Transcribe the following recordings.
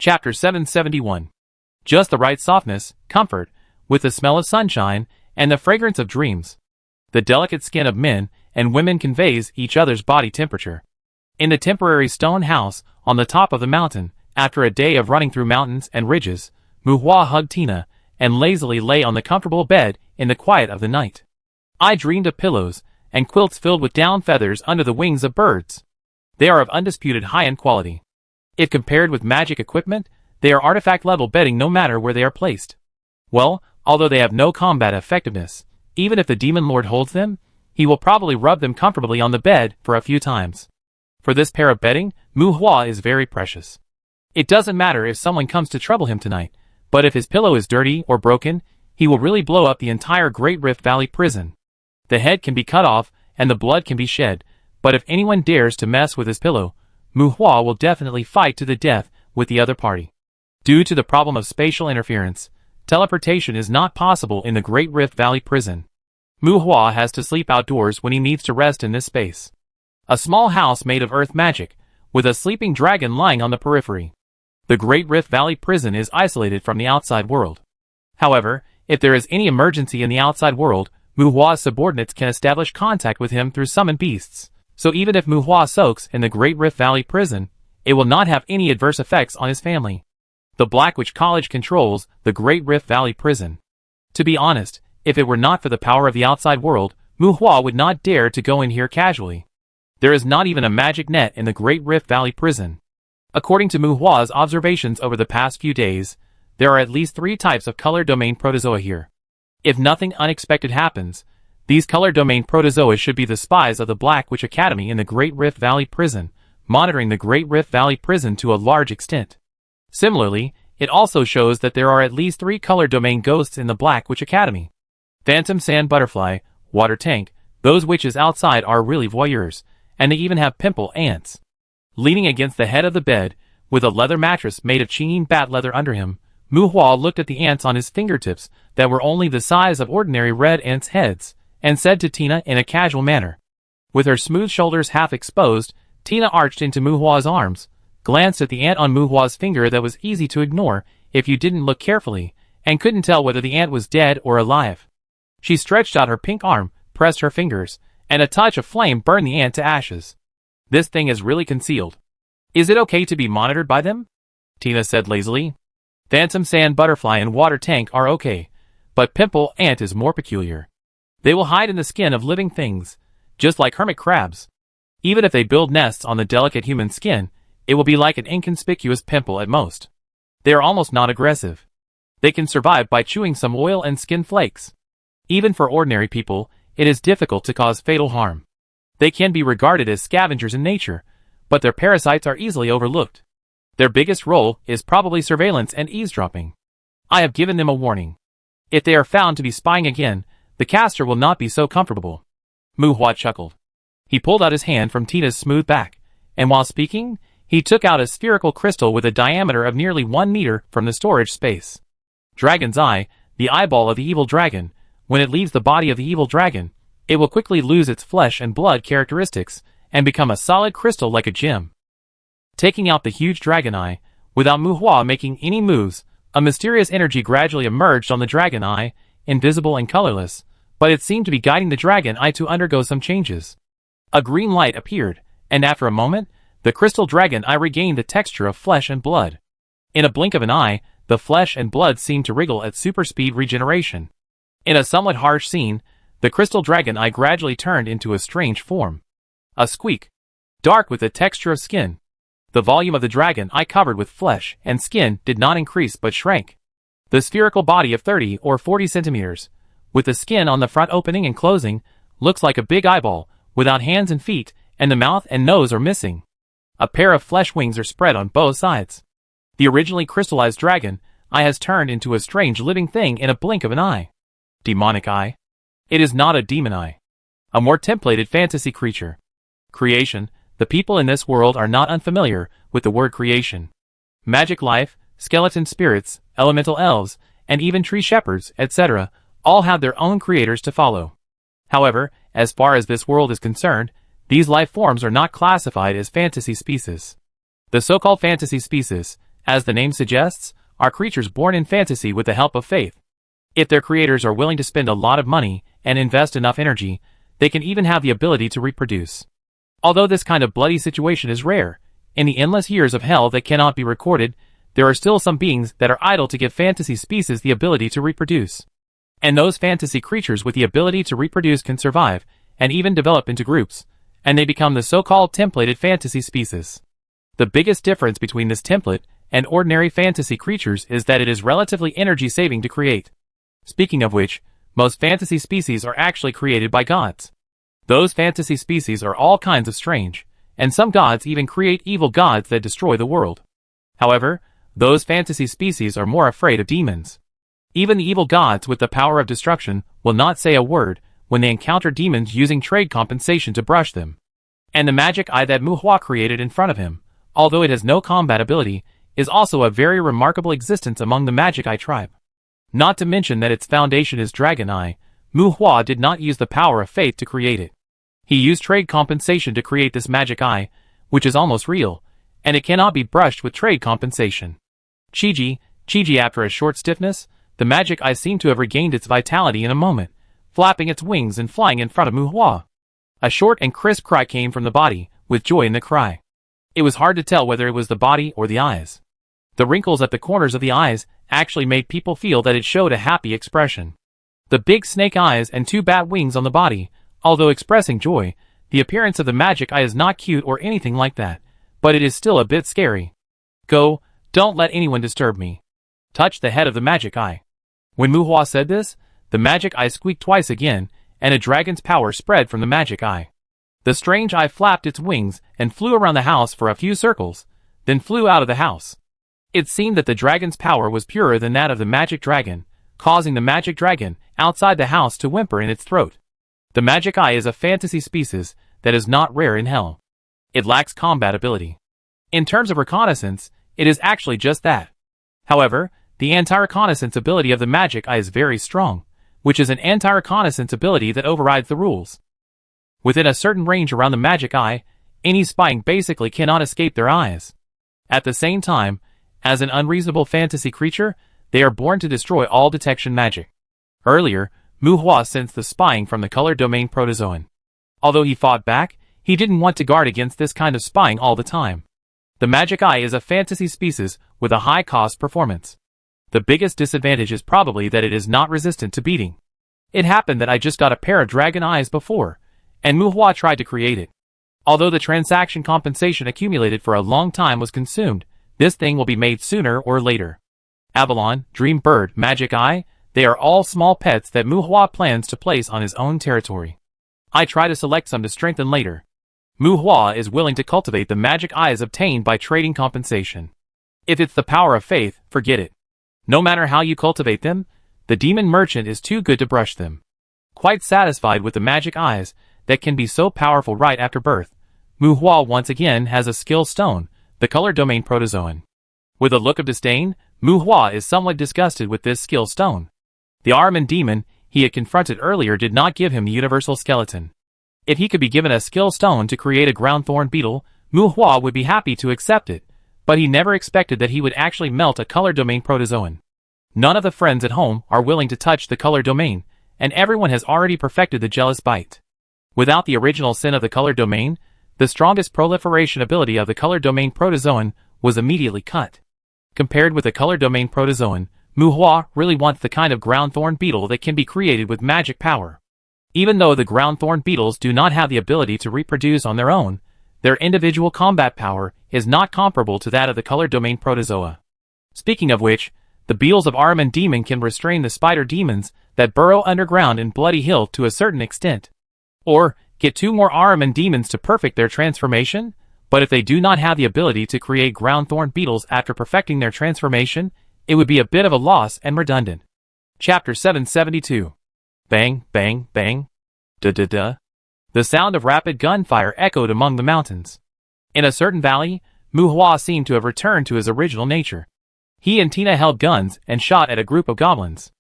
Chapter 771. Just the right softness, comfort, with the smell of sunshine, and the fragrance of dreams. The delicate skin of men and women conveys each other's body temperature. In the temporary stone house, on the top of the mountain, after a day of running through mountains and ridges, Muhua hugged Tina, and lazily lay on the comfortable bed in the quiet of the night. I dreamed of pillows, and quilts filled with down feathers under the wings of birds. They are of undisputed high-end quality. If compared with magic equipment, they are artifact-level bedding no matter where they are placed. Well, although they have no combat effectiveness, even if the demon lord holds them, he will probably rub them comfortably on the bed for a few times. For this pair of bedding, Muhua is very precious. It doesn't matter if someone comes to trouble him tonight, but if his pillow is dirty or broken, he will really blow up the entire Great Rift Valley prison. The head can be cut off, and the blood can be shed, but if anyone dares to mess with his pillow, Muhua will definitely fight to the death with the other party. Due to the problem of spatial interference, teleportation is not possible in the Great Rift Valley prison. Muhua has to sleep outdoors when he needs to rest in this space. A small house made of earth magic, with a sleeping dragon lying on the periphery. The Great Rift Valley prison is isolated from the outside world. However, if there is any emergency in the outside world, Muhua's subordinates can establish contact with him through summoned beasts, so even if Muhua soaks in the Great Rift Valley prison, it will not have any adverse effects on his family. The Black Witch College controls the Great Rift Valley prison. To be honest, if it were not for the power of the outside world, Muhua would not dare to go in here casually. There is not even a magic net in the Great Rift Valley prison. According to Muhua's observations over the past few days, there are at least 3 types of color domain protozoa here. If nothing unexpected happens, these color domain protozoa should be the spies of the Black Witch Academy in the Great Rift Valley prison, monitoring the Great Rift Valley prison to a large extent. Similarly, it also shows that there are at least 3 color domain ghosts in the Black Witch Academy. Phantom Sand Butterfly, Water Tank, those witches outside are really voyeurs, and they even have pimple ants. Leaning against the head of the bed, with a leather mattress made of Cheyenne bat leather under him, Muhua looked at the ants on his fingertips that were only the size of ordinary red ants' heads, and said to Tina in a casual manner. With her smooth shoulders half exposed, Tina arched into Muhua's arms, glanced at the ant on Muhua's finger that was easy to ignore if you didn't look carefully, and couldn't tell whether the ant was dead or alive. She stretched out her pink arm, pressed her fingers, and a touch of flame burned the ant to ashes. This thing is really concealed. Is it okay to be monitored by them? Tina said lazily. Phantom Sand Butterfly and Water Tank are okay, but Pimple Ant is more peculiar. They will hide in the skin of living things, just like hermit crabs. Even if they build nests on the delicate human skin, it will be like an inconspicuous pimple at most. They are almost not aggressive. They can survive by chewing some oil and skin flakes. Even for ordinary people, it is difficult to cause fatal harm. They can be regarded as scavengers in nature, but their parasites are easily overlooked. Their biggest role is probably surveillance and eavesdropping. I have given them a warning. If they are found to be spying again, the caster will not be so comfortable. Muhua chuckled. He pulled out his hand from Tina's smooth back, and while speaking, he took out a spherical crystal with a diameter of nearly 1 meter from the storage space. Dragon's Eye, the eyeball of the evil dragon, when it leaves the body of the evil dragon, it will quickly lose its flesh and blood characteristics and become a solid crystal like a gem. Taking out the huge dragon eye, without Muhua making any moves, a mysterious energy gradually emerged on the dragon eye, invisible and colorless, but it seemed to be guiding the dragon eye to undergo some changes. A green light appeared, and after a moment, the crystal dragon eye regained the texture of flesh and blood. In a blink of an eye, the flesh and blood seemed to wriggle at super speed regeneration. In a somewhat harsh scene, the crystal dragon eye gradually turned into a strange form. A squeak. Dark with the texture of skin. The volume of the dragon eye covered with flesh and skin did not increase but shrank. The spherical body of 30 or 40 centimeters, with the skin on the front opening and closing, looks like a big eyeball, without hands and feet, and the mouth and nose are missing. A pair of flesh wings are spread on both sides. The originally crystallized dragon eye has turned into a strange living thing in a blink of an eye. Demonic eye. It is not a demon eye. A more templated fantasy creature. Creation. The people in this world are not unfamiliar with the word creation. Magic life, skeleton spirits, elemental elves, and even tree shepherds, etc., all have their own creators to follow. However, as far as this world is concerned, these life forms are not classified as fantasy species. The so-called fantasy species, As the name suggests, are creatures born in fantasy with the help of faith. If their creators are willing to spend a lot of money and invest enough energy, they can even have the ability to reproduce. Although this kind of bloody situation is rare, in the endless years of hell that cannot be recorded, there are still some beings that are idle to give fantasy species the ability to reproduce. And those fantasy creatures with the ability to reproduce can survive, and even develop into groups, and they become the so-called templated fantasy species. The biggest difference between this template and ordinary fantasy creatures is that it is relatively energy-saving to create. Speaking of which, most fantasy species are actually created by gods. Those fantasy species are all kinds of strange, and some gods even create evil gods that destroy the world. However, those fantasy species are more afraid of demons. Even the evil gods with the power of destruction will not say a word when they encounter demons using trade compensation to brush them. And the magic eye that Muhua created in front of him, although it has no combat ability, is also a very remarkable existence among the magic eye tribe. Not to mention that its foundation is Dragon Eye, Muhua did not use the power of faith to create it. He used trade compensation to create this magic eye, which is almost real, and it cannot be brushed with trade compensation. Chiji, after a short stiffness, the magic eye seemed to have regained its vitality in a moment, flapping its wings and flying in front of Muhua. A short and crisp cry came from the body, with joy in the cry. It was hard to tell whether it was the body or the eyes. The wrinkles at the corners of the eyes actually made people feel that it showed a happy expression. The big snake eyes and two bat wings on the body, although expressing joy, the appearance of the magic eye is not cute or anything like that, but it is still a bit scary. Go, don't let anyone disturb me. Touch the head of the magic eye. When Muhua said this, the magic eye squeaked twice again, and a dragon's power spread from the magic eye. The strange eye flapped its wings and flew around the house for a few circles, then flew out of the house. It seemed that the dragon's power was purer than that of the magic dragon, causing the magic dragon outside the house to whimper in its throat. The magic eye is a fantasy species that is not rare in hell. It lacks combat ability. In terms of reconnaissance, it is actually just that. However, the anti-reconnaissance ability of the magic eye is very strong, which is an anti-reconnaissance ability that overrides the rules. Within a certain range around the magic eye, any spying basically cannot escape their eyes. At the same time, as an unreasonable fantasy creature, they are born to destroy all detection magic. Earlier, Muhua sensed the spying from the color domain protozoan. Although he fought back, he didn't want to guard against this kind of spying all the time. The magic eye is a fantasy species with a high cost performance. The biggest disadvantage is probably that it is not resistant to beating. It happened that I just got a pair of dragon eyes before, and Muhua tried to create it. Although the transaction compensation accumulated for a long time was consumed, this thing will be made sooner or later. Avalon, Dream Bird, Magic Eye, they are all small pets that Muhua plans to place on his own territory. I try to select some to strengthen later. Muhua is willing to cultivate the magic eyes obtained by trading compensation. If it's the power of faith, forget it. No matter how you cultivate them, the demon merchant is too good to brush them. Quite satisfied with the magic eyes that can be so powerful right after birth, Muhua once again has a skill stone, the color domain protozoan. With a look of disdain, Muhua is somewhat disgusted with this skill stone. The Ahriman demon he had confronted earlier did not give him the universal skeleton. If he could be given a skill stone to create a ground thorn beetle, Muhua would be happy to accept it, but he never expected that he would actually melt a color domain protozoan. None of the friends at home are willing to touch the color domain, and everyone has already perfected the jealous bite. Without the original sin of the color domain, the strongest proliferation ability of the color domain protozoan was immediately cut. Compared with the color domain protozoan, Muhua really wants the kind of ground thorn beetle that can be created with magic power. Even though the ground thorn beetles do not have the ability to reproduce on their own, their individual combat power is not comparable to that of the color domain protozoa. Speaking of which, the beetles of Ahriman demon can restrain the spider demons that burrow underground in Bloody Hill to a certain extent. Or, get 2 more Ahriman demons to perfect their transformation, but if they do not have the ability to create ground thorn beetles after perfecting their transformation, it would be a bit of a loss and redundant. Chapter 772. Bang, bang, bang. Da-da-da. The sound of rapid gunfire echoed among the mountains. In a certain valley, Muhua seemed to have returned to his original nature. He and Tina held guns and shot at a group of goblins.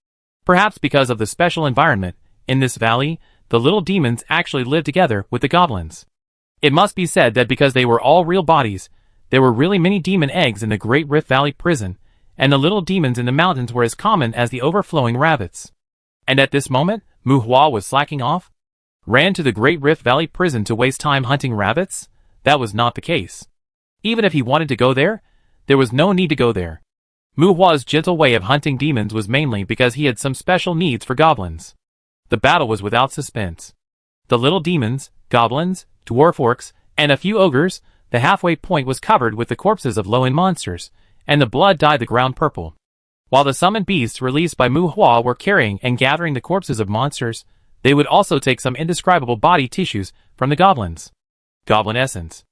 Perhaps because of the special environment, in this valley, the little demons actually lived together with the goblins. It must be said that because they were all real bodies, there were really many demon eggs in the Great Rift Valley prison, and the little demons in the mountains were as common as the overflowing rabbits. And at this moment, Mu Hua was slacking off? Ran to the Great Rift Valley prison to waste time hunting rabbits? That was not the case. Even if he wanted to go there was no need to go there. Mu Hua's gentle way of hunting demons was mainly because he had some special needs for goblins. The battle was without suspense. The little demons, goblins, dwarf orcs, and a few ogres, the halfway point was covered with the corpses of low-end monsters, and the blood dyed the ground purple. While the summoned beasts released by Mu Hua were carrying and gathering the corpses of monsters, they would also take some indescribable body tissues from the goblins. Goblin essence.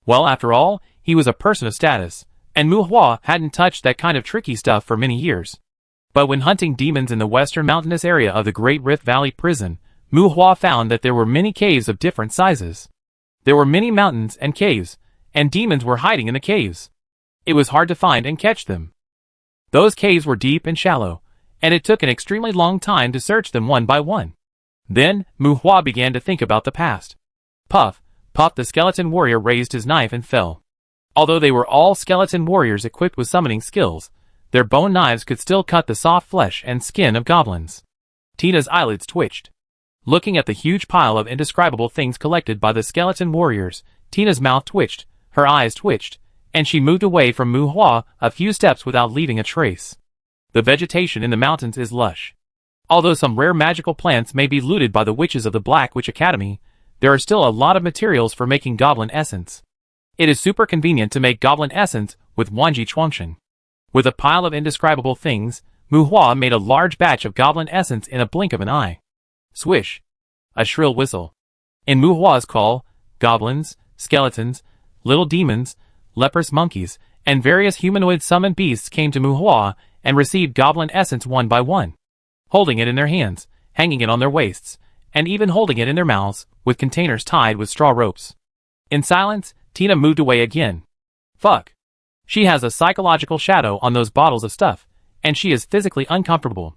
Well, after all, he was a person of status, and Mu Hua hadn't touched that kind of tricky stuff for many years. But when hunting demons in the western mountainous area of the Great Rift Valley prison, Mu Hua found that there were many caves of different sizes. There were many mountains and caves, and demons were hiding in the caves. It was hard to find and catch them. Those caves were deep and shallow, and it took an extremely long time to search them one by one. Then, Mu Hua began to think about the past. Puff, puff, the skeleton warrior raised his knife and fell. Although they were all skeleton warriors equipped with summoning skills, their bone knives could still cut the soft flesh and skin of goblins. Tina's eyelids twitched. Looking at the huge pile of indescribable things collected by the skeleton warriors, Tina's mouth twitched, her eyes twitched, and she moved away from Mu Hua a few steps without leaving a trace. The vegetation in the mountains is lush. Although some rare magical plants may be looted by the witches of the Black Witch Academy, there are still a lot of materials for making goblin essence. It is super convenient to make goblin essence with Wanji Chuangshen. With a pile of indescribable things, Mu Hua made a large batch of goblin essence in a blink of an eye. Swish! A shrill whistle. In Mu Hua's call, goblins, skeletons, little demons, leprous monkeys, and various humanoid summoned beasts came to Mu Hua and received goblin essence one by one, holding it in their hands, hanging it on their waists, and even holding it in their mouths, with containers tied with straw ropes. In silence, Tina moved away again. Fuck. She has a psychological shadow on those bottles of stuff, and she is physically uncomfortable.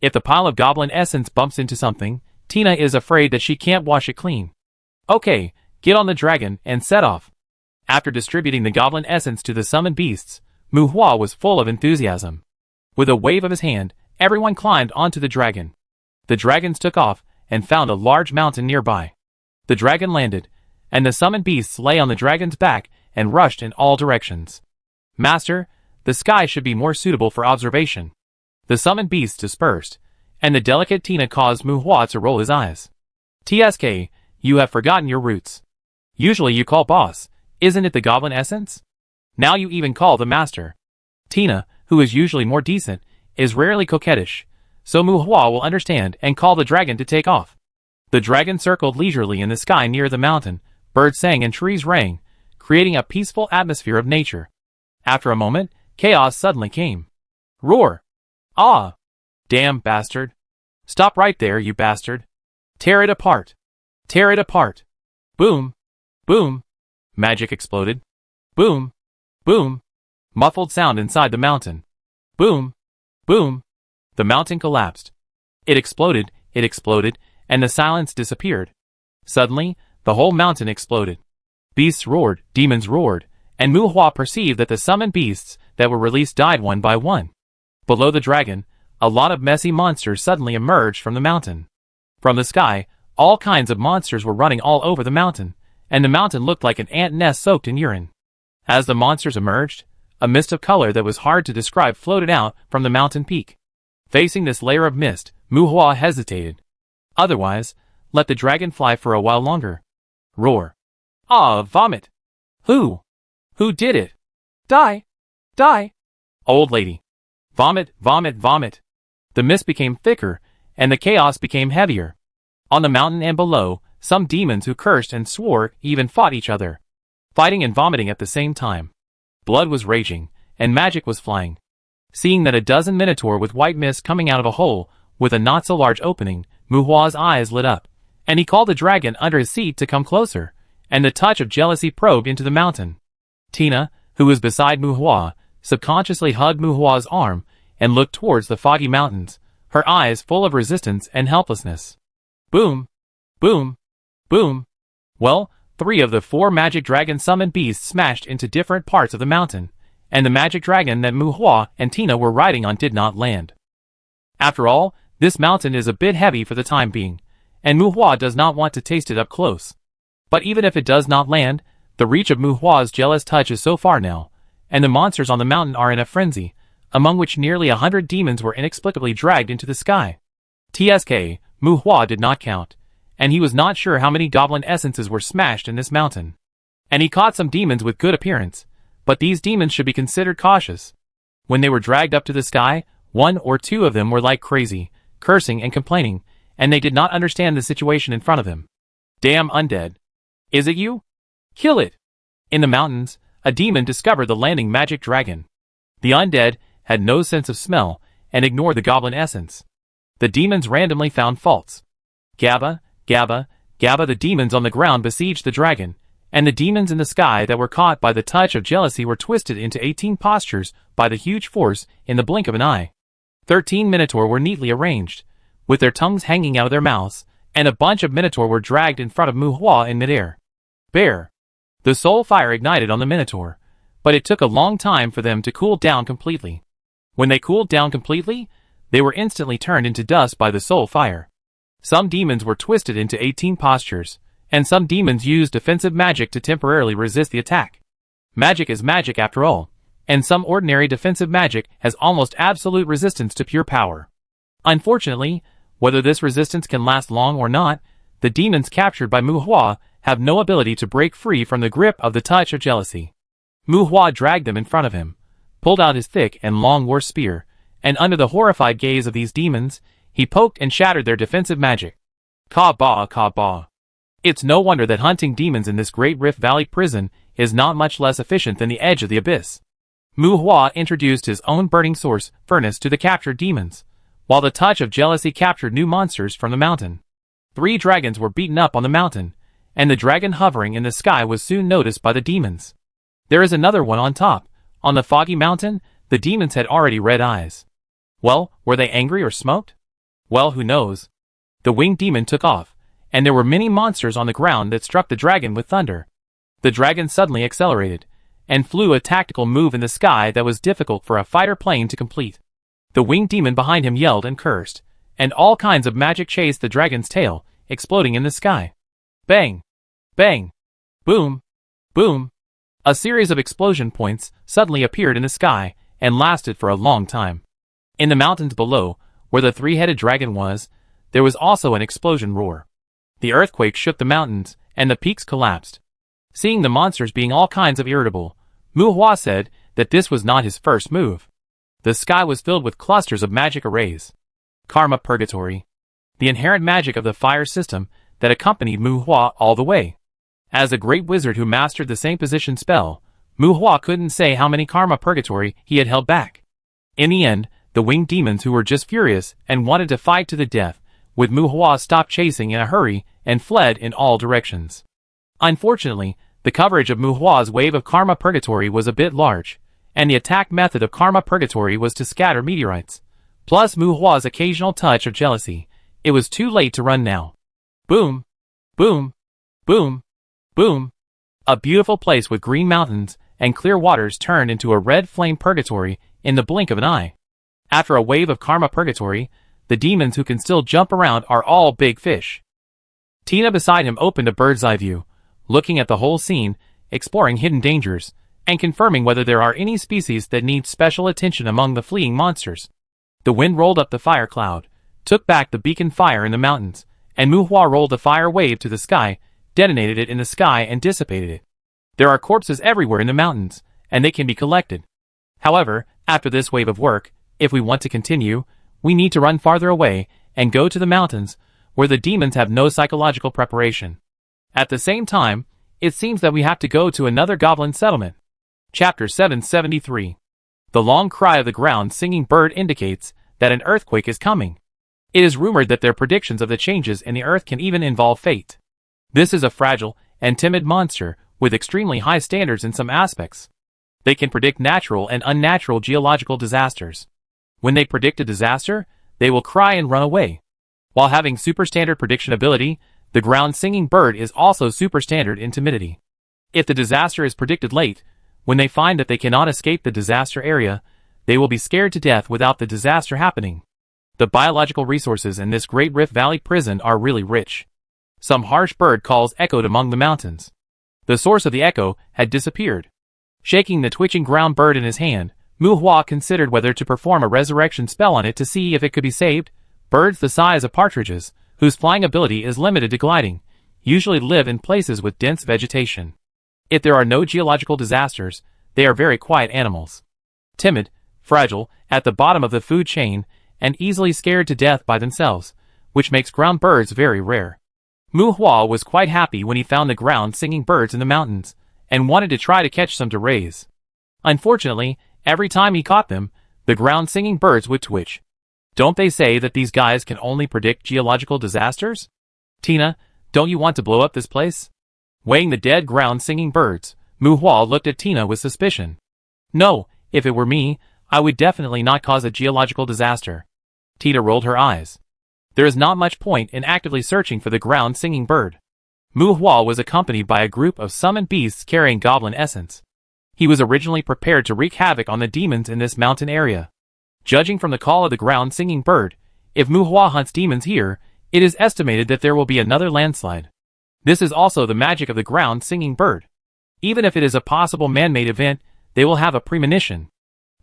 If the pile of goblin essence bumps into something, Tina is afraid that she can't wash it clean. Okay, get on the dragon and set off. After distributing the goblin essence to the summoned beasts, Mu Hua was full of enthusiasm. With a wave of his hand, everyone climbed onto the dragon. The dragons took off and found a large mountain nearby. The dragon landed, and the summoned beasts lay on the dragon's back and rushed in all directions. Master, the sky should be more suitable for observation. The summoned beasts dispersed, and the delicate Tina caused Mu Hua to roll his eyes. TSK, you have forgotten your roots. Usually you call boss, isn't it the goblin essence? Now you even call the master. Tina, who is usually more decent, is rarely coquettish, so Mu Hua will understand and call the dragon to take off. The dragon circled leisurely in the sky near the mountain, birds sang and trees rang, creating a peaceful atmosphere of nature. After a moment, chaos suddenly came. Roar! Ah! Damn bastard! Stop right there, you bastard! Tear it apart! Tear it apart! Boom! Boom! Magic exploded. Boom! Boom! Muffled sound inside the mountain. Boom! Boom! The mountain collapsed. It exploded, and the silence disappeared. Suddenly, the whole mountain exploded. Beasts roared, demons roared, and Mu Hua perceived that the summoned beasts that were released died one by one. Below the dragon, a lot of messy monsters suddenly emerged from the mountain. From the sky, all kinds of monsters were running all over the mountain, and the mountain looked like an ant nest soaked in urine. As the monsters emerged, a mist of color that was hard to describe floated out from the mountain peak. Facing this layer of mist, Mu Hua hesitated. Otherwise, let the dragon fly for a while longer. Roar. Ah, vomit! Who? Who did it? Die! Die! Old lady. Vomit, vomit, vomit. The mist became thicker, and the chaos became heavier. On the mountain and below, some demons who cursed and swore even fought each other, fighting and vomiting at the same time. Blood was raging, and magic was flying. Seeing that a dozen minotaur with white mist coming out of a hole, with a not-so-large opening, Mu Hua's eyes lit up, and he called the dragon under his seat to come closer, and the touch of jealousy probed into the mountain. Tina, who was beside Mu Hua, subconsciously hugged Mu Hua's arm and looked towards the foggy mountains, her eyes full of resistance and helplessness. Boom! Boom! Boom! Well, 3 of the 4 magic dragon summoned beasts smashed into different parts of the mountain, and the magic dragon that Mu Hua and Tina were riding on did not land. After all, this mountain is a bit heavy for the time being, and Mu Hua does not want to taste it up close. But even if it does not land, the reach of Mu Hua's jealous touch is so far now, and the monsters on the mountain are in a frenzy, among which nearly 100 demons were inexplicably dragged into the sky. TSK, Mu Hua did not count, and he was not sure how many goblin essences were smashed in this mountain. And he caught some demons with good appearance, but these demons should be considered cautious. When they were dragged up to the sky, 1 or 2 of them were like crazy, cursing and complaining, and they did not understand the situation in front of them. Damn undead. Is it you? Kill it! In the mountains, a demon discovered the landing magic dragon. The undead had no sense of smell and ignored the goblin essence. The demons randomly found faults. Gabba, Gabba, Gabba. The demons on the ground besieged the dragon, and the demons in the sky that were caught by the touch of jealousy were twisted into 18 postures by the huge force in the blink of an eye. 13 minotaur were neatly arranged, with their tongues hanging out of their mouths, and a bunch of minotaur were dragged in front of Mu Hua in midair. Bear. The soul fire ignited on the minotaur, but it took a long time for them to cool down completely. When they cooled down completely, they were instantly turned into dust by the soul fire. Some demons were twisted into 18 postures, and some demons used defensive magic to temporarily resist the attack. Magic is magic after all, and some ordinary defensive magic has almost absolute resistance to pure power. Unfortunately, whether this resistance can last long or not, the demons captured by Mu Hua have no ability to break free from the grip of the touch of jealousy. Mu Hua dragged them in front of him, pulled out his thick and long war spear, and under the horrified gaze of these demons, he poked and shattered their defensive magic. Ka-ba, ka-ba. It's no wonder that hunting demons in this great Rift Valley prison is not much less efficient than the edge of the abyss. Mu Hua introduced his own burning source, furnace, to the captured demons, while the touch of jealousy captured new monsters from the mountain. 3 dragons were beaten up on the mountain, and the dragon hovering in the sky was soon noticed by the demons. There is another one on top. On the foggy mountain, the demons had already red eyes. Well, were they angry or smoked? Well, who knows? The winged demon took off, and there were many monsters on the ground that struck the dragon with thunder. The dragon suddenly accelerated, and flew a tactical move in the sky that was difficult for a fighter plane to complete. The winged demon behind him yelled and cursed, and all kinds of magic chased the dragon's tail, exploding in the sky. Bang! Bang! Boom! Boom! A series of explosion points suddenly appeared in the sky, and lasted for a long time. In the mountains below, where the 3-headed dragon was, there was also an explosion roar. The earthquake shook the mountains, and the peaks collapsed. Seeing the monsters being all kinds of irritable, Mu Hua said that this was not his first move. The sky was filled with clusters of magic arrays. Karma Purgatory. The inherent magic of the fire system that accompanied Mu Hua all the way. As a great wizard who mastered the same position spell, Mu Hua couldn't say how many Karma Purgatory he had held back. In the end, the winged demons who were just furious and wanted to fight to the death, with Mu Hua stopped chasing in a hurry and fled in all directions. Unfortunately, the coverage of Mu Hua's wave of Karma Purgatory was a bit large, and the attack method of Karma Purgatory was to scatter meteorites. Plus Mu Hua's occasional touch of jealousy. It was too late to run now. Boom! Boom! Boom! Boom! A beautiful place with green mountains and clear waters turned into a red flame purgatory in the blink of an eye. After a wave of Karma Purgatory, the demons who can still jump around are all big fish. Tina beside him opened a bird's eye view, looking at the whole scene, exploring hidden dangers, and confirming whether there are any species that need special attention among the fleeing monsters. The wind rolled up the fire cloud, took back the beacon fire in the mountains, and Mu Hua rolled the fire wave to the sky, detonated it in the sky and dissipated it. There are corpses everywhere in the mountains, and they can be collected. However, after this wave of work, if we want to continue, we need to run farther away and go to the mountains, where the demons have no psychological preparation. At the same time, it seems that we have to go to another goblin settlement. Chapter 773. The long cry of the ground singing bird indicates that an earthquake is coming. It is rumored that their predictions of the changes in the earth can even involve fate. This is a fragile and timid monster with extremely high standards in some aspects. They can predict natural and unnatural geological disasters. When they predict a disaster, they will cry and run away. While having superstandard prediction ability, The ground-singing bird is also super standard in timidity. If the disaster is predicted late, when they find that they cannot escape the disaster area, they will be scared to death without the disaster happening. The biological resources in this Great Rift Valley prison are really rich. Some harsh bird calls echoed among the mountains. The source of the echo had disappeared. Shaking the twitching ground bird in his hand, Mu Hua considered whether to perform a resurrection spell on it to see if it could be saved. Birds the size of partridges, whose flying ability is limited to gliding, usually live in places with dense vegetation. If there are no geological disasters, they are very quiet animals. Timid, fragile, at the bottom of the food chain, and easily scared to death by themselves, which makes ground birds very rare. Mu Hua was quite happy when he found the ground-singing birds in the mountains, and wanted to try to catch some to raise. Unfortunately, every time he caught them, the ground-singing birds would twitch. Don't they say that these guys can only predict geological disasters? Tina, don't you want to blow up this place? Weighing the dead ground-singing birds, Mu Hua looked at Tina with suspicion. No, if it were me, I would definitely not cause a geological disaster. Tina rolled her eyes. There is not much point in actively searching for the ground-singing bird. Mu Hua was accompanied by a group of summoned beasts carrying goblin essence. He was originally prepared to wreak havoc on the demons in this mountain area. Judging from the call of the ground-singing bird, if Mu Hua hunts demons here, it is estimated that there will be another landslide. This is also the magic of the ground-singing bird. Even if it is a possible man-made event, they will have a premonition.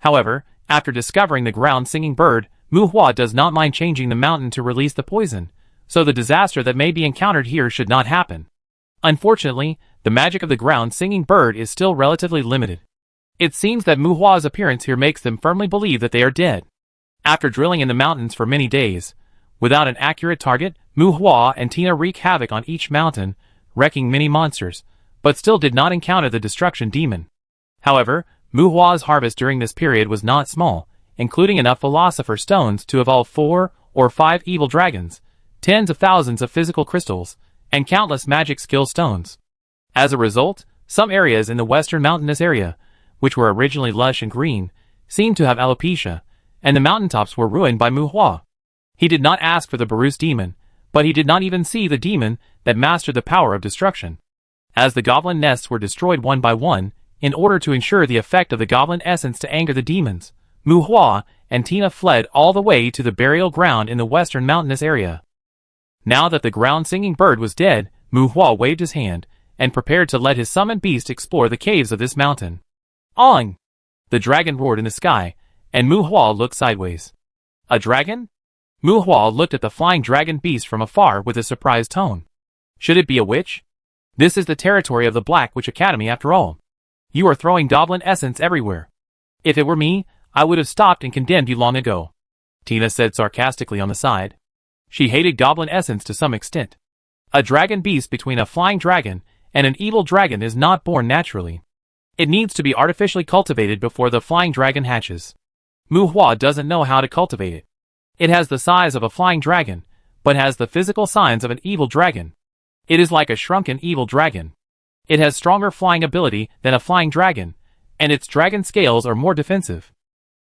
However, after discovering the ground-singing bird, Mu Hua does not mind changing the mountain to release the poison, so the disaster that may be encountered here should not happen. Unfortunately, the magic of the ground-singing bird is still relatively limited. It seems that Mu Hua's appearance here makes them firmly believe that they are dead. After drilling in the mountains for many days, without an accurate target, Mu Hua and Tina wreak havoc on each mountain, wrecking many monsters, but still did not encounter the destruction demon. However, Mu Hua's harvest during this period was not small, including enough Philosopher's Stones to evolve 4 or 5 evil dragons, tens of thousands of physical crystals, and countless magic skill stones. As a result, some areas in the western mountainous area, which were originally lush and green, seemed to have alopecia, and the mountaintops were ruined by Mu Hua. He did not ask for the Barus demon, but he did not even see the demon that mastered the power of destruction. As the goblin nests were destroyed one by one, in order to ensure the effect of the goblin essence to anger the demons, Mu Hua and Tina fled all the way to the burial ground in the western mountainous area. Now that the ground-singing bird was dead, Mu Hua waved his hand, and prepared to let his summoned beast explore the caves of this mountain. Ong! The dragon roared in the sky, and Mu Hua looked sideways. A dragon? Mu Hua looked at the flying dragon beast from afar with a surprised tone. Should it be a witch? This is the territory of the Black Witch Academy after all. You are throwing goblin essence everywhere. If it were me, I would have stopped and condemned you long ago, Tina said sarcastically on the side. She hated goblin essence to some extent. A dragon beast between a flying dragon and an evil dragon is not born naturally. It needs to be artificially cultivated before the flying dragon hatches. Mu Hua doesn't know how to cultivate it. It has the size of a flying dragon, but has the physical signs of an evil dragon. It is like a shrunken evil dragon. It has stronger flying ability than a flying dragon, and its dragon scales are more defensive.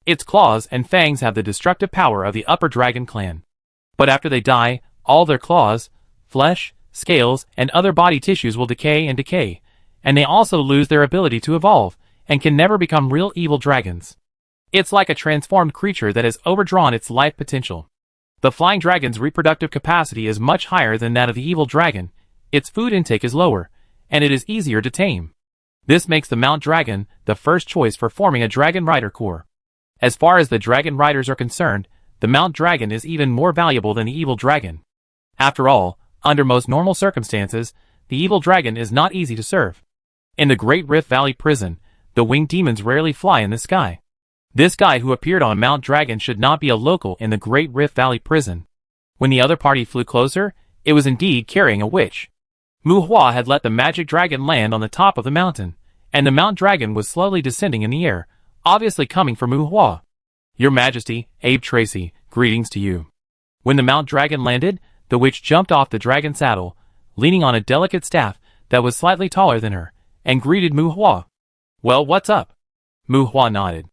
Its claws and fangs have the destructive power of the upper dragon clan. But after they die, all their claws, flesh, scales, and other body tissues will decay, and they also lose their ability to evolve, and can never become real evil dragons. It's like a transformed creature that has overdrawn its life potential. The flying dragon's reproductive capacity is much higher than that of the evil dragon, its food intake is lower, and it is easier to tame. This makes the Mount Dragon the first choice for forming a Dragon Rider Corps. As far as the Dragon Riders are concerned, the Mount Dragon is even more valuable than the Evil Dragon. After all, under most normal circumstances, the Evil Dragon is not easy to serve. In the Great Rift Valley prison, the winged demons rarely fly in the sky. This guy who appeared on Mount Dragon should not be a local in the Great Rift Valley prison. When the other party flew closer, it was indeed carrying a witch. Mu Hua had let the magic dragon land on the top of the mountain, and the Mount Dragon was slowly descending in the air, obviously coming for Mu Hua. Your Majesty, Abe Tracy, greetings to you. When the Mount Dragon landed, the witch jumped off the dragon saddle, leaning on a delicate staff that was slightly taller than her, and greeted Mu Hua. Well, what's up? Mu Hua nodded.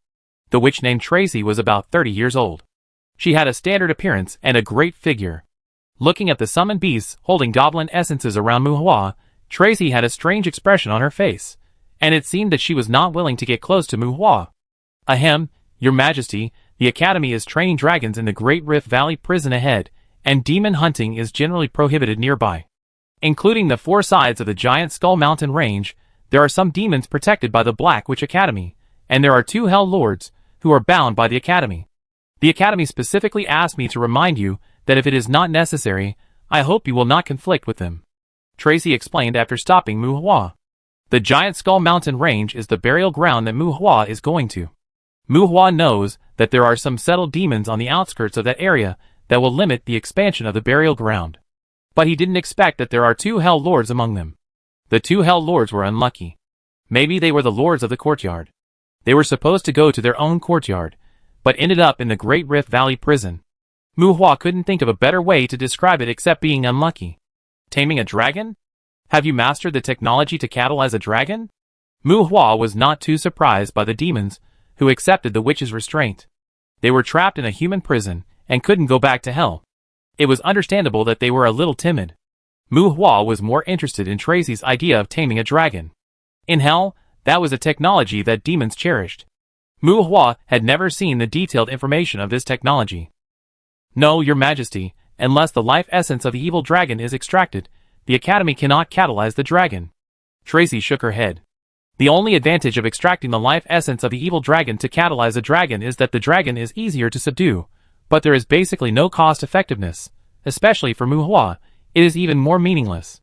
The witch named Tracy was about 30 years old. She had a standard appearance and a great figure. Looking at the summoned beasts holding goblin essences around Muhua, Tracy had a strange expression on her face, and it seemed that she was not willing to get close to Muhua. Ahem, Your Majesty, the Academy is training dragons in the Great Rift Valley prison ahead, and demon hunting is generally prohibited nearby. Including the 4 sides of the Giant Skull Mountain Range, there are some demons protected by the Black Witch Academy, and there are 2 Hell Lords, who are bound by the Academy. The Academy specifically asked me to remind you that if it is not necessary, I hope you will not conflict with them. Tracy explained after stopping Muhua. The Giant Skull Mountain Range is the burial ground that Muhua is going to. Muhua knows that there are some settled demons on the outskirts of that area that will limit the expansion of the burial ground. But he didn't expect that there are 2 Hell Lords among them. The 2 Hell Lords were unlucky. Maybe they were the lords of the courtyard. They were supposed to go to their own courtyard, but ended up in the Great Rift Valley prison. Muhua couldn't think of a better way to describe it except being unlucky. Taming a dragon? Have you mastered the technology to catalyze a dragon? Muhua was not too surprised by the demons, who accepted the witch's restraint. They were trapped in a human prison, and couldn't go back to hell. It was understandable that they were a little timid. Muhua was more interested in Tracy's idea of taming a dragon. In hell, that was a technology that demons cherished. Muhua had never seen the detailed information of this technology. No, Your Majesty, unless the life essence of the evil dragon is extracted, the Academy cannot catalyze the dragon. Tracy shook her head. The only advantage of extracting the life essence of the evil dragon to catalyze a dragon is that the dragon is easier to subdue, but there is basically no cost-effectiveness. Especially for Muhua, it is even more meaningless.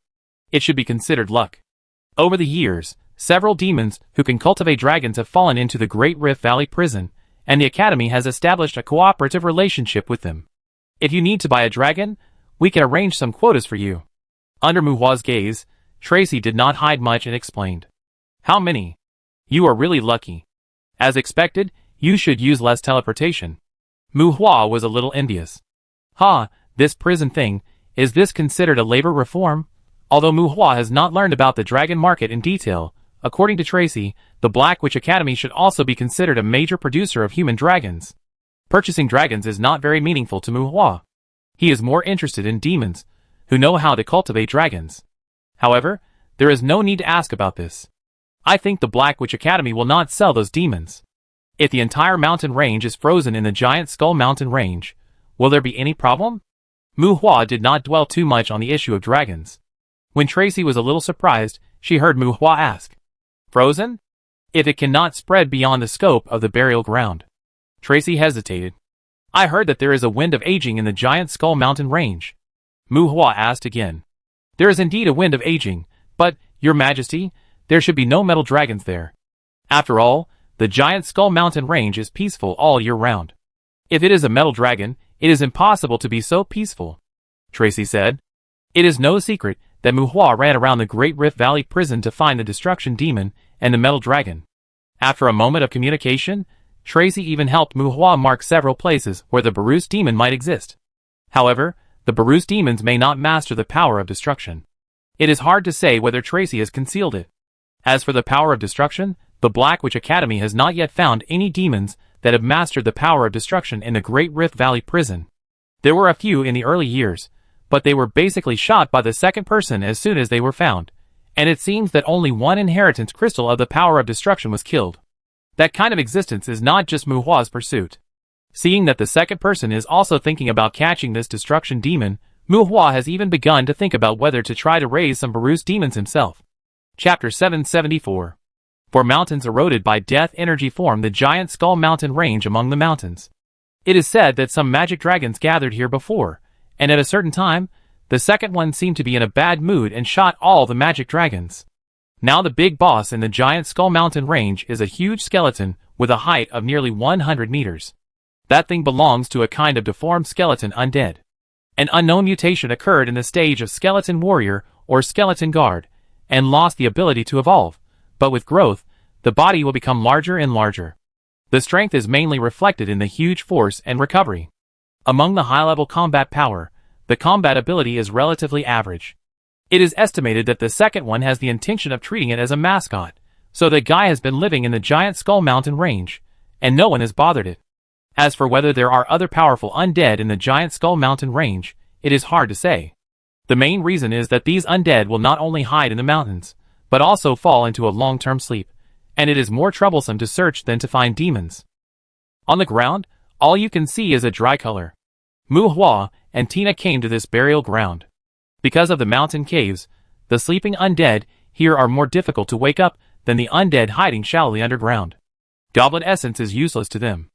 It should be considered luck. Over the years, several demons who can cultivate dragons have fallen into the Great Rift Valley prison, and the Academy has established a cooperative relationship with them. If you need to buy a dragon, we can arrange some quotas for you. Under Muhua's gaze, Tracy did not hide much and explained. How many? You are really lucky. As expected, you should use less teleportation. Muhua was a little envious. Ha, this prison thing, is this considered a labor reform? Although Muhua has not learned about the dragon market in detail, according to Tracy, the Black Witch Academy should also be considered a major producer of human dragons. Purchasing dragons is not very meaningful to Muhua. He is more interested in demons, who know how to cultivate dragons. However, there is no need to ask about this. I think the Black Witch Academy will not sell those demons. If the entire mountain range is frozen in the Giant Skull Mountain Range, will there be any problem? Muhua did not dwell too much on the issue of dragons. When Tracy was a little surprised, she heard Muhua ask, "Frozen? If it cannot spread beyond the scope of the burial ground." Tracy hesitated. "I heard that there is a wind of aging in the Giant Skull Mountain Range." Muhua asked again. "There is indeed a wind of aging, but, Your Majesty, there should be no metal dragons there. After all, the Giant Skull Mountain Range is peaceful all year round. If it is a metal dragon, it is impossible to be so peaceful," Tracy said. It is no secret that Muhua ran around the Great Rift Valley prison to find the Destruction Demon and the Metal Dragon. After a moment of communication, Tracy even helped Muhua mark several places where the Barus Demon might exist. However, the Barus Demons may not master the power of destruction. It is hard to say whether Tracy has concealed it. As for the power of destruction, the Black Witch Academy has not yet found any demons that have mastered the power of destruction in the Great Rift Valley prison. There were a few in the early years, but they were basically shot by the second person as soon as they were found, and it seems that only one inheritance crystal of the power of destruction was killed. That kind of existence is not just Muhua's pursuit. Seeing that the second person is also thinking about catching this destruction demon, Muhua has even begun to think about whether to try to raise some Barus demons himself. Chapter 774. For mountains eroded by death energy form the Giant Skull Mountain Range among the mountains. It is said that some magic dragons gathered here before, and at a certain time, the second one seemed to be in a bad mood and shot all the magic dragons. Now the big boss in the Giant Skull Mountain Range is a huge skeleton with a height of nearly 100 meters. That thing belongs to a kind of deformed skeleton undead. An unknown mutation occurred in the stage of skeleton warrior or skeleton guard, and lost the ability to evolve, but with growth, the body will become larger and larger. The strength is mainly reflected in the huge force and recovery. Among the high-level combat power, the combat ability is relatively average. It is estimated that the second one has the intention of treating it as a mascot, so the guy has been living in the Giant Skull Mountain Range, and no one has bothered it. As for whether there are other powerful undead in the Giant Skull Mountain Range, it is hard to say. The main reason is that these undead will not only hide in the mountains, but also fall into a long-term sleep, and it is more troublesome to search than to find demons. On the ground, all you can see is a dry color. Mu Hua and Tina came to this burial ground. Because of the mountain caves, the sleeping undead here are more difficult to wake up than the undead hiding shallowly underground. Goblin essence is useless to them.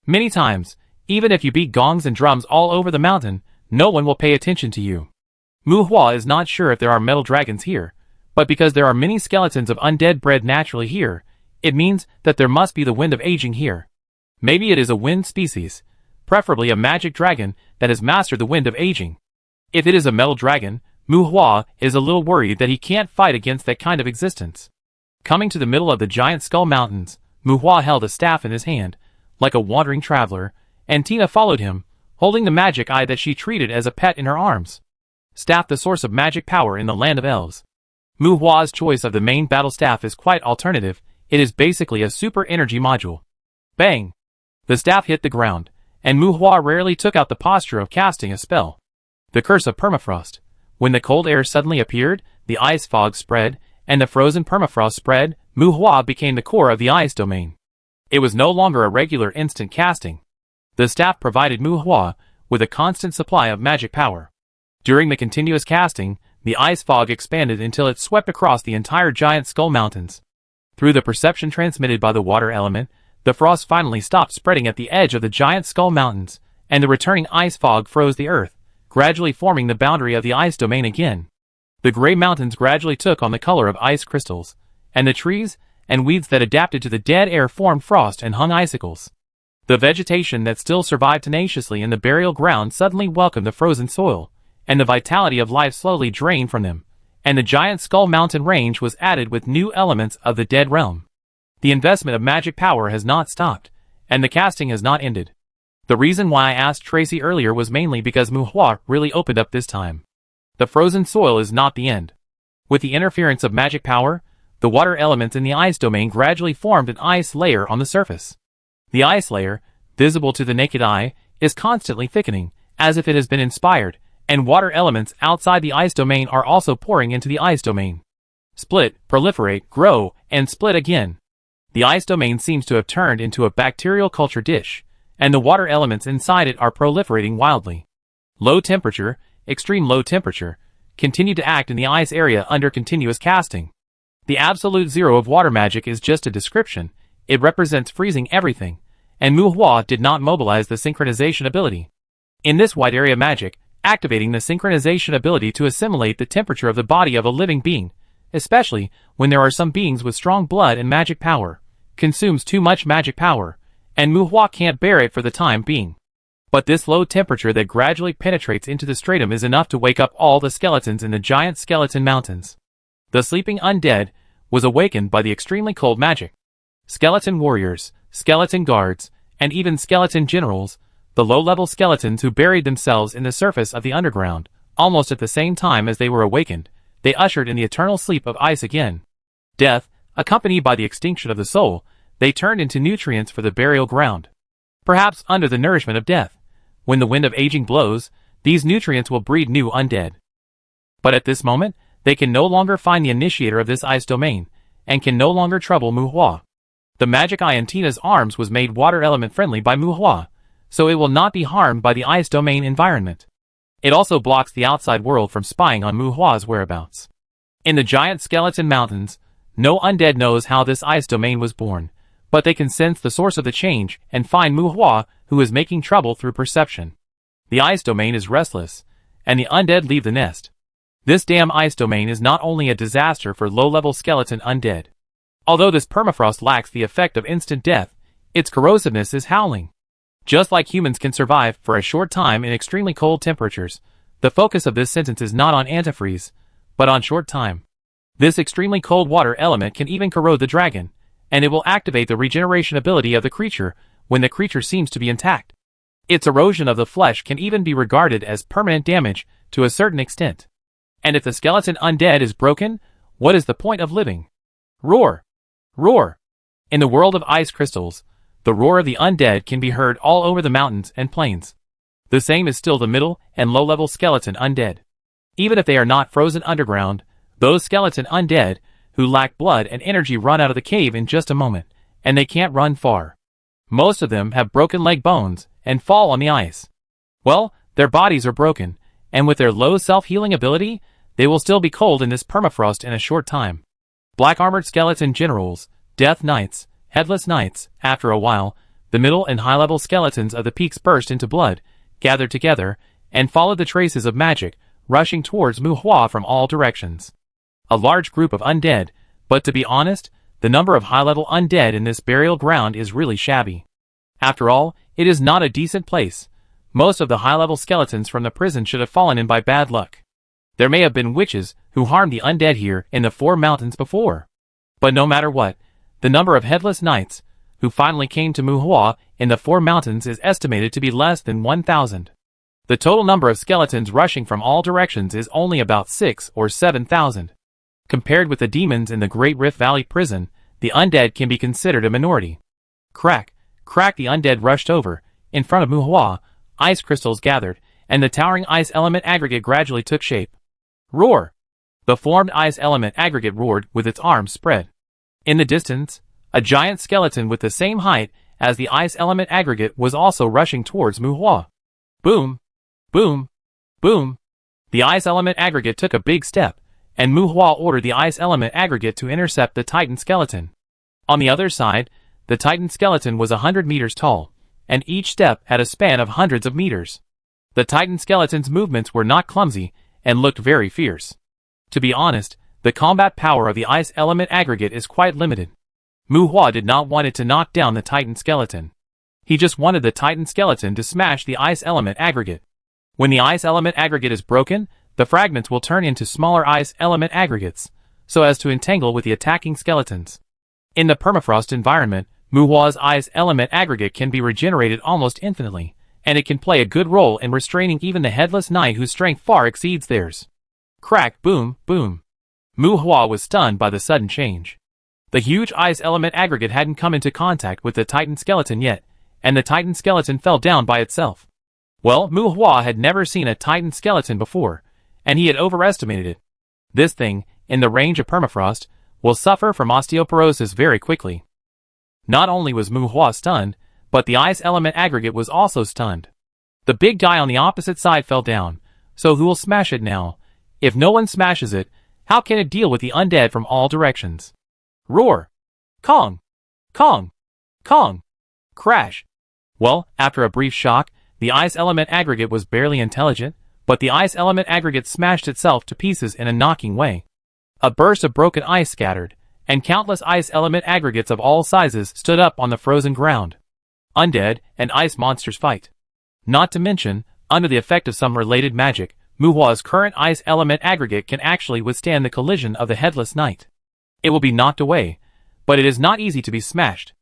Many times, even if you beat gongs and drums all over the mountain, no one will pay attention to you. Mu Hua is not sure if there are metal dragons here, but because there are many skeletons of undead bred naturally here, it means that there must be the wind of aging here. Maybe it is a wind species, preferably a magic dragon that has mastered the wind of aging. If it is a metal dragon, Mu Hua is a little worried that he can't fight against that kind of existence. Coming to the middle of the giant skull mountains, Mu Hua held a staff in his hand, like a wandering traveler, and Tina followed him, holding the magic eye that she treated as a pet in her arms. Staff, the source of magic power in the land of elves. Mu Hua's choice of the main battle staff is quite alternative. It is basically a super energy module. Bang! The staff hit the ground, and Mu Hua rarely took out the posture of casting a spell. The curse of permafrost. When the cold air suddenly appeared, the ice fog spread, and the frozen permafrost spread. Mu Hua became the core of the ice domain. It was no longer a regular instant casting. The staff provided Mu Hua with a constant supply of magic power. During the continuous casting, the ice fog expanded until it swept across the entire giant skull mountains. Through the perception transmitted by the water element, the frost finally stopped spreading at the edge of the giant skull mountains, and the returning ice fog froze the earth, gradually forming the boundary of the ice domain again. The gray mountains gradually took on the color of ice crystals, and the trees and weeds that adapted to the dead air formed frost and hung icicles. The vegetation that still survived tenaciously in the burial ground suddenly welcomed the frozen soil, and the vitality of life slowly drained from them, and the giant skull mountain range was added with new elements of the dead realm. The investment of magic power has not stopped, and the casting has not ended. The reason why I asked Tracy earlier was mainly because Mu Hua really opened up this time. The frozen soil is not the end. With the interference of magic power, the water elements in the ice domain gradually formed an ice layer on the surface. The ice layer, visible to the naked eye, is constantly thickening, as if it has been inspired, and water elements outside the ice domain are also pouring into the ice domain. Split, proliferate, grow, and split again. The ice domain seems to have turned into a bacterial culture dish, and the water elements inside it are proliferating wildly. Low temperature, extreme low temperature, continue to act in the ice area under continuous casting. The absolute zero of water magic is just a description. It represents freezing everything, and Mu Hua did not mobilize the synchronization ability. In this wide area magic, activating the synchronization ability to assimilate the temperature of the body of a living being, especially when there are some beings with strong blood and magic power, consumes too much magic power, and Mu Hua can't bear it for the time being. But this low temperature that gradually penetrates into the stratum is enough to wake up all the skeletons in the giant skeleton mountains. The sleeping undead was awakened by the extremely cold magic. Skeleton warriors, skeleton guards, and even skeleton generals, the low-level skeletons who buried themselves in the surface of the underground, almost at the same time as they were awakened, they ushered in the eternal sleep of ice again. Death, accompanied by the extinction of the soul, they turned into nutrients for the burial ground. Perhaps under the nourishment of death, when the wind of aging blows, these nutrients will breed new undead. But at this moment, they can no longer find the initiator of this ice domain, and can no longer trouble Mu Hua. The magic eye in Tina's arms was made water element friendly by Mu Hua, so it will not be harmed by the ice domain environment. It also blocks the outside world from spying on Mu Hua's whereabouts. In the giant skeleton mountains, no undead knows how this ice domain was born, but they can sense the source of the change and find Mu Hua, who is making trouble through perception. The ice domain is restless, and the undead leave the nest. This damn ice domain is not only a disaster for low-level skeleton undead. Although this permafrost lacks the effect of instant death, its corrosiveness is howling. Just like humans can survive for a short time in extremely cold temperatures, the focus of this sentence is not on antifreeze, but on short time. This extremely cold water element can even corrode the dragon, and it will activate the regeneration ability of the creature when the creature seems to be intact. Its erosion of the flesh can even be regarded as permanent damage to a certain extent. And if the skeleton undead is broken, what is the point of living? Roar! Roar! In the world of ice crystals, the roar of the undead can be heard all over the mountains and plains. The same is still the middle and low-level skeleton undead. Even if they are not frozen underground, those skeleton undead who lack blood and energy run out of the cave in just a moment, and they can't run far. Most of them have broken leg bones and fall on the ice. Well, their bodies are broken, and with their low self-healing ability, they will still be cold in this permafrost in a short time. Black armored skeleton generals, death knights, headless knights, after a while, the middle and high-level skeletons of the peaks burst into blood, gathered together, and followed the traces of magic, rushing towards Muhua from all directions. A large group of undead, but to be honest, the number of high-level undead in this burial ground is really shabby. After all, it is not a decent place. Most of the high-level skeletons from the prison should have fallen in by bad luck. There may have been witches who harmed the undead here in the Four Mountains before. But no matter what, the number of headless knights who finally came to Muhua in the Four Mountains is estimated to be less than 1,000. The total number of skeletons rushing from all directions is only about 6 or 7,000. Compared with the demons in the Great Rift Valley prison, the undead can be considered a minority. Crack, crack, the undead rushed over. In front of Muhua, ice crystals gathered, and the towering ice element aggregate gradually took shape. Roar! The formed ice element aggregate roared with its arms spread. In the distance, a giant skeleton with the same height as the ice element aggregate was also rushing towards Muhua. Boom! Boom! Boom! The ice element aggregate took a big step, and Muhua ordered the ice element aggregate to intercept the titan skeleton. On the other side, the titan skeleton was 100 meters tall, and each step had a span of hundreds of meters. The titan skeleton's movements were not clumsy and looked very fierce. To be honest, the combat power of the ice element aggregate is quite limited. Muhua did not want it to knock down the titan skeleton. He just wanted the titan skeleton to smash the ice element aggregate. When the ice element aggregate is broken, the fragments will turn into smaller ice element aggregates, so as to entangle with the attacking skeletons. In the permafrost environment, Muhua's ice element aggregate can be regenerated almost infinitely, and it can play a good role in restraining even the headless knight whose strength far exceeds theirs. Crack, boom, boom. Muhua was stunned by the sudden change. The huge ice element aggregate hadn't come into contact with the titan skeleton yet, and the titan skeleton fell down by itself. Well, Muhua had never seen a titan skeleton before, and he had overestimated it. This thing, in the range of permafrost, will suffer from osteoporosis very quickly. Not only was Muhua stunned, but the ice element aggregate was also stunned. The big guy on the opposite side fell down, so who will smash it now? If no one smashes it, how can it deal with the undead from all directions? Roar! Kong! Kong! Kong! Crash! Well, after a brief shock, the ice element aggregate was barely intelligent, but the ice element aggregate smashed itself to pieces in a knocking way. A burst of broken ice scattered, and countless ice element aggregates of all sizes stood up on the frozen ground. Undead and ice monsters fight. Not to mention, under the effect of some related magic, Muhua's current ice element aggregate can actually withstand the collision of the headless knight. It will be knocked away, but it is not easy to be smashed.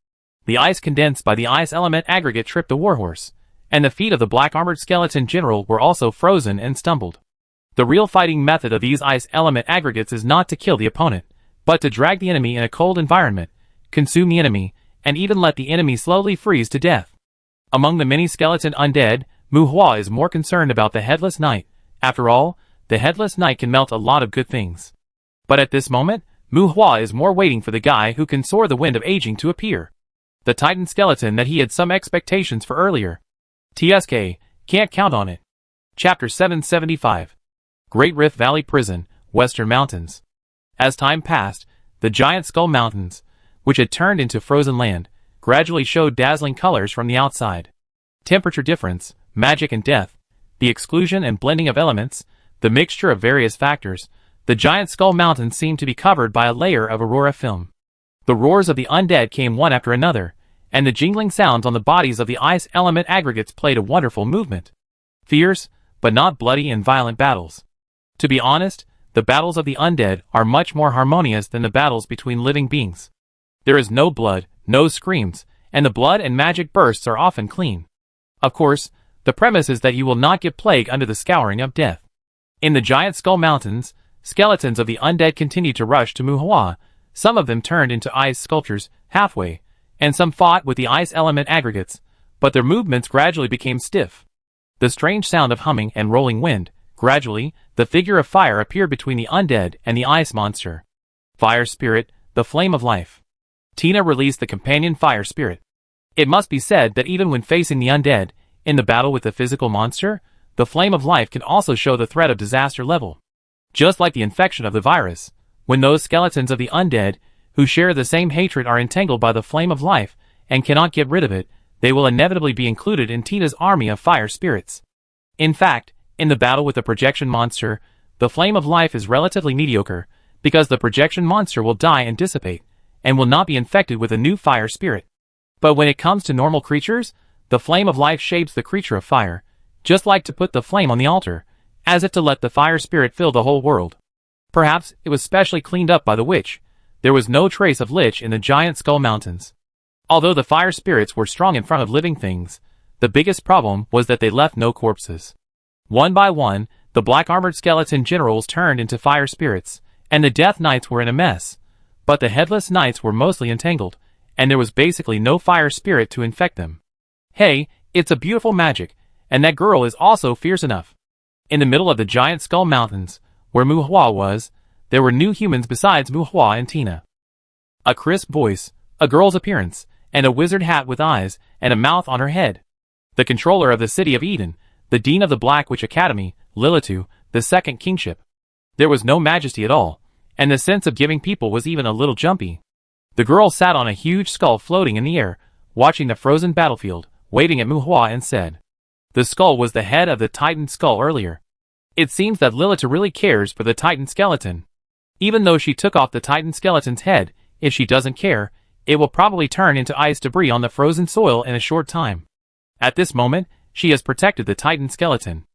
The ice condensed by the ice element aggregate tripped the warhorse, and the feet of the black-armored skeleton general were also frozen and stumbled. The real fighting method of these ice element aggregates is not to kill the opponent, but to drag the enemy in a cold environment, consume the enemy, and even let the enemy slowly freeze to death. Among the many skeleton undead, Muhua is more concerned about the headless knight. After all, the headless knight can melt a lot of good things. But at this moment, Muhua is more waiting for the guy who can soar the wind of aging to appear. The titan skeleton that he had some expectations for earlier. TSK, can't count on it. Chapter 775. Great Rift Valley Prison, Western Mountains. As time passed, the giant Skull Mountains, which had turned into frozen land, gradually showed dazzling colors from the outside. Temperature difference, magic and death, the exclusion and blending of elements, the mixture of various factors, the giant Skull Mountains seemed to be covered by a layer of aurora film. The roars of the undead came one after another, and the jingling sounds on the bodies of the ice element aggregates played a wonderful movement. Fierce, but not bloody and violent battles. To be honest, the battles of the undead are much more harmonious than the battles between living beings. There is no blood, no screams, and the blood and magic bursts are often clean. Of course, the premise is that you will not get plague under the scouring of death. In the giant Skull Mountains, skeletons of the undead continued to rush to Muhua. Some of them turned into ice sculptures halfway, and some fought with the ice element aggregates, but their movements gradually became stiff. the strange sound of humming and rolling wind. Gradually, the figure of fire appeared between the undead and the ice monster. Fire spirit, the flame of life. Tina released the companion fire spirit. It must be said that even when facing the undead, in the battle with the physical monster, the flame of life can also show the threat of disaster level. Just like the infection of the virus, when those skeletons of the undead, who share the same hatred, are entangled by the flame of life and cannot get rid of it, they will inevitably be included in Tina's army of fire spirits. In fact, in the battle with the projection monster, the flame of life is relatively mediocre, because the projection monster will die and dissipate, and will not be infected with a new fire spirit. But when it comes to normal creatures, the flame of life shapes the creature of fire, just like to put the flame on the altar, as if to let the fire spirit fill the whole world. Perhaps it was specially cleaned up by the witch. There was no trace of lich in the giant skull mountains. Although the fire spirits were strong in front of living things, the biggest problem was that they left no corpses. One by one, the black-armored skeleton generals turned into fire spirits, and the death knights were in a mess. But the headless knights were mostly entangled, and there was basically no fire spirit to infect them. Hey, it's a beautiful magic, and that girl is also fierce enough. In the middle of the giant skull mountains, where Muhua was, there were new humans besides Muhua and Tina. A crisp voice, a girl's appearance, and a wizard hat with eyes and a mouth on her head. The controller of the city of Eden, the dean of the Black Witch Academy, Lilitu, the second kingship. There was no majesty at all, and the sense of giving people was even a little jumpy. The girl sat on a huge skull floating in the air, watching the frozen battlefield, waving at Muhua, and said, "The skull was the head of the Titan skull earlier. It seems that Lilitu really cares for the Titan skeleton. Even though she took off the Titan skeleton's head, if she doesn't care, it will probably turn into ice debris on the frozen soil in a short time. At this moment, she has protected the Titan skeleton.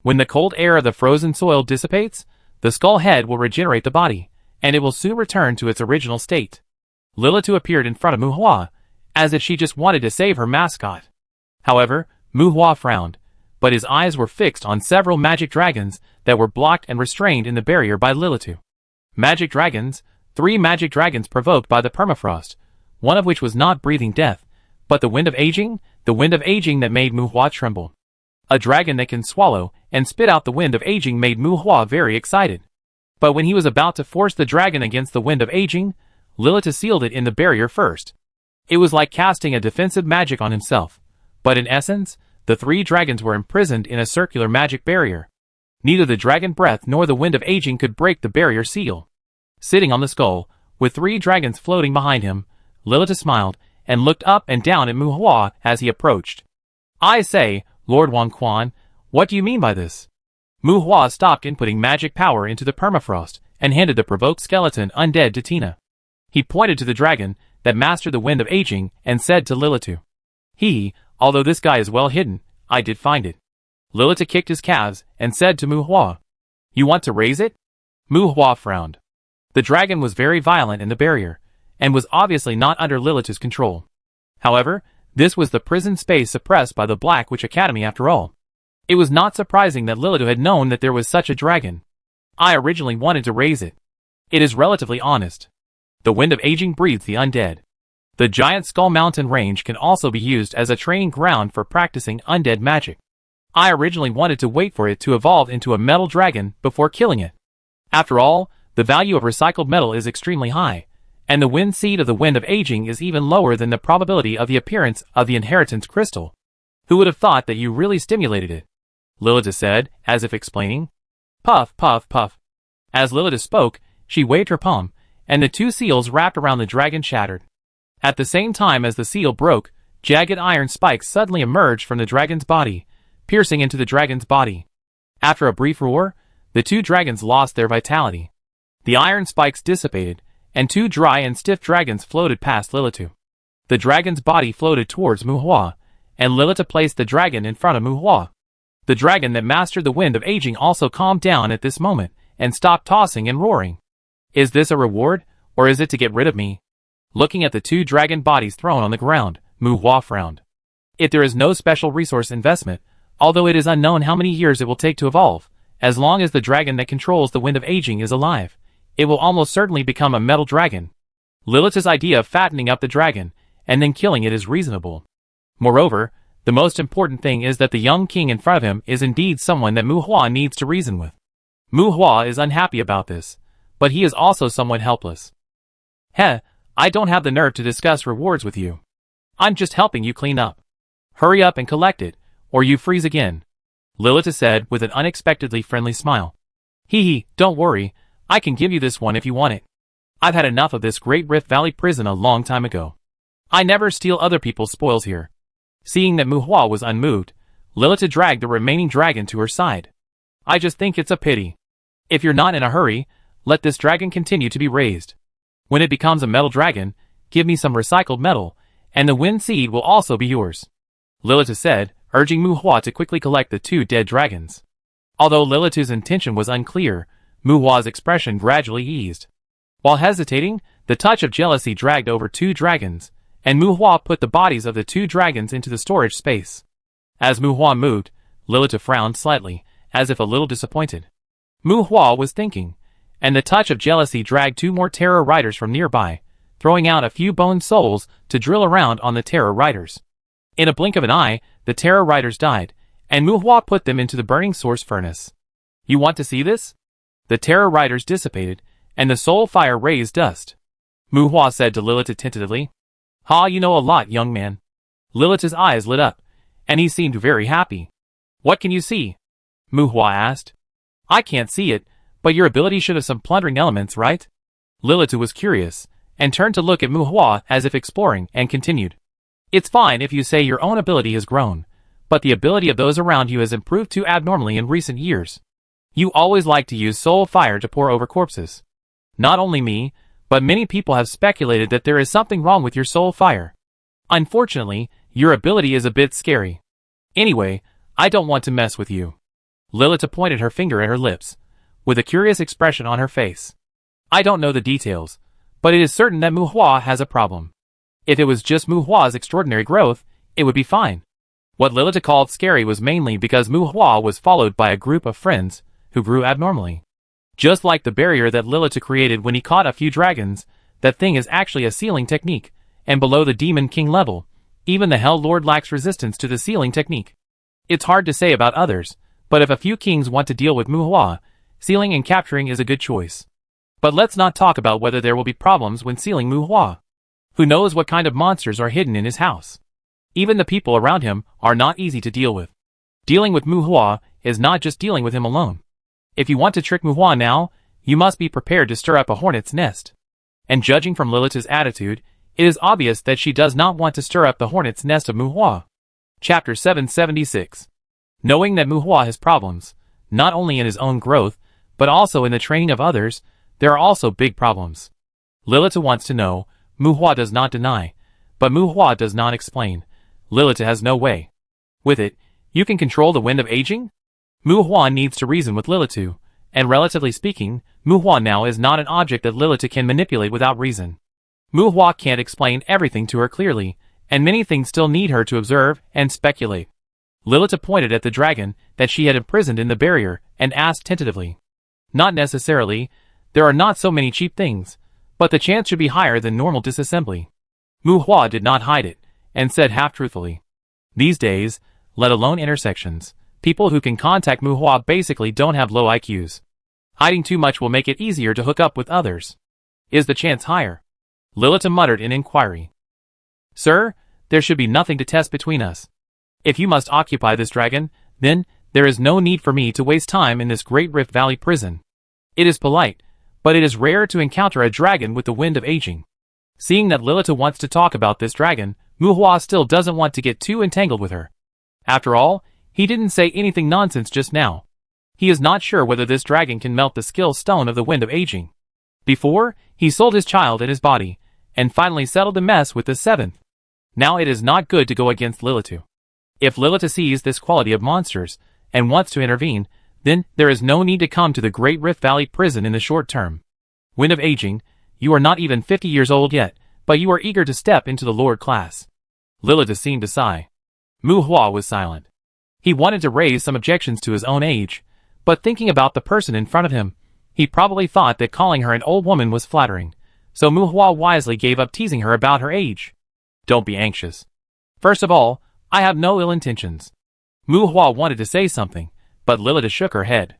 When the cold air of the frozen soil dissipates, the skull head will regenerate the body, and it will soon return to its original state." Lilitu appeared in front of Muhua, as if she just wanted to save her mascot. However, Muhua frowned, but his eyes were fixed on several magic dragons that were blocked and restrained in the barrier by Lilitu. Magic dragons, 3 magic dragons provoked by the permafrost, one of which was not breathing death, but the wind of aging that made Muhua tremble. A dragon that can swallow and spit out the wind of aging made Muhua very excited. But when he was about to force the dragon against the wind of aging, Lilitu sealed it in the barrier first. It was like casting a defensive magic on himself, but in essence, the 3 dragons were imprisoned in a circular magic barrier. Neither the dragon breath nor the wind of aging could break the barrier seal. Sitting on the skull, with 3 dragons floating behind him, Lilitu smiled and looked up and down at Muhua as he approached. "I say, Lord Wang Quan, what do you mean by this?" Muhua stopped inputting magic power into the permafrost and handed the provoked skeleton undead to Tina. He pointed to the dragon that mastered the wind of aging and said to Lilitu, "Although this guy is well hidden, I did find it." Lilitu kicked his calves and said to Muhua, "You want to raise it?" Muhua frowned. The dragon was very violent in the barrier, and was obviously not under Lilitu's control. However, this was the prison space suppressed by the Black Witch Academy after all. It was not surprising that Lilitu had known that there was such a dragon. "I originally wanted to raise it. It is relatively honest. The wind of aging breathes the undead. The giant Skull Mountain range can also be used as a training ground for practicing undead magic. I originally wanted to wait for it to evolve into a metal dragon before killing it. After all, the value of recycled metal is extremely high, and the wind seed of the wind of aging is even lower than the probability of the appearance of the inheritance crystal. Who would have thought that you really stimulated it?" Lilitu said, as if explaining. Puff, puff, puff. As Lilitu spoke, she waved her palm, and the 2 seals wrapped around the dragon shattered. At the same time as the seal broke, jagged iron spikes suddenly emerged from the dragon's body, piercing into the dragon's body. After a brief roar, the 2 dragons lost their vitality. The iron spikes dissipated, and 2 dry and stiff dragons floated past Lilitu. The dragon's body floated towards Muhua, and Lilitu placed the dragon in front of Muhua. The dragon that mastered the wind of aging also calmed down at this moment, and stopped tossing and roaring. "Is this a reward, or is it to get rid of me?" Looking at the 2 dragon bodies thrown on the ground, Muhua frowned. If there is no special resource investment, although it is unknown how many years it will take to evolve, as long as the dragon that controls the wind of aging is alive, it will almost certainly become a metal dragon. Lilitu's idea of fattening up the dragon, and then killing it is reasonable. Moreover, The most important thing is that the young king in front of him is indeed someone that Mu Hua needs to reason with. Mu Hua is unhappy about this, but he is also somewhat helpless. Heh, I don't have the nerve to discuss rewards with you. I'm just helping you clean up. Hurry up and collect it, or you freeze again, Lilith said with an unexpectedly friendly smile. Hee, don't worry, I can give you this one if you want it. I've had enough of this Great Rift Valley prison a long time ago. I never steal other people's spoils here. Seeing that Mu Hua was unmoved, Lilith dragged the remaining dragon to her side. I just think it's a pity. If you're not in a hurry, let this dragon continue to be raised. When it becomes a metal dragon, give me some recycled metal, and the wind seed will also be yours, Lilith said, urging Mu Hua to quickly collect the 2 dead dragons. Although Lilith's intention was unclear, Mu Hua's expression gradually eased. While hesitating, the touch of jealousy dragged over 2 dragons, and Mu Hua put the bodies of the 2 dragons into the storage space. As Mu Hua moved, Lilith frowned slightly, as if a little disappointed. Mu Hua was thinking, and the touch of jealousy dragged 2 more terror riders from nearby, throwing out a few bone souls to drill around on the terror riders. In a blink of an eye, the terror riders died, and Mu Hua put them into the burning source furnace. You want to see this? The terror riders dissipated, and the soul fire raised dust. Mu Hua said to Lilith tentatively. Ha, you know a lot, young man. Lilith's eyes lit up, and he seemed very happy. What can you see? Mu Hua asked. I can't see it, but your ability should have some plundering elements, right? Lilith was curious, and turned to look at Mu Hua as if exploring, and continued. It's fine if you say your own ability has grown, but the ability of those around you has improved too abnormally in recent years. You always like to use soul fire to pour over corpses. Not only me, but many people have speculated that there is something wrong with your soul fire. Unfortunately, your ability is a bit scary. Anyway, I don't want to mess with you. Lilith pointed her finger at her lips, with a curious expression on her face. I don't know the details, but it is certain that Mu Hua has a problem. If it was just Mu Hua's extraordinary growth, it would be fine. What Lilith called scary was mainly because Mu Hua was followed by a group of friends who grew abnormally. Just like the barrier that Lilith created when he caught a few dragons, that thing is actually a sealing technique, and below the Demon King level, even the Hell Lord lacks resistance to the sealing technique. It's hard to say about others, but if a few kings want to deal with Mu Hua, sealing and capturing is a good choice. But let's not talk about whether there will be problems when sealing Mu Hua. Who knows what kind of monsters are hidden in his house? Even the people around him are not easy to deal with. Dealing with Mu Hua is not just dealing with him alone. If you want to trick Mu Hua now, you must be prepared to stir up a hornet's nest. And judging from Lilith's attitude, it is obvious that she does not want to stir up the hornet's nest of Mu Hua. Chapter 776. Knowing that Mu Hua has problems, not only in his own growth, but also in the training of others, there are also big problems. Lilith wants to know, Mu Hua does not deny, but Mu Hua does not explain. Lilith has no way. With it, you can control the wind of aging? Mu Hua needs to reason with Lilith, and relatively speaking, Mu Hua now is not an object that Lilith can manipulate without reason. Mu Hua can't explain everything to her clearly, and many things still need her to observe and speculate. Lilith pointed at the dragon that she had imprisoned in the barrier and asked tentatively. Not necessarily, there are not so many cheap things, but the chance should be higher than normal disassembly. Mu Hua did not hide it, and said half-truthfully. These days, let alone intersections, people who can contact Mu Hua basically don't have low IQs. Hiding too much will make it easier to hook up with others. Is the chance higher? Lilith muttered in inquiry. Sir, there should be nothing to test between us. If you must occupy this dragon, then there is no need for me to waste time in this Great Rift Valley prison. It is polite, but it is rare to encounter a dragon with the wind of aging. Seeing that Lilith wants to talk about this dragon, Mu Hua still doesn't want to get too entangled with her. After all, he didn't say anything nonsense just now. He is not sure whether this dragon can melt the skill stone of the wind of aging. Before, he sold his child and his body, and finally settled the mess with the 7th. Now it is not good to go against Lilith. If Lilith sees this quality of monsters, and wants to intervene, then there is no need to come to the Great Rift Valley prison in the short term. Wind of aging, you are not even 50 years old yet, but you are eager to step into the Lord class. Lilith seemed to sigh. Mu Hua was silent. He wanted to raise some objections to his own age, but thinking about the person in front of him, he probably thought that calling her an old woman was flattering, so Mu Hua wisely gave up teasing her about her age. Don't be anxious. First of all, I have no ill intentions. Mu Hua wanted to say something, but Lilith shook her head.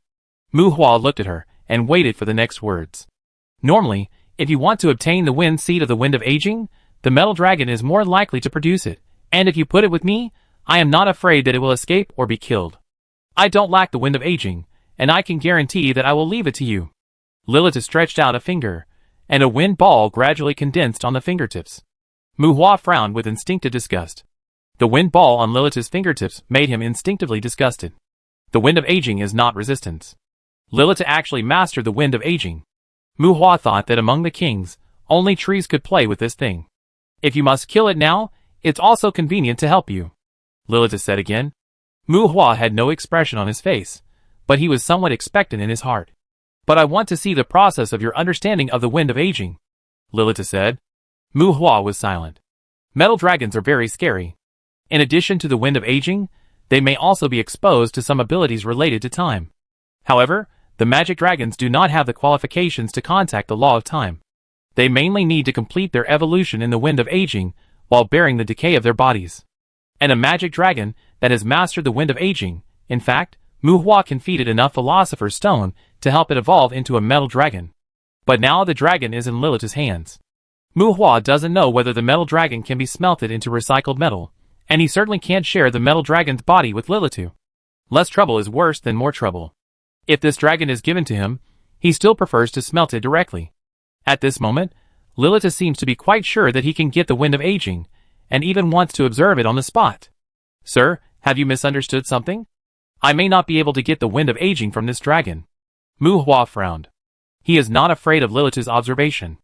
Mu Hua looked at her and waited for the next words. Normally, if you want to obtain the wind seed of the wind of aging, the metal dragon is more likely to produce it, and if you put it with me, I am not afraid that it will escape or be killed. I don't lack the wind of aging, and I can guarantee that I will leave it to you. Lilith stretched out a finger, and a wind ball gradually condensed on the fingertips. Mu Hua frowned with instinctive disgust. The wind ball on Lilith's fingertips made him instinctively disgusted. The wind of aging is not resistance. Lilith actually mastered the wind of aging. Mu Hua thought that among the kings, only trees could play with this thing. If you must kill it now, it's also convenient to help you, Lilith said again. Mu Hua had no expression on his face, but he was somewhat expectant in his heart. But I want to see the process of your understanding of the wind of aging, Lilith said. Mu Hua was silent. Metal dragons are very scary. In addition to the wind of aging, they may also be exposed to some abilities related to time. However, the magic dragons do not have the qualifications to contact the law of time. They mainly need to complete their evolution in the wind of aging while bearing the decay of their bodies. And a magic dragon that has mastered the wind of aging, in fact, Mu Hua can feed it enough philosopher's stone to help it evolve into a metal dragon. But now the dragon is in Lilith's hands. Mu Hua doesn't know whether the metal dragon can be smelted into recycled metal, and he certainly can't share the metal dragon's body with Lilith. Less trouble is worse than more trouble. If this dragon is given to him, he still prefers to smelt it directly. At this moment, Lilith seems to be quite sure that he can get the wind of aging, and even wants to observe it on the spot. Sir, have you misunderstood something? I may not be able to get the wind of aging from this dragon. Mu Hua frowned. He is not afraid of Lilith's observation.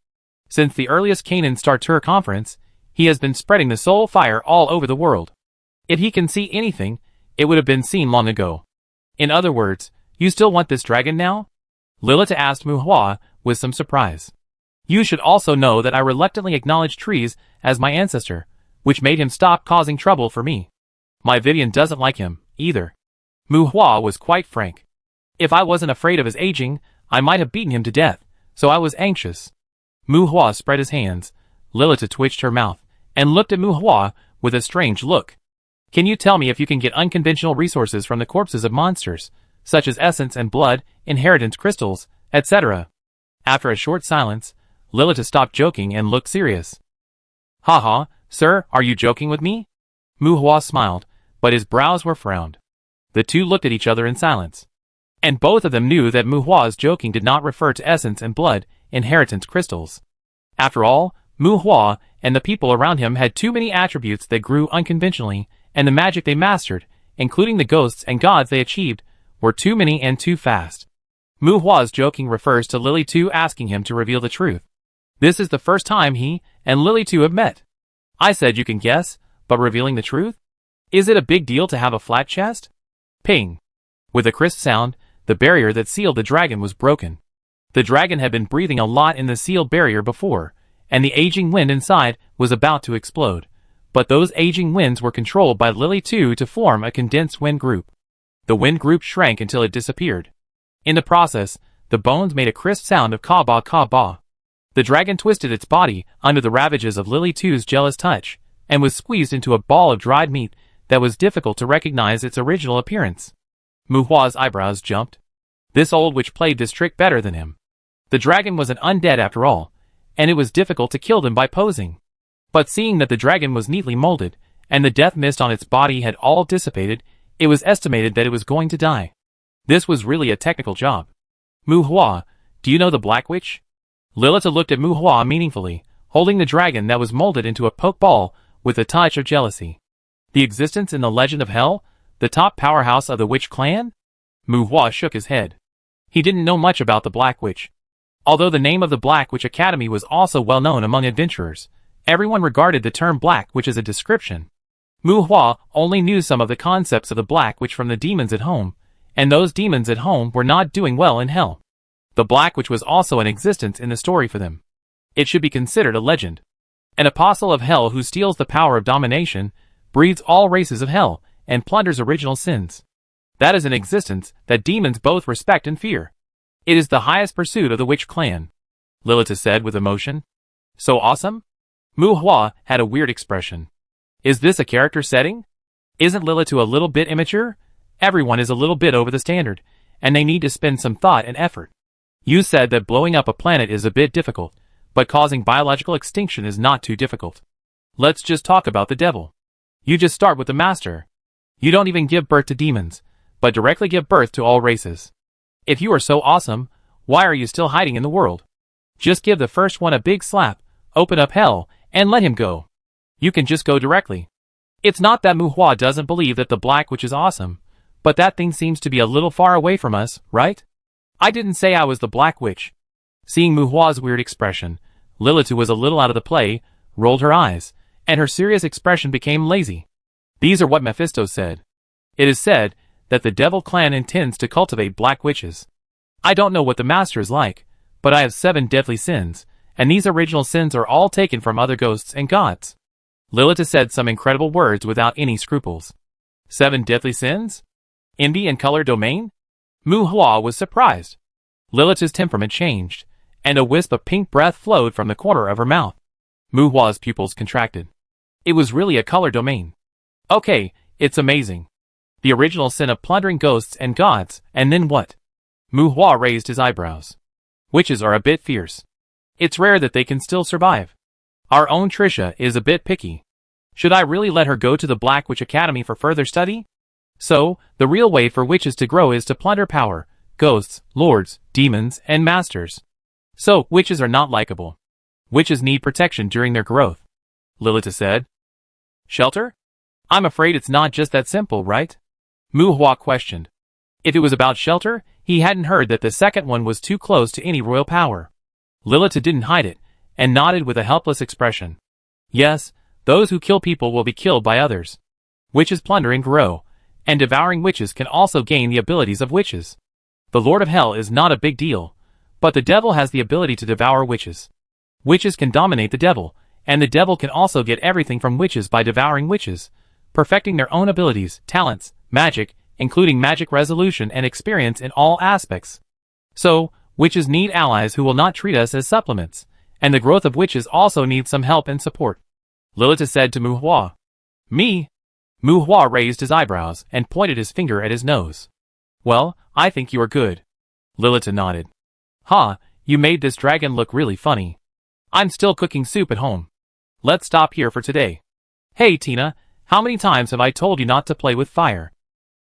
Since the earliest Canaan Star Tour conference, he has been spreading the soul fire all over the world. If he can see anything, it would have been seen long ago. In other words, you still want this dragon now? Lilith asked Mu Hua with some surprise. You should also know that I reluctantly acknowledged trees as my ancestor, which made him stop causing trouble for me. My Vivian doesn't like him, either. Mu Hua was quite frank. If I wasn't afraid of his aging, I might have beaten him to death, so I was anxious. Mu Hua spread his hands. Lilith twitched her mouth, and looked at Mu Hua with a strange look. Can you tell me if you can get unconventional resources from the corpses of monsters, such as essence and blood, inheritance crystals, etc.? After a short silence, Lilith stopped joking and looked serious. Ha, sir, are you joking with me? Mu Hua smiled, but his brows were frowned. The two looked at each other in silence. And both of them knew that Mu Hua's joking did not refer to essence and blood, inheritance crystals. After all, Mu Hua and the people around him had too many attributes that grew unconventionally, and the magic they mastered, including the ghosts and gods they achieved, were too many and too fast. Mu Hua's joking refers to Lily Tu asking him to reveal the truth. This is the first time he and Lily Tu have met. I said you can guess, but revealing the truth? Is it a big deal to have a flat chest? Ping. With a crisp sound, the barrier that sealed the dragon was broken. The dragon had been breathing a lot in the sealed barrier before, and the aging wind inside was about to explode. But those aging winds were controlled by Lily Tu to form a condensed wind group. The wind group shrank until it disappeared. In the process, the bones made a crisp sound of ka-ba ka-ba. The dragon twisted its body under the ravages of Lily Tu's jealous touch, and was squeezed into a ball of dried meat that was difficult to recognize its original appearance. Mu Hua's eyebrows jumped. This old witch played this trick better than him. The dragon was an undead after all, and it was difficult to kill them by posing. But seeing that the dragon was neatly molded, and the death mist on its body had all dissipated, it was estimated that it was going to die. This was really a technical job. Mu Hua, do you know the Black Witch? Lilith looked at Mu Hua meaningfully, holding the dragon that was molded into a poke ball with a touch of jealousy. The existence in the legend of Hell, the top powerhouse of the witch clan? Mu Hua shook his head. He didn't know much about the Black Witch. Although the name of the Black Witch Academy was also well known among adventurers, everyone regarded the term Black Witch as a description. Mu Hua only knew some of the concepts of the Black Witch from the demons at home, and those demons at home were not doing well in Hell. The Black Witch was also in existence in the story for them. It should be considered a legend. An apostle of Hell who steals the power of domination, breeds all races of Hell, and plunders original sins. That is an existence that demons both respect and fear. It is the highest pursuit of the witch clan, Lilith said with emotion. So awesome? Mu Hua had a weird expression. Is this a character setting? Isn't Lilith a little bit immature? Everyone is a little bit over the standard, and they need to spend some thought and effort. You said that blowing up a planet is a bit difficult, but causing biological extinction is not too difficult. Let's just talk about the devil. You just start with the master. You don't even give birth to demons, but directly give birth to all races. If you are so awesome, why are you still hiding in the world? Just give the first one a big slap, open up hell, and let him go. You can just go directly. It's not that Muhua doesn't believe that the Black Witch is awesome, but that thing seems to be a little far away from us, right? I didn't say I was the Black Witch. Seeing Muhua's weird expression, Lilith, who was a little out of the play, rolled her eyes, and her serious expression became lazy. These are what Mephisto said. It is said that the Devil Clan intends to cultivate Black Witches. I don't know what the master is like, but I have 7 deadly sins, and these original sins are all taken from other ghosts and gods. Lilith said some incredible words without any scruples. 7 deadly sins? Envy and color domain? Muhua was surprised. Lilith's temperament changed, and a wisp of pink breath flowed from the corner of her mouth. Muhua's pupils contracted. It was really a color domain. Okay, it's amazing. The original sin of plundering ghosts and gods, and then what? Muhua raised his eyebrows. Witches are a bit fierce. It's rare that they can still survive. Our own Trisha is a bit picky. Should I really let her go to the Black Witch Academy for further study? So, the real way for witches to grow is to plunder power, ghosts, lords, demons, and masters. So, witches are not likable. Witches need protection during their growth. Lilith said. Shelter? I'm afraid it's not just that simple, right? Muhua questioned. If it was about shelter, he hadn't heard that the second one was too close to any royal power. Lilith didn't hide it, and nodded with a helpless expression. Yes, those who kill people will be killed by others. Witches plunder and grow, and devouring witches can also gain the abilities of witches. The Lord of Hell is not a big deal, but the devil has the ability to devour witches. Witches can dominate the devil, and the devil can also get everything from witches by devouring witches, perfecting their own abilities, talents, magic, including magic resolution and experience in all aspects. So, witches need allies who will not treat us as supplements, and the growth of witches also needs some help and support. Lilith said to Muhua. Me? Muhua raised his eyebrows and pointed his finger at his nose. Well, I think you are good. Lilith nodded. Ha, you made this dragon look really funny. I'm still cooking soup at home. Let's stop here for today. Hey Tina, how many times have I told you not to play with fire?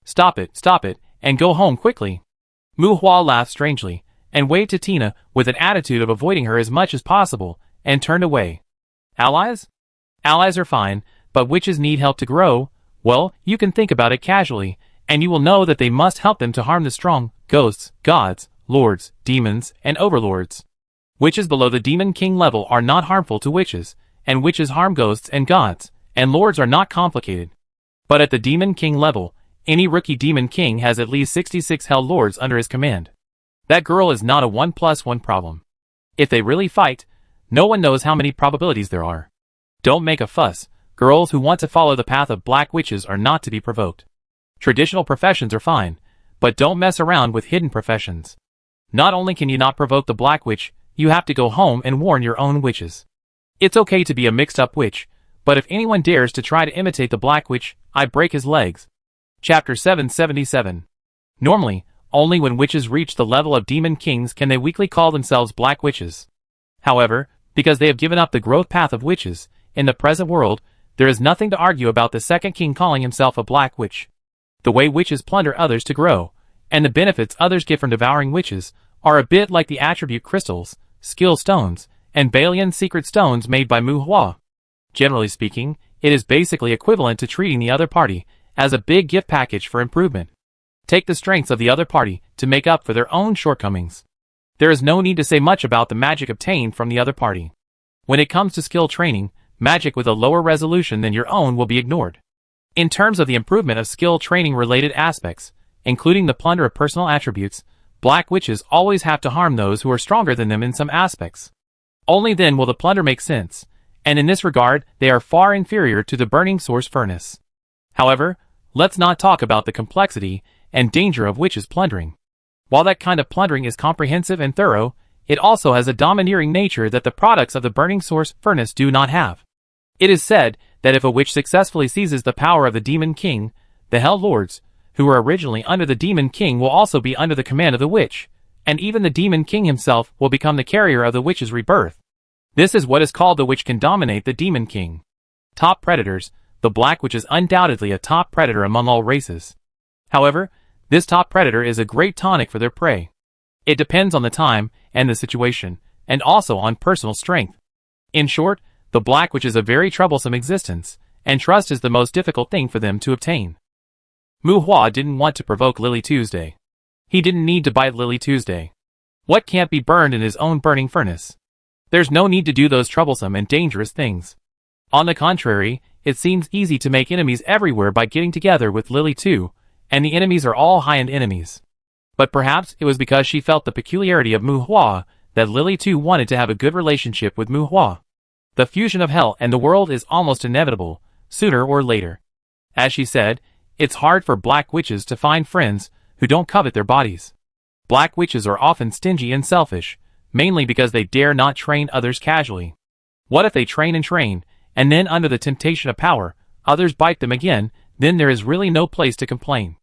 Stop it, and go home quickly. Muhua laughed strangely, and waved to Tina with an attitude of avoiding her as much as possible, and turned away. Allies? Allies are fine, but witches need help to grow. Well, you can think about it casually, and you will know that they must help them to harm the strong, ghosts, gods, lords, demons, and overlords. Witches below the Demon King level are not harmful to witches, and witches harm ghosts and gods, and lords are not complicated. But at the Demon King level, any rookie Demon King has at least 66 Hell Lords under his command. That girl is not a 1+1 problem. If they really fight, no one knows how many probabilities there are. Don't make a fuss. Girls who want to follow the path of black witches are not to be provoked. Traditional professions are fine, but don't mess around with hidden professions. Not only can you not provoke the black witch, you have to go home and warn your own witches. It's okay to be a mixed-up witch, but if anyone dares to try to imitate the black witch, I break his legs. Chapter 777. Normally, only when witches reach the level of demon kings can they weakly call themselves black witches. However, because they have given up the growth path of witches, in the present world, there is nothing to argue about the second king calling himself a black witch. The way witches plunder others to grow, and the benefits others get from devouring witches, are a bit like the attribute crystals, skill stones, and Balian secret stones made by Muhua. Generally speaking, it is basically equivalent to treating the other party as a big gift package for improvement. Take the strengths of the other party to make up for their own shortcomings. There is no need to say much about the magic obtained from the other party. When it comes to skill training, magic with a lower resolution than your own will be ignored. In terms of the improvement of skill training related aspects, including the plunder of personal attributes, black witches always have to harm those who are stronger than them in some aspects. Only then will the plunder make sense, and in this regard they are far inferior to the burning source furnace. However, let's not talk about the complexity and danger of witches plundering. While that kind of plundering is comprehensive and thorough, it also has a domineering nature that the products of the burning source furnace do not have. It is said that if a witch successfully seizes the power of the Demon King, the Hell Lords, who were originally under the Demon King, will also be under the command of the witch, and even the Demon King himself will become the carrier of the witch's rebirth. This is what is called the witch can dominate the Demon King. Top predators. The Black Witch is undoubtedly a top predator among all races. However, this top predator is a great tonic for their prey. It depends on the time and the situation, and also on personal strength. In short, the Black Witch is a very troublesome existence, and trust is the most difficult thing for them to obtain. Mu Hua didn't want to provoke Lily Tuesday. He didn't need to bite Lily Tuesday. What can't be burned in his own burning furnace? There's no need to do those troublesome and dangerous things. On the contrary, it seems easy to make enemies everywhere by getting together with Lily too, and the enemies are all high-end enemies. But perhaps it was because she felt the peculiarity of Mu Hua that Lily too wanted to have a good relationship with Mu Hua. The fusion of hell and the world is almost inevitable, sooner or later. As she said, it's hard for black witches to find friends who don't covet their bodies. Black witches are often stingy and selfish, mainly because they dare not train others casually. What if they train, and then under the temptation of power, others bite them again? Then there is really no place to complain.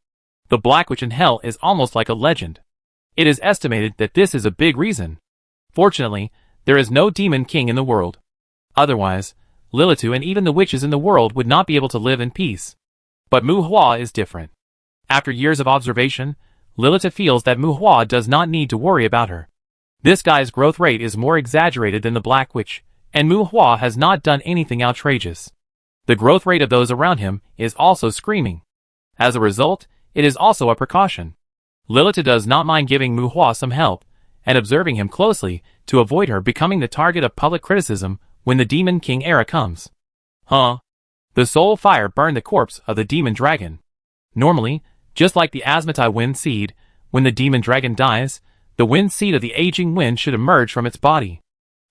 The Black Witch in hell is almost like a legend. It is estimated that this is a big reason. Fortunately, there is no Demon King in the world. Otherwise, Lilitu and even the witches in the world would not be able to live in peace. But Mu Hua is different. After years of observation, Lilitu feels that Mu Hua does not need to worry about her. This guy's growth rate is more exaggerated than the Black Witch, and Mu Hua has not done anything outrageous. The growth rate of those around him is also screaming. As a result, it is also a precaution. Lilitu does not mind giving Mu Hua some help, and observing him closely to avoid her becoming the target of public criticism when the Demon King era comes. The soul fire burned the corpse of the demon dragon. Normally, just like the Asmatai wind seed, when the demon dragon dies, the wind seed of the aging wind should emerge from its body.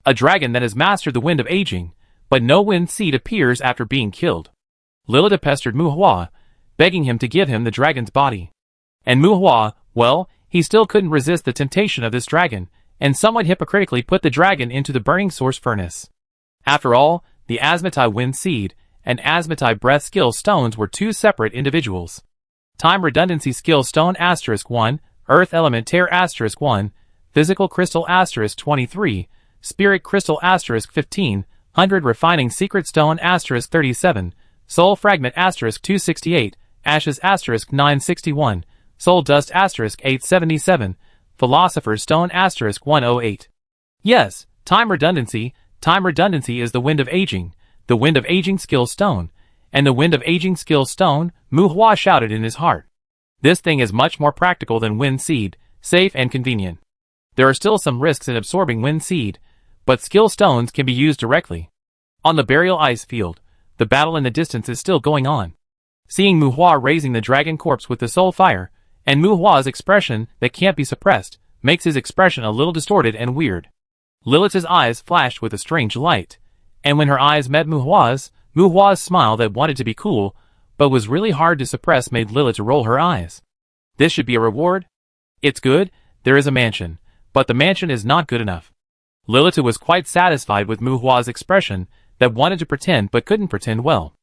A dragon that has mastered the wind of aging, but no wind seed appears after being killed. Lilitu pestered Mu Hua, begging him to give him the dragon's body. And Mu Hua, well, he still couldn't resist the temptation of this dragon, and somewhat hypocritically put the dragon into the burning source furnace. After all, the Asmatai wind seed and Asmatai breath skill stones were two separate individuals. Time redundancy skill stone *1, earth element tear *1, physical crystal *23, spirit crystal *15, 100 refining secret stone *37, soul fragment *268, ashes *961, soul dust *877, philosopher's stone *108. Yes, time redundancy. Time redundancy is the wind of aging, the wind of aging skill stone, and the wind of aging skill stone, Mu Hua shouted in his heart. This thing is much more practical than wind seed, safe and convenient. There are still some risks in absorbing wind seed, but skill stones can be used directly. On the burial ice field, the battle in the distance is still going on. Seeing Mu Hua raising the dragon corpse with the soul fire, and Mu Hua's expression that can't be suppressed, makes his expression a little distorted and weird. Lilith's eyes flashed with a strange light, and when her eyes met Mu Hua's smile that wanted to be cool, but was really hard to suppress made Lilith roll her eyes. This should be a reward? It's good, there is a mansion, but the mansion is not good enough. Lilith was quite satisfied with Mu Hua's expression that wanted to pretend but couldn't pretend well.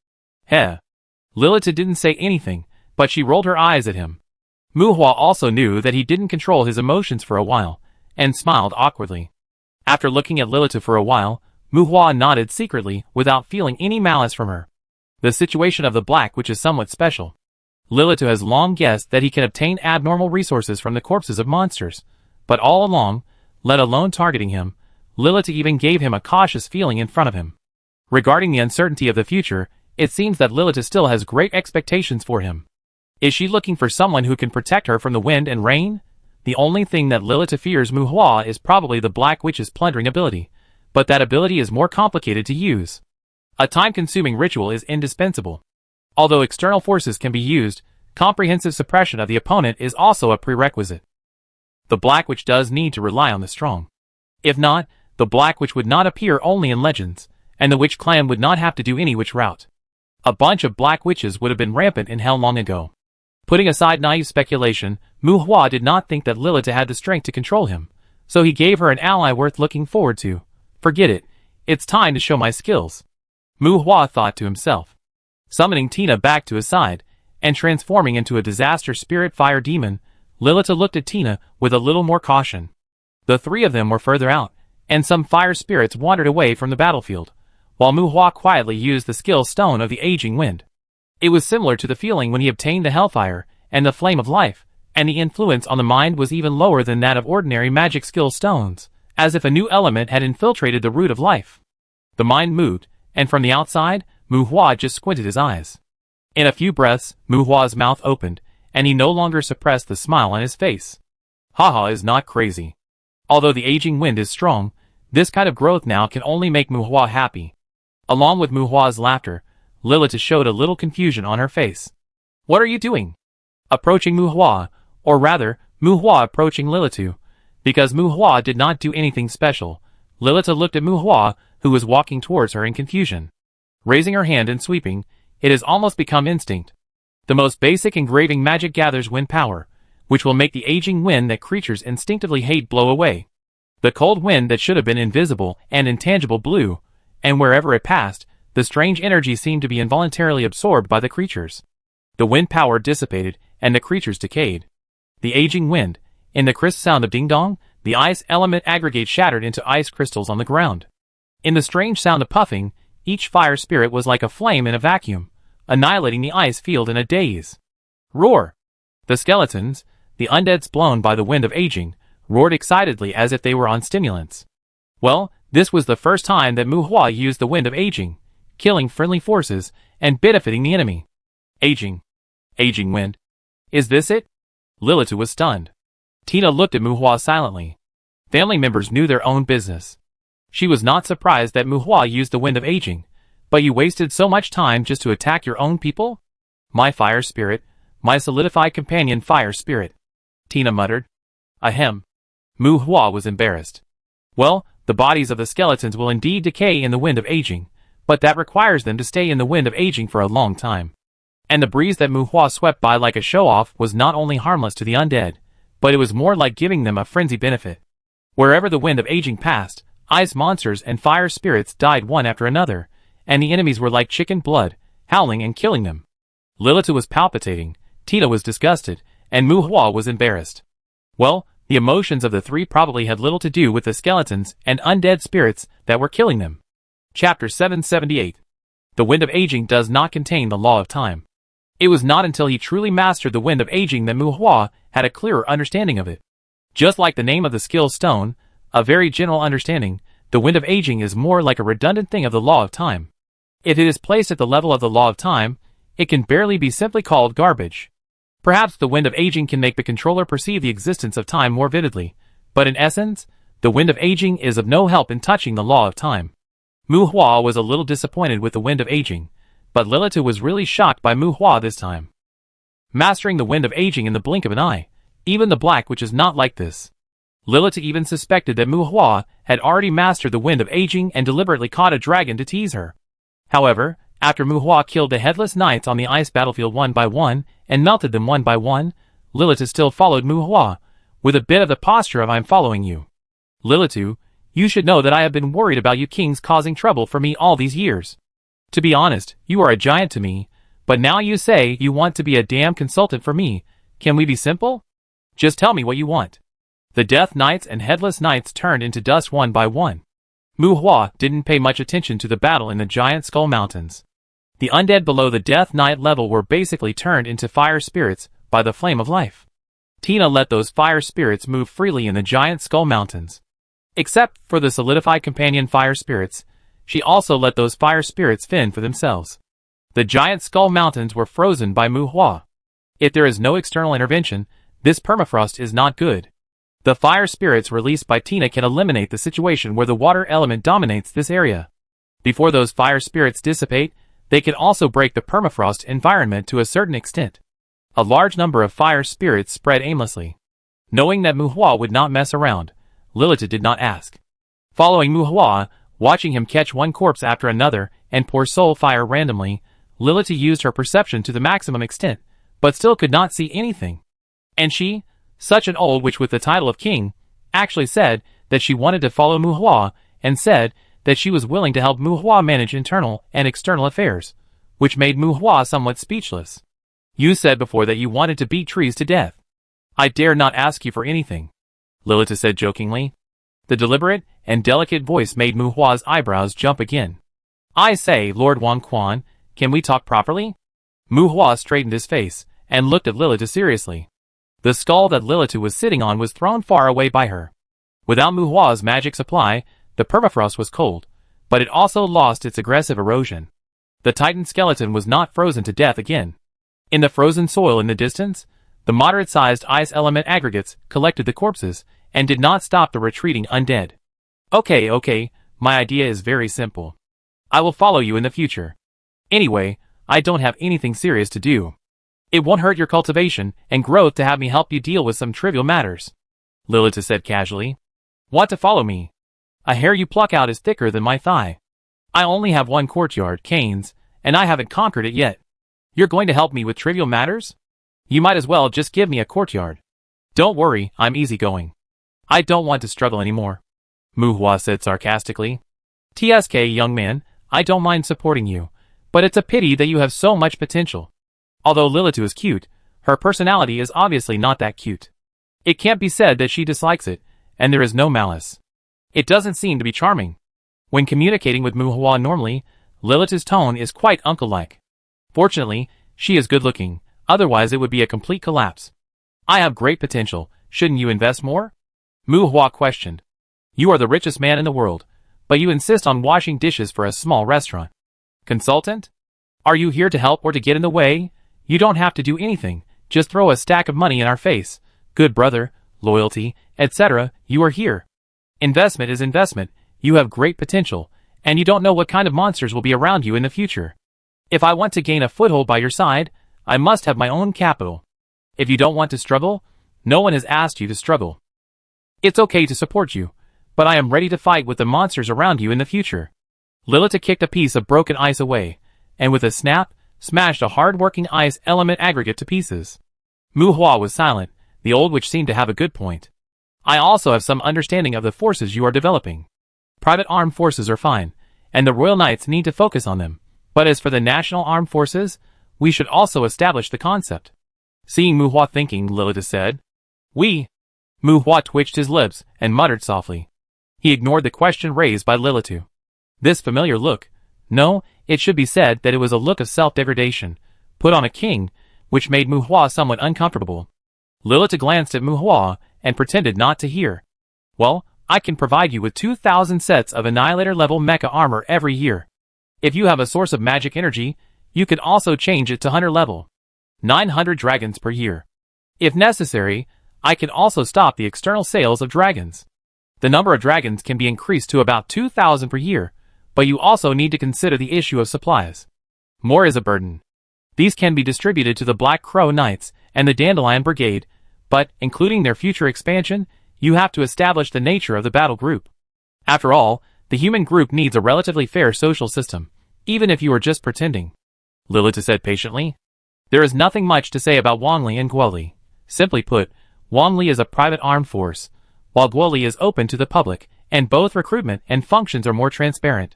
Lilith didn't say anything, but she rolled her eyes at him. Mu Hua also knew that he didn't control his emotions for a while, and smiled awkwardly. After looking at Lilith for a while, Mu Hua nodded secretly without feeling any malice from her. The situation of the Black Witch is somewhat special. Lilith has long guessed that he can obtain abnormal resources from the corpses of monsters, but all along, let alone targeting him, Lilith even gave him a cautious feeling in front of him. Regarding the uncertainty of the future, it seems that Lilith still has great expectations for him. Is she looking for someone who can protect her from the wind and rain? The only thing that Lilith fears Mu Hua is probably the Black Witch's plundering ability, but that ability is more complicated to use. A time-consuming ritual is indispensable. Although external forces can be used, comprehensive suppression of the opponent is also a prerequisite. The Black Witch does need to rely on the strong. If not, the Black Witch would not appear only in legends, and the Witch Clan would not have to do any witch route. A bunch of Black Witches would have been rampant in hell long ago. Putting aside naive speculation, Mu Hua did not think that Lilith had the strength to control him, so he gave her an ally worth looking forward to. Forget it, it's time to show my skills. Mu Hua thought to himself. Summoning Tina back to his side, and transforming into a disaster spirit fire demon, Lilita looked at Tina with a little more caution. The three of them were further out, and some fire spirits wandered away from the battlefield, while Mu Hua quietly used the skill stone of the aging wind. It was similar to the feeling when he obtained the hellfire and the flame of life, and the influence on the mind was even lower than that of ordinary magic skill stones, as if a new element had infiltrated the root of life. The mind moved, and from the outside, Mu Hua just squinted his eyes. In a few breaths, Mu Hua's mouth opened, and he no longer suppressed the smile on his face. Haha is not crazy. Although the aging wind is strong, this kind of growth now can only make Mu Hua happy. Along with Mu Hua's laughter, Lilita showed a little confusion on her face. What are you doing? Approaching Mu Hua, or rather, Mu Hua approaching Lilita. Because Mu Hua did not do anything special, Lilita looked at Mu Hua, who was walking towards her in confusion. Raising her hand and sweeping, it has almost become instinct. The most basic engraving magic gathers wind power, which will make the aging wind that creatures instinctively hate blow away. The cold wind that should have been invisible and intangible blew, and wherever it passed, the strange energy seemed to be involuntarily absorbed by the creatures. The wind power dissipated, and the creatures decayed. The aging wind, in the crisp sound of ding-dong, the ice element aggregate shattered into ice crystals on the ground. In the strange sound of puffing, each fire spirit was like a flame in a vacuum, annihilating the ice field in a daze. Roar! The skeletons, the undeads blown by the wind of aging, roared excitedly as if they were on stimulants. Well, this was the first time that Mu Hua used the wind of aging, killing friendly forces and benefiting the enemy. Aging. Aging wind. Is this it? Lilita was stunned. Tina looked at Mu Hua silently. Family members knew their own business. She was not surprised that Mu Hua used the wind of aging, but you wasted so much time just to attack your own people? My fire spirit, my solidified companion fire spirit. Tina muttered. Ahem. Mu Hua was embarrassed. Well, the bodies of the skeletons will indeed decay in the wind of aging, but that requires them to stay in the wind of aging for a long time. And the breeze that Mu Hua swept by like a show-off was not only harmless to the undead, but it was more like giving them a frenzy benefit. Wherever the wind of aging passed, ice monsters and fire spirits died one after another, and the enemies were like chicken blood, howling and killing them. Lilita was palpitating, Tina was disgusted, and Mu Hua was embarrassed. Well, the emotions of the three probably had little to do with the skeletons and undead spirits that were killing them. Chapter 778. The wind of aging does not contain the law of time. It was not until he truly mastered the wind of aging that Mu Hua had a clearer understanding of it. Just like the name of the skill stone, a very general understanding, the wind of aging is more like a redundant thing of the law of time. If it is placed at the level of the law of time, it can barely be simply called garbage. Perhaps the wind of aging can make the controller perceive the existence of time more vividly, but in essence, the wind of aging is of no help in touching the law of time. Mu Hua was a little disappointed with the wind of aging, but Lilita was really shocked by Mu Hua this time. Mastering the wind of aging in the blink of an eye, even the black which is not like this. Lilita even suspected that Mu Hua had already mastered the wind of aging and deliberately caught a dragon to tease her. However, after Mu Hua killed the headless knights on the ice battlefield one by one and melted them one by one, Lilita still followed Mu Hua, with a bit of the posture of I'm following you. Lilita, you should know that I have been worried about you kings causing trouble for me all these years. To be honest, you are a giant to me, but now you say you want to be a damn consultant for me. Can we be simple? Just tell me what you want. The death knights and headless knights turned into dust one by one. Mu Hua didn't pay much attention to the battle in the giant skull mountains. The undead below the death knight level were basically turned into fire spirits by the flame of life. Tina let those fire spirits move freely in the giant skull mountains. Except for the solidified companion fire spirits, she also let those fire spirits fend for themselves. The giant skull mountains were frozen by Mu Hua. If there is no external intervention, this permafrost is not good. The fire spirits released by Tina can eliminate the situation where the water element dominates this area. Before those fire spirits dissipate, they can also break the permafrost environment to a certain extent. A large number of fire spirits spread aimlessly. Knowing that Mu Hua would not mess around, Lilita did not ask. Following Mu Hua, watching him catch one corpse after another and pour soul fire randomly, Lilita used her perception to the maximum extent, but still could not see anything. And she, such an old witch with the title of king, actually said that she wanted to follow Mu Hua and said that she was willing to help Muhua manage internal and external affairs, which made Muhua somewhat speechless. You said before that you wanted to beat trees to death. I dare not ask you for anything, Lilith said jokingly. The deliberate and delicate voice made Muhua's eyebrows jump again. I say, Lord Wang Quan, can we talk properly? Muhua straightened his face and looked at Lilith seriously. The skull that Lilith was sitting on was thrown far away by her. Without Muhua's magic supply, the permafrost was cold, but it also lost its aggressive erosion. The Titan skeleton was not frozen to death again. In the frozen soil in the distance, the moderate-sized ice element aggregates collected the corpses and did not stop the retreating undead. Okay, my idea is very simple. I will follow you in the future. Anyway, I don't have anything serious to do. It won't hurt your cultivation and growth to have me help you deal with some trivial matters, Lilith said casually. Want to follow me? A hair you pluck out is thicker than my thigh. I only have one courtyard, Canes, and I haven't conquered it yet. You're going to help me with trivial matters? You might as well just give me a courtyard. Don't worry, I'm easygoing. I don't want to struggle anymore, Muhua said sarcastically. TSK, young man, I don't mind supporting you, but it's a pity that you have so much potential. Although Lilith is cute, her personality is obviously not that cute. It can't be said that she dislikes it, and there is no malice. It doesn't seem to be charming. When communicating with Muhua normally, Lilith's tone is quite uncle-like. Fortunately, she is good-looking, otherwise it would be a complete collapse. I have great potential, shouldn't you invest more? Muhua questioned. You are the richest man in the world, but you insist on washing dishes for a small restaurant. Consultant? Are you here to help or to get in the way? You don't have to do anything, just throw a stack of money in our face. Good brother, loyalty, etc., you are here. Investment is investment, you have great potential, and you don't know what kind of monsters will be around you in the future. If I want to gain a foothold by your side, I must have my own capital. If you don't want to struggle, no one has asked you to struggle. It's okay to support you, but I am ready to fight with the monsters around you in the future. Lilith kicked a piece of broken ice away, and with a snap, smashed a hard-working ice element aggregate to pieces. Muhua was silent, the old witch seemed to have a good point. I also have some understanding of the forces you are developing. Private armed forces are fine, and the Royal Knights need to focus on them, but as for the national armed forces, we should also establish the concept. Seeing Muhua thinking, Lilith said, We. Muhua twitched his lips and muttered softly. He ignored the question raised by Lilith. This familiar look, no, it should be said that it was a look of self-degradation, put on a king, which made Muhua somewhat uncomfortable. Lilith glanced at Muhua and pretended not to hear. Well, I can provide you with 2,000 sets of Annihilator-level mecha armor every year. If you have a source of magic energy, you can also change it to Hunter level. 900 dragons per year. If necessary, I can also stop the external sales of dragons. The number of dragons can be increased to about 2,000 per year, but you also need to consider the issue of supplies. More is a burden. These can be distributed to the Black Crow Knights and the Dandelion Brigade, but, including their future expansion, you have to establish the nature of the battle group. After all, the human group needs a relatively fair social system, even if you are just pretending. Lilith said patiently. There is nothing much to say about Wangli and Guoli. Simply put, Wangli is a private armed force, while Guoli is open to the public, and both recruitment and functions are more transparent.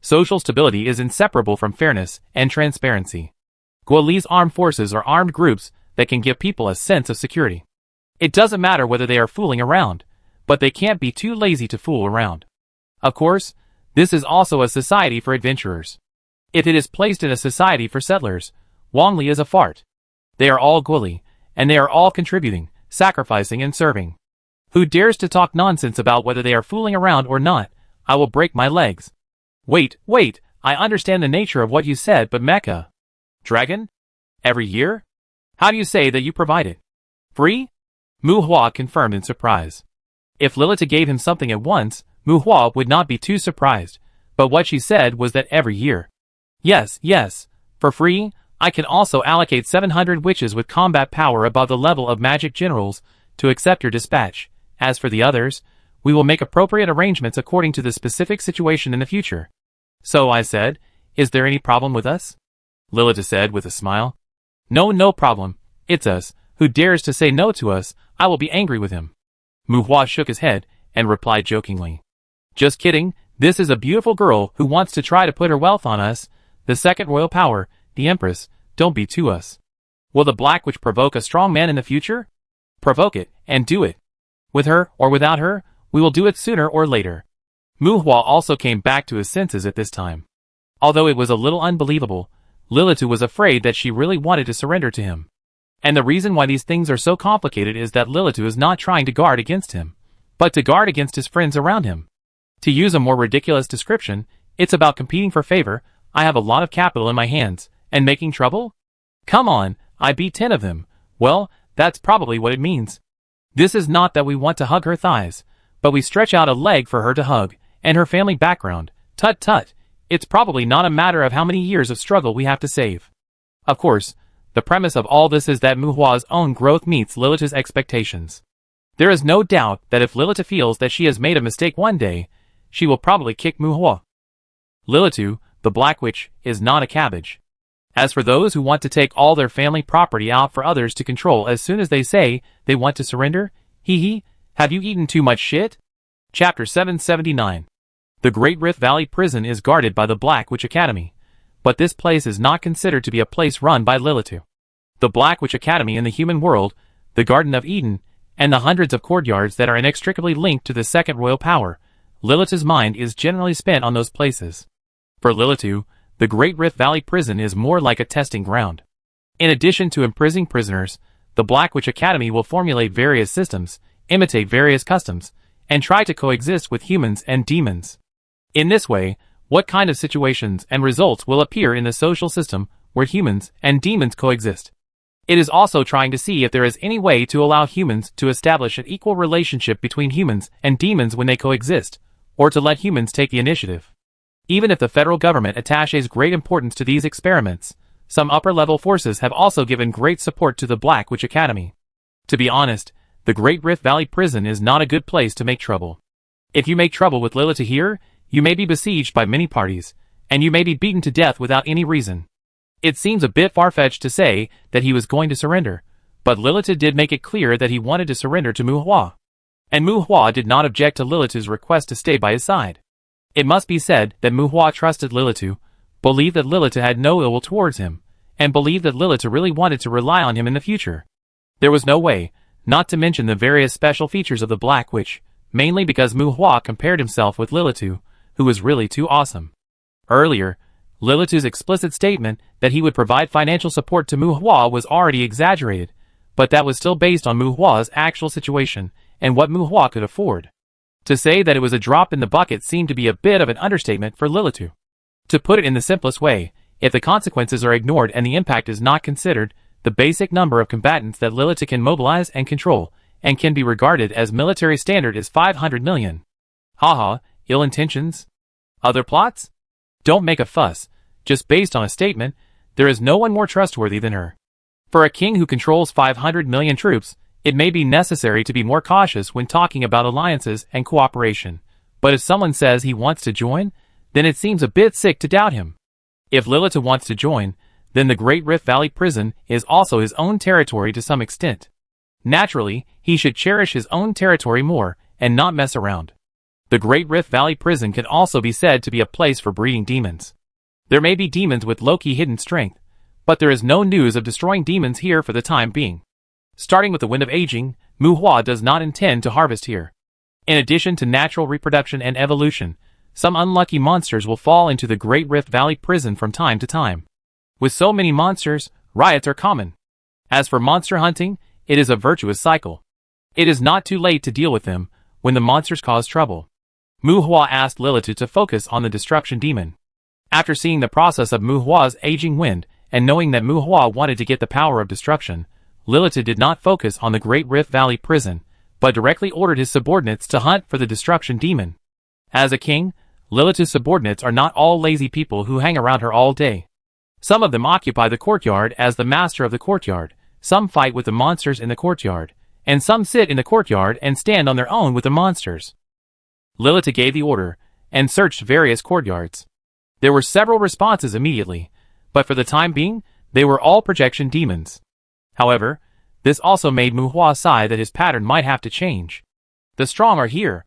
Social stability is inseparable from fairness and transparency. Guoli's armed forces are armed groups that can give people a sense of security. It doesn't matter whether they are fooling around, but they can't be too lazy to fool around. Of course, this is also a society for adventurers. If it is placed in a society for settlers, Wangli is a fart. They are all Guoli, and they are all contributing, sacrificing and serving. Who dares to talk nonsense about whether they are fooling around or not? I will break my legs. Wait, I understand the nature of what you said, but mecha. Dragon? Every year? How do you say that you provide it? Free? Muhua confirmed in surprise. If Lilith gave him something at once, Muhua would not be too surprised, but what she said was that every year. Yes, for free. I can also allocate 700 witches with combat power above the level of magic generals to accept your dispatch. As for the others, we will make appropriate arrangements according to the specific situation in the future. So I said, is there any problem with us? Lilith said with a smile. No problem. It's us. Who dares to say no to us, I will be angry with him. Muhua shook his head and replied jokingly. Just kidding, This is a beautiful girl who wants to try to put her wealth on us. The second royal power, the Empress, don't be to us. Will the Black Witch provoke a strong man in the future? Provoke it, and do it. With her, or without her, we will do it sooner or later. Mu Hua also came back to his senses at this time. Although it was a little unbelievable, Lilitu was afraid that she really wanted to surrender to him. And the reason why these things are so complicated is that Lilitu is not trying to guard against him, but to guard against his friends around him. To use a more ridiculous description, it's about competing for favor. I have a lot of capital in my hands, and making trouble? Come on, I beat 10 of them. Well, that's probably what it means. This is not that we want to hug her thighs, but we stretch out a leg for her to hug, and her family background. Tut tut, it's probably not a matter of how many years of struggle we have to save. Of course, the premise of all this is that Mu Hua's own growth meets Lilitu's expectations. There is no doubt that if Lilitu feels that she has made a mistake one day, she will probably kick Mu Hua. Lilitu, the Black Witch, is not a cabbage. As for those who want to take all their family property out for others to control as soon as they say they want to surrender, have you eaten too much shit? Chapter 779. The Great Rift Valley Prison is guarded by the Black Witch Academy, but this place is not considered to be a place run by Lilitu. The Black Witch Academy in the human world, the Garden of Eden, and the hundreds of courtyards that are inextricably linked to the second royal power, Lilitu's mind is generally spent on those places. For Lilitu, the Great Rift Valley Prison is more like a testing ground. In addition to imprisoning prisoners, the Black Witch Academy will formulate various systems, imitate various customs, and try to coexist with humans and demons. In this way, what kind of situations and results will appear in the social system where humans and demons coexist? It is also trying to see if there is any way to allow humans to establish an equal relationship between humans and demons when they coexist, or to let humans take the initiative. Even if the federal government attaches great importance to these experiments, some upper-level forces have also given great support to the Black Witch Academy. To be honest, the Great Rift Valley Prison is not a good place to make trouble. If you make trouble with Lilitu here, you may be besieged by many parties, and you may be beaten to death without any reason. It seems a bit far-fetched to say that he was going to surrender, but Lilitu did make it clear that he wanted to surrender to Mu Hua. And Mu Hua did not object to Lilitu's request to stay by his side. It must be said that Mu Hua trusted Lilitu, believed that Lilitu had no ill will towards him, and believed that Lilitu really wanted to rely on him in the future. There was no way, not to mention the various special features of the Black Witch, mainly because Mu Hua compared himself with Lilitu, who was really too awesome. Earlier, Lilitu's explicit statement that he would provide financial support to Mu Hua was already exaggerated, but that was still based on Mu Hua's actual situation and what Mu Hua could afford. To say that it was a drop in the bucket seemed to be a bit of an understatement for Lilitu. To put it in the simplest way, if the consequences are ignored and the impact is not considered, the basic number of combatants that Lilitu can mobilize and control, and can be regarded as military standard is 500 million. Haha, ill intentions? Other plots? Don't make a fuss. Just based on a statement, there is no one more trustworthy than her. For a king who controls 500 million troops, it may be necessary to be more cautious when talking about alliances and cooperation, but if someone says he wants to join, then it seems a bit sick to doubt him. If Lilitu wants to join, then the Great Rift Valley Prison is also his own territory to some extent. Naturally, he should cherish his own territory more, and not mess around. The Great Rift Valley Prison can also be said to be a place for breeding demons. There may be demons with low-key hidden strength, but there is no news of destroying demons here for the time being. Starting with the Wind of Aging, Mu Hua does not intend to harvest here. In addition to natural reproduction and evolution, some unlucky monsters will fall into the Great Rift Valley Prison from time to time. With so many monsters, riots are common. As for monster hunting, it is a virtuous cycle. It is not too late to deal with them when the monsters cause trouble. Mu Hua asked Lilitu to focus on the destruction demon. After seeing the process of Mu Hua's aging wind, and knowing that Mu Hua wanted to get the power of destruction, Lilitu did not focus on the Great Rift Valley Prison, but directly ordered his subordinates to hunt for the destruction demon. As a king, Lilitu's subordinates are not all lazy people who hang around her all day. Some of them occupy the courtyard as the master of the courtyard, some fight with the monsters in the courtyard, and some sit in the courtyard and stand on their own with the monsters. Lilitu gave the order, and searched various courtyards. There were several responses immediately, but for the time being, they were all projection demons. However, this also made Mu Hua sigh that his pattern might have to change. The strong are here.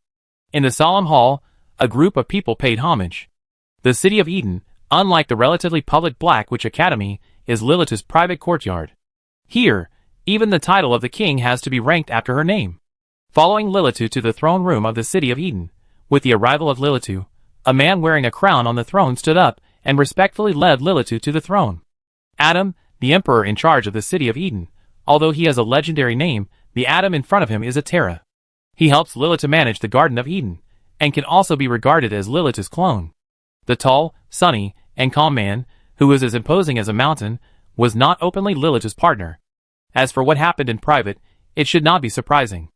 In the solemn hall, a group of people paid homage. The city of Eden, unlike the relatively public Black Witch Academy, is Lilith's private courtyard. Here, even the title of the king has to be ranked after her name. Following Lilith to the throne room of the city of Eden, with the arrival of Lilith, a man wearing a crown on the throne stood up and respectfully led Lilith to the throne. Adam, the emperor in charge of the city of Eden, although he has a legendary name, the Adam in front of him is a Terra. He helps Lilith to manage the Garden of Eden, and can also be regarded as Lilith's clone. The tall, sunny, and calm man, who was as imposing as a mountain, was not openly Lilith's partner. As for what happened in private, it should not be surprising.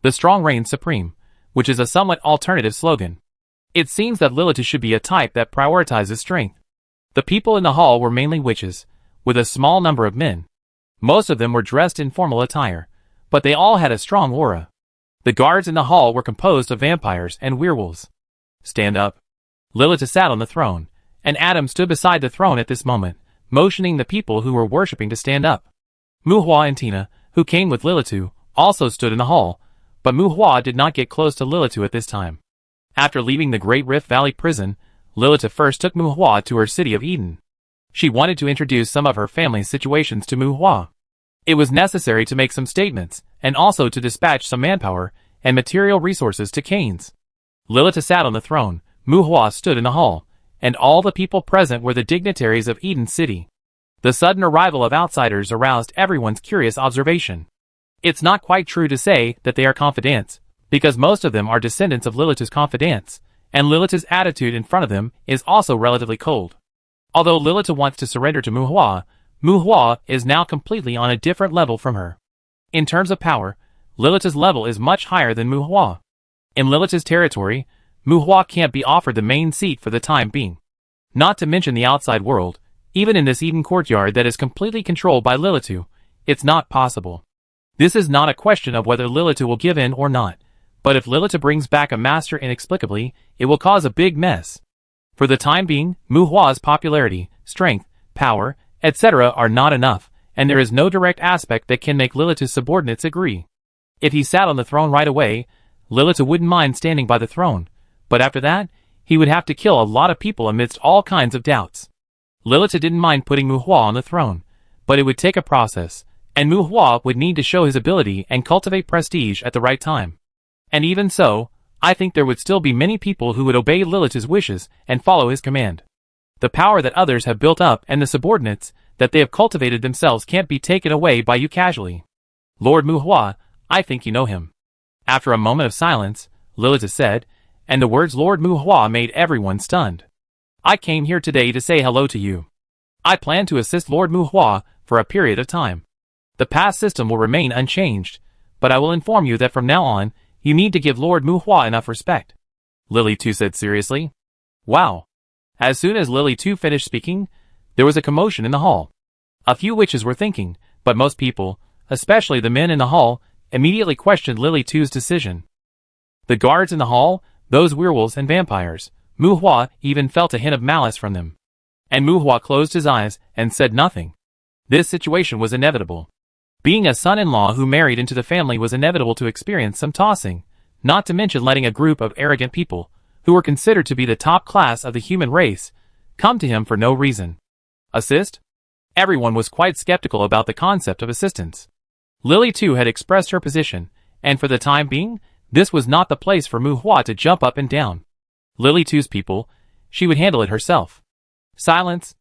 The strong reigns supreme, which is a somewhat alternative slogan. It seems that Lilith should be a type that prioritizes strength. The people in the hall were mainly witches, with a small number of men. Most of them were dressed in formal attire, but they all had a strong aura. The guards in the hall were composed of vampires and werewolves. Stand up. Lilith sat on the throne, and Adam stood beside the throne at this moment, motioning the people who were worshipping to stand up. Muhua and Tina, who came with Lilith, also stood in the hall, but Muhua did not get close to Lilith at this time. After leaving the Great Rift Valley prison, Lilith first took Muhua to her city of Eden. She wanted to introduce some of her family's situations to Muhua. It was necessary to make some statements, and also to dispatch some manpower and material resources to Cain's. Lilith sat on the throne, Muhua stood in the hall, and all the people present were the dignitaries of Eden City. The sudden arrival of outsiders aroused everyone's curious observation. It's not quite true to say that they are confidants, because most of them are descendants of Lilith's confidants, and Lilith's attitude in front of them is also relatively cold. Although Lilith wants to surrender to Muhua, Muhua is now completely on a different level from her. In terms of power, Lilith's level is much higher than Muhua. In Lilith's territory, Muhua can't be offered the main seat for the time being. Not to mention the outside world, even in this Eden courtyard that is completely controlled by Lilith, it's not possible. This is not a question of whether Lilith will give in or not, but if Lilith brings back a master inexplicably, it will cause a big mess. For the time being, Muhua's popularity, strength, power, etc. are not enough, and there is no direct aspect that can make Lilith's subordinates agree. If he sat on the throne right away, Lilith wouldn't mind standing by the throne, but after that, he would have to kill a lot of people amidst all kinds of doubts. Lilith didn't mind putting Muhua on the throne, but it would take a process, and Muhua would need to show his ability and cultivate prestige at the right time. And even so, I think there would still be many people who would obey Lilith's wishes and follow his command. The power that others have built up and the subordinates that they have cultivated themselves can't be taken away by you casually. Lord Muhua, I think you know him. After a moment of silence, Lilith said, and the words Lord Muhua made everyone stunned. I came here today to say hello to you. I plan to assist Lord Muhua for a period of time. The past system will remain unchanged, but I will inform you that from now on, you need to give Lord Muhua enough respect. Lily 2 said seriously. Wow. As soon as Lily 2 finished speaking, there was a commotion in the hall. A few witches were thinking, but most people, especially the men in the hall, immediately questioned Lily 2's decision. The guards in the hall, those werewolves and vampires, Muhua even felt a hint of malice from them. And Muhua closed his eyes and said nothing. This situation was inevitable. Being a son-in-law who married into the family was inevitable to experience some tossing, not to mention letting a group of arrogant people, who were considered to be the top class of the human race, come to him for no reason. Assist? Everyone was quite skeptical about the concept of assistance. Lily too had expressed her position, and for the time being, this was not the place for Muhua to jump up and down. Lily 2's people, she would handle it herself. Silence!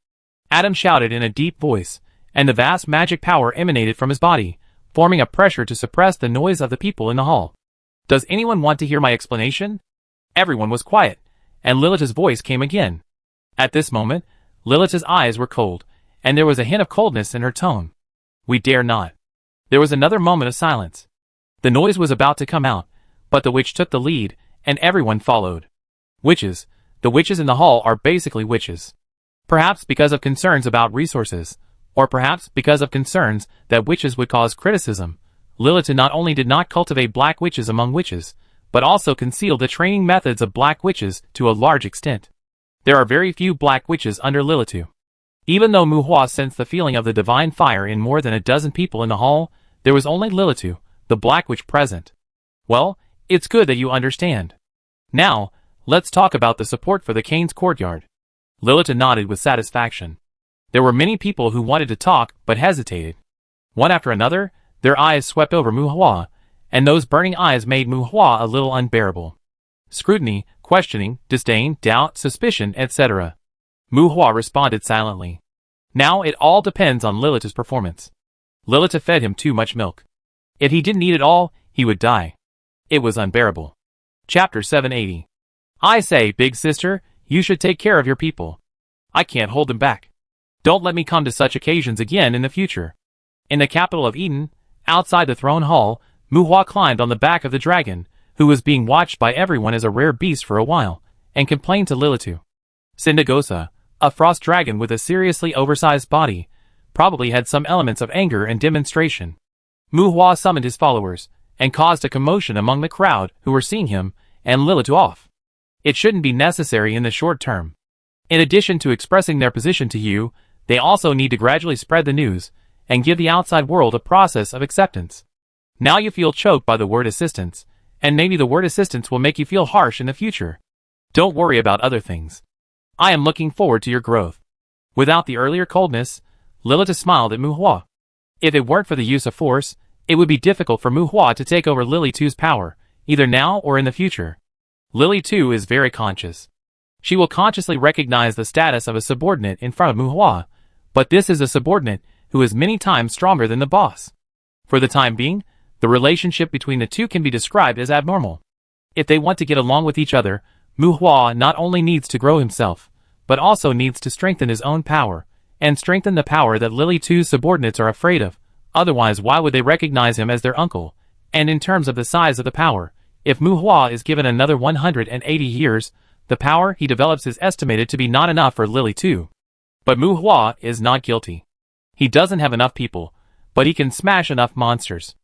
Adam shouted in a deep voice, and the vast magic power emanated from his body, forming a pressure to suppress the noise of the people in the hall. Does anyone want to hear my explanation? Everyone was quiet, and Lilith's voice came again. At this moment, Lilith's eyes were cold, and there was a hint of coldness in her tone. We dare not. There was another moment of silence. The noise was about to come out, but the witch took the lead, and everyone followed. Witches. The witches in the hall are basically witches. Perhaps because of concerns about resources, or perhaps because of concerns that witches would cause criticism, Lilith not only did not cultivate black witches among witches, but also concealed the training methods of black witches to a large extent. There are very few black witches under Lilith. Even though Muhua sensed the feeling of the divine fire in more than a dozen people in the hall, there was only Lilith, the black witch present. Well, it's good that you understand. Now, Let's talk about the support for the Kane's courtyard. Lilith nodded with satisfaction. There were many people who wanted to talk but hesitated. One after another, their eyes swept over Mu Hua, and those burning eyes made Mu Hua a little unbearable. Scrutiny, questioning, disdain, doubt, suspicion, etc. Mu Hua responded silently. Now it all depends on Lilith's performance. Lilith fed him too much milk. If he didn't eat it all, he would die. It was unbearable. Chapter 780. I say, big sister, you should take care of your people. I can't hold them back. Don't let me come to such occasions again in the future. In the capital of Eden, outside the throne hall, Mu Hua climbed on the back of the dragon, who was being watched by everyone as a rare beast for a while, and complained to Lilitu. Syndagosa, a frost dragon with a seriously oversized body, probably had some elements of anger and demonstration. Mu Hua summoned his followers, and caused a commotion among the crowd who were seeing him and Lilitu off. It shouldn't be necessary in the short term. In addition to expressing their position to you, they also need to gradually spread the news, and give the outside world a process of acceptance. Now you feel choked by the word assistance, and maybe the word assistance will make you feel harsh in the future. Don't worry about other things. I am looking forward to your growth. Without the earlier coldness, Lilith smiled at Mu Hua. If it weren't for the use of force, it would be difficult for Mu Hua to take over Lily 2's power, either now or in the future. Lily 2 is very conscious. She will consciously recognize the status of a subordinate in front of Mu Hua, but this is a subordinate who is many times stronger than the boss. For the time being, the relationship between the two can be described as abnormal. If they want to get along with each other, Mu Hua not only needs to grow himself, but also needs to strengthen his own power, and strengthen the power that Lily 2's subordinates are afraid of. Otherwise, why would they recognize him as their uncle? And in terms of the size of the power, if Mu Hua is given another 180 years, the power he develops is estimated to be not enough for Lily 2. But Mu Hua is not guilty. He doesn't have enough people, but he can smash enough monsters.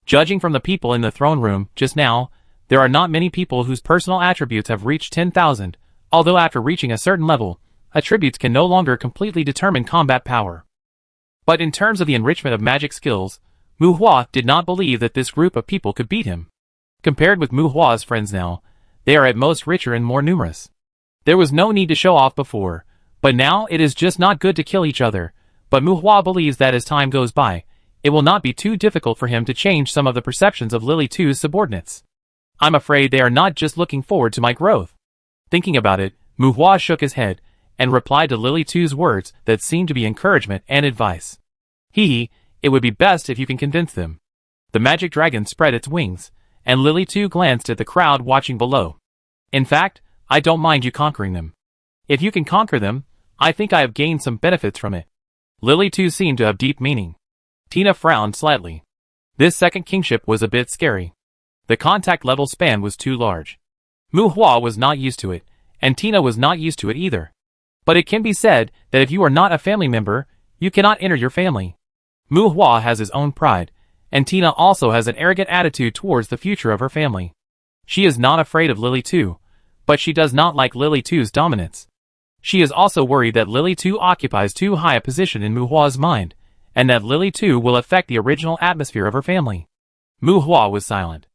Judging from the people in the throne room just now, there are not many people whose personal attributes have reached 10,000, although after reaching a certain level, attributes can no longer completely determine combat power. But in terms of the enrichment of magic skills, Mu Hua did not believe that this group of people could beat him. Compared with Mu Hua's friends now, they are at most richer and more numerous. There was no need to show off before, but now it is just not good to kill each other, but Mu Hua believes that as time goes by, it will not be too difficult for him to change some of the perceptions of Lily 2's subordinates. I'm afraid they are not just looking forward to my growth. Thinking about it, Mu Hua shook his head, and replied to Lily 2's words that seemed to be encouragement and advice. It would be best if you can convince them. The magic dragon spread its wings, and Lily 2 glanced at the crowd watching below. In fact, I don't mind you conquering them. If you can conquer them, I think I have gained some benefits from it. Lily 2 seemed to have deep meaning. Tina frowned slightly. This second kingship was a bit scary. The contact level span was too large. Mu Hua was not used to it, and Tina was not used to it either. But it can be said that if you are not a family member, you cannot enter your family. Mu Hua has his own pride, and Tina also has an arrogant attitude towards the future of her family. She is not afraid of Lily 2, but she does not like Lily 2's dominance. She is also worried that Lily 2 occupies too high a position in Mu Hua's mind, and that Lily 2 will affect the original atmosphere of her family. Mu Hua was silent.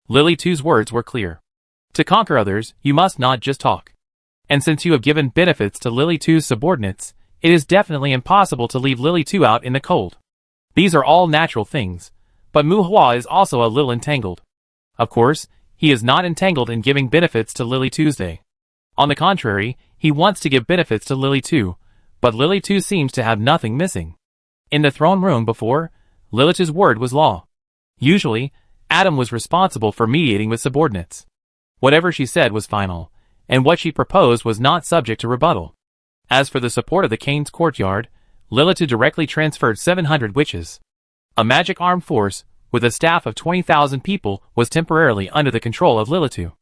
Lily 2's words were clear. To conquer others, you must not just talk. And since you have given benefits to Lily 2's subordinates, it is definitely impossible to leave Lily 2 out in the cold. These are all natural things, but Mu Hua is also a little entangled. Of course, he is not entangled in giving benefits to Lily 2's. On the contrary, he wants to give benefits to Lily 2, but Lily 2 seems to have nothing missing. In the throne room before, Lilith's word was law. Usually, Adam was responsible for mediating with subordinates. Whatever she said was final, and what she proposed was not subject to rebuttal. As for the support of the Kane's courtyard, Lilith directly transferred 700 witches. A magic armed force, with a staff of 20,000 people, was temporarily under the control of Lilith.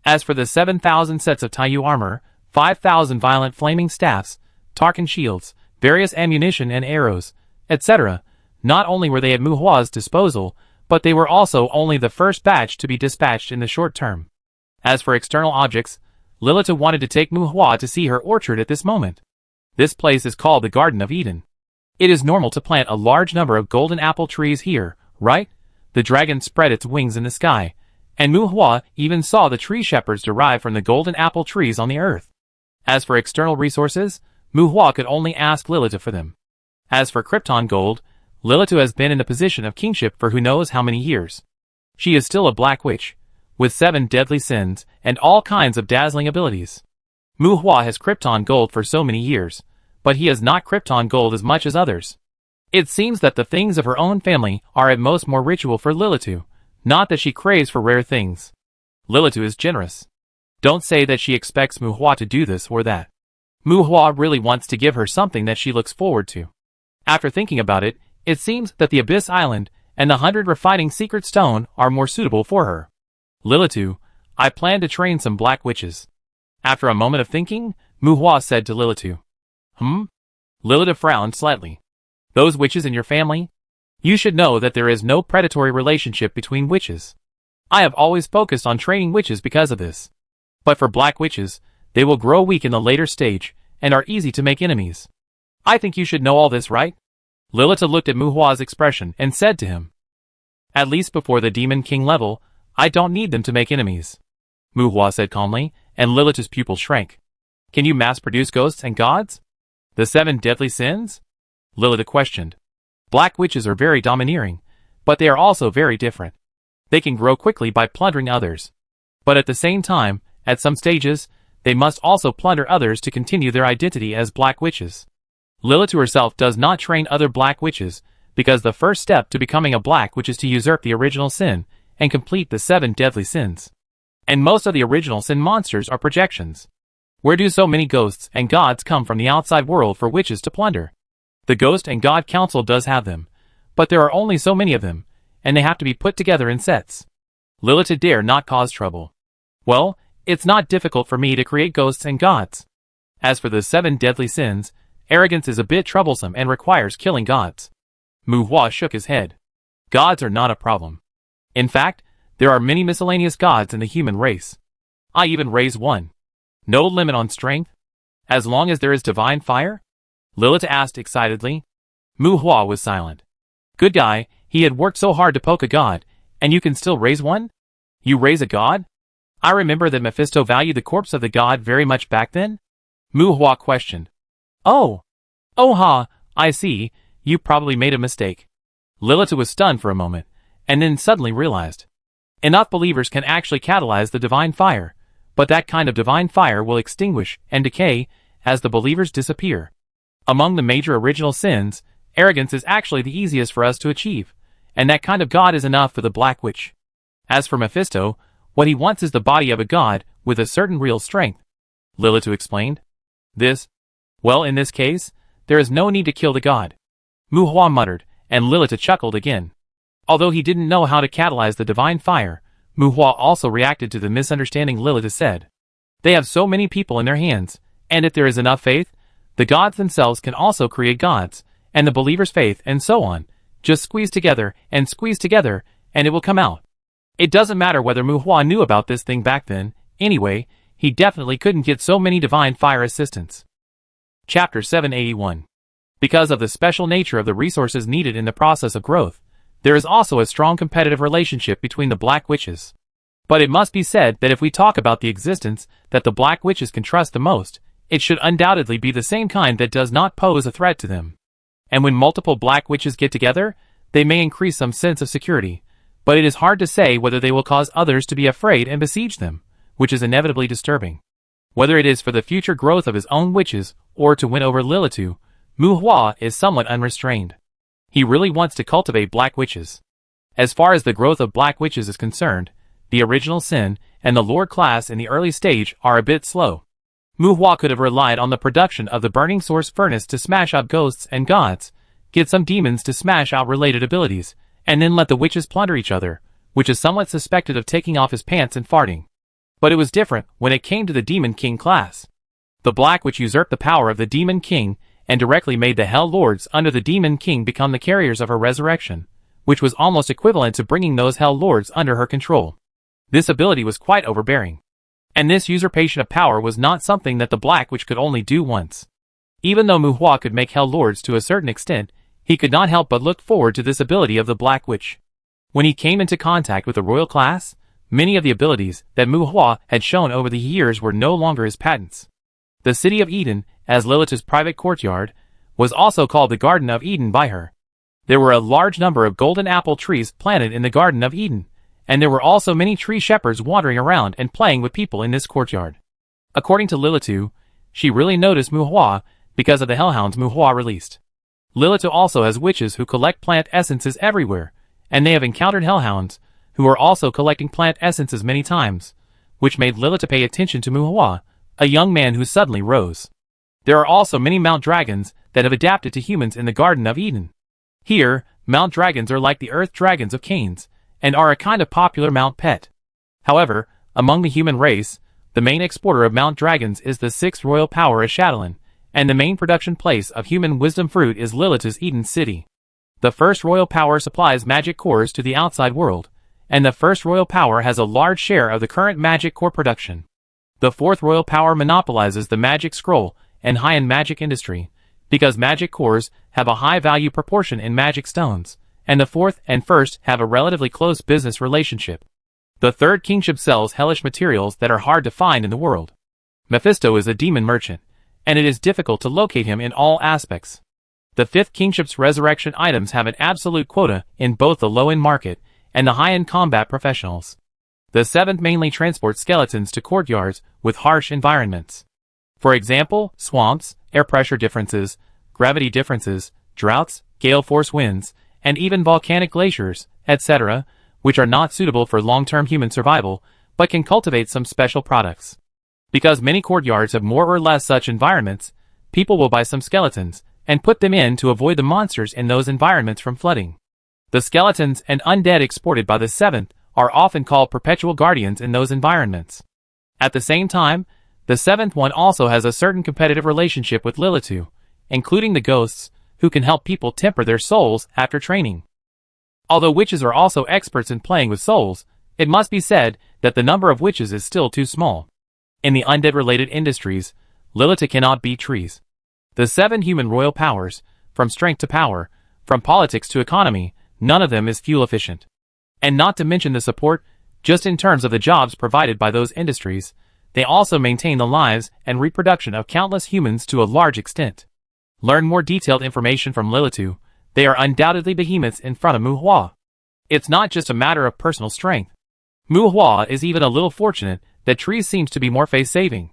As for the 7,000 sets of Taiyu armor, 5,000 violent flaming staffs, Tarkan shields, various ammunition and arrows, etc., not only were they at Mu Hua's disposal, but they were also only the first batch to be dispatched in the short term. As for external objects, Lilith wanted to take Mu Hua to see her orchard at this moment. This place is called the Garden of Eden. It is normal to plant a large number of golden apple trees here, right? The dragon spread its wings in the sky, And Mu Hua even saw the tree shepherds derived from the golden apple trees on the earth. As for external resources, Mu Hua could only ask Lilith for them. As for Krypton gold, Lilith has been in the position of kingship for who knows how many years. She is still a black witch, with 7 deadly sins and all kinds of dazzling abilities. Mu Hua has Krypton gold for so many years, but he has not Krypton gold as much as others. It seems that the things of her own family are at most more ritual for Lilith, not that she craves for rare things. Lilith is generous. Don't say that she expects Mu Hua to do this or that. Mu Hua really wants to give her something that she looks forward to. After thinking about it, it seems that the Abyss Island and the 100 refining secret stone are more suitable for her. Lilith, I plan to train some black witches. After a moment of thinking, Mu Hua said to Lilith. Lilith frowned slightly. Those witches in your family? You should know that there is no predatory relationship between witches. I have always focused on training witches because of this. But for black witches, they will grow weak in the later stage and are easy to make enemies. I think you should know all this, right? Lilith looked at Mu Hua's expression and said to him. At least before the Demon King level, I don't need them to make enemies. Mu Hua said calmly, and Lilith's pupil shrank. Can you mass-produce ghosts and gods? The 7 deadly sins? Lilith questioned. Black witches are very domineering, but they are also very different. They can grow quickly by plundering others. But at the same time, at some stages, they must also plunder others to continue their identity as black witches. Lilith herself does not train other black witches, because the first step to becoming a black witch is to usurp the original sin and complete the 7 deadly sins. And most of the original sin monsters are projections. Where do so many ghosts and gods come from the outside world for witches to plunder? The Ghost and God Council does have them, but there are only so many of them, and they have to be put together in sets. Lilith dare not cause trouble. Well, it's not difficult for me to create ghosts and gods. As for the 7 deadly sins, arrogance is a bit troublesome and requires killing gods. Mu Hua shook his head. Gods are not a problem. In fact, there are many miscellaneous gods in the human race. I even raise one. No limit on strength? As long as there is divine fire? Lilith asked excitedly. Mu Hua was silent. Good guy, he had worked so hard to poke a god, and you can still raise one? You raise a god? I remember that Mephisto valued the corpse of the god very much back then? Mu Hua questioned. Oh ha, I see, you probably made a mistake. Lilith was stunned for a moment, and then suddenly realized. Enough believers can actually catalyze the divine fire, but that kind of divine fire will extinguish and decay as the believers disappear. Among the major original sins, arrogance is actually the easiest for us to achieve, and that kind of god is enough for the Black Witch. As for Mephisto, what he wants is the body of a god with a certain real strength. Lilith explained. Well, in this case, there is no need to kill the god. Mu Hua muttered, and Lilith chuckled again. Although he didn't know how to catalyze the divine fire, Mu Hua also reacted to the misunderstanding Lilith said. They have so many people in their hands, and if there is enough faith, the gods themselves can also create gods, and the believer's faith and so on. Just squeeze together, and it will come out. It doesn't matter whether Mu Hua knew about this thing back then, anyway, he definitely couldn't get so many divine fire assistants. Chapter 781. Because of the special nature of the resources needed in the process of growth, there is also a strong competitive relationship between the Black Witches. But it must be said that if we talk about the existence that the Black Witches can trust the most, it should undoubtedly be the same kind that does not pose a threat to them. And when multiple Black Witches get together, they may increase some sense of security, but it is hard to say whether they will cause others to be afraid and besiege them, which is inevitably disturbing. Whether it is for the future growth of his own witches or to win over Lilith, Mu Hua is somewhat unrestrained. He really wants to cultivate Black Witches. As far as the growth of Black Witches is concerned, the original sin and the Lord class in the early stage are a bit slow. Mu Hua could have relied on the production of the burning source furnace to smash out ghosts and gods, get some demons to smash out related abilities, and then let the witches plunder each other, which is somewhat suspected of taking off his pants and farting. But it was different when it came to the Demon King class. The Black Witch usurped the power of the Demon King and directly made the Hell Lords under the Demon King become the carriers of her resurrection, which was almost equivalent to bringing those Hell Lords under her control. This ability was quite overbearing. And this usurpation of power was not something that the Black Witch could only do once. Even though Mu Hua could make Hell Lords to a certain extent, he could not help but look forward to this ability of the Black Witch. When he came into contact with the royal class, Many of the abilities that Muhua had shown over the years were no longer his patents. The city of Eden, as Lilith's private courtyard, was also called the Garden of Eden by her. There were a large number of golden apple trees planted in the Garden of Eden, and there were also many tree shepherds wandering around and playing with people in this courtyard. According to Lilith, she really noticed Muhua because of the hellhounds Muhua released. Lilith also has witches who collect plant essences everywhere, and they have encountered hellhounds who are also collecting plant essences many times, which made Lilith pay attention to Muhua, a young man who suddenly rose. There are also many Mount Dragons that have adapted to humans in the Garden of Eden. Here, Mount Dragons are like the Earth Dragons of Canes, and are a kind of popular Mount pet. However, among the human race, the main exporter of Mount Dragons is the 6th royal power of Shadowland, and the main production place of human wisdom fruit is Lilith's Eden City. The 1st royal power supplies magic cores to the outside world, and the 1st royal power has a large share of the current magic core production. The 4th royal power monopolizes the magic scroll and high-end magic industry, because magic cores have a high value proportion in magic stones, and the 4th and 1st have a relatively close business relationship. The 3rd kingship sells hellish materials that are hard to find in the world. Mephisto is a demon merchant, and it is difficult to locate him in all aspects. The 5th kingship's resurrection items have an absolute quota in both the low-end market and the high-end combat professionals. The 7th mainly transports skeletons to courtyards with harsh environments. For example, swamps, air pressure differences, gravity differences, droughts, gale force winds, and even volcanic glaciers, etc., which are not suitable for long-term human survival, but can cultivate some special products. Because many courtyards have more or less such environments, people will buy some skeletons and put them in to avoid the monsters in those environments from flooding. The skeletons and undead exported by the 7th are often called perpetual guardians in those environments. At the same time, the 7th one also has a certain competitive relationship with Lilith, including the ghosts, who can help people temper their souls after training. Although witches are also experts in playing with souls, it must be said that the number of witches is still too small. In the undead-related industries, Lilith cannot beat trees. The 7 human royal powers, from strength to power, from politics to economy, none of them is fuel efficient. And not to mention the support, just in terms of the jobs provided by those industries, they also maintain the lives and reproduction of countless humans to a large extent. Learn more detailed information from Lilith. They are undoubtedly behemoths in front of Muhua. It's not just a matter of personal strength. Muhua is even a little fortunate that trees seems to be more face-saving.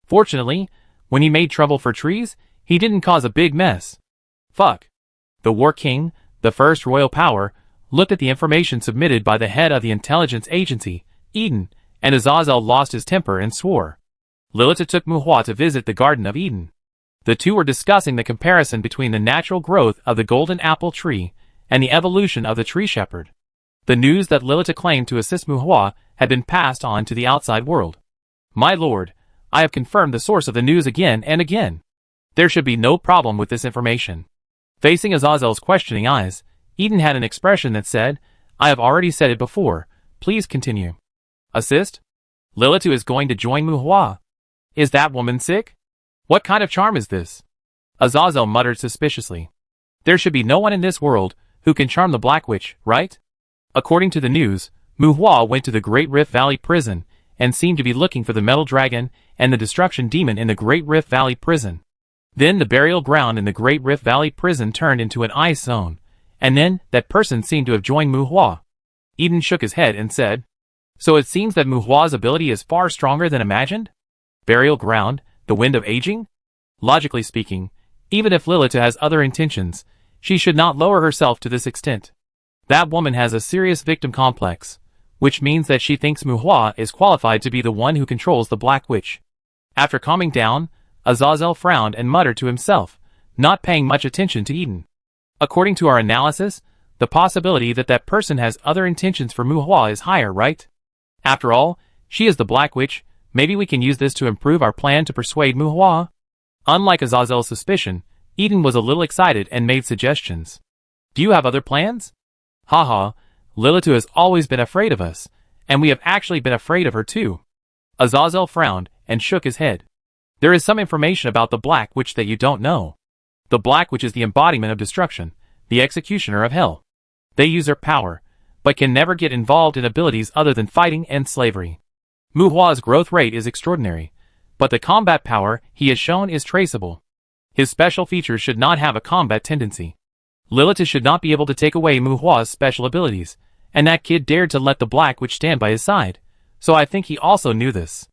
Fortunately, when he made trouble for trees, he didn't cause a big mess. Fuck. The War King, the 1st royal power, looked at the information submitted by the head of the intelligence agency, Eden, and Azazel lost his temper and swore. Lilith took Muhua to visit the Garden of Eden. The two were discussing the comparison between the natural growth of the golden apple tree and the evolution of the tree shepherd. The news that Lilith claimed to assist Muhua had been passed on to the outside world. My lord, I have confirmed the source of the news again and again. There should be no problem with this information. Facing Azazel's questioning eyes, Eden had an expression that said, I have already said it before, please continue. Assist? Lilith is going to join Muhua. Is that woman sick? What kind of charm is this? Azazel muttered suspiciously. There should be no one in this world who can charm the Black Witch, right? According to the news, Muhua went to the Great Rift Valley prison and seemed to be looking for the Metal Dragon and the Destruction Demon in the Great Rift Valley prison. Then the burial ground in the Great Rift Valley prison turned into an ice zone, and then that person seemed to have joined Muhua. Eden shook his head and said, So it seems that Muhua's ability is far stronger than imagined? Burial ground, the wind of aging? Logically speaking, even if Lilith has other intentions, she should not lower herself to this extent. That woman has a serious victim complex, which means that she thinks Muhua is qualified to be the one who controls the Black Witch. After calming down, Azazel frowned and muttered to himself, not paying much attention to Eden. According to our analysis, the possibility that that person has other intentions for Muhua is higher, right? After all, she is the Black Witch. Maybe we can use this to improve our plan to persuade Muhua? Unlike Azazel's suspicion, Eden was a little excited and made suggestions. Do you have other plans? Haha, Lilith has always been afraid of us, and we have actually been afraid of her too. Azazel frowned and shook his head. There is some information about the Black Witch that you don't know. The Black Witch is the embodiment of destruction, the executioner of hell. They use their power, but can never get involved in abilities other than fighting and slavery. Mu Hua's growth rate is extraordinary, but the combat power he has shown is traceable. His special features should not have a combat tendency. Lilith should not be able to take away Mu Hua's special abilities, and that kid dared to let the Black Witch stand by his side, so I think he also knew this.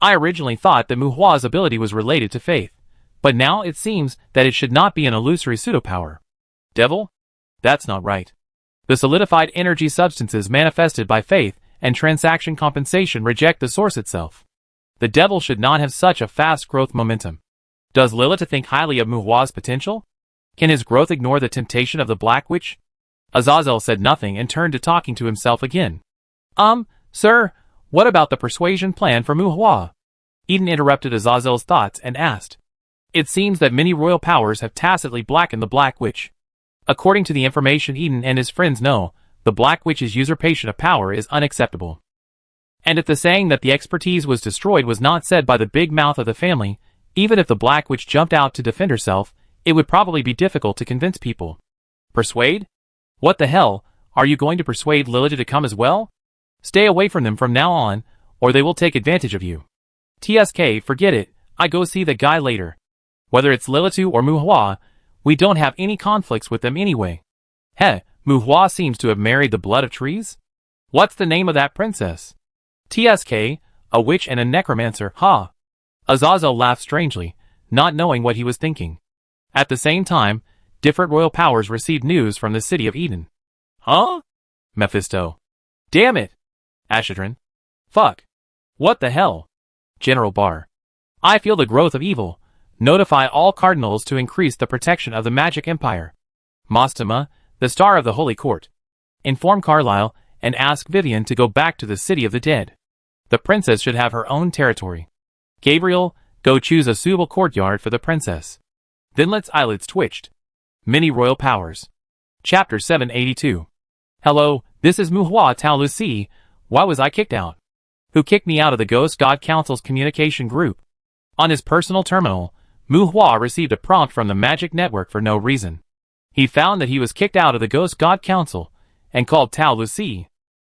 I originally thought that Mu Hua's ability was related to faith, but now it seems that it should not be an illusory pseudopower. Devil? That's not right. The solidified energy substances manifested by faith and transaction compensation reject the source itself. The devil should not have such a fast growth momentum. Does Lilith think highly of Mu Hua's potential? Can his growth ignore the temptation of the Black Witch? Azazel said nothing and turned to talking to himself again. Sir, what about the persuasion plan for Mu Hua? Eden interrupted Azazel's thoughts and asked. It seems that many royal powers have tacitly blackened the Black Witch. According to the information Eden and his friends know, the Black Witch's usurpation of power is unacceptable. And if the saying that the expertise was destroyed was not said by the big mouth of the family, even if the Black Witch jumped out to defend herself, it would probably be difficult to convince people. Persuade? What the hell, are you going to persuade Lilith to come as well? Stay away from them from now on, or they will take advantage of you. TSK, forget it, I go see the guy later. Whether it's Lilith or Mu Hua, we don't have any conflicts with them anyway. Heh, Mu Hua seems to have married the blood of trees? What's the name of that princess? TSK, a witch and a necromancer, ha! Azazel laughed strangely, not knowing what he was thinking. At the same time, different royal powers received news from the city of Eden. Huh? Mephisto. Damn it! Ashadrin. Fuck. What the hell? General Barr. I feel the growth of evil. Notify all cardinals to increase the protection of the magic empire. Mastema, the star of the Holy Court. Inform Carlyle and ask Vivian to go back to the city of the dead. The princess should have her own territory. Gabriel, go choose a suitable courtyard for the princess. Vinlet's eyelids twitched. Many royal powers. Chapter 782. Hello, this is Mu Hua Tao Lucy. Why was I kicked out? Who kicked me out of the Ghost God Council's communication group? On his personal terminal, Mu Hua received a prompt from the Magic Network for no reason. He found that he was kicked out of the Ghost God Council, and called Tao Lucy.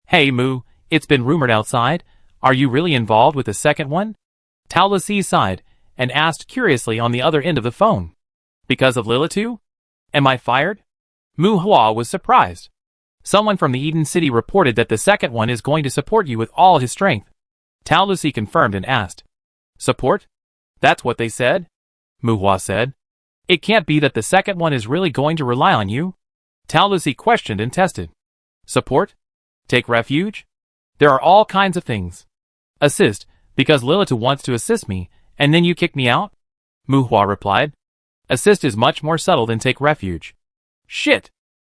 Hey Mu, it's been rumored outside, are you really involved with the second one? Tao Lucy sighed, and asked curiously on the other end of the phone. Because of Lilitu? Am I fired? Mu Hua was surprised. Someone from the Eden City reported that the second one is going to support you with all his strength. Tao Lucy confirmed and asked. Support? That's what they said? Mu Hua said. It can't be that the second one is really going to rely on you? Tao Lucy questioned and tested. Support? Take refuge? There are all kinds of things. Assist, because Lilitu wants to assist me, and then you kick me out? Mu Hua replied. Assist is much more subtle than take refuge. Shit!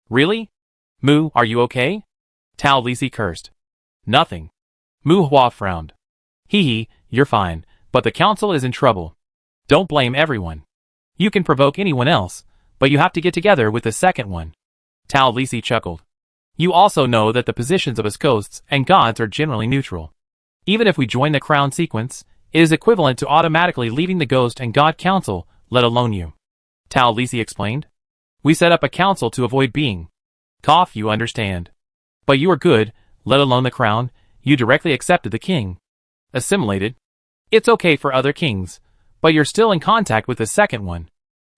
Really? Mu, are you okay? Tao Lucy cursed. Nothing. Mu Hua frowned. Hee, you're fine, but the council is in trouble. Don't blame everyone. You can provoke anyone else, but you have to get together with the second one. Tao Lucy chuckled. You also know that the positions of us ghosts and gods are generally neutral. Even if we join the crown sequence, it is equivalent to automatically leaving the ghost and god council, let alone you. Tao Lucy explained. We set up a council to avoid being. Cough, you understand. But you are good, let alone the crown, you directly accepted the king. Assimilated. It's okay for other kings, but you're still in contact with the second one.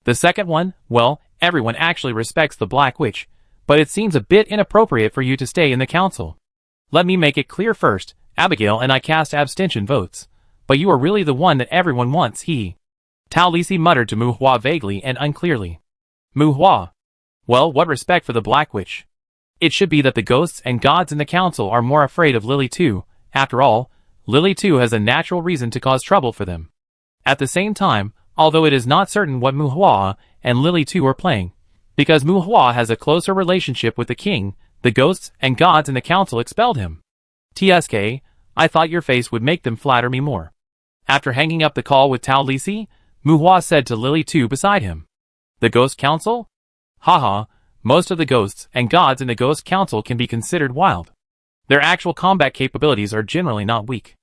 The second one, well, everyone actually respects the Black Witch, but it seems a bit inappropriate for you to stay in the council. Let me make it clear first, Abigail and I cast abstention votes, but you are really the one that everyone wants, Tao Lucy muttered to Mu Hua vaguely and unclearly. Mu Hua. Well, what respect for the Black Witch? It should be that the ghosts and gods in the council are more afraid of Lily too. After all, Lily too has a natural reason to cause trouble for them. At the same time, although it is not certain what Mu Hua and Lily too are playing, because Mu Hua has a closer relationship with the king, the ghosts and gods in the council expelled him. TSK, I thought your face would make them flatter me more. After hanging up the call with Tao Lucy, Mu Hua said to Lily too beside him. The Ghost Council? Haha, most of the ghosts and gods in the Ghost Council can be considered wild. Their actual combat capabilities are generally not weak.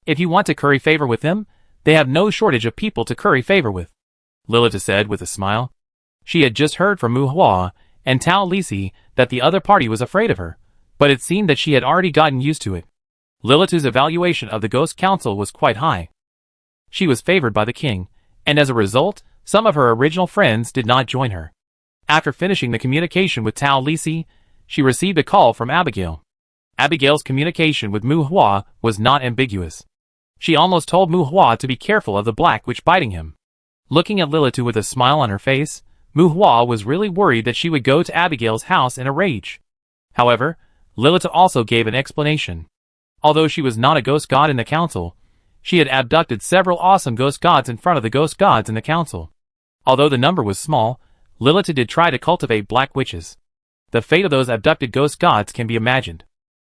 If you want to curry favor with them, they have no shortage of people to curry favor with. Lilith said with a smile. She had just heard from Mu Hua and Tao Lucy that the other party was afraid of her, but it seemed that she had already gotten used to it. Lilitu's evaluation of the Ghost Council was quite high. She was favored by the king, and as a result, some of her original friends did not join her. After finishing the communication with Tao Lisi, she received a call from Abigail. Abigail's communication with Mu Hua was not ambiguous. She almost told Mu Hua to be careful of the Black Witch biting him. Looking at Lilitu with a smile on her face, Mu Hua was really worried that she would go to Abigail's house in a rage. However, Lilitu also gave an explanation. Although she was not a ghost god in the council, she had abducted several awesome ghost gods in front of the ghost gods in the council. Although the number was small, Lilitu did try to cultivate black witches. The fate of those abducted ghost gods can be imagined.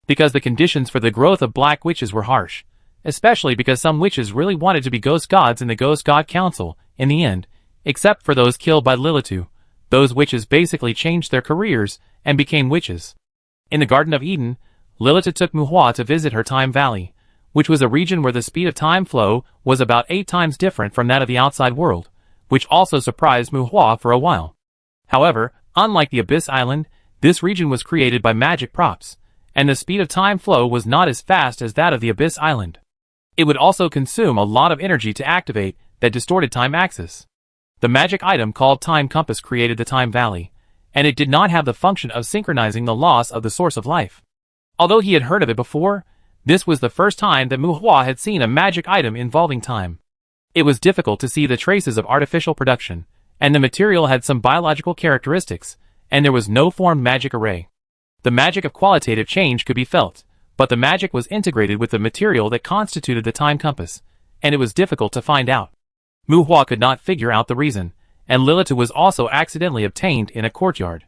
Because the conditions for the growth of black witches were harsh, especially because some witches really wanted to be ghost gods in the Ghost God Council, in the end, except for those killed by Lilitu. Those witches basically changed their careers and became witches. In the Garden of Eden, Lilitu took Mu Hua to visit her time valley, which was a region where the speed of time flow was about 8 times different from that of the outside world, which also surprised Mu Hua for a while. However, unlike the Abyss Island, this region was created by magic props, and the speed of time flow was not as fast as that of the Abyss Island. It would also consume a lot of energy to activate that distorted time axis. The magic item called Time Compass created the Time Valley, and it did not have the function of synchronizing the loss of the source of life. Although he had heard of it before, this was the first time that Mu Hua had seen a magic item involving time. It was difficult to see the traces of artificial production, and the material had some biological characteristics, and there was no formed magic array. The magic of qualitative change could be felt, but the magic was integrated with the material that constituted the time compass, and it was difficult to find out. Mu Hua could not figure out the reason, and Lilitu was also accidentally obtained in a courtyard.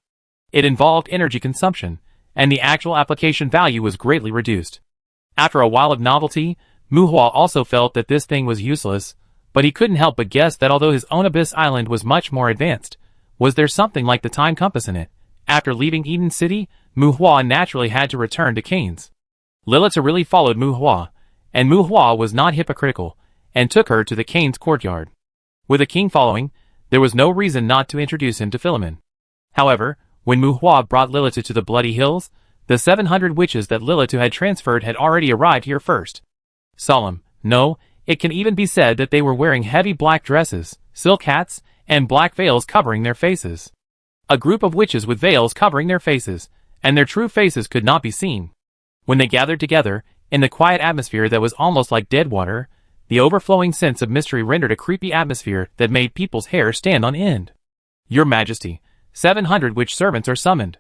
It involved energy consumption, and the actual application value was greatly reduced. After a while of novelty, Mu Hua also felt that this thing was useless, but he couldn't help but guess that although his own Abyss Island was much more advanced, was there something like the time compass in it? After leaving Eden City, Mu Hua naturally had to return to Cain's. Lilitu really followed Mu Hua, and Mu Hua was not hypocritical, and took her to the Cain's courtyard. With the king following, there was no reason not to introduce him to Philemon. However, when Mu Hua brought Lilitu to the Bloody Hills, the 700 witches that Lilitu had transferred had already arrived here first. Solemn, no, it can even be said that they were wearing heavy black dresses, silk hats, and black veils covering their faces. A group of witches with veils covering their faces, and their true faces could not be seen. When they gathered together, in the quiet atmosphere that was almost like dead water, the overflowing sense of mystery rendered a creepy atmosphere that made people's hair stand on end. Your Majesty, 700 witch servants are summoned.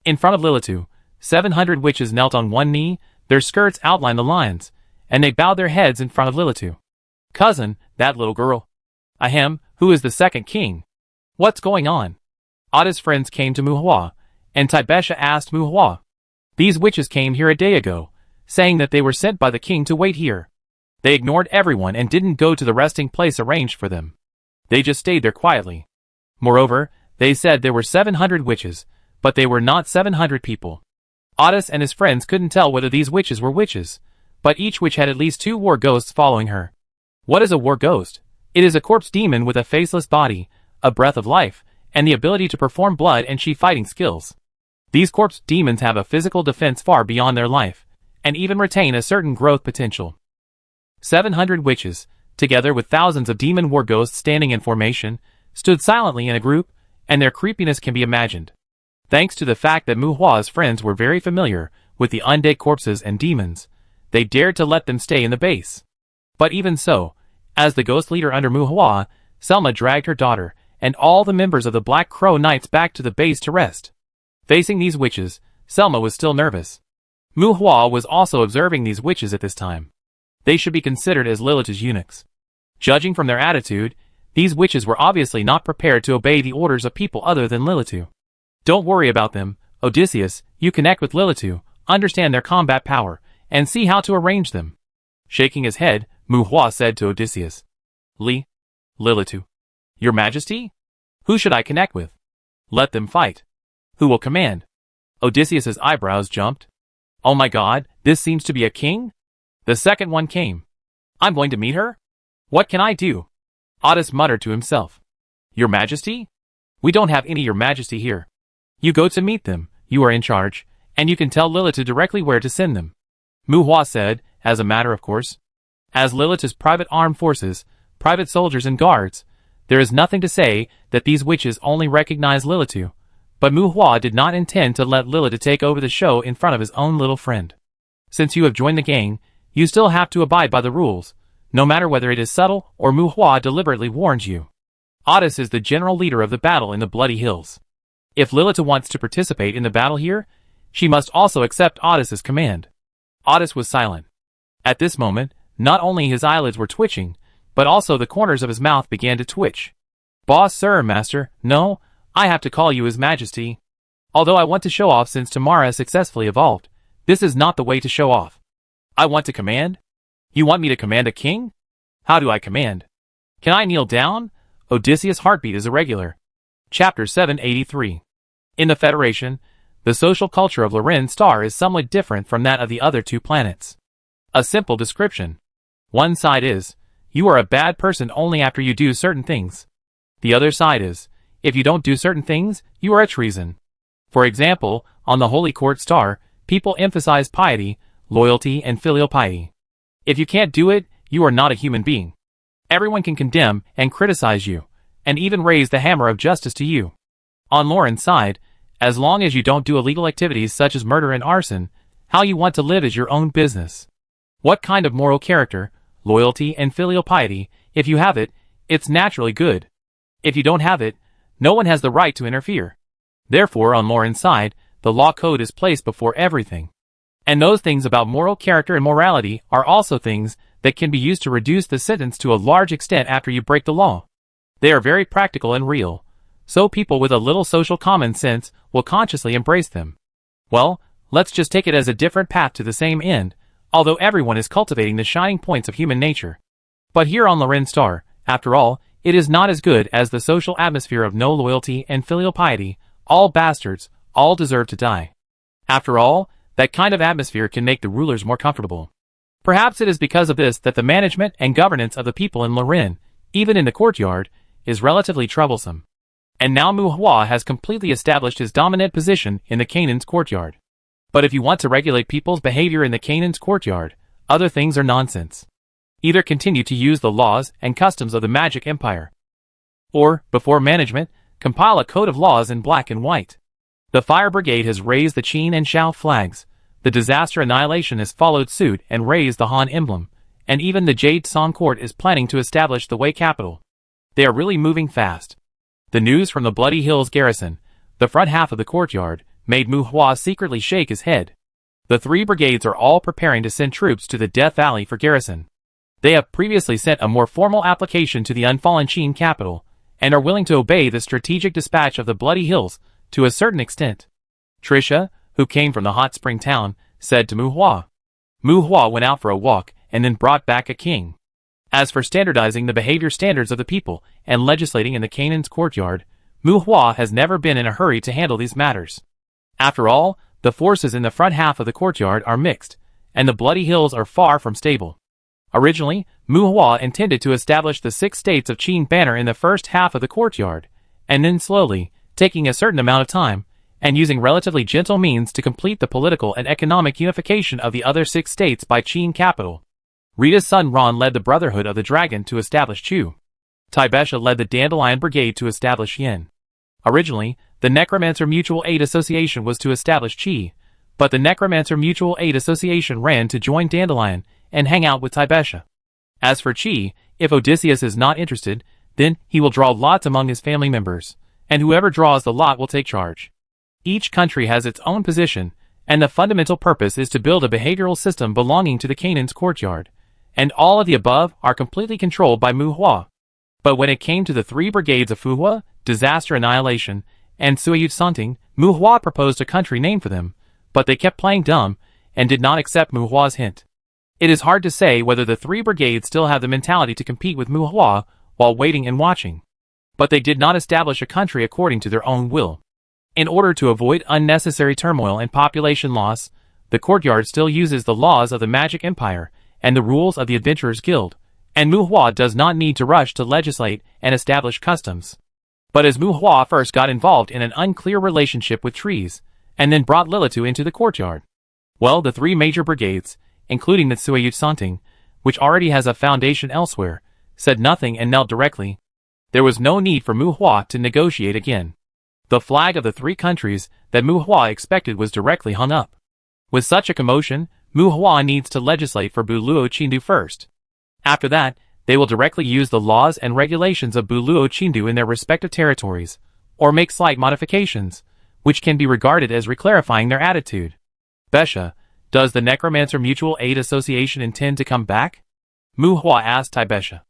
In front of Lilitu, 700 witches knelt on one knee, their skirts outlined the lines, and they bowed their heads in front of Lilitu. Cousin, that little girl. Ahem, who is the second king? What's going on? Ada's friends came to Mu Hua, and Tibesha asked Mu Hua. These witches came here a day ago, saying that they were sent by the king to wait here. They ignored everyone and didn't go to the resting place arranged for them. They just stayed there quietly. Moreover, they said there were 700 witches, but they were not 700 people. Adis and his friends couldn't tell whether these witches were witches, but each witch had at least 2 war ghosts following her. What is a war ghost? It is a corpse demon with a faceless body, a breath of life, and the ability to perform blood and chi fighting skills. These corpse demons have a physical defense far beyond their life, and even retain a certain growth potential. 700 witches, together with thousands of demon war ghosts standing in formation, stood silently in a group, and their creepiness can be imagined. Thanks to the fact that Mu Hua's friends were very familiar with the undead corpses and demons, they dared to let them stay in the base. But even so, as the ghost leader under Mu Hua, Selma dragged her daughter and all the members of the Black Crow Knights back to the base to rest. Facing these witches, Selma was still nervous. Mu Hua was also observing these witches at this time. They should be considered as Lilith's eunuchs. Judging from their attitude, these witches were obviously not prepared to obey the orders of people other than Lilitu. Don't worry about them, Odysseus, you connect with Lilitu, understand their combat power, and see how to arrange them. Shaking his head, Mu Hua said to Odysseus. Lilitu. Your Majesty? Who should I connect with? Let them fight. Who will command? Odysseus's eyebrows jumped. Oh my god, this seems to be a king? The second one came. I'm going to meet her? What can I do? Odys muttered to himself. Your Majesty? We don't have any Your Majesty here. You go to meet them, you are in charge, and you can tell Lilith directly where to send them. Mu Hua said, as a matter of course. As Lilith's private armed forces, private soldiers and guards, there is nothing to say that these witches only recognize Lilith. But Mu Hua did not intend to let Lilith take over the show in front of his own little friend. Since you have joined the gang, you still have to abide by the rules, no matter whether it is subtle or Mu Hua deliberately warns you. Otis is the general leader of the battle in the Bloody Hills. If Lilith wants to participate in the battle here, she must also accept Otis's command. Otis was silent. At this moment, not only his eyelids were twitching, but also the corners of his mouth began to twitch. Boss, sir, master, no, I have to call you His Majesty. Although I want to show off since Tamara successfully evolved, this is not the way to show off. I want to command? You want me to command a king? How do I command? Can I kneel down? Odysseus' heartbeat is irregular. Chapter 783. In the Federation, the social culture of Loren Star is somewhat different from that of the other two planets. A simple description. One side is, you are a bad person only after you do certain things. The other side is, if you don't do certain things, you are a treason. For example, on the Holy Court Star, people emphasize piety, loyalty, and filial piety. If you can't do it, you are not a human being. Everyone can condemn and criticize you, and even raise the hammer of justice to you. On Loren's side, as long as you don't do illegal activities such as murder and arson, how you want to live is your own business. What kind of moral character, loyalty, and filial piety, if you have it, it's naturally good. If you don't have it, no one has the right to interfere. Therefore, on Loren's side, the law code is placed before everything. And those things about moral character and morality are also things that can be used to reduce the sentence to a large extent after you break the law. They are very practical and real, so people with a little social common sense will consciously embrace them. Well, let's just take it as a different path to the same end, although everyone is cultivating the shining points of human nature. But here on Loren Star, after all, it is not as good as the social atmosphere of no loyalty and filial piety. All bastards, all deserve to die. After all, that kind of atmosphere can make the rulers more comfortable. Perhaps it is because of this that the management and governance of the people in Loren, even in the courtyard, is relatively troublesome. And now Mu Hua has completely established his dominant position in the Canaan's courtyard. But if you want to regulate people's behavior in the Canaan's courtyard, other things are nonsense. Either continue to use the laws and customs of the Magic Empire, or, before management, compile a code of laws in black and white. The Fire Brigade has raised the Qin and Shao flags, the Disaster Annihilation has followed suit and raised the Han emblem, and even the Jade Song Court is planning to establish the Wei capital. They are really moving fast. The news from the Bloody Hills garrison, the front half of the courtyard, made Mu Hua secretly shake his head. The three brigades are all preparing to send troops to the Death Valley for garrison. They have previously sent a more formal application to the unfallen Qin capital, and are willing to obey the strategic dispatch of the Bloody Hills to a certain extent. Trisha, who came from the hot spring town, said to Mu Hua. Mu Hua went out for a walk and then brought back a king. As for standardizing the behavior standards of the people and legislating in the Canaan's courtyard, Mu Hua has never been in a hurry to handle these matters. After all, the forces in the front half of the courtyard are mixed, and the Bloody Hills are far from stable. Originally, Mu Hua intended to establish the 6 states of Qin banner in the first half of the courtyard, and then slowly, taking a certain amount of time, and using relatively gentle means to complete the political and economic unification of the other 6 states by Qin capital. Rita's son Ron led the Brotherhood of the Dragon to establish Chu. Taibesha led the Dandelion Brigade to establish Yin. Originally, the Necromancer Mutual Aid Association was to establish Qi, but the Necromancer Mutual Aid Association ran to join Dandelion and hang out with Taibesha. As for Qi, if Odysseus is not interested, then he will draw lots among his family members, and whoever draws the lot will take charge. Each country has its own position, and the fundamental purpose is to build a behavioral system belonging to the Canaan's courtyard, and all of the above are completely controlled by Mu Hua. But when it came to the 3 brigades of Fuhua, Disaster Annihilation, and Suiyut Santing, Mu Hua proposed a country name for them, but they kept playing dumb, and did not accept Mu Hua's hint. It is hard to say whether the 3 brigades still have the mentality to compete with Mu Hua while waiting and watching. But they did not establish a country according to their own will. In order to avoid unnecessary turmoil and population loss, the courtyard still uses the laws of the Magic Empire and the rules of the Adventurers Guild, and Mu Hua does not need to rush to legislate and establish customs. But as Mu Hua first got involved in an unclear relationship with trees, and then brought Lilitu into the courtyard. Well, the three major brigades, including the Suayut-Santing, which already has a foundation elsewhere, said nothing and knelt directly. There was no need for Mu Hua to negotiate again. The flag of the three countries that Mu Hua expected was directly hung up. With such a commotion, Mu Hua needs to legislate for Buluo Chindu first. After that, they will directly use the laws and regulations of Buluo Chindu in their respective territories, or make slight modifications, which can be regarded as reclarifying their attitude. Besha, does the Necromancer Mutual Aid Association intend to come back? Mu Hua asked Tai Besha.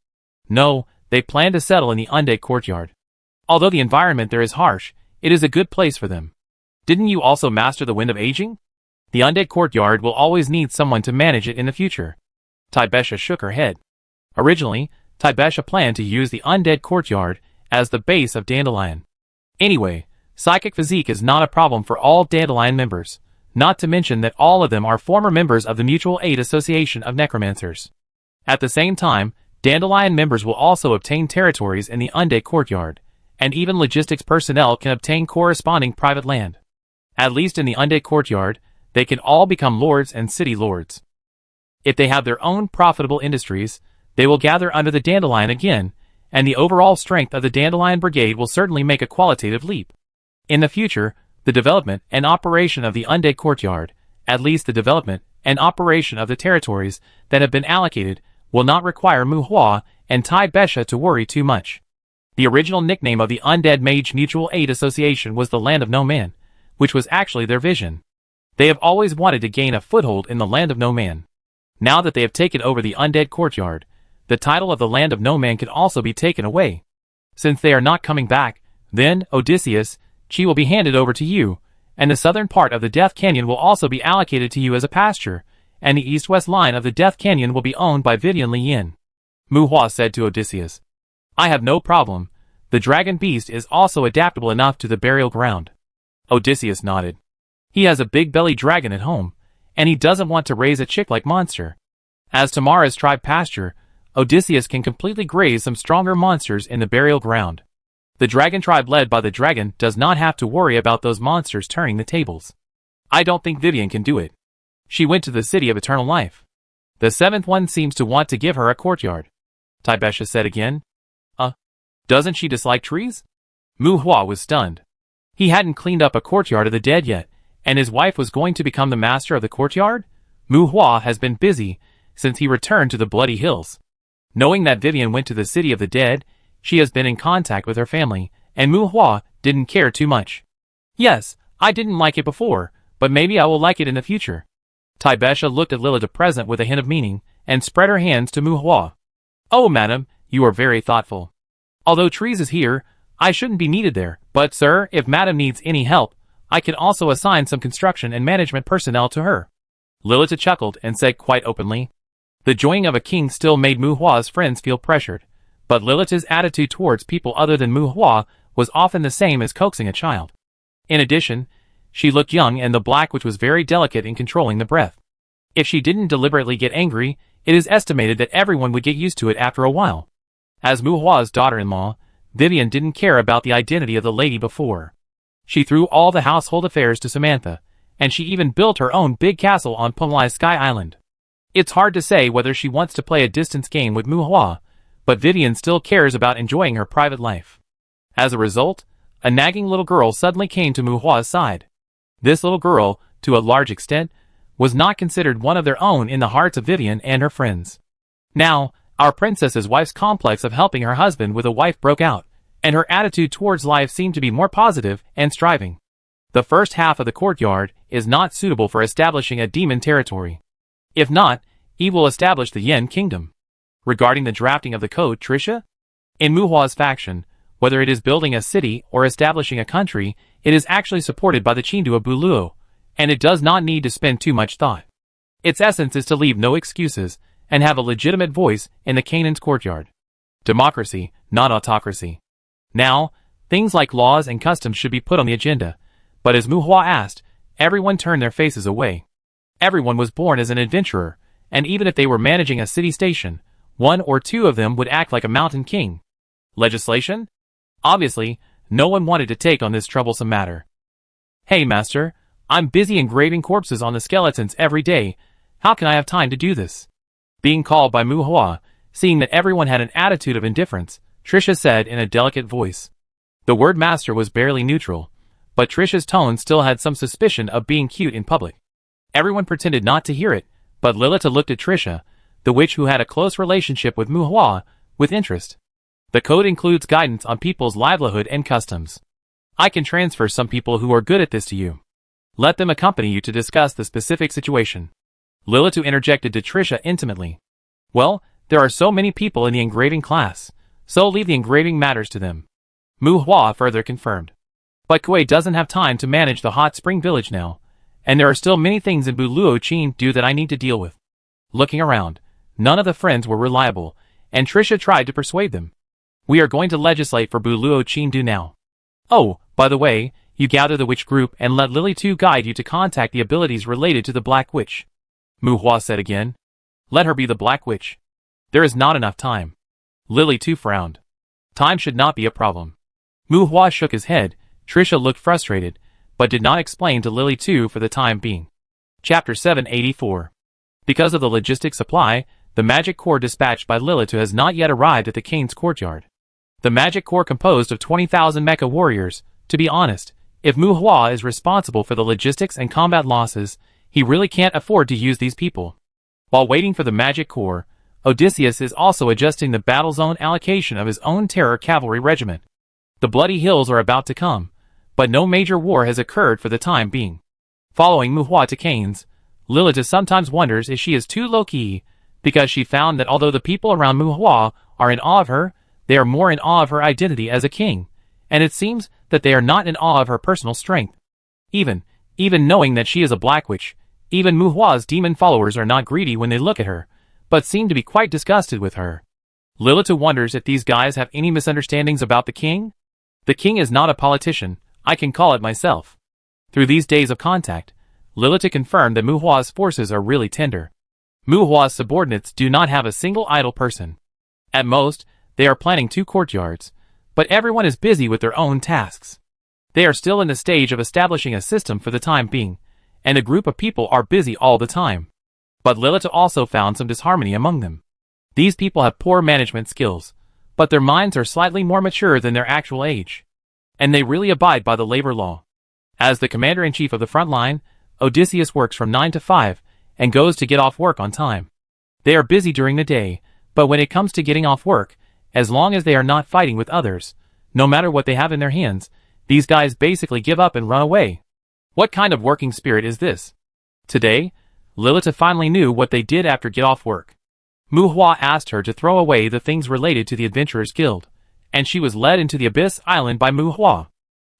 No, they plan to settle in the Undead Courtyard. Although the environment there is harsh, it is a good place for them. Didn't you also master the Wind of Aging? The Undead Courtyard will always need someone to manage it in the future. Tai Besha shook her head. Originally, Tai Besha planned to use the Undead Courtyard as the base of Dandelion. Anyway, psychic physique is not a problem for all Dandelion members, not to mention that all of them are former members of the Mutual Aid Association of Necromancers. At the same time, Dandelion members will also obtain territories in the Undead Courtyard, and even logistics personnel can obtain corresponding private land. At least in the Undead Courtyard, they can all become lords and city lords. If they have their own profitable industries, they will gather under the Dandelion again, and the overall strength of the Dandelion Brigade will certainly make a qualitative leap. In the future, the development and operation of the Undead Courtyard, at least the development and operation of the territories that have been allocated, will not require Mu Hua and Tai Besha to worry too much. The original nickname of the Undead Mage Mutual Aid Association was the Land of No Man, which was actually their vision. They have always wanted to gain a foothold in the Land of No Man. Now that they have taken over the Undead Courtyard, the title of the Land of No Man can also be taken away. Since they are not coming back, then, Odysseus, Chi will be handed over to you, and the southern part of the Death Canyon will also be allocated to you as a pasture, and the east-west line of the Death Canyon will be owned by Vivian Li Yin. Mu Hua said to Odysseus. I have no problem. The dragon beast is also adaptable enough to the burial ground. Odysseus nodded. He has a big-bellied dragon at home, and he doesn't want to raise a chick-like monster. As to Mara's tribe pasture, Odysseus can completely graze some stronger monsters in the burial ground. The dragon tribe led by the dragon does not have to worry about those monsters turning the tables. I don't think Vivian can do it. She went to the City of Eternal Life. The seventh one seems to want to give her a courtyard. Tai Besha said again. Doesn't she dislike trees? Mu Hua was stunned. He hadn't cleaned up a courtyard of the dead yet, and his wife was going to become the master of the courtyard? Mu Hua has been busy since he returned to the Bloody Hills. Knowing that Vivian went to the City of the Dead, she has been in contact with her family, and Mu Hua didn't care too much. Yes, I didn't like it before, but maybe I will like it in the future. Tai Besha looked at Lilith present with a hint of meaning, and spread her hands to Mu Hua. Oh, madam, you are very thoughtful. Although trees is here, I shouldn't be needed there, but sir, if madam needs any help, I can also assign some construction and management personnel to her. Lilith chuckled and said quite openly. The joining of a king still made Mu Hua's friends feel pressured, but Lilith's attitude towards people other than Mu Hua was often the same as coaxing a child. In addition, she looked young and the black which was very delicate in controlling the breath. If she didn't deliberately get angry, it is estimated that everyone would get used to it after a while. As Mu Hua's daughter-in-law, Vivian didn't care about the identity of the lady before. She threw all the household affairs to Samantha, and she even built her own big castle on Pumalai Sky Island. It's hard to say whether she wants to play a distance game with Mu Hua, but Vivian still cares about enjoying her private life. As a result, a nagging little girl suddenly came to Mu Hua's side. This little girl, to a large extent, was not considered one of their own in the hearts of Vivian and her friends. Now, our princess's wife's complex of helping her husband with a wife broke out, and her attitude towards life seemed to be more positive and striving. The first half of the courtyard is not suitable for establishing a demon territory. If not, Eve will establish the Yen Kingdom. Regarding the drafting of the code, Tricia? In Mu Hua's faction, whether it is building a city or establishing a country, it is actually supported by the Chindu of Buluo, and it does not need to spend too much thought. Its essence is to leave no excuses, and have a legitimate voice in the Canaan's courtyard. Democracy, not autocracy. Now, things like laws and customs should be put on the agenda, but as Mu Hua asked, everyone turned their faces away. Everyone was born as an adventurer, and even if they were managing a city station, one or two of them would act like a mountain king. Legislation? Obviously, no one wanted to take on this troublesome matter. Hey master, I'm busy engraving corpses on the skeletons every day. How can I have time to do this? Being called by Mu Hua, seeing that everyone had an attitude of indifference, Trisha said in a delicate voice. The word master was barely neutral, but Trisha's tone still had some suspicion of being cute in public. Everyone pretended not to hear it, but Lilita looked at Trisha, the witch who had a close relationship with Mu Hua, with interest. The code includes guidance on people's livelihood and customs. I can transfer some people who are good at this to you. Let them accompany you to discuss the specific situation. Lilita interjected to Trisha intimately. Well, there are so many people in the engraving class, so leave the engraving matters to them. Mu Hua further confirmed. But Kuei doesn't have time to manage the hot spring village now, and there are still many things in Buluo Chin do that I need to deal with. Looking around, none of the friends were reliable, and Trisha tried to persuade them. We are going to legislate for Buluo Chin do now. Oh, by the way, you gather the witch group and let Lily 2 guide you to contact the abilities related to the Black Witch. Mu Hua said again. Let her be the Black Witch. There is not enough time. Lily 2 frowned. Time should not be a problem. Mu Hua shook his head. Trisha looked frustrated, but did not explain to Lily 2 for the time being. Chapter 784. Because of the logistic supply, the magic core dispatched by Lilith has not yet arrived at the Kane's courtyard. The magic core composed of 20,000 mecha warriors. To be honest, if Mu Hua is responsible for the logistics and combat losses, he really can't afford to use these people. While waiting for the magic core, Odysseus is also adjusting the battle zone allocation of his own terror cavalry regiment. The bloody hills are about to come, but no major war has occurred for the time being. Following Mu Hua to Kane's, Lilith sometimes wonders if she is too low-key, because she found that although the people around Mu Hua are in awe of her, they are more in awe of her identity as a king, and it seems that they are not in awe of her personal strength. Even knowing that she is a black witch, even Mu Hua's demon followers are not greedy when they look at her, but seem to be quite disgusted with her. Lilith wonders if these guys have any misunderstandings about the king? The king is not a politician, I can call it myself. Through these days of contact, Lilith confirmed that Mu Hua's forces are really tender. Mu Hua's subordinates do not have a single idle person. At most, they are planning 2 courtyards, but everyone is busy with their own tasks. They are still in the stage of establishing a system for the time being, and a group of people are busy all the time. But Lilith also found some disharmony among them. These people have poor management skills, but their minds are slightly more mature than their actual age. And they really abide by the labor law. As the commander-in-chief of the front line, Odysseus works from 9 to 5, and goes to get off work on time. They are busy during the day, but when it comes to getting off work, as long as they are not fighting with others, no matter what they have in their hands, these guys basically give up and run away. What kind of working spirit is this? Today, Lilith finally knew what they did after get off work. Mu Hua asked her to throw away the things related to the Adventurers Guild, and she was led into the Abyss Island by Mu Hua.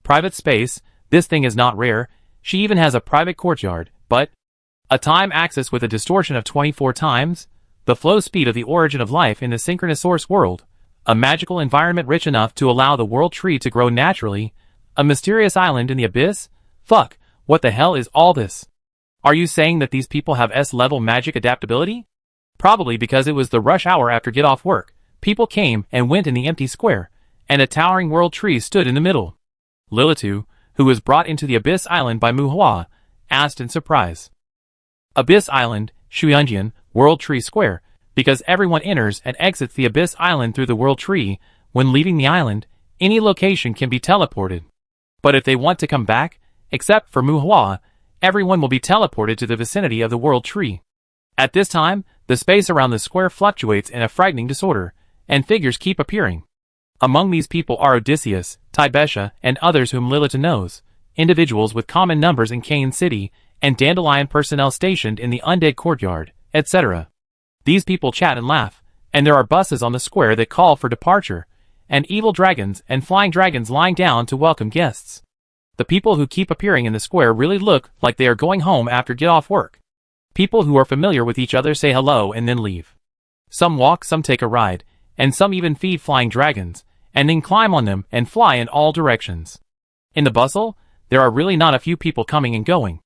Private space, this thing is not rare, she even has a private courtyard, but a time axis with a distortion of 24 times, the flow speed of the origin of life in the synchronous source world, a magical environment rich enough to allow the world tree to grow naturally, a mysterious island in the abyss? Fuck, what the hell is all this? Are you saying that these people have S-level magic adaptability? Probably because it was the rush hour after get off work, people came and went in the empty square, and a towering world tree stood in the middle. Lilitu, who was brought into the Abyss Island by Mu Hua, asked in surprise. Abyss Island, Shuyanjian, World Tree Square, because everyone enters and exits the Abyss Island through the World Tree. When leaving the island, any location can be teleported. But if they want to come back, except for Mu Hua, everyone will be teleported to the vicinity of the World Tree. At this time, the space around the square fluctuates in a frightening disorder, and figures keep appearing. Among these people are Odysseus, Tibesha, and others whom Lilith knows, individuals with common numbers in Kane City, and Dandelion personnel stationed in the Undead Courtyard, etc. These people chat and laugh, and there are buses on the square that call for departure, and evil dragons and flying dragons lying down to welcome guests. The people who keep appearing in the square really look like they are going home after get off work. People who are familiar with each other say hello and then leave. Some walk, some take a ride, and some even feed flying dragons, and then climb on them and fly in all directions. In the bustle, there are really not a few people coming and going.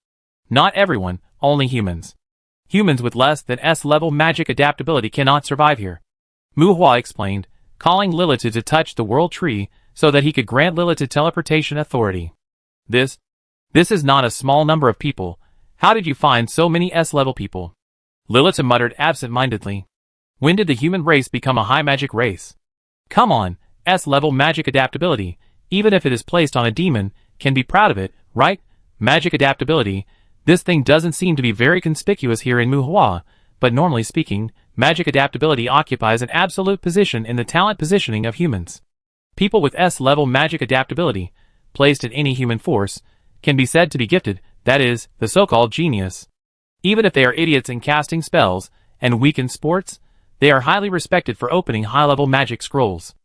Not everyone, only humans. Humans with less than S-level magic adaptability cannot survive here. Mu Hua explained, calling Lilith to touch the world tree so that he could grant Lilith teleportation authority. This This is not a small number of people. How did you find so many S-level people? Lilith muttered absent-mindedly. When did the human race become a high magic race? Come on, S-level magic adaptability, even if it is placed on a demon, can be proud of it, right? Magic adaptability. This thing doesn't seem to be very conspicuous here in Muhua, but normally speaking, magic adaptability occupies an absolute position in the talent positioning of humans. People with S-level magic adaptability, placed in any human force, can be said to be gifted, that is, the so-called genius. Even if they are idiots in casting spells, and weak in sports, they are highly respected for opening high-level magic scrolls.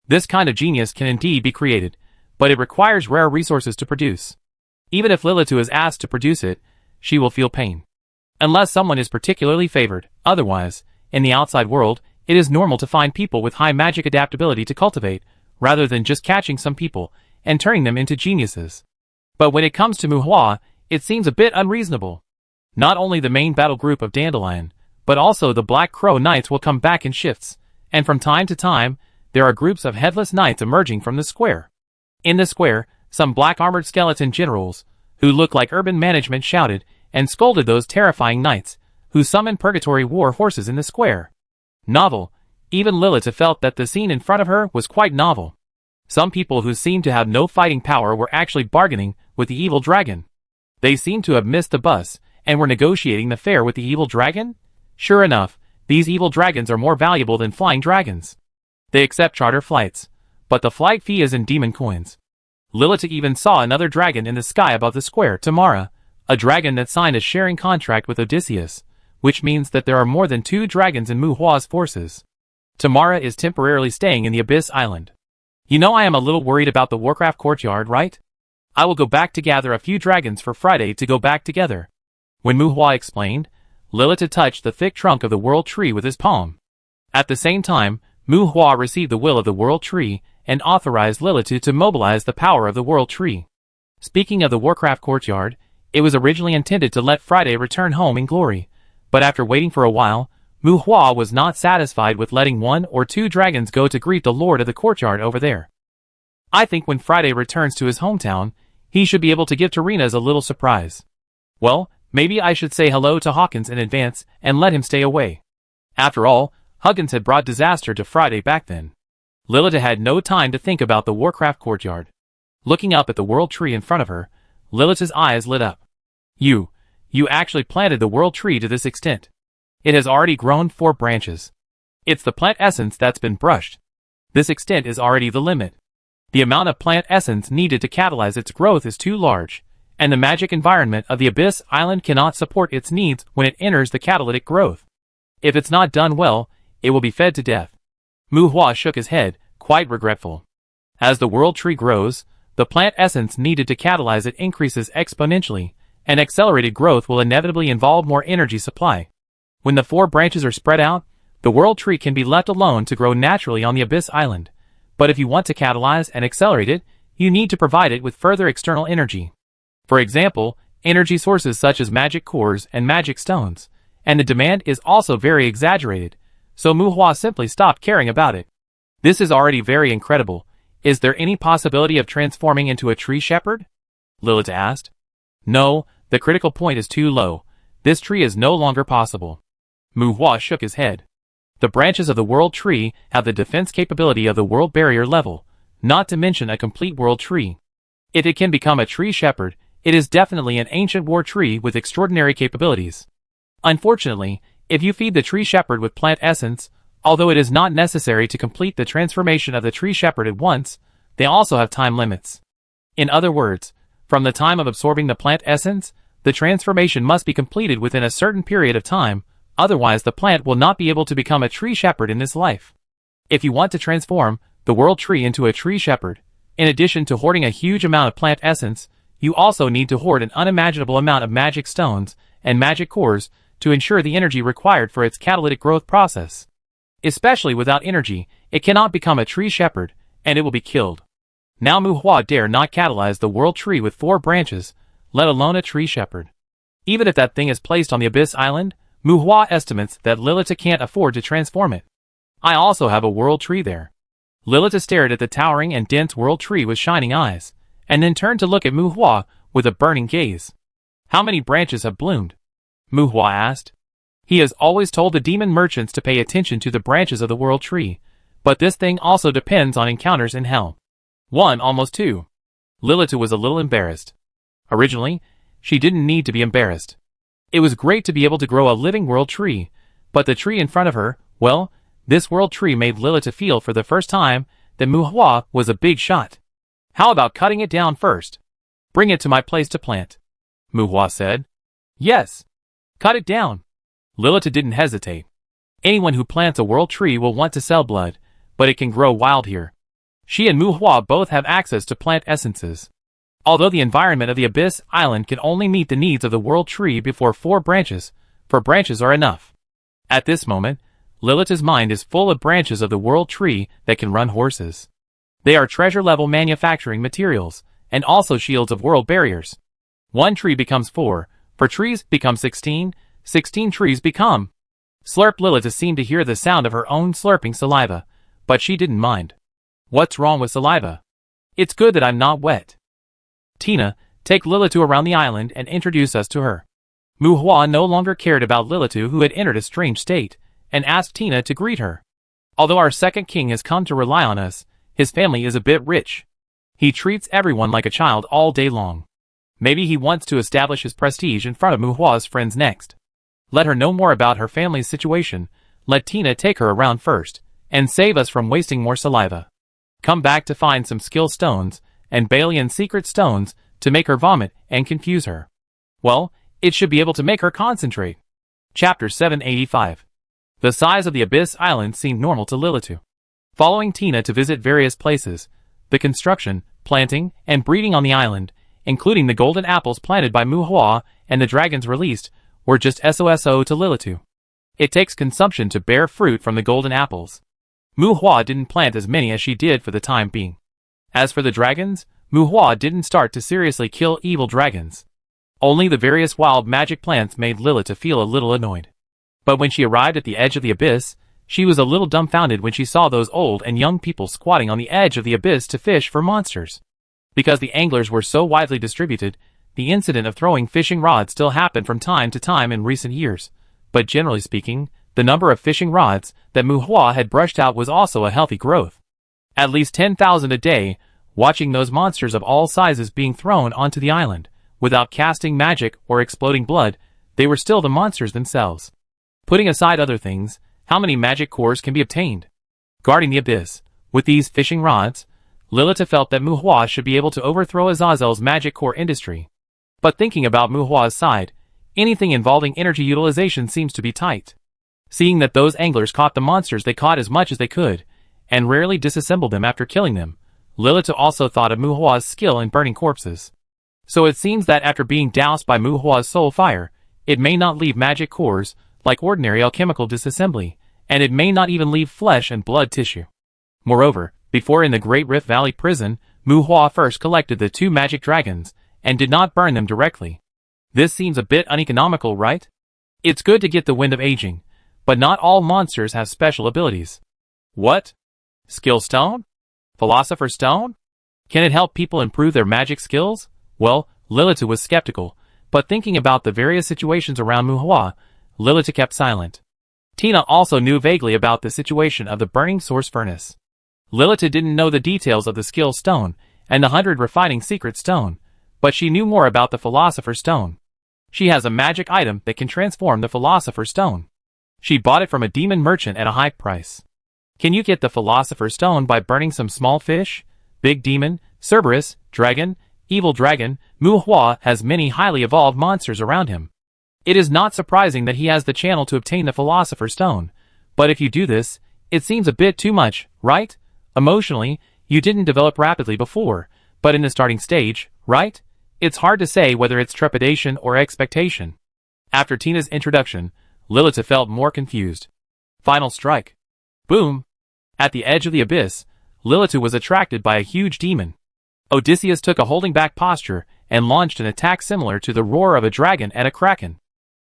This kind of genius can indeed be created, but it requires rare resources to produce. Even if Lilith is asked to produce it, she will feel pain. Unless someone is particularly favored, otherwise, in the outside world, it is normal to find people with high magic adaptability to cultivate, rather than just catching some people and turning them into geniuses. But when it comes to Muhua, it seems a bit unreasonable. Not only the main battle group of Dandelion, but also the Black Crow Knights will come back in shifts, and from time to time, there are groups of headless knights emerging from the square. In the square, some black-armored skeleton generals, who look like urban management, shouted and scolded those terrifying knights, who summoned purgatory war horses in the square. Novel. Even Lilith felt that the scene in front of her was quite novel. Some people who seemed to have no fighting power were actually bargaining with the evil dragon. They seemed to have missed the bus, and were negotiating the fare with the evil dragon? Sure enough, these evil dragons are more valuable than flying dragons. They accept charter flights, but the flight fee is in demon coins. Lilith even saw another dragon in the sky above the square, Tamara, a dragon that signed a sharing contract with Odysseus, which means that there are more than 2 dragons in Muhua's forces. Tamara is temporarily staying in the Abyss Island. You know, I am a little worried about the Warcraft courtyard, right? I will go back to gather a few dragons for Friday to go back together. When Muhua explained, Lilith touched the thick trunk of the World Tree with his palm. At the same time, Muhua received the will of the World Tree and authorized Lilith to mobilize the power of the World Tree. Speaking of the Warcraft courtyard, it was originally intended to let Friday return home in glory, but after waiting for a while, Muhua was not satisfied with letting 1 or 2 dragons go to greet the Lord of the courtyard over there. I think when Friday returns to his hometown, he should be able to give Tarina's a little surprise. Well, maybe I should say hello to Hawkins in advance and let him stay away. After all, Huggins had brought disaster to Friday back then. Lilith had no time to think about the Warcraft courtyard. Looking up at the World Tree in front of her, Lilith's eyes lit up. You actually planted the World Tree to this extent. It has already grown 4 branches. It's the plant essence that's been brushed. This extent is already the limit. The amount of plant essence needed to catalyze its growth is too large, and the magic environment of the Abyss Island cannot support its needs when it enters the catalytic growth. If it's not done well, it will be fed to death. Muhua shook his head, quite regretful. As the World Tree grows, the plant essence needed to catalyze it increases exponentially, and accelerated growth will inevitably involve more energy supply. When the 4 branches are spread out, the World Tree can be left alone to grow naturally on the Abyss Island. But if you want to catalyze and accelerate it, you need to provide it with further external energy. For example, energy sources such as magic cores and magic stones. And the demand is also very exaggerated, so Muhua simply stopped caring about it. This is already very incredible. Is there any possibility of transforming into a tree shepherd? Lilith asked. No, the critical point is too low. This tree is no longer possible. Muhua shook his head. The branches of the World Tree have the defense capability of the World Barrier level, not to mention a complete World Tree. If it can become a tree shepherd, it is definitely an ancient war tree with extraordinary capabilities. Unfortunately, if you feed the tree shepherd with plant essence, although it is not necessary to complete the transformation of the tree shepherd at once, they also have time limits. In other words, from the time of absorbing the plant essence, the transformation must be completed within a certain period of time, otherwise the plant will not be able to become a tree shepherd in this life. If you want to transform the World Tree into a tree shepherd, in addition to hoarding a huge amount of plant essence, you also need to hoard an unimaginable amount of magic stones and magic cores to ensure the energy required for its catalytic growth process. Especially without energy, it cannot become a tree shepherd, and it will be killed. Now Muhua dare not catalyze the World Tree with 4 branches, let alone a tree shepherd. Even if that thing is placed on the Abyss Island, Muhua estimates that Lilith can't afford to transform it. I also have a World Tree there. Lilith stared at the towering and dense World Tree with shining eyes, and then turned to look at Muhua with a burning gaze. How many branches have bloomed? Muhua asked. He has always told the demon merchants to pay attention to the branches of the world tree, but this thing also depends on encounters in hell. 1, almost 2. Lilith was a little embarrassed. Originally, she didn't need to be embarrassed. It was great to be able to grow a living world tree, but the tree in front of her, well, this world tree made Lilith feel for the first time that Muhua was a big shot. How about cutting it down first? Bring it to my place to plant, Muhua said. Yes. Cut it down. Lilith didn't hesitate. Anyone who plants a world tree will want to sell blood, but it can grow wild here. She and Muhua both have access to plant essences. Although the environment of the Abyss Island can only meet the needs of the world tree before 4 branches are enough. At this moment, Lilith's mind is full of branches of the world tree that can run horses. They are treasure-level manufacturing materials, and also shields of world barriers. 1 tree becomes 4 trees become 16 trees become. Slurp. Lilith seemed to hear the sound of her own slurping saliva, but she didn't mind. What's wrong with saliva? It's good that I'm not wet. Tina, take Lilith around the island and introduce us to her. Muhua no longer cared about Lilith, who had entered a strange state, and asked Tina to greet her. Although our second king has come to rely on us, his family is a bit rich. He treats everyone like a child all day long. Maybe he wants to establish his prestige in front of Muhua's friends next. Let her know more about her family's situation, let Tina take her around first, and save us from wasting more saliva. Come back to find some skill stones, and Balian secret stones, to make her vomit and confuse her. Well, it should be able to make her concentrate. Chapter 785. The size of the Abyss Island seemed normal to Lilith. Following Tina to visit various places, the construction, planting, and breeding on the island, including the golden apples planted by Muhua and the dragons released, were just SOSO to Lilith. It takes consumption to bear fruit from the golden apples. Muhua didn't plant as many as she did for the time being. As for the dragons, Muhua didn't start to seriously kill evil dragons. Only the various wild magic plants made Lilith feel a little annoyed. But when she arrived at the edge of the abyss, she was a little dumbfounded when she saw those old and young people squatting on the edge of the abyss to fish for monsters. Because the anglers were so widely distributed, the incident of throwing fishing rods still happened from time to time in recent years, but generally speaking, the number of fishing rods that Muhua had brushed out was also a healthy growth. At least 10,000 a day, watching those monsters of all sizes being thrown onto the island, without casting magic or exploding blood, they were still the monsters themselves. Putting aside other things, how many magic cores can be obtained? Guarding the abyss, with these fishing rods, Lilith felt that Muhua should be able to overthrow Azazel's magic core industry. But thinking about Muhua's side, anything involving energy utilization seems to be tight. Seeing that those anglers caught the monsters they caught as much as they could, and rarely disassembled them after killing them, Lilith also thought of Muhua's skill in burning corpses. So it seems that after being doused by Muhua's soul fire, it may not leave magic cores, like ordinary alchemical disassembly, and it may not even leave flesh and blood tissue. Moreover, before in the Great Rift Valley prison, Muhua first collected the 2 magic dragons, and did not burn them directly. This seems a bit uneconomical, right? It's good to get the wind of aging, but not all monsters have special abilities. What? Skill stone? Philosopher's stone? Can it help people improve their magic skills? Well, Lilith was skeptical, but thinking about the various situations around Muhua, Lilith kept silent. Tina also knew vaguely about the situation of the burning source furnace. Lilith didn't know the details of the skill stone and the 100 refining secret stone, but she knew more about the philosopher's stone. She has a magic item that can transform the philosopher's stone. She bought it from a demon merchant at a high price. Can you get the philosopher's stone by burning some small fish? Big demon, Cerberus, dragon, evil dragon, Muhua has many highly evolved monsters around him. It is not surprising that he has the channel to obtain the philosopher's stone, but if you do this, it seems a bit too much, right? Emotionally, you didn't develop rapidly before, but in the starting stage, right? It's hard to say whether it's trepidation or expectation. After Tina's introduction, Lilith felt more confused. Final strike. Boom! At the edge of the abyss, Lilith was attracted by a huge demon. Odysseus took a holding back posture and launched an attack similar to the roar of a dragon at a kraken.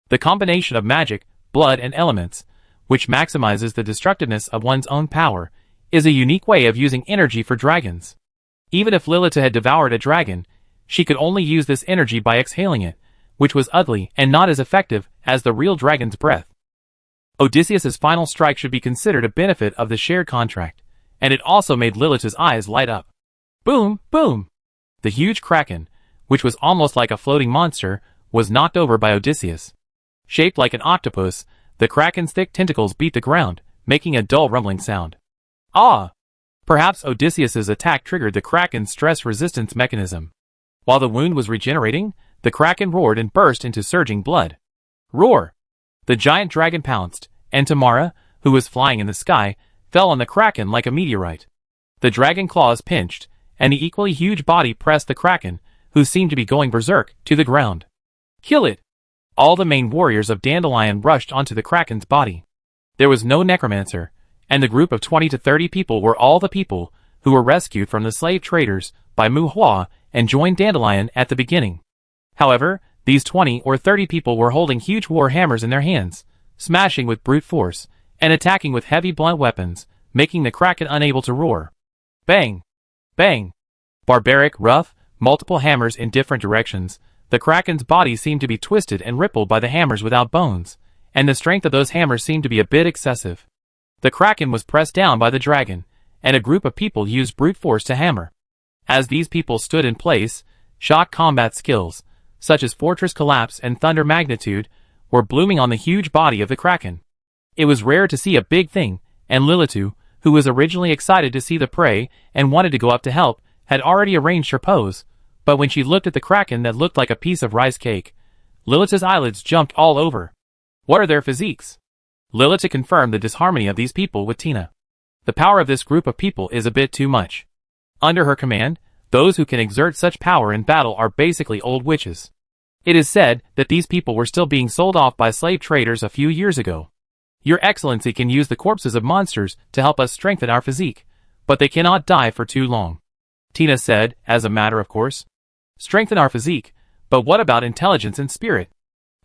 The combination of magic, blood and elements, which maximizes the destructiveness of one's own power, is a unique way of using energy for dragons. Even if Lilith had devoured a dragon, She could only use this energy by exhaling it, which was ugly and not as effective as the real dragon's breath. Odysseus's final strike should be considered a benefit of the shared contract, and it also made Lilith's eyes light up. Boom, boom! The huge kraken, which was almost like a floating monster, was knocked over by Odysseus. Shaped like an octopus, the kraken's thick tentacles beat the ground, making a dull rumbling sound. Ah! Perhaps Odysseus's attack triggered the kraken's stress resistance mechanism. While the wound was regenerating, the kraken roared and burst into surging blood. Roar! The giant dragon pounced, and Tamara, who was flying in the sky, fell on the kraken like a meteorite. The dragon claws pinched, and the equally huge body pressed the kraken, who seemed to be going berserk, to the ground. Kill it! All the main warriors of Dandelion rushed onto the kraken's body. There was no necromancer, and the group of 20 to 30 people were all the people who were rescued from the slave traders by Mu Hua and joined Dandelion at the beginning. However, these 20 or 30 people were holding huge war hammers in their hands, smashing with brute force, and attacking with heavy blunt weapons, making the kraken unable to roar. Bang! Bang! Barbaric, rough, multiple hammers in different directions. The kraken's body seemed to be twisted and rippled by the hammers without bones, and the strength of those hammers seemed to be a bit excessive. The kraken was pressed down by the dragon, and a group of people used brute force to hammer. As these people stood in place, shock combat skills, such as Fortress Collapse and Thunder Magnitude, were blooming on the huge body of the kraken. It was rare to see a big thing, and Lilith, who was originally excited to see the prey and wanted to go up to help, had already arranged her pose, but when she looked at the kraken that looked like a piece of rice cake, Lilith's eyelids jumped all over. What are their physiques? Lilith confirmed the disharmony of these people with Tina. The power of this group of people is a bit too much. Under her command, those who can exert such power in battle are basically old witches. It is said that these people were still being sold off by slave traders a few years ago. Your Excellency can use the corpses of monsters to help us strengthen our physique, but they cannot die for too long. Tina said, as a matter of course. Strengthen our physique, but what about intelligence and spirit?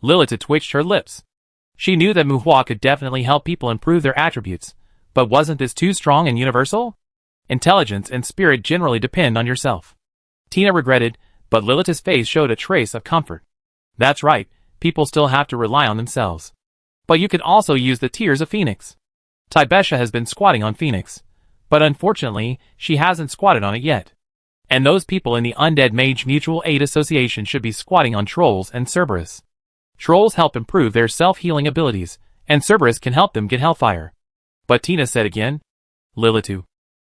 Lilith twitched her lips. She knew that Mu Hua could definitely help people improve their attributes, but wasn't this too strong and universal? Intelligence and spirit generally depend on yourself. Tina regretted, but Lilith's face showed a trace of comfort. That's right, people still have to rely on themselves. But you can also use the tears of Phoenix. Tibesha has been squatting on Phoenix, but unfortunately, she hasn't squatted on it yet. And those people in the Undead Mage Mutual Aid Association should be squatting on Trolls and Cerberus. Trolls help improve their self-healing abilities, and Cerberus can help them get Hellfire. But Tina said again. Lilith.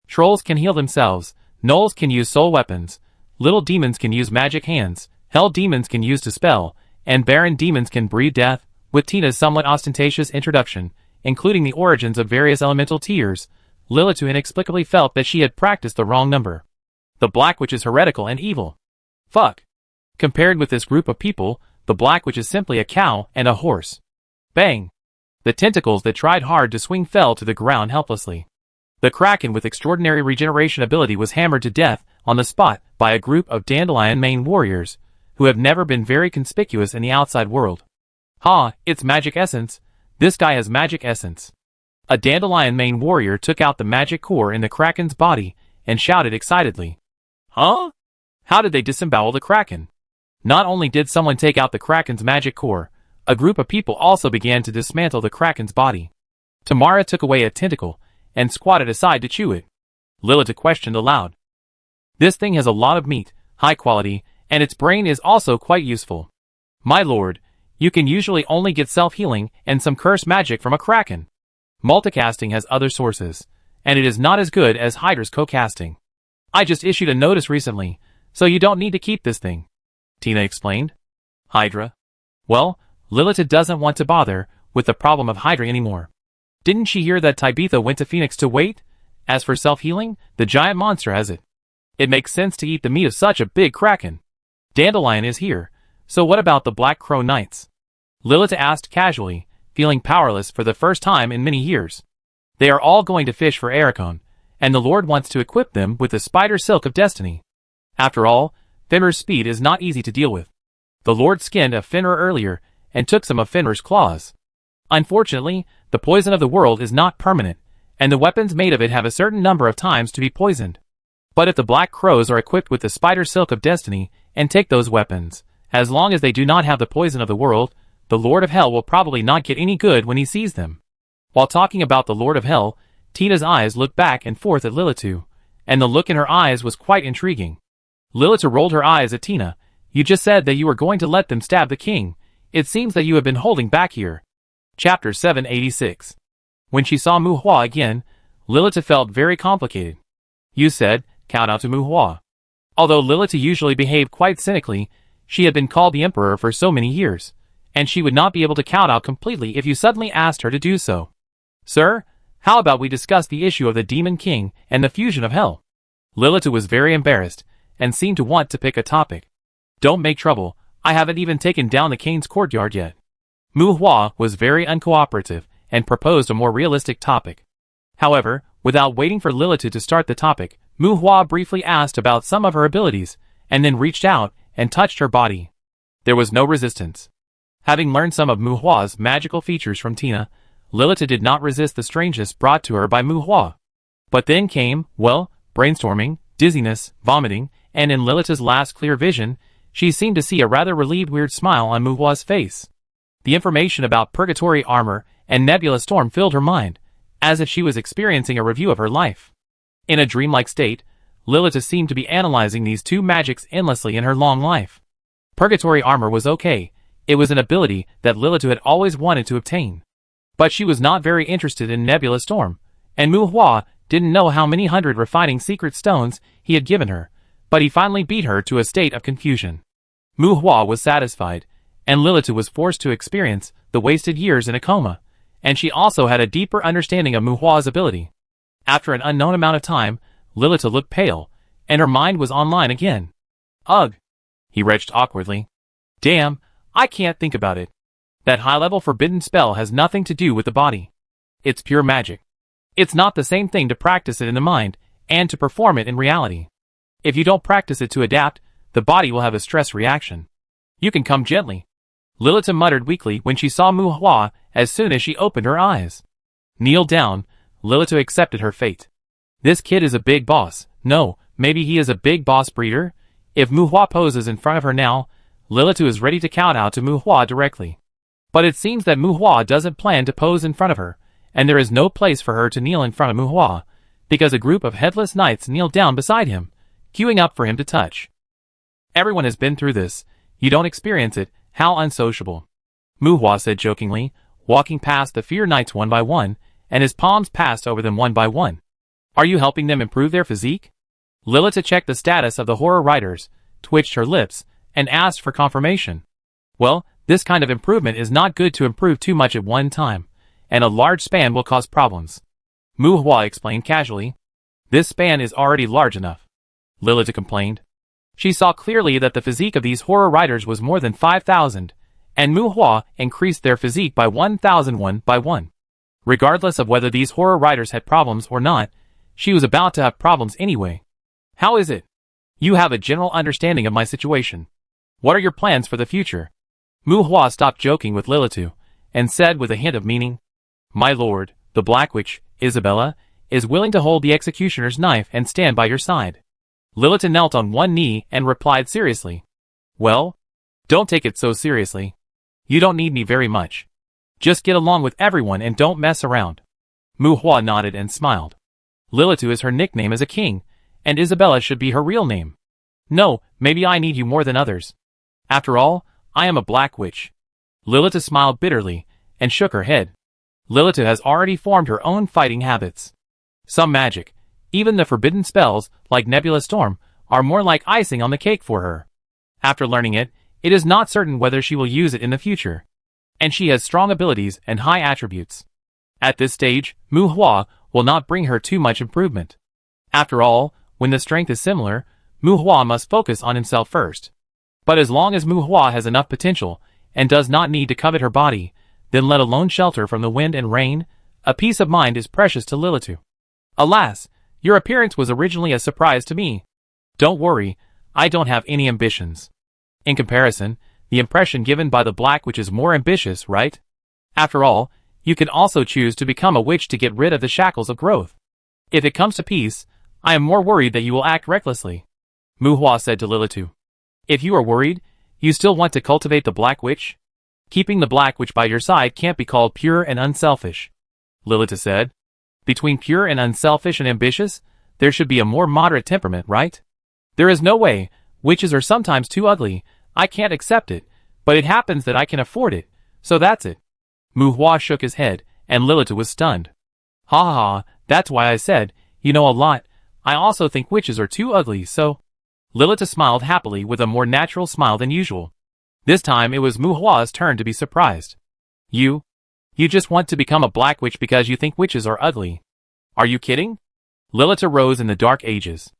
Trolls can heal themselves, Gnolls can use soul weapons, little demons can use magic hands, hell demons can use dispel, and barren demons can breed death. With Tina's somewhat ostentatious introduction, including the origins of various elemental tiers, Lilith inexplicably felt that she had practiced the wrong number. The Black Witch is heretical and evil. Fuck. Compared with this group of people, the Black Witch is simply a cow and a horse. Bang. The tentacles that tried hard to swing fell to the ground helplessly. The kraken with extraordinary regeneration ability was hammered to death on the spot by a group of Dandelion main warriors, who have never been very conspicuous in the outside world. Ha, it's magic essence. This guy has magic essence. A Dandelion main warrior took out the magic core in the kraken's body and shouted excitedly. Huh? How did they disembowel the kraken? Not only did someone take out the kraken's magic core, a group of people also began to dismantle the kraken's body. Tamara took away a tentacle and squatted aside to chew it. Lilith questioned aloud. This thing has a lot of meat, high quality, and its brain is also quite useful. My lord, you can usually only get self-healing and some curse magic from a kraken. Multicasting has other sources, and it is not as good as Hydra's co-casting. I just issued a notice recently, so you don't need to keep this thing, Tina explained. Hydra? Well, Lilith doesn't want to bother with the problem of Hydra anymore. Didn't she hear that Tibetha went to Phoenix to wait? As for self-healing, the giant monster has it. It makes sense to eat the meat of such a big kraken. Dandelion is here, so what about the Black Crow Knights? Lilith asked casually, feeling powerless for the first time in many years. They are all going to fish for Ericon, and the Lord wants to equip them with the spider silk of destiny. After all, Fenrir's speed is not easy to deal with. The Lord skinned a Fenrir earlier and took some of Fenrir's claws. Unfortunately, the poison of the world is not permanent, and the weapons made of it have a certain number of times to be poisoned. But if the Black Crows are equipped with the spider silk of destiny, and take those weapons. As long as they do not have the poison of the world, the Lord of Hell will probably not get any good when he sees them. While talking about the Lord of Hell, Tina's eyes looked back and forth at Lilitu, and the look in her eyes was quite intriguing. Lilitu rolled her eyes at Tina. You just said that you were going to let them stab the king. It seems that you have been holding back here. Chapter 786. When she saw Mu Hua again, Lilitu felt very complicated. You said, kowtow to Mu Hua. Although Lilitu usually behaved quite cynically, she had been called the emperor for so many years, and she would not be able to kowtow completely if you suddenly asked her to do so. Sir, how about we discuss the issue of the Demon King and the fusion of hell? Lilitu was very embarrassed, and seemed to want to pick a topic. Don't make trouble, I haven't even taken down the king's courtyard yet. Mu Hua was very uncooperative, and proposed a more realistic topic. However, without waiting for Lilitu to start the topic, Mu Hua briefly asked about some of her abilities, and then reached out and touched her body. There was no resistance. Having learned some of Mu Hua's magical features from Tina, Lilitu did not resist the strangeness brought to her by Mu Hua. But then came, well, brainstorming, dizziness, vomiting, and in Lilitu's last clear vision, she seemed to see a rather relieved weird smile on Mu Hua's face. The information about purgatory armor and nebula storm filled her mind, as if she was experiencing a review of her life. In a dreamlike state, Lilitu seemed to be analyzing these two magics endlessly in her long life. Purgatory armor was okay, it was an ability that Lilitu had always wanted to obtain. But she was not very interested in nebula storm, and Mu Hua didn't know how many hundred refining secret stones he had given her, but he finally beat her to a state of confusion. Mu Hua was satisfied, and Lilitu was forced to experience the wasted years in a coma, and she also had a deeper understanding of Mu Hua's ability. After an unknown amount of time, Lilitu looked pale, and her mind was online again. Ugh! He retched awkwardly. Damn, I can't think about it. That high-level forbidden spell has nothing to do with the body. It's pure magic. It's not the same thing to practice it in the mind, and to perform it in reality. If you don't practice it to adapt, the body will have a stress reaction. You can come gently. Lilitu muttered weakly when she saw Mu Hua as soon as she opened her eyes. Kneel down, Lilitu accepted her fate. This kid is a big boss. No, maybe he is a big boss breeder? If Mu Hua poses in front of her now, Lilitu is ready to kowtow to Mu Hua directly. But it seems that Mu Hua doesn't plan to pose in front of her, and there is no place for her to kneel in front of Mu Hua, because a group of headless knights kneel down beside him, queuing up for him to touch. Everyone has been through this. You don't experience it, how unsociable. Mu Hua said jokingly, walking past the fear knights one by one, and his palms passed over them one by one. Are you helping them improve their physique? Lilitu checked the status of the horror riders, twitched her lips, and asked for confirmation. Well, this kind of improvement is not good to improve too much at one time, and a large span will cause problems. Mu Hua explained casually. This span is already large enough. Lilitu complained. She saw clearly that the physique of these horror riders was more than 5,000, and Mu Hua increased their physique by 1,000 one by one. Regardless of whether these horror riders had problems or not, she was about to have problems anyway. How is it? You have a general understanding of my situation. What are your plans for the future? Mu Hua stopped joking with Lilitu, and said with a hint of meaning, My lord, the Black Witch, Isabella, is willing to hold the executioner's knife and stand by your side. Lilitu knelt on one knee and replied seriously. Well, don't take it so seriously. You don't need me very much. Just get along with everyone and don't mess around. Mu Hua nodded and smiled. Lilitu is her nickname as a king, and Isabella should be her real name. No, maybe I need you more than others. After all, I am a Black Witch. Lilitu smiled bitterly, and shook her head. Lilitu has already formed her own fighting habits. Some magic, even the forbidden spells, like Nebula Storm, are more like icing on the cake for her. After learning it, it is not certain whether she will use it in the future. And she has strong abilities and high attributes. At this stage, Mu Hua will not bring her too much improvement. After all, when the strength is similar, Mu Hua must focus on himself first. But as long as Mu Hua has enough potential, and does not need to covet her body, then let alone shelter from the wind and rain, a peace of mind is precious to Lilitu. Alas, your appearance was originally a surprise to me. Don't worry, I don't have any ambitions. In comparison, the impression given by the Black Witch is more ambitious, right? After all, you can also choose to become a witch to get rid of the shackles of growth. If it comes to peace, I am more worried that you will act recklessly. Mu Hua said to Lilitu. If you are worried, you still want to cultivate the Black Witch? Keeping the Black Witch by your side can't be called pure and unselfish, Lilith said. Between pure and unselfish and ambitious, there should be a more moderate temperament, right? There is no way. Witches are sometimes too ugly. I can't accept it, but it happens that I can afford it, so that's it. Muhua shook his head, and Lilith was stunned. Ha ha ha, that's why I said, you know a lot. I also think witches are too ugly, so... Lilith smiled happily with a more natural smile than usual. This time it was Muhua's turn to be surprised. You just want to become a Black Witch because you think witches are ugly. Are you kidding? Lilith arose in the Dark Ages.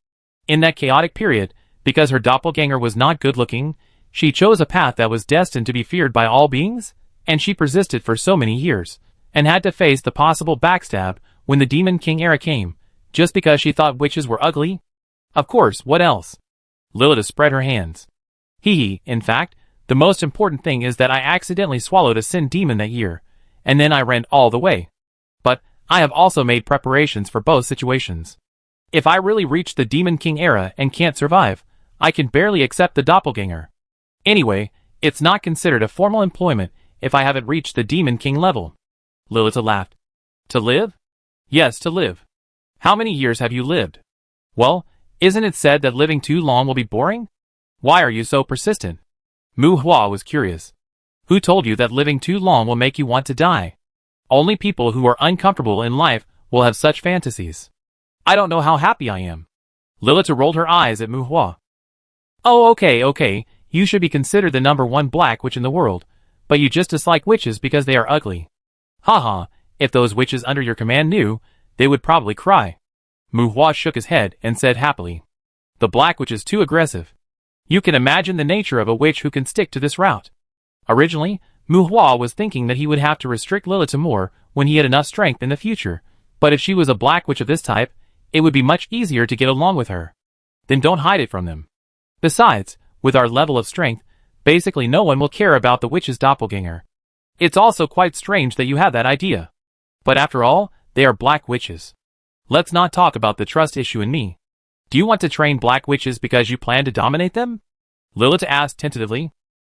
In that chaotic period, because her doppelganger was not good-looking, she chose a path that was destined to be feared by all beings, and she persisted for so many years, and had to face the possible backstab when the Demon King era came, just because she thought witches were ugly? Of course, what else? Lilith spread her hands. In fact, the most important thing is that I accidentally swallowed a sin demon that year, and then I ran all the way. But, I have also made preparations for both situations. If I really reach the Demon King era and can't survive, I can barely accept the doppelganger. Anyway, it's not considered a formal employment if I haven't reached the Demon King level. Lilith laughed. To live? Yes, to live. How many years have you lived? Well, isn't it said that living too long will be boring? Why are you so persistent? Muhua was curious. Who told you that living too long will make you want to die? Only people who are uncomfortable in life will have such fantasies. I don't know how happy I am. Lilith rolled her eyes at Muhua. Oh, okay, you should be considered the #1 Black Witch in the world, but you just dislike witches because they are ugly. Haha, if those witches under your command knew, they would probably cry. Muhua shook his head and said happily. The Black Witch is too aggressive. You can imagine the nature of a witch who can stick to this route. Originally, Muhua was thinking that he would have to restrict Lilith more when he had enough strength in the future, but if she was a Black Witch of this type, it would be much easier to get along with her. Then don't hide it from them. Besides, with our level of strength, basically no one will care about the witch's doppelganger. It's also quite strange that you have that idea. But after all, they are Black Witches. Let's not talk about the trust issue in me. Do you want to train Black Witches because you plan to dominate them? Lilith asked tentatively.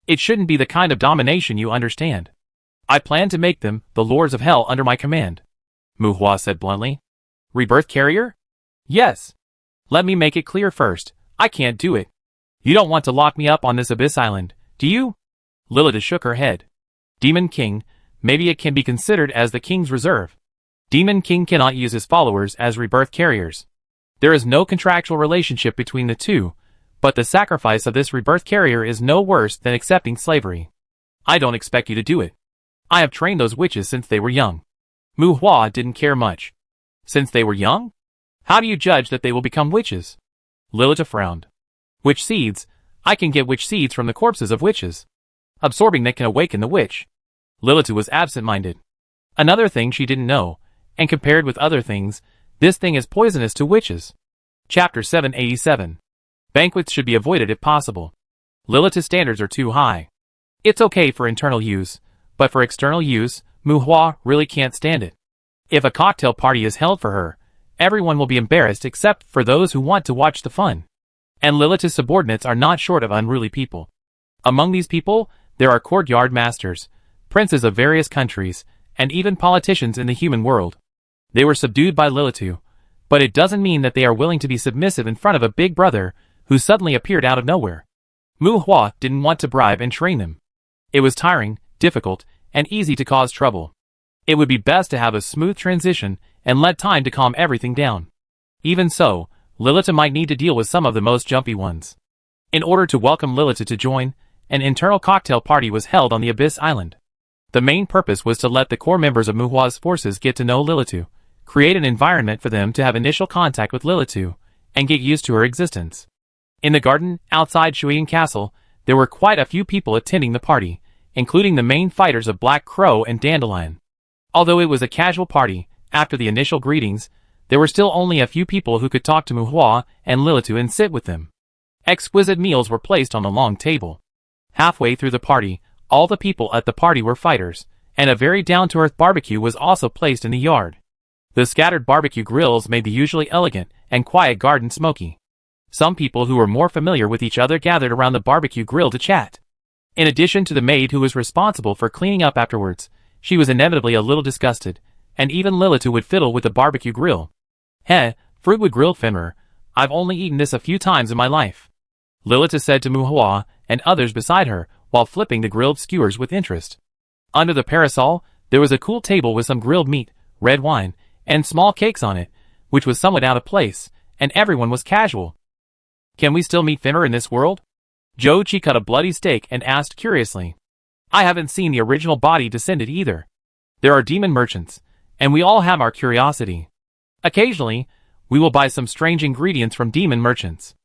It shouldn't be the kind of domination you understand. I plan to make them the Lords of Hell under my command. Muhua said bluntly. Rebirth Carrier? Yes. Let me make it clear first. I can't do it. You don't want to lock me up on this Abyss Island, do you? Lilith shook her head. Demon King, maybe it can be considered as the King's Reserve. Demon King cannot use his followers as rebirth carriers. There is no contractual relationship between the two, but the sacrifice of this rebirth carrier is no worse than accepting slavery. I don't expect you to do it. I have trained those witches since they were young. Muhua didn't care much. Since they were young? How do you judge that they will become witches? Lilith frowned. Witch seeds? I can get witch seeds from the corpses of witches. Absorbing that can awaken the witch. Lilith was absent-minded. Another thing she didn't know, and compared with other things, this thing is poisonous to witches. Chapter 787. Banquets should be avoided if possible. Lilith's standards are too high. It's okay for internal use, but for external use, Muhua really can't stand it. If a cocktail party is held for her, everyone will be embarrassed except for those who want to watch the fun. And Lilith's subordinates are not short of unruly people. Among these people, there are courtyard masters, princes of various countries, and even politicians in the human world. They were subdued by Lilith, but it doesn't mean that they are willing to be submissive in front of a big brother who suddenly appeared out of nowhere. Muhua didn't want to bribe and train them. It was tiring, difficult, and easy to cause trouble. It would be best to have a smooth transition and let time to calm everything down. Even so, Lilith might need to deal with some of the most jumpy ones. In order to welcome Lilith to join, an internal cocktail party was held on the Abyss Island. The main purpose was to let the core members of Muhua's forces get to know Lilith, create an environment for them to have initial contact with Lilith, and get used to her existence. In the garden, outside Shuiyin Castle, there were quite a few people attending the party, including the main fighters of Black Crow and Dandelion. Although it was a casual party, after the initial greetings, there were still only a few people who could talk to Muhua and Lilith and sit with them. Exquisite meals were placed on the long table. Halfway through the party, all the people at the party were fighters, and a very down-to-earth barbecue was also placed in the yard. The scattered barbecue grills made the usually elegant and quiet garden smoky. Some people who were more familiar with each other gathered around the barbecue grill to chat. In addition to the maid who was responsible for cleaning up afterwards, she was inevitably a little disgusted, and even Lilith would fiddle with the barbecue grill. Heh, fruit with grilled Fenrir. I've only eaten this a few times in my life, Lilith said to Muhua and others beside her, while flipping the grilled skewers with interest. Under the parasol, there was a cool table with some grilled meat, red wine, and small cakes on it, which was somewhat out of place, and everyone was casual. Can we still meet Fenrir in this world? Joji cut a bloody steak and asked curiously. I haven't seen the original body descended either. There are demon merchants, and we all have our curiosity. Occasionally, we will buy some strange ingredients from demon merchants.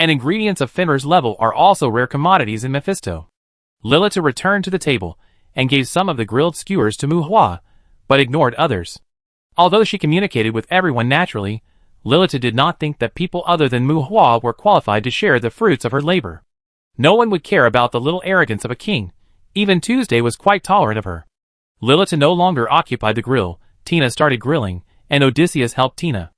And ingredients of Fenrir's level are also rare commodities in Mephisto. Lilith returned to the table, and gave some of the grilled skewers to Muhua, but ignored others. Although she communicated with everyone naturally, Lilith did not think that people other than Muhua were qualified to share the fruits of her labor. No one would care about the little arrogance of a king. Even Tuesday was quite tolerant of her. Lilith no longer occupied the grill. Tina started grilling, and Odysseus helped Tina.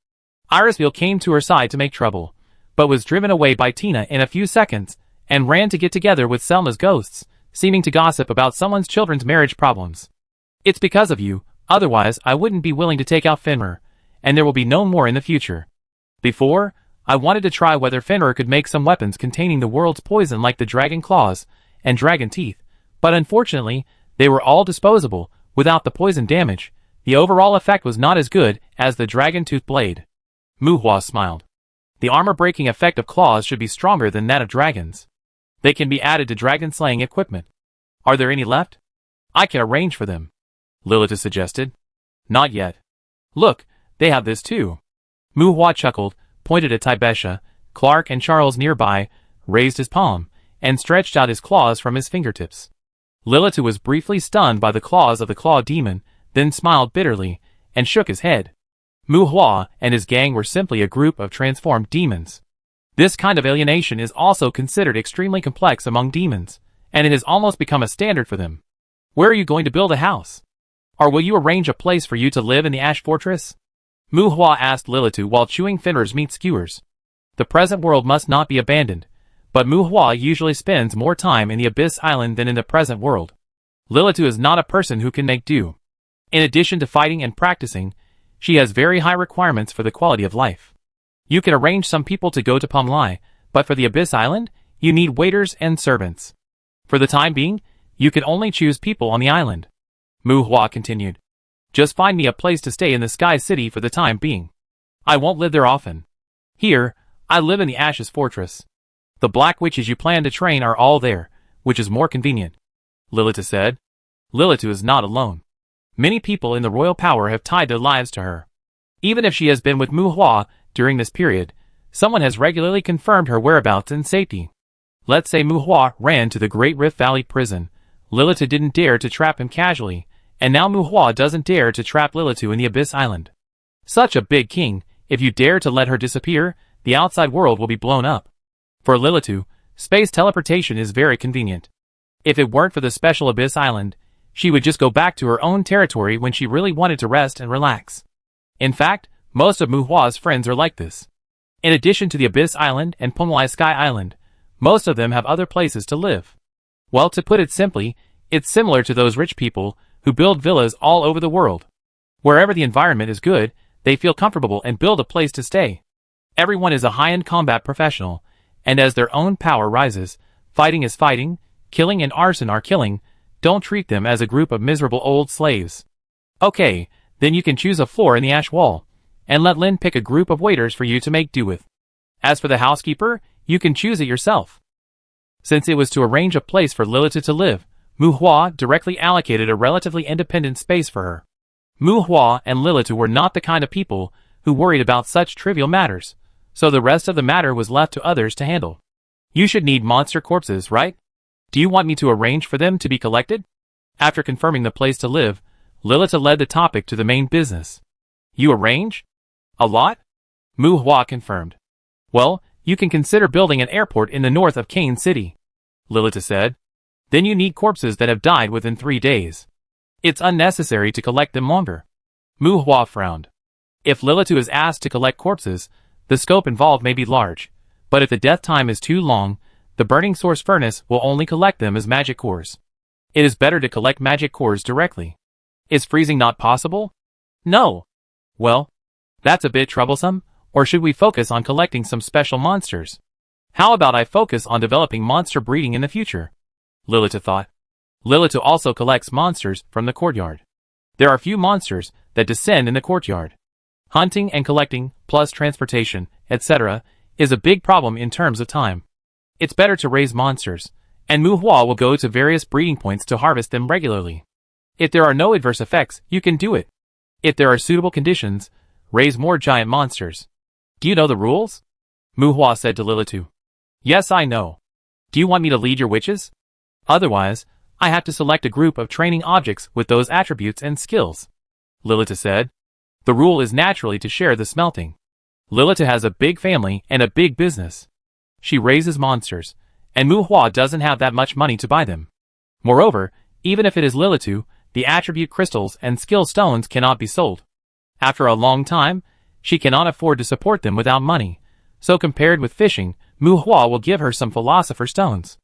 Irisville came to her side to make trouble, but was driven away by Tina in a few seconds, and ran to get together with Selma's ghosts, seeming to gossip about someone's children's marriage problems. It's because of you, otherwise I wouldn't be willing to take out Fenrir, and there will be no more in the future. Before, I wanted to try whether Fenrir could make some weapons containing the world's poison like the dragon claws and dragon teeth, but unfortunately, they were all disposable. Without the poison damage, the overall effect was not as good as the dragon tooth blade. Muhua smiled. The armor-breaking effect of claws should be stronger than that of dragons. They can be added to dragon-slaying equipment. Are there any left? I can arrange for them, Lilith suggested. Not yet. Look, they have this too. Muhua chuckled, pointed at Tibesha, Clark and Charles nearby, raised his palm, and stretched out his claws from his fingertips. Lilith was briefly stunned by the claws of the claw demon, then smiled bitterly, and shook his head. Muhua and his gang were simply a group of transformed demons. This kind of alienation is also considered extremely complex among demons, and it has almost become a standard for them. Where are you going to build a house? Or will you arrange a place for you to live in the Ash Fortress? Muhua asked Lilith while chewing Fenrir's meat skewers. The present world must not be abandoned, but Muhua usually spends more time in the Abyss Island than in the present world. Lilith is not a person who can make do. In addition to fighting and practicing, she has very high requirements for the quality of life. You can arrange some people to go to Pomlai, but for the Abyss Island, you need waiters and servants. For the time being, you can only choose people on the island. Muhua continued. Just find me a place to stay in the Sky City for the time being. I won't live there often. Here, I live in the Ashes Fortress. The black witches you plan to train are all there, which is more convenient, Lilith said. Lilith is not alone. Many people in the royal power have tied their lives to her. Even if she has been with Muhua during this period, someone has regularly confirmed her whereabouts and safety. Let's say Muhua ran to the Great Rift Valley prison. Lilith didn't dare to trap him casually, and now Muhua doesn't dare to trap Lilith in the Abyss Island. Such a big king, if you dare to let her disappear, the outside world will be blown up. For Lilith, space teleportation is very convenient. If it weren't for the special Abyss Island, she would just go back to her own territory when she really wanted to rest and relax. In fact, most of Muhua's friends are like this. In addition to the Abyss Island and Pomlai Sky Island, most of them have other places to live. Well, to put it simply, it's similar to those rich people who build villas all over the world. Wherever the environment is good, they feel comfortable and build a place to stay. Everyone is a high-end combat professional, and as their own power rises, fighting is fighting, killing and arson are killing. Don't treat them as a group of miserable old slaves. Okay, then you can choose a floor in the ash wall, and let Lin pick a group of waiters for you to make do with. As for the housekeeper, you can choose it yourself. Since it was to arrange a place for Lilith to live, Muhua directly allocated a relatively independent space for her. Muhua and Lilith were not the kind of people who worried about such trivial matters, so the rest of the matter was left to others to handle. You should need monster corpses, right? Do you want me to arrange for them to be collected? After confirming the place to live, Lilith led the topic to the main business. You arrange? A lot? Muhua confirmed. Well, you can consider building an airport in the north of Kane City, Lilith said. Then you need corpses that have died within 3 days. It's unnecessary to collect them longer. Muhua frowned. If Lilith is asked to collect corpses, the scope involved may be large, But if the death time is too long, the burning source furnace will only collect them as magic cores. It is better to collect magic cores directly. Is freezing not possible? No. Well, that's a bit troublesome, or should we focus on collecting some special monsters? How about I focus on developing monster breeding in the future? Lilith thought. Lilith also collects monsters from the courtyard. There are few monsters that descend in the courtyard. Hunting and collecting, plus transportation, etc., is a big problem in terms of time. It's better to raise monsters, and Muhua will go to various breeding points to harvest them regularly. If there are no adverse effects, you can do it. If there are suitable conditions, raise more giant monsters. Do you know the rules? Muhua said to Lilitu. Yes, I know. Do you want me to lead your witches? Otherwise, I have to select a group of training objects with those attributes and skills. Lilita said. The rule is naturally to share the smelting. Lilita has a big family and a big business. She raises monsters, and Muhua doesn't have that much money to buy them. Moreover, even if it is Lilitu, the attribute crystals and skill stones cannot be sold. After a long time, she cannot afford to support them without money, so compared with fishing, Muhua will give her some philosopher stones.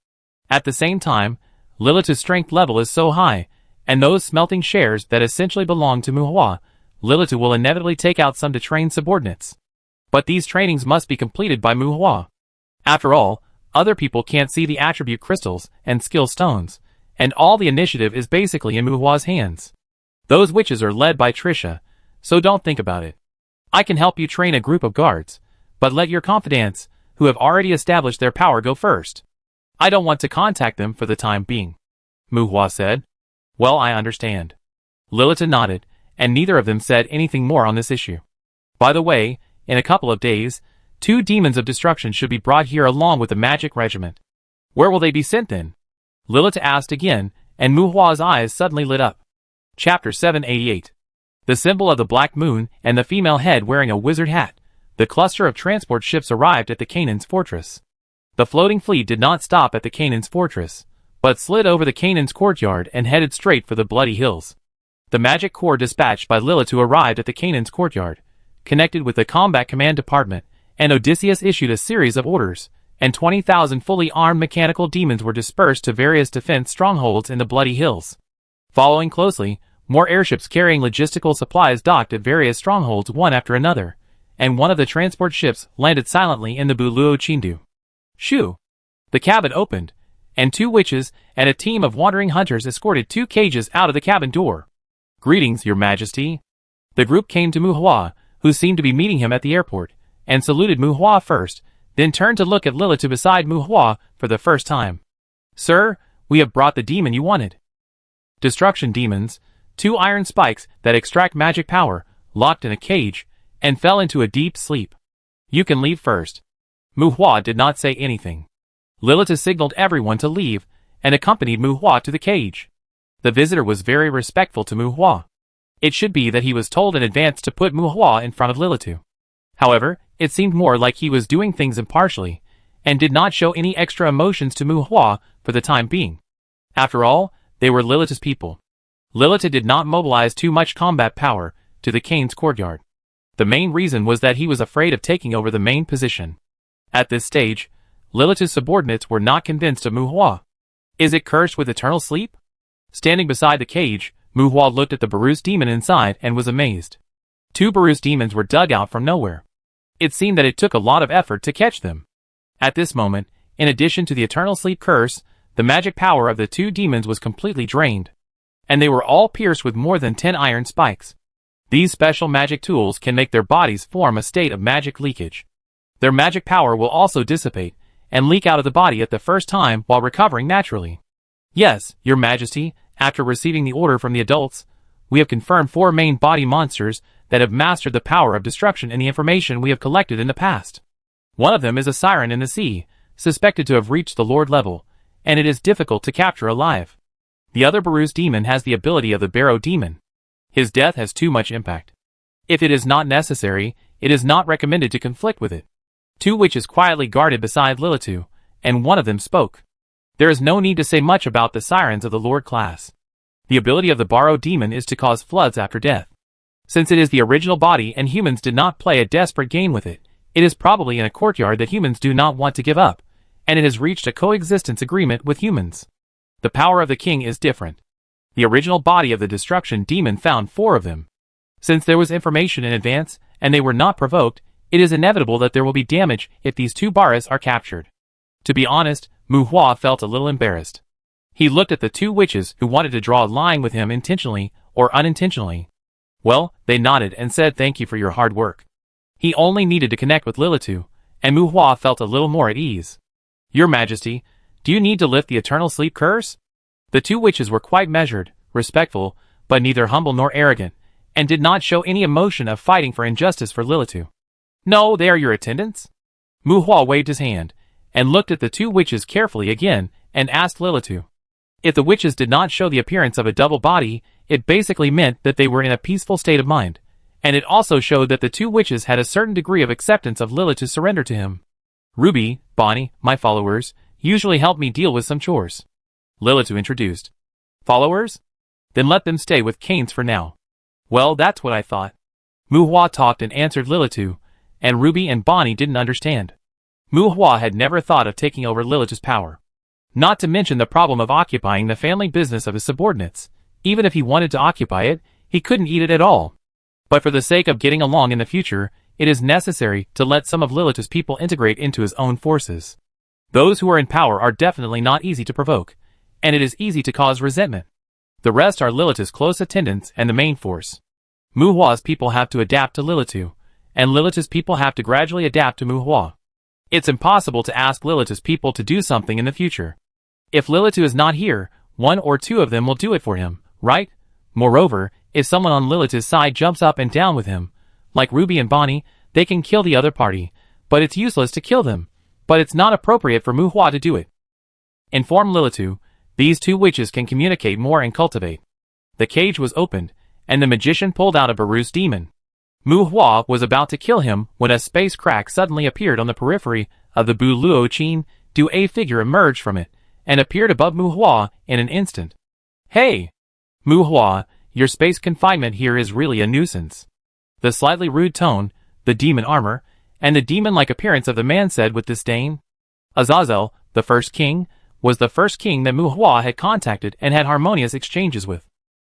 At the same time, Lilitu's strength level is so high, and those smelting shares that essentially belong to Muhua, Lilitu will inevitably take out some to train subordinates. But these trainings must be completed by Muhua. After all, other people can't see the attribute crystals and skill stones, and all the initiative is basically in Muhua's hands. Those witches are led by Trisha, so don't think about it. I can help you train a group of guards, but let your confidants, who have already established their power, go first. I don't want to contact them for the time being. Muhua said. Well, I understand. Lilita nodded, and neither of them said anything more on this issue. By the way, in a couple of days, 2 demons of destruction should be brought here along with the magic regiment. Where will they be sent then? Lilita asked again, and Muhua's eyes suddenly lit up. Chapter 788. The symbol of the black moon and the female head wearing a wizard hat. The cluster of transport ships arrived at the Canaan's fortress. The floating fleet did not stop at the Canaan's fortress, but slid over the Canaan's courtyard and headed straight for the Bloody Hills. The magic corps dispatched by Lilith arrived at the Canaan's courtyard, connected with the combat command department, and Odysseus issued a series of orders, and 20,000 fully armed mechanical demons were dispersed to various defense strongholds in the Bloody Hills. Following closely, more airships carrying logistical supplies docked at various strongholds one after another, and one of the transport ships landed silently in the Buluo Chindu. Shoo! The cabin opened, and 2 witches and a team of wandering hunters escorted 2 cages out of the cabin door. Greetings, Your Majesty. The group came to Muhua, who seemed to be meeting him at the airport, and saluted Muhua first, then turned to look at Lilith beside Muhua for the first time. Sir, we have brought the demon you wanted. Destruction demons, 2 iron spikes that extract magic power, locked in a cage, and fell into a deep sleep. You can leave first. Muhua did not say anything. Lilith signaled everyone to leave, and accompanied Muhua to the cage. The visitor was very respectful to Muhua. It should be that he was told in advance to put Muhua in front of Lilith. However, it seemed more like he was doing things impartially, and did not show any extra emotions to Muhua for the time being. After all, they were Lilith's people. Lilith did not mobilize too much combat power to the Kane's courtyard. The main reason was that he was afraid of taking over the main position. At this stage, Lilith's subordinates were not convinced of Muhua. Is it cursed with eternal sleep? Standing beside the cage, Muhua looked at the Barus demon inside and was amazed. 2 Barus demons were dug out from nowhere. It seemed that it took a lot of effort to catch them. At this moment, in addition to the eternal sleep curse, the magic power of the 2 demons was completely drained, and they were all pierced with more than 10 iron spikes. These special magic tools can make their bodies form a state of magic leakage. Their magic power will also dissipate and leak out of the body at the first time while recovering naturally. Yes, Your Majesty, after receiving the order from the adults, we have confirmed 4 main body monsters that have mastered the power of destruction in the information we have collected in the past. One of them is a siren in the sea, suspected to have reached the Lord level, and it is difficult to capture alive. The other Barus demon has the ability of the Barrow demon. His death has too much impact. If it is not necessary, it is not recommended to conflict with it. 2 witches quietly guarded beside Lilitu, and one of them spoke. There is no need to say much about the sirens of the Lord class. The ability of the Barrow demon is to cause floods after death. Since it is the original body and humans did not play a desperate game with it, It is probably in a courtyard that humans do not want to give up, and it has reached a coexistence agreement with humans. The power of the king is different. The original body of the destruction demon found 4 of them. Since there was information in advance, and they were not provoked, it is inevitable that there will be damage if these 2 Baras are captured. To be honest, Mu Hua felt a little embarrassed. He looked at the 2 witches who wanted to draw a line with him intentionally or unintentionally. Well, they nodded and said thank you for your hard work. He only needed to connect with Lilitu, and Mu Hua felt a little more at ease. Your Majesty, do you need to lift the eternal sleep curse? The 2 witches were quite measured, respectful, but neither humble nor arrogant, and did not show any emotion of fighting for injustice for Lilitu. No, they are your attendants? Mu Hua waved his hand, and looked at the 2 witches carefully again, and asked Lilitu. If the witches did not show the appearance of a double body, it basically meant that they were in a peaceful state of mind, and it also showed that the 2 witches had a certain degree of acceptance of Lilitu's surrender to him. Ruby, Bonnie, my followers, usually help me deal with some chores. Lilitu introduced. Followers? Then let them stay with Canes for now. Well, that's what I thought. Mu Hua talked and answered Lilitu, and Ruby and Bonnie didn't understand. Mu Hua had never thought of taking over Lilitu's power. Not to mention the problem of occupying the family business of his subordinates. Even if he wanted to occupy it, he couldn't eat it at all. But for the sake of getting along in the future, it is necessary to let some of Lilitu's people integrate into his own forces. Those who are in power are definitely not easy to provoke, and it is easy to cause resentment. The rest are Lilitu's close attendants and the main force. Mu Hua's people have to adapt to Lilitu, and Lilitu's people have to gradually adapt to Mu Hua. It's impossible to ask Lilitu's people to do something in the future. If Lilitu is not here, 1 or 2 of them will do it for him, right? Moreover, if someone on Lilitu's side jumps up and down with him, like Ruby and Bonnie, they can kill the other party, but it's useless to kill them. But it's not appropriate for Mu Hua to do it. Inform Lilitu, these 2 witches can communicate more and cultivate. The cage was opened, and the magician pulled out a Barus demon. Mu Hua was about to kill him when a space crack suddenly appeared on the periphery of the Bu Luo Qin. A figure emerged from it, and appeared above Mu Hua in an instant. Hey! Mu Hua, your space confinement here is really a nuisance. The slightly rude tone, the demon armor, and the demon-like appearance of the man said with disdain. Azazel, the first king, was the first king that Mu Hua had contacted and had harmonious exchanges with.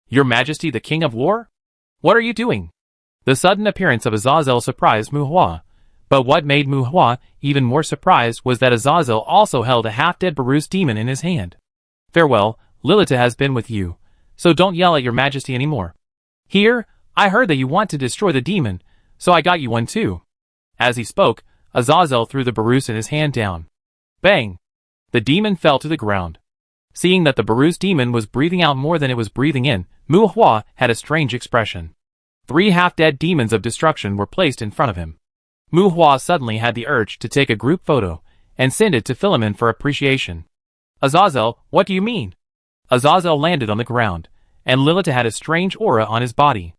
Your Majesty the King of War? What are you doing? The sudden appearance of Azazel surprised Mu Hua, but what made Mu Hua even more surprised was that Azazel also held a half-dead Barus demon in his hand. Farewell, Lilitu has been with you, so don't yell at your Majesty anymore. Here, I heard that you want to destroy the demon, so I got you one too. As he spoke, Azazel threw the Barus in his hand down. Bang! The demon fell to the ground. Seeing that the Barus demon was breathing out more than it was breathing in, Mu Hua had a strange expression. 3 half-dead demons of destruction were placed in front of him. Mu Hua suddenly had the urge to take a group photo and send it to Philemon for appreciation. Azazel, what do you mean? Azazel landed on the ground, and Lilitu had a strange aura on his body.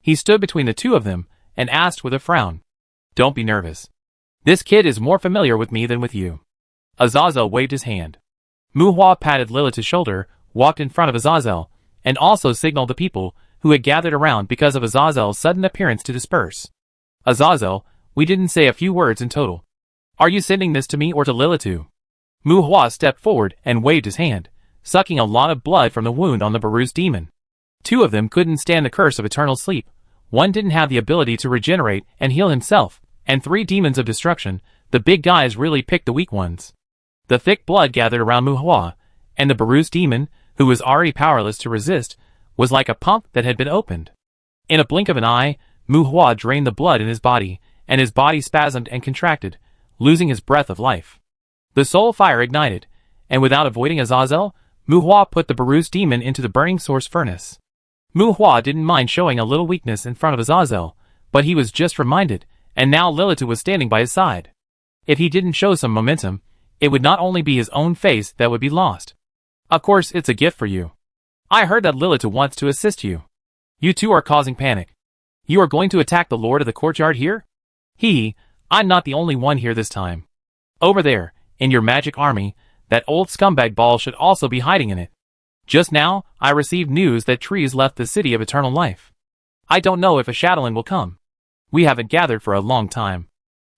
He stood between the 2 of them and asked with a frown. Don't be nervous. This kid is more familiar with me than with you. Azazel waved his hand. Mu Hua patted Lilitu's shoulder, walked in front of Azazel, and also signaled the people who had gathered around because of Azazel's sudden appearance to disperse. Azazel, we didn't say a few words in total. Are you sending this to me or to Lilitu? Mu Hua stepped forward and waved his hand, sucking a lot of blood from the wound on the Barus demon. 2 of them couldn't stand the curse of eternal sleep. 1 didn't have the ability to regenerate and heal himself, and 3 demons of destruction. The big guys really picked the weak ones. The thick blood gathered around Mu Hua, and the Barus demon, who was already powerless to resist, was like a pump that had been opened. In a blink of an eye, Mu Hua drained the blood in his body, and his body spasmed and contracted, losing his breath of life. The soul fire ignited, and without avoiding Azazel, Mu Hua put the Barus demon into the burning source furnace. Mu Hua didn't mind showing a little weakness in front of Azazel, but he was just reminded, and now Lilitu was standing by his side. If he didn't show some momentum, it would not only be his own face that would be lost. Of course, it's a gift for you. I heard that Lilitu wants to assist you. You 2 are causing panic. You are going to attack the Lord of the Courtyard here? I'm not the only one here this time. Over there, in your magic army, that old scumbag Ball should also be hiding in it. Just now, I received news that Trees left the City of Eternal Life. I don't know if a Shadowland will come. We haven't gathered for a long time.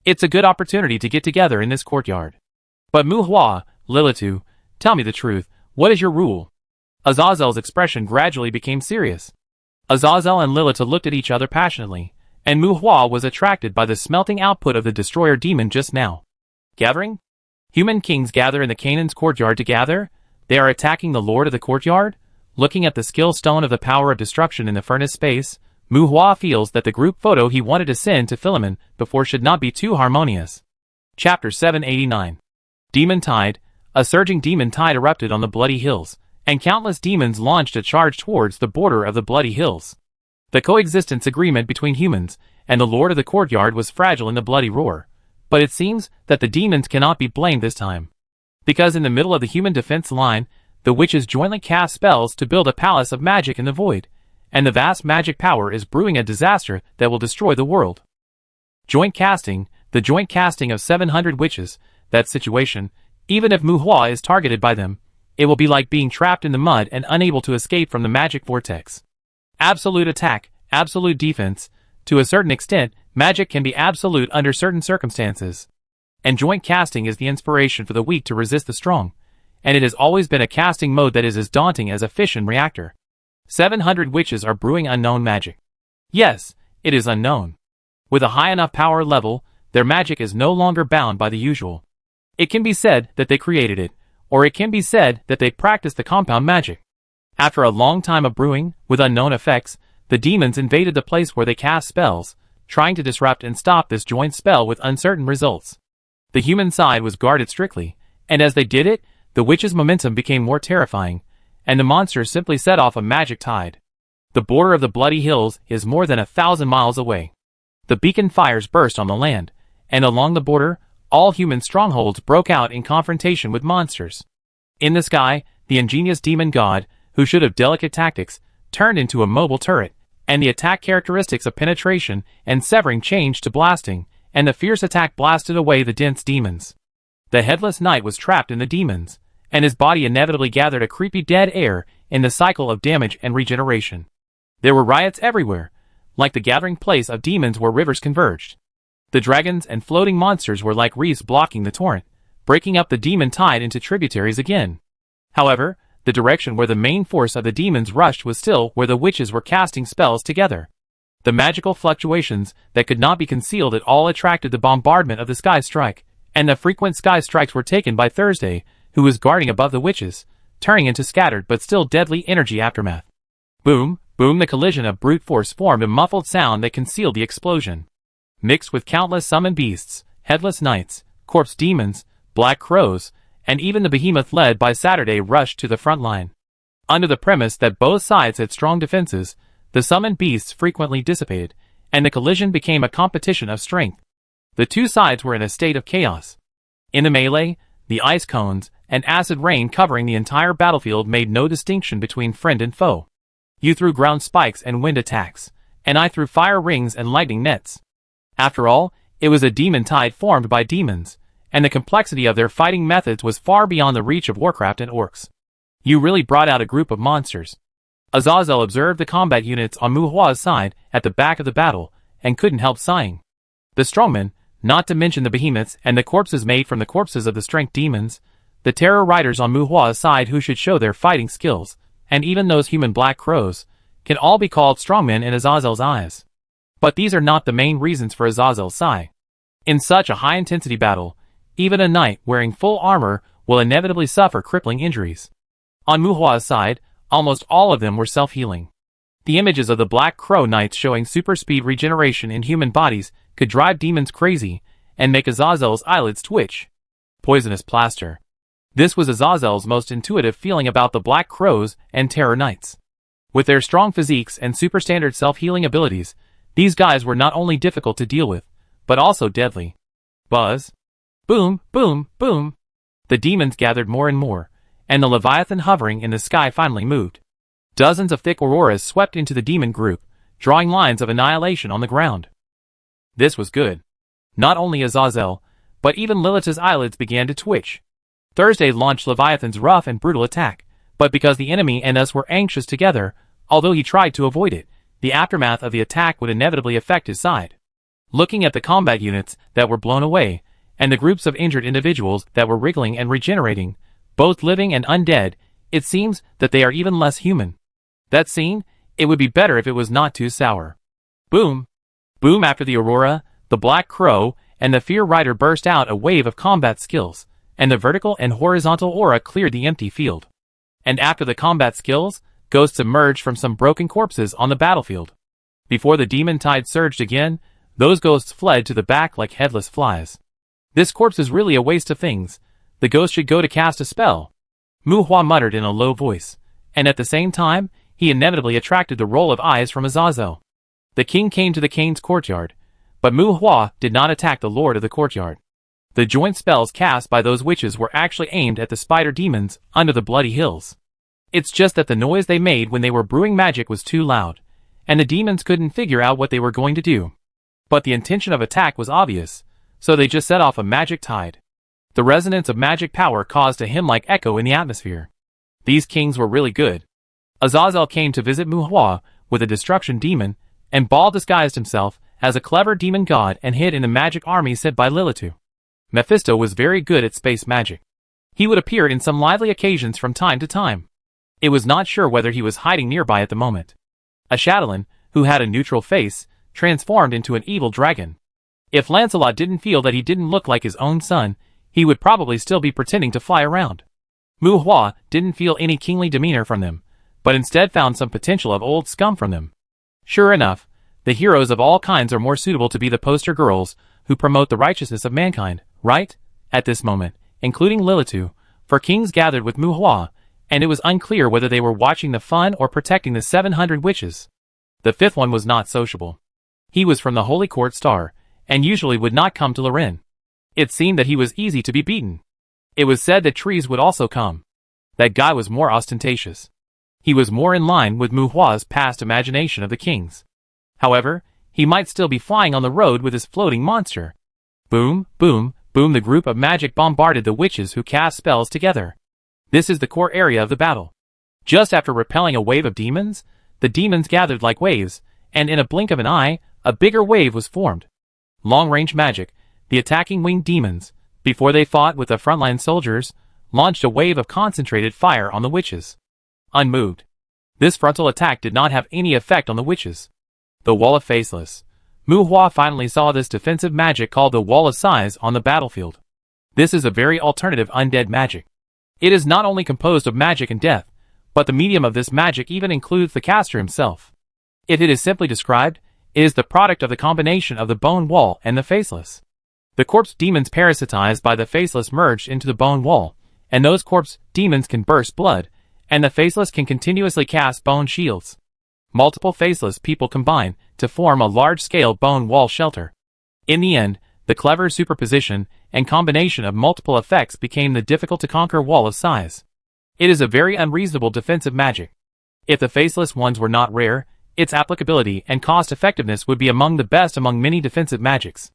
It's a good opportunity to get together in this courtyard. But Muhua, Lilitu, tell me the truth, what is your rule? Azazel's expression gradually became serious. Azazel and Lilitu looked at each other passionately, and Muhua was attracted by the smelting output of the destroyer demon just now. Gathering? Human kings gather in the Canaan's courtyard to gather? They are attacking the lord of the courtyard? Looking at the skill stone of the power of destruction in the furnace space, Muhua feels that the group photo he wanted to send to Philemon before should not be too harmonious. Chapter 789. Demon Tide. A surging demon tide erupted on the Bloody Hills, and countless demons launched a charge towards the border of the Bloody Hills. The coexistence agreement between humans and the lord of the courtyard was fragile in the Bloody Roar, but it seems that the demons cannot be blamed this time. Because in the middle of the human defense line, the witches jointly cast spells to build a palace of magic in the void, and the vast magic power is brewing a disaster that will destroy the world. Joint casting, the joint casting of 700 witches, that situation, even if Muhua is targeted by them, it will be like being trapped in the mud and unable to escape from the magic vortex. Absolute attack, absolute defense. To a certain extent, magic can be absolute under certain circumstances. And joint casting is the inspiration for the weak to resist the strong, and it has always been a casting mode that is as daunting as a fission reactor. 700 witches are brewing unknown magic. Yes, it is unknown. With a high enough power level, their magic is no longer bound by the usual. It can be said that they created it, or it can be said that they practiced the compound magic. After a long time of brewing, with unknown effects, the demons invaded the place where they cast spells, trying to disrupt and stop this joint spell with uncertain results. The human side was guarded strictly, and as they did it, the witches' momentum became more terrifying, and the monsters simply set off a magic tide. The border of the Bloody Hills is more than 1,000 miles away. The beacon fires burst on the land, and along the border, all human strongholds broke out in confrontation with monsters. In the sky, the ingenious demon god, who should have delicate tactics, turned into a mobile turret, and the attack characteristics of penetration and severing changed to blasting, and the fierce attack blasted away the dense demons. The headless knight was trapped in the demons, and his body inevitably gathered a creepy dead air in the cycle of damage and regeneration. There were riots everywhere, like the gathering place of demons where rivers converged. The dragons and floating monsters were like reefs blocking the torrent, breaking up the demon tide into tributaries again. However, the direction where the main force of the demons rushed was still where the witches were casting spells together. The magical fluctuations that could not be concealed at all attracted the bombardment of the sky strike, and the frequent sky strikes were taken by Thursday, who was guarding above the witches, turning into scattered but still deadly energy aftermath. Boom, boom, the collision of brute force formed a muffled sound that concealed the explosion. Mixed with countless summoned beasts, headless knights, corpse demons, black crows, and even the behemoth led by Saturday rushed to the front line. Under the premise that both sides had strong defenses, the summoned beasts frequently dissipated, and the collision became a competition of strength. The two sides were in a state of chaos. In the melee, the ice cones and acid rain covering the entire battlefield made no distinction between friend and foe. You threw ground spikes and wind attacks, and I threw fire rings and lightning nets. After all, it was a demon tide formed by demons, and the complexity of their fighting methods was far beyond the reach of Warcraft and orcs. You really brought out a group of monsters. Azazel observed the combat units on Muhua's side at the back of the battle, and couldn't help sighing. The strongmen, not to mention the behemoths and the corpses made from the corpses of the strength demons, the terror riders on Muhua's side who should show their fighting skills, and even those human black crows, can all be called strongmen in Azazel's eyes. But these are not the main reasons for Azazel's sigh. In such a high-intensity battle, even a knight wearing full armor will inevitably suffer crippling injuries. On Muhua's side, almost all of them were self-healing. The images of the Black Crow Knights showing super speed regeneration in human bodies could drive demons crazy and make Azazel's eyelids twitch. Poisonous plaster. This was Azazel's most intuitive feeling about the Black Crows and Terror Knights. With their strong physiques and super-standard self-healing abilities, these guys were not only difficult to deal with, but also deadly. Buzz. Boom, boom, boom. The demons gathered more and more, and the Leviathan hovering in the sky finally moved. Dozens of thick auroras swept into the demon group, drawing lines of annihilation on the ground. This was good. Not only Azazel, but even Lilith's eyelids began to twitch. Thursday launched Leviathan's rough and brutal attack, but because the enemy and us were anxious together, although he tried to avoid it, the aftermath of the attack would inevitably affect his side. Looking at the combat units that were blown away, and the groups of injured individuals that were wriggling and regenerating, both living and undead, it seems that they are even less human. That scene, it would be better if it was not too sour. Boom! Boom! After the Aurora, the Black Crow, and the Fear Rider burst out a wave of combat skills, and the vertical and horizontal aura cleared the empty field. And after the combat skills, ghosts emerged from some broken corpses on the battlefield. Before the demon tide surged again, those ghosts fled to the back like headless flies. This corpse is really a waste of things. The ghost should go to cast a spell. Mu Hua muttered in a low voice, and at the same time, he inevitably attracted the roll of eyes from Azazel. The king came to the king's courtyard, but Mu Hua did not attack the lord of the courtyard. The joint spells cast by those witches were actually aimed at the spider demons under the bloody hills. It's just that the noise they made when they were brewing magic was too loud, and the demons couldn't figure out what they were going to do. But the intention of attack was obvious, so they just set off a magic tide. The resonance of magic power caused a hymn-like echo in the atmosphere. These kings were really good. Azazel came to visit Mu Hua with a destruction demon, and Baal disguised himself as a clever demon god and hid in the magic army sent by Lilitu. Mephisto was very good at space magic. He would appear in some lively occasions from time to time. It was not sure whether he was hiding nearby at the moment. A Chatelain, who had a neutral face, transformed into an evil dragon. If Lancelot didn't feel that he didn't look like his own son, he would probably still be pretending to fly around. Mu Hua didn't feel any kingly demeanor from them, but instead found some potential of old scum from them. Sure enough, the heroes of all kinds are more suitable to be the poster girls who promote the righteousness of mankind, right? At this moment, including Lilitu, for kings gathered with Mu Hua, and it was unclear whether they were watching the fun or protecting the 700 witches. The fifth one was not sociable. He was from the Holy Court Star, and usually would not come to Lorraine. It seemed that he was easy to be beaten. It was said that trees would also come. That guy was more ostentatious. He was more in line with Mu Hua's past imagination of the kings. However, he might still be flying on the road with his floating monster. Boom, boom, boom. The group of magic bombarded the witches who cast spells together. This is the core area of the battle. Just after repelling a wave of demons, the demons gathered like waves, and in a blink of an eye, a bigger wave was formed. Long-range magic, the attacking winged demons, before they fought with the frontline soldiers, launched a wave of concentrated fire on the witches. Unmoved. This frontal attack did not have any effect on the witches. The Wall of Faceless. Mu Hua finally saw this defensive magic called the Wall of Size on the battlefield. This is a very alternative undead magic. It is not only composed of magic and death, but the medium of this magic even includes the caster himself. If it is simply described, it is the product of the combination of the bone wall and the faceless. The corpse demons parasitized by the faceless merged into the bone wall, and those corpse demons can burst blood, and the faceless can continuously cast bone shields. Multiple faceless people combine to form a large-scale bone wall shelter. In the end, the clever superposition and combination of multiple effects became the difficult-to-conquer Wall of Size. It is a very unreasonable defensive magic. If the faceless ones were not rare, its applicability and cost-effectiveness would be among the best among many defensive magics.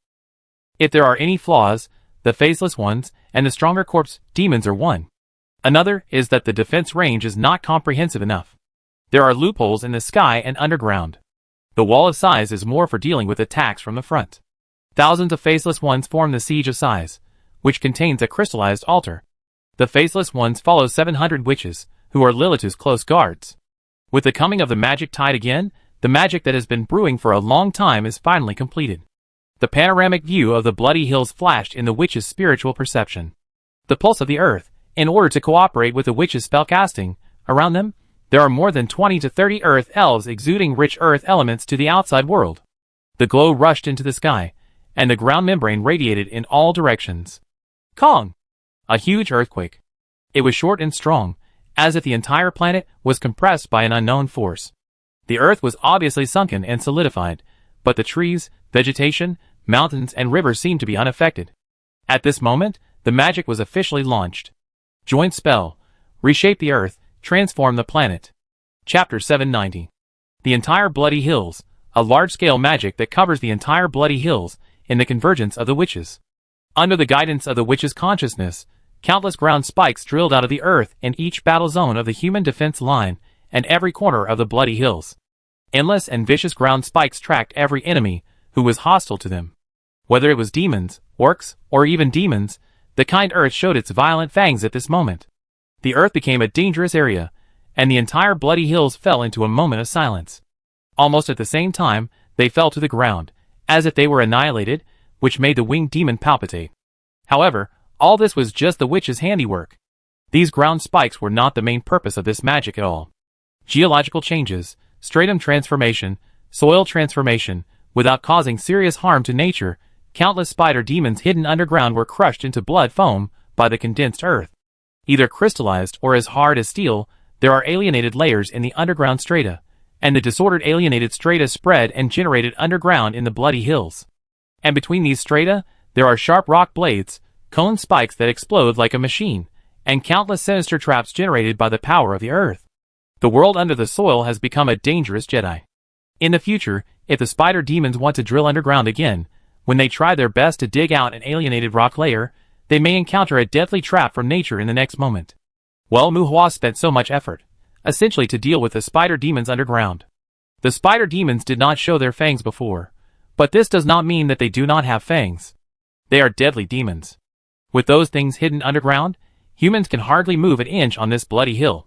If there are any flaws, the faceless ones and the stronger corpse demons are one. Another is that the defense range is not comprehensive enough. There are loopholes in the sky and underground. The Wall of Size is more for dealing with attacks from the front. Thousands of faceless ones form the Siege of Size, which contains a crystallized altar. The faceless ones follow 700 witches, who are Lilitu's close guards. With the coming of the magic tide again, the magic that has been brewing for a long time is finally completed. The panoramic view of the bloody hills flashed in the witch's spiritual perception. The pulse of the earth, in order to cooperate with the witch's spellcasting, around them, there are more than 20 to 30 earth elves exuding rich earth elements to the outside world. The glow rushed into the sky, and the ground membrane radiated in all directions. Kong! A huge earthquake. It was short and strong, as if the entire planet was compressed by an unknown force. The earth was obviously sunken and solidified, but the trees, vegetation, mountains, and rivers seemed to be unaffected. At this moment, the magic was officially launched. Joint spell. Reshape the earth, transform the planet. Chapter 790. The entire Bloody Hills, a large-scale magic that covers the entire Bloody Hills in the convergence of the witches. Under the guidance of the witch's consciousness, countless ground spikes drilled out of the earth in each battle zone of the human defense line and every corner of the Bloody Hills. Endless and vicious ground spikes tracked every enemy, who was hostile to them. Whether it was demons, orcs, or even demons, the kind earth showed its violent fangs at this moment. The earth became a dangerous area, and the entire bloody hills fell into a moment of silence. Almost at the same time, they fell to the ground, as if they were annihilated, which made the winged demon palpitate. However, all this was just the witch's handiwork. These ground spikes were not the main purpose of this magic at all. Geological changes, stratum transformation, soil transformation, without causing serious harm to nature, countless spider demons hidden underground were crushed into blood foam by the condensed earth. Either crystallized or as hard as steel, there are alienated layers in the underground strata, and the disordered alienated strata spread and generated underground in the bloody hills. And between these strata, there are sharp rock blades, cone spikes that explode like a machine, and countless sinister traps generated by the power of the earth. The world under the soil has become a dangerous Jedi. In the future, if the spider demons want to drill underground again, when they try their best to dig out an alienated rock layer, they may encounter a deadly trap from nature in the next moment. Well, Muhua spent so much effort, essentially to deal with the spider demons underground. The spider demons did not show their fangs before, but this does not mean that they do not have fangs. They are deadly demons. With those things hidden underground, humans can hardly move an inch on this bloody hill.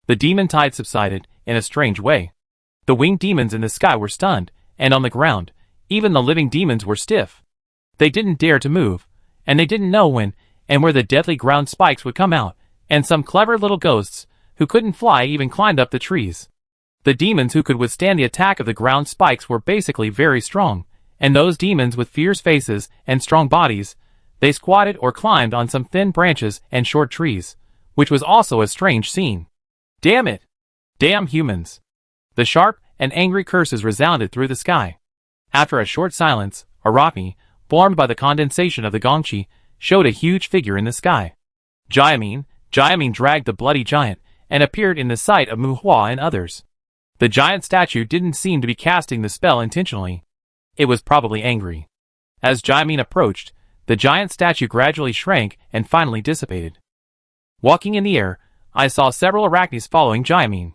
The demon tide subsided, in a strange way. The winged demons in the sky were stunned, and on the ground, even the living demons were stiff. They didn't dare to move, and they didn't know when and where the deadly ground spikes would come out, and some clever little ghosts, who couldn't fly, even climbed up the trees. The demons who could withstand the attack of the ground spikes were basically very strong, and those demons with fierce faces and strong bodies, they squatted or climbed on some thin branches and short trees, which was also a strange scene. Damn it! Damn humans! The sharp and angry curses resounded through the sky. After a short silence, Arachne, formed by the condensation of the Gongchi, showed a huge figure in the sky. Jayamine dragged the bloody giant, and appeared in the sight of Muhua and others. The giant statue didn't seem to be casting the spell intentionally. It was probably angry. As Jayamine approached, the giant statue gradually shrank and finally dissipated. Walking in the air, I saw several arachnes following Jayamine.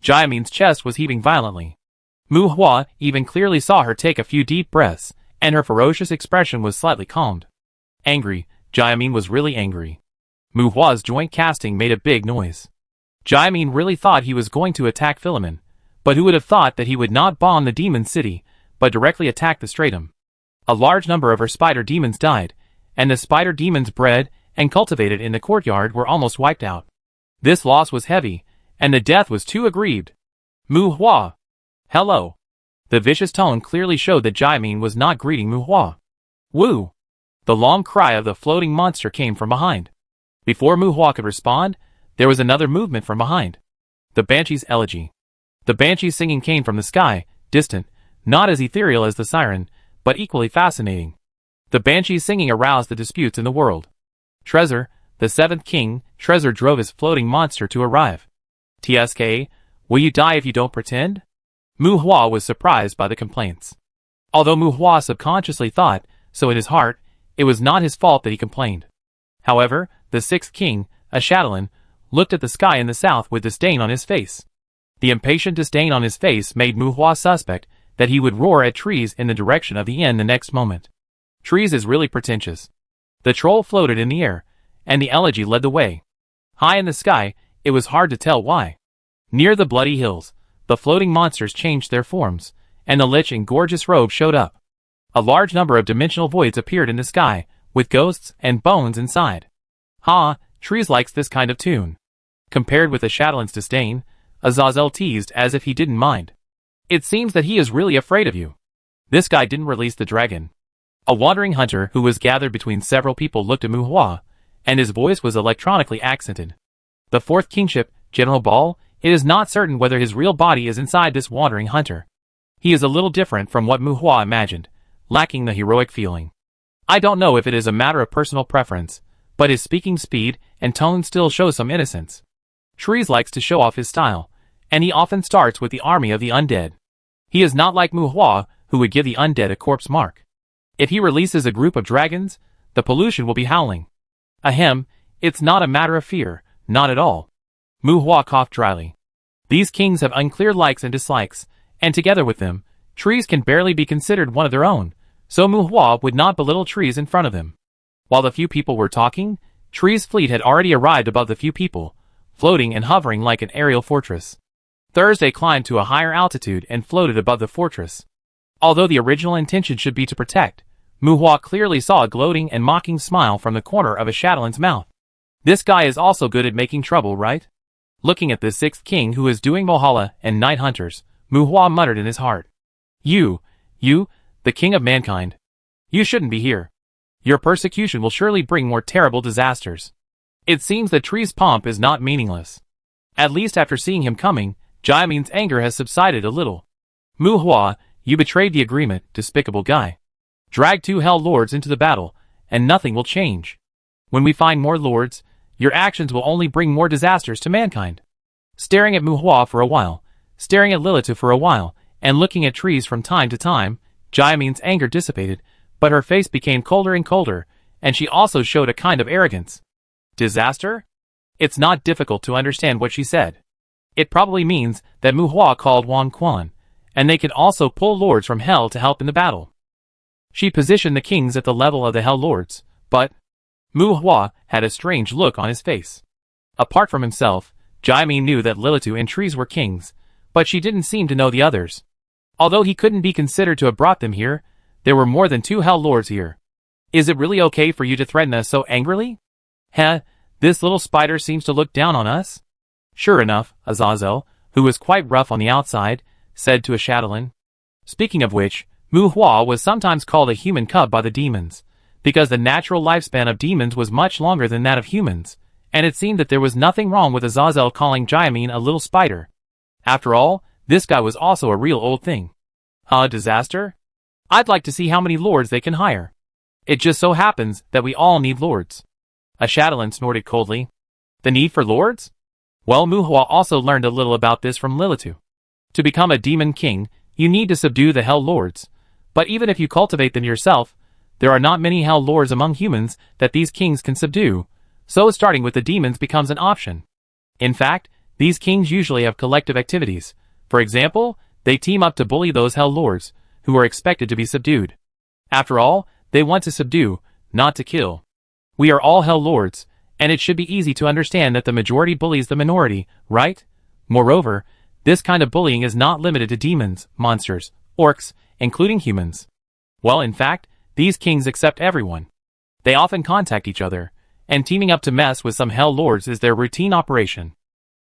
Jayamine's chest was heaving violently. Muhua even clearly saw her take a few deep breaths, and her ferocious expression was slightly calmed. Angry, Jayamine was really angry. Muhua's joint casting made a big noise. Jayamine really thought he was going to attack Philemon, but who would have thought that he would not bomb the demon city, but directly attack the stratum. A large number of her spider demons died, and the spider demons bred and cultivated in the courtyard were almost wiped out. This loss was heavy, and the death was too aggrieved. Muhua! Hello! The vicious tone clearly showed that Jayamine was not greeting Muhua. Woo! The long cry of the floating monster came from behind. Before Muhua could respond, there was another movement from behind. The Banshee's elegy. The Banshee's singing came from the sky, distant, not as ethereal as the siren, but equally fascinating. The Banshee's singing aroused the disputes in the world. Trezor, the seventh king, Trezor drove his floating monster to arrive. TSK, will you die if you don't pretend? Muhua was surprised by the complaints. Although Muhua subconsciously thought, so in his heart, it was not his fault that he complained. However, the sixth king, Ashadalin, looked at the sky in the south with disdain on his face. The impatient disdain on his face made Muhua suspect that he would roar at trees in the direction of the inn the next moment. Trees is really pretentious. The troll floated in the air, and the elegy led the way. High in the sky, it was hard to tell why. Near the bloody hills, the floating monsters changed their forms, and the lich in gorgeous robes showed up. A large number of dimensional voids appeared in the sky, with ghosts and bones inside. Ha, trees likes this kind of tune. Compared with Ashadalin's disdain, Azazel teased as if he didn't mind. It seems that he is really afraid of you. This guy didn't release the dragon. A wandering hunter who was gathered between several people looked at Muhua, and his voice was electronically accented. The fourth kingship, General Ball, it is not certain whether his real body is inside this wandering hunter. He is a little different from what Muhua imagined, lacking the heroic feeling. I don't know if it is a matter of personal preference, but his speaking speed and tone still show some innocence. Trees likes to show off his style, and he often starts with the army of the undead. He is not like Muhua, who would give the undead a corpse mark. If he releases a group of dragons, the pollution will be howling. Ahem, it's not a matter of fear, not at all. Muhua coughed dryly. These kings have unclear likes and dislikes, and together with them, Trees can barely be considered one of their own, so Muhua would not belittle trees in front of him. While the few people were talking, Tree's fleet had already arrived above the few people, floating and hovering like an aerial fortress. Thursday climbed to a higher altitude and floated above the fortress. Although the original intention should be to protect, Muhua clearly saw a gloating and mocking smile from the corner of a Shadowland's mouth. This guy is also good at making trouble, right? Looking at the sixth king who is doing Mohala and night hunters, Muhua muttered in his heart. You, the king of mankind. You shouldn't be here. Your persecution will surely bring more terrible disasters. It seems that Tree's pomp is not meaningless. At least after seeing him coming, Jaimin's anger has subsided a little. Muhua, you betrayed the agreement, despicable guy. Drag 2 Hell Lords into the battle, and nothing will change. When we find more lords, your actions will only bring more disasters to mankind. Staring at Muhua for a while, staring at Lilitu for a while, and looking at Trees from time to time, Jaimin's anger dissipated, but her face became colder and colder, and she also showed a kind of arrogance. Disaster? It's not difficult to understand what she said. It probably means that Muhua called Wan Quan, and they can also pull lords from hell to help in the battle. She positioned the kings at the level of the hell lords, but Muhua had a strange look on his face. Apart from himself, Jaimin knew that Lilitu and Trees were kings, but she didn't seem to know the others. Although he couldn't be considered to have brought them here, there were more than 2 hell lords here. Is it really okay for you to threaten us so angrily? Heh, this little spider seems to look down on us? Sure enough, Azazel, who was quite rough on the outside, said to a Shadowland. Speaking of which, Muhua was sometimes called a human cub by the demons, because the natural lifespan of demons was much longer than that of humans, and it seemed that there was nothing wrong with Azazel calling Jaimin a little spider. After all, this guy was also a real old thing. Disaster? I'd like to see how many lords they can hire. It just so happens that we all need lords. A Shadowland snorted coldly. The need for lords? Well, Muhua also learned a little about this from Lilitu. To become a demon king, you need to subdue the hell lords. But even if you cultivate them yourself, there are not many hell lords among humans that these kings can subdue, so starting with the demons becomes an option. In fact, these kings usually have collective activities. For example, they team up to bully those hell lords, who are expected to be subdued. After all, they want to subdue, not to kill. We are all hell lords, and it should be easy to understand that the majority bullies the minority, right? Moreover, this kind of bullying is not limited to demons, monsters, orcs, including humans. Well, in fact, these kings accept everyone. They often contact each other, and teaming up to mess with some hell lords is their routine operation.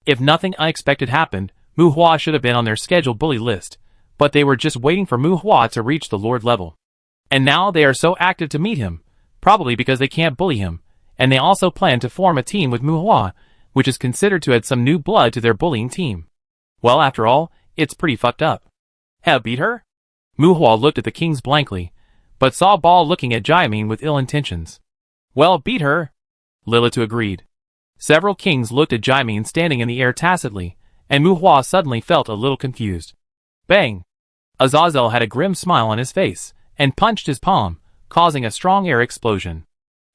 If nothing unexpected happened, Muhua should have been on their scheduled bully list, but they were just waiting for Muhua to reach the lord level. And now they are so active to meet him, probably because they can't bully him, and they also plan to form a team with Muhua, which is considered to add some new blood to their bullying team. Well, after all, it's pretty fucked up. Have beat her? Muhua looked at the kings blankly, but saw Ball looking at Jaimin with ill intentions. Well, beat her, Lilitu agreed. Several kings looked at Jaimin standing in the air tacitly, and Muhua suddenly felt a little confused. Bang! Azazel had a grim smile on his face, and punched his palm, causing a strong air explosion.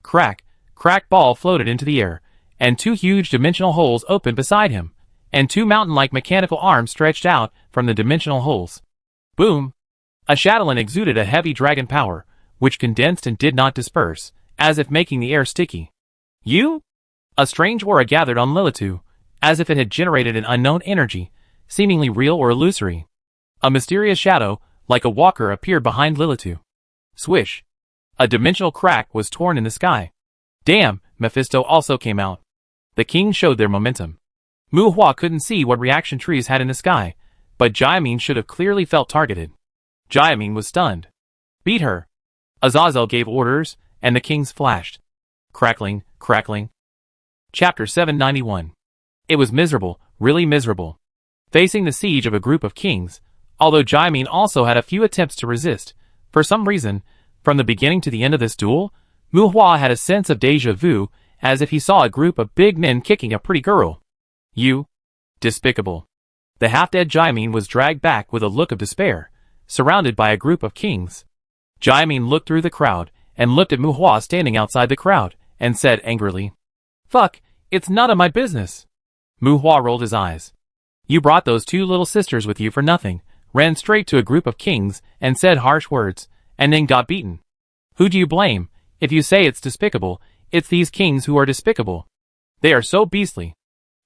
Crack, crack. Ball floated into the air, and 2 huge dimensional holes opened beside him, and 2 mountain-like mechanical arms stretched out from the dimensional holes. Boom! A Shadowland exuded a heavy dragon power, which condensed and did not disperse, as if making the air sticky. You? A strange aura gathered on Lilitu, as if it had generated an unknown energy, seemingly real or illusory. A mysterious shadow, like a walker, appeared behind Lilitu. Swish! A dimensional crack was torn in the sky. Damn, Mephisto also came out. The kings showed their momentum. Muhua couldn't see what reaction Trees had in the sky, but Jaimin should have clearly felt targeted. Jaimin was stunned. Beat her! Azazel gave orders, and the kings flashed. Crackling, crackling. Chapter 791. It was miserable, really miserable. Facing the siege of a group of kings, although Jaimin also had a few attempts to resist, for some reason, from the beginning to the end of this duel, Muhua had a sense of déjà vu, as if he saw a group of big men kicking a pretty girl. You. Despicable. The half-dead Jaimin was dragged back with a look of despair, surrounded by a group of kings. Jaimin looked through the crowd, and looked at Muhua standing outside the crowd, and said angrily, Fuck, it's none of my business. Muhua rolled his eyes. You brought those 2 little sisters with you for nothing, ran straight to a group of kings and said harsh words, and then got beaten. Who do you blame? If you say it's despicable, it's these kings who are despicable. They are so beastly.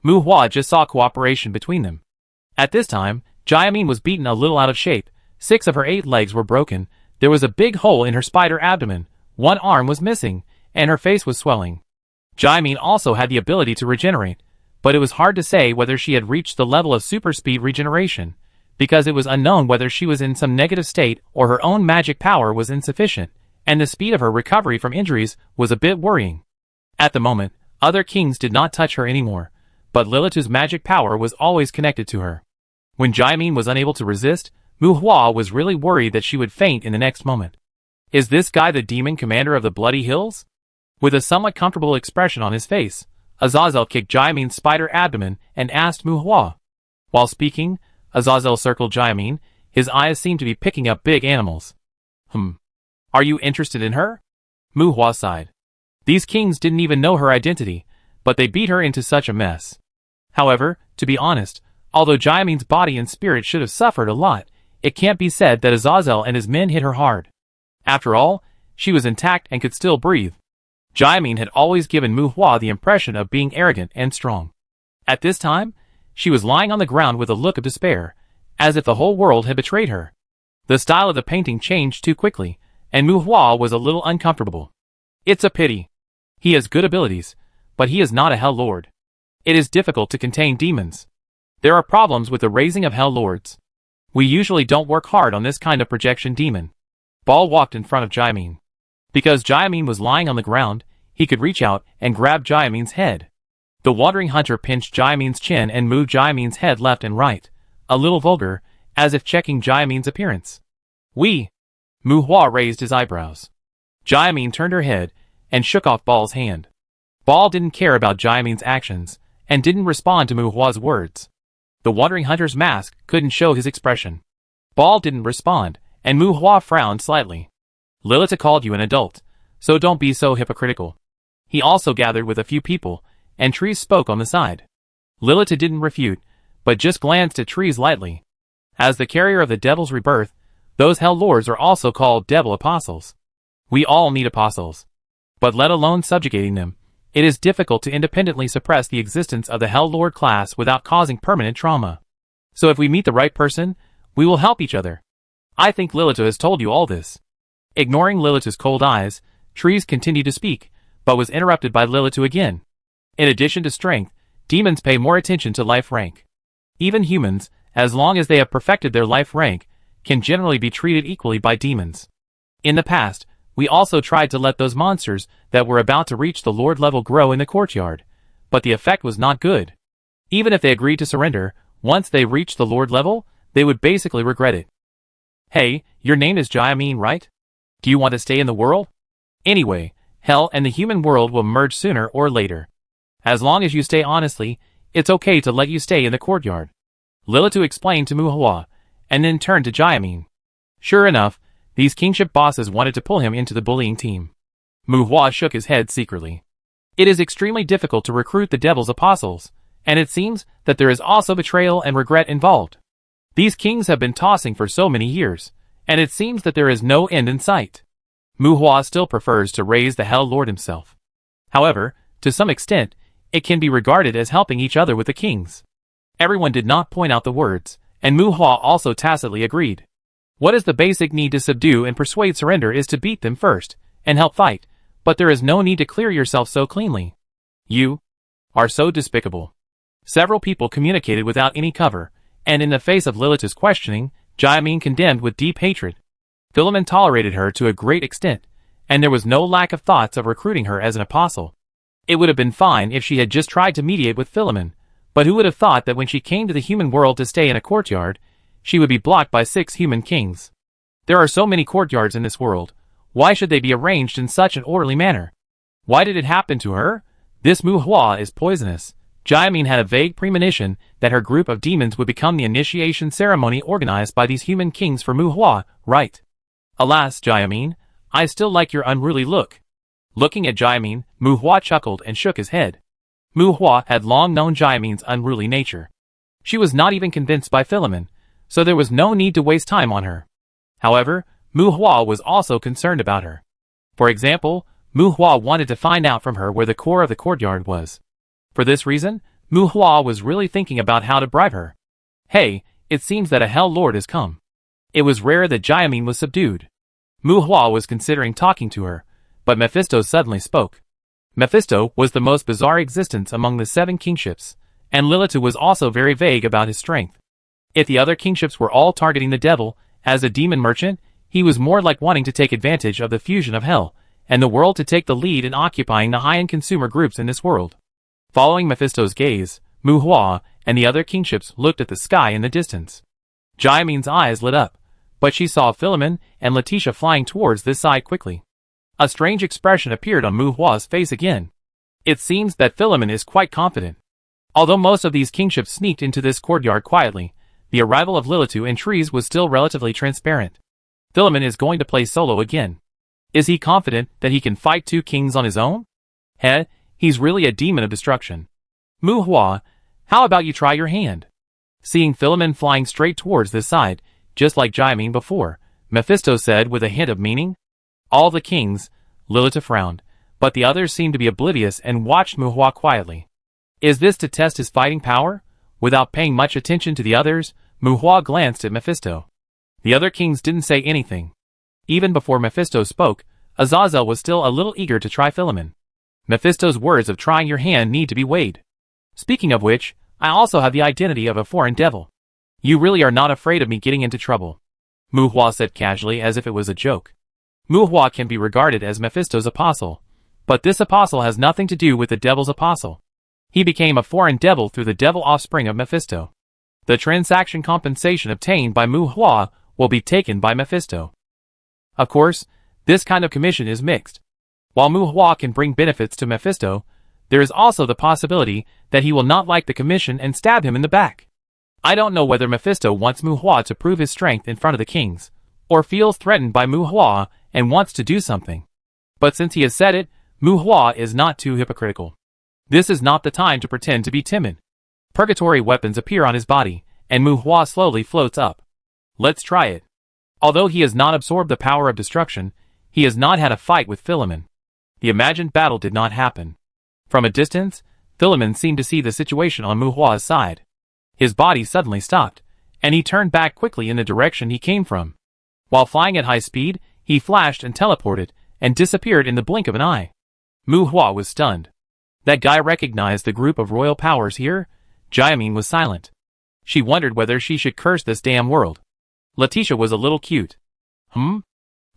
Mu Hua just saw cooperation between them. At this time, Jiamin was beaten a little out of shape. 6 of her 8 legs were broken, there was a big hole in her spider abdomen, 1 arm was missing, and her face was swelling. Jiamin also had the ability to regenerate, but it was hard to say whether she had reached the level of super speed regeneration, because it was unknown whether she was in some negative state or her own magic power was insufficient, and the speed of her recovery from injuries was a bit worrying. At the moment, other kings did not touch her anymore, but Lilitu's magic power was always connected to her. When Jiamin was unable to resist, Mu Hua was really worried that she would faint in the next moment. Is this guy the demon commander of the Bloody Hills? With a somewhat comfortable expression on his face, Azazel kicked Jiamin's spider abdomen and asked Mu Hua. While speaking, Azazel circled Jiamin, his eyes seemed to be picking up big animals. Are you interested in her? Mu Hua sighed. These kings didn't even know her identity, but they beat her into such a mess. However, to be honest, although Jiamin's body and spirit should have suffered a lot, it can't be said that Azazel and his men hit her hard. After all, she was intact and could still breathe. Jiamin had always given Mu Hua the impression of being arrogant and strong. At this time, she was lying on the ground with a look of despair, as if the whole world had betrayed her. The style of the painting changed too quickly, and Mu Hua was a little uncomfortable. It's a pity. He has good abilities, but he is not a Hell Lord. It is difficult to contain demons. There are problems with the raising of Hell Lords. We usually don't work hard on this kind of projection demon. Ball walked in front of Jiamin. Because Jiamin was lying on the ground, he could reach out and grab Jiamin's head. The wandering hunter pinched Jiamin's chin and moved Jiamin's head left and right, a little vulgar, as if checking Jiamin's appearance. Mu Hua raised his eyebrows. Jiamin turned her head and shook off Ball's hand. Ball didn't care about Jiamin's actions and didn't respond to Mu Hua's words. The wandering hunter's mask couldn't show his expression. Ball didn't respond, and Mu Hua frowned slightly. Lilita called you an adult, so don't be so hypocritical. He also gathered with a few people, and Trees spoke on the side. Lilita didn't refute, but just glanced at Trees lightly. As the carrier of the Devil's rebirth, those Hell Lords are also called Devil Apostles. We all need apostles. But let alone subjugating them, it is difficult to independently suppress the existence of the Hell Lord class without causing permanent trauma. So if we meet the right person, we will help each other. I think Lilita has told you all this. Ignoring Lilita's cold eyes, Trees continued to speak, but was interrupted by Lilita again. In addition to strength, demons pay more attention to life rank. Even humans, as long as they have perfected their life rank, can generally be treated equally by demons. In the past, we also tried to let those monsters that were about to reach the Lord level grow in the courtyard, but the effect was not good. Even if they agreed to surrender, once they reached the Lord level, they would basically regret it. Hey, your name is Jiamin, right? Do you want to stay in the world? Anyway, Hell and the human world will merge sooner or later. As long as you stay honestly, it's okay to let you stay in the courtyard. Lilita explained to Mu Hua, and then turned to Jiamin. Sure enough, these kingship bosses wanted to pull him into the bullying team. Mu Hua shook his head secretly. It is extremely difficult to recruit the Devil's Apostles, and it seems that there is also betrayal and regret involved. These kings have been tossing for so many years, and it seems that there is no end in sight. Mu Hua still prefers to raise the Hell Lord himself. However, to some extent, it can be regarded as helping each other with the kings. Everyone did not point out the words, and Mu Hua also tacitly agreed. What is the basic need to subdue and persuade surrender is to beat them first, and help fight, but there is no need to clear yourself so cleanly. You are so despicable. Several people communicated without any cover, and in the face of Lilita's questioning, Jiamin condemned with deep hatred. Philemon tolerated her to a great extent, and there was no lack of thoughts of recruiting her as an apostle. It would have been fine if she had just tried to mediate with Philemon, but who would have thought that when she came to the human world to stay in a courtyard, she would be blocked by 6 human kings. There are so many courtyards in this world. Why should they be arranged in such an orderly manner? Why did it happen to her? This Mu Hua is poisonous. Jiamin had a vague premonition that her group of demons would become the initiation ceremony organized by these human kings for Mu Hua, right? Alas, Jiamin, I still like your unruly look. Looking at Jiamin, Mu Hua chuckled and shook his head. Mu Hua had long known Jiamin's unruly nature. She was not even convinced by Philemon, so there was no need to waste time on her. However, Mu Hua was also concerned about her. For example, Mu Hua wanted to find out from her where the core of the courtyard was. For this reason, Mu Hua was really thinking about how to bribe her. Hey, it seems that a Hell Lord has come. It was rare that Jiamin was subdued. Mu Hua was considering talking to her, but Mephisto suddenly spoke. Mephisto was the most bizarre existence among the 7 kingships, and Lilitu was also very vague about his strength. If the other kingships were all targeting the devil, as a demon merchant, he was more like wanting to take advantage of the fusion of hell, and the world to take the lead in occupying the high-end consumer groups in this world. Following Mephisto's gaze, Mu Hua and the other kingships looked at the sky in the distance. Jiamin's eyes lit up, but she saw Philemon and Letitia flying towards this side quickly. A strange expression appeared on Mu Hua's face again. It seems that Philemon is quite confident. Although most of these kingships sneaked into this courtyard quietly, the arrival of Lilitu and Trees was still relatively transparent. Philemon is going to play solo again. Is he confident that he can fight 2 kings on his own? He's really a demon of destruction. Mu Hua, how about you try your hand? Seeing Philemon flying straight towards this side, just like Jiamin before, Mephisto said with a hint of meaning. All the kings, Lilitu frowned, but the others seemed to be oblivious and watched Mu Hua quietly. Is this to test his fighting power? Without paying much attention to the others, Mu Hua glanced at Mephisto. The other kings didn't say anything. Even before Mephisto spoke, Azazel was still a little eager to try Philemon. Mephisto's words of trying your hand need to be weighed. Speaking of which, I also have the identity of a foreign devil. You really are not afraid of me getting into trouble, Mu Hua said casually as if it was a joke. Mu Hua can be regarded as Mephisto's apostle, but this apostle has nothing to do with the devil's apostle. He became a foreign devil through the devil offspring of Mephisto. The transaction compensation obtained by Mu Hua will be taken by Mephisto. Of course, this kind of commission is mixed. While Mu Hua can bring benefits to Mephisto, there is also the possibility that he will not like the commission and stab him in the back. I don't know whether Mephisto wants Mu Hua to prove his strength in front of the kings, or feels threatened by Mu Hua and wants to do something. But since he has said it, Mu Hua is not too hypocritical. This is not the time to pretend to be timid. Purgatory weapons appear on his body, and Mu Hua slowly floats up. Let's try it. Although he has not absorbed the power of destruction, he has not had a fight with Philemon. The imagined battle did not happen. From a distance, Philemon seemed to see the situation on Mu Hua's side. His body suddenly stopped, and he turned back quickly in the direction he came from. While flying at high speed, he flashed and teleported, and disappeared in the blink of an eye. Mu Hua was stunned. That guy recognized the group of royal powers here? Jiamin was silent. She wondered whether she should curse this damn world. Letitia was a little cute.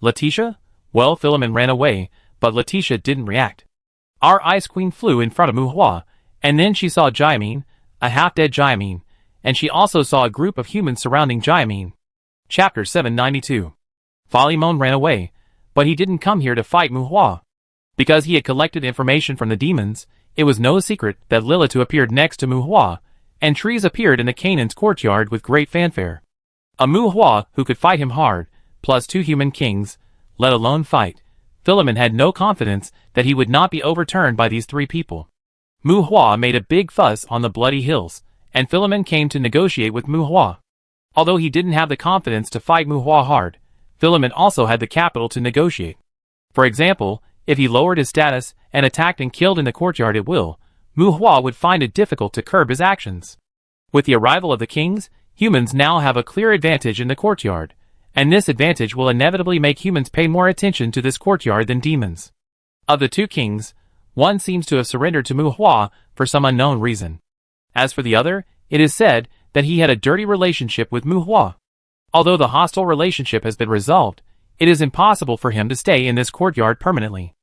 Letitia? Well, Philemon ran away, but Letitia didn't react. Our Ice Queen flew in front of Mu Hua, and then she saw Jiamin, a half-dead Jiamin, and she also saw a group of humans surrounding Jiamin. Chapter 792. Philemon ran away, but he didn't come here to fight Mu Hua. Because he had collected information from the demons, it was no secret that Lilitu appeared next to Mu Hua, and Trees appeared in the Canaan's courtyard with great fanfare. A Mu Hua who could fight him hard, plus 2 human kings, let alone fight. Philemon had no confidence that he would not be overturned by these 3 people. Mu Hua made a big fuss on the bloody hills, and Philemon came to negotiate with Mu Hua. Although he didn't have the confidence to fight Mu Hua hard, Philemon also had the capital to negotiate. For example, if he lowered his status and attacked and killed in the courtyard at will, Mu Hua would find it difficult to curb his actions. With the arrival of the kings, humans now have a clear advantage in the courtyard, and this advantage will inevitably make humans pay more attention to this courtyard than demons. Of the 2 kings, one seems to have surrendered to Mu Hua for some unknown reason. As for the other, it is said that he had a dirty relationship with Mu Hua. Although the hostile relationship has been resolved, it is impossible for him to stay in this courtyard permanently.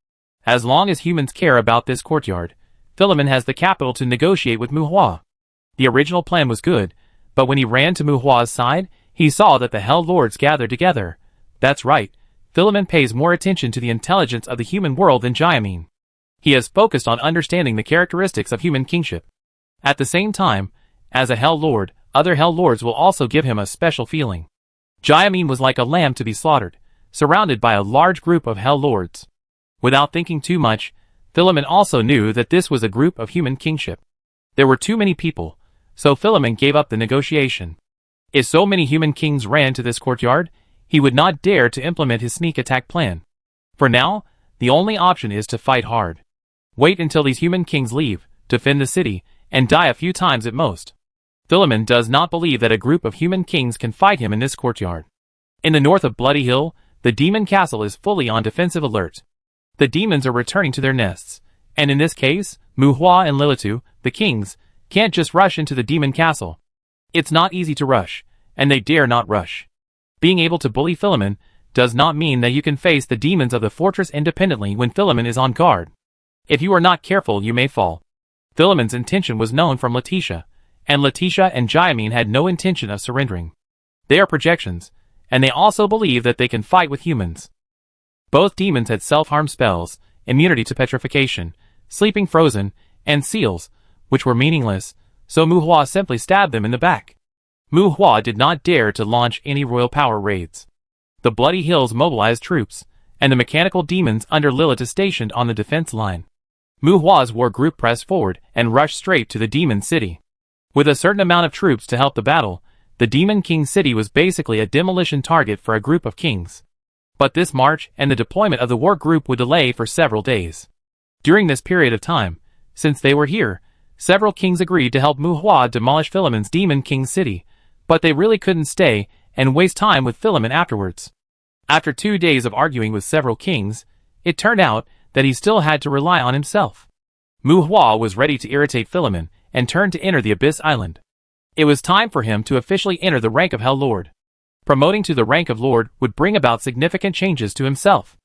As long as humans care about this courtyard, Philemon has the capital to negotiate with Mu Hua. The original plan was good, but when he ran to Mu Hua's side, he saw that the Hell Lords gathered together. That's right, Philemon pays more attention to the intelligence of the human world than Jiamin. He has focused on understanding the characteristics of human kingship. At the same time, as a Hell Lord, other Hell Lords will also give him a special feeling. Jiamin was like a lamb to be slaughtered, surrounded by a large group of Hell Lords. Without thinking too much, Philemon also knew that this was a group of human kingship. There were too many people, so Philemon gave up the negotiation. If so many human kings ran to this courtyard, he would not dare to implement his sneak attack plan. For now, the only option is to fight hard. Wait until these human kings leave, defend the city, and die a few times at most. Philemon does not believe that a group of human kings can fight him in this courtyard. In the north of Bloody Hill, the demon castle is fully on defensive alert. The demons are returning to their nests, and in this case, Muhua and Lilitu, the kings, can't just rush into the demon castle. It's not easy to rush, and they dare not rush. Being able to bully Philemon does not mean that you can face the demons of the fortress independently when Philemon is on guard. If you are not careful, you may fall. Philemon's intention was known from Letitia, and Letitia and Jaimin had no intention of surrendering. They are projections, and they also believe that they can fight with humans. Both demons had self-harm spells, immunity to petrification, sleeping frozen, and seals, which were meaningless, so Muhua simply stabbed them in the back. Muhua did not dare to launch any royal power raids. The Bloody Hills mobilized troops, and the mechanical demons under Lilith is stationed on the defense line. Muhua's war group pressed forward and rushed straight to the demon city. With a certain amount of troops to help the battle, the Demon King city was basically a demolition target for a group of kings. But this march and the deployment of the war group would delay for several days. During this period of time, since they were here, several kings agreed to help Muhua demolish Philemon's Demon King city, but they really couldn't stay and waste time with Philemon afterwards. After 2 days of arguing with several kings, it turned out that he still had to rely on himself. Muhua was ready to irritate Philemon and turned to enter the Abyss Island. It was time for him to officially enter the rank of Hell Lord. Promoting to the rank of Lord would bring about significant changes to himself.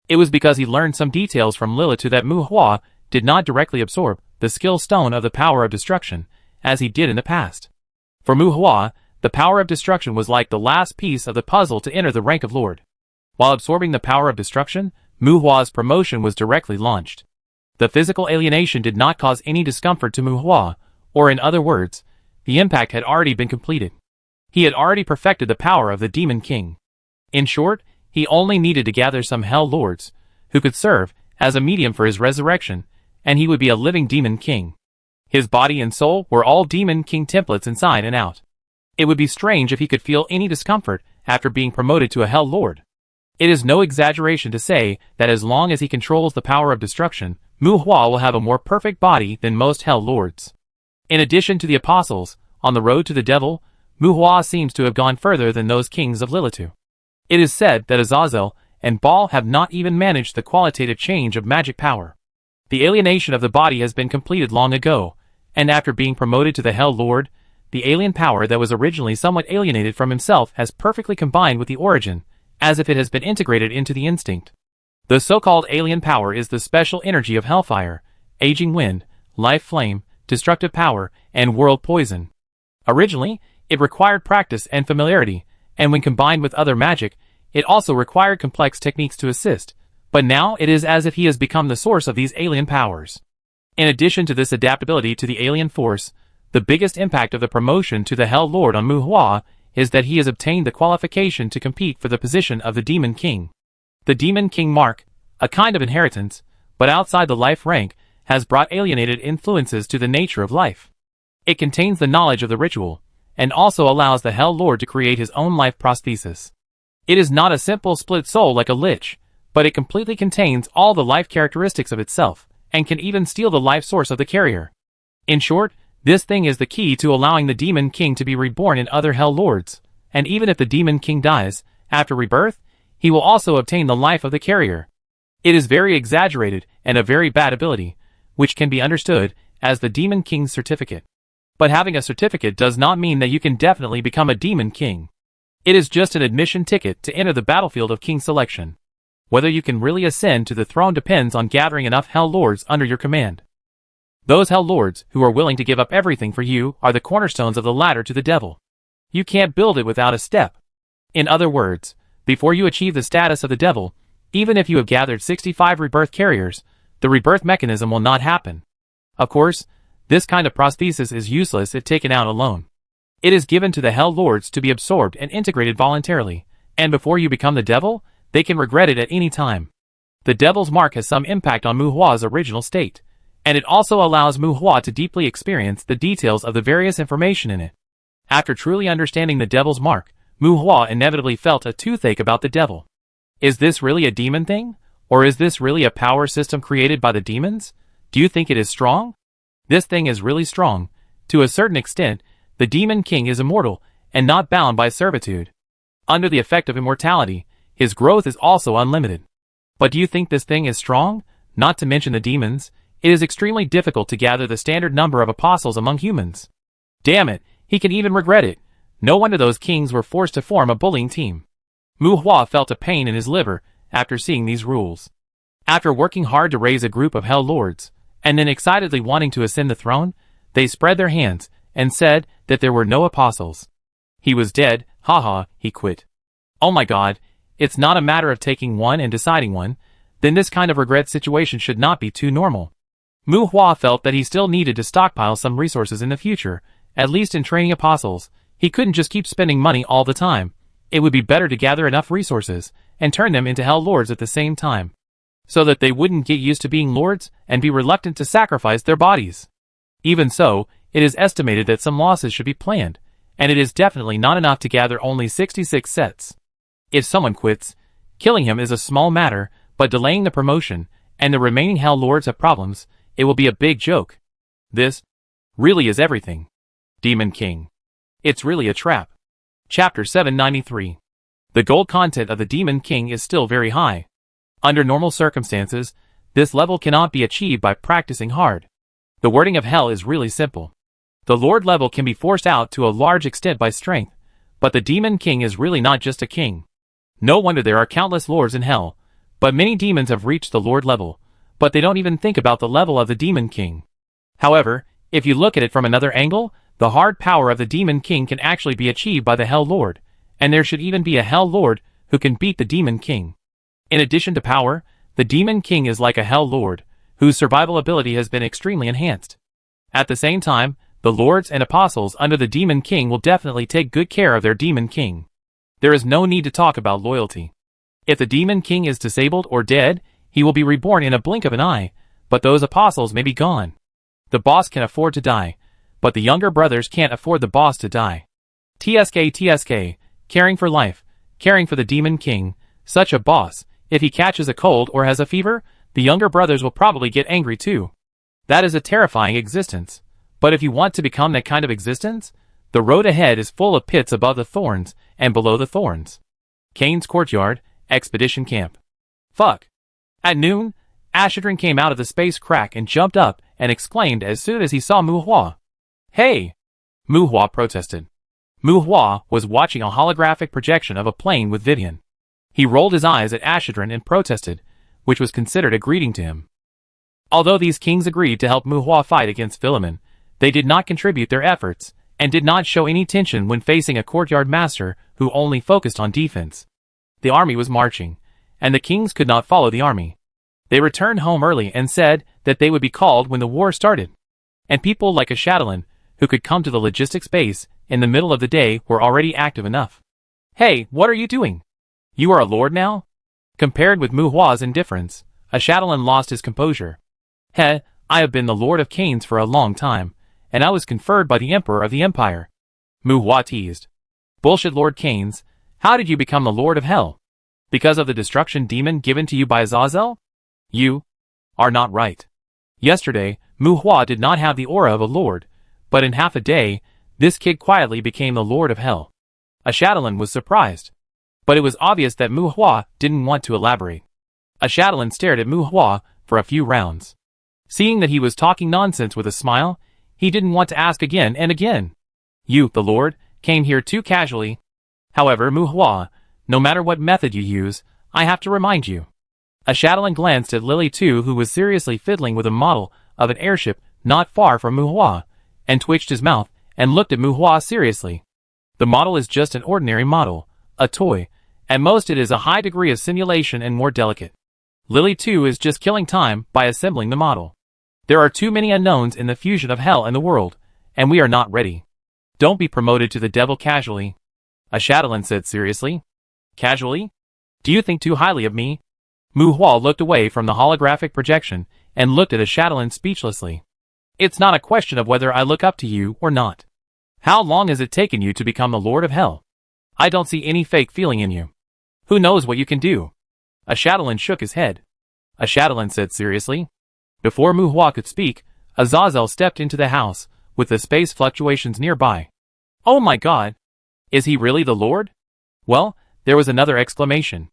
It was because he learned some details from Lilitu that Muhua did not directly absorb the skill stone of the power of destruction, as he did in the past. For Muhua, the power of destruction was like the last piece of the puzzle to enter the rank of Lord. While absorbing the power of destruction, Muhua's promotion was directly launched. The physical alienation did not cause any discomfort to Muhua, or in other words, the impact had already been completed. He had already perfected the power of the Demon King. In short, he only needed to gather some Hell Lords, who could serve as a medium for his resurrection, and he would be a living Demon King. His body and soul were all Demon King templates inside and out. It would be strange if he could feel any discomfort after being promoted to a Hell Lord. It is no exaggeration to say that as long as he controls the power of destruction, Muhua will have a more perfect body than most Hell Lords. In addition to the apostles, on the road to the devil, Muhua seems to have gone further than those kings of Lilitu. It is said that Azazel and Baal have not even managed the qualitative change of magic power. The alienation of the body has been completed long ago, and after being promoted to the Hell Lord, the alien power that was originally somewhat alienated from himself has perfectly combined with the origin, as if it has been integrated into the instinct. The so-called alien power is the special energy of hellfire, aging wind, life flame, destructive power, and world poison. Originally, it required practice and familiarity, and when combined with other magic, it also required complex techniques to assist, but now it is as if he has become the source of these alien powers. In addition to this adaptability to the alien force, the biggest impact of the promotion to the Hell Lord on Muhua is that he has obtained the qualification to compete for the position of the Demon King. The Demon King mark, a kind of inheritance, but outside the life rank, has brought alienated influences to the nature of life. It contains the knowledge of the ritual, and also allows the Hell Lord to create his own life prosthesis. It is not a simple split soul like a lich, but it completely contains all the life characteristics of itself, and can even steal the life source of the carrier. In short, this thing is the key to allowing the Demon King to be reborn in other Hell Lords, and even if the Demon King dies, after rebirth, he will also obtain the life of the carrier. It is very exaggerated and a very bad ability, which can be understood as the Demon King's certificate. But having a certificate does not mean that you can definitely become a Demon King. It is just an admission ticket to enter the battlefield of King selection. Whether you can really ascend to the throne depends on gathering enough Hell Lords under your command. Those Hell Lords who are willing to give up everything for you are the cornerstones of the ladder to the devil. You can't build it without a step. In other words, before you achieve the status of the devil, even if you have gathered 65 rebirth carriers, the rebirth mechanism will not happen. Of course, this kind of prosthesis is useless if taken out alone. It is given to the Hell Lords to be absorbed and integrated voluntarily, and before you become the devil, they can regret it at any time. The devil's mark has some impact on Muhua's original state, and it also allows Muhua to deeply experience the details of the various information in it. After truly understanding the devil's mark, Mu Hua inevitably felt a toothache about the devil. Is this really a demon thing? Or is this really a power system created by the demons? Do you think it is strong? This thing is really strong. To a certain extent, the Demon King is immortal and not bound by servitude. Under the effect of immortality, his growth is also unlimited. But do you think this thing is strong? Not to mention the demons, it is extremely difficult to gather the standard number of apostles among humans. Damn it, he can even regret it. No wonder those kings were forced to form a bullying team. Mu Hua felt a pain in his liver after seeing these rules. After working hard to raise a group of Hell Lords, and then excitedly wanting to ascend the throne, they spread their hands and said that there were no apostles. He was dead, haha, he quit. Oh my god, it's not a matter of taking one and deciding one, then this kind of regret situation should not be too normal. Mu Hua felt that he still needed to stockpile some resources in the future, at least in training apostles. He couldn't just keep spending money all the time. It would be better to gather enough resources and turn them into Hell Lords at the same time, so that they wouldn't get used to being lords and be reluctant to sacrifice their bodies. Even so, it is estimated that some losses should be planned, and it is definitely not enough to gather only 66 sets. If someone quits, killing him is a small matter, but delaying the promotion, and the remaining Hell Lords have problems, it will be a big joke. This really is everything. Demon King. It's really a trap. Chapter 793. The gold content of the Demon King is still very high. Under normal circumstances, this level cannot be achieved by practicing hard. The wording of hell is really simple. The Lord level can be forced out to a large extent by strength, but the Demon King is really not just a king. No wonder there are countless lords in hell, but many demons have reached the Lord level, but they don't even think about the level of the Demon King. However, if you look at it from another angle, the hard power of the Demon King can actually be achieved by the Hell Lord, and there should even be a Hell Lord who can beat the Demon King. In addition to power, the Demon King is like a Hell Lord, whose survival ability has been extremely enhanced. At the same time, the lords and apostles under the Demon King will definitely take good care of their Demon King. There is no need to talk about loyalty. If the Demon King is disabled or dead, he will be reborn in a blink of an eye, but those apostles may be gone. The boss can afford to die, but the younger brothers can't afford the boss to die. TSK, caring for life, caring for the Demon King, such a boss. If he catches a cold or has a fever, the younger brothers will probably get angry too. That is a terrifying existence. But if you want to become that kind of existence, the road ahead is full of pits above the thorns and below the thorns. Kane's Courtyard, Expedition Camp. Fuck. At noon, Ashidran came out of the space crack and jumped up and exclaimed as soon as he saw Mu Hua. Hey! Mu Hua protested. Mu Hua was watching a holographic projection of a plane with Vivian. He rolled his eyes at Ashidran and protested, which was considered a greeting to him. Although these kings agreed to help Mu Hua fight against Philemon, they did not contribute their efforts, and did not show any tension when facing a courtyard master who only focused on defense. The army was marching, and the kings could not follow the army. They returned home early and said that they would be called when the war started. And people like a Shadowland, who could come to the logistics base in the middle of the day, were already active enough. Hey, what are you doing? You are a lord now? Compared with Mu Hua's indifference, a Shadowland lost his composure. Heh, I have been the Lord of Canes for a long time, and I was conferred by the Emperor of the Empire. Mu Hua teased. Bullshit, Lord Canes. How did you become the Lord of Hell? Because of the destruction demon given to you by Azazel? You are not right. Yesterday, Mu Hua did not have the aura of a lord, but in half a day, this kid quietly became the Lord of Hell. A Shadowland was surprised. But it was obvious that Mu Hua didn't want to elaborate. A Shadowland stared at Mu Hua for a few rounds. Seeing that he was talking nonsense with a smile, he didn't want to ask again and again. You, the Lord, came here too casually. However, Mu Hua, no matter what method you use, I have to remind you. A Shadowland glanced at Lily too, who was seriously fiddling with a model of an airship not far from Mu Hua, and twitched his mouth and looked at Mu Hua seriously. The model is just an ordinary model, a toy. At most it is a high degree of simulation and more delicate. Lily too is just killing time by assembling the model. There are too many unknowns in the fusion of hell and the world, and we are not ready. Don't be promoted to the devil casually. A Shadowland said seriously. Casually? Do you think too highly of me? Mu Hua looked away from the holographic projection and looked at a Shadowland speechlessly. It's not a question of whether I look up to you or not. How long has it taken you to become the Lord of Hell? I don't see any fake feeling in you. Who knows what you can do? Ashadalin shook his head. Ashadalin said seriously. Before Muhwa could speak, Azazel stepped into the house, with the space fluctuations nearby. Oh my god! Is he really the Lord? Well, there was another exclamation.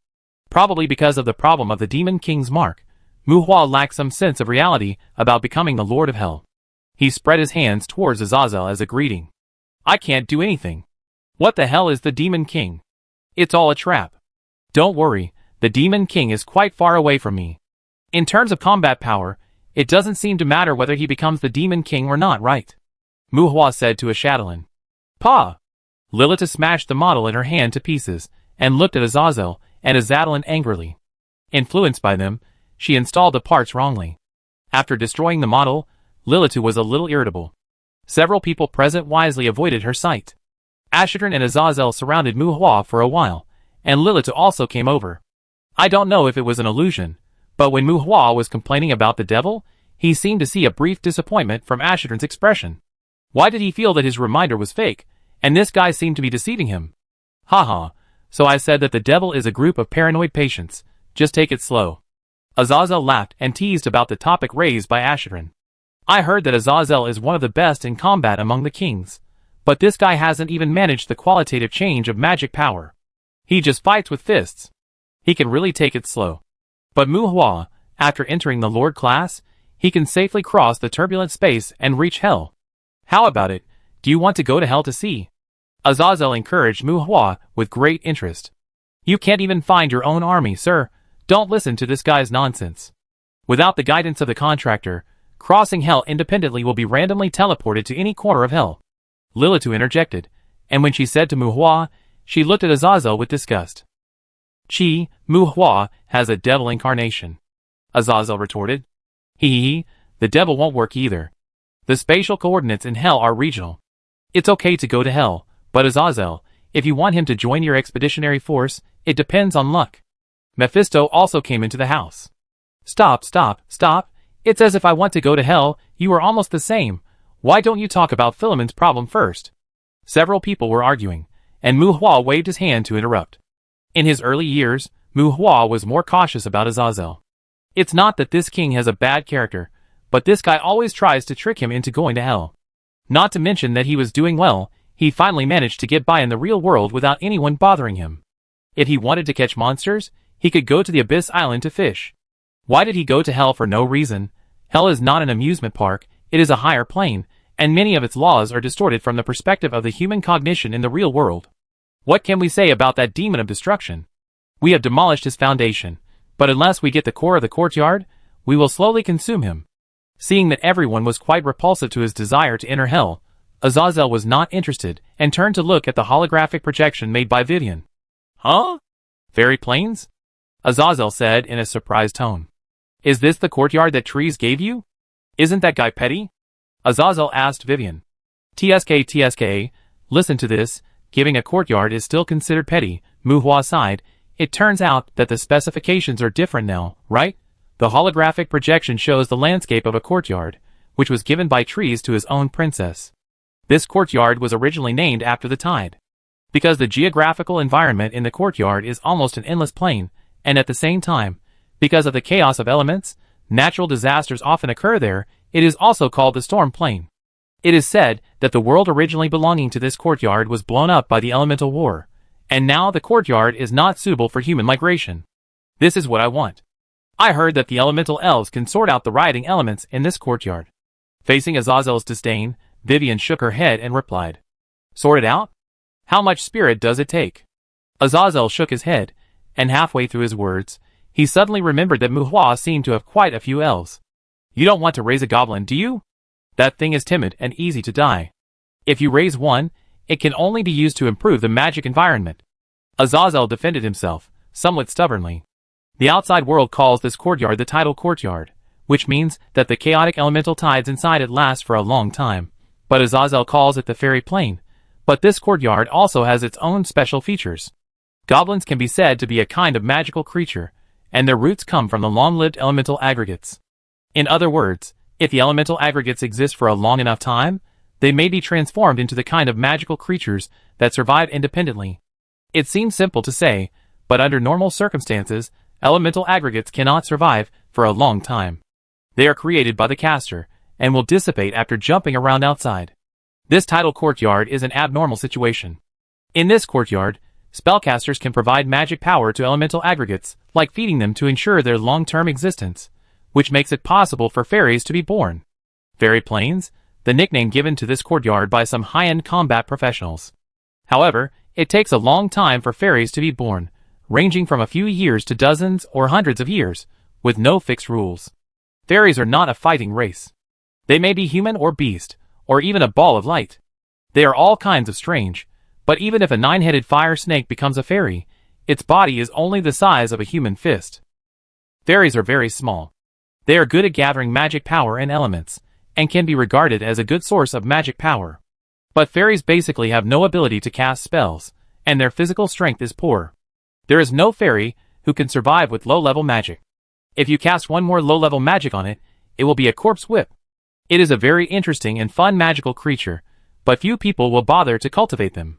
Probably because of the problem of the Demon King's mark, Muhwa lacked some sense of reality about becoming the Lord of Hell. He spread his hands towards Azazel as a greeting. I can't do anything. What the hell is the Demon King? It's all a trap. Don't worry, the Demon King is quite far away from me. In terms of combat power, it doesn't seem to matter whether he becomes the Demon King or not, right? Muhwa said to Ashadalin. Pa! Lilith smashed the model in her hand to pieces, and looked at Azazel and Ashadalin angrily. Influenced by them, she installed the parts wrongly. After destroying the model, Lilith was a little irritable. Several people present wisely avoided her sight. Ashadalin and Azazel surrounded Muhwa for a while, and Lilith also came over. I don't know if it was an illusion, but when Muhwa was complaining about the devil, he seemed to see a brief disappointment from Ashadalin's expression. Why did he feel that his reminder was fake, and this guy seemed to be deceiving him? Haha, so I said that the devil is a group of paranoid patients, just take it slow. Azazel laughed and teased about the topic raised by Ashadalin. I heard that Azazel is one of the best in combat among the kings, but this guy hasn't even managed the qualitative change of magic power. He just fights with fists. He can really take it slow. But Muhwa, after entering the Lord class, he can safely cross the turbulent space and reach Hell. How about it? Do you want to go to Hell to see? Azazel encouraged Muhwa with great interest. You can't even find your own army, sir. Don't listen to this guy's nonsense. Without the guidance of the contractor, crossing Hell independently will be randomly teleported to any corner of Hell. Lilith interjected, and when she said to Muhwa, she looked at Azazel with disgust. Muhwa has a devil incarnation. Azazel retorted. The devil won't work either. The spatial coordinates in Hell are regional. It's okay to go to Hell, but Azazel, if you want him to join your expeditionary force, it depends on luck. Mephisto also came into the house. Stop. It's as if I want to go to Hell, you are almost the same. Why don't you talk about Philemon's problem first? Several people were arguing, and Muhwa waved his hand to interrupt. In his early years, Muhwa was more cautious about Azazel. It's not that this king has a bad character, but this guy always tries to trick him into going to Hell. Not to mention that he was doing well, he finally managed to get by in the real world without anyone bothering him. If he wanted to catch monsters, he could go to the Abyss Island to fish. Why did he go to Hell for no reason? Hell is not an amusement park, it is a higher plane, and many of its laws are distorted from the perspective of the human cognition in the real world. What can we say about that demon of destruction? We have demolished his foundation, but unless we get the core of the courtyard, we will slowly consume him. Seeing that everyone was quite repulsive to his desire to enter Hell, Azazel was not interested and turned to look at the holographic projection made by Vivian. Huh? Fairy planes? Azazel said in a surprised tone. Is this the courtyard that Trees gave you? Isn't that guy petty? Azazel asked Vivian. TSK, listen to this, giving a courtyard is still considered petty, Muhwa sighed. It turns out that the specifications are different now, right? The holographic projection shows the landscape of a courtyard, which was given by Trees to his own princess. This courtyard was originally named after the tide. Because the geographical environment in the courtyard is almost an endless plain, and at the same time, because of the chaos of elements, natural disasters often occur there, it is also called the storm plain. It is said that the world originally belonging to this courtyard was blown up by the elemental war, and now the courtyard is not suitable for human migration. This is what I want. I heard that the elemental elves can sort out the rioting elements in this courtyard. Facing Azazel's disdain, Vivian shook her head and replied. Sort it out? How much spirit does it take? Azazel shook his head, and halfway through his words, he suddenly remembered that Muhwa seemed to have quite a few elves. You don't want to raise a goblin, do you? That thing is timid and easy to die. If you raise one, it can only be used to improve the magic environment. Azazel defended himself, somewhat stubbornly. The outside world calls this courtyard the tidal courtyard, which means that the chaotic elemental tides inside it last for a long time, but Azazel calls it the fairy plane. But this courtyard also has its own special features. Goblins can be said to be a kind of magical creature, and their roots come from the long-lived elemental aggregates. In other words, if the elemental aggregates exist for a long enough time, They may be transformed into the kind of magical creatures that survive independently. It seems simple to say, but under normal circumstances, elemental aggregates cannot survive for a long time. They are created by the caster, and will dissipate after jumping around outside. This tidal courtyard is an abnormal situation. In this courtyard, spellcasters can provide magic power to elemental aggregates, like feeding them to ensure their long-term existence, which makes it possible for fairies to be born. Fairy plains, the nickname given to this courtyard by some high-end combat professionals. However, it takes a long time for fairies to be born, ranging from a few years to dozens or hundreds of years, with no fixed rules. Fairies are not a fighting race. They may be human or beast, or even a ball of light. They are all kinds of strange, but even if a 9-headed fire snake becomes a fairy, its body is only the size of a human fist. Fairies are very small. They are good at gathering magic power and elements, and can be regarded as a good source of magic power. But fairies basically have no ability to cast spells, and their physical strength is poor. There is no fairy who can survive with low-level magic. If you cast one more low-level magic on it, it will be a corpse whip. It is a very interesting and fun magical creature, but few people will bother to cultivate them.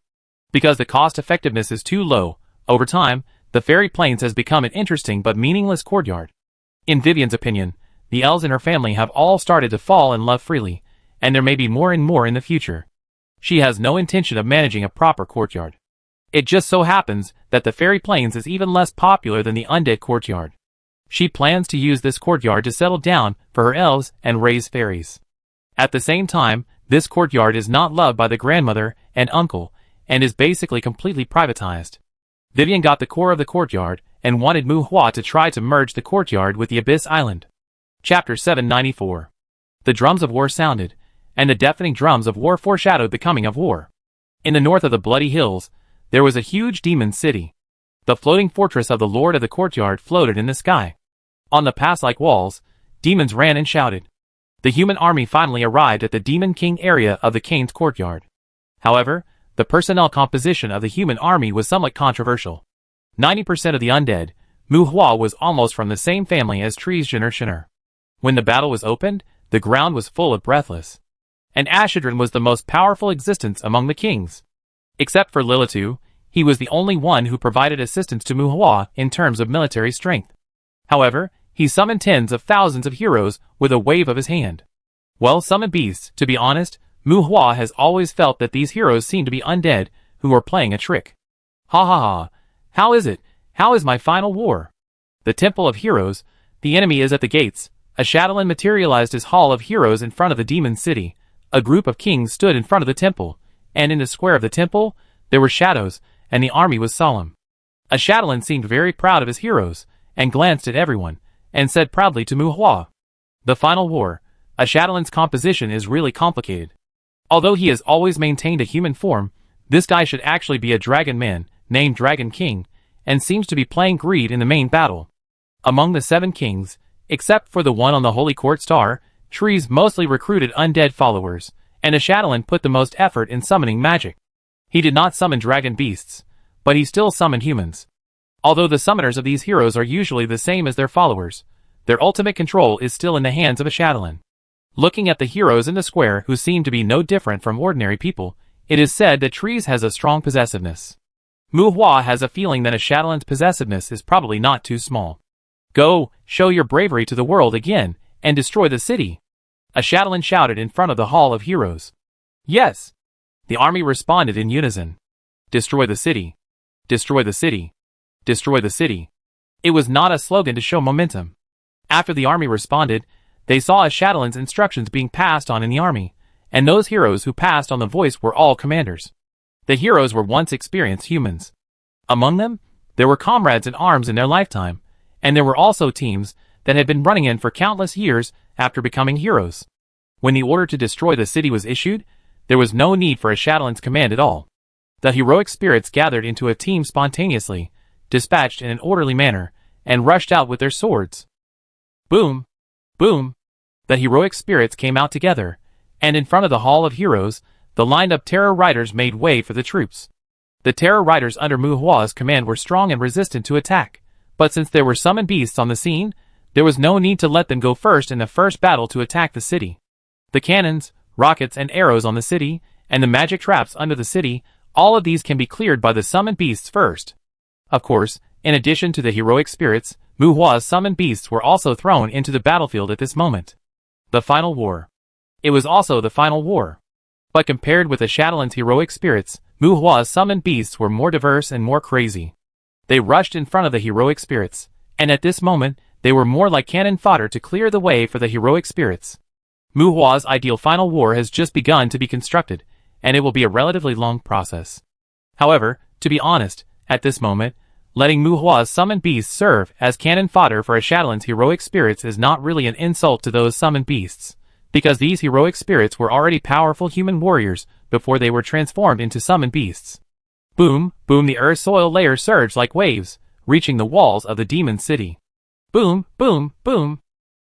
Because the cost-effectiveness is too low, over time, the fairy plains has become an interesting but meaningless courtyard. In Vivian's opinion, the elves in her family have all started to fall in love freely, and there may be more and more in the future. She has no intention of managing a proper courtyard. It just so happens that the fairy plains is even less popular than the undead courtyard. She plans to use this courtyard to settle down for her elves and raise fairies. At the same time, this courtyard is not loved by the grandmother and uncle, and is basically completely privatized. Vivian got the core of the courtyard, and wanted Mu Hua to try to merge the courtyard with the Abyss Island. Chapter 794. The drums of war sounded, and the deafening drums of war foreshadowed the coming of war. In the north of the Bloody Hills, there was a huge demon city. The floating fortress of the Lord of the Courtyard floated in the sky. On the pass-like walls, demons ran and shouted. The human army finally arrived at the Demon King area of the Kane's courtyard. However, the personnel composition of the human army was somewhat controversial. 90% of the undead, Mu Hua was almost from the same family as Trees Shinner. When the battle was opened, the ground was full of breathless. And Ashidran was the most powerful existence among the kings. Except for Lilitu, he was the only one who provided assistance to Mu Hua in terms of military strength. However, he summoned tens of thousands of heroes with a wave of his hand. Well, summoned beasts, to be honest, Mu Hua has always felt that these heroes seem to be undead, who are playing a trick. Ha ha ha, how is it? How is my final war? The Temple of Heroes, the enemy is at the gates. A Shadowland materialized his hall of heroes in front of the demon city. A group of kings stood in front of the temple, and in the square of the temple, there were shadows, and the army was solemn. A Shadowland seemed very proud of his heroes, and glanced at everyone, and said proudly to Mu Hua, "The final war, a Shadowland's composition is really complicated. Although he has always maintained a human form, this guy should actually be a dragon man, named Dragon King, and seems to be playing greed in the main battle. Among the 7 kings, except for the one on the Holy Court Star, Trees mostly recruited undead followers, and a Shadowland put the most effort in summoning magic. He did not summon dragon beasts, but he still summoned humans. Although the summoners of these heroes are usually the same as their followers, their ultimate control is still in the hands of a Shadowland. Looking at the heroes in the square who seem to be no different from ordinary people, it is said that Trees has a strong possessiveness. Mu Hua has a feeling that a Shadowland's possessiveness is probably not too small. Go, show your bravery to the world again, and destroy the city. A Shadowland shouted in front of the Hall of Heroes. Yes. The army responded in unison. Destroy the city. Destroy the city. Destroy the city. It was not a slogan to show momentum. After the army responded, they saw a Shadowland's instructions being passed on in the army, and those heroes who passed on the voice were all commanders. The heroes were once experienced humans. Among them, there were comrades in arms in their lifetime, and there were also teams that had been running in for countless years after becoming heroes. When the order to destroy the city was issued, there was no need for a Shadowland's command at all. The heroic spirits gathered into a team spontaneously, dispatched in an orderly manner, and rushed out with their swords. Boom! Boom! The heroic spirits came out together, and in front of the Hall of Heroes, the lined-up Terror Riders made way for the troops. The Terror Riders under Mu Hua's command were strong and resistant to attack, but since there were summoned beasts on the scene, there was no need to let them go first in the first battle to attack the city. The cannons, rockets and arrows on the city, and the magic traps under the city, all of these can be cleared by the summoned beasts first. Of course, in addition to the heroic spirits, Mu Hua's summoned beasts were also thrown into the battlefield at this moment. The final war. It was also the final war. But compared with the Shadowlands' heroic spirits, Mu Hua's summoned beasts were more diverse and more crazy. They rushed in front of the heroic spirits, and at this moment, they were more like cannon fodder to clear the way for the heroic spirits. Mu Hua's ideal final war has just begun to be constructed, and it will be a relatively long process. However, to be honest, at this moment, letting Mu Hua's summoned beasts serve as cannon fodder for a Shadowlands' heroic spirits is not really an insult to those summoned beasts, because these heroic spirits were already powerful human warriors before they were transformed into summoned beasts. Boom, boom, the earth soil layer surged like waves, reaching the walls of the demon city. Boom, boom, boom.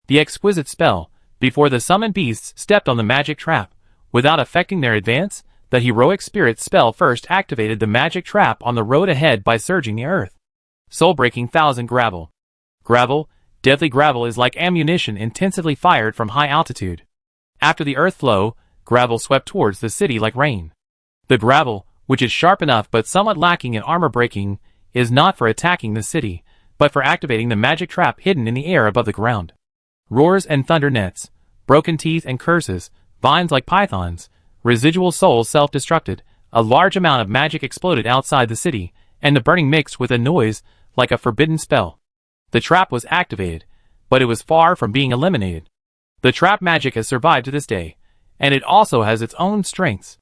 The exquisite spell, before the summoned beasts stepped on the magic trap, without affecting their advance, the heroic spirit's spell first activated the magic trap on the road ahead by surging the earth. Soul-breaking 1,000 gravel. Gravel, deadly gravel is like ammunition intensively fired from high altitude. After the earth flow, gravel swept towards the city like rain. The gravel, which is sharp enough but somewhat lacking in armor breaking, is not for attacking the city, but for activating the magic trap hidden in the air above the ground. Roars and thunder nets, broken teeth and curses, vines like pythons, residual souls self-destructed, a large amount of magic exploded outside the city, and the burning mixed with a noise like a forbidden spell. The trap was activated, but it was far from being eliminated. The trap magic has survived to this day, and it also has its own strengths.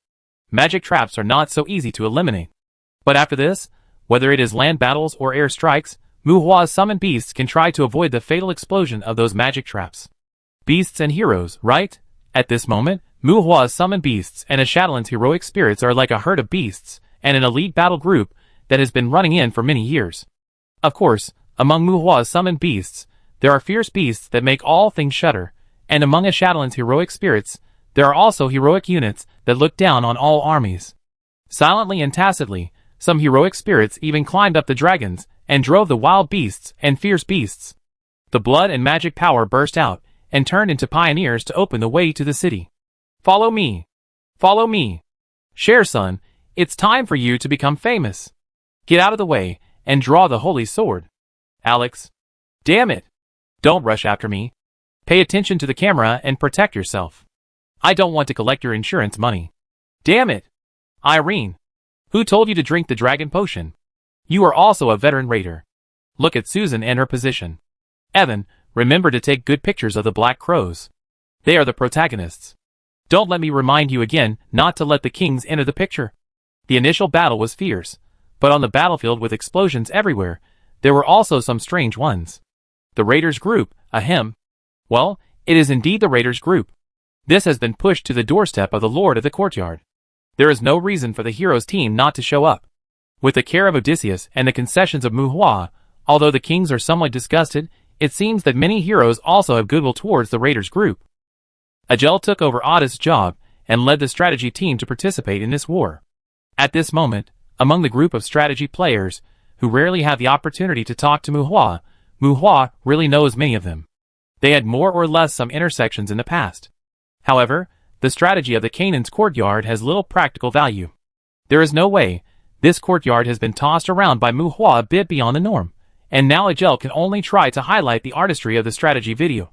Magic traps are not so easy to eliminate. But after this, whether it is land battles or air strikes, Mu Hua's summoned beasts can try to avoid the fatal explosion of those magic traps. Beasts and heroes, right? At this moment, Mu Hua's summoned beasts and a Shadowlands' heroic spirits are like a herd of beasts and an elite battle group that has been running in for many years. Of course, among Mu Hua's summoned beasts, there are fierce beasts that make all things shudder, and among a Shadowlands' heroic spirits, there are also heroic units that look down on all armies. Silently and tacitly, some heroic spirits even climbed up the dragons and drove the wild beasts and fierce beasts. The blood and magic power burst out and turned into pioneers to open the way to the city. Follow me. Follow me. Cher son, it's time for you to become famous. Get out of the way and draw the holy sword. Alex. Damn it. Don't rush after me. Pay attention to the camera and protect yourself. I don't want to collect your insurance money. Damn it. Irene. Who told you to drink the dragon potion? You are also a veteran raider. Look at Susan and her position. Evan, remember to take good pictures of the Black Crows. They are the protagonists. Don't let me remind you again not to let the kings enter the picture. The initial battle was fierce, but on the battlefield with explosions everywhere, there were also some strange ones. The raiders group, ahem. Well, it is indeed the raiders group. This has been pushed to the doorstep of the Lord of the Courtyard. There is no reason for the heroes team not to show up. With the care of Odysseus and the concessions of Mu Hua, although the kings are somewhat disgusted, it seems that many heroes also have goodwill towards the raiders group. Agel took over Otis' job and led the strategy team to participate in this war. At this moment, among the group of strategy players, who rarely have the opportunity to talk to Mu Hua really knows many of them. They had more or less some intersections in the past. However, the strategy of the Canaan's courtyard has little practical value. There is no way. This courtyard has been tossed around by Mu Hua a bit beyond the norm, and now Agel can only try to highlight the artistry of the strategy video.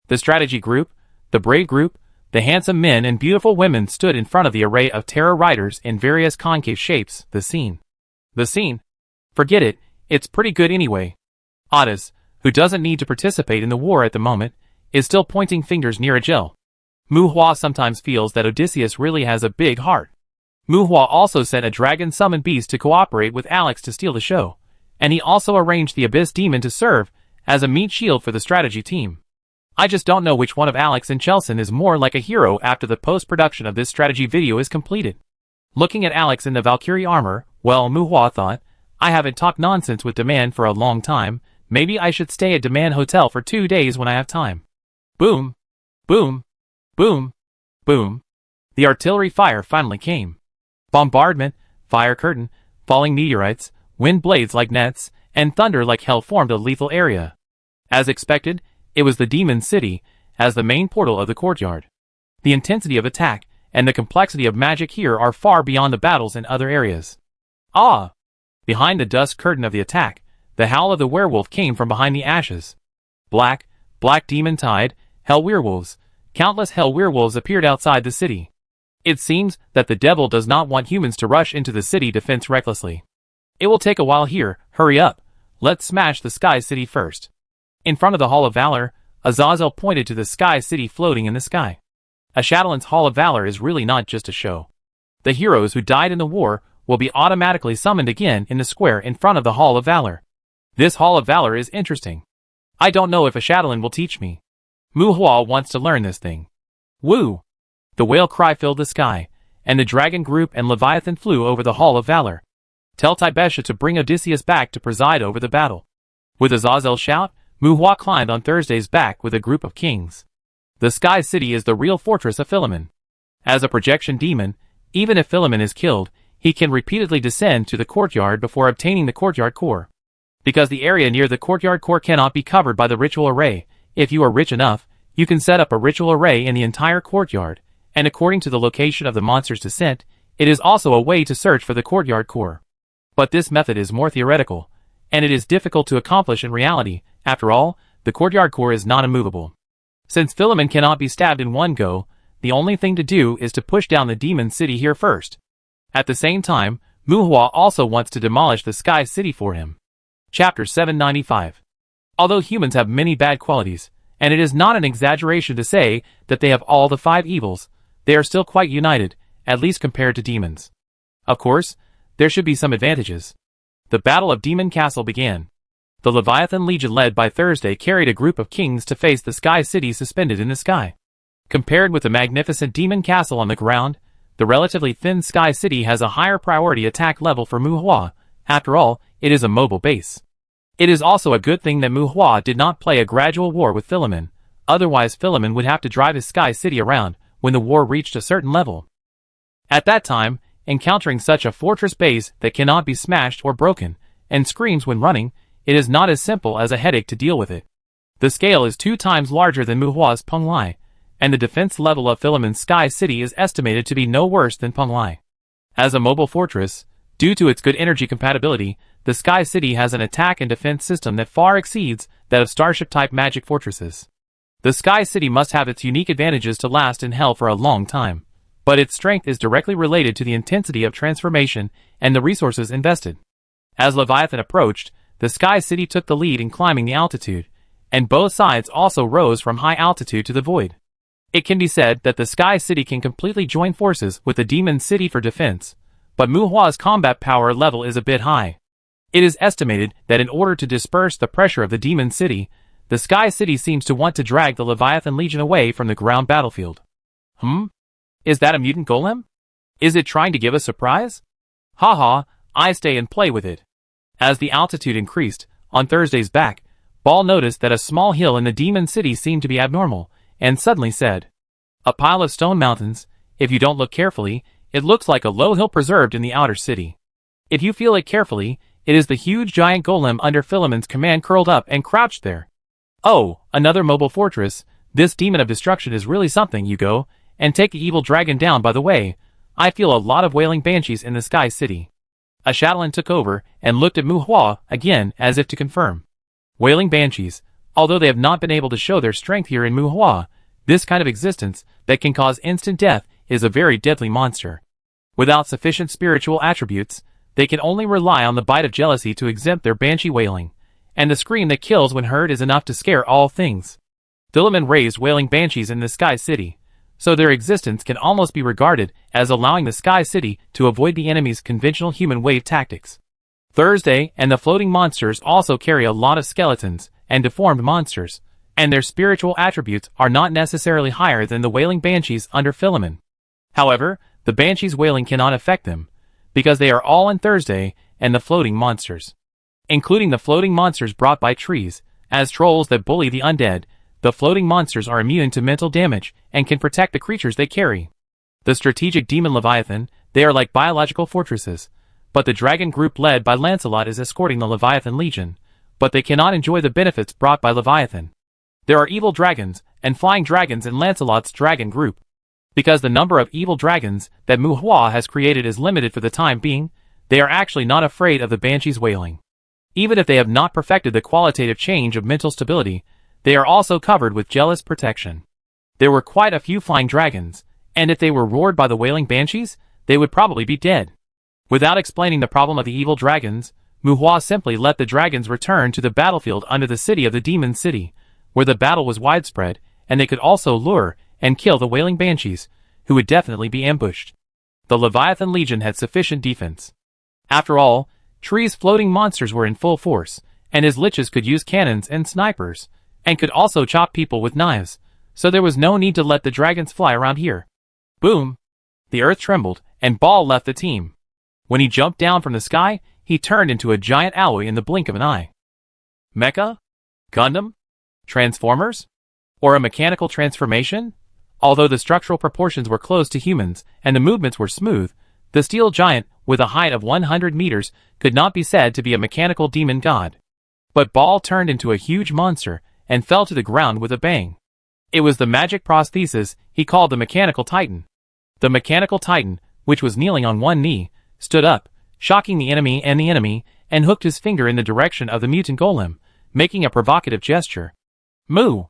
The strategy group, the brave group, the handsome men and beautiful women stood in front of the array of terror riders in various concave shapes, the scene. The scene? Forget it, it's pretty good anyway. Otis, who doesn't need to participate in the war at the moment, is still pointing fingers near Agel. Mu Hua sometimes feels that Odysseus really has a big heart. Mu Hua also sent a dragon-summoned beast to cooperate with Alex to steal the show, and he also arranged the Abyss Demon to serve as a meat shield for the strategy team. I just don't know which one of Alex and Chelson is more like a hero after the post-production of this strategy video is completed. Looking at Alex in the Valkyrie armor, well, Mu Hua thought, I haven't talked nonsense with Demand for a long time, maybe I should stay at Demand Hotel for 2 days when I have time. Boom. Boom. Boom. Boom. The artillery fire finally came. Bombardment, fire curtain, falling meteorites, wind blades like nets, and thunder like hell formed a lethal area. As expected, it was the demon city, as the main portal of the courtyard. The intensity of attack and the complexity of magic here are far beyond the battles in other areas. Ah! Behind the dust curtain of the attack, the howl of the werewolf came from behind the ashes. Black demon tide, hell werewolves. Countless hell werewolves appeared outside the city. It seems that the devil does not want humans to rush into the city defense recklessly. It will take a while here, hurry up. Let's smash the Sky City first. In front of the Hall of Valor, Azazel pointed to the Sky City floating in the sky. Ashadalan's Hall of Valor is really not just a show. The heroes who died in the war will be automatically summoned again in the square in front of the Hall of Valor. This Hall of Valor is interesting. I don't know if Ashadalan will teach me. Muhua wants to learn this thing. Woo! The whale cry filled the sky, and the dragon group and Leviathan flew over the Hall of Valor. Tell Tibesha to bring Odysseus back to preside over the battle. With Azazel's shout, Muhua climbed on Thursday's back with a group of kings. The Sky City is the real fortress of Philemon. As a projection demon, even if Philemon is killed, he can repeatedly descend to the courtyard before obtaining the courtyard core. Because the area near the courtyard core cannot be covered by the ritual array, if you are rich enough, you can set up a ritual array in the entire courtyard, and according to the location of the monster's descent, it is also a way to search for the courtyard core. But this method is more theoretical, and it is difficult to accomplish in reality. After all, the courtyard core is not immovable. Since Philemon cannot be stabbed in one go, the only thing to do is to push down the demon city here first. At the same time, Muhua also wants to demolish the Sky City for him. Chapter 795. Although humans have many bad qualities, and it is not an exaggeration to say that they have all the 5 evils, they are still quite united, at least compared to demons. Of course, there should be some advantages. The Battle of Demon Castle began. The Leviathan Legion led by Thursday carried a group of kings to face the Sky City suspended in the sky. Compared with the magnificent Demon Castle on the ground, the relatively thin Sky City has a higher priority attack level for Muhua. After all, it is a mobile base. It is also a good thing that Muhua did not play a gradual war with Philemon, otherwise Philemon would have to drive his Sky City around when the war reached a certain level. At that time, encountering such a fortress base that cannot be smashed or broken, and screams when running, it is not as simple as a headache to deal with it. The scale is 2 times larger than Muhua's Penglai, and the defense level of Philemon's Sky City is estimated to be no worse than Penglai. As a mobile fortress, due to its good energy compatibility, the Sky City has an attack and defense system that far exceeds that of Starship-type magic fortresses. The Sky City must have its unique advantages to last in hell for a long time, but its strength is directly related to the intensity of transformation and the resources invested. As Leviathan approached, the Sky City took the lead in climbing the altitude, and both sides also rose from high altitude to the void. It can be said that the Sky City can completely join forces with the Demon City for defense, but Muhua's combat power level is a bit high. It is estimated that in order to disperse the pressure of the Demon City, the Sky City seems to want to drag the Leviathan Legion away from the ground battlefield. Is that a mutant golem? Is it trying to give a surprise? Haha, I stay and play with it. As the altitude increased, on Thursday's back, Ball noticed that a small hill in the Demon City seemed to be abnormal, and suddenly said, "A pile of stone mountains. If you don't look carefully, it looks like a low hill preserved in the outer city. If you feel it carefully, it is the huge giant golem under Philemon's command curled up and crouched there. Oh, another mobile fortress. This demon of destruction is really something. You go and take the evil dragon down. By the way, I feel a lot of wailing banshees in the Sky City." Ashadalan took over and looked at Muhua again as if to confirm. Wailing banshees, although they have not been able to show their strength here in Muhua, this kind of existence that can cause instant death is a very deadly monster. Without sufficient spiritual attributes, they can only rely on the bite of jealousy to exempt their banshee wailing, and the scream that kills when heard is enough to scare all things. Philemon raised wailing banshees in the Sky City, so their existence can almost be regarded as allowing the Sky City to avoid the enemy's conventional human wave tactics. Thursday and the floating monsters also carry a lot of skeletons and deformed monsters, and their spiritual attributes are not necessarily higher than the wailing banshees under Philemon. However, the banshees' wailing cannot affect them, because they are all in Thursday and the floating monsters. Including the floating monsters brought by trees, as trolls that bully the undead, the floating monsters are immune to mental damage and can protect the creatures they carry. The strategic demon Leviathan, they are like biological fortresses, but the dragon group led by Lancelot is escorting the Leviathan Legion, but they cannot enjoy the benefits brought by Leviathan. There are evil dragons and flying dragons in Lancelot's dragon group. Because the number of evil dragons that Muhua has created is limited for the time being, they are actually not afraid of the banshees wailing. Even if they have not perfected the qualitative change of mental stability, they are also covered with jealous protection. There were quite a few flying dragons, and if they were roared by the wailing banshees, they would probably be dead. Without explaining the problem of the evil dragons, Muhua simply let the dragons return to the battlefield under the city of the Demon City, where the battle was widespread, and they could also lure and kill the wailing banshees, who would definitely be ambushed. The Leviathan Legion had sufficient defense. After all, Tree's floating monsters were in full force, and his liches could use cannons and snipers, and could also chop people with knives, so there was no need to let the dragons fly around here. Boom! The earth trembled, and Ball left the team. When he jumped down from the sky, he turned into a giant alloy in the blink of an eye. Mecha? Gundam? Transformers? Or a mechanical transformation? Although the structural proportions were close to humans, and the movements were smooth, the steel giant, with a height of 100 meters, could not be said to be a mechanical demon god. But Ball turned into a huge monster, and fell to the ground with a bang. It was the magic prosthesis he called the Mechanical Titan. The Mechanical Titan, which was kneeling on one knee, stood up, shocking the enemy, and hooked his finger in the direction of the mutant golem, making a provocative gesture. Moo!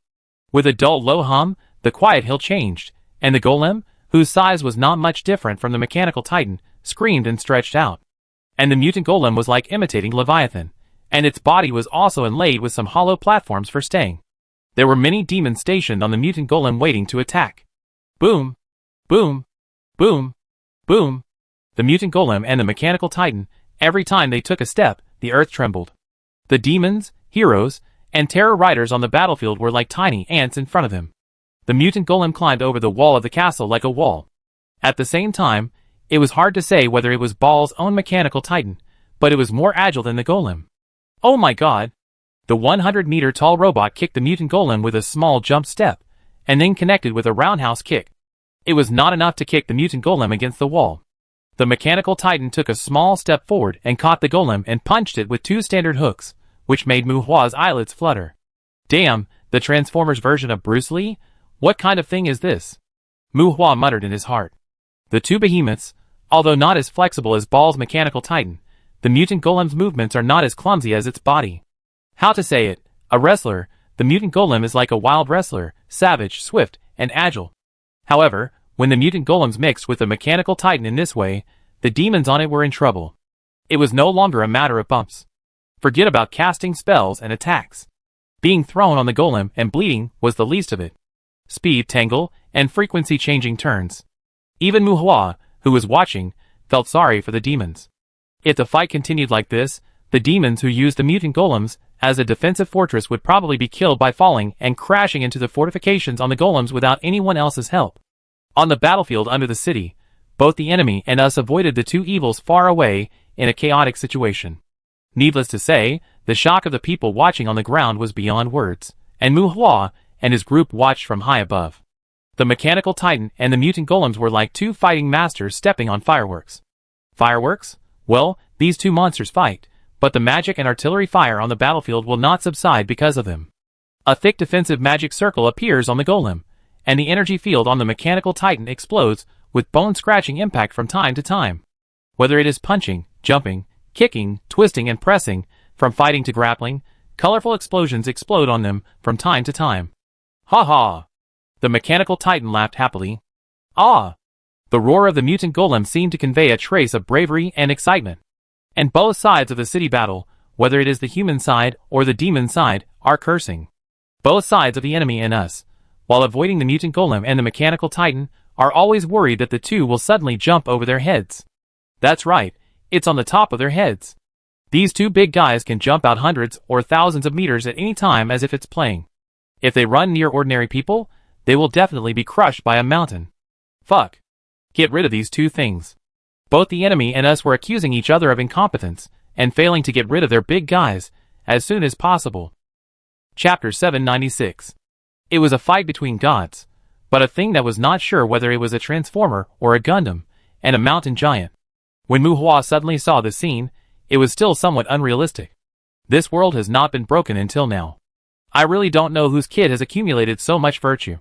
With a dull low hum, the quiet hill changed, and the golem, whose size was not much different from the Mechanical Titan, screamed and stretched out. And the mutant golem was like imitating Leviathan, and its body was also inlaid with some hollow platforms for staying. There were many demons stationed on the mutant golem waiting to attack. Boom! Boom! Boom! Boom! The mutant golem and the Mechanical Titan, every time they took a step, the earth trembled. The demons, heroes, and terror riders on the battlefield were like tiny ants in front of him. The mutant golem climbed over the wall of the castle like a wall. At the same time, it was hard to say whether it was Ball's own Mechanical Titan, but it was more agile than the golem. Oh my god! The 100-meter-tall robot kicked the mutant golem with a small jump step, and then connected with a roundhouse kick. It was not enough to kick the mutant golem against the wall. The Mechanical Titan took a small step forward and caught the golem and punched it with 2 standard hooks, which made Muhua's eyelids flutter. Damn, the Transformers version of Bruce Lee? What kind of thing is this? Muhua muttered in his heart. The 2 behemoths, although not as flexible as Ball's Mechanical Titan, the mutant golem's movements are not as clumsy as its body. How to say it? A wrestler, the mutant golem is like a wild wrestler, savage, swift, and agile. However, when the mutant golems mixed with the Mechanical Titan in this way, the demons on it were in trouble. It was no longer a matter of bumps. Forget about casting spells and attacks. Being thrown on the golem and bleeding was the least of it. Speed, tangle, and frequency-changing turns. Even Muhua, who was watching, felt sorry for the demons. If the fight continued like this, the demons who used the mutant golems as a defensive fortress would probably be killed by falling and crashing into the fortifications on the golems without anyone else's help. On the battlefield under the city, both the enemy and us avoided the 2 evils far away in a chaotic situation. Needless to say, the shock of the people watching on the ground was beyond words, and Muhua and his group watched from high above. The Mechanical Titan and the mutant golems were like 2 fighting masters stepping on fireworks. Fireworks? Well, these 2 monsters fight, but the magic and artillery fire on the battlefield will not subside because of them. A thick defensive magic circle appears on the golem, and the energy field on the Mechanical Titan explodes with bone-scratching impact from time to time. Whether it is punching, jumping, kicking, twisting and pressing, from fighting to grappling, colorful explosions explode on them from time to time. Ha ha! The Mechanical Titan laughed happily. Ah! The roar of the mutant golem seemed to convey a trace of bravery and excitement. And both sides of the city battle, whether it is the human side or the demon side, are cursing. Both sides of the enemy and us, while avoiding the mutant golem and the Mechanical Titan, are always worried that the 2 will suddenly jump over their heads. That's right, it's on the top of their heads. These 2 big guys can jump out hundreds or thousands of meters at any time as if it's playing. If they run near ordinary people, they will definitely be crushed by a mountain. Fuck. Get rid of these 2 things. Both the enemy and us were accusing each other of incompetence, and failing to get rid of their big guys, as soon as possible. Chapter 796. It was a fight between gods, but a thing that was not sure whether it was a transformer or a Gundam, and a mountain giant. When Muhua suddenly saw the scene, it was still somewhat unrealistic. This world has not been broken until now. I really don't know whose kid has accumulated so much virtue.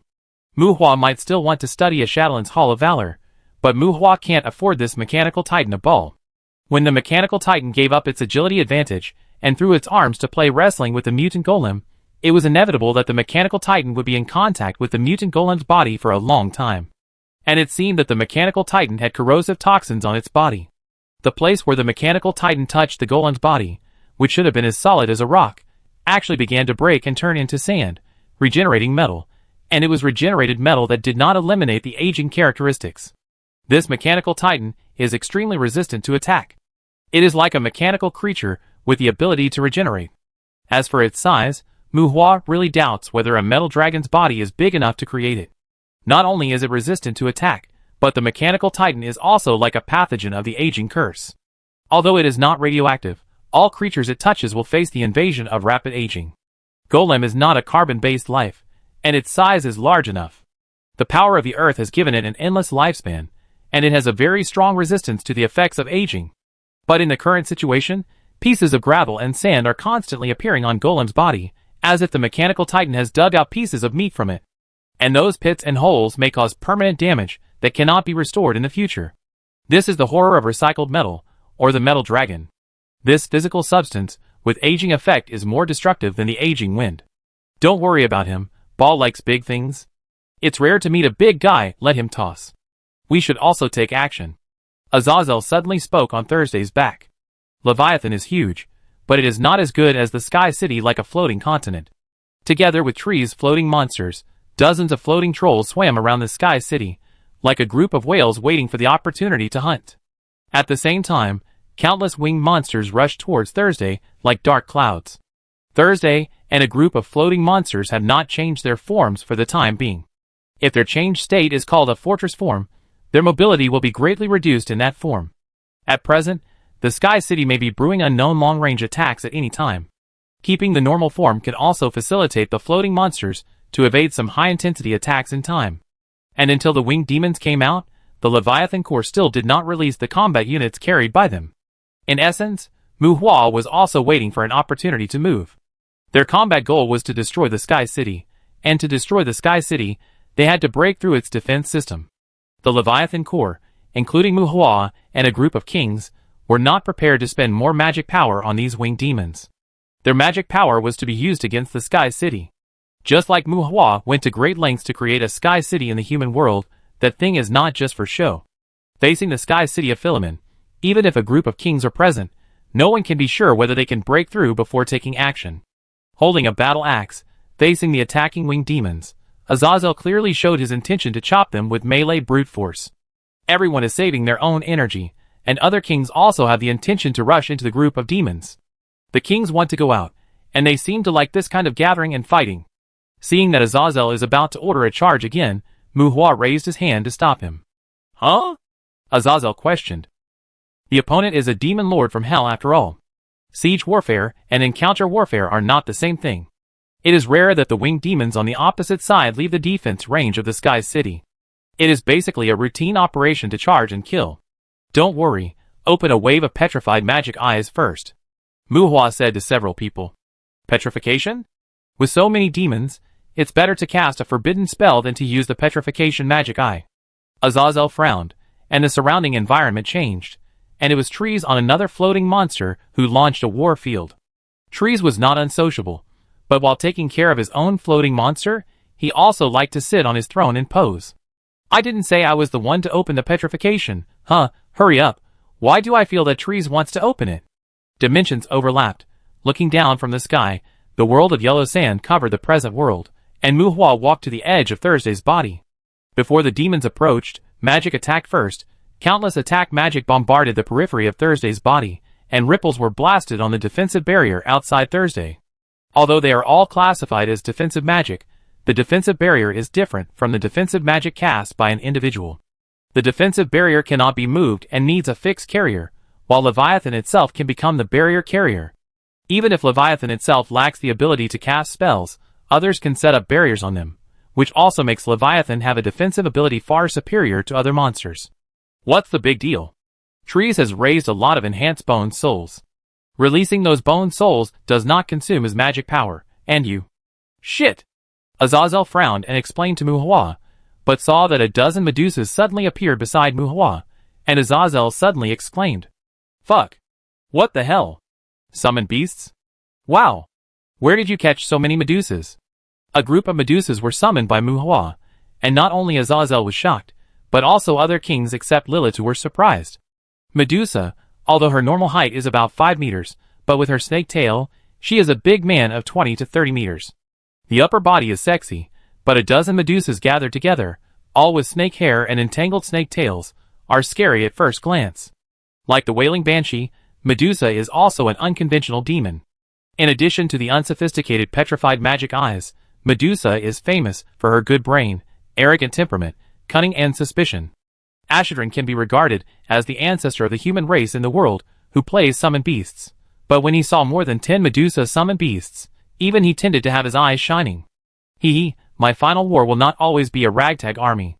Muhua might still want to study a Shadowland's Hall of Valor, but Muhua can't afford this mechanical titan a ball. When the mechanical titan gave up its agility advantage and threw its arms to play wrestling with the mutant golem, it was inevitable that the mechanical titan would be in contact with the mutant golem's body for a long time. And it seemed that the mechanical titan had corrosive toxins on its body. The place where the mechanical titan touched the golem's body, which should have been as solid as a rock, actually began to break and turn into sand, regenerating metal, and it was regenerated metal that did not eliminate the aging characteristics. This mechanical titan is extremely resistant to attack. It is like a mechanical creature with the ability to regenerate. As for its size, Muhua really doubts whether a metal dragon's body is big enough to create it. Not only is it resistant to attack, but the mechanical titan is also like a pathogen of the aging curse. Although it is not radioactive, all creatures it touches will face the invasion of rapid aging. Golem is not a carbon-based life, and its size is large enough. The power of the earth has given it an endless lifespan, and it has a very strong resistance to the effects of aging. But in the current situation, pieces of gravel and sand are constantly appearing on Golem's body, as if the mechanical titan has dug out pieces of meat from it. And those pits and holes may cause permanent damage that cannot be restored in the future. This is the horror of recycled metal, or the metal dragon. This physical substance, with aging effect, is more destructive than the aging wind. Don't worry about him, Ball likes big things. It's rare to meet a big guy, let him toss. We should also take action. Azazel suddenly spoke on Thursday's back. Leviathan is huge, but it is not as good as the Sky City, like a floating continent. Together with trees floating monsters, dozens of floating trolls swam around the Sky City, like a group of whales waiting for the opportunity to hunt. At the same time, countless winged monsters rushed towards Thursday like dark clouds. Thursday and a group of floating monsters have not changed their forms for the time being. If their changed state is called a fortress form, their mobility will be greatly reduced in that form. At present, the Sky City may be brewing unknown long-range attacks at any time. Keeping the normal form can also facilitate the floating monsters to evade some high-intensity attacks in time. And until the winged demons came out, the Leviathan Corps still did not release the combat units carried by them. In essence, Muhua was also waiting for an opportunity to move. Their combat goal was to destroy the Sky City, and to destroy the Sky City, they had to break through its defense system. The Leviathan Corps, including Muhua and a group of kings, were not prepared to spend more magic power on these winged demons. Their magic power was to be used against the Sky City. Just like Muhua went to great lengths to create a Sky City in the human world, that thing is not just for show. Facing the Sky City of Philemon, even if a group of kings are present, no one can be sure whether they can break through before taking action. Holding a battle axe, facing the attacking winged demons, Azazel clearly showed his intention to chop them with melee brute force. Everyone is saving their own energy, and other kings also have the intention to rush into the group of demons. The kings want to go out, and they seem to like this kind of gathering and fighting. Seeing that Azazel is about to order a charge again, Muhua raised his hand to stop him. Huh? Azazel questioned. The opponent is a demon lord from hell after all. Siege warfare and encounter warfare are not the same thing. It is rare that the winged demons on the opposite side leave the defense range of the Sky City. It is basically a routine operation to charge and kill. Don't worry, open a wave of petrified magic eyes first. Muhua said to several people. Petrification? With so many demons, it's better to cast a forbidden spell than to use the petrification magic eye. Azazel frowned, and the surrounding environment changed, and it was Trees on another floating monster who launched a war field. Trees was not unsociable, but while taking care of his own floating monster, he also liked to sit on his throne and pose. I didn't say I was the one to open the petrification, huh? Hurry up. Why do I feel that Trees wants to open it? Dimensions overlapped. Looking down from the sky, the world of yellow sand covered the present world, and Muhua walked to the edge of Thursday's body. Before the demons approached, magic attacked first. Countless attack magic bombarded the periphery of Thursday's body, and ripples were blasted on the defensive barrier outside Thursday. Although they are all classified as defensive magic, the defensive barrier is different from the defensive magic cast by an individual. The defensive barrier cannot be moved and needs a fixed carrier, while Leviathan itself can become the barrier carrier. Even if Leviathan itself lacks the ability to cast spells, others can set up barriers on them, which also makes Leviathan have a defensive ability far superior to other monsters. What's the big deal? Trees has raised a lot of enhanced bone souls. Releasing those bone souls does not consume his magic power, and you... Shit! Azazel frowned and explained to Muhua, but saw that a dozen Medusas suddenly appeared beside Muhua, and Azazel suddenly exclaimed, "Fuck! What the hell? Summon beasts? Wow! Where did you catch so many Medusas?" A group of Medusas were summoned by Muhua, and not only Azazel was shocked, but also other kings except Lilith were surprised. Medusa, although her normal height is about 5 meters, but with her snake tail, she is a big man of 20 to 30 meters. The upper body is sexy, but a dozen Medusas gathered together, all with snake hair and entangled snake tails, are scary at first glance. Like the wailing banshee, Medusa is also an unconventional demon. In addition to the unsophisticated petrified magic eyes, Medusa is famous for her good brain, arrogant temperament, cunning and suspicion. Ashidran can be regarded as the ancestor of the human race in the world who plays summon beasts, but when he saw more than 10 Medusa summon beasts, even he tended to have his eyes shining. My final war will not always be a ragtag army,"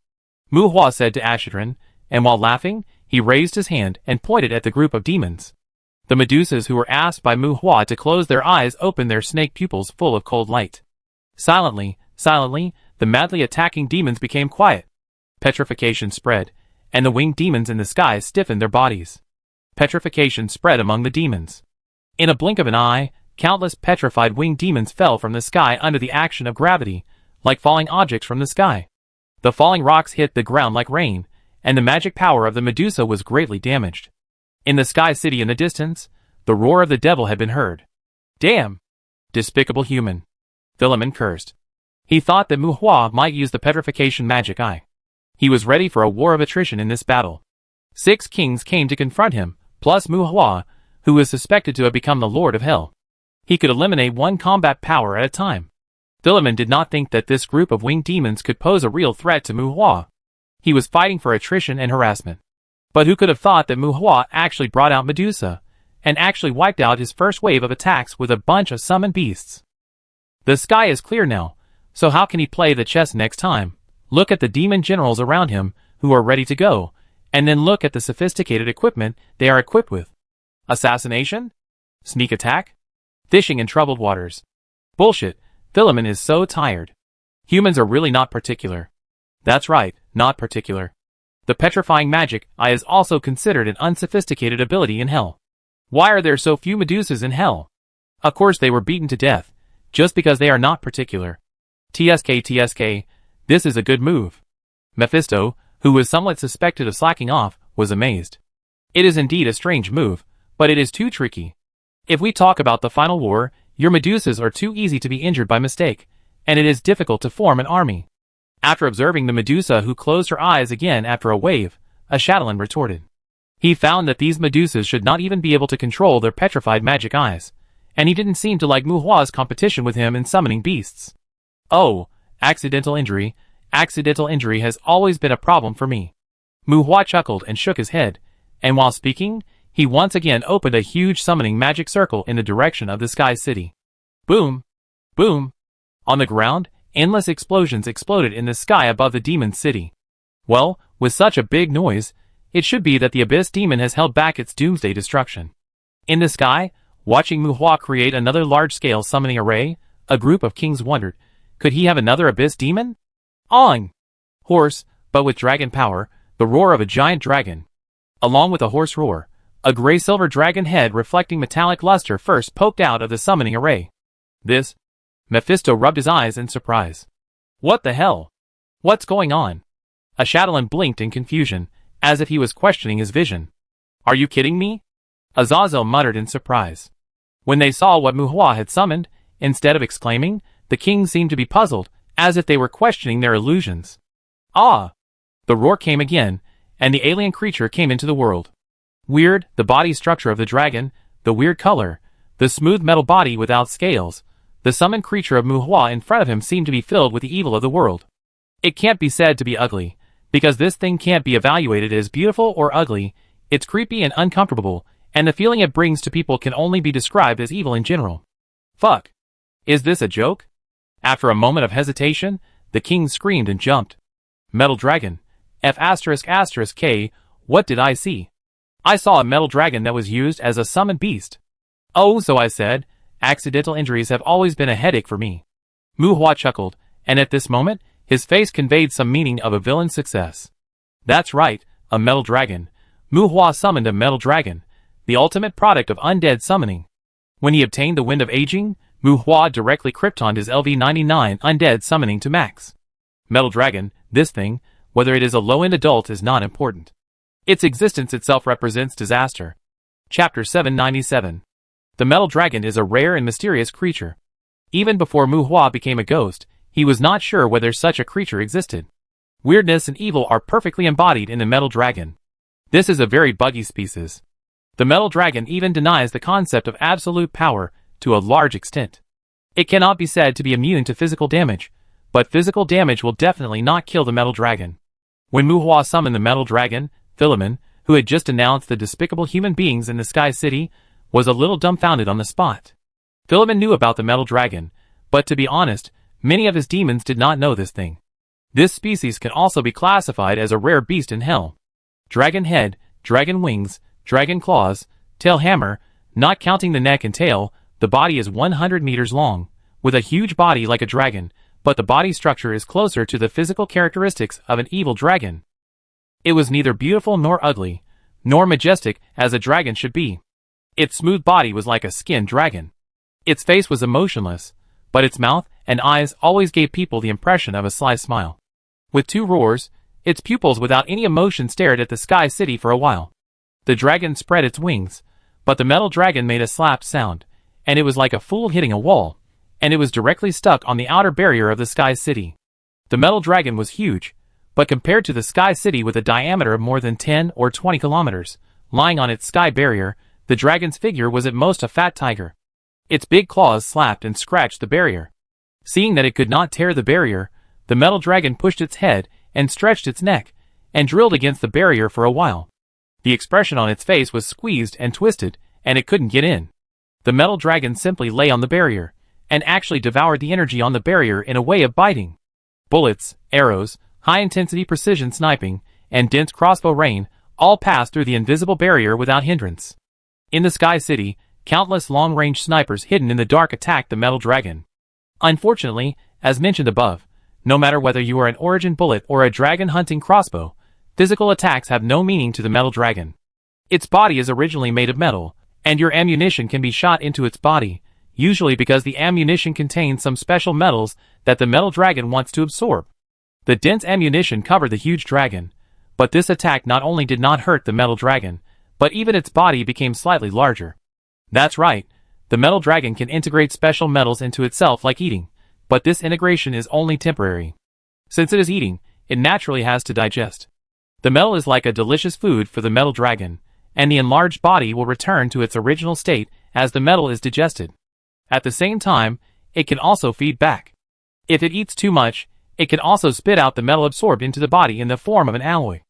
Muhua said to Ashidran, and while laughing, he raised his hand and pointed at the group of demons. The Medusas who were asked by Muhua to close their eyes opened their snake pupils full of cold light. Silently, the madly attacking demons became quiet. Petrification spread, and the winged demons in the sky stiffened their bodies. Petrification spread among the demons. In a blink of an eye, countless petrified winged demons fell from the sky under the action of gravity, like falling objects from the sky. The falling rocks hit the ground like rain, and the magic power of the Medusa was greatly damaged. In the sky city in the distance, the roar of the devil had been heard. "Damn! Despicable human!" Philemon cursed. He thought that Muhua might use the petrification magic eye. He was ready for a war of attrition in this battle. 6 kings came to confront him, plus Muhua, who was suspected to have become the Lord of Hell. He could eliminate one combat power at a time. Philemon did not think that this group of winged demons could pose a real threat to Muhua. He was fighting for attrition and harassment. But who could have thought that Muhua actually brought out Medusa, and actually wiped out his first wave of attacks with a bunch of summoned beasts? The sky is clear now, so how can he play the chess next time? Look at the demon generals around him, who are ready to go, and then look at the sophisticated equipment they are equipped with. Assassination? Sneak attack? Fishing in troubled waters. Bullshit, Philemon is so tired. Humans are really not particular. That's right, not particular. The petrifying magic eye is also considered an unsophisticated ability in hell. Why are there so few Medusas in hell? Of course they were beaten to death, just because they are not particular. TSK, this is a good move. Mephisto, who was somewhat suspected of slacking off, was amazed. It is indeed a strange move, but it is too tricky. If we talk about the final war, your Medusas are too easy to be injured by mistake, and it is difficult to form an army. After observing the Medusa who closed her eyes again after a wave, Ashadalin retorted. He found that these Medusas should not even be able to control their petrified magic eyes, and he didn't seem to like Muhua's competition with him in summoning beasts. "Oh, accidental injury has always been a problem for me." Muhua chuckled and shook his head, and while speaking, he once again opened a huge summoning magic circle in the direction of the Sky City. Boom! Boom! On the ground, endless explosions exploded in the sky above the demon city. Well, with such a big noise, it should be that the Abyss Demon has held back its doomsday destruction. In the sky, watching Muhua create another large-scale summoning array, a group of kings wondered, could he have another Abyss Demon? On! Hoarse, but with dragon power, the roar of a giant dragon. Along with a hoarse roar, a gray-silver dragon head reflecting metallic luster first poked out of the summoning array. This? Mephisto rubbed his eyes in surprise. What the hell? What's going on? Ashadalin blinked in confusion, as if he was questioning his vision. Are you kidding me? Azazel muttered in surprise. When they saw what Muhua had summoned, instead of exclaiming, the kings seemed to be puzzled, as if they were questioning their illusions. Ah! The roar came again, and the alien creature came into the world. Weird, the body structure of the dragon, the weird color, the smooth metal body without scales, the summoned creature of Muhua in front of him seemed to be filled with the evil of the world. It can't be said to be ugly, because this thing can't be evaluated as beautiful or ugly, it's creepy and uncomfortable, and the feeling it brings to people can only be described as evil in general. Fuck. Is this a joke? After a moment of hesitation, the king screamed and jumped. Metal dragon. F***K, what did I see? I saw a metal dragon that was used as a summoned beast. Oh, so I said, accidental injuries have always been a headache for me. Muhua chuckled, and at this moment, His face conveyed some meaning of a villain's success. That's right, a metal dragon. Mu Hua summoned a metal dragon, the ultimate product of undead summoning. When he obtained the Wind of Aging, Mu Hua directly kryptoned his LV-99 undead summoning to max. Metal dragon, this thing, whether it is a low-end adult is not important. Its existence itself represents disaster. Chapter 797. The metal dragon is a rare and mysterious creature. Even before Mu Hua became a ghost, he was not sure whether such a creature existed. Weirdness and evil are perfectly embodied in the metal dragon. This is a very buggy species. The metal dragon even denies the concept of absolute power to a large extent. It cannot be said to be immune to physical damage, but physical damage will definitely not kill the metal dragon. When Mu Hua summoned the metal dragon, Philemon, who had just announced the despicable human beings in the Sky City, was a little dumbfounded on the spot. Philemon knew about the metal dragon, but to be honest, many of his demons did not know this thing. This species can also be classified as a rare beast in hell. Dragon head, dragon wings, dragon claws, tail hammer, not counting the neck and tail, the body is 100 meters long, with a huge body like a dragon, but the body structure is closer to the physical characteristics of an evil dragon. It was neither beautiful nor ugly, nor majestic as a dragon should be. Its smooth body was like a skinned dragon. Its face was emotionless, but its mouth and eyes always gave people the impression of a sly smile. With two roars, its pupils without any emotion stared at the Sky City for a while. The dragon spread its wings, but the metal dragon made a slap sound, and it was like a fool hitting a wall, and it was directly stuck on the outer barrier of the Sky City. The metal dragon was huge, but compared to the Sky City with a diameter of more than 10 or 20 kilometers, lying on its sky barrier, the dragon's figure was at most a fat tiger. Its big claws slapped and scratched the barrier. Seeing that it could not tear the barrier, the metal dragon pushed its head and stretched its neck, and drilled against the barrier for a while. The expression on its face was squeezed and twisted, and it couldn't get in. The metal dragon simply lay on the barrier, and actually devoured the energy on the barrier in a way of biting. Bullets, arrows, high-intensity precision sniping, and dense crossbow rain all passed through the invisible barrier without hindrance. In the Sky City, countless long-range snipers hidden in the dark attacked the metal dragon. Unfortunately, as mentioned above, no matter whether you are an origin bullet or a dragon-hunting crossbow, physical attacks have no meaning to the metal dragon. Its body is originally made of metal, and your ammunition can be shot into its body, usually because the ammunition contains some special metals that the metal dragon wants to absorb. The dense ammunition covered the huge dragon, but this attack not only did not hurt the metal dragon, but even its body became slightly larger. That's right, the metal dragon can integrate special metals into itself like eating, but this integration is only temporary. Since it is eating, it naturally has to digest. The metal is like a delicious food for the metal dragon, and the enlarged body will return to its original state as the metal is digested. At the same time, it can also feed back. If it eats too much, it can also spit out the metal absorbed into the body in the form of an alloy.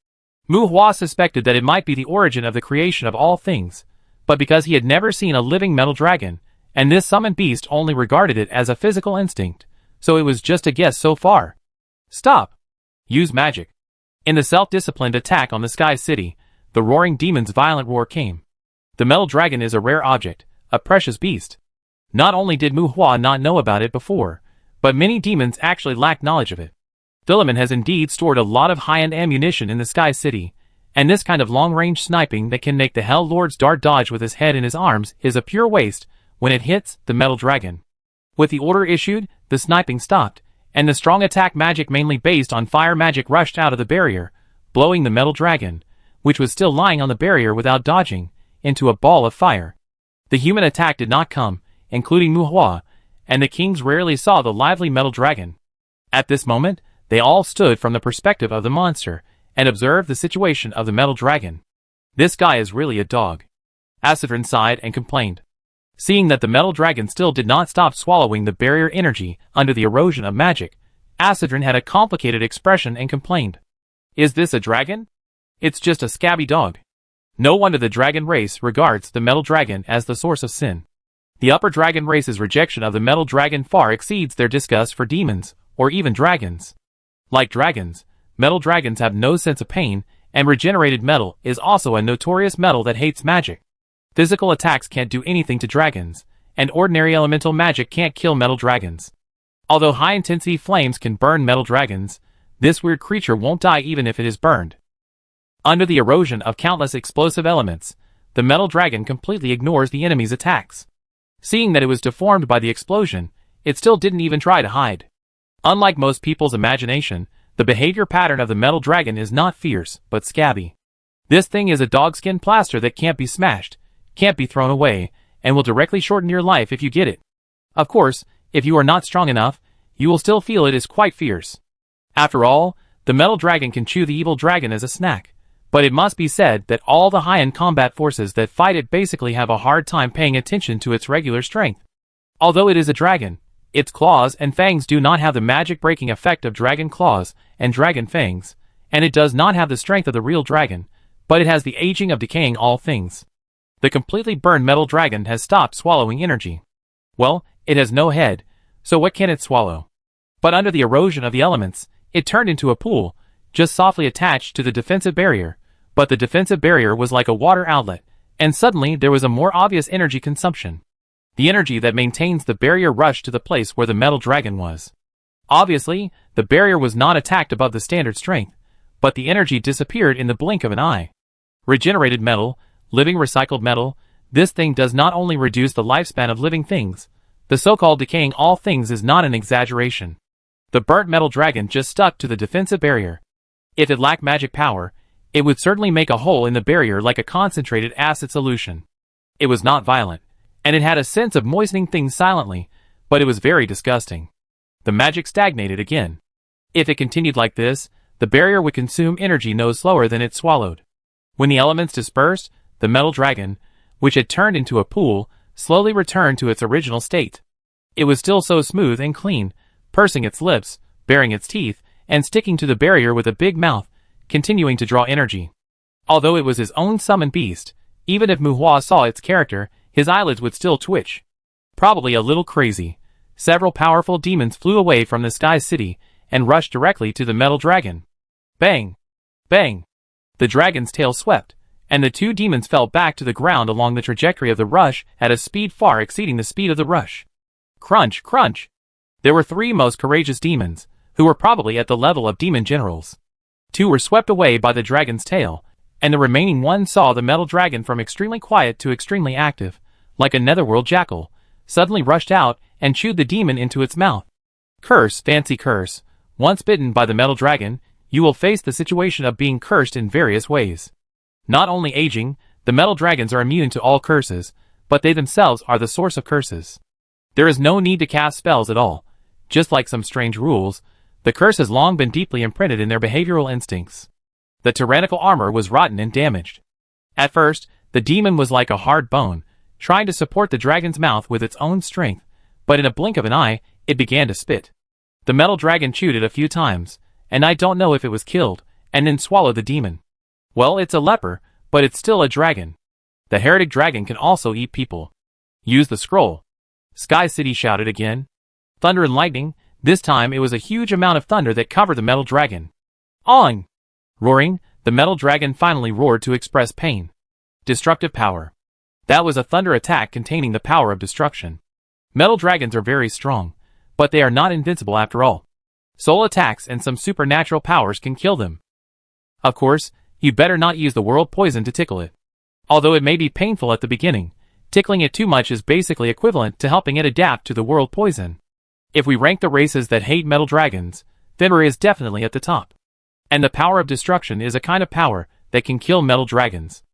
Mu Hua suspected that it might be the origin of the creation of all things, but because he had never seen a living metal dragon, and this summoned beast only regarded it as a physical instinct, so it was just a guess so far. Stop! Use magic. In the self-disciplined attack on the Sky City, the roaring demon's violent roar came. The metal dragon is a rare object, a precious beast. Not only did Mu Hua not know about it before, but many demons actually lacked knowledge of it. Philemon has indeed stored a lot of high-end ammunition in the Sky City, and this kind of long-range sniping that can make the Hell Lord's dart dodge with his head in his arms is a pure waste when it hits the metal dragon. With the order issued, the sniping stopped, and the strong attack magic mainly based on fire magic rushed out of the barrier, blowing the metal dragon, which was still lying on the barrier without dodging, into a ball of fire. The human attack did not come, including Mu Hua, and the kings rarely saw the lively metal dragon. At this moment, they all stood from the perspective of the monster, and observed the situation of the metal dragon. This guy is really a dog. Acidrin sighed and complained. Seeing that the metal dragon still did not stop swallowing the barrier energy under the erosion of magic, Acidrin had a complicated expression and complained. Is this a dragon? It's just a scabby dog. No wonder the dragon race regards the metal dragon as the source of sin. The upper dragon race's rejection of the metal dragon far exceeds their disgust for demons, or even dragons. Like dragons, metal dragons have no sense of pain, and regenerated metal is also a notorious metal that hates magic. Physical attacks can't do anything to dragons, and ordinary elemental magic can't kill metal dragons. Although high-intensity flames can burn metal dragons, this weird creature won't die even if it is burned. Under the erosion of countless explosive elements, the metal dragon completely ignores the enemy's attacks. Seeing that it was deformed by the explosion, it still didn't even try to hide. Unlike most people's imagination, the behavior pattern of the metal dragon is not fierce, but scabby. This thing is a dogskin plaster that can't be smashed, can't be thrown away, and will directly shorten your life if you get it. Of course, if you are not strong enough, you will still feel it is quite fierce. After all, the metal dragon can chew the evil dragon as a snack, but it must be said that all the high-end combat forces that fight it basically have a hard time paying attention to its regular strength. Although it is a dragon, its claws and fangs do not have the magic-breaking effect of dragon claws and dragon fangs, and it does not have the strength of the real dragon, but it has the aging of decaying all things. The completely burned metal dragon has stopped swallowing energy. Well, it has no head, so what can it swallow? But under the erosion of the elements, it turned into a pool, just softly attached to the defensive barrier, but the defensive barrier was like a water outlet, and suddenly there was a more obvious energy consumption. The energy that maintains the barrier rushed to the place where the metal dragon was. Obviously, the barrier was not attacked above the standard strength, but the energy disappeared in the blink of an eye. Regenerated metal, living recycled metal, this thing does not only reduce the lifespan of living things, the so-called decaying all things is not an exaggeration. The burnt metal dragon just stuck to the defensive barrier. If it lacked magic power, it would certainly make a hole in the barrier like a concentrated acid solution. It was not violent, and it had a sense of moistening things silently, but it was very disgusting. The magic stagnated again. If it continued like this, the barrier would consume energy no slower than it swallowed. When the elements dispersed, the metal dragon, which had turned into a pool, slowly returned to its original state. It was still so smooth and clean, pursing its lips, baring its teeth, and sticking to the barrier with a big mouth, continuing to draw energy. Although it was his own summoned beast, even if Muhua saw its character, his eyelids would still twitch. Probably a little crazy. Several powerful demons flew away from the Sky City and rushed directly to the metal dragon. Bang! Bang! The dragon's tail swept, and the two demons fell back to the ground along the trajectory of the rush at a speed far exceeding the speed of the rush. Crunch, crunch! There were three most courageous demons, who were probably at the level of demon generals. Two were swept away by the dragon's tail, and the remaining one saw the metal dragon from extremely quiet to extremely active, like a netherworld jackal, suddenly rushed out and chewed the demon into its mouth. Curse, fancy curse. Once bitten by the metal dragon, you will face the situation of being cursed in various ways. Not only aging, the metal dragons are immune to all curses, but they themselves are the source of curses. There is no need to cast spells at all. Just like some strange rules, the curse has long been deeply imprinted in their behavioral instincts. The tyrannical armor was rotten and damaged. At first, the demon was like a hard bone, trying to support the dragon's mouth with its own strength, but in a blink of an eye, it began to spit. The metal dragon chewed it a few times, and I don't know if it was killed, and then swallowed the demon. Well, it's a leper, but it's still a dragon. The heretic dragon can also eat people. Use the scroll. Sky City shouted again. Thunder and lightning, this time it was a huge amount of thunder that covered the metal dragon. On! Roaring, the metal dragon finally roared to express pain. Destructive power. That was a thunder attack containing the power of destruction. Metal dragons are very strong, but they are not invincible after all. Soul attacks and some supernatural powers can kill them. Of course, you better not use the world poison to tickle it. Although it may be painful at the beginning, tickling it too much is basically equivalent to helping it adapt to the world poison. If we rank the races that hate metal dragons, Fenrir is definitely at the top. And the power of destruction is a kind of power that can kill metal dragons.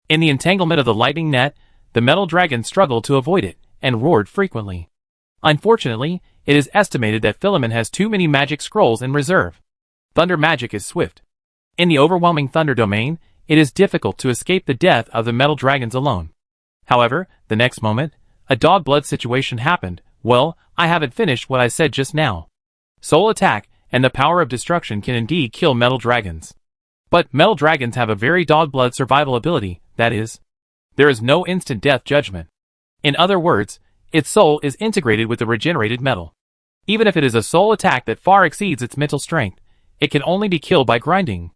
In the entanglement of the lightning net, the metal dragon struggled to avoid it, and roared frequently. Unfortunately, it is estimated that Philemon has too many magic scrolls in reserve. Thunder magic is swift. In the overwhelming thunder domain, it is difficult to escape the death of the metal dragons alone. However, the next moment, a dog blood situation happened. Well, I haven't finished what I said just now. Soul attack and the power of destruction can indeed kill metal dragons. But metal dragons have a very dog blood survival ability, that is, there is no instant death judgment. In other words, its soul is integrated with the regenerated metal. Even if it is a soul attack that far exceeds its mental strength, it can only be killed by grinding.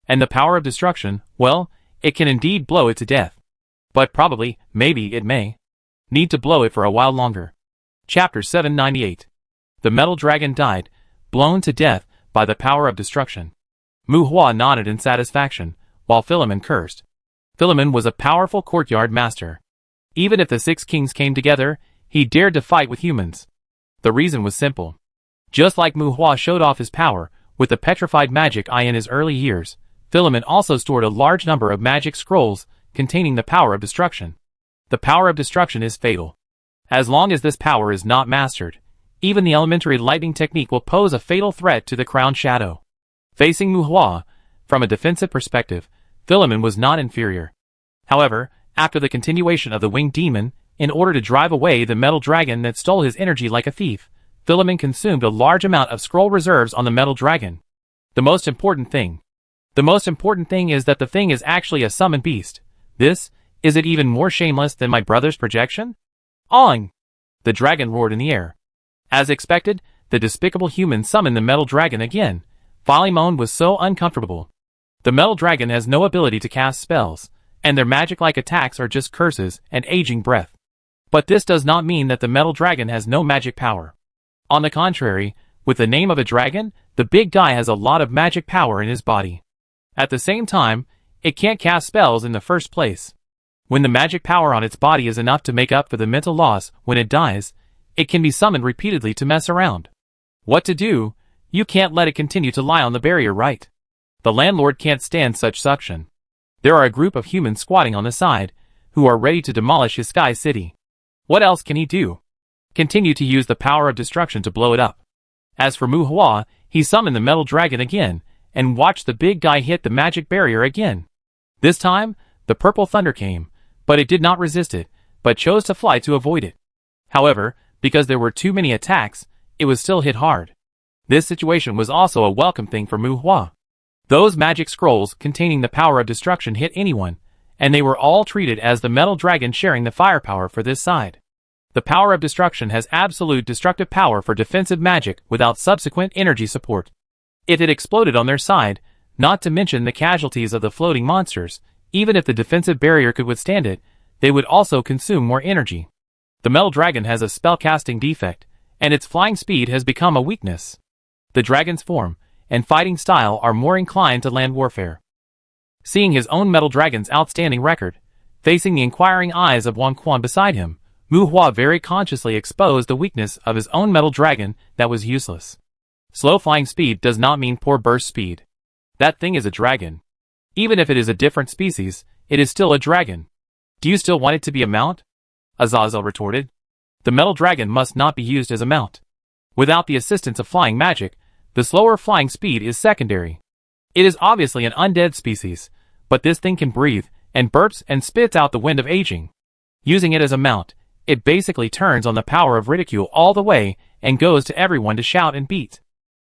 And the power of destruction, well, it can indeed blow it to death. But probably, maybe it may need to blow it for a while longer. Chapter 798. The metal dragon died, blown to death by the power of destruction. Mu Hua nodded in satisfaction, while Philemon cursed. Philemon was a powerful courtyard master. Even if the 6 kings came together, he dared to fight with humans. The reason was simple. Just like Mu Hua showed off his power with the petrified magic eye in his early years, Philemon also stored a large number of magic scrolls containing the power of destruction. The power of destruction is fatal. As long as this power is not mastered, even the elementary lightning technique will pose a fatal threat to the crown shadow. Facing Mu Hua, from a defensive perspective, Philemon was not inferior. However, after the continuation of the winged demon, in order to drive away the metal dragon that stole his energy like a thief, Philemon consumed a large amount of scroll reserves on the metal dragon. The most important thing is that the thing is actually a summoned beast. Is it even more shameless than my brother's projection? Awing! The dragon roared in the air. As expected, the despicable human summoned the metal dragon again. Philemon was so uncomfortable. The metal dragon has no ability to cast spells, and their magic-like attacks are just curses and aging breath. But this does not mean that the metal dragon has no magic power. On the contrary, with the name of a dragon, the big guy has a lot of magic power in his body. At the same time, it can't cast spells in the first place. When the magic power on its body is enough to make up for the mental loss when it dies, it can be summoned repeatedly to mess around. What to do? You can't let it continue to lie on the barrier, right? The landlord can't stand such suction. There are a group of humans squatting on the side, who are ready to demolish his sky city. What else can he do? Continue to use the power of destruction to blow it up. As for Mu Hua, he summoned the metal dragon again, and watched the big guy hit the magic barrier again. This time, the purple thunder came, but it did not resist it, but chose to fly to avoid it. However, because there were too many attacks, it was still hit hard. This situation was also a welcome thing for Mu Hua. Those magic scrolls containing the power of destruction hit anyone, and they were all treated as the metal dragon sharing the firepower for this side. The power of destruction has absolute destructive power for defensive magic without subsequent energy support. If it exploded on their side, not to mention the casualties of the floating monsters, even if the defensive barrier could withstand it, they would also consume more energy. The metal dragon has a spellcasting defect, and its flying speed has become a weakness. The dragon's form and fighting style are more inclined to land warfare. Seeing his own metal dragon's outstanding record, facing the inquiring eyes of Wang Quan beside him, Mu Hua very consciously exposed the weakness of his own metal dragon that was useless. Slow flying speed does not mean poor burst speed. That thing is a dragon. Even if it is a different species, it is still a dragon. Do you still want it to be a mount? Azazel retorted. The metal dragon must not be used as a mount. Without the assistance of flying magic, the slower flying speed is secondary. It is obviously an undead species, but this thing can breathe, and burps and spits out the wind of aging. Using it as a mount, it basically turns on the power of ridicule all the way and goes to everyone to shout and beat.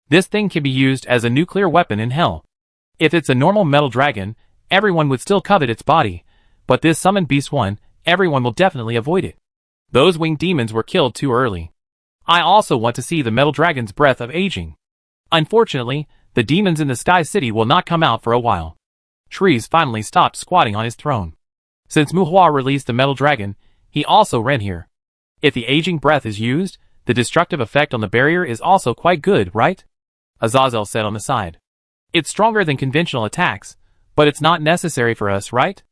This thing can be used as a nuclear weapon in hell. If it's a normal metal dragon, everyone would still covet its body, but this summoned beast one, everyone will definitely avoid it. Those winged demons were killed too early. I also want to see the metal dragon's breath of aging. Unfortunately, the demons in the Sky City will not come out for a while. Trees finally stopped squatting on his throne. Since Mu Hua released the metal dragon, he also ran here. If the aging breath is used, the destructive effect on the barrier is also quite good, right? Azazel said on the side. It's stronger than conventional attacks, but it's not necessary for us, right?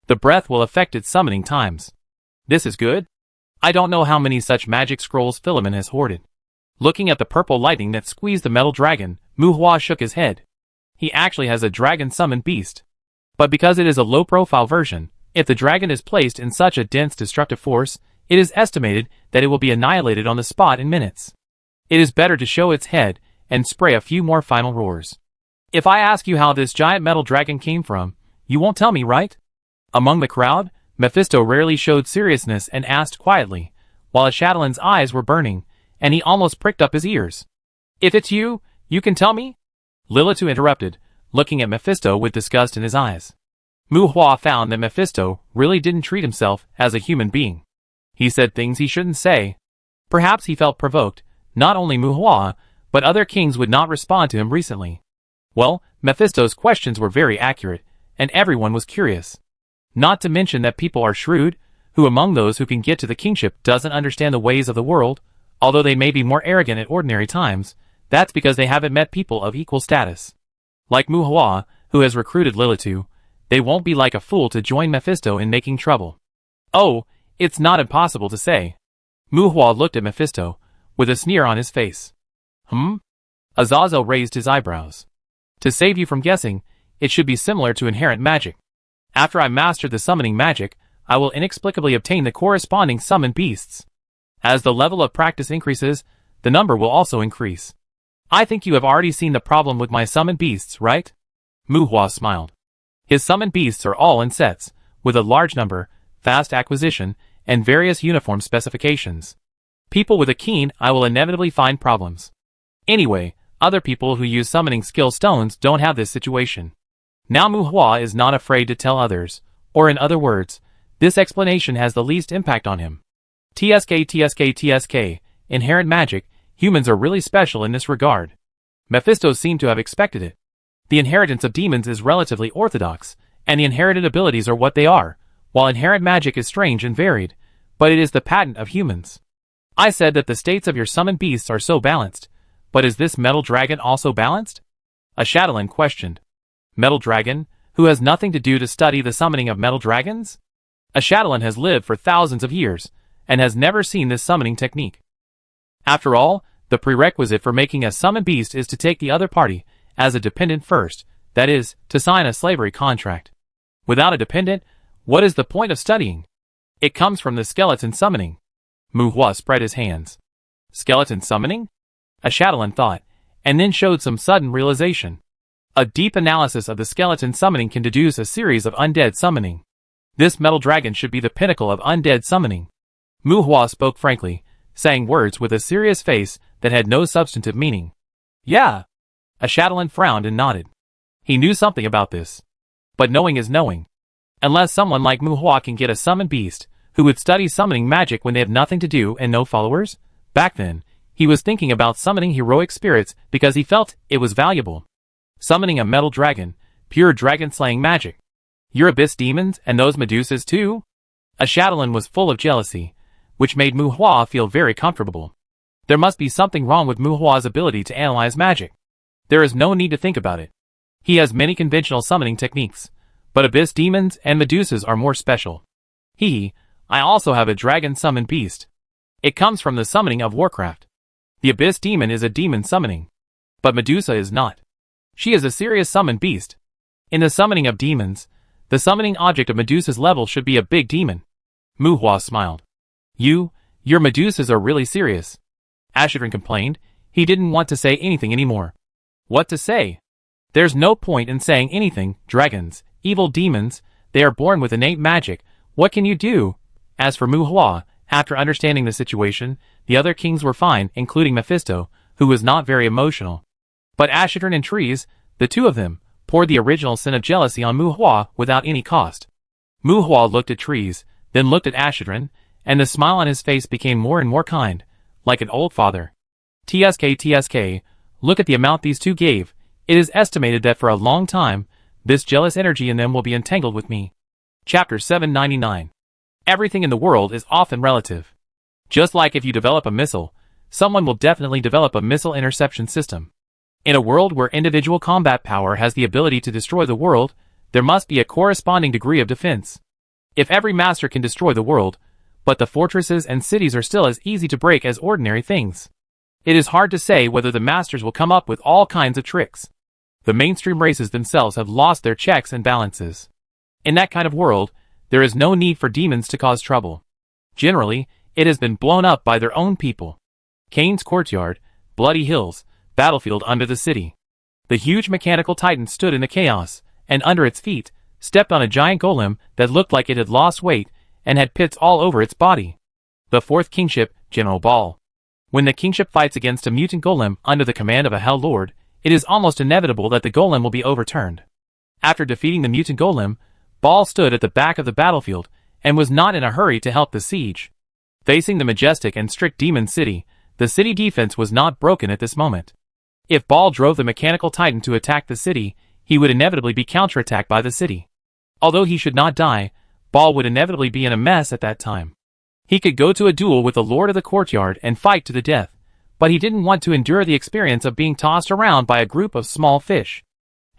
The breath will affect its summoning times. This is good? I don't know how many such magic scrolls Philemon has hoarded. Looking at the purple lightning that squeezed the metal dragon, Mu Hua shook his head. He actually has a dragon-summoned beast. But because it is a low-profile version, if the dragon is placed in such a dense destructive force, it is estimated that it will be annihilated on the spot in minutes. It is better to show its head and spray a few more final roars. If I ask you how this giant metal dragon came from, you won't tell me, right? Among the crowd, Mephisto rarely showed seriousness and asked quietly, while Ashadalan's eyes were burning, and he almost pricked up his ears. If it's you, you can tell me? Lilitu interrupted, looking at Mephisto with disgust in his eyes. Mu Hua found that Mephisto really didn't treat himself as a human being. He said things he shouldn't say. Perhaps he felt provoked. Not only Mu Hua, but other kings would not respond to him recently. Well, Mephisto's questions were very accurate, and everyone was curious. Not to mention that people are shrewd, who among those who can get to the kingship doesn't understand the ways of the world, Although they may be more arrogant at ordinary times, that's because they haven't met people of equal status. Like Mu Hua, who has recruited Lilitu, they won't be like a fool to join Mephisto in making trouble. Oh, it's not impossible to say. Mu Hua looked at Mephisto, with a sneer on his face. Azazel raised his eyebrows. To save you from guessing, it should be similar to inherent magic. After I master the summoning magic, I will inexplicably obtain the corresponding summoned beasts. As the level of practice increases, the number will also increase. I think you have already seen the problem with my summoned beasts, right? Mu Hua smiled. His summoned beasts are all in sets, with a large number, fast acquisition, and various uniform specifications. People with a keen eye will inevitably find problems. Anyway, other people who use summoning skill stones don't have this situation. Now Mu Hua is not afraid to tell others, or in other words, this explanation has the least impact on him. TSK, inherent magic, humans are really special in this regard. Mephisto seemed to have expected it. The inheritance of demons is relatively orthodox, and the inherited abilities are what they are, while inherent magic is strange and varied, but it is the patent of humans. I said that the states of your summoned beasts are so balanced, but is this metal dragon also balanced? A Shadowland questioned. Metal dragon, who has nothing to do to study the summoning of metal dragons? A Shadowland has lived for thousands of years, and has never seen this summoning technique. After all, the prerequisite for making a summoned beast is to take the other party as a dependent first, that is, to sign a slavery contract. Without a dependent, what is the point of studying? It comes from the skeleton summoning. Mu Hua spread his hands. Skeleton summoning? A Shadowland thought, and then showed some sudden realization. A deep analysis of the skeleton summoning can deduce a series of undead summoning. This metal dragon should be the pinnacle of undead summoning. Mu Hua spoke frankly, saying words with a serious face that had no substantive meaning. Yeah. A Shadowland frowned and nodded. He knew something about this. But knowing is knowing. Unless someone like Mu Hua can get a summoned beast, who would study summoning magic when they have nothing to do and no followers? Back then, he was thinking about summoning heroic spirits because he felt it was valuable. Summoning a metal dragon, pure dragon-slaying magic. Your abyss demons and those Medusas too? A Shadowland was full of jealousy, which made Mu Hua feel very comfortable. There must be something wrong with Mu Hua's ability to analyze magic. There is no need to think about it. He has many conventional summoning techniques, but abyss demons and Medusas are more special. I also have a dragon-summoned beast. It comes from the summoning of Warcraft. The abyss demon is a demon summoning. But Medusa is not. She is a serious summoned beast. In the summoning of demons, the summoning object of Medusa's level should be a big demon. Mu Hua smiled. Your Medusas are really serious. Ashidran complained. He didn't want to say anything anymore. What to say? There's no point in saying anything. Dragons, evil demons, they are born with innate magic. What can you do? As for Mu Hua, after understanding the situation, the other kings were fine, including Mephisto, who was not very emotional. But Ashidran and Trees, the two of them, poured the original sin of jealousy on Mu Hua without any cost. Mu Hua looked at Trees, then looked at Ashidran, and the smile on his face became more and more kind, like an old father. TSK, look at the amount these two gave. It is estimated that for a long time, this jealous energy in them will be entangled with me. Chapter 799. Everything in the world is often relative. Just like if you develop a missile, someone will definitely develop a missile interception system. In a world where individual combat power has the ability to destroy the world, there must be a corresponding degree of defense. If every master can destroy the world, but the fortresses and cities are still as easy to break as ordinary things, it is hard to say whether the masters will come up with all kinds of tricks. The mainstream races themselves have lost their checks and balances. In that kind of world, there is no need for demons to cause trouble. Generally, it has been blown up by their own people. Cain's courtyard, bloody hills, battlefield under the city. The huge mechanical titan stood in the chaos, and under its feet, stepped on a giant golem that looked like it had lost weight and had pits all over its body. The fourth kingship, General Baal. When the kingship fights against a mutant golem under the command of a Hell Lord, it is almost inevitable that the golem will be overturned. After defeating the mutant golem, Baal stood at the back of the battlefield and was not in a hurry to help the siege. Facing the majestic and strict demon city, the city defense was not broken at this moment. If Baal drove the mechanical titan to attack the city, he would inevitably be counterattacked by the city. Although he should not die, Baal would inevitably be in a mess at that time. He could go to a duel with the Lord of the Courtyard and fight to the death, but he didn't want to endure the experience of being tossed around by a group of small fish.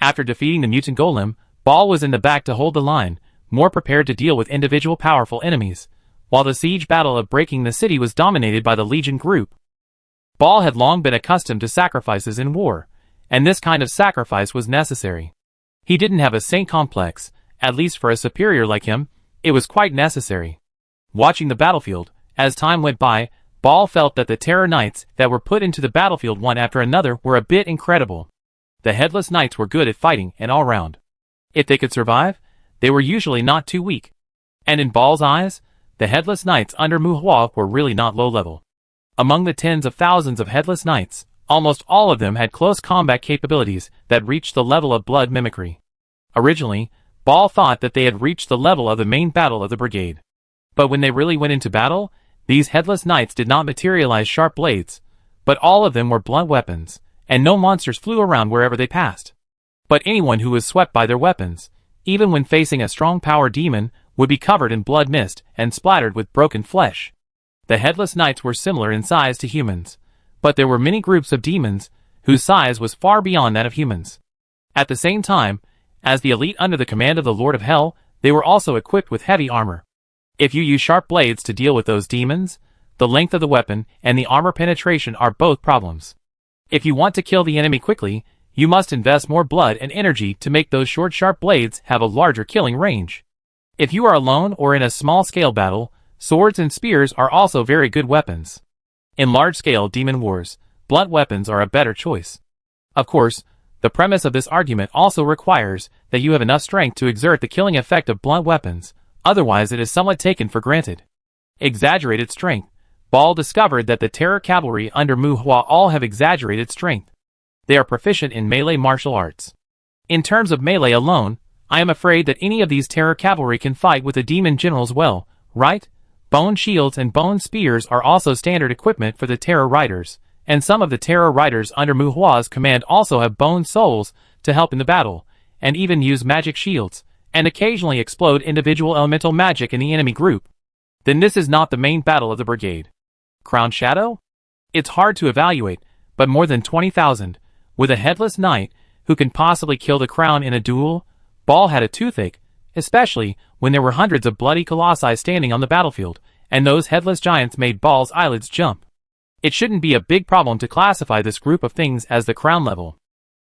After defeating the mutant golem, Ball was in the back to hold the line, more prepared to deal with individual powerful enemies, while the siege battle of breaking the city was dominated by the Legion group. Ball had long been accustomed to sacrifices in war, and this kind of sacrifice was necessary. He didn't have a saint complex, at least for a superior like him, it was quite necessary. Watching the battlefield, as time went by, Ball felt that the Terror Knights that were put into the battlefield one after another were a bit incredible. The Headless Knights were good at fighting and all round. If they could survive, they were usually not too weak. And in Ball's eyes, the Headless Knights under Muhua were really not low level. Among the tens of thousands of Headless Knights, almost all of them had close combat capabilities that reached the level of blood mimicry. Originally, Ball thought that they had reached the level of the main battle of the brigade. But when they really went into battle, these Headless Knights did not materialize sharp blades, but all of them were blunt weapons, and no monsters flew around wherever they passed. But anyone who was swept by their weapons, even when facing a strong power demon, would be covered in blood mist and splattered with broken flesh. The Headless Knights were similar in size to humans, but there were many groups of demons whose size was far beyond that of humans. At the same time, as the elite under the command of the Lord of Hell, they were also equipped with heavy armor. If you use sharp blades to deal with those demons, the length of the weapon and the armor penetration are both problems. If you want to kill the enemy quickly, you must invest more blood and energy to make those short sharp blades have a larger killing range. If you are alone or in a small-scale battle, swords and spears are also very good weapons. In large-scale demon wars, blunt weapons are a better choice. Of course, the premise of this argument also requires that you have enough strength to exert the killing effect of blunt weapons, otherwise it is somewhat taken for granted. Exaggerated strength. Ball discovered that the Terror Cavalry under Muhua all have exaggerated strength. They are proficient in melee martial arts. In terms of melee alone, I am afraid that any of these Terror Cavalry can fight with the demon generals well, right? Bone shields and bone spears are also standard equipment for the Terror Riders, and some of the Terror Riders under Muhua's command also have bone souls to help in the battle, and even use magic shields, and occasionally explode individual elemental magic in the enemy group. Then this is not the main battle of the brigade. Crown Shadow? It's hard to evaluate, but more than 20,000, with a Headless Knight who can possibly kill the crown in a duel. Ball had a toothache, especially when there were hundreds of bloody colossi standing on the battlefield, and those headless giants made Ball's eyelids jump. It shouldn't be a big problem to classify this group of things as the crown level.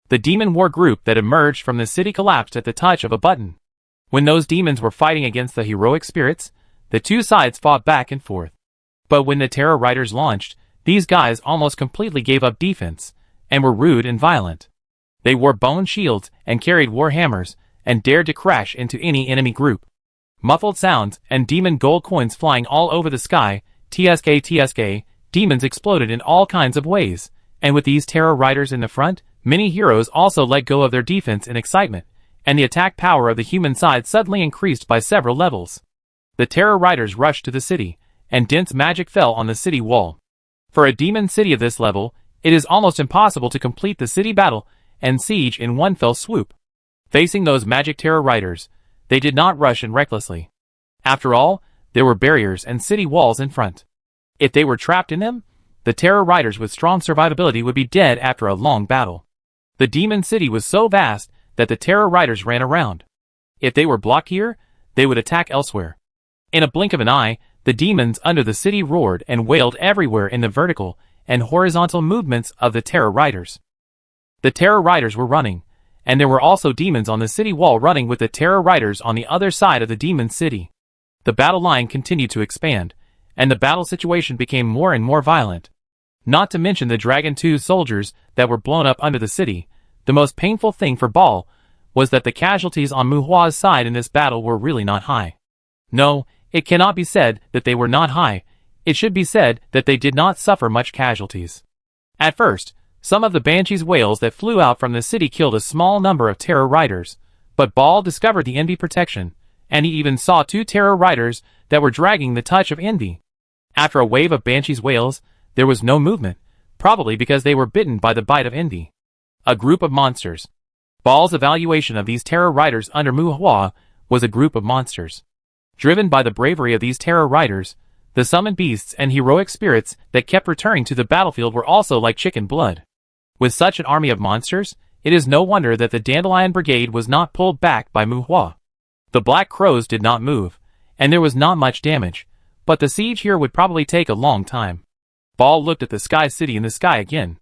The demon war group that emerged from the city collapsed at the touch of a button. When those demons were fighting against the heroic spirits, the two sides fought back and forth. But when the Terror Riders launched, these guys almost completely gave up defense, and were rude and violent. They wore bone shields and carried war hammers, and dared to crash into any enemy group. Muffled sounds and demon gold coins flying all over the sky, TSK, demons exploded in all kinds of ways, and with these Terror Riders in the front, many heroes also let go of their defense in excitement, and the attack power of the human side suddenly increased by several levels. The Terror Riders rushed to the city, and dense magic fell on the city wall. For a demon city of this level, it is almost impossible to complete the city battle and siege in one fell swoop. Facing those magic Terror Riders, they did not rush in recklessly. After all, there were barriers and city walls in front. If they were trapped in them, the Terror Riders with strong survivability would be dead after a long battle. The demon city was so vast that the Terror Riders ran around. If they were blocked here, they would attack elsewhere. In a blink of an eye, the demons under the city roared and wailed everywhere in the vertical and horizontal movements of the Terror Riders. The Terror Riders were running, and there were also demons on the city wall running with the Terror Riders on the other side of the demon city. The battle line continued to expand, and the battle situation became more and more violent. Not to mention the Dragon 2 soldiers that were blown up under the city. The most painful thing for Ball was that the casualties on Muhua's side in this battle were really not high. No, it cannot be said that they were not high. It should be said that they did not suffer much casualties. At first, some of the Banshee's whales that flew out from the city killed a small number of Terror Riders, but Ball discovered the Envy protection, and he even saw 2 Terror Riders that were dragging the touch of Envy. After a wave of Banshee's whales, there was no movement, probably because they were bitten by the bite of Envy. A group of monsters. Ball's evaluation of these Terror Riders under Muhua was a group of monsters. Driven by the bravery of these Terror Riders, The summoned beasts and heroic spirits that kept returning to the battlefield were also like chicken blood. With such an army of monsters, it is no wonder that the Dandelion Brigade was not pulled back by Mu Hua. The Black Crows did not move, and there was not much damage, but the siege here would probably take a long time. Ball looked at the Sky City in the sky again.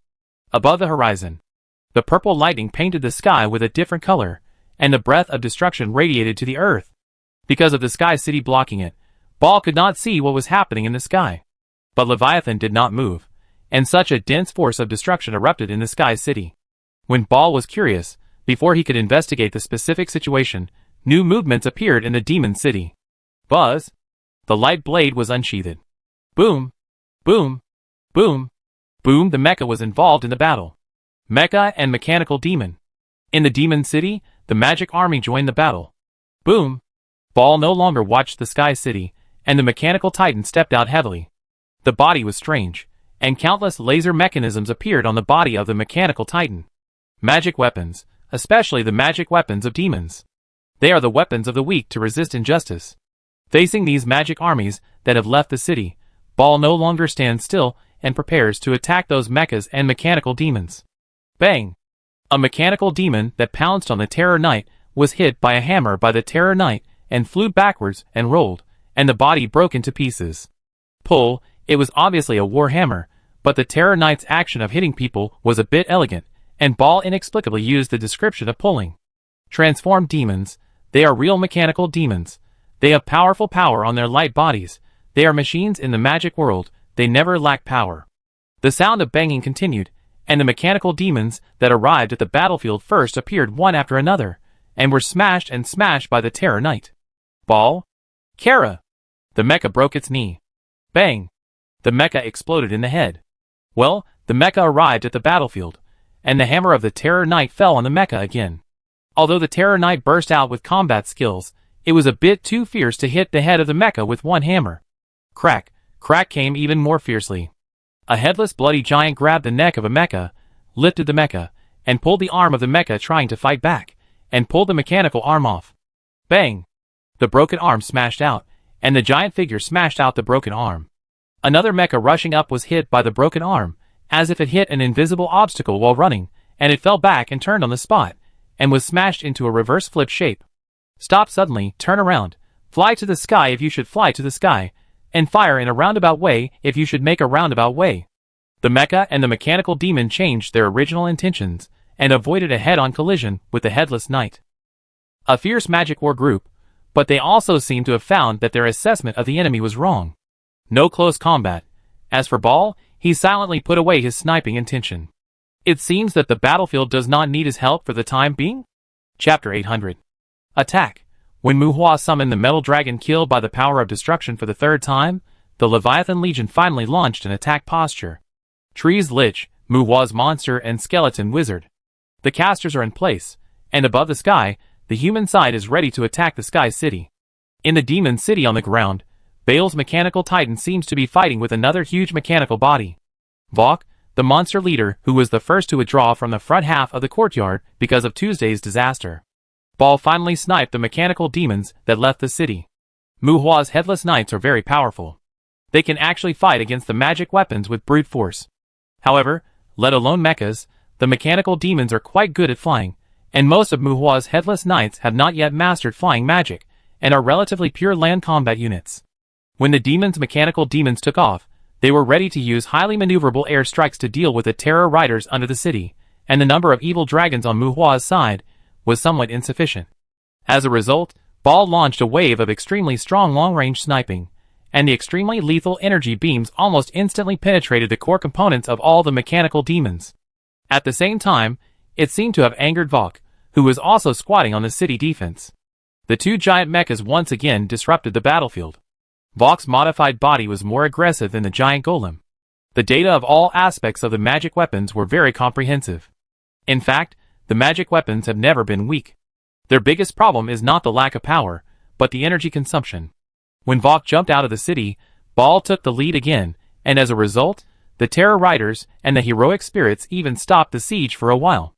Above the horizon, the purple lightning painted the sky with a different color, and the breath of destruction radiated to the earth. Because of the Sky City blocking it, Ball could not see what was happening in the sky. But Leviathan did not move, and such a dense force of destruction erupted in the Sky City. When Ball was curious, before he could investigate the specific situation, new movements appeared in the Demon City. Buzz! The light blade was unsheathed. Boom! Boom! Boom! Boom! The mecha was involved in the battle. Mecha and Mechanical Demon. In the Demon City, the Magic Army joined the battle. Boom! Ball no longer watched the Sky City, and the Mechanical Titan stepped out heavily. The body was strange, and countless laser mechanisms appeared on the body of the Mechanical Titan. Magic weapons, especially the magic weapons of demons. They are the weapons of the weak to resist injustice. Facing these magic armies that have left the city, Ball no longer stands still and prepares to attack those mechas and mechanical demons. Bang! A mechanical demon that pounced on the Terror Knight was hit by a hammer by the Terror Knight and flew backwards and rolled, and the body broke into pieces. Pull, it was obviously a war hammer, but the Terror Knight's action of hitting people was a bit elegant, and Ball inexplicably used the description of pulling. Transformed demons, they are real mechanical demons. They have powerful power on their light bodies. They are machines in the magic world. They never lack power. The sound of banging continued, and the mechanical demons that arrived at the battlefield first appeared one after another, and were smashed and smashed by the Terror Knight. Ball? Kara! The mecha broke its knee. Bang! The mecha exploded in the head. Well, the mecha arrived at the battlefield, and the hammer of the Terror Knight fell on the mecha again. Although the Terror Knight burst out with combat skills, it was a bit too fierce to hit the head of the mecha with one hammer. Crack! Crack came even more fiercely. A headless bloody giant grabbed the neck of a mecha, lifted the mecha, and pulled the arm of the mecha trying to fight back, and pulled the mechanical arm off. Bang! The broken arm smashed out, and the giant figure smashed out the broken arm. Another mecha rushing up was hit by the broken arm, as if it hit an invisible obstacle while running, and it fell back and turned on the spot, and was smashed into a reverse flip shape. Stop suddenly, turn around, fly to the sky if you should fly to the sky, and fire in a roundabout way if you should make a roundabout way. The mecha and the mechanical demon changed their original intentions, and avoided a head-on collision with the Headless Knight. A fierce magic war group, but they also seemed to have found that their assessment of the enemy was wrong. No close combat. As for Ball, he silently put away his sniping intention. It seems that the battlefield does not need his help for the time being? Chapter 800. Attack. When Mu Hua summoned the Metal Dragon killed by the power of destruction for the third time, the Leviathan Legion finally launched an attack posture. Trees Lich, Mu Hua's monster and skeleton wizard. The casters are in place, and above the sky, the human side is ready to attack the Sky City. In the Demon City on the ground, Bale's mechanical titan seems to be fighting with another huge mechanical body. Vok, the monster leader who was the first to withdraw from the front half of the courtyard because of Tuesday's disaster. Ball finally sniped the mechanical demons that left the city. Mu Hua's Headless Knights are very powerful. They can actually fight against the magic weapons with brute force. However, let alone mechas, the mechanical demons are quite good at flying, and most of Mu Hua's Headless Knights have not yet mastered flying magic, and are relatively pure land combat units. When the mechanical demons took off, they were ready to use highly maneuverable air strikes to deal with the terror riders under the city, and the number of evil dragons on Mu Hua's side was somewhat insufficient. As a result, Ball launched a wave of extremely strong long-range sniping, and the extremely lethal energy beams almost instantly penetrated the core components of all the mechanical demons. At the same time, it seemed to have angered Vok, who was also squatting on the city defense. The two giant mechas once again disrupted the battlefield. Vok's modified body was more aggressive than the giant golem. The data of all aspects of the magic weapons were very comprehensive. In fact, the magic weapons have never been weak. Their biggest problem is not the lack of power, but the energy consumption. When Vok jumped out of the city, Ball took the lead again, and as a result, the Terror Riders and the heroic spirits even stopped the siege for a while.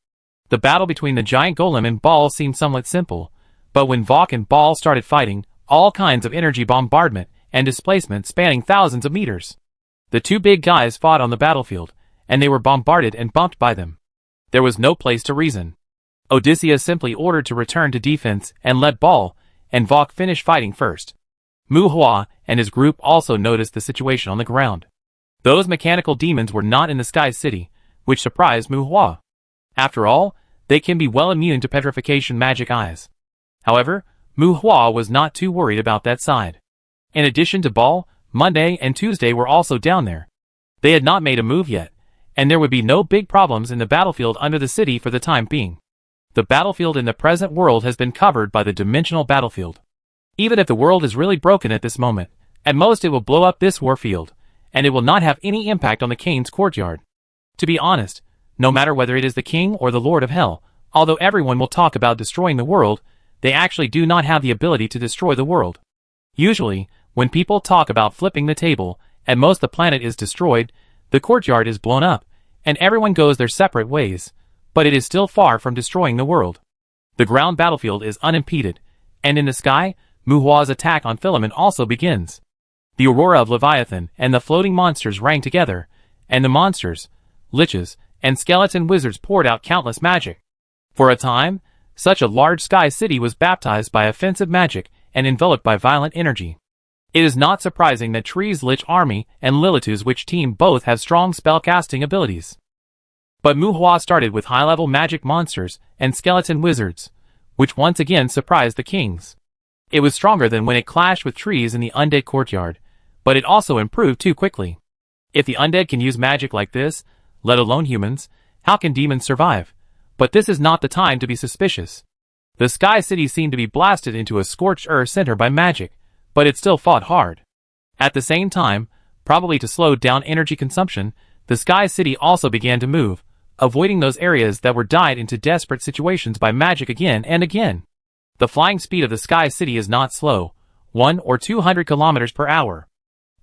The battle between the giant golem and Ball seemed somewhat simple, but when Vok and Ball started fighting, all kinds of energy bombardment and displacement spanning thousands of meters. The two big guys fought on the battlefield, and they were bombarded and bumped by them. There was no place to reason. Odysseus simply ordered to return to defense and let Baal and Vok finish fighting first. Mu Hua and his group also noticed the situation on the ground. Those mechanical demons were not in the Sky City, which surprised Mu Hua. After all, they can be well immune to petrification magic eyes. However, Mu Hua was not too worried about that side. In addition to Baal, Monday and Tuesday were also down there. They had not made a move yet, and there would be no big problems in the battlefield under the city for the time being. The battlefield in the present world has been covered by the dimensional battlefield. Even if the world is really broken at this moment, at most it will blow up this warfield, and it will not have any impact on the King's courtyard. To be honest, no matter whether it is the King or the Lord of Hell, although everyone will talk about destroying the world, they actually do not have the ability to destroy the world. Usually, when people talk about flipping the table, at most the planet is destroyed, the courtyard is blown up, and everyone goes their separate ways, but it is still far from destroying the world. The ground battlefield is unimpeded, and in the sky, Mu Hua's attack on Philemon also begins. The aurora of Leviathan and the floating monsters rang together, and the monsters, liches, and skeleton wizards poured out countless magic. For a time, such a large sky city was baptized by offensive magic and enveloped by violent energy. It is not surprising that Tree's Lich Army and Lilitu's Witch Team both have strong spellcasting abilities. But Mu Hua started with high-level magic monsters and skeleton wizards, which once again surprised the kings. It was stronger than when it clashed with trees in the undead courtyard, but it also improved too quickly. If the undead can use magic like this, let alone humans, how can demons survive? But this is not the time to be suspicious. The Sky City seemed to be blasted into a scorched earth center by magic, but it still fought hard. At the same time, probably to slow down energy consumption, the Sky City also began to move, avoiding those areas that were dyed into desperate situations by magic again and again. The flying speed of the Sky City is not slow, 100 or 200 kilometers per hour.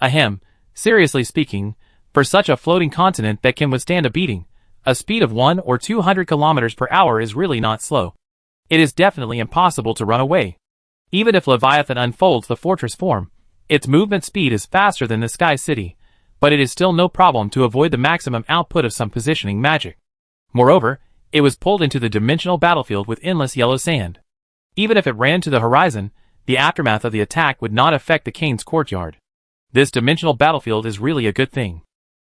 Ahem, seriously speaking, for such a floating continent that can withstand a beating, a speed of 100 or 200 kilometers per hour is really not slow. It is definitely impossible to run away. Even if Leviathan unfolds the fortress form, its movement speed is faster than the Sky City, but it is still no problem to avoid the maximum output of some positioning magic. Moreover, it was pulled into the dimensional battlefield with endless yellow sand. Even if it ran to the horizon, the aftermath of the attack would not affect the Kane's courtyard. This dimensional battlefield is really a good thing.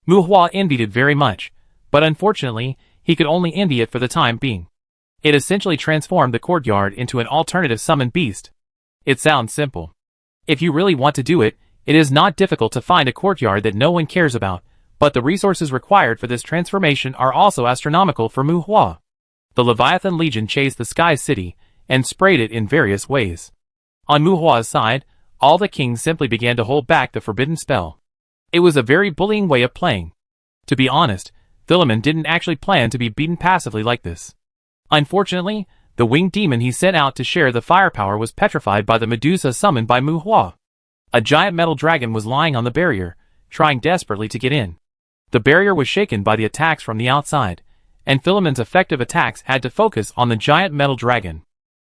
Mu Hua envied it very much, but unfortunately, he could only envy it for the time being. It essentially transformed the courtyard into an alternative summoned beast. It sounds simple. If you really want to do it, it is not difficult to find a courtyard that no one cares about, but the resources required for this transformation are also astronomical for Mu Hua. The Leviathan Legion chased the Sky City and sprayed it in various ways. On Mu Hua's side, all the kings simply began to hold back the forbidden spell. It was a very bullying way of playing. To be honest, Philemon didn't actually plan to be beaten passively like this. Unfortunately, the winged demon he sent out to share the firepower was petrified by the Medusa summoned by Mu Hua. A giant metal dragon was lying on the barrier, trying desperately to get in. The barrier was shaken by the attacks from the outside, and Philemon's effective attacks had to focus on the giant metal dragon.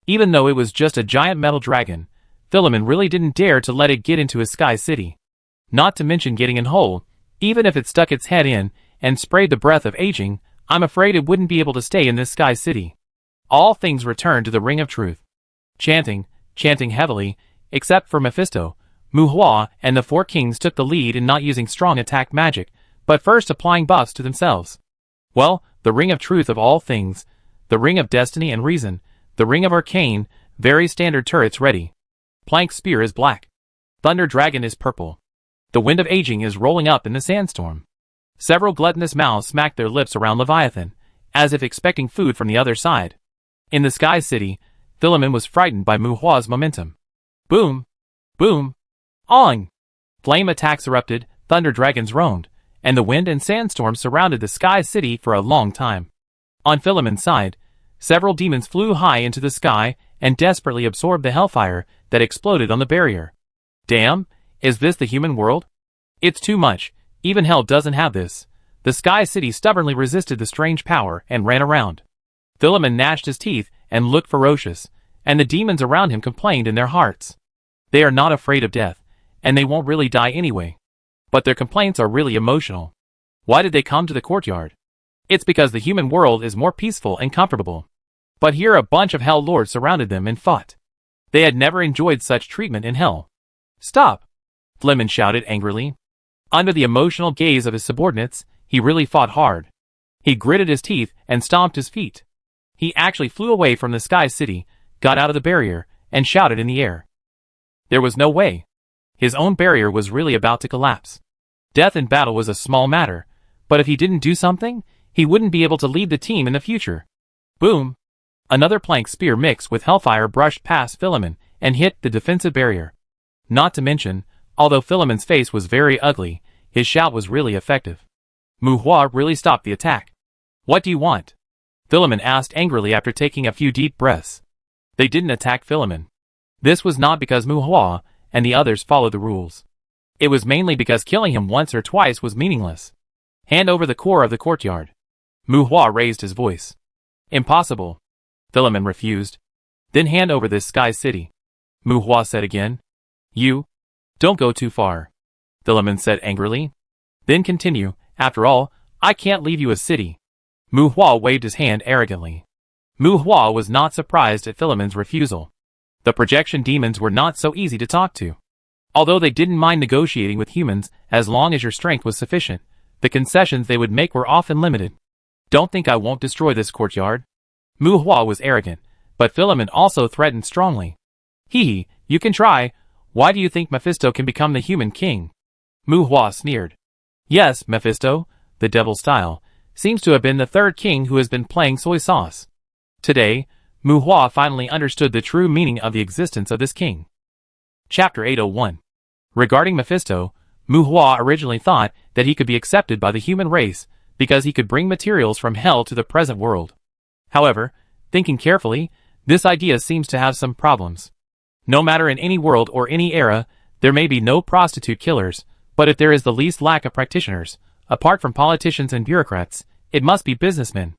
Even though it was just a giant metal dragon, Philemon really didn't dare to let it get into his Sky City. Not to mention getting in whole, even if it stuck its head in and sprayed the breath of aging, I'm afraid it wouldn't be able to stay in this Sky City. All things returned to the Ring of Truth. Chanting heavily, except for Mephisto, Mu Hua and the four kings took the lead in not using strong attack magic, but first applying buffs to themselves. Well, the Ring of Truth of all things, the Ring of Destiny and Reason, the Ring of Arcane, very standard turrets ready. Plank Spear is black. Thunder Dragon is purple. The Wind of Aging is rolling up in the sandstorm. Several gluttonous mouths smacked their lips around Leviathan, as if expecting food from the other side. In the Sky City, Philemon was frightened by Mu Hua's momentum. Boom! Boom! Ong! Flame attacks erupted, thunder dragons roamed, and the wind and sandstorm surrounded the Sky City for a long time. On Philemon's side, several demons flew high into the sky and desperately absorbed the hellfire that exploded on the barrier. Damn, is this the human world? It's too much, even hell doesn't have this. The Sky City stubbornly resisted the strange power and ran around. Philemon gnashed his teeth and looked ferocious, and the demons around him complained in their hearts. They are not afraid of death, and they won't really die anyway. But their complaints are really emotional. Why did they come to the courtyard? It's because the human world is more peaceful and comfortable. But here a bunch of Hell Lords surrounded them and fought. They had never enjoyed such treatment in Hell. Stop! Flemin shouted angrily. Under the emotional gaze of his subordinates, he really fought hard. He gritted his teeth and stomped his feet. He actually flew away from the Sky City, got out of the barrier, and shouted in the air. There was no way. His own barrier was really about to collapse. Death in battle was a small matter, but if he didn't do something, he wouldn't be able to lead the team in the future. Boom! Another plank spear mixed with hellfire brushed past Philemon and hit the defensive barrier. Not to mention, although Philemon's face was very ugly, his shout was really effective. Muhua really stopped the attack. What do you want? Philemon asked angrily after taking a few deep breaths. They didn't attack Philemon. This was not because Muhua and the others followed the rules. It was mainly because killing him once or twice was meaningless. Hand over the core of the courtyard. Muhua raised his voice. Impossible. Philemon refused. Then hand over this Sky City. Muhua said again. You? Don't go too far. Philemon said angrily. Then continue, after all, I can't leave you a city. Muhua waved his hand arrogantly. Muhua was not surprised at Philemon's refusal. The projection demons were not so easy to talk to. Although they didn't mind negotiating with humans as long as your strength was sufficient, the concessions they would make were often limited. Don't think I won't destroy this courtyard. Muhua was arrogant, but Philemon also threatened strongly. Hee, you can try. Why do you think Mephisto can become the human king? Muhua sneered. Yes, Mephisto, the devil style, seems to have been the third king who has been playing soy sauce. Today, Muhua finally understood the true meaning of the existence of this king. Chapter 801. Regarding Mephisto, Muhua originally thought that he could be accepted by the human race because he could bring materials from hell to the present world. However, thinking carefully, this idea seems to have some problems. No matter in any world or any era, there may be no prostitute killers, but if there is the least lack of practitioners, apart from politicians and bureaucrats, it must be businessmen.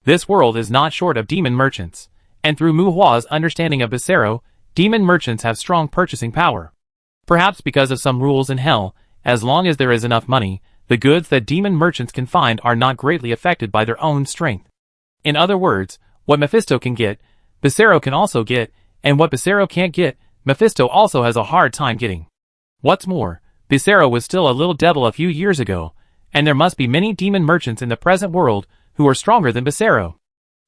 This world is not short of demon merchants, and through Muhua's understanding of Becerro, demon merchants have strong purchasing power. Perhaps because of some rules in hell, as long as there is enough money, the goods that demon merchants can find are not greatly affected by their own strength. In other words, what Mephisto can get, Becerro can also get, and what Becerro can't get, Mephisto also has a hard time getting. What's more, Becerro was still a little devil a few years ago, and there must be many demon merchants in the present world who are stronger than Becerro.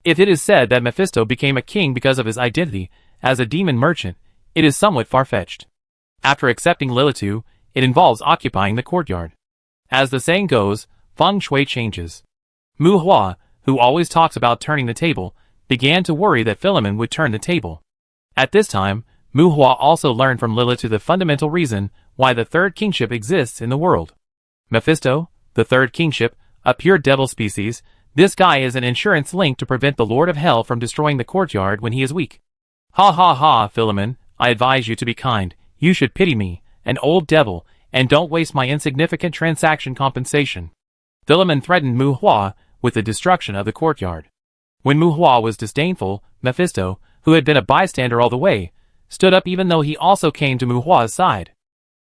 If it is said that Mephisto became a king because of his identity as a demon merchant, it is somewhat far-fetched. After accepting Lilitu, it involves occupying the courtyard. As the saying goes, feng shui changes. Muhua, who always talks about turning the table, began to worry that Philemon would turn the table. At this time, Muhua also learned from Lilitu the fundamental reason why the third kingship exists in the world. Mephisto, the third kingship, a pure devil species, this guy is an insurance link to prevent the Lord of Hell from destroying the courtyard when he is weak. Ha ha ha, Philemon, I advise you to be kind. You should pity me, an old devil, and don't waste my insignificant transaction compensation. Philemon threatened Muhua with the destruction of the courtyard. When Muhua was disdainful, Mephisto, who had been a bystander all the way, stood up even though he also came to Muhua's side.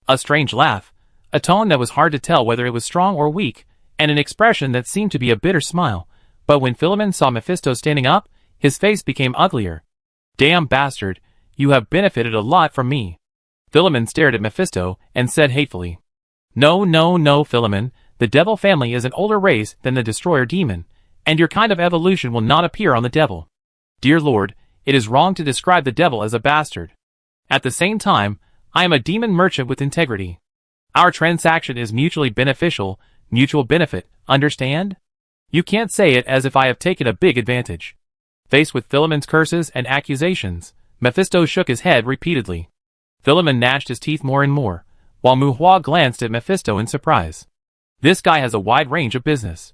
A strange laugh, a tone that was hard to tell whether it was strong or weak, and an expression that seemed to be a bitter smile. But when Philemon saw Mephisto standing up, his face became uglier. Damn bastard, you have benefited a lot from me. Philemon stared at Mephisto and said hatefully. No, no, no, Philemon, the devil family is an older race than the destroyer demon, and your kind of evolution will not appear on the devil. Dear Lord, it is wrong to describe the devil as a bastard. At the same time, I am a demon merchant with integrity. Our transaction is mutually beneficial, mutual benefit, understand? You can't say it as if I have taken a big advantage. Faced with Philemon's curses and accusations, Mephisto shook his head repeatedly. Philemon gnashed his teeth more and more, while Muhua glanced at Mephisto in surprise. This guy has a wide range of business.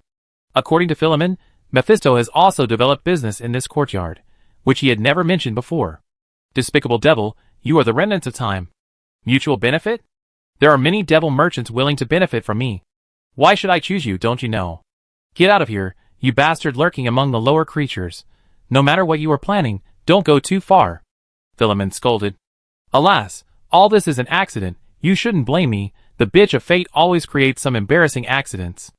According to Philemon, Mephisto has also developed business in this courtyard, which he had never mentioned before. Despicable devil, you are the remnants of time. Mutual benefit? There are many devil merchants willing to benefit from me. Why should I choose you, don't you know? Get out of here, you bastard lurking among the lower creatures. No matter what you are planning, don't go too far. Philemon scolded. Alas, all this is an accident, You shouldn't blame me, the bitch of fate always creates some embarrassing accidents.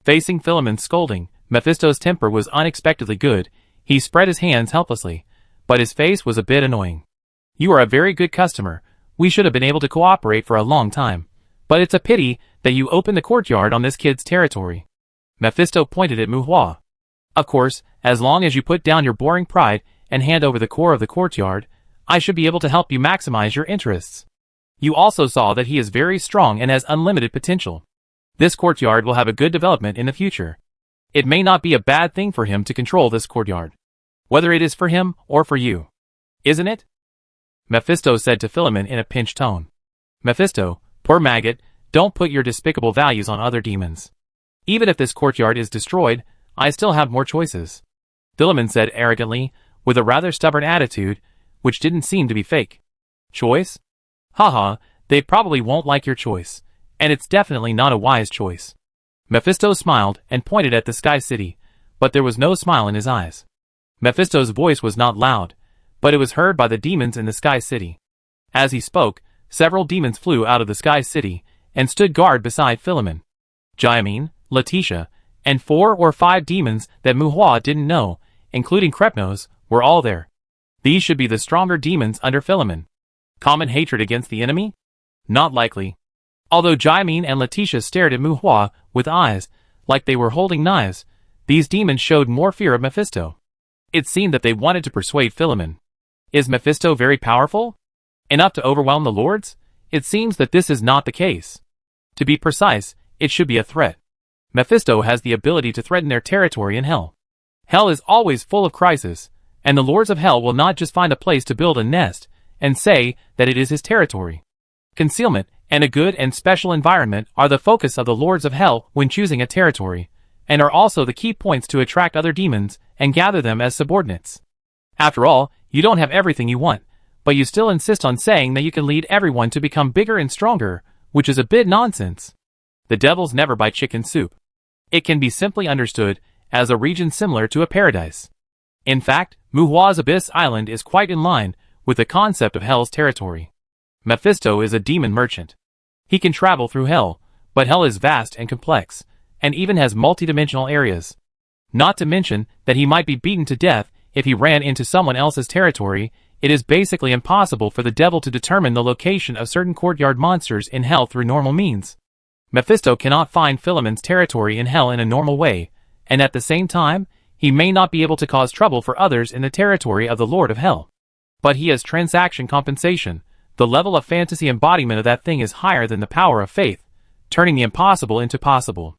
Facing Philemon's scolding, Mephisto's temper was unexpectedly good. He spread his hands helplessly, but his face was a bit annoying. You are a very good customer. We should have been able to cooperate for a long time. But it's a pity that you opened the courtyard on this kid's territory. Mephisto pointed at Muhua. Of course, as long as you put down your boring pride and hand over the core of the courtyard, I should be able to help you maximize your interests. You also saw that he is very strong and has unlimited potential. This courtyard will have a good development in the future. It may not be a bad thing for him to control this courtyard. Whether it is for him or for you. Isn't it? Mephisto said to Philemon in a pinched tone. Mephisto, poor maggot, don't put your despicable values on other demons. Even if this courtyard is destroyed, I still have more choices. Philemon said arrogantly, with a rather stubborn attitude, which didn't seem to be fake. Choice? Haha, they probably won't like your choice, and it's definitely not a wise choice. Mephisto smiled and pointed at the Sky City, but there was no smile in his eyes. Mephisto's voice was not loud, but it was heard by the demons in the Sky City. As he spoke, several demons flew out of the Sky City and stood guard beside Philemon. Jaimin, Letitia, and 4 or 5 demons that Muhua didn't know, including Krepnos, were all there. These should be the stronger demons under Philemon. Common hatred against the enemy? Not likely. Although Jaimin and Letitia stared at Muhua with eyes like they were holding knives, these demons showed more fear of Mephisto. It seemed that they wanted to persuade Philemon. Is Mephisto very powerful? Enough to overwhelm the lords? It seems that this is not the case. To be precise, it should be a threat. Mephisto has the ability to threaten their territory in hell. Hell is always full of crisis, and the lords of hell will not just find a place to build a nest and say that it is his territory. Concealment and a good and special environment are the focus of the lords of hell when choosing a territory, and are also the key points to attract other demons and gather them as subordinates. After all, you don't have everything you want, but you still insist on saying that you can lead everyone to become bigger and stronger, which is a bit nonsense. The devils never buy chicken soup. It can be simply understood as a region similar to a paradise. In fact, Muhua's Abyss Island is quite in line with the concept of hell's territory. Mephisto is a demon merchant. He can travel through hell, but hell is vast and complex, and even has multidimensional areas. Not to mention that he might be beaten to death if he ran into someone else's territory. It is basically impossible for the devil to determine the location of certain courtyard monsters in hell through normal means. Mephisto cannot find Philemon's territory in hell in a normal way, and at the same time, he may not be able to cause trouble for others in the territory of the Lord of Hell. But he has transaction compensation. The level of fantasy embodiment of that thing is higher than the power of faith, turning the impossible into possible.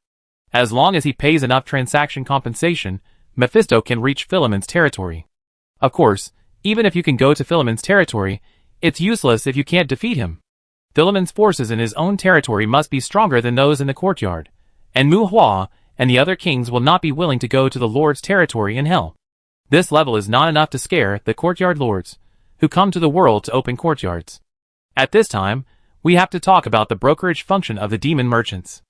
As long as he pays enough transaction compensation, Mephisto can reach Philemon's territory. Of course, even if you can go to Philemon's territory, it's useless if you can't defeat him. Philemon's forces in his own territory must be stronger than those in the courtyard, and Muhua and the other kings will not be willing to go to the Lord's territory in hell. This level is not enough to scare the courtyard lords, who come to the world to open courtyards. At this time, we have to talk about the brokerage function of the demon merchants.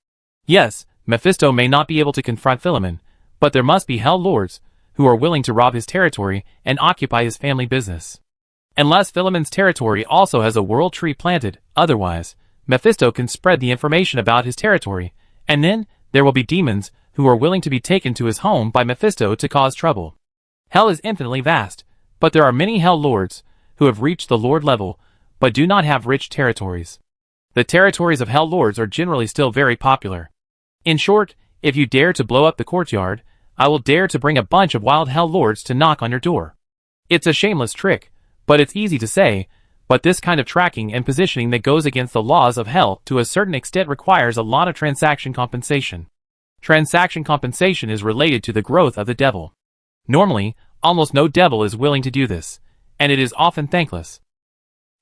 Yes, Mephisto may not be able to confront Philemon, but there must be hell lords who are willing to rob his territory and occupy his family business. Unless Philemon's territory also has a world tree planted, otherwise, Mephisto can spread the information about his territory, and then there will be demons who are willing to be taken to his home by Mephisto to cause trouble. Hell is infinitely vast, but there are many hell lords who have reached the lord level, but do not have rich territories. The territories of hell lords are generally still very popular. In short, if you dare to blow up the courtyard, I will dare to bring a bunch of wild hell lords to knock on your door. It's a shameless trick, but it's easy to say, but this kind of tracking and positioning that goes against the laws of hell to a certain extent requires a lot of transaction compensation. Transaction compensation is related to the growth of the devil. Normally, almost no devil is willing to do this, and it is often thankless.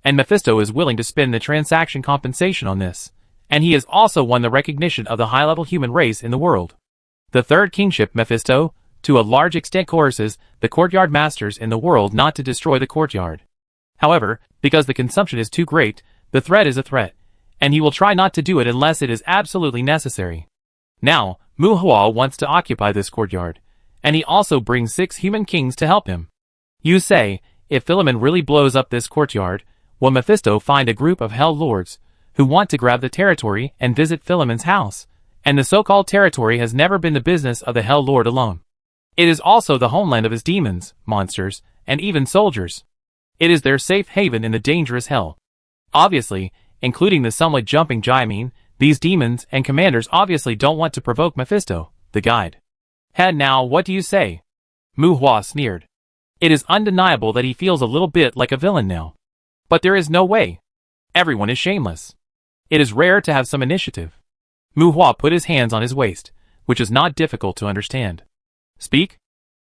And Mephisto is willing to spend the transaction compensation on this, and he has also won the recognition of the high-level human race in the world. The third kingship, Mephisto, to a large extent coerces the courtyard masters in the world not to destroy the courtyard. However, because the consumption is too great, the threat is a threat, and he will try not to do it unless it is absolutely necessary. Now, Muhua wants to occupy this courtyard, and he also brings 6 human kings to help him. You say, if Philemon really blows up this courtyard, will Mephisto find a group of hell lords who want to grab the territory and visit Philemon's house, and the so-called territory has never been the business of the Hell Lord alone. It is also the homeland of his demons, monsters, and even soldiers. It is their safe haven in the dangerous hell. Obviously, including the somewhat jumping Jaimine, these demons and commanders obviously don't want to provoke Mephisto, the guide. "Head now, what do you say?" Mu Hua sneered. It is undeniable that he feels a little bit like a villain now. But there is no way. Everyone is shameless. It is rare to have some initiative. Mu Hua put his hands on his waist, which is not difficult to understand. "Speak?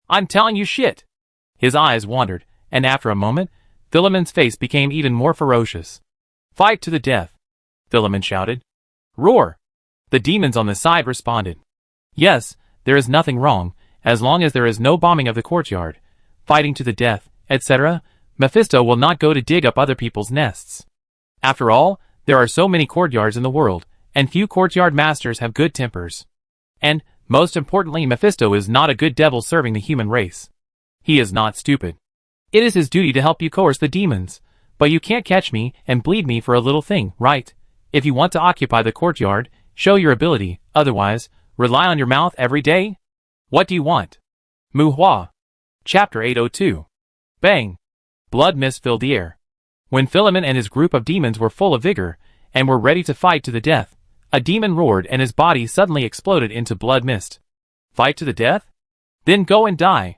I'm telling you shit." His eyes wandered, and after a moment, Philemon's face became even more ferocious. "Fight to the death," Philemon shouted. "Roar!" The demons on the side responded. "Yes, there is nothing wrong, as long as there is no bombing of the courtyard, fighting to the death, etc. Mephisto will not go to dig up other people's nests. After all, there are so many courtyards in the world, and few courtyard masters have good tempers. And, most importantly, Mephisto is not a good devil serving the human race. He is not stupid. It is his duty to help you coerce the demons, but you can't catch me and bleed me for a little thing, right? If you want to occupy the courtyard, show your ability, otherwise, rely on your mouth every day? What do you want? Mu Hua. Chapter 802. Bang! Blood mist filled the air. When Philemon and his group of demons were full of vigor, and were ready to fight to the death, a demon roared and his body suddenly exploded into blood mist. Fight to the death? Then go and die.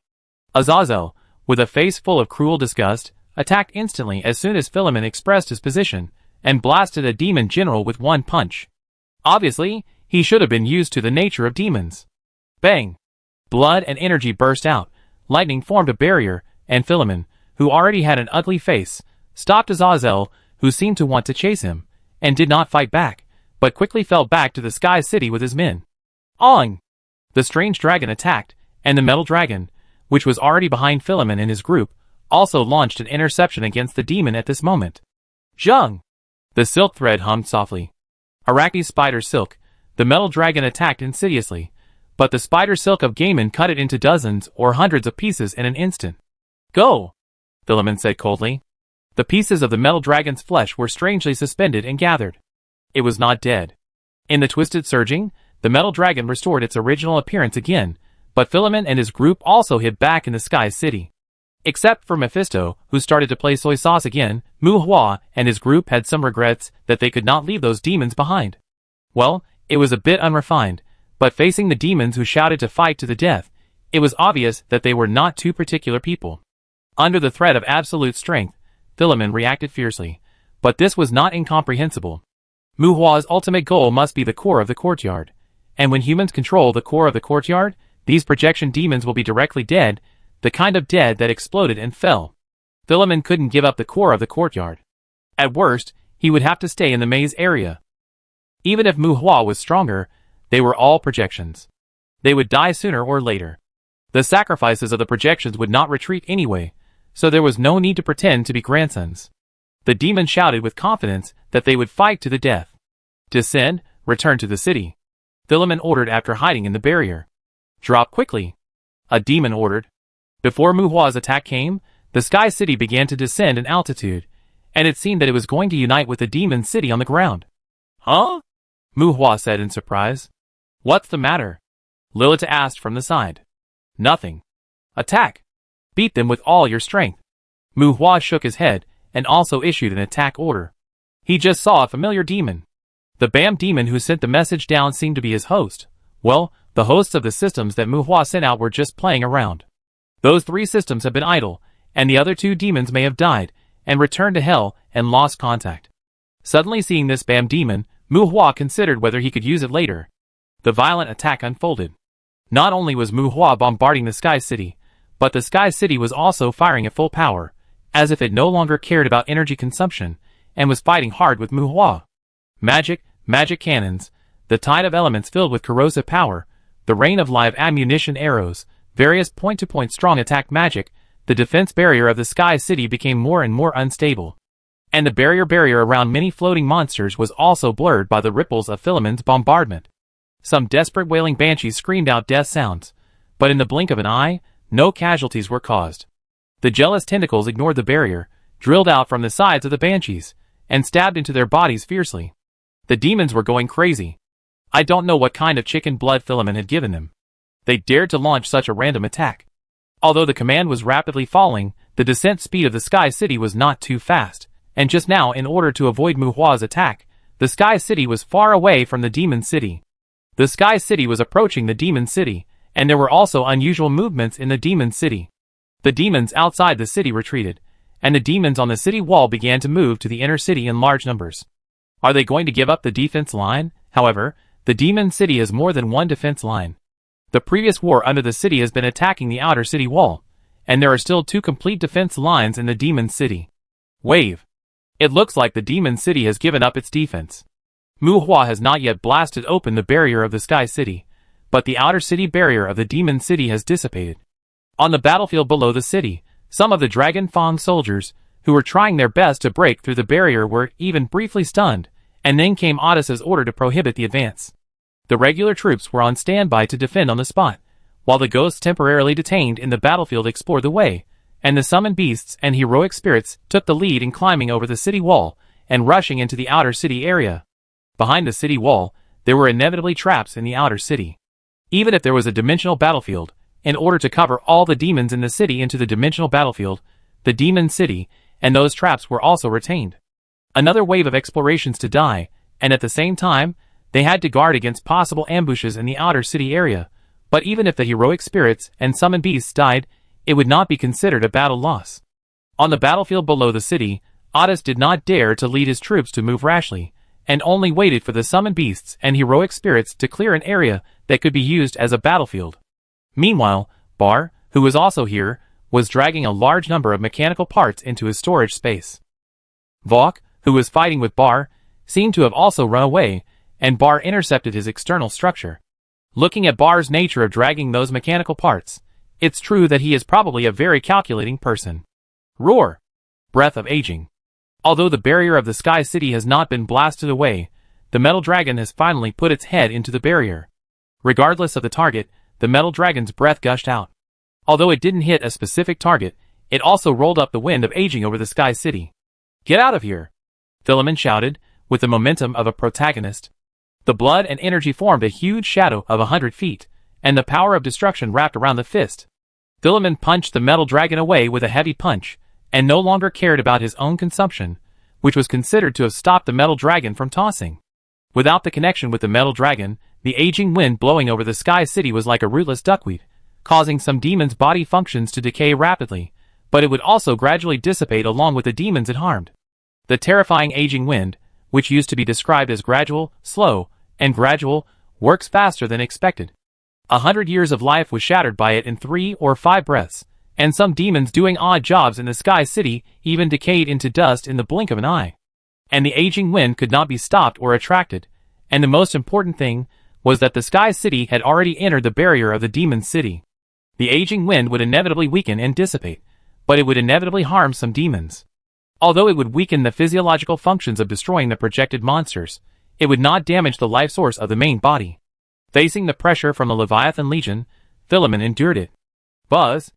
Azazel, with a face full of cruel disgust, attacked instantly as soon as Philemon expressed his position, and blasted a demon general with one punch. Obviously, he should have been used to the nature of demons. Bang! Blood and energy burst out, lightning formed a barrier, and Philemon, who already had an ugly face, stopped Azazel, who seemed to want to chase him, and did not fight back, but quickly fell back to the Sky City with his men. Ong! The strange dragon attacked, and the metal dragon, which was already behind Philemon and his group, also launched an interception against the demon at this moment. Zheng! The silk thread hummed softly. Arachne spider silk, the metal dragon attacked insidiously, but the spider silk of Gaiman cut it into dozens or hundreds of pieces in an instant. Go! Philemon said coldly. The pieces of the metal dragon's flesh were strangely suspended and gathered. It was not dead. In the twisted surging, the metal dragon restored its original appearance again, but Philemon and his group also hid back in the Sky City. Except for Mephisto, who started to play soy sauce again, Mu Hua and his group had some regrets that they could not leave those demons behind. Well, it was a bit unrefined, but facing the demons who shouted to fight to the death, it was obvious that they were not two particular people. Under the threat of absolute strength, Philemon reacted fiercely, but this was not incomprehensible. Mu Hua's ultimate goal must be the core of the courtyard, and when humans control the core of the courtyard, these projection demons will be directly dead, the kind of dead that exploded and fell. Philemon couldn't give up the core of the courtyard. At worst, he would have to stay in the maze area. Even if Mu Hua was stronger, they were all projections. They would die sooner or later. The sacrifices of the projections would not retreat anyway, so there was no need to pretend to be grandsons. The demon shouted with confidence that they would fight to the death. Descend, return to the city. Philemon ordered after hiding in the barrier. Drop quickly. A demon ordered. Before Mu Hua's attack came, the Sky City began to descend in altitude, and it seemed that it was going to unite with the demon city on the ground. Huh? Mu Hua said in surprise. What's the matter? Lilith asked from the side. Nothing. Attack. Beat them with all your strength. Mu Hua shook his head, and also issued an attack order. He just saw a familiar demon. The BAM demon who sent the message down seemed to be his host. Well, the hosts of the systems that Mu Hua sent out were just playing around. Those 3 systems have been idle, and the other 2 demons may have died, and returned to hell, and lost contact. Suddenly seeing this BAM demon, Mu Hua considered whether he could use it later. The violent attack unfolded. Not only was Mu Hua bombarding the Sky City, but the Sky City was also firing at full power, as if it no longer cared about energy consumption, and was fighting hard with Mu Hua. Magic cannons, the tide of elements filled with corrosive power, the rain of live ammunition arrows, various point-to-point strong attack magic, the defense barrier of the Sky City became more and more unstable. And the barrier around many floating monsters was also blurred by the ripples of Philemon's bombardment. Some desperate wailing banshees screamed out death sounds, but in the blink of an eye, no casualties were caused. The jealous tentacles ignored the barrier, drilled out from the sides of the banshees, and stabbed into their bodies fiercely. The demons were going crazy. I don't know what kind of chicken blood Philemon had given them. They dared to launch such a random attack. Although the command was rapidly falling, the descent speed of the Sky City was not too fast, and just now, in order to avoid Mu Hua's attack, the Sky City was far away from the Demon City. The Sky City was approaching the Demon City, and there were also unusual movements in the Demon City. The demons outside the city retreated, and the demons on the city wall began to move to the inner city in large numbers. Are they going to give up the defense line? However, the Demon City has more than one defense line. The previous war under the city has been attacking the outer city wall, and there are still 2 complete defense lines in the Demon City. Wave. It looks like the Demon City has given up its defense. Mu Hua has not yet blasted open the barrier of the Sky City, but the outer city barrier of the Demon City has dissipated. On the battlefield below the city, some of the Dragon Fang soldiers, who were trying their best to break through the barrier, were even briefly stunned, and then came Odysseus' order to prohibit the advance. The regular troops were on standby to defend on the spot, while the ghosts temporarily detained in the battlefield explored the way, and the summoned beasts and heroic spirits took the lead in climbing over the city wall and rushing into the outer city area. Behind the city wall, there were inevitably traps in the outer city. Even if there was a dimensional battlefield, in order to cover all the demons in the city into the dimensional battlefield, the Demon City, and those traps were also retained. Another wave of explorations to die, and at the same time, they had to guard against possible ambushes in the outer city area, but even if the heroic spirits and summoned beasts died, it would not be considered a battle loss. On the battlefield below the city, Odysseus did not dare to lead his troops to move rashly, and only waited for the summoned beasts and heroic spirits to clear an area that could be used as a battlefield. Meanwhile, Bar, who was also here, was dragging a large number of mechanical parts into his storage space. Vok, who was fighting with Bar, seemed to have also run away, and Bar intercepted his external structure. Looking at Bar's nature of dragging those mechanical parts, it's true that he is probably a very calculating person. Roar! Breath of aging. Although the barrier of the Sky City has not been blasted away, the metal dragon has finally put its head into the barrier. Regardless of the target, the metal dragon's breath gushed out. Although it didn't hit a specific target, it also rolled up the wind of aging over the Sky City. Get out of here! Philemon shouted, with the momentum of a protagonist. The blood and energy formed a huge shadow of 100 feet, and the power of destruction wrapped around the fist. Philemon punched the metal dragon away with a heavy punch, and no longer cared about his own consumption, which was considered to have stopped the metal dragon from tossing. Without the connection with the metal dragon, the aging wind blowing over the Sky City was like a rootless duckweed, causing some demons' body functions to decay rapidly, but it would also gradually dissipate along with the demons it harmed. The terrifying aging wind, which used to be described as gradual, slow, and gradual, works faster than expected. 100 years of life was shattered by it in 3 or 5 breaths, and some demons doing odd jobs in the Sky City even decayed into dust in the blink of an eye. And the aging wind could not be stopped or attracted, and the most important thing was that the Sky City had already entered the barrier of the Demon City. The aging wind would inevitably weaken and dissipate, but it would inevitably harm some demons. Although it would weaken the physiological functions of destroying the projected monsters, it would not damage the life source of the main body. Facing the pressure from the Leviathan Legion, Philemon endured it. Buzz!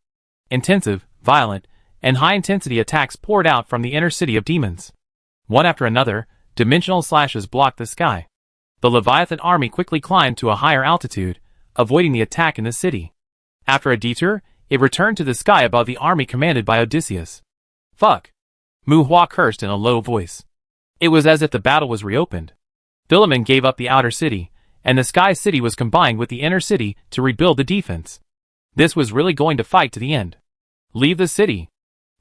Intensive, violent, and high-intensity attacks poured out from the inner city of demons. One after another, dimensional slashes blocked the sky. The Leviathan army quickly climbed to a higher altitude, avoiding the attack in the city. After a detour, it returned to the sky above the army commanded by Odysseus. Fuck! Mu Hua cursed in a low voice. It was as if the battle was reopened. Philemon gave up the outer city, and the Sky City was combined with the inner city to rebuild the defense. This was really going to fight to the end. Leave the city.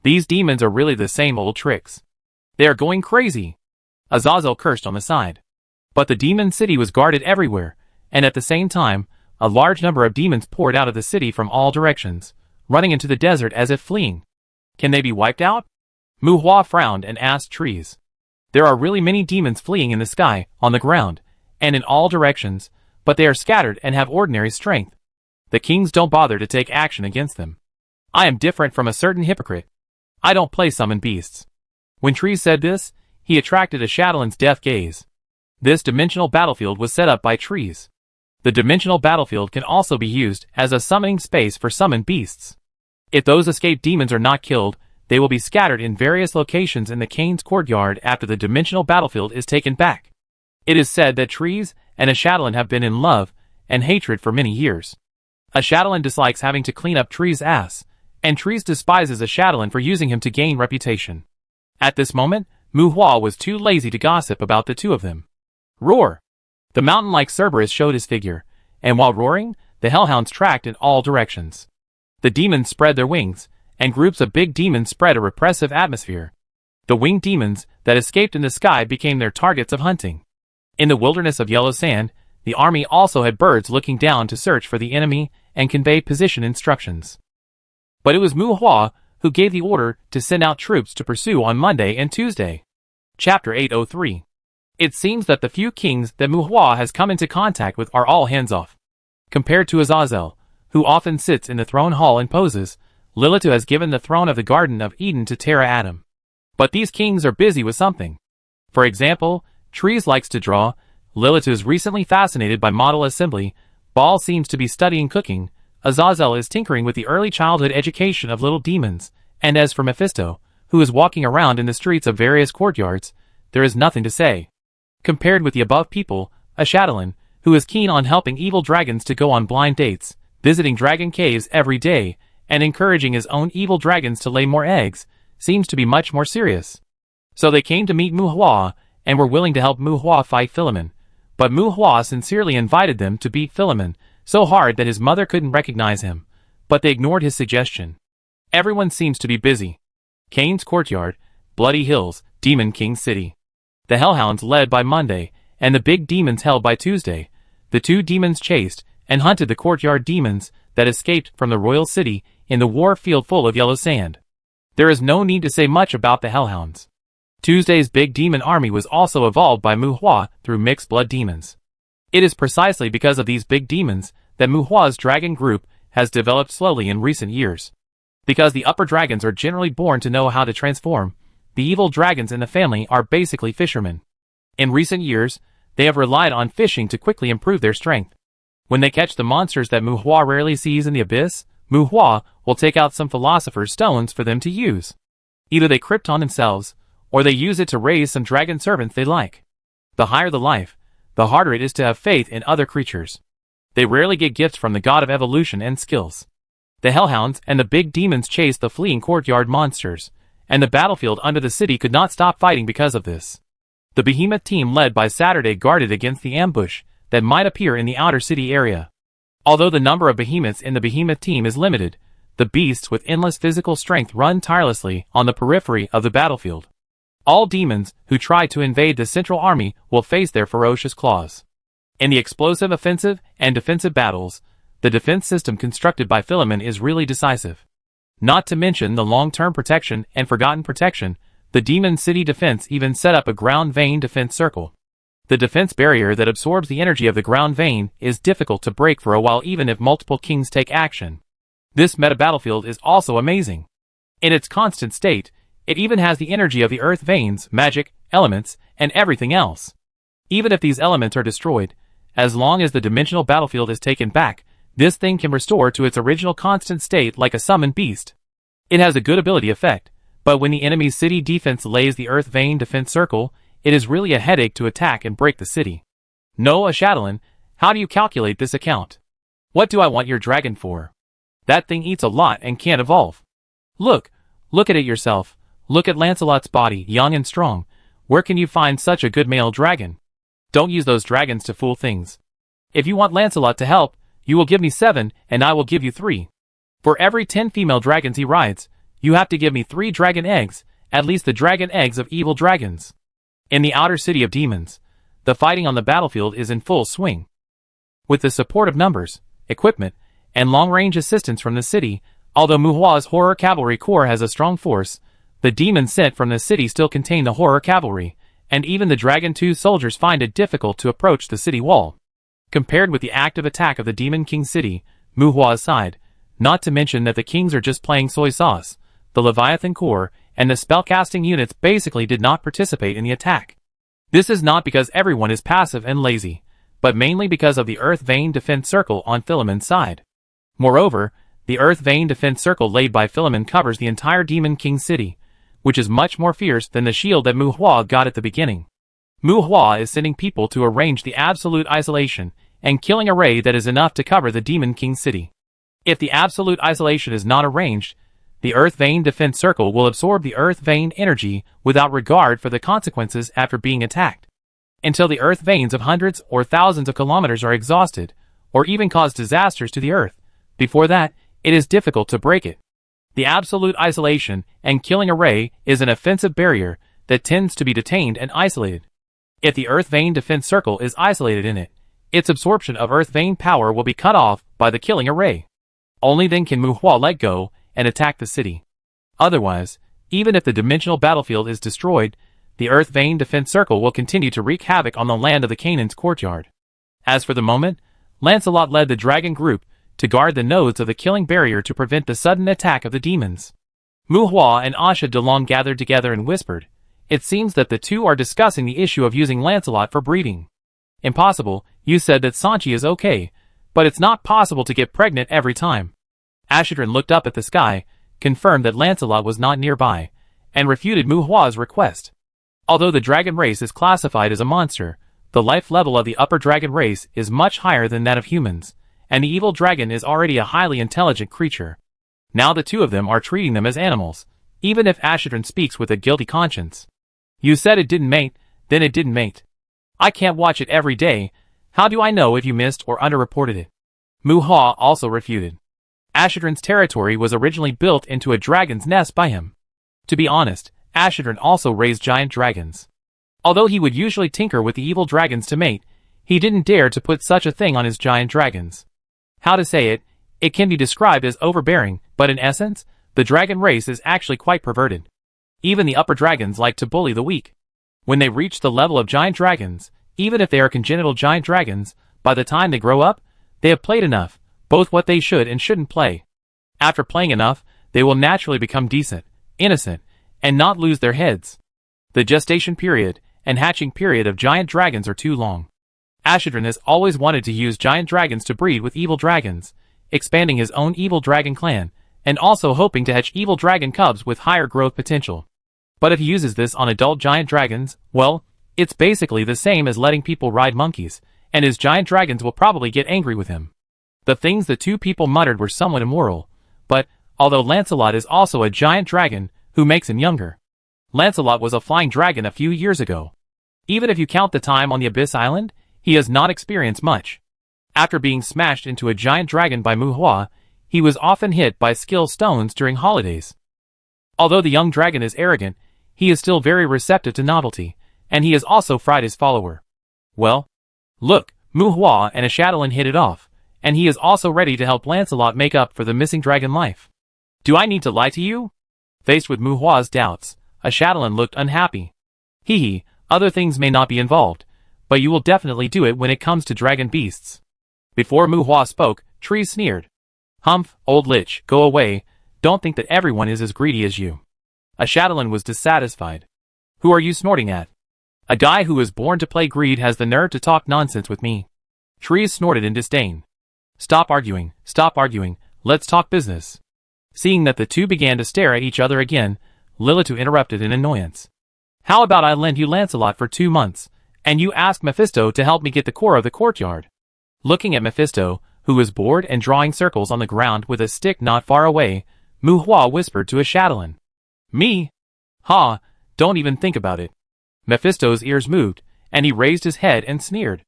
These demons are really the same old tricks. They are going crazy. Azazel cursed on the side. But the demon city was guarded everywhere, and at the same time, a large number of demons poured out of the city from all directions, running into the desert as if fleeing. Can they be wiped out? Mu Hua frowned and asked Trees. There are really many demons fleeing in the sky, on the ground, and in all directions, but they are scattered and have ordinary strength. The kings don't bother to take action against them. I am different from a certain hypocrite. I don't play summon beasts. When Trees said this, he attracted a Shadowland's death gaze. This dimensional battlefield was set up by Trees. The dimensional battlefield can also be used as a summoning space for summoned beasts. If those escaped demons are not killed, they will be scattered in various locations in the Kane's courtyard after the dimensional battlefield is taken back. It is said that Trees and a Shadowland have been in love and hatred for many years. A Shadowland dislikes having to clean up Trees' ass, and Trees despises a Shadowland for using him to gain reputation. At this moment, Mu Hua was too lazy to gossip about the two of them. Roar! The mountain-like Cerberus showed his figure, and while roaring, the hellhounds tracked in all directions. The demons spread their wings, and groups of big demons spread a repressive atmosphere. The winged demons that escaped in the sky became their targets of hunting. In the wilderness of yellow sand, the army also had birds looking down to search for the enemy and convey position instructions. But it was Mu Hua who gave the order to send out troops to pursue on Monday and Tuesday. Chapter 803. It seems that the few kings that Mu Hua has come into contact with are all hands-off. Compared to Azazel, who often sits in the throne hall and poses, Lilith has given the throne of the Garden of Eden to Terra Adam. But these kings are busy with something. For example, Trees likes to draw, Lilith is recently fascinated by model assembly, Baal seems to be studying cooking, Azazel is tinkering with the early childhood education of little demons, and as for Mephisto, who is walking around in the streets of various courtyards, there is nothing to say. Compared with the above people, a Shadowland, who is keen on helping evil dragons to go on blind dates, visiting dragon caves every day, and encouraging his own evil dragons to lay more eggs, seems to be much more serious. So they came to meet Mu Hua, and were willing to help Mu Hua fight Philemon. But Mu Hua sincerely invited them to beat Philemon, so hard that his mother couldn't recognize him. But they ignored his suggestion. Everyone seems to be busy. Cain's Courtyard, Bloody Hills, Demon King City. The Hellhounds led by Monday, and the big demons held by Tuesday. The two demons chased and hunted the courtyard demons that escaped from the royal city in the war field full of yellow sand. There is no need to say much about the Hellhounds. Tuesday's big demon army was also evolved by Mu Hua through mixed blood demons. It is precisely because of these big demons that Mu Hua's dragon group has developed slowly in recent years. Because the upper dragons are generally born to know how to transform, the evil dragons in the family are basically fishermen. In recent years, they have relied on fishing to quickly improve their strength. When they catch the monsters that Mu Hua rarely sees in the abyss, Mu Hua will take out some philosopher's stones for them to use. Either they crypt on themselves, or they use it to raise some dragon servants they like. The higher the life, the harder it is to have faith in other creatures. They rarely get gifts from the god of evolution and skills. The Hellhounds and the big demons chased the fleeing courtyard monsters, and the battlefield under the city could not stop fighting because of this. The Behemoth team led by Saturday guarded against the ambush that might appear in the outer city area. Although the number of behemoths in the Behemoth team is limited, the beasts with endless physical strength run tirelessly on the periphery of the battlefield. All demons who try to invade the central army will face their ferocious claws. In the explosive offensive and defensive battles, the defense system constructed by Philemon is really decisive. Not to mention the long-term protection and forgotten protection, the Demon City defense even set up a ground vein defense circle. The defense barrier that absorbs the energy of the ground vein is difficult to break for a while even if multiple kings take action. This meta battlefield is also amazing. In its constant state, it even has the energy of the earth veins, magic, elements, and everything else. Even if these elements are destroyed, as long as the dimensional battlefield is taken back, this thing can restore to its original constant state like a summoned beast. It has a good ability effect, but when the enemy's city defense lays the earth vein defense circle, it is really a headache to attack and break the city. No, a Shadowland, how do you calculate this account? What do I want your dragon for? That thing eats a lot and can't evolve. Look at it yourself. Look at Lancelot's body, young and strong. Where can you find such a good male dragon? Don't use those dragons to fool things. If you want Lancelot to help, you will give me 7, and I will give you 3. For every 10 female dragons he rides, you have to give me 3 dragon eggs, at least the dragon eggs of evil dragons. In the outer city of demons, the fighting on the battlefield is in full swing. With the support of numbers, equipment, and long-range assistance from the city, although Mu Hua's Horror Cavalry Corps has a strong force, the demons sent from the city still contain the Horror Cavalry, and even the Dragon 2 soldiers find it difficult to approach the city wall. Compared with the active attack of the Demon King City, Mu Hua's side, not to mention that the kings are just playing soy sauce, the Leviathan Corps and the spellcasting units basically did not participate in the attack. This is not because everyone is passive and lazy, but mainly because of the Earth Vein Defense Circle on Philemon's side. Moreover, the Earth Vein Defense Circle laid by Philemon covers the entire Demon King City, which is much more fierce than the shield that Mu Hua got at the beginning. Mu Hua is sending people to arrange the absolute isolation and killing array that is enough to cover the Demon King city. If the absolute isolation is not arranged, the Earth Vein defense circle will absorb the Earth Vein energy without regard for the consequences after being attacked. Until the Earth Veins of hundreds or thousands of kilometers are exhausted, or even cause disasters to the Earth. Before that, it is difficult to break it. The absolute isolation and killing array is an offensive barrier that tends to be detained and isolated. If the Earth Vein defense circle is isolated in it, its absorption of Earth Vein power will be cut off by the killing array. Only then can Mu Hua let go and attack the city. Otherwise, even if the dimensional battlefield is destroyed, the Earth Vein defense circle will continue to wreak havoc on the land of the Canaan's courtyard. As for the moment, Lancelot led the dragon group to guard the nodes of the killing barrier to prevent the sudden attack of the demons. Mu Hua and Asha Delong gathered together and whispered, "It seems that the two are discussing the issue of using Lancelot for breeding." "Impossible, you said that Sanchi is okay, but it's not possible to get pregnant every time." Ashadrin looked up at the sky, confirmed that Lancelot was not nearby, and refuted Mu Hua's request. Although the dragon race is classified as a monster, the life level of the upper dragon race is much higher than that of humans, and the evil dragon is already a highly intelligent creature. Now the two of them are treating them as animals, even if Ashadrin speaks with a guilty conscience. "You said it didn't mate, then it didn't mate. I can't watch it every day. How do I know if you missed or underreported it?" Mu Hua also refuted. Ashadrin's territory was originally built into a dragon's nest by him. To be honest, Ashadrin also raised giant dragons. Although he would usually tinker with the evil dragons to mate, he didn't dare to put such a thing on his giant dragons. How to say it, it can be described as overbearing, but in essence, the dragon race is actually quite perverted. Even the upper dragons like to bully the weak. When they reach the level of giant dragons, even if they are congenital giant dragons, by the time they grow up, they have played enough, both what they should and shouldn't play. After playing enough, they will naturally become decent, innocent, and not lose their heads. The gestation period and hatching period of giant dragons are too long. Ashadrin has always wanted to use giant dragons to breed with evil dragons, expanding his own evil dragon clan, and also hoping to hatch evil dragon cubs with higher growth potential. But if he uses this on adult giant dragons, well, it's basically the same as letting people ride monkeys, and his giant dragons will probably get angry with him. The things the two people muttered were somewhat immoral, but, although Lancelot is also a giant dragon, who makes him younger? Lancelot was a flying dragon a few years ago. Even if you count the time on the Abyss Island, he has not experienced much. After being smashed into a giant dragon by Mu Hua, he was often hit by skill stones during holidays. Although the young dragon is arrogant, he is still very receptive to novelty, and he has also fried his follower. Well, look, Mu Hua and Ashadalin hit it off, and he is also ready to help Lancelot make up for the missing dragon life. Do I need to lie to you? Faced with Mu Hua's doubts, Ashadalin looked unhappy. Hee, other things may not be involved, but you will definitely do it when it comes to dragon beasts. Before Mu Hua spoke, Tree sneered. Humph, old lich, go away, don't think that everyone is as greedy as you. Ashadalin was dissatisfied. Who are you snorting at? A guy who was born to play greed has the nerve to talk nonsense with me. Tree snorted in disdain. Stop arguing, let's talk business. Seeing that the two began to stare at each other again, Lilitu interrupted in annoyance. How about I lend you Lancelot for 2 months, and you ask Mephisto to help me get the core of the courtyard? Looking at Mephisto, who was bored and drawing circles on the ground with a stick not far away, Mu Hua whispered to Ashadalin. Me? Ha, don't even think about it. Mephisto's ears moved, and he raised his head and sneered.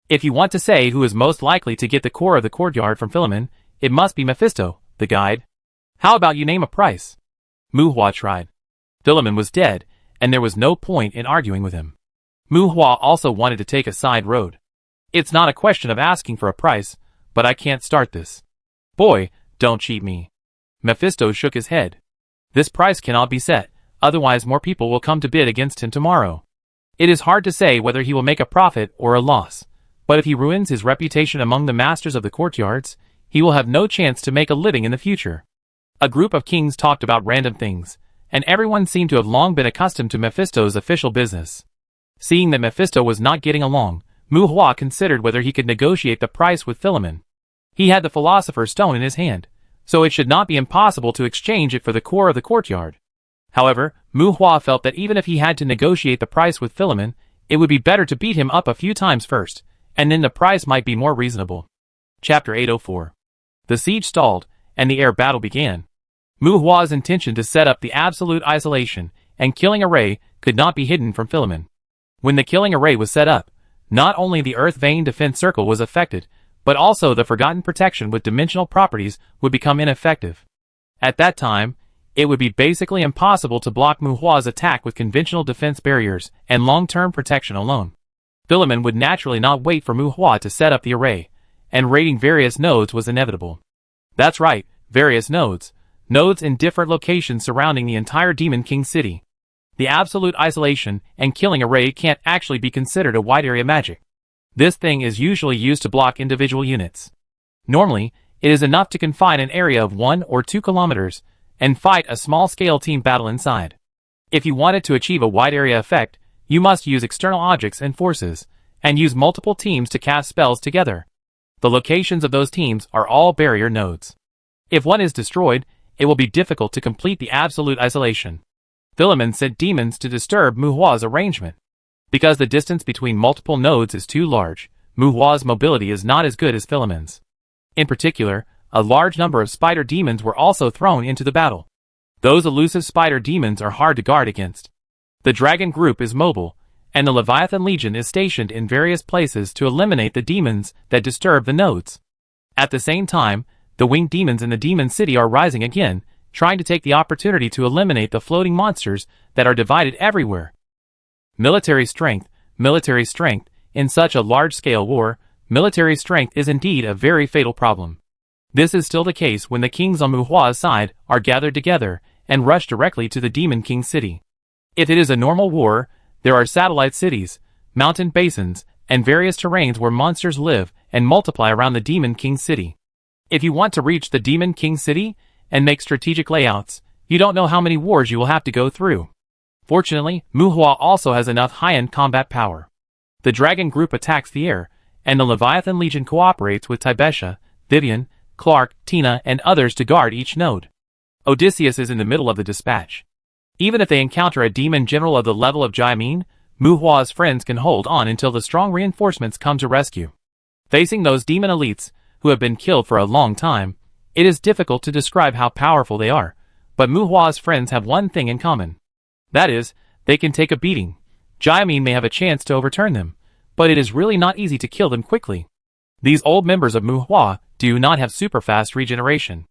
If you want to say who is most likely to get the core of the courtyard from Philemon, it must be Mephisto, the guide. How about you name a price? Mu Hua tried. Philemon was dead, and there was no point in arguing with him. Mu Hua also wanted to take a side road. It's not a question of asking for a price, but I can't start this. Boy, don't cheat me. Mephisto shook his head. This price cannot be set, otherwise more people will come to bid against him tomorrow. It is hard to say whether he will make a profit or a loss, but if he ruins his reputation among the masters of the courtyards, he will have no chance to make a living in the future. A group of kings talked about random things, and everyone seemed to have long been accustomed to Mephisto's official business. Seeing that Mephisto was not getting along, Mu Hua considered whether he could negotiate the price with Philemon. He had the Philosopher's Stone in his hand, so it should not be impossible to exchange it for the core of the courtyard. However, Mu Hua felt that even if he had to negotiate the price with Philemon, It would be better to beat him up a few times first, and then the price might be more reasonable. Chapter 804. The siege stalled, and the air battle began. Mu Hua's intention to set up the absolute isolation and killing array could not be hidden from Philemon. When the killing array was set up, not only the Earth Vein defense circle was affected, but also the forgotten protection with dimensional properties would become ineffective. At that time, it would be basically impossible to block Mu Hua's attack with conventional defense barriers and long-term protection alone. Philemon would naturally not wait for Mu Hua to set up the array, and raiding various nodes was inevitable. That's right, various nodes. Nodes in different locations surrounding the entire Demon King city. The absolute isolation and killing array can't actually be considered a wide area magic. This thing is usually used to block individual units. Normally, it is enough to confine an area of 1 or 2 kilometers and fight a small-scale team battle inside. If you wanted to achieve a wide area effect, you must use external objects and forces, and use multiple teams to cast spells together. The locations of those teams are all barrier nodes. If one is destroyed, it will be difficult to complete the absolute isolation. Philemon sent demons to disturb Mu Hua's arrangement. Because the distance between multiple nodes is too large, Mu Hua's mobility is not as good as Philemon's. In particular, a large number of spider demons were also thrown into the battle. Those elusive spider demons are hard to guard against. The dragon group is mobile, and the Leviathan Legion is stationed in various places to eliminate the demons that disturb the nodes. At the same time, the winged demons in the demon city are rising again, trying to take the opportunity to eliminate the floating monsters that are divided everywhere. Military strength, in such a large-scale war, military strength is indeed a very fatal problem. This is still the case when the kings on Mu Hua's side are gathered together and rush directly to the Demon King city. If it is a normal war, there are satellite cities, mountain basins, and various terrains where monsters live and multiply around the Demon King city. If you want to reach the Demon King city and make strategic layouts, you don't know how many wars you will have to go through. Fortunately, Mu Hua also has enough high-end combat power. The dragon group attacks the air, and the Leviathan Legion cooperates with Tibesha, Vivian, Clark, Tina, and others to guard each node. Odysseus is in the middle of the dispatch. Even if they encounter a demon general of the level of Jaimin, Mu Hua's friends can hold on until the strong reinforcements come to rescue. Facing those demon elites, who have been killed for a long time, it is difficult to describe how powerful they are, but Mu Hua's friends have one thing in common. That is, they can take a beating. Jaimin may have a chance to overturn them, but it is really not easy to kill them quickly. These old members of Mu Hua do not have super-fast regeneration.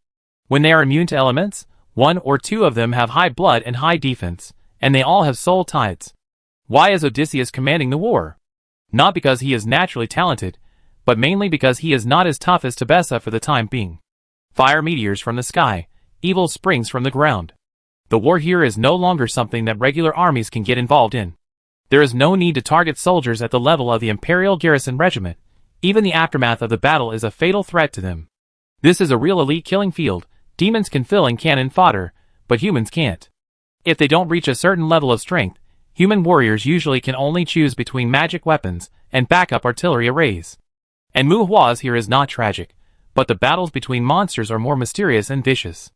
When they are immune to elements, 1 or 2 of them have high blood and high defense, and they all have soul tides. Why is Odysseus commanding the war? Not because he is naturally talented, but mainly because he is not as tough as Tibessa for the time being. Fire meteors from the sky, evil springs from the ground. The war here is no longer something that regular armies can get involved in. There is no need to target soldiers at the level of the Imperial Garrison Regiment. Even the aftermath of the battle is a fatal threat to them. This is a real elite killing field. Demons can fill in cannon fodder, but humans can't. If they don't reach a certain level of strength, human warriors usually can only choose between magic weapons and backup artillery arrays. And Mu Hua's here is not tragic, but the battles between monsters are more mysterious and vicious.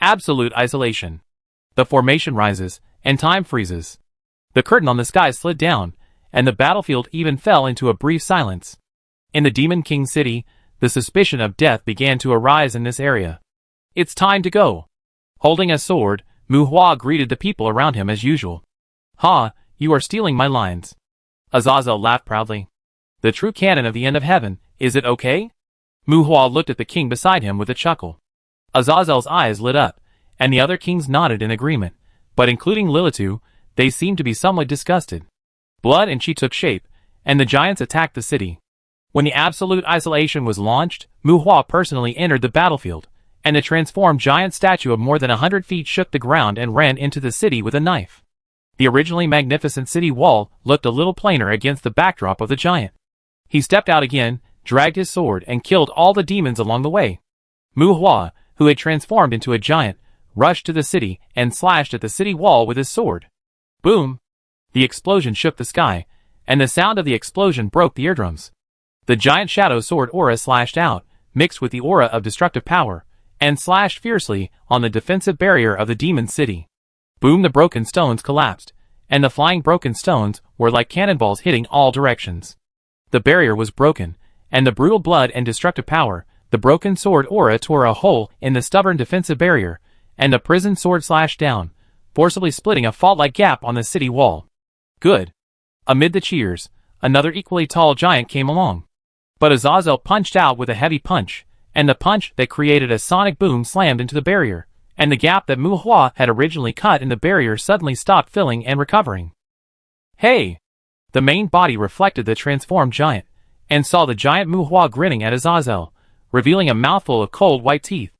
Absolute isolation. The formation rises, and time freezes. The curtain on the sky slid down, and the battlefield even fell into a brief silence. In the Demon King city, the suspicion of death began to arise in this area. It's time to go. Holding a sword, Mu Hua greeted the people around him as usual. Ha, you are stealing my lines. Azazel laughed proudly. The true canon of the end of heaven, is it okay? Mu Hua looked at the king beside him with a chuckle. Azazel's eyes lit up, and the other kings nodded in agreement, but including Lilitu, they seemed to be somewhat disgusted. Blood and Chi took shape, and the giants attacked the city. When the absolute isolation was launched, Mu Hua personally entered the battlefield, and the transformed giant statue of more than 100 feet shook the ground and ran into the city with a knife. The originally magnificent city wall looked a little plainer against the backdrop of the giant. He stepped out again, dragged his sword, and killed all the demons along the way. Mu Hua, who had transformed into a giant, rushed to the city and slashed at the city wall with his sword. Boom! The explosion shook the sky, and the sound of the explosion broke the eardrums. The giant shadow sword aura slashed out, mixed with the aura of destructive power, and slashed fiercely on the defensive barrier of the demon city. Boom! The broken stones collapsed, and the flying broken stones were like cannonballs hitting all directions. The barrier was broken, and the brutal blood and destructive power, the broken sword aura tore a hole in the stubborn defensive barrier, and the prison sword slashed down, forcibly splitting a fault-like gap on the city wall. Good. Amid the cheers, another equally tall giant came along. But Azazel punched out with a heavy punch, and the punch that created a sonic boom slammed into the barrier, and the gap that Mu Hua had originally cut in the barrier suddenly stopped filling and recovering. Hey! The main body reflected the transformed giant, and saw the giant Mu Hua grinning at Azazel, revealing a mouthful of cold white teeth.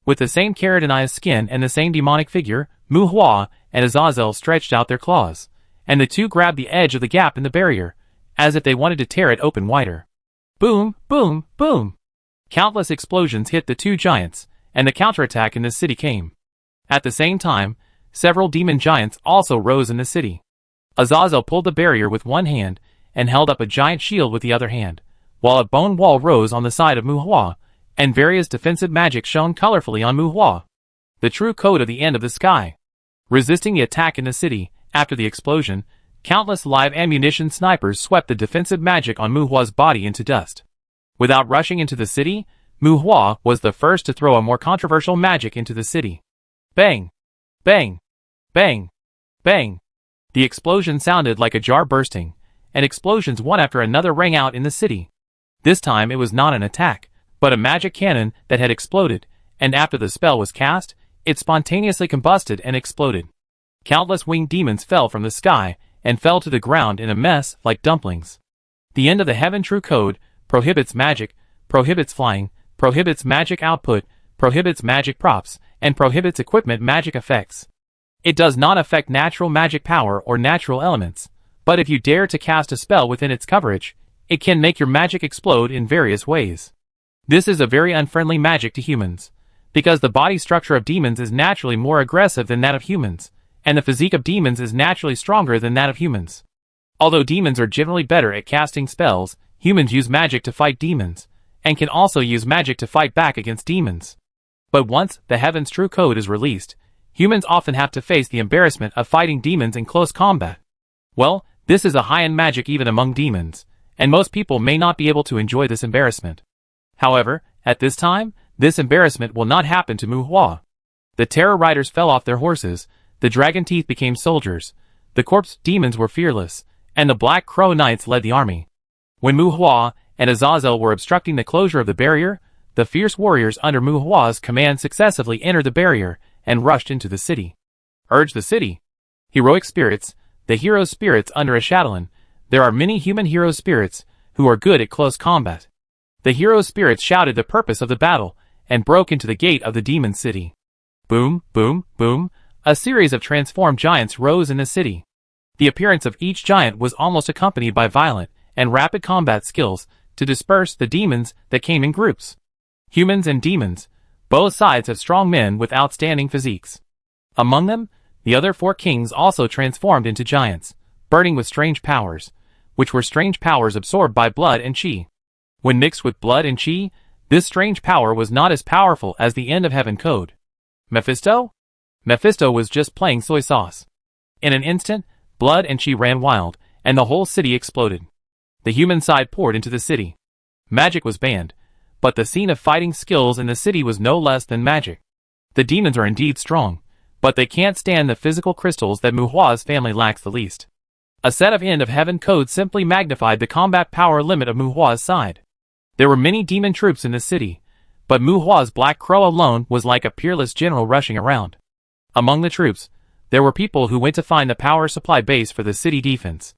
With the same keratinized skin and the same demonic figure, Mu Hua and Azazel stretched out their claws, and the two grabbed the edge of the gap in the barrier, as if they wanted to tear it open wider. Boom, boom, boom! Countless explosions hit the two giants, and the counterattack in the city came. At the same time, several demon giants also rose in the city. Azazel pulled the barrier with one hand, and held up a giant shield with the other hand, while a bone wall rose on the side of Mu Hua, and various defensive magic shone colorfully on Mu Hua. The true code of the end of the sky. Resisting the attack in the city, after the explosion, countless live ammunition snipers swept the defensive magic on Mu Hua's body into dust. Without rushing into the city, Mu Hua was the first to throw a more controversial magic into the city. Bang! Bang! Bang! Bang! The explosion sounded like a jar bursting, and explosions one after another rang out in the city. This time it was not an attack, but a magic cannon that had exploded, and after the spell was cast, it spontaneously combusted and exploded. Countless winged demons fell from the sky, and fell to the ground in a mess like dumplings. The end of the Heaven True Code prohibits magic, prohibits flying, prohibits magic output, prohibits magic props, and prohibits equipment magic effects. It does not affect natural magic power or natural elements, but if you dare to cast a spell within its coverage, it can make your magic explode in various ways. This is a very unfriendly magic to humans, because the body structure of demons is naturally more aggressive than that of humans, and the physique of demons is naturally stronger than that of humans. Although demons are generally better at casting spells, humans use magic to fight demons, and can also use magic to fight back against demons. But once the Heaven's True Code is released, humans often have to face the embarrassment of fighting demons in close combat. Well, this is a high-end magic even among demons, and most people may not be able to enjoy this embarrassment. However, at this time, this embarrassment will not happen to Mu Hua. The terror riders fell off their horses, the dragon teeth became soldiers, the corpse demons were fearless, and the Black Crow Knights led the army. When Mu Hua and Azazel were obstructing the closure of the barrier, the fierce warriors under Mu Hua's command successively entered the barrier and rushed into the city. Urge the city. Heroic spirits, the hero spirits under a Shadowland. There are many human hero spirits who are good at close combat. The hero spirits shouted the purpose of the battle and broke into the gate of the demon city. Boom, boom, boom, a series of transformed giants rose in the city. The appearance of each giant was almost accompanied by violent and rapid combat skills to disperse the demons that came in groups. Humans and demons, both sides have strong men with outstanding physiques. Among them, the other four kings also transformed into giants, burning with strange powers, which were strange powers absorbed by blood and chi. When mixed with blood and chi, this strange power was not as powerful as the End of Heaven Code. Mephisto? Mephisto was just playing soy sauce. In an instant, blood and chi ran wild, and the whole city exploded. The human side poured into the city. Magic was banned, but the scene of fighting skills in the city was no less than magic. The demons are indeed strong, but they can't stand the physical crystals that Mu Hua's family lacks the least. A set of End of Heaven codes simply magnified the combat power limit of Mu Hua's side. There were many demon troops in the city, but Mu Hua's Black Crow alone was like a peerless general rushing around. Among the troops, there were people who went to find the power supply base for the city defense.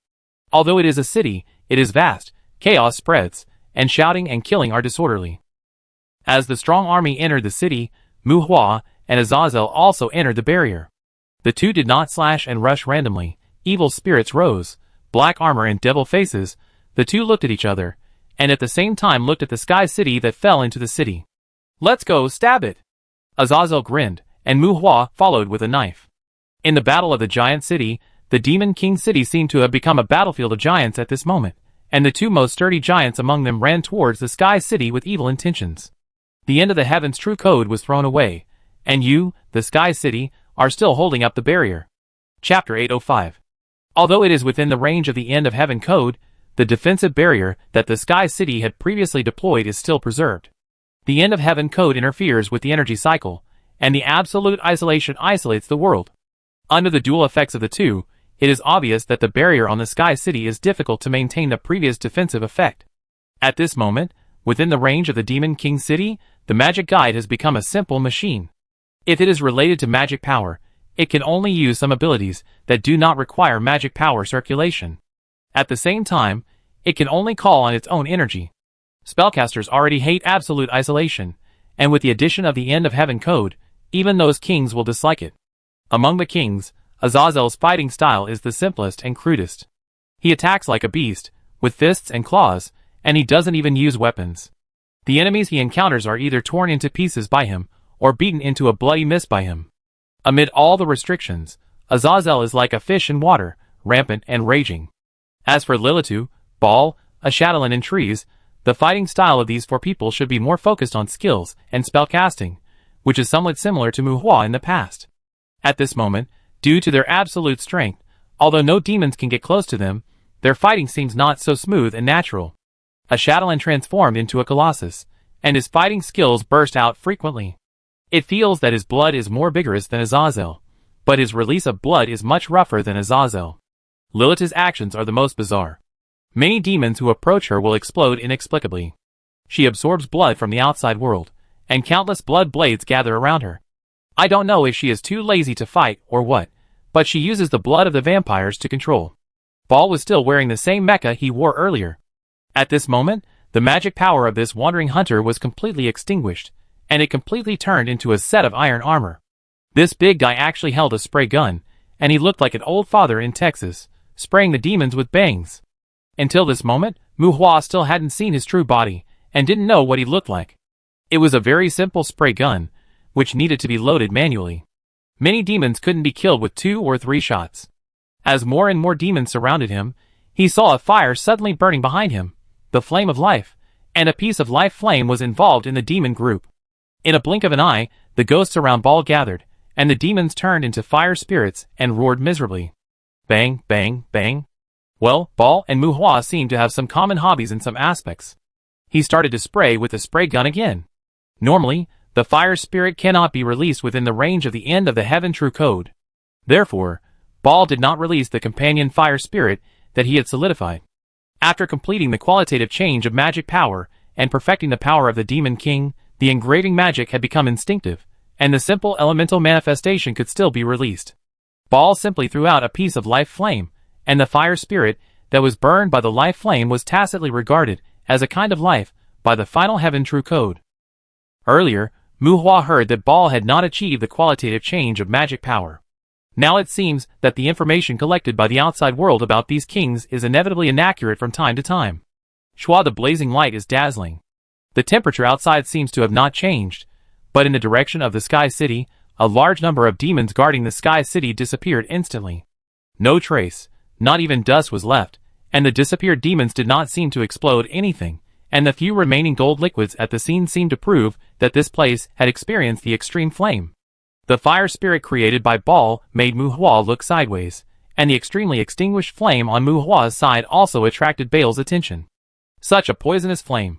Although it is a city, it is vast, chaos spreads, and shouting and killing are disorderly. As the strong army entered the city, Mu Hua and Azazel also entered the barrier. The two did not slash and rush randomly. Evil spirits rose, black armor and devil faces. The two looked at each other, and at the same time looked at the sky city that fell into the city. Let's go, stab it! Azazel grinned, and Mu Hua followed with a knife. In the battle of the giant city, the demon king city seemed to have become a battlefield of giants at this moment, and the two most sturdy giants among them ran towards the sky city with evil intentions. The End of the Heaven's True Code was thrown away, and you, the sky city, are still holding up the barrier. Chapter 805. Although it is within the range of the End of Heaven code, the defensive barrier that the Sky City had previously deployed is still preserved. The End of Heaven code interferes with the energy cycle, and the absolute isolation isolates the world. Under the dual effects of the two, it is obvious that the barrier on the Sky City is difficult to maintain the previous defensive effect. At this moment, within the range of the Demon King City, the magic guide has become a simple machine. If it is related to magic power, it can only use some abilities that do not require magic power circulation. At the same time, it can only call on its own energy. Spellcasters already hate absolute isolation, and with the addition of the End of Heaven code, even those kings will dislike it. Among the kings, Azazel's fighting style is the simplest and crudest. He attacks like a beast, with fists and claws, and he doesn't even use weapons. The enemies he encounters are either torn into pieces by him, or beaten into a bloody mist by him. Amid all the restrictions, Azazel is like a fish in water, rampant and raging. As for Lilitu, Baal, Ashadalin and Trees, the fighting style of these four people should be more focused on skills and spellcasting, which is somewhat similar to Muhua in the past. At this moment, due to their absolute strength, although no demons can get close to them, their fighting seems not so smooth and natural. Ashadalin transformed into a colossus, and his fighting skills burst out frequently. It feels that his blood is more vigorous than Azazel, but his release of blood is much rougher than Azazel. Lilith's actions are the most bizarre. Many demons who approach her will explode inexplicably. She absorbs blood from the outside world, and countless blood blades gather around her. I don't know if she is too lazy to fight or what, but she uses the blood of the vampires to control. Baal was still wearing the same mecha he wore earlier. At this moment, the magic power of this wandering hunter was completely extinguished, and it completely turned into a set of iron armor. This big guy actually held a spray gun, and he looked like an old father in Texas, spraying the demons with bangs. Until this moment, Muhua still hadn't seen his true body, and didn't know what he looked like. It was a very simple spray gun, which needed to be loaded manually. Many demons couldn't be killed with 2 or 3 shots. As more and more demons surrounded him, he saw a fire suddenly burning behind him, the flame of life, and a piece of life flame was involved in the demon group. In a blink of an eye, the ghosts around Baal gathered, and the demons turned into fire spirits and roared miserably. Bang, bang, bang. Well, Baal and Muhua seemed to have some common hobbies in some aspects. He started to spray with the spray gun again. Normally, the fire spirit cannot be released within the range of the End of the Heaven True Code. Therefore, Baal did not release the companion fire spirit that he had solidified. After completing the qualitative change of magic power and perfecting the power of the Demon King, the engraving magic had become instinctive, and the simple elemental manifestation could still be released. Baal simply threw out a piece of life flame, and the fire spirit that was burned by the life flame was tacitly regarded as a kind of life by the final Heaven True Code. Earlier, Muhua heard that Baal had not achieved the qualitative change of magic power. Now it seems that the information collected by the outside world about these kings is inevitably inaccurate from time to time. Shua, the blazing light is dazzling. The temperature outside seems to have not changed, but in the direction of the Sky City, a large number of demons guarding the Sky City disappeared instantly. No trace, not even dust was left, and the disappeared demons did not seem to explode anything, and the few remaining gold liquids at the scene seemed to prove that this place had experienced the extreme flame. The fire spirit created by Baal made Muhua look sideways, and the extremely extinguished flame on Muhua's side also attracted Baal's attention. Such a poisonous flame.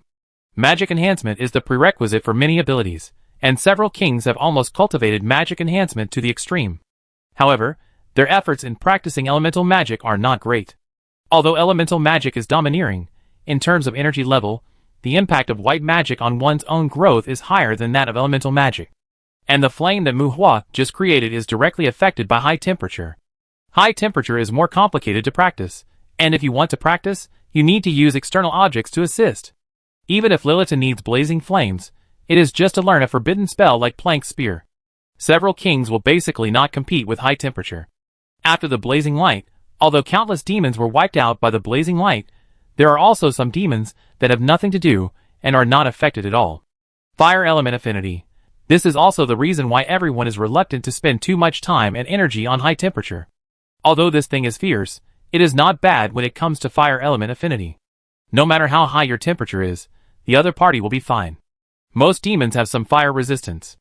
Magic enhancement is the prerequisite for many abilities, and several kings have almost cultivated magic enhancement to the extreme. However, their efforts in practicing elemental magic are not great. Although elemental magic is domineering, in terms of energy level, the impact of white magic on one's own growth is higher than that of elemental magic. And the flame that Muhua just created is directly affected by high temperature. High temperature is more complicated to practice, and if you want to practice, you need to use external objects to assist. Even if Lilith needs blazing flames, it is just to learn a forbidden spell like Plank's Spear. Several kings will basically not compete with high temperature. After the blazing light, although countless demons were wiped out by the blazing light, there are also some demons that have nothing to do and are not affected at all. Fire element affinity. This is also the reason why everyone is reluctant to spend too much time and energy on high temperature. Although this thing is fierce, it is not bad when it comes to fire element affinity. No matter how high your temperature is, the other party will be fine. Most demons have some fire resistance.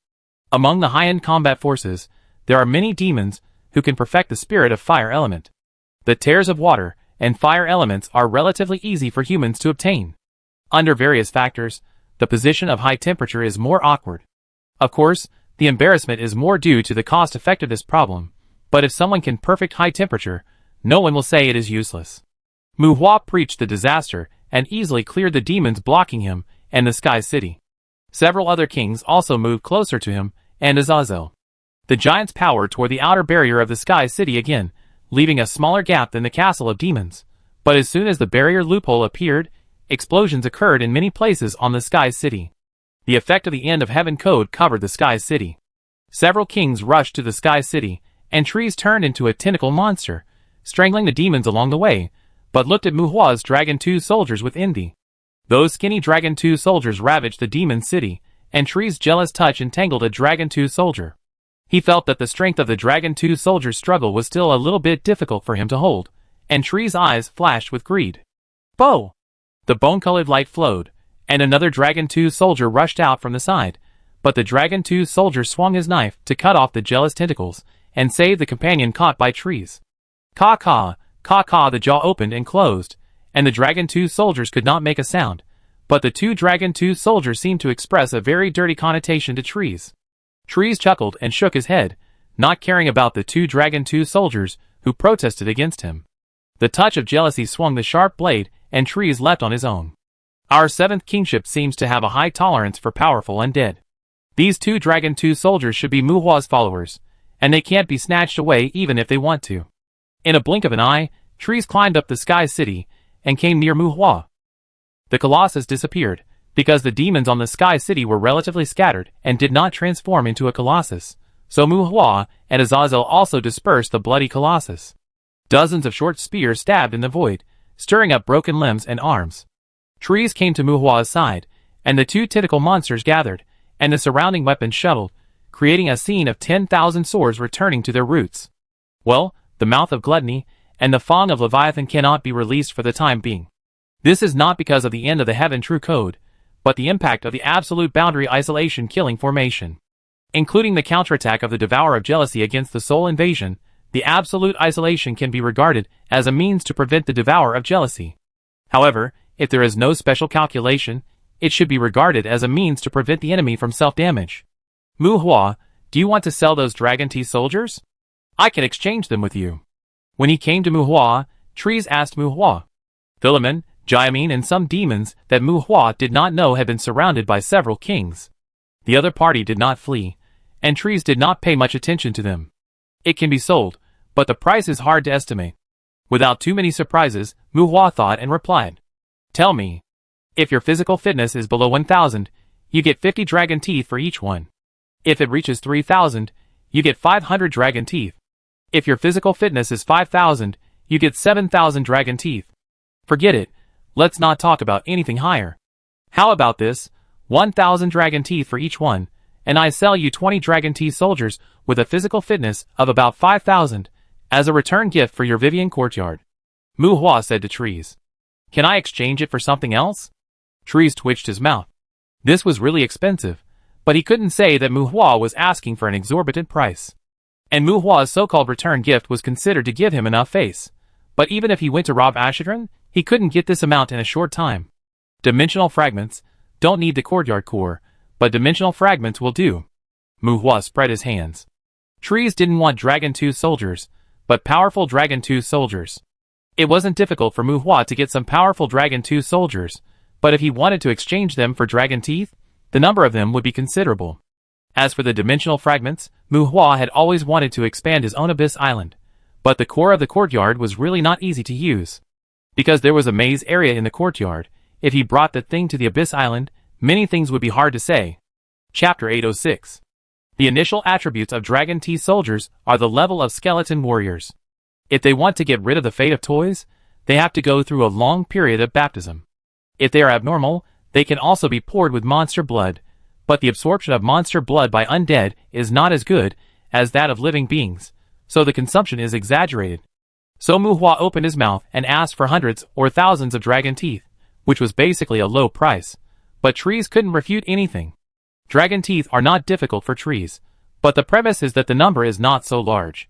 Among the high-end combat forces, there are many demons who can perfect the spirit of fire element. The tears of water and fire elements are relatively easy for humans to obtain. Under various factors, the position of high temperature is more awkward. Of course, the embarrassment is more due to the cost-effectiveness problem, but if someone can perfect high temperature, no one will say it is useless. Mu Hua preached the disaster and easily cleared the demons blocking him and the Sky City. Several other kings also moved closer to him and Azazel. The giants powered toward the outer barrier of the Sky City again, leaving a smaller gap than the Castle of Demons. But as soon as the barrier loophole appeared, explosions occurred in many places on the Sky City. The effect of the End of Heaven code covered the Sky City. Several kings rushed to the Sky City, and trees turned into a tentacle monster, strangling the demons along the way, but looked at Mu Hua's Dragon 2 soldiers with envy. Those skinny Dragon 2 soldiers ravaged the demon city, and Tree's jealous touch entangled a Dragon 2 soldier. He felt that the strength of the Dragon 2 soldier's struggle was still a little bit difficult for him to hold, and Tree's eyes flashed with greed. Bow! The bone-colored light flowed, and another Dragon 2 soldier rushed out from the side, but the Dragon 2 soldier swung his knife to cut off the jealous tentacles, and save the companion caught by Trees. Caw-caw, caw-caw, the jaw opened and closed, and the Dragon 2 soldiers could not make a sound, but the two Dragon 2 soldiers seemed to express a very dirty connotation to Trees. Trees chuckled and shook his head, not caring about the two Dragon 2 soldiers who protested against him. The touch of jealousy swung the sharp blade, and Trees leapt on his own. Our seventh kingship seems to have a high tolerance for powerful undead. These two Dragon 2 soldiers should be Mu Hua's followers, and they can't be snatched away even if they want to. In a blink of an eye, Trees climbed up the Sky City, and came near Mu Hua. The Colossus disappeared, because the demons on the Sky City were relatively scattered and did not transform into a Colossus, so Mu Hua and Azazel also dispersed the bloody Colossus. Dozens of short spears stabbed in the void, stirring up broken limbs and arms. Trees came to Mu Hua's side, and the two tentacle monsters gathered, and the surrounding weapons shuttled, creating a scene of 10,000 swords returning to their roots. Well, the mouth of gluttony and the fang of Leviathan cannot be released for the time being. This is not because of the End of the Heaven true code, but the impact of the absolute boundary isolation killing formation. Including the counterattack of the Devourer of Jealousy against the Soul Invasion, the absolute isolation can be regarded as a means to prevent the Devourer of Jealousy. However, if there is no special calculation, it should be regarded as a means to prevent the enemy from self-damage. Mu Hua, do you want to sell those Dragon T soldiers? I can exchange them with you. When he came to Mu Hua, Trees asked Mu Hua. Philemon, Jaimin and some demons that Mu Hua did not know had been surrounded by several kings. The other party did not flee, and Trees did not pay much attention to them. It can be sold, but the price is hard to estimate. Without too many surprises, Mu Hua thought and replied. Tell me. If your physical fitness is below 1,000, you get 50 dragon teeth for each one. If it reaches 3,000, you get 500 dragon teeth. If your physical fitness is 5,000, you get 7,000 dragon teeth. Forget it, let's not talk about anything higher. How about this, 1,000 dragon teeth for each one, and I sell you 20 dragon teeth soldiers with a physical fitness of about 5,000, as a return gift for your Vivian courtyard. Mu Hua said to Trees. Can I exchange it for something else? Trees twitched his mouth. This was really expensive, but he couldn't say that Mu Hua was asking for an exorbitant price. And Mu Hua's so-called return gift was considered to give him enough face. But even if he went to rob Ashidran, he couldn't get this amount in a short time. Dimensional fragments don't need the courtyard core, but dimensional fragments will do. Mu Hua spread his hands. Trees didn't want Dragon 2 soldiers, but powerful Dragon 2 soldiers. It wasn't difficult for Mu Hua to get some powerful Dragon 2 soldiers, but if he wanted to exchange them for dragon teeth, the number of them would be considerable. As for the dimensional fragments, Mu Hua had always wanted to expand his own Abyss Island, but the core of the courtyard was really not easy to use. Because there was a maze area in the courtyard, if he brought the thing to the Abyss Island, many things would be hard to say. Chapter 806. The initial attributes of Dragon T soldiers are the level of skeleton warriors. If they want to get rid of the fate of toys, they have to go through a long period of baptism. If they are abnormal, they can also be poured with monster blood, but the absorption of monster blood by undead is not as good as that of living beings, so the consumption is exaggerated. So Mu Hua opened his mouth and asked for hundreds or thousands of dragon teeth, which was basically a low price, but Trees couldn't refute anything. Dragon teeth are not difficult for Trees, but the premise is that the number is not so large.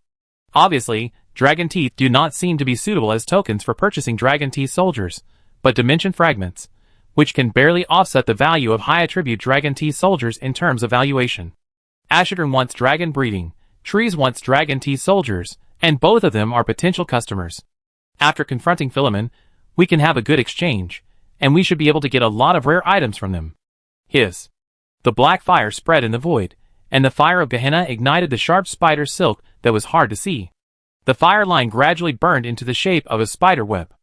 Obviously, Dragon teeth do not seem to be suitable as tokens for purchasing dragon teeth soldiers, but dimension fragments, which can barely offset the value of high attribute dragon teeth soldiers in terms of valuation. Ashidran wants dragon breeding, Trees wants dragon teeth soldiers, and both of them are potential customers. After confronting Philemon, we can have a good exchange, and we should be able to get a lot of rare items from them. Hiss. The black fire spread in the void, and the fire of Gehenna ignited the sharp spider silk that was hard to see. The fire line gradually burned into the shape of a spider web.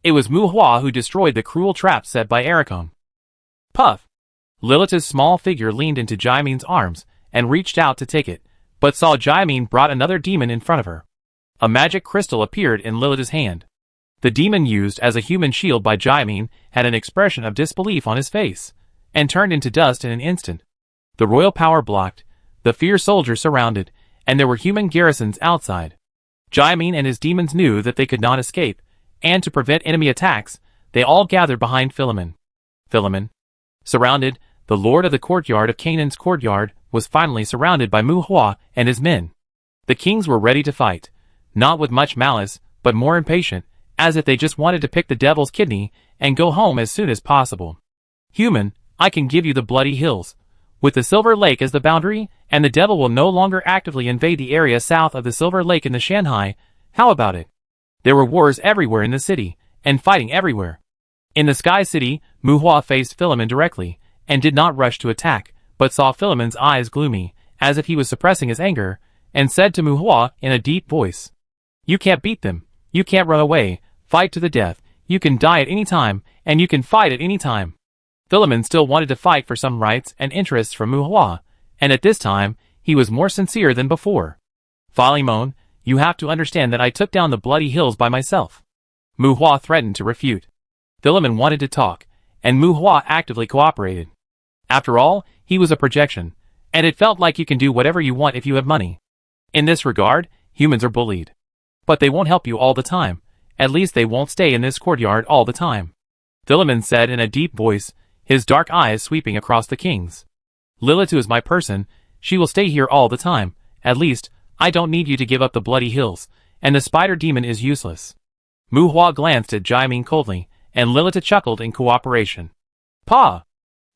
It was Mu Hua who destroyed the cruel trap set by Ericom. Puff! Lilith's small figure leaned into Jaimin's arms and reached out to take it, but saw Jaimin brought another demon in front of her. A magic crystal appeared in Lilith's hand. The demon used as a human shield by Jaimin had an expression of disbelief on his face, and turned into dust in an instant. The royal power blocked, the fierce soldiers surrounded, and there were human garrisons outside. Jaimin and his demons knew that they could not escape, and to prevent enemy attacks, they all gathered behind Philemon. Philemon, surrounded, the lord of the courtyard of Canaan's courtyard, was finally surrounded by Mu Hua and his men. The kings were ready to fight, not with much malice, but more impatient, as if they just wanted to pick the devil's kidney and go home as soon as possible. Human, I can give you the bloody hills, with the Silver Lake as the boundary, and the devil will no longer actively invade the area south of the Silver Lake in the Shanghai. How about it? There were wars everywhere in the city, and fighting everywhere. In the Sky City, Mu Hua faced Philemon directly, and did not rush to attack, but saw Philemon's eyes gloomy, as if he was suppressing his anger, and said to Mu Hua in a deep voice, "You can't beat them, you can't run away, fight to the death, you can die at any time, and you can fight at any time." Philemon still wanted to fight for some rights and interests from Mu Hua, and at this time, he was more sincere than before. "Philemon, you have to understand that I took down the bloody hills by myself." Mu Hua threatened to refute. Philemon wanted to talk, and Mu Hua actively cooperated. After all, he was a projection, and it felt like you can do whatever you want if you have money. In this regard, humans are bullied. But they won't help you all the time, at least they won't stay in this courtyard all the time. Philemon said in a deep voice, his dark eyes sweeping across the kings. "Lilith is my person, she will stay here all the time, at least, I don't need you to give up the bloody hills, and the spider demon is useless." Mu Hua glanced at Jaimin coldly, and Lilith chuckled in cooperation. "Pa!"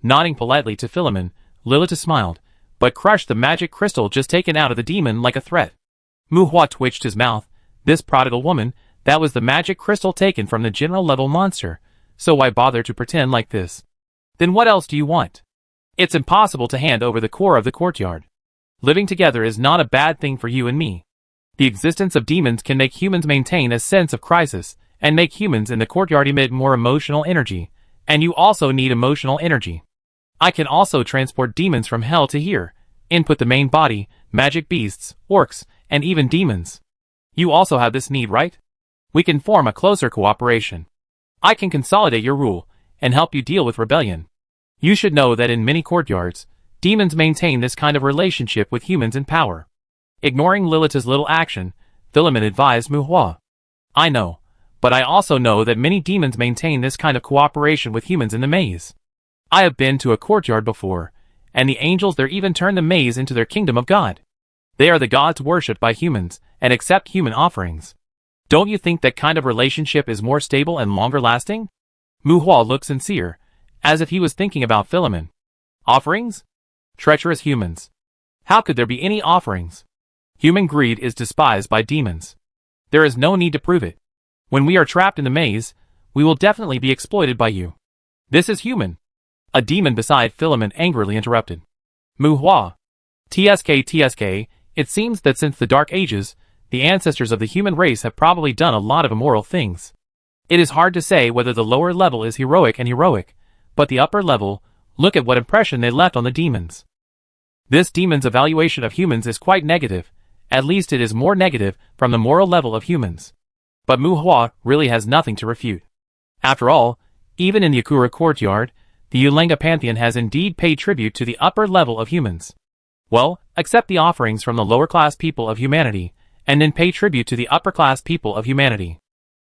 Nodding politely to Philemon, Lilith smiled, but crushed the magic crystal just taken out of the demon like a threat. Mu Hua twitched his mouth. This prodigal woman, that was the magic crystal taken from the general level monster, so why bother to pretend like this? Then what else do you want? It's impossible to hand over the core of the courtyard. Living together is not a bad thing for you and me. The existence of demons can make humans maintain a sense of crisis, and make humans in the courtyard emit more emotional energy, and you also need emotional energy. I can also transport demons from hell to here, input the main body, magic beasts, orcs, and even demons. You also have this need, right? We can form a closer cooperation. I can consolidate your rule, and help you deal with rebellion. You should know that in many courtyards, demons maintain this kind of relationship with humans in power. Ignoring Lilith's little action, Philemon advised Mu Hua. "I know, but I also know that many demons maintain this kind of cooperation with humans in the maze. I have been to a courtyard before, and the angels there even turn the maze into their kingdom of God. They are the gods worshipped by humans, and accept human offerings. Don't you think that kind of relationship is more stable and longer lasting?" Mu Hua looked sincere, as if he was thinking about Philemon. "Offerings? Treacherous humans. How could there be any offerings? Human greed is despised by demons. There is no need to prove it. When we are trapped in the maze, we will definitely be exploited by you. This is human." A demon beside Philemon angrily interrupted. "Mu Hua. TSK, it seems that since the Dark Ages, the ancestors of the human race have probably done a lot of immoral things. It is hard to say whether the lower level is heroic, but the upper level, look at what impression they left on the demons. This demon's evaluation of humans is quite negative, at least it is more negative from the moral level of humans." But Mu Hua really has nothing to refute. After all, even in the Akura courtyard, the Ulenga pantheon has indeed paid tribute to the upper level of humans. Well, accept the offerings from the lower class people of humanity, and then pay tribute to the upper class people of humanity.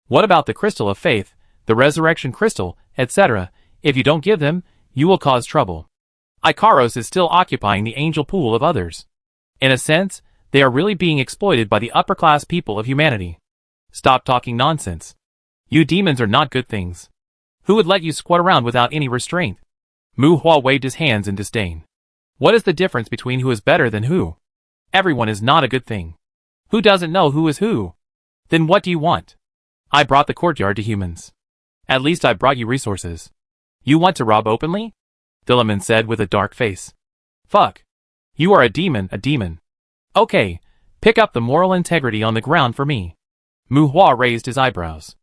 What about the crystal of faith, the resurrection crystal, etc.? If you don't give them, you will cause trouble. Ikaros is still occupying the angel pool of others. In a sense, They are really being exploited by the upper-class people of humanity. Stop talking nonsense. You demons are not good things. Who would let you squat around without any restraint? Mu Hua waved his hands in disdain. What is the difference between who is better than who? Everyone is not a good thing. Who doesn't know who is who? Then what do you want? I brought the courtyard to humans. At least I brought you resources. You want to rob openly? Philemon said with a dark face. Fuck. You are a demon, a demon. Okay, pick up the moral integrity on the ground for me. Mu Hua raised his eyebrows.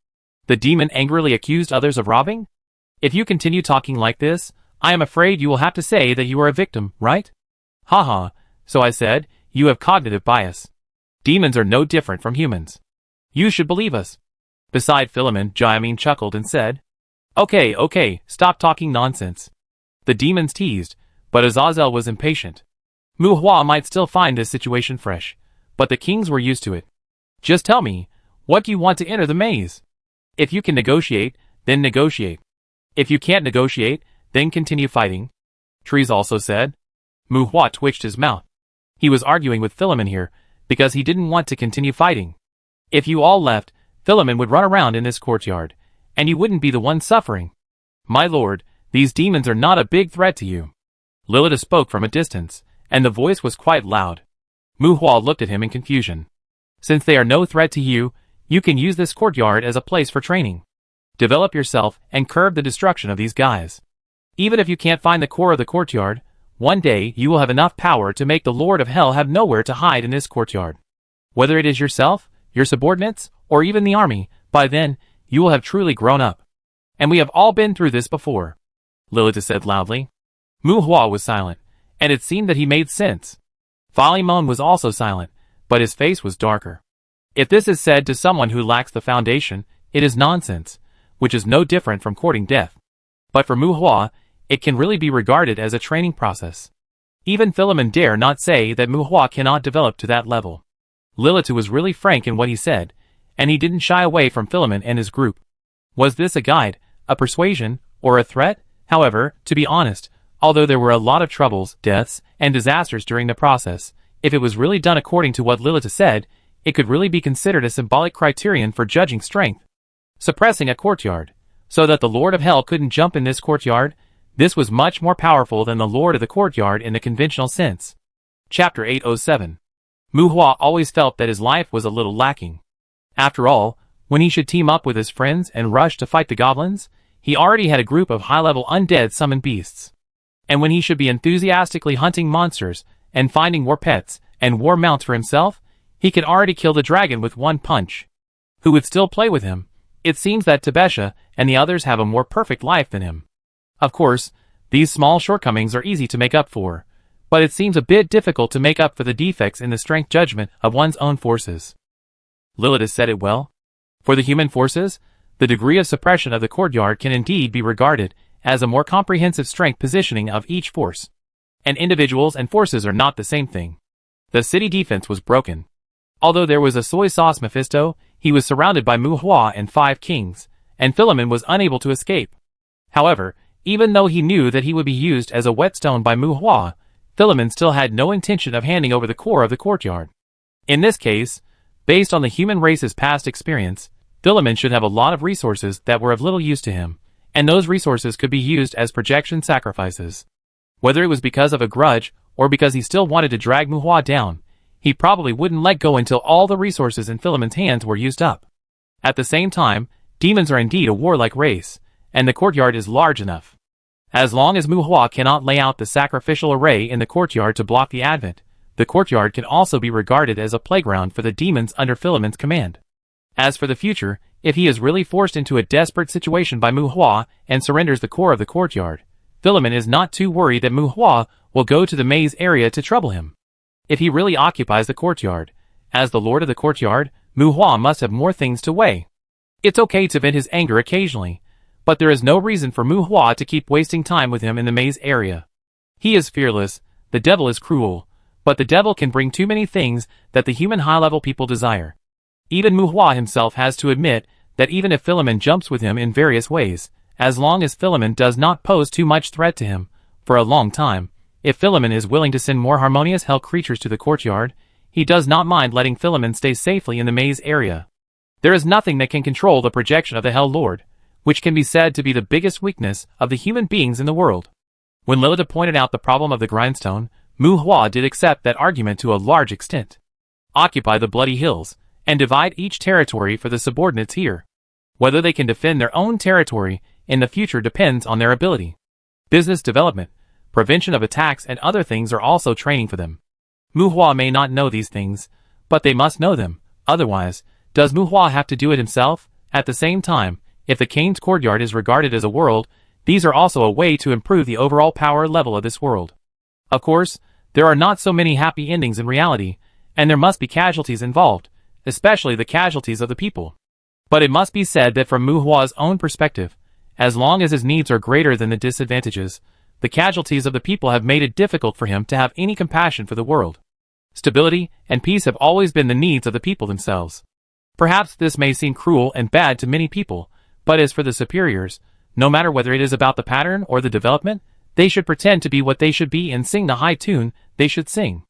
The demon angrily accused others of robbing? If you continue talking like this, I am afraid you will have to say that you are a victim, right? Haha, so I said, you have cognitive bias. Demons are no different from humans. You should believe us. Beside Philemon, Jaimin chuckled and said, Okay, stop talking nonsense. The demons teased, but Azazel was impatient. Mu Hua might still find this situation fresh, but the kings were used to it. Just tell me, what do you want to enter the maze? If you can negotiate, then negotiate. If you can't negotiate, then continue fighting. Trees also said. Mu Hua twitched his mouth. He was arguing with Philemon here, because he didn't want to continue fighting. If you all left, Philemon would run around in this courtyard, and you wouldn't be the one suffering. My lord, these demons are not a big threat to you. Lilith spoke from a distance, and the voice was quite loud. Mu Hua looked at him in confusion. Since they are no threat to you, you can use this courtyard as a place for training. Develop yourself and curb the destruction of these guys. Even if you can't find the core of the courtyard, one day you will have enough power to make the Lord of Hell have nowhere to hide in this courtyard. Whether it is yourself, your subordinates, or even the army, by then, you will have truly grown up. And we have all been through this before. Lilith said loudly. Mu Hua was silent, and it seemed that he made sense. Philemon was also silent, but his face was darker. If this is said to someone who lacks the foundation, it is nonsense, which is no different from courting death. But for Mu Hua, it can really be regarded as a training process. Even Philemon dare not say that Mu Hua cannot develop to that level. Lilith was really frank in what he said, and he didn't shy away from Philemon and his group. Was this a guide, a persuasion, or a threat? However, to be honest, although there were a lot of troubles, deaths, and disasters during the process, if it was really done according to what Lilith said, it could really be considered a symbolic criterion for judging strength. Suppressing a courtyard, so that the Lord of Hell couldn't jump in this courtyard, this was much more powerful than the Lord of the Courtyard in the conventional sense. Chapter 807. Mu Hua always felt that his life was a little lacking. After all, when he should team up with his friends and rush to fight the goblins, he already had a group of high-level undead summoned beasts. And when he should be enthusiastically hunting monsters and finding war pets and war mounts for himself, he could already kill the dragon with one punch. Who would still play with him? It seems that Tebesha and the others have a more perfect life than him. Of course, these small shortcomings are easy to make up for, but it seems a bit difficult to make up for the defects in the strength judgment of one's own forces. Lilith has said it well. For the human forces, the degree of suppression of the courtyard can indeed be regarded as a more comprehensive strength positioning of each force. And individuals and forces are not the same thing. The city defense was broken. Although there was a soy sauce Mephisto, he was surrounded by Mu Hua and 5 kings, and Philemon was unable to escape. However, even though he knew that he would be used as a whetstone by Mu Hua, Philemon still had no intention of handing over the core of the courtyard. In this case, based on the human race's past experience, Philemon should have a lot of resources that were of little use to him, and those resources could be used as projection sacrifices. Whether it was because of a grudge, or because he still wanted to drag Mu Hua down, he probably wouldn't let go until all the resources in Philemon's hands were used up. At the same time, demons are indeed a warlike race, and the courtyard is large enough. As long as Mu Hua cannot lay out the sacrificial array in the courtyard to block the advent, the courtyard can also be regarded as a playground for the demons under Philemon's command. As for the future, if he is really forced into a desperate situation by Mu Hua and surrenders the core of the courtyard, Philemon is not too worried that Mu Hua will go to the maze area to trouble him. If he really occupies the courtyard, as the Lord of the Courtyard, Mu Hua must have more things to weigh. It's okay to vent his anger occasionally, but there is no reason for Mu Hua to keep wasting time with him in the maze area. He is fearless, the devil is cruel, but the devil can bring too many things that the human high-level people desire. Even Mu Hua himself has to admit that even if Philemon jumps with him in various ways, as long as Philemon does not pose too much threat to him, for a long time, if Philemon is willing to send more harmonious hell creatures to the courtyard, he does not mind letting Philemon stay safely in the maze area. There is nothing that can control the projection of the Hell Lord, which can be said to be the biggest weakness of the human beings in the world. When Lilith pointed out the problem of the grindstone, Mu Hua did accept that argument to a large extent. Occupy the Bloody Hills, and divide each territory for the subordinates here. Whether they can defend their own territory in the future depends on their ability. Business development, prevention of attacks and other things are also training for them. Mu Hua may not know these things, but they must know them, otherwise, does Mu Hua have to do it himself? At the same time, if the Kane's Courtyard is regarded as a world, these are also a way to improve the overall power level of this world. Of course, there are not so many happy endings in reality, and there must be casualties involved, especially the casualties of the people. But it must be said that from Mu Hua's own perspective, as long as his needs are greater than the disadvantages, the casualties of the people have made it difficult for him to have any compassion for the world. Stability and peace have always been the needs of the people themselves. Perhaps this may seem cruel and bad to many people, but as for the superiors, no matter whether it is about the pattern or the development, they should pretend to be what they should be and sing the high tune they should sing.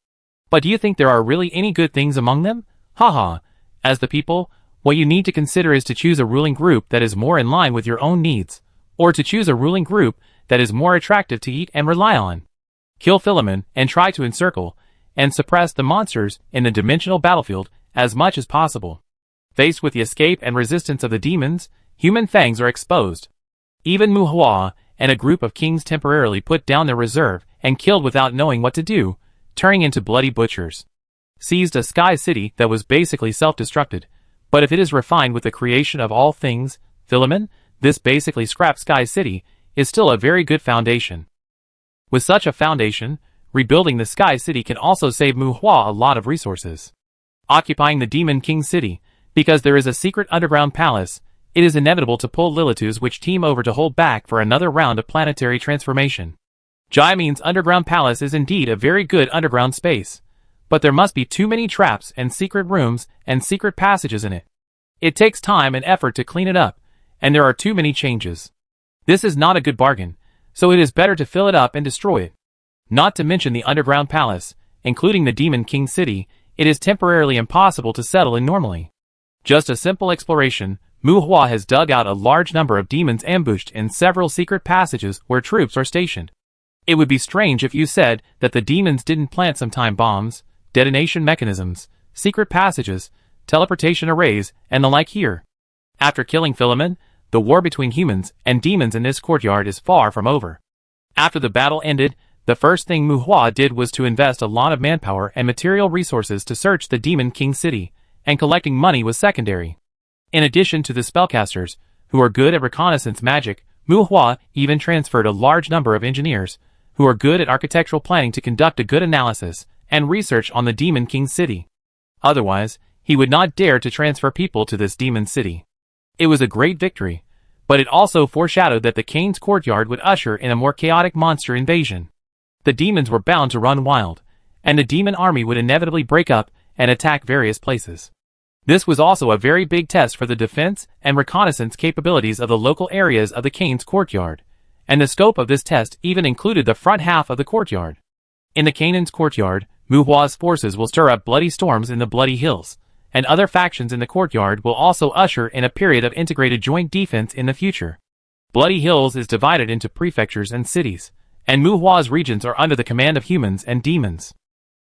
But do you think there are really any good things among them? Haha. As the people, what you need to consider is to choose a ruling group that is more in line with your own needs, or to choose a ruling group that is more attractive to eat and rely on. Kill Philemon and try to encircle and suppress the monsters in the dimensional battlefield as much as possible. Faced with the escape and resistance of the demons, human fangs are exposed. Even Mu Hua and a group of kings temporarily put down their reserve and killed without knowing what to do, turning into bloody butchers. Seized a sky city that was basically self-destructed, but if it is refined with the creation of all things, Philemon, this basically scrapped sky city, is still a very good foundation. With such a foundation, rebuilding the sky city can also save Mu Hua a lot of resources. Occupying the Demon King city, because there is a secret underground palace, it is inevitable to pull Lilith's witch team over to hold back for another round of planetary transformation. Jaimin's underground palace is indeed a very good underground space, but there must be too many traps and secret rooms and secret passages in it. It takes time and effort to clean it up, and there are too many changes. This is not a good bargain, so it is better to fill it up and destroy it. Not to mention the underground palace, including the Demon King city, it is temporarily impossible to settle in normally. Just a simple exploration, Mu Hua has dug out a large number of demons ambushed in several secret passages where troops are stationed. It would be strange if you said that the demons didn't plant some time bombs, detonation mechanisms, secret passages, teleportation arrays, and the like here. After killing Philemon, the war between humans and demons in this courtyard is far from over. After the battle ended, the first thing Mu Hua did was to invest a lot of manpower and material resources to search the Demon King city, and collecting money was secondary. In addition to the spellcasters, who are good at reconnaissance magic, Mu Hua even transferred a large number of engineers, who are good at architectural planning to conduct a good analysis and research on the Demon King city. Otherwise, he would not dare to transfer people to this demon city. It was a great victory, but it also foreshadowed that the Kane's courtyard would usher in a more chaotic monster invasion. The demons were bound to run wild, and the demon army would inevitably break up and attack various places. This was also a very big test for the defense and reconnaissance capabilities of the local areas of the Kane's courtyard, and the scope of this test even included the front half of the courtyard. In the Canaan's courtyard, Mu Hua's forces will stir up bloody storms in the Bloody Hills, and other factions in the courtyard will also usher in a period of integrated joint defense in the future. Bloody Hills is divided into prefectures and cities, and Mu Hua's regions are under the command of humans and demons.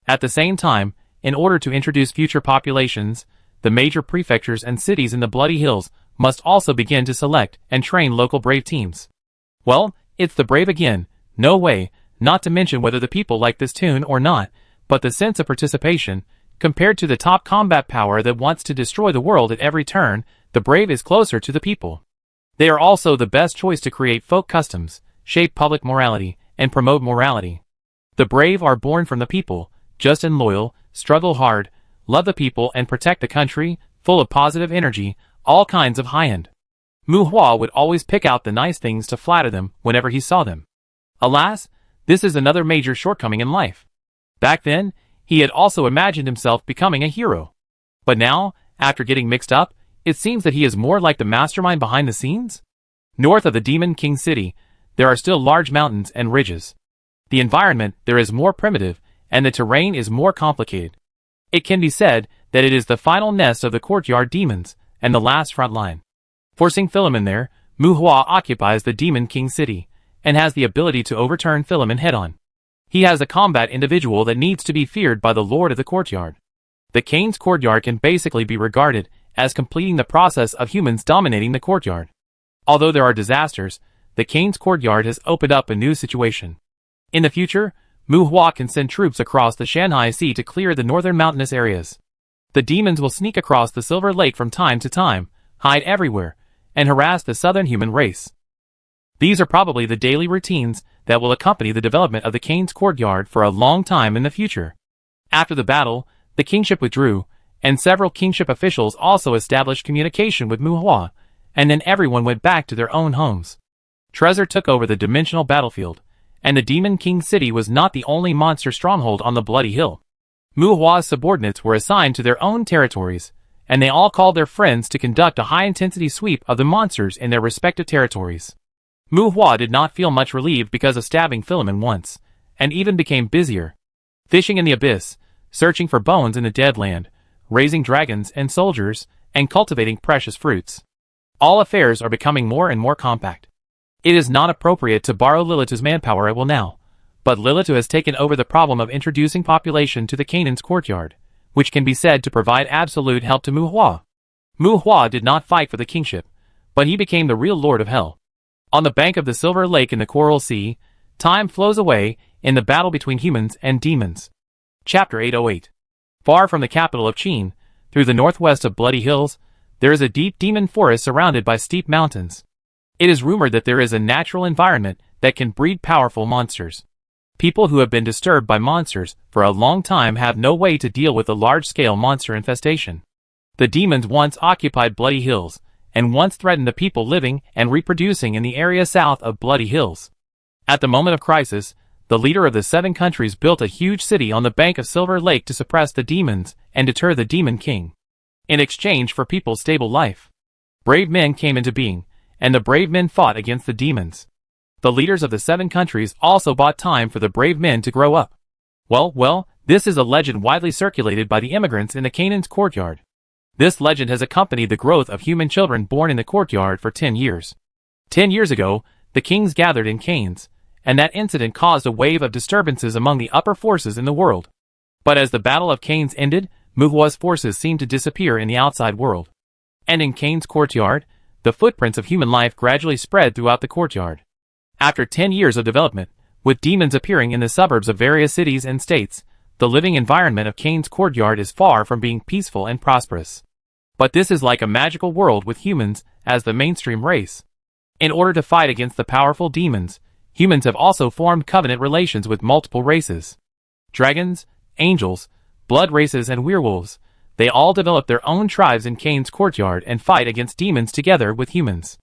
At the same time, in order to introduce future populations, the major prefectures and cities in the Bloody Hills must also begin to select and train local brave teams. Well, it's the brave again, no way, not to mention whether the people like this tune or not, but the sense of participation, compared to the top combat power that wants to destroy the world at every turn, the brave is closer to the people. They are also the best choice to create folk customs, shape public morality, and promote morality. The brave are born from the people, just and loyal, struggle hard, love the people and protect the country, full of positive energy, all kinds of high-end. Mu Hua would always pick out the nice things to flatter them whenever he saw them. Alas, this is another major shortcoming in life. Back then, he had also imagined himself becoming a hero. But now, after getting mixed up, it seems that he is more like the mastermind behind the scenes. North of the Demon King city, there are still large mountains and ridges. The environment there is more primitive, and the terrain is more complicated. It can be said that it is the final nest of the courtyard demons and the last front line. Forcing Philemon there, Mu Hua occupies the Demon King city and has the ability to overturn Philemon head-on. He has a combat individual that needs to be feared by the Lord of the Courtyard. The Kane's Courtyard can basically be regarded as completing the process of humans dominating the courtyard. Although there are disasters, the Kane's Courtyard has opened up a new situation. In the future, Mu Hua can send troops across the Shanghai Sea to clear the northern mountainous areas. The demons will sneak across the Silver Lake from time to time, hide everywhere, and harass the southern human race. These are probably the daily routines that will accompany the development of the Kane's Courtyard for a long time in the future. After the battle, the kingship withdrew, and several kingship officials also established communication with Mu Hua, and then everyone went back to their own homes. Trezor took over the dimensional battlefield, and the Demon King city was not the only monster stronghold on the Bloody Hill. Mu Hua's subordinates were assigned to their own territories, and they all called their friends to conduct a high-intensity sweep of the monsters in their respective territories. Mu Hua did not feel much relieved because of stabbing Philemon once, and even became busier. Fishing in the abyss, searching for bones in the dead land, raising dragons and soldiers, and cultivating precious fruits. All affairs are becoming more and more compact. It is not appropriate to borrow Lilitu's manpower at will now, but Lilitu has taken over the problem of introducing population to the Canaan's courtyard, which can be said to provide absolute help to Mu Hua. Mu Hua did not fight for the kingship, but he became the real lord of hell. On the bank of the Silver Lake in the Coral Sea, time flows away in the battle between humans and demons. Chapter 808. Far from the capital of Qin, through the northwest of Bloody Hills, there is a deep demon forest surrounded by steep mountains. It is rumored that there is a natural environment that can breed powerful monsters. People who have been disturbed by monsters for a long time have no way to deal with the large-scale monster infestation. The demons once occupied Bloody Hills, and once threatened the people living and reproducing in the area south of Bloody Hills. At the moment of crisis, the leader of the 7 countries built a huge city on the bank of Silver Lake to suppress the demons and deter the Demon King. In exchange for people's stable life, brave men came into being, and the brave men fought against the demons. The leaders of the 7 countries also bought time for the brave men to grow up. Well, this is a legend widely circulated by the immigrants in the Canaan's courtyard. This legend has accompanied the growth of human children born in the courtyard for 10 years. 10 years ago, the kings gathered in Canes, and that incident caused a wave of disturbances among the upper forces in the world. But as the Battle of Canes ended, Mu Hua's forces seemed to disappear in the outside world. And in Cane's courtyard, the footprints of human life gradually spread throughout the courtyard. After 10 years of development, with demons appearing in the suburbs of various cities and states, the living environment of Cane's courtyard is far from being peaceful and prosperous. But this is like a magical world with humans as the mainstream race. In order to fight against the powerful demons, humans have also formed covenant relations with multiple races. Dragons, angels, blood races and werewolves, they all develop their own tribes in Cane's courtyard and fight against demons together with humans.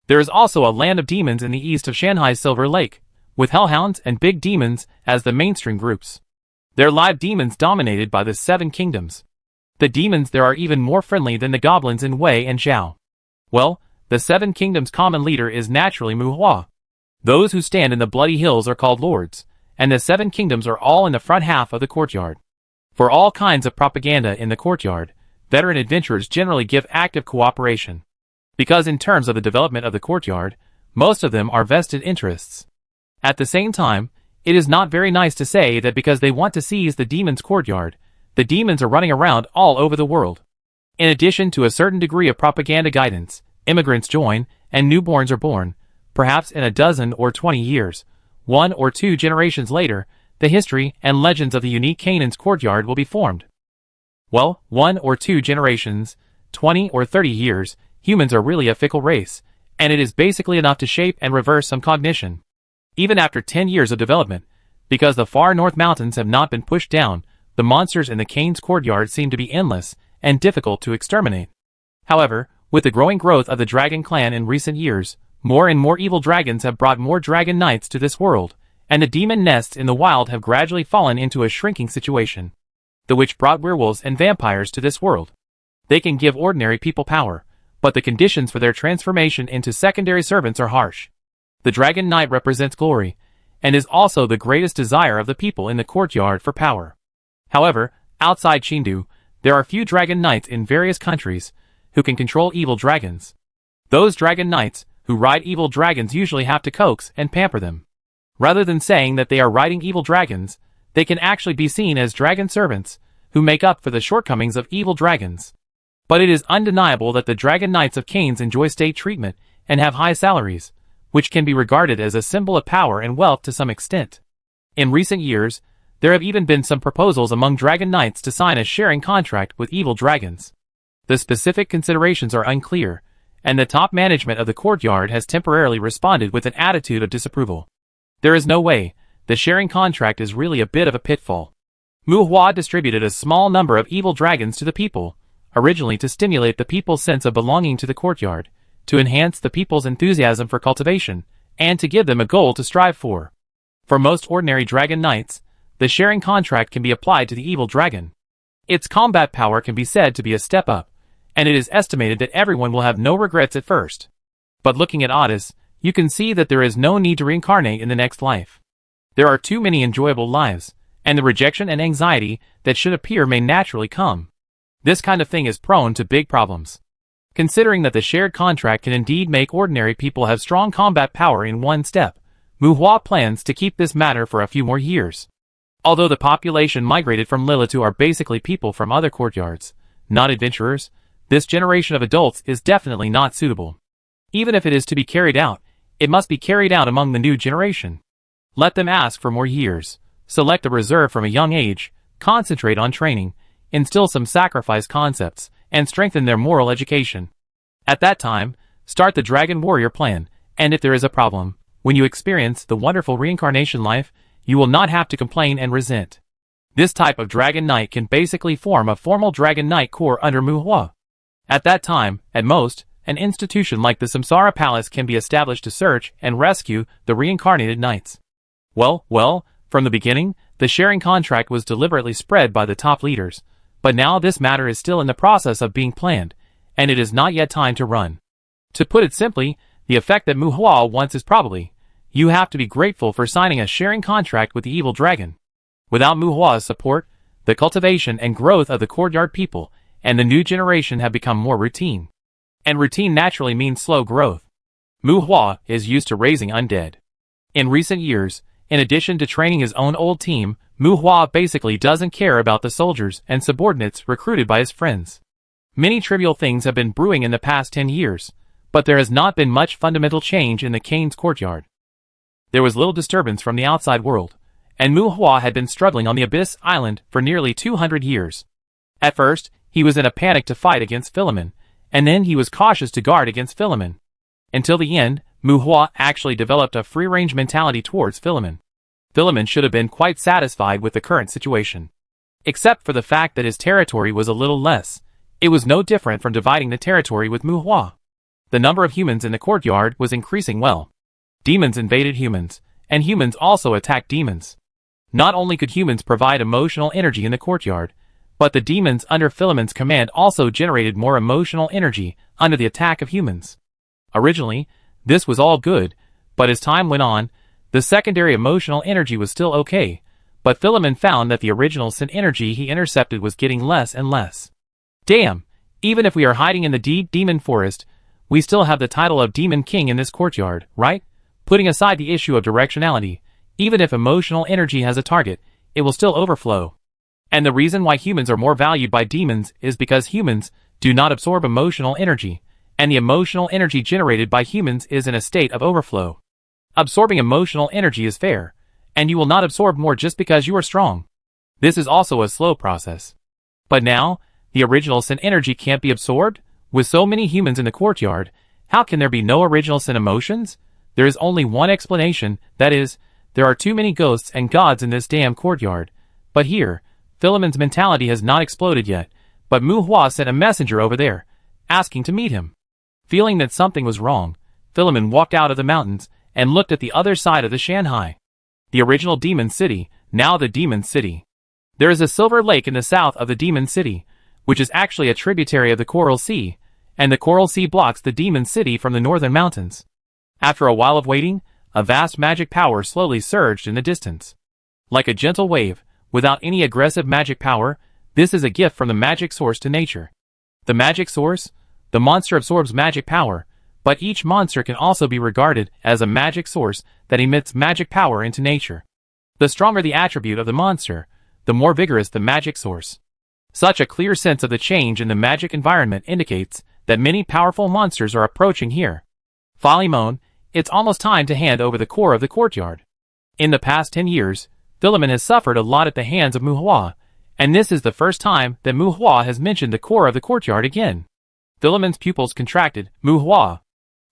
There is also a land of demons in the east of Shanghai's Silver Lake, with hellhounds and big demons as the mainstream groups. They're live demons dominated by the 7 kingdoms. The demons there are even more friendly than the goblins in Wei and Zhao. Well, the 7 kingdoms' common leader is naturally Mu Hua. Those who stand in the Bloody Hills are called lords, and the 7 kingdoms are all in the front half of the courtyard. For all kinds of propaganda in the courtyard, veteran adventurers generally give active cooperation. Because in terms of the development of the courtyard, most of them are vested interests. At the same time, it is not very nice to say that because they want to seize the demon's courtyard, the demons are running around all over the world. In addition to a certain degree of propaganda guidance, immigrants join, and newborns are born. Perhaps in a dozen or 20 years, 1 or 2 generations later, the history and legends of the unique Canaan's courtyard will be formed. Well, 1 or 2 generations, 20 or 30 years, humans are really a fickle race, and it is basically enough to shape and reverse some cognition. Even after 10 years of development, because the far north mountains have not been pushed down, the monsters in the Cane's courtyard seem to be endless and difficult to exterminate. However, with the growing growth of the dragon clan in recent years, more and more evil dragons have brought more dragon knights to this world, and the demon nests in the wild have gradually fallen into a shrinking situation. The witch brought werewolves and vampires to this world. They can give ordinary people power, but the conditions for their transformation into secondary servants are harsh. The dragon knight represents glory, and is also the greatest desire of the people in the courtyard for power. However, Outside Chindu, there are few dragon knights in various countries who can control evil dragons. Those dragon knights who ride evil dragons usually have to coax and pamper them. Rather than saying that they are riding evil dragons, they can actually be seen as dragon servants who make up for the shortcomings of evil dragons. But it is undeniable that the dragon knights of Canes enjoy state treatment and have high salaries, which can be regarded as a symbol of power and wealth to some extent. In recent years, there have even been some proposals among dragon knights to sign a sharing contract with evil dragons. The specific considerations are unclear, and the top management of the courtyard has temporarily responded with an attitude of disapproval. There is no way. The sharing contract is really a bit of a pitfall. Mu Hua distributed a small number of evil dragons to the people, originally to stimulate the people's sense of belonging to the courtyard, to enhance the people's enthusiasm for cultivation, and to give them a goal to strive for. For most ordinary dragon knights, the sharing contract can be applied to the evil dragon. Its combat power can be said to be a step up, and it is estimated that everyone will have no regrets at first. But looking at Otis, you can see that there is no need to reincarnate in the next life. There are too many enjoyable lives, and the rejection and anxiety that should appear may naturally come. This kind of thing is prone to big problems. Considering that the shared contract can indeed make ordinary people have strong combat power in one step, Mu Hua plans to keep this matter for a few more years. Although the population migrated from Lilitu are basically people from other courtyards, not adventurers, this generation of adults is definitely not suitable. Even if it is to be carried out, it must be carried out among the new generation. Let them ask for more years, select a reserve from a young age, concentrate on training, instill some sacrifice concepts, and strengthen their moral education. At that time, start the Dragon Warrior plan, and if there is a problem, when you experience the wonderful reincarnation life, you will not have to complain and resent. This type of Dragon Knight can basically form a formal Dragon Knight Corps under Mu Hua. At that time, at most, an institution like the Samsara Palace can be established to search and rescue the reincarnated knights. Well, from the beginning, the sharing contract was deliberately spread by the top leaders, but now this matter is still in the process of being planned, and it is not yet time to run. To put it simply, the effect that Mu Hua wants is probably, you have to be grateful for signing a sharing contract with the evil dragon. Without Mu Hua's support, the cultivation and growth of the courtyard people and the new generation have become more routine. And routine naturally means slow growth. Mu Hua is used to raising undead. In recent years, in addition to training his own old team, Mu Hua basically doesn't care about the soldiers and subordinates recruited by his friends. Many trivial things have been brewing in the past 10 years, but there has not been much fundamental change in the Cane's courtyard. There was little disturbance from the outside world, and Mu Hua had been struggling on the Abyss Island for nearly 200 years. At first, he was in a panic to fight against Philemon, and then he was cautious to guard against Philemon. Until the end, Mu Hua actually developed a free-range mentality towards Philemon. Philemon should have been quite satisfied with the current situation. Except for the fact that his territory was a little less, it was no different from dividing the territory with Mu Hua. The number of humans in the courtyard was increasing well. Demons invaded humans, and humans also attacked demons. Not only could humans provide emotional energy in the courtyard, but the demons under Philemon's command also generated more emotional energy under the attack of humans. Originally, this was all good, but as time went on, the secondary emotional energy was still okay, but Philemon found that the original sin energy he intercepted was getting less and less. Damn, even if we are hiding in the deep demon forest, we still have the title of Demon King in this courtyard, right? Putting aside the issue of directionality, even if emotional energy has a target, it will still overflow. And the reason why humans are more valued by demons is because humans do not absorb emotional energy, and the emotional energy generated by humans is in a state of overflow. Absorbing emotional energy is fair, and you will not absorb more just because you are strong. This is also a slow process. But now, the original sin energy can't be absorbed? With so many humans in the courtyard, how can there be no original sin emotions? There is only one explanation, that is, there are too many ghosts and gods in this damn courtyard. But here, Philemon's mentality has not exploded yet, but Mu Hua sent a messenger over there, asking to meet him. Feeling that something was wrong, Philemon walked out of the mountains and looked at the other side of the Shanghai. The original Demon City, now the Demon City. There is a silver lake in the south of the Demon City, which is actually a tributary of the Coral Sea, and the Coral Sea blocks the Demon City from the northern mountains. After a while of waiting, a vast magic power slowly surged in the distance. Like a gentle wave, without any aggressive magic power, This is a gift from the magic source to nature. The magic source? The monster absorbs magic power, but each monster can also be regarded as a magic source that emits magic power into nature. The stronger the attribute of the monster, the more vigorous the magic source. Such a clear sense of the change in the magic environment indicates that many powerful monsters are approaching here. Philemon, it's almost time to hand over the core of the courtyard. In the past 10 years, Philemon has suffered a lot at the hands of Muhua, and this is the first time that Muhua has mentioned the core of the courtyard again. Philemon's pupils contracted. Muhua.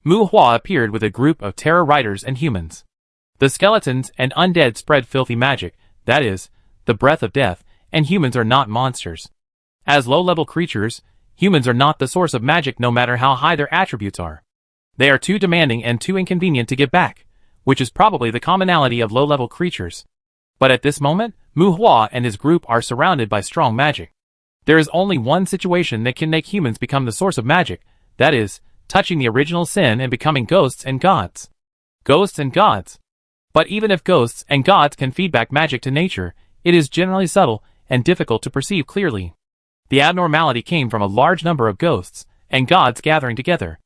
Muhua appeared with a group of terror riders and humans. The skeletons and undead spread filthy magic, that is, the breath of death, and humans are not monsters. As low-level creatures, humans are not the source of magic no matter how high their attributes are. They are too demanding and too inconvenient to give back, which is probably the commonality of low-level creatures. But at this moment, Muhua and his group are surrounded by strong magic. There is only one situation that can make humans become the source of magic, that is, touching the original sin and becoming ghosts and gods. Ghosts and gods. But even if ghosts and gods can feed back magic to nature, it is generally subtle and difficult to perceive clearly. The abnormality came from a large number of ghosts and gods gathering together.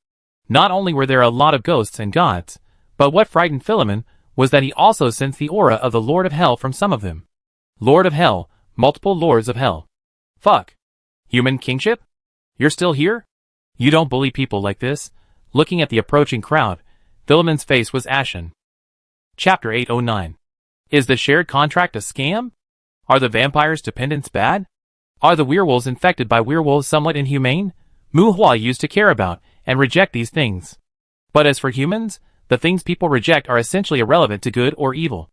Not only were there a lot of ghosts and gods, but what frightened Philemon was that he also sensed the aura of the Lord of Hell from some of them. Lord of Hell, multiple lords of hell. Fuck. Human kingship? You're still here? You don't bully people like this. Looking at the approaching crowd, Philemon's face was ashen. Chapter 809. Is the shared contract a scam? Are the vampires' dependents bad? Are the werewolves infected by werewolves somewhat inhumane? Muhua used to care about and reject these things. But as for humans, the things people reject are essentially irrelevant to good or evil.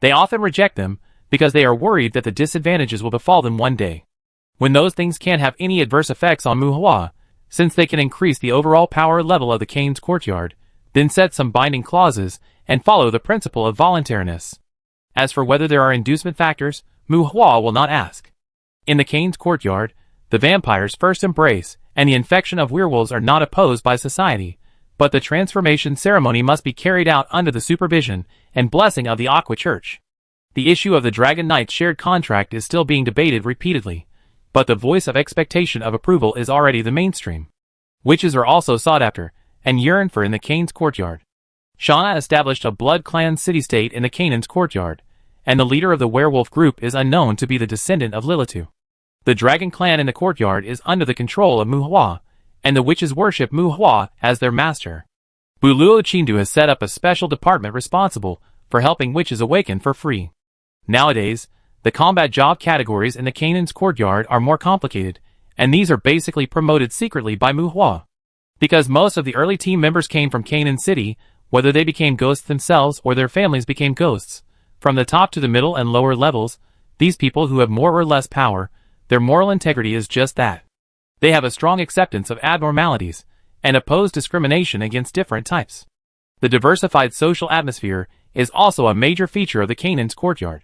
They often reject them because they are worried that the disadvantages will befall them one day. When those things can't have any adverse effects on Muhua, since they can increase the overall power level of the Cain's courtyard, then set some binding clauses and follow the principle of voluntariness. As for whether there are inducement factors, Muhua will not ask. In the Cain's courtyard, the vampires' first embrace and the infection of werewolves are not opposed by society, but the transformation ceremony must be carried out under the supervision and blessing of the Aqua Church. The issue of the Dragon Knight's shared contract is still being debated repeatedly, but the voice of expectation of approval is already the mainstream. Witches are also sought after and yearn for in the Cain's courtyard. Shauna established a blood clan city-state in the Canaan's courtyard, and the leader of the werewolf group is unknown to be the descendant of Lilitu. The dragon clan in the courtyard is under the control of Muhua, and the witches worship Muhua as their master. Buluo Chindu has set up a special department responsible for helping witches awaken for free. Nowadays, the combat job categories in the Canaan's courtyard are more complicated, and these are basically promoted secretly by Muhua. Because most of the early team members came from Canaan City, whether they became ghosts themselves or their families became ghosts, from the top to the middle and lower levels, these people who have more or less power, their moral integrity is just that. They have a strong acceptance of abnormalities, and oppose discrimination against different types. The diversified social atmosphere is also a major feature of the Canaan's courtyard.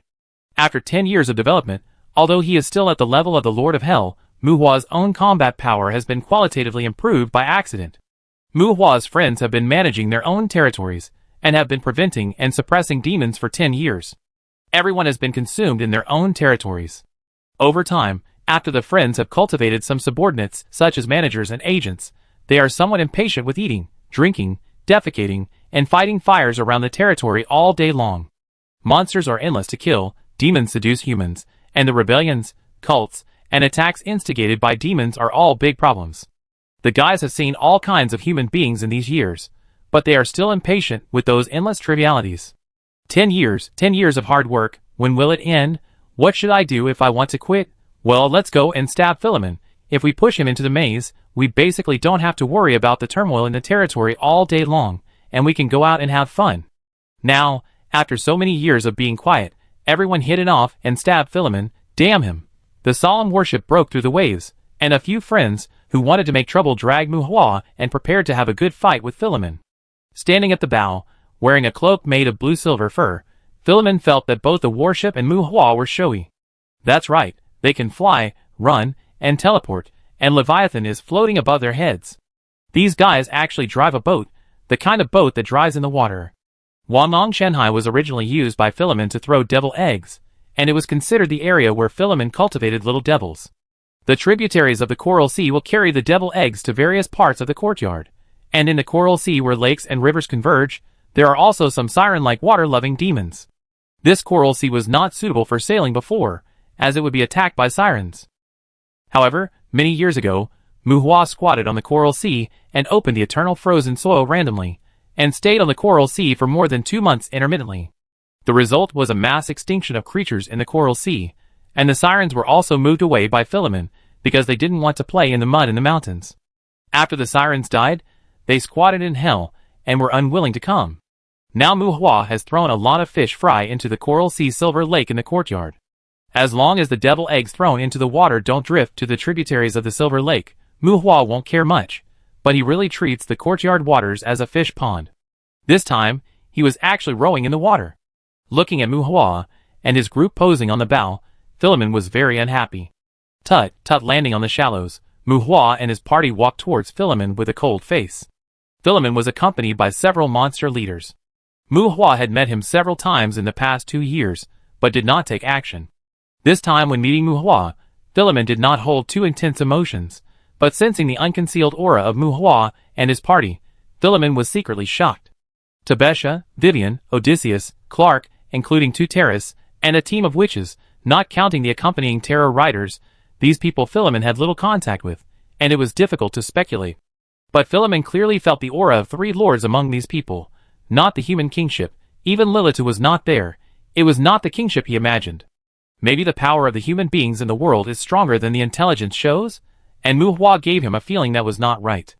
After 10 years of development, although he is still at the level of the Lord of Hell, Muhua's own combat power has been qualitatively improved by accident. Muhua's friends have been managing their own territories, and have been preventing and suppressing demons for 10 years. Everyone has been consumed in their own territories. Over time, after the friends have cultivated some subordinates, such as managers and agents, they are somewhat impatient with eating, drinking, defecating, and fighting fires around the territory all day long. Monsters are endless to kill, demons seduce humans, and the rebellions, cults, and attacks instigated by demons are all big problems. The guys have seen all kinds of human beings in these years, but they are still impatient with those endless trivialities. 10 years of hard work, when will it end? What should I do if I want to quit? Well, let's go and stab Philemon. If we push him into the maze, we basically don't have to worry about the turmoil in the territory all day long, and we can go out and have fun. Now, after so many years of being quiet, everyone hit it off and stabbed Philemon. Damn him. The solemn worship broke through the waves, and a few friends, who wanted to make trouble, dragged Muhua and prepared to have a good fight with Philemon. Standing at the bow, wearing a cloak made of blue-silver fur, Philemon felt that both the warship and Muhua were showy. That's right, they can fly, run, and teleport, and Leviathan is floating above their heads. These guys actually drive a boat, the kind of boat that drives in the water. Wanlong Shanhai was originally used by Philemon to throw devil eggs, and it was considered the area where Philemon cultivated little devils. The tributaries of the Coral Sea will carry the devil eggs to various parts of the courtyard. And in the Coral Sea where lakes and rivers converge, there are also some siren-like water-loving demons. This Coral Sea was not suitable for sailing before, as it would be attacked by sirens. However, many years ago, Muhua squatted on the Coral Sea and opened the eternal frozen soil randomly, and stayed on the Coral Sea for more than 2 months intermittently. The result was a mass extinction of creatures in the Coral Sea, and the sirens were also moved away by Philemon because they didn't want to play in the mud in the mountains. After the sirens died, they squatted in hell and were unwilling to come. Now Muhua has thrown a lot of fish fry into the Coral Sea Silver Lake in the courtyard. As long as the devil eggs thrown into the water don't drift to the tributaries of the Silver Lake, Muhua won't care much, but he really treats the courtyard waters as a fish pond. This time, he was actually rowing in the water. Looking at Muhua and his group posing on the bow, Philemon was very unhappy. Tut, landing on the shallows, Muhua and his party walked towards Philemon with a cold face. Philemon was accompanied by several monster leaders. Muhua had met him several times in the past 2 years, but did not take action. This time when meeting Muhua, Philemon did not hold too intense emotions, but sensing the unconcealed aura of Muhua and his party, Philemon was secretly shocked. Tabesha, Vivian, Odysseus, Clark, including 2 terrorists, and a team of witches, not counting the accompanying terror riders, these people Philemon had little contact with, and it was difficult to speculate. But Philemon clearly felt the aura of 3 lords among these people, not the human kingship. Even Lilith was not there. It was not the kingship he imagined. Maybe the power of the human beings in the world is stronger than the intelligence shows? And Muhua gave him a feeling that was not right.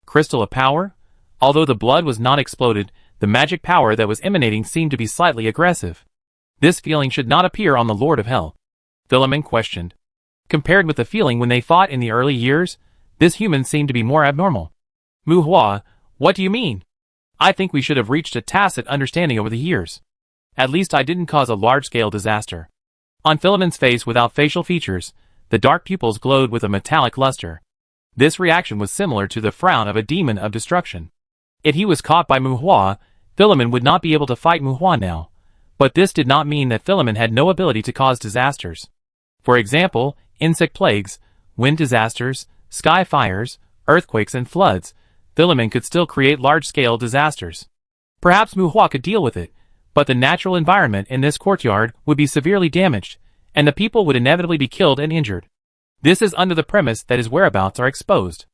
Crystal of power? Although the blood was not exploded, the magic power that was emanating seemed to be slightly aggressive. This feeling should not appear on the Lord of Hell. Philemon questioned. Compared with the feeling when they fought in the early years, this human seemed to be more abnormal. Muhua, what do you mean? I think we should have reached a tacit understanding over the years. At least I didn't cause a large-scale disaster. On Philemon's face without facial features, the dark pupils glowed with a metallic luster. This reaction was similar to the frown of a demon of destruction. If he was caught by Muhua, Philemon would not be able to fight Muhua now. But this did not mean that Philemon had no ability to cause disasters. For example, insect plagues, wind disasters, sky fires, earthquakes and floods, Philemon could still create large-scale disasters. Perhaps Muhua could deal with it, but the natural environment in this courtyard would be severely damaged, and the people would inevitably be killed and injured. This is under the premise that his whereabouts are exposed.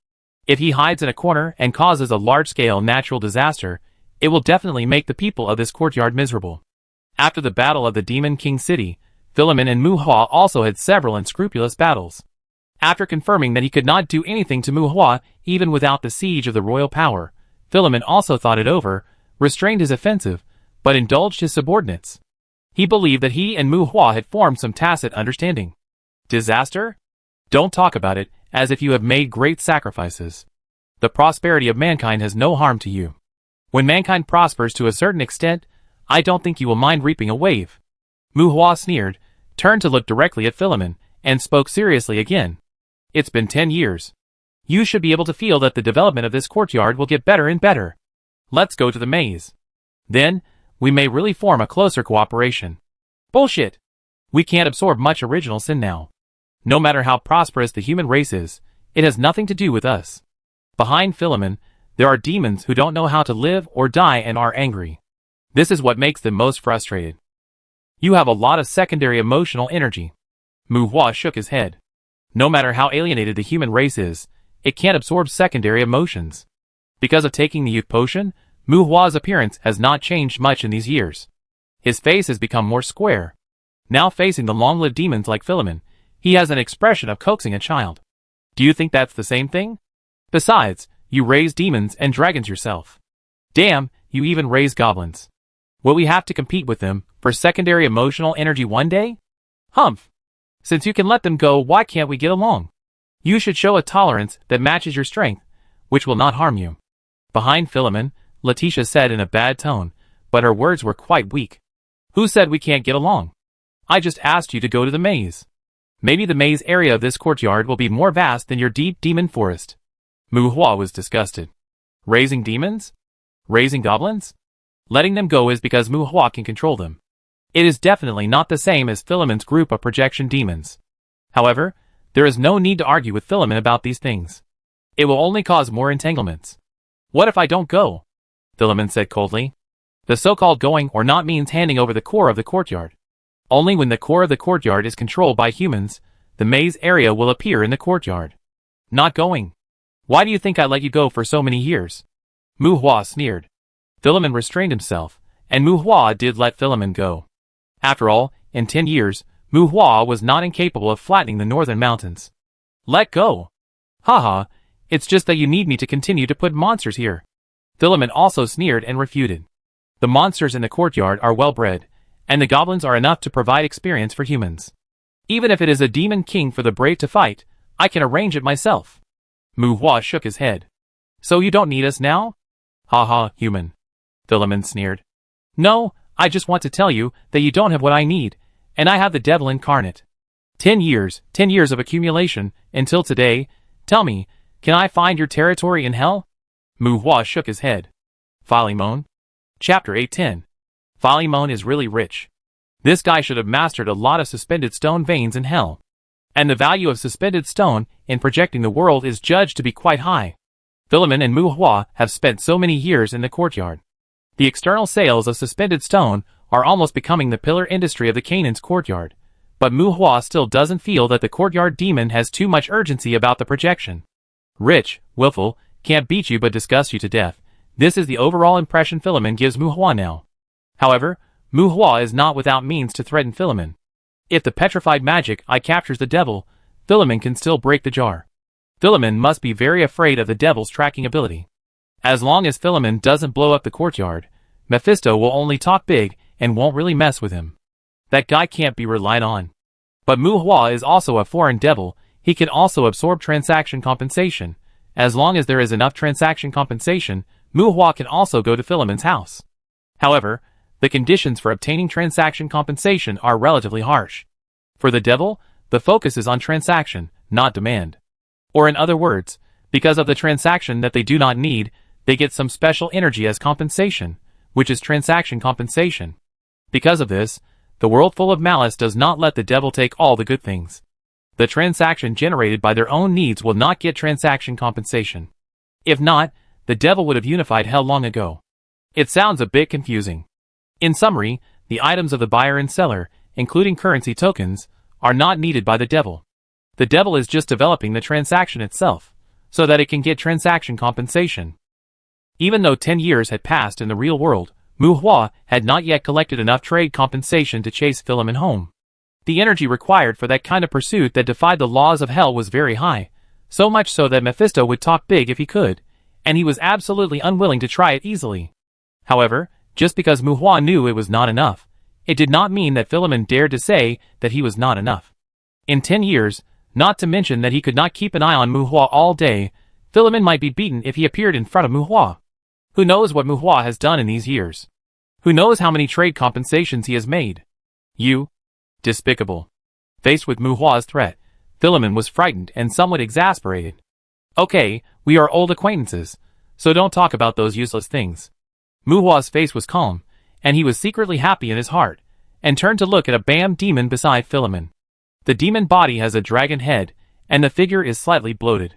If he hides in a corner and causes a large-scale natural disaster, it will definitely make the people of this courtyard miserable. After the battle of the Demon King City, Philemon and Muhua also had several unscrupulous battles. After confirming that he could not do anything to Muhua even without the siege of the royal power, Philemon also thought it over, restrained his offensive, but indulged his subordinates. He believed that he and Muhua had formed some tacit understanding. Disaster? Don't talk about it as if you have made great sacrifices. The prosperity of mankind has no harm to you. When mankind prospers to a certain extent, I don't think you will mind reaping a wave. Muhua sneered, turned to look directly at Philemon, and spoke seriously again. It's been 10 years. You should be able to feel that the development of this courtyard will get better and better. Let's go to the maze. Then, we may really form a closer cooperation. Bullshit. We can't absorb much original sin now. No matter how prosperous the human race is, it has nothing to do with us. Behind Philemon, there are demons who don't know how to live or die and are angry. This is what makes them most frustrated. You have a lot of secondary emotional energy. Muhua shook his head. No matter how alienated the human race is, it can't absorb secondary emotions. Because of taking the youth potion, Muhua's appearance has not changed much in these years. His face has become more square. Now facing the long-lived demons like Philemon, he has an expression of coaxing a child. Do you think that's the same thing? Besides, you raise demons and dragons yourself. Damn, you even raise goblins. Will we have to compete with them for secondary emotional energy one day? Humph. Since you can let them go, why can't we get along? You should show a tolerance that matches your strength, which will not harm you. Behind Philemon, Letitia said in a bad tone, but her words were quite weak. Who said we can't get along? I just asked you to go to the maze. Maybe the maze area of this courtyard will be more vast than your deep demon forest. Muhua was disgusted. Raising demons? Raising goblins? Letting them go is because Muhua can control them. It is definitely not the same as Philemon's group of projection demons. However, There is no need to argue with Philemon about these things. It will only cause more entanglements. What if I don't go? Philemon said coldly. The so-called going or not means handing over the core of the courtyard. Only when the core of the courtyard is controlled by humans, the maze area will appear in the courtyard. Not going. Why do you think I let you go for so many years? Mu Hua sneered. Philemon restrained himself, and Mu Hua did let Philemon go. After all, in 10 years, Mu Hua was not incapable of flattening the northern mountains. Let go. Haha, it's just that you need me to continue to put monsters here. Philemon also sneered and refuted. The monsters in the courtyard are well-bred, and the goblins are enough to provide experience for humans. Even if it is a demon king for the brave to fight, I can arrange it myself. Mu Hua shook his head. So you don't need us now? Haha, human. Philemon sneered. No, I just want to tell you that you don't have what I need, and I have the devil incarnate. 10 years of accumulation, until today. Tell me, can I find your territory in hell? Mu Hua shook his head. Philemon. Chapter 810. Philemon is really rich. This guy should have mastered a lot of suspended stone veins in hell. And the value of suspended stone in projecting the world is judged to be quite high. Philemon and Mu Hua have spent so many years in the courtyard. The external sales of suspended stone are almost becoming the pillar industry of the Canaan's courtyard, but Mu Hua still doesn't feel that the courtyard demon has too much urgency about the projection. Rich, willful, can't beat you but disgust you to death. This is the overall impression Philemon gives Mu Hua now. However, Mu Hua is not without means to threaten Philemon. If the petrified magic eye captures the devil, Philemon can still break the jar. Philemon must be very afraid of the devil's tracking ability. As long as Philemon doesn't blow up the courtyard, Mephisto will only talk big and won't really mess with him. That guy can't be relied on. But Mu Hua is also a foreign devil. He can also absorb transaction compensation. As long as there is enough transaction compensation, Mu Hua can also go to Philemon's house. However, the conditions for obtaining transaction compensation are relatively harsh. For the devil, the focus is on transaction, not demand. Or in other words, because of the transaction that they do not need, they get some special energy as compensation, which is transaction compensation. Because of this, the world full of malice does not let the devil take all the good things. The transaction generated by their own needs will not get transaction compensation. If not, the devil would have unified hell long ago. It sounds a bit confusing. In summary, the items of the buyer and seller, including currency tokens, are not needed by the devil. The devil is just developing the transaction itself, so that it can get transaction compensation. Even though 10 years had passed in the real world, Mu Hua had not yet collected enough trade compensation to chase Philemon home. The energy required for that kind of pursuit that defied the laws of hell was very high, so much so that Mephisto would talk big if he could, and he was absolutely unwilling to try it easily. However, just because Mu Hua knew it was not enough, it did not mean that Philemon dared to say that he was not enough. In 10 years, not to mention that he could not keep an eye on Mu Hua all day, Philemon might be beaten if he appeared in front of Mu Hua. Who knows what Mu Hua has done in these years? Who knows how many trade compensations he has made? You? Despicable. Faced with Mu Hua's threat, Philemon was frightened and somewhat exasperated. Okay, we are old acquaintances, so don't talk about those useless things. Mu Hua's face was calm, and he was secretly happy in his heart, and turned to look at a Bam demon beside Philemon. The demon body has a dragon head, and the figure is slightly bloated.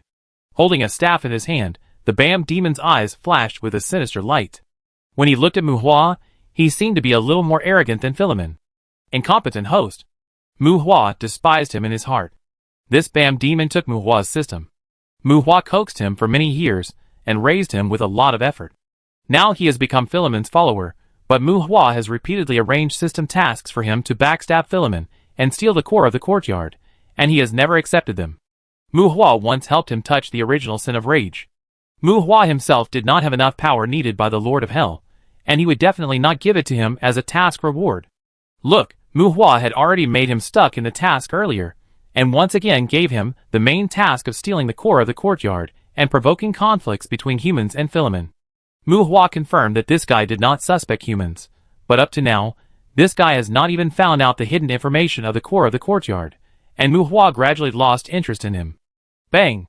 Holding a staff in his hand, the Bam demon's eyes flashed with a sinister light. When he looked at Mu Hua, he seemed to be a little more arrogant than Philemon. Incompetent host. Mu Hua despised him in his heart. This Bam demon took Mu Hua's system. Mu Hua coaxed him for many years, and raised him with a lot of effort. Now he has become Philemon's follower, but Mu Hua has repeatedly arranged system tasks for him to backstab Philemon and steal the core of the courtyard, and he has never accepted them. Mu Hua once helped him touch the original sin of rage. Mu Hua himself did not have enough power needed by the Lord of Hell, and he would definitely not give it to him as a task reward. Look, Mu Hua had already made him stuck in the task earlier, and once again gave him the main task of stealing the core of the courtyard and provoking conflicts between humans and Philemon. Mu Hua confirmed that this guy did not suspect humans, but up to now, this guy has not even found out the hidden information of the core of the courtyard, and Mu Hua gradually lost interest in him. Bang!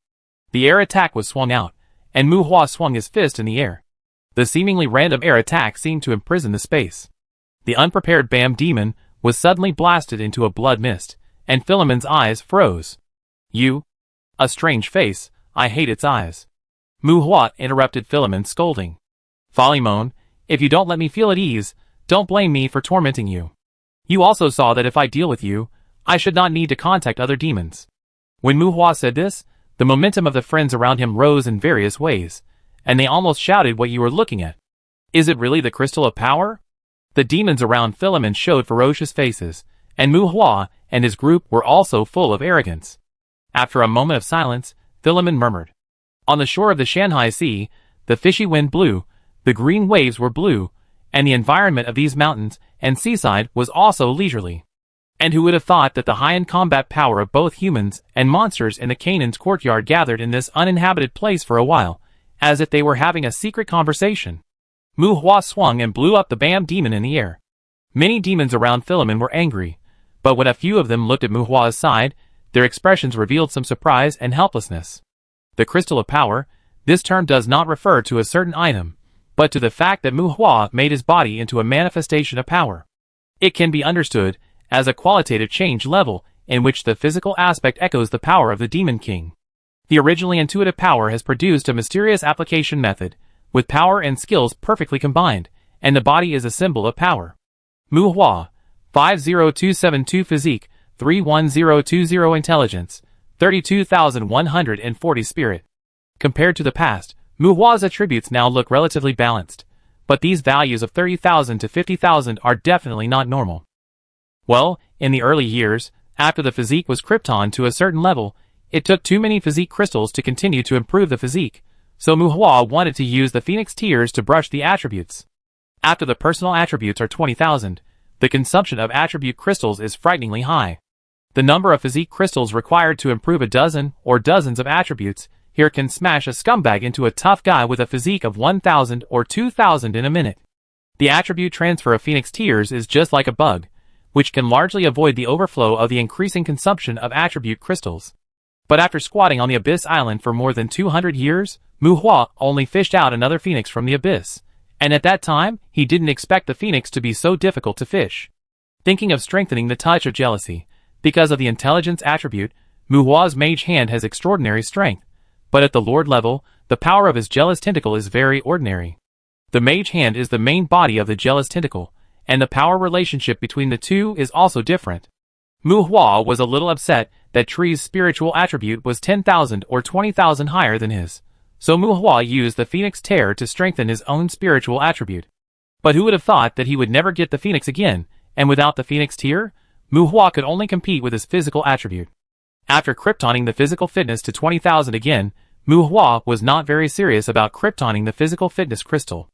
The air attack was swung out, and Mu Hua swung his fist in the air. The seemingly random air attack seemed to imprison the space. The unprepared Bam demon was suddenly blasted into a blood mist, and Philemon's eyes froze. You? A strange face, I hate its eyes. Muhua interrupted Philemon, scolding. Philemon, if you don't let me feel at ease, don't blame me for tormenting you. You also saw that if I deal with you, I should not need to contact other demons. When Muhua said this, the momentum of the friends around him rose in various ways, and they almost shouted what you were looking at. Is it really the crystal of power? The demons around Philemon showed ferocious faces, and Muhua and his group were also full of arrogance. After a moment of silence, Philemon murmured. On the shore of the Shanghai Sea, the fishy wind blew, the green waves were blue, and the environment of these mountains and seaside was also leisurely. And who would have thought that the high-end combat power of both humans and monsters in the Canaan's courtyard gathered in this uninhabited place for a while, as if they were having a secret conversation. Muhua swung and blew up the Bam demon in the air. Many demons around Philemon were angry, but when a few of them looked at Muhua's side, their expressions revealed some surprise and helplessness. The crystal of power, this term does not refer to a certain item, but to the fact that Muhua made his body into a manifestation of power. It can be understood as a qualitative change level in which the physical aspect echoes the power of the Demon King. The originally intuitive power has produced a mysterious application method, with power and skills perfectly combined, and the body is a symbol of power. Muhua, 50272 Physique, 31020 Intelligence, 32,140 Spirit. Compared to the past, Muhua's attributes now look relatively balanced, but these values of 30,000 to 50,000 are definitely not normal. Well, in the early years, after the physique was krypton to a certain level, it took too many physique crystals to continue to improve the physique, so Muhua wanted to use the Phoenix Tears to brush the attributes. After the personal attributes are 20,000, the consumption of attribute crystals is frighteningly high. The number of physique crystals required to improve a dozen or dozens of attributes here can smash a scumbag into a tough guy with a physique of 1,000 or 2,000 in a minute. The attribute transfer of Phoenix Tears is just like a bug, which can largely avoid the overflow of the increasing consumption of attribute crystals. But after squatting on the Abyss Island for more than 200 years, Muhua only fished out another phoenix from the abyss, and at that time, he didn't expect the phoenix to be so difficult to fish. Thinking of strengthening the touch of jealousy, because of the intelligence attribute, Muhua's mage hand has extraordinary strength, but at the lord level, the power of his jealous tentacle is very ordinary. The mage hand is the main body of the jealous tentacle, and the power relationship between the two is also different. Muhua was a little upset that Tree's spiritual attribute was 10,000 or 20,000 higher than his, so Muhua used the Phoenix Tear to strengthen his own spiritual attribute. But who would have thought that he would never get the Phoenix again, and without the Phoenix Tear, Muhua could only compete with his physical attribute. After kryptoning the physical fitness to 20,000 again, Muhua was not very serious about kryptoning the physical fitness crystal.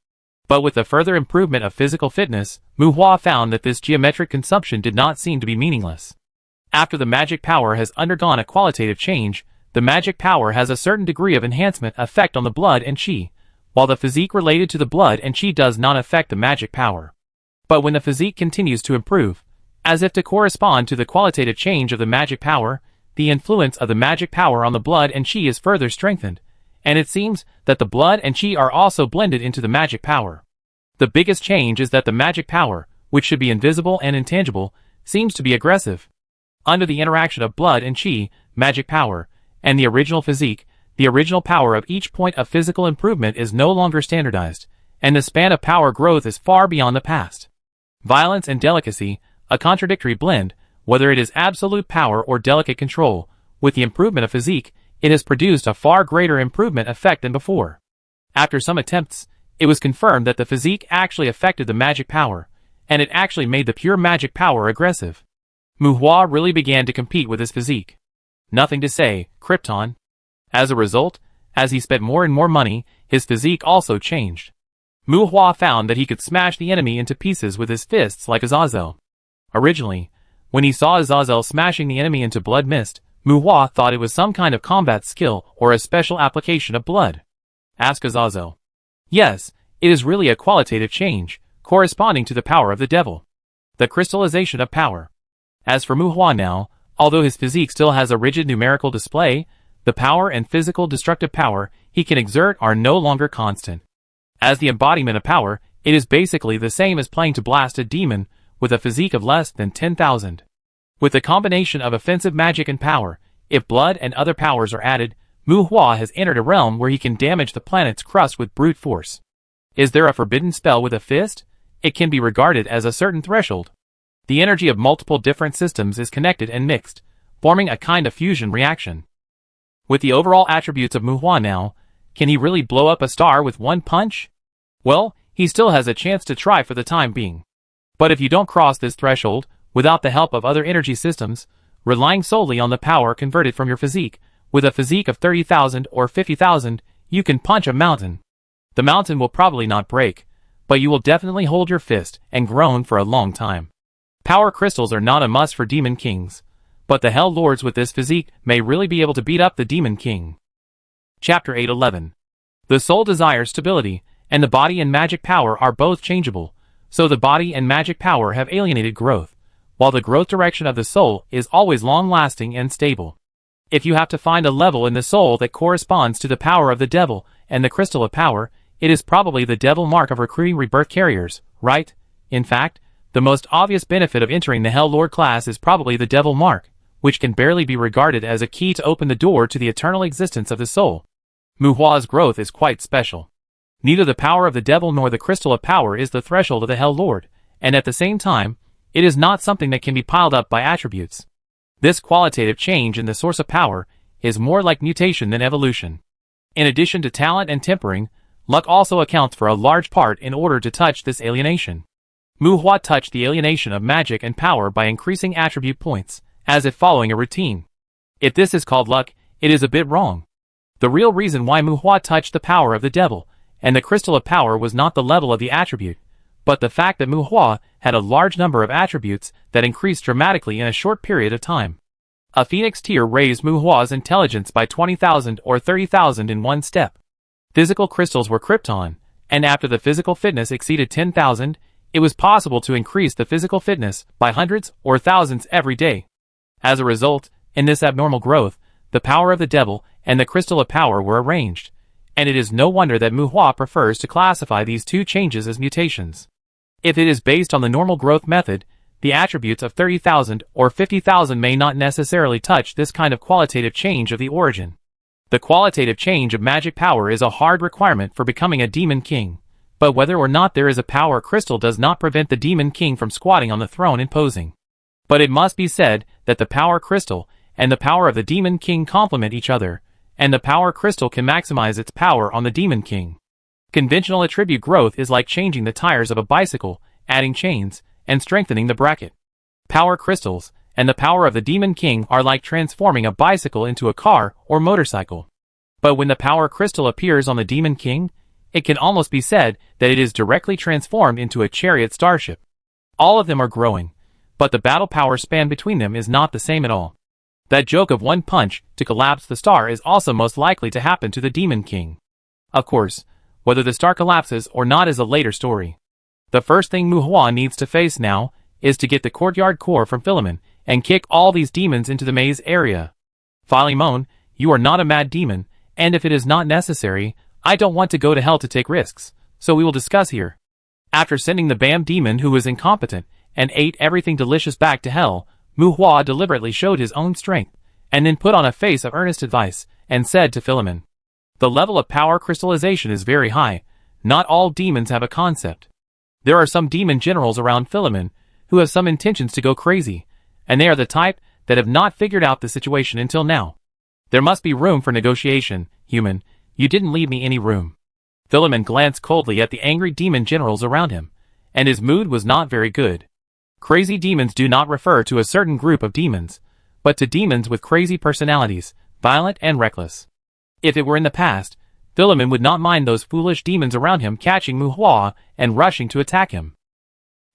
But with the further improvement of physical fitness, Muhua found that this geometric consumption did not seem to be meaningless. After the magic power has undergone a qualitative change, the magic power has a certain degree of enhancement effect on the blood and chi, while the physique related to the blood and chi does not affect the magic power. But when the physique continues to improve, as if to correspond to the qualitative change of the magic power, the influence of the magic power on the blood and chi is further strengthened, and it seems that the blood and chi are also blended into the magic power. The biggest change is that the magic power, which should be invisible and intangible, seems to be aggressive. Under the interaction of blood and chi, magic power, and the original physique, the original power of each point of physical improvement is no longer standardized, and the span of power growth is far beyond the past. Violence and delicacy, a contradictory blend, whether it is absolute power or delicate control, with the improvement of physique, it has produced a far greater improvement effect than before. After some attempts, it was confirmed that the physique actually affected the magic power, and it actually made the pure magic power aggressive. Muhua really began to compete with his physique. Nothing to say, Krypton. As a result, as he spent more and more money, his physique also changed. Muhua found that he could smash the enemy into pieces with his fists like Azazel. Originally, when he saw Azazel smashing the enemy into blood mist, Muhua thought it was some kind of combat skill or a special application of blood. Ask Azazel. Yes, it is really a qualitative change, corresponding to the power of the devil. The crystallization of power. As for Muhua now, although his physique still has a rigid numerical display, the power and physical destructive power he can exert are no longer constant. As the embodiment of power, it is basically the same as playing to blast a demon with a physique of less than 10,000. With the combination of offensive magic and power, If blood and other powers are added, Mu Hua has entered a realm where he can damage the planet's crust with brute force. Is there a forbidden spell with a fist? It can be regarded as a certain threshold. The energy of multiple different systems is connected and mixed, forming a kind of fusion reaction. With the overall attributes of Mu Hua now, can he really blow up a star with one punch? Well, he still has a chance to try for the time being. But if you don't cross this threshold, without the help of other energy systems, relying solely on the power converted from your physique, with a physique of 30,000 or 50,000, you can punch a mountain. The mountain will probably not break, but you will definitely hold your fist and groan for a long time. Power crystals are not a must for demon kings, but the Hell Lords with this physique may really be able to beat up the demon king. Chapter 811. The soul desires stability, and the body and magic power are both changeable, so the body and magic power have alienated growth, while the growth direction of the soul is always long-lasting and stable. If you have to find a level in the soul that corresponds to the power of the devil and the crystal of power, it is probably the devil mark of recruiting rebirth carriers, right? In fact, the most obvious benefit of entering the Hell Lord class is probably the devil mark, which can barely be regarded as a key to open the door to the eternal existence of the soul. Mu Hua's growth is quite special. Neither the power of the devil nor the crystal of power is the threshold of the Hell Lord, and at the same time, it is not something that can be piled up by attributes. This qualitative change in the source of power is more like mutation than evolution. In addition to talent and tempering, luck also accounts for a large part in order to touch this alienation. Mu Hua touched the alienation of magic and power by increasing attribute points, as if following a routine. If this is called luck, it is a bit wrong. The real reason why Mu Hua touched the power of the devil and the crystal of power was not the level of the attribute, but the fact that Mu Hua had a large number of attributes that increased dramatically in a short period of time. A phoenix tear raised Mu Hua's intelligence by 20,000 or 30,000 in one step. Physical crystals were krypton, and after the physical fitness exceeded 10,000, it was possible to increase the physical fitness by hundreds or thousands every day. As a result, in this abnormal growth, the power of the devil and the crystal of power were arranged, and it is no wonder that Mu Hua prefers to classify these two changes as mutations. If it is based on the normal growth method, the attributes of 30,000 or 50,000 may not necessarily touch this kind of qualitative change of the origin. The qualitative change of magic power is a hard requirement for becoming a demon king, but whether or not there is a power crystal does not prevent the demon king from squatting on the throne and posing. But it must be said that the power crystal and the power of the demon king complement each other, and the power crystal can maximize its power on the demon king. Conventional attribute growth is like changing the tires of a bicycle, adding chains, and strengthening the bracket. Power crystals and the power of the demon king are like transforming a bicycle into a car or motorcycle. But when the power crystal appears on the demon king, it can almost be said that it is directly transformed into a chariot starship. All of them are growing, but the battle power span between them is not the same at all. That joke of one punch to collapse the star is also most likely to happen to the demon king. Of course, whether the star collapses or not is a later story. The first thing Mu Hua needs to face now is to get the courtyard core from Philemon and kick all these demons into the maze area. Philemon, you are not a mad demon, and if it is not necessary, I don't want to go to hell to take risks, so we will discuss here. After sending the Bam demon who was incompetent and ate everything delicious back to hell, Mu Hua deliberately showed his own strength, and then put on a face of earnest advice, and said to Philemon, "The level of power crystallization is very high. Not all demons have a concept. There are some demon generals around Philemon who have some intentions to go crazy, and they are the type that have not figured out the situation until now. There must be room for negotiation, human. You didn't leave me any room." Philemon glanced coldly at the angry demon generals around him, and his mood was not very good. Crazy demons do not refer to a certain group of demons, but to demons with crazy personalities, violent and reckless. If it were in the past, Philemon would not mind those foolish demons around him catching Mu Hua and rushing to attack him.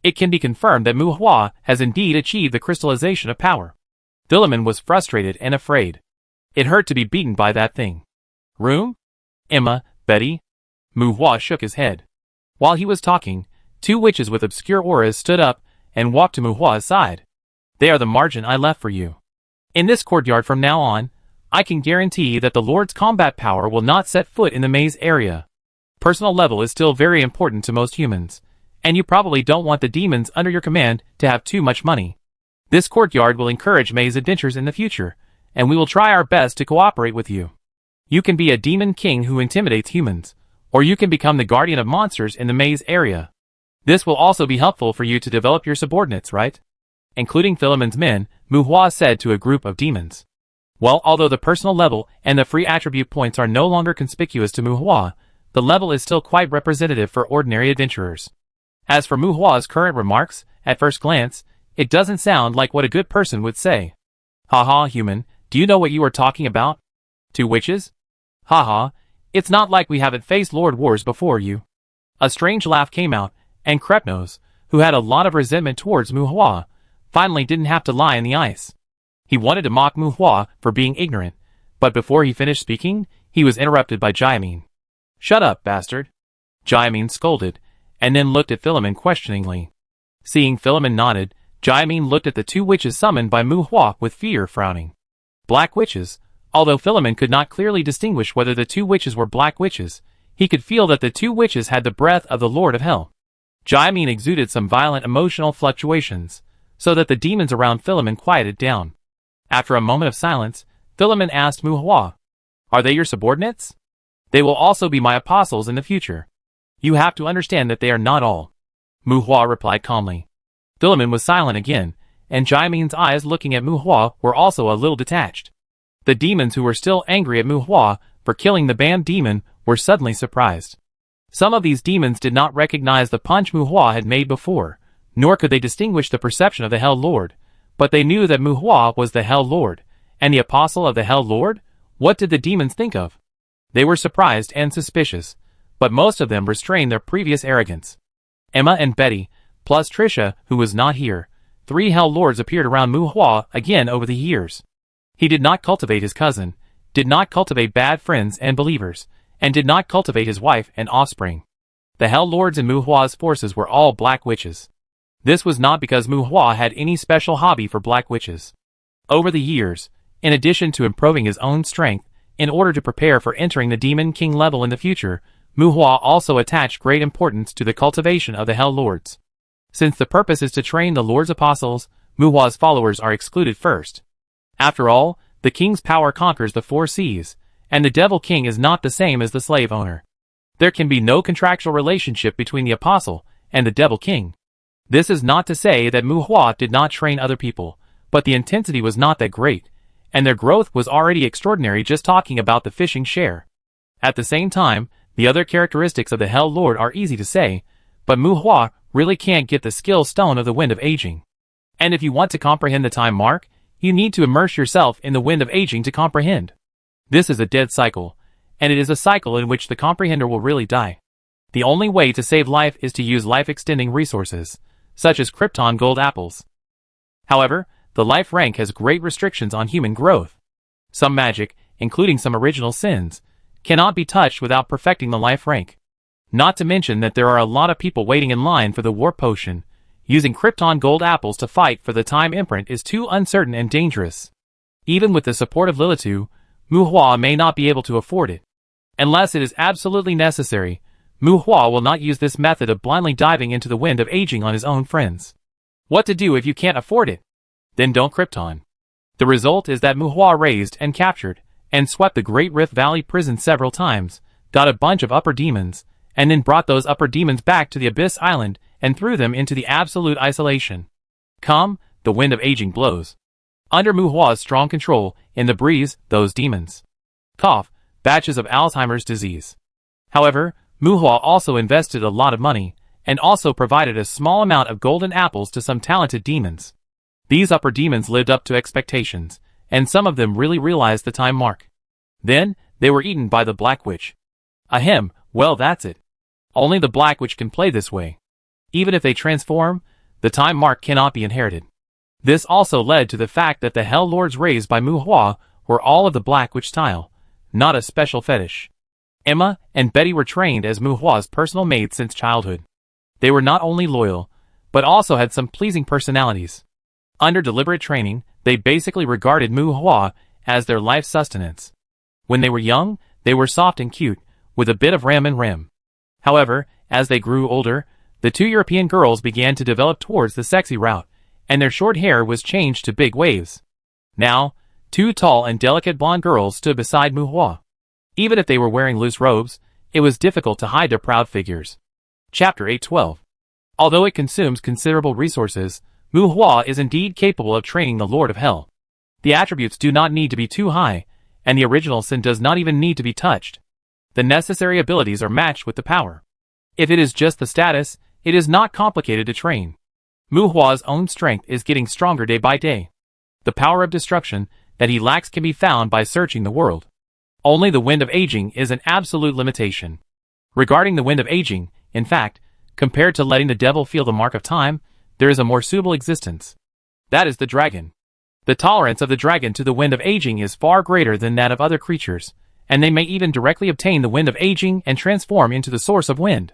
It can be confirmed that Mu Hua has indeed achieved the crystallization of power. Philemon was frustrated and afraid. It hurt to be beaten by that thing. "Room? Emma, Betty?" Mu Hua shook his head. While he was talking, two witches with obscure auras stood up and walked to Mu Hua's side. "They are the margin I left for you. In this courtyard from now on, I can guarantee that the Lord's combat power will not set foot in the maze area. Personal level is still very important to most humans, and you probably don't want the demons under your command to have too much money. This courtyard will encourage maze adventures in the future, and we will try our best to cooperate with you. You can be a demon king who intimidates humans, or you can become the guardian of monsters in the maze area. This will also be helpful for you to develop your subordinates, right? Including Philemon's men, Muhua said to a group of demons. Well, although the personal level and the free attribute points are no longer conspicuous to Muhua, the level is still quite representative for ordinary adventurers. As for Muhua's current remarks, at first glance, it doesn't sound like what a good person would say. Haha, human, do you know what you are talking about? 2 witches? Haha, it's not like we haven't faced Lord Wars before you. A strange laugh came out, and Crepnose, who had a lot of resentment towards Muhua, finally didn't have to lie in the ice. He wanted to mock Muhua for being ignorant, but before he finished speaking, he was interrupted by Jaimin. Shut up, bastard. Jaimin scolded, and then looked at Philemon questioningly. Seeing Philemon nodded, Jaimin looked at the 2 witches summoned by Muhua with fear, frowning. Black witches. Although Philemon could not clearly distinguish whether the 2 witches were black witches, he could feel that the 2 witches had the breath of the Lord of Hell. Jaimin exuded some violent emotional fluctuations, so that the demons around Philemon quieted down. After a moment of silence, Philemon asked Muhua, "Are they your subordinates? They will also be my apostles in the future. You have to understand that they are not all." Muhua replied calmly. Philemon was silent again, and Jaimin's eyes looking at Muhua were also a little detached. The demons who were still angry at Muhua for killing the Bam demon were suddenly surprised. Some of these demons did not recognize the punch Muhua had made before, nor could they distinguish the perception of the Hell Lord, but they knew that Muhua was the Hell Lord, and the apostle of the Hell Lord. What did the demons think of? They were surprised and suspicious, but most of them restrained their previous arrogance. Emma and Betty, plus Trisha, who was not here, 3 Hell Lords appeared around Muhua again over the years. He did not cultivate his cousin, did not cultivate bad friends and believers, and did not cultivate his wife and offspring. The Hell Lords in Muhua's forces were all black witches. This was not because Muhua had any special hobby for black witches. Over the years, in addition to improving his own strength, in order to prepare for entering the Demon King level in the future, Muhua also attached great importance to the cultivation of the Hell Lords. Since the purpose is to train the Lord's apostles, Muhua's followers are excluded first. After all, the king's power conquers the 4 seas, and the Devil King is not the same as the slave owner. There can be no contractual relationship between the apostle and the Devil King. This is not to say that Muhua did not train other people, but the intensity was not that great, and their growth was already extraordinary just talking about the fishing share. At the same time, the other characteristics of the Hell Lord are easy to say, but Muhua really can't get the skill stone of the Wind of Aging. And if you want to comprehend the time mark, you need to immerse yourself in the Wind of Aging to comprehend. This is a dead cycle, and it is a cycle in which the comprehender will really die. The only way to save life is to use life-extending resources, such as Krypton gold apples. However, the life rank has great restrictions on human growth. Some magic, including some original sins, cannot be touched without perfecting the life rank. Not to mention that there are a lot of people waiting in line for the warp potion. Using Krypton gold apples to fight for the time imprint is too uncertain and dangerous. Even with the support of Lilitu, Muhua may not be able to afford it. Unless it is absolutely necessary, Muhua will not use this method of blindly diving into the Wind of Aging on his own friends. What to do if you can't afford it? Then don't Krypton. The result is that Muhua raised and captured, and swept the Great Rift Valley prison several times, got a bunch of upper demons, and then brought those upper demons back to the Abyss Island and threw them into the absolute isolation. Come, the Wind of Aging blows. Under Muhua's strong control, in the breeze, those demons. Cough, batches of Alzheimer's disease. However, Muhua also invested a lot of money, and also provided a small amount of golden apples to some talented demons. These upper demons lived up to expectations, and some of them really realized the time mark. Then, they were eaten by the Black Witch. Ahem, well that's it. Only the Black Witch can play this way. Even if they transform, the time mark cannot be inherited. This also led to the fact that the Hell Lords raised by Muhua were all of the Black Witch style, not a special fetish. Emma and Betty were trained as Muhua's personal maids since childhood. They were not only loyal, but also had some pleasing personalities. Under deliberate training, they basically regarded Muhua as their life sustenance. When they were young, they were soft and cute, with a bit of ram and rim. However, as they grew older, the 2 European girls began to develop towards the sexy route, and their short hair was changed to big waves. Now, Two tall and delicate blonde girls stood beside Mu Hua. Even if they were wearing loose robes, it was difficult to hide their proud figures. Chapter 812. Although it consumes considerable resources, Mu Hua is indeed capable of training the Lord of Hell. The attributes do not need to be too high, and the original sin does not even need to be touched. The necessary abilities are matched with the power. If it is just the status, it is not complicated to train. Mu Hua's own strength is getting stronger day by day. The power of destruction that he lacks can be found by searching the world. Only the wind of aging is an absolute limitation. Regarding the wind of aging, in fact, compared to letting the devil feel the mark of time, there is a more suitable existence. That is the dragon. The tolerance of the dragon to the wind of aging is far greater than that of other creatures, and they may even directly obtain the wind of aging and transform into the source of wind.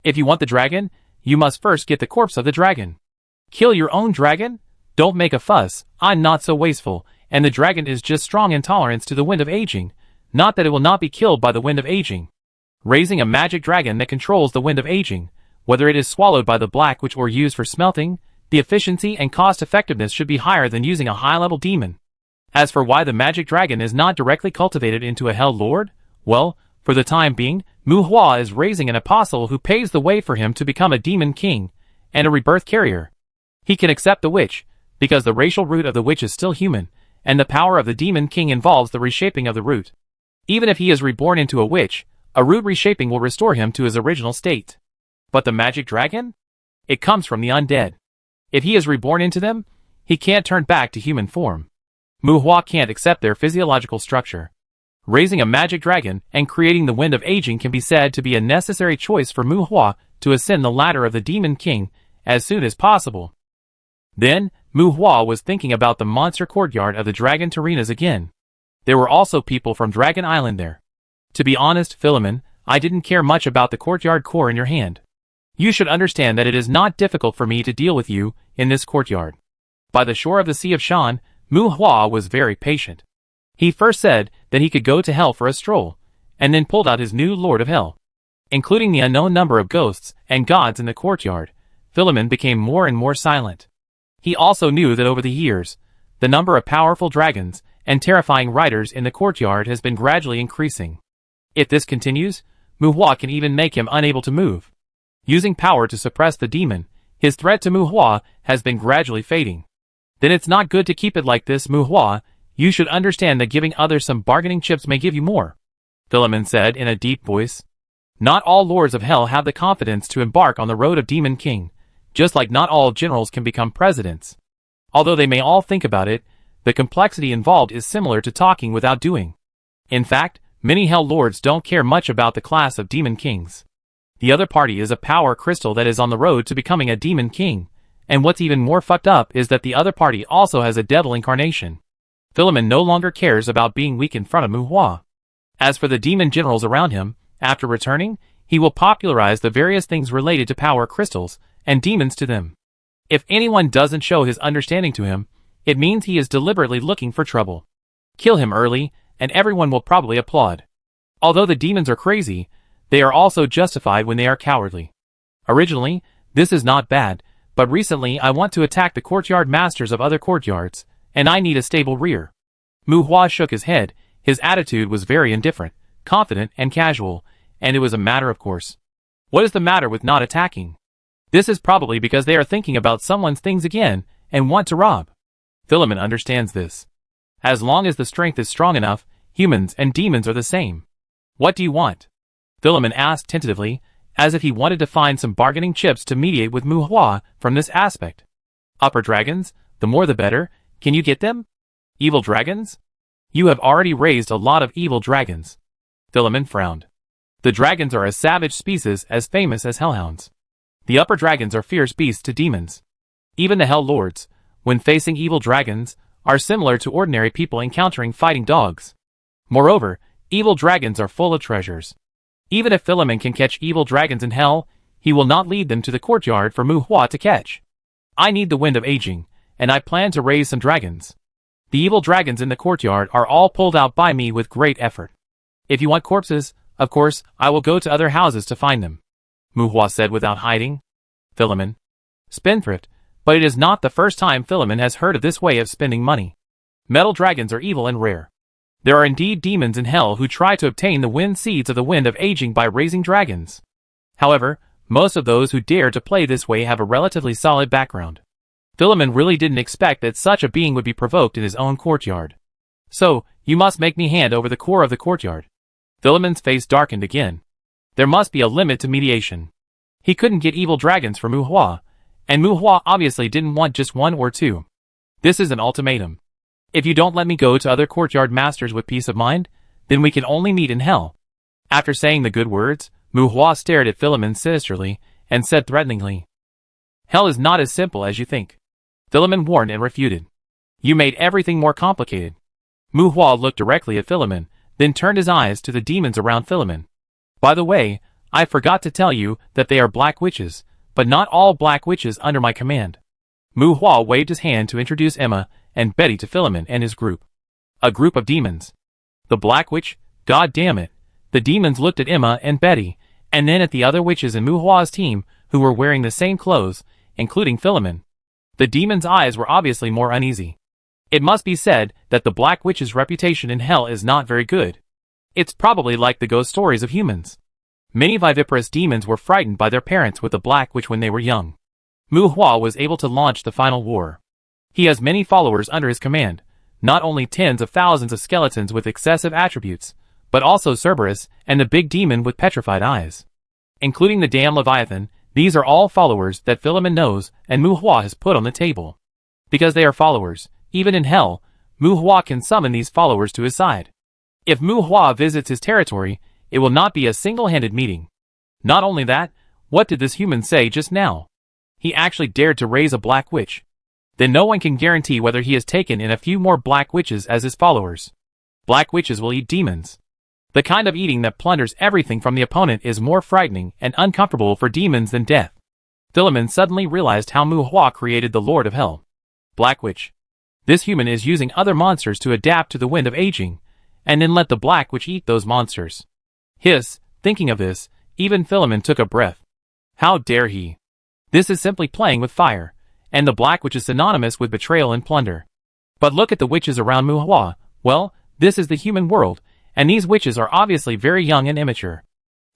If you want the dragon, you must first get the corpse of the dragon. Kill your own dragon? Don't make a fuss, I'm not so wasteful, and the dragon is just strong in tolerance to the wind of aging, not that it will not be killed by the wind of aging. Raising a magic dragon that controls the wind of aging, whether it is swallowed by the black witch or used for smelting, the efficiency and cost effectiveness should be higher than using a high-level demon. As for why the magic dragon is not directly cultivated into a Hell Lord, well, for the time being, Mu Hua is raising an apostle who paves the way for him to become a demon king, and a rebirth carrier. He can accept the witch, because the racial root of the witch is still human, and the power of the demon king involves the reshaping of the root. Even if he is reborn into a witch, a root reshaping will restore him to his original state. But the magic dragon? It comes from the undead. If he is reborn into them, he can't turn back to human form. Mu Hua can't accept their physiological structure. Raising a magic dragon and creating the wind of aging can be said to be a necessary choice for Mu Hua to ascend the ladder of the demon king as soon as possible. Then, Mu Hua was thinking about the monster courtyard of the Dragon Tarenas again. There were also people from Dragon Island there. To be honest, Philemon, I didn't care much about the courtyard core in your hand. You should understand that it is not difficult for me to deal with you in this courtyard. By the shore of the Sea of Shan, Mu Hua was very patient. He first said that he could go to hell for a stroll, and then pulled out his new Lord of Hell. Including the unknown number of ghosts and gods in the courtyard, Philemon became more and more silent. He also knew that over the years, the number of powerful dragons and terrifying riders in the courtyard has been gradually increasing. If this continues, Mu Hua can even make him unable to move. Using power to suppress the demon, his threat to Mu Hua has been gradually fading. Then it's not good to keep it like this, Mu Hua. You should understand that giving others some bargaining chips may give you more, Philemon said in a deep voice. Not all lords of hell have the confidence to embark on the road of Demon King, just like not all generals can become presidents. Although they may all think about it, the complexity involved is similar to talking without doing. In fact, many hell lords don't care much about the class of demon kings. The other party is a power crystal that is on the road to becoming a demon king, and what's even more fucked up is that the other party also has a devil incarnation. Philemon no longer cares about being weak in front of Mu Hua. As for the demon generals around him, after returning, he will popularize the various things related to power crystals and demons to them. If anyone doesn't show his understanding to him, it means he is deliberately looking for trouble. Kill him early, and everyone will probably applaud. Although the demons are crazy, they are also justified when they are cowardly. Originally, this is not bad, but recently I want to attack the courtyard masters of other courtyards, and I need a stable rear. Mu Hua shook his head. His attitude was very indifferent, confident, and casual, and it was a matter of course. What is the matter with not attacking? This is probably because they are thinking about someone's things again and want to rob. Philemon understands this. As long as the strength is strong enough, humans and demons are the same. What do you want? Philemon asked tentatively, as if he wanted to find some bargaining chips to mediate with Mu Hua from this aspect. Upper dragons, the more the better. Can you get them? Evil dragons? You have already raised a lot of evil dragons. Philemon frowned. The dragons are a savage species as famous as hellhounds. The upper dragons are fierce beasts to demons. Even the hell lords, when facing evil dragons, are similar to ordinary people encountering fighting dogs. Moreover, evil dragons are full of treasures. Even if Philemon can catch evil dragons in hell, he will not lead them to the courtyard for Mu Hua to catch. I need the wind of aging, and I plan to raise some dragons. The evil dragons in the courtyard are all pulled out by me with great effort. If you want corpses, of course, I will go to other houses to find them, Mu Hua said without hiding. Philemon. Spendthrift, but it is not the first time Philemon has heard of this way of spending money. Metal dragons are evil and rare. There are indeed demons in hell who try to obtain the wind seeds of the wind of aging by raising dragons. However, most of those who dare to play this way have a relatively solid background. Philemon really didn't expect that such a being would be provoked in his own courtyard. So, you must make me hand over the core of the courtyard. Philemon's face darkened again. There must be a limit to mediation. He couldn't get evil dragons for Muhua, and Muhua obviously didn't want just one or two. This is an ultimatum. If you don't let me go to other courtyard masters with peace of mind, then we can only meet in hell. After saying the good words, Muhua stared at Philemon sinisterly and said threateningly, "Hell is not as simple as you think." Philemon warned and refuted. "You made everything more complicated." Muhua looked directly at Philemon, then turned his eyes to the demons around Philemon. "By the way, I forgot to tell you that they are black witches, but not all black witches under my command." Muhua waved his hand to introduce Emma and Betty to Philemon and his group. A group of demons. The Black Witch? God damn it. The demons looked at Emma and Betty, and then at the other witches in Muhua's team who were wearing the same clothes, including Philemon. The demons' eyes were obviously more uneasy. It must be said that the Black Witch's reputation in hell is not very good. It's probably like the ghost stories of humans. Many viviparous demons were frightened by their parents with the Black Witch when they were young. Muhua was able to launch the final war. He has many followers under his command, not only tens of thousands of skeletons with excessive attributes, but also Cerberus and the big demon with petrified eyes. Including the damn Leviathan, these are all followers that Philemon knows and Muhua has put on the table. Because they are followers, even in hell, Muhua can summon these followers to his side. If Muhua visits his territory, it will not be a single-handed meeting. Not only that, what did this human say just now? He actually dared to raise a Black Witch. Then no one can guarantee whether he has taken in a few more Black Witches as his followers. Black Witches will eat demons. The kind of eating that plunders everything from the opponent is more frightening and uncomfortable for demons than death. Philemon suddenly realized how Muhua created the Lord of Hell. Black Witch. This human is using other monsters to adapt to the wind of aging, and then let the Black Witch eat those monsters. Hiss, thinking of this, even Philemon took a breath. How dare he? This is simply playing with fire, and the Black Witch is synonymous with betrayal and plunder. But look at the witches around Muhua. Well, this is the human world, and these witches are obviously very young and immature.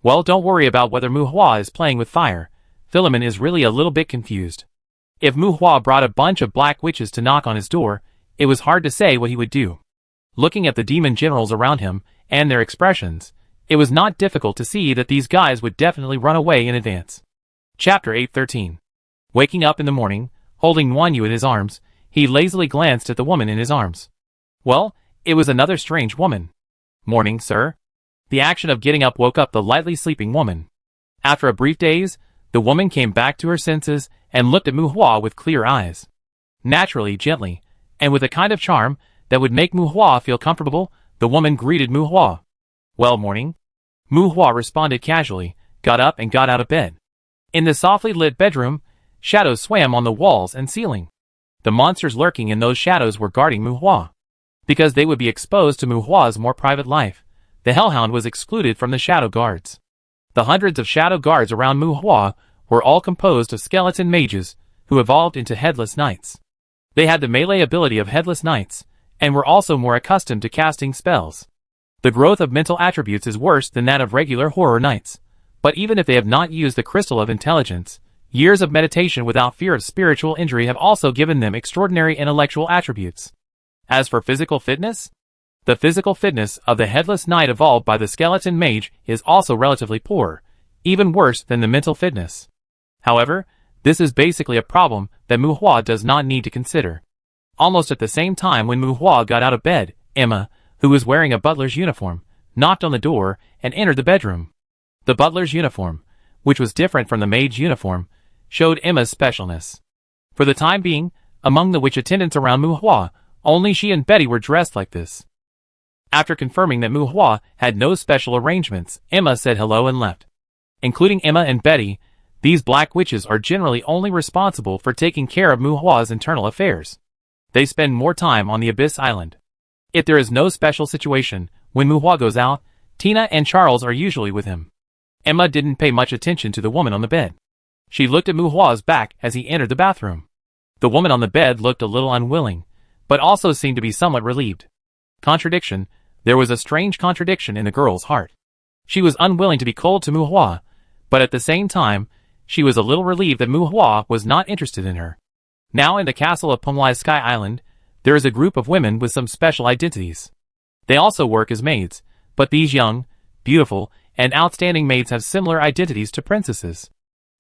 Well, don't worry about whether Muhua is playing with fire. Philemon is really a little bit confused. If Muhua brought a bunch of Black Witches to knock on his door, it was hard to say what he would do. Looking at the demon generals around him, and their expressions, it was not difficult to see that these guys would definitely run away in advance. Chapter 8:13. Waking up in the morning, holding Wanyu in his arms, he lazily glanced at the woman in his arms. Well, it was another strange woman. "Morning, sir." The action of getting up woke up the lightly sleeping woman. After a brief daze, the woman came back to her senses and looked at Muhua with clear eyes. Naturally, gently, and with a kind of charm that would make Muhua feel comfortable, the woman greeted Muhua. "Well, morning." Muhua responded casually, got up and got out of bed. In the softly lit bedroom, shadows swam on the walls and ceiling. The monsters lurking in those shadows were guarding Muhua. Because they would be exposed to Muhua's more private life, the Hellhound was excluded from the shadow guards. The hundreds of shadow guards around Muhua were all composed of skeleton mages, who evolved into headless knights. They had the melee ability of headless knights, and were also more accustomed to casting spells. The growth of mental attributes is worse than that of regular horror knights, but even if they have not used the Crystal of Intelligence, years of meditation without fear of spiritual injury have also given them extraordinary intellectual attributes. As for physical fitness, the physical fitness of the headless knight evolved by the skeleton mage is also relatively poor, even worse than the mental fitness. However, this is basically a problem that Muhua does not need to consider. Almost at the same time when Muhua got out of bed, Emma, who was wearing a butler's uniform, knocked on the door and entered the bedroom. The butler's uniform, which was different from the maid's uniform, showed Emma's specialness. For the time being, among the witch attendants around Muhua, only she and Betty were dressed like this. After confirming that Muhua had no special arrangements, Emma said hello and left. Including Emma and Betty, these Black Witches are generally only responsible for taking care of Muhua's internal affairs. They spend more time on the Abyss Island. If there is no special situation, when Muhua goes out, Tina and Charles are usually with him. Emma didn't pay much attention to the woman on the bed. She looked at Muhua's back as he entered the bathroom. The woman on the bed looked a little unwilling, but also seemed to be somewhat relieved. Contradiction. There was a strange contradiction in the girl's heart. She was unwilling to be cold to Muhua, but at the same time, she was a little relieved that Muhua was not interested in her. Now in the castle of Pumlai's Sky Island, there is a group of women with some special identities. They also work as maids, but these young, beautiful, and outstanding maids have similar identities to princesses.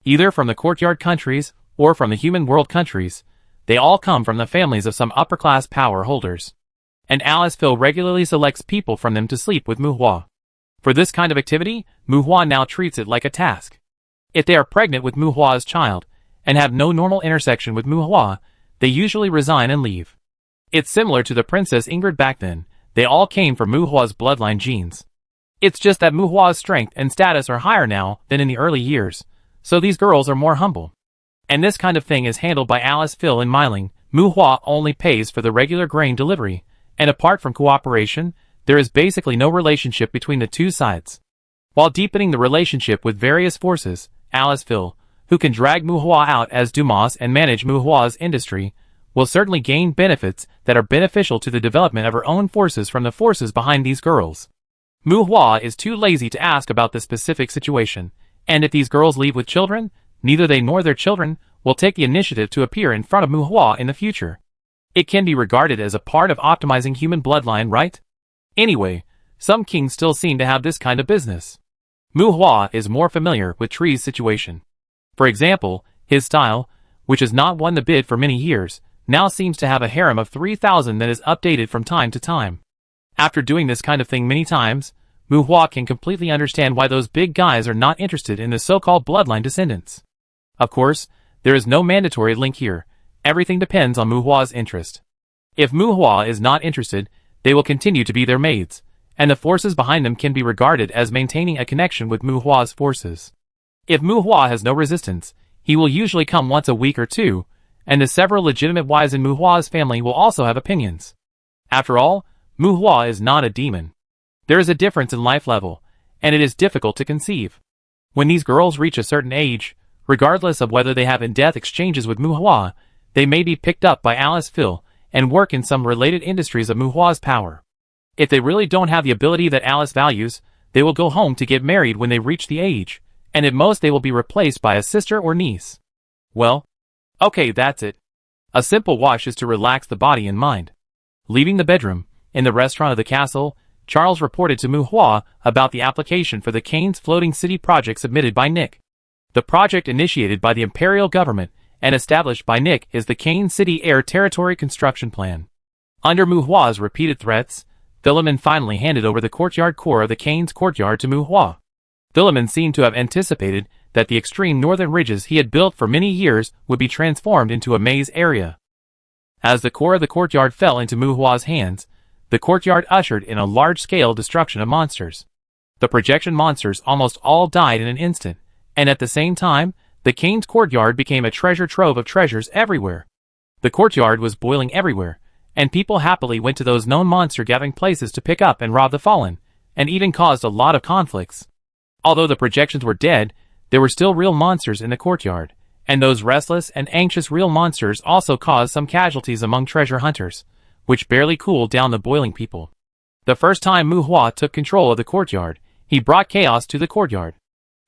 Either from the courtyard countries or from the human world countries, they all come from the families of some upper-class power holders. And Alice Phil regularly selects people from them to sleep with Muhua. For this kind of activity, Muhua now treats it like a task. If they are pregnant with Muhua's child, and have no normal intersection with Muhua, they usually resign and leave. It's similar to the Princess Ingrid back then. They all came from Muhua's bloodline genes. It's just that Muhua's strength and status are higher now than in the early years, so these girls are more humble. And this kind of thing is handled by Alice Phil in Myling. Muhua only pays for the regular grain delivery, and apart from cooperation, there is basically no relationship between the two sides. While deepening the relationship with various forces, Alice Phil, who can drag Muhua out as Dumas and manage Muhua's industry, will certainly gain benefits that are beneficial to the development of her own forces from the forces behind these girls. Muhua is too lazy to ask about the specific situation, and if these girls leave with children, neither they nor their children will take the initiative to appear in front of Muhua in the future. It can be regarded as a part of optimizing human bloodline, right? Anyway, some kings still seem to have this kind of business. Muhua is more familiar with Tree's situation. For example, his style, which has not won the bid for many years, now seems to have a harem of 3,000 that is updated from time to time. After doing this kind of thing many times, Muhua can completely understand why those big guys are not interested in the so-called bloodline descendants. Of course, there is no mandatory link here. Everything depends on Muhua's interest. If Muhua is not interested, they will continue to be their maids, and the forces behind them can be regarded as maintaining a connection with Muhua's forces. If Muhua has no resistance, he will usually come once a week or two, and the several legitimate wives in Muhua's family will also have opinions. After all, Muhua is not a demon. There is a difference in life level, and it is difficult to conceive. When these girls reach a certain age, regardless of whether they have in-depth exchanges with Muhua, they may be picked up by Alice Phil and work in some related industries of Muhua's power. If they really don't have the ability that Alice values, they will go home to get married when they reach the age, and at most they will be replaced by a sister or niece. Well, okay, that's it. A simple wash is to relax the body and mind. Leaving the bedroom, in the restaurant of the castle, Charles reported to Muhua about the application for the Canes Floating City project submitted by Nick. The project initiated by the imperial government and established by Nick is the Cane City Air Territory Construction Plan. Under Muhua's repeated threats, Philemon finally handed over the courtyard core of the Cane's courtyard to Muhua. Philemon seemed to have anticipated that the extreme northern ridges he had built for many years would be transformed into a maze area. As the core of the courtyard fell into Muhua's hands, the courtyard ushered in a large-scale destruction of monsters. The projection monsters almost all died in an instant, and at the same time, the Cane's courtyard became a treasure trove of treasures everywhere. The courtyard was boiling everywhere, and people happily went to those known monster-gathering places to pick up and rob the fallen, and even caused a lot of conflicts. Although the projections were dead, there were still real monsters in the courtyard, and those restless and anxious real monsters also caused some casualties among treasure hunters, which barely cooled down the boiling people. The first time Muhua took control of the courtyard, he brought chaos to the courtyard.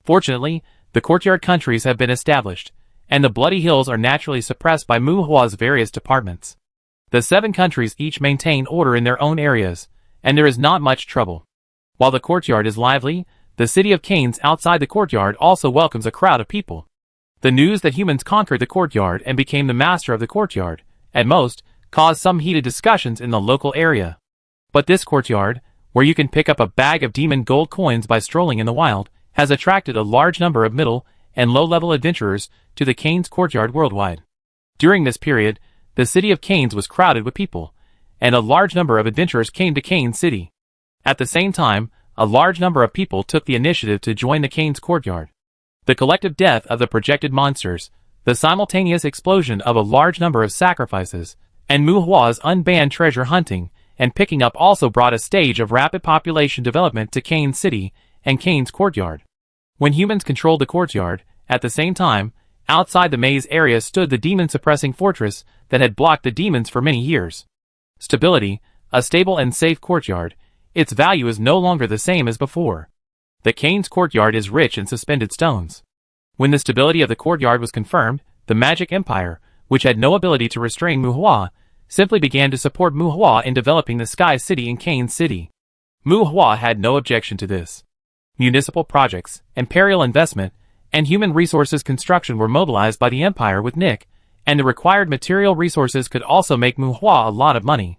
Fortunately, the courtyard countries have been established, and the bloody hills are naturally suppressed by Muhua's various departments. The 7 countries each maintain order in their own areas, and there is not much trouble. While the courtyard is lively, the city of Canes outside the courtyard also welcomes a crowd of people. The news that humans conquered the courtyard and became the master of the courtyard, at most, caused some heated discussions in the local area. But this courtyard, where you can pick up a bag of demon gold coins by strolling in the wild, has attracted a large number of middle and low-level adventurers to the Canes courtyard worldwide. During this period, the city of Canes was crowded with people, and a large number of adventurers came to Canes City. At the same time, a large number of people took the initiative to join the Canes courtyard. The collective death of the projected monsters, the simultaneous explosion of a large number of sacrifices, and Muhua's unbanned treasure hunting and picking up also brought a stage of rapid population development to Canes City and Canes courtyard. When humans controlled the courtyard, at the same time, outside the maze area stood the demon-suppressing fortress that had blocked the demons for many years. Stability, a stable and safe courtyard, its value is no longer the same as before. The Cain's courtyard is rich in suspended stones. When the stability of the courtyard was confirmed, the Magic Empire, which had no ability to restrain Muhua, simply began to support Muhua in developing the Sky City in Cain City. Muhua had no objection to this. Municipal projects, imperial investment, and human resources construction were mobilized by the Empire with Nick, and the required material resources could also make Muhua a lot of money.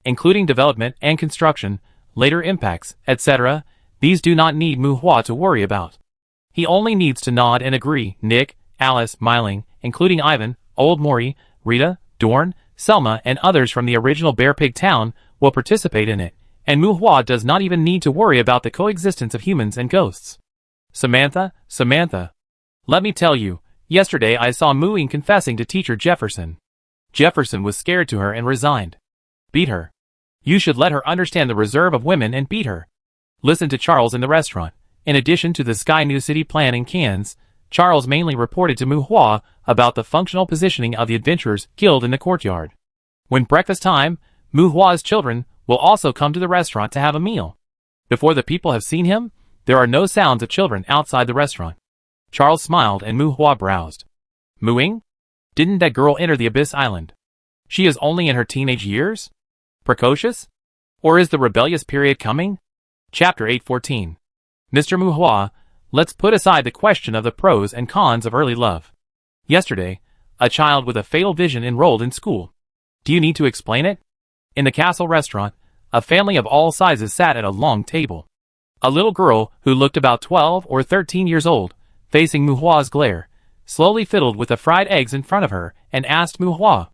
Including development and construction, later impacts, etc., these do not need Muhua to worry about. He only needs to nod and agree. Nick, Alice, Myling, including Ivan, Old Maury, Rita, Dorn, Selma, and others from the original Bear Pig Town will participate in it, and Muhua does not even need to worry about the coexistence of humans and ghosts. Samantha, let me tell you, yesterday I saw Mu-Ying confessing to teacher Jefferson. Jefferson was scared to her and resigned. Beat her. You should let her understand the reserve of women and beat her. Listen to Charles in the restaurant. In addition to the Sky New City plan in Cairns, Charles mainly reported to Muhua about the functional positioning of the Adventurers Guild in the courtyard. When breakfast time, Muhua's children will also come to the restaurant to have a meal. Before the people have seen him, there are no sounds of children outside the restaurant. Charles smiled and Muhua browsed. Mu-Ying? Didn't that girl enter the Abyss Island? She is only in her teenage years? Precocious? Or is the rebellious period coming? Chapter 814. Mr. Muhua, let's put aside the question of the pros and cons of early love. Yesterday, a child with a fatal vision enrolled in school. Do you need to explain it? In the castle restaurant, a family of all sizes sat at a long table. A little girl, who looked about 12 or 13 years old, facing Muhua's glare, slowly fiddled with the fried eggs in front of her and asked Muhua.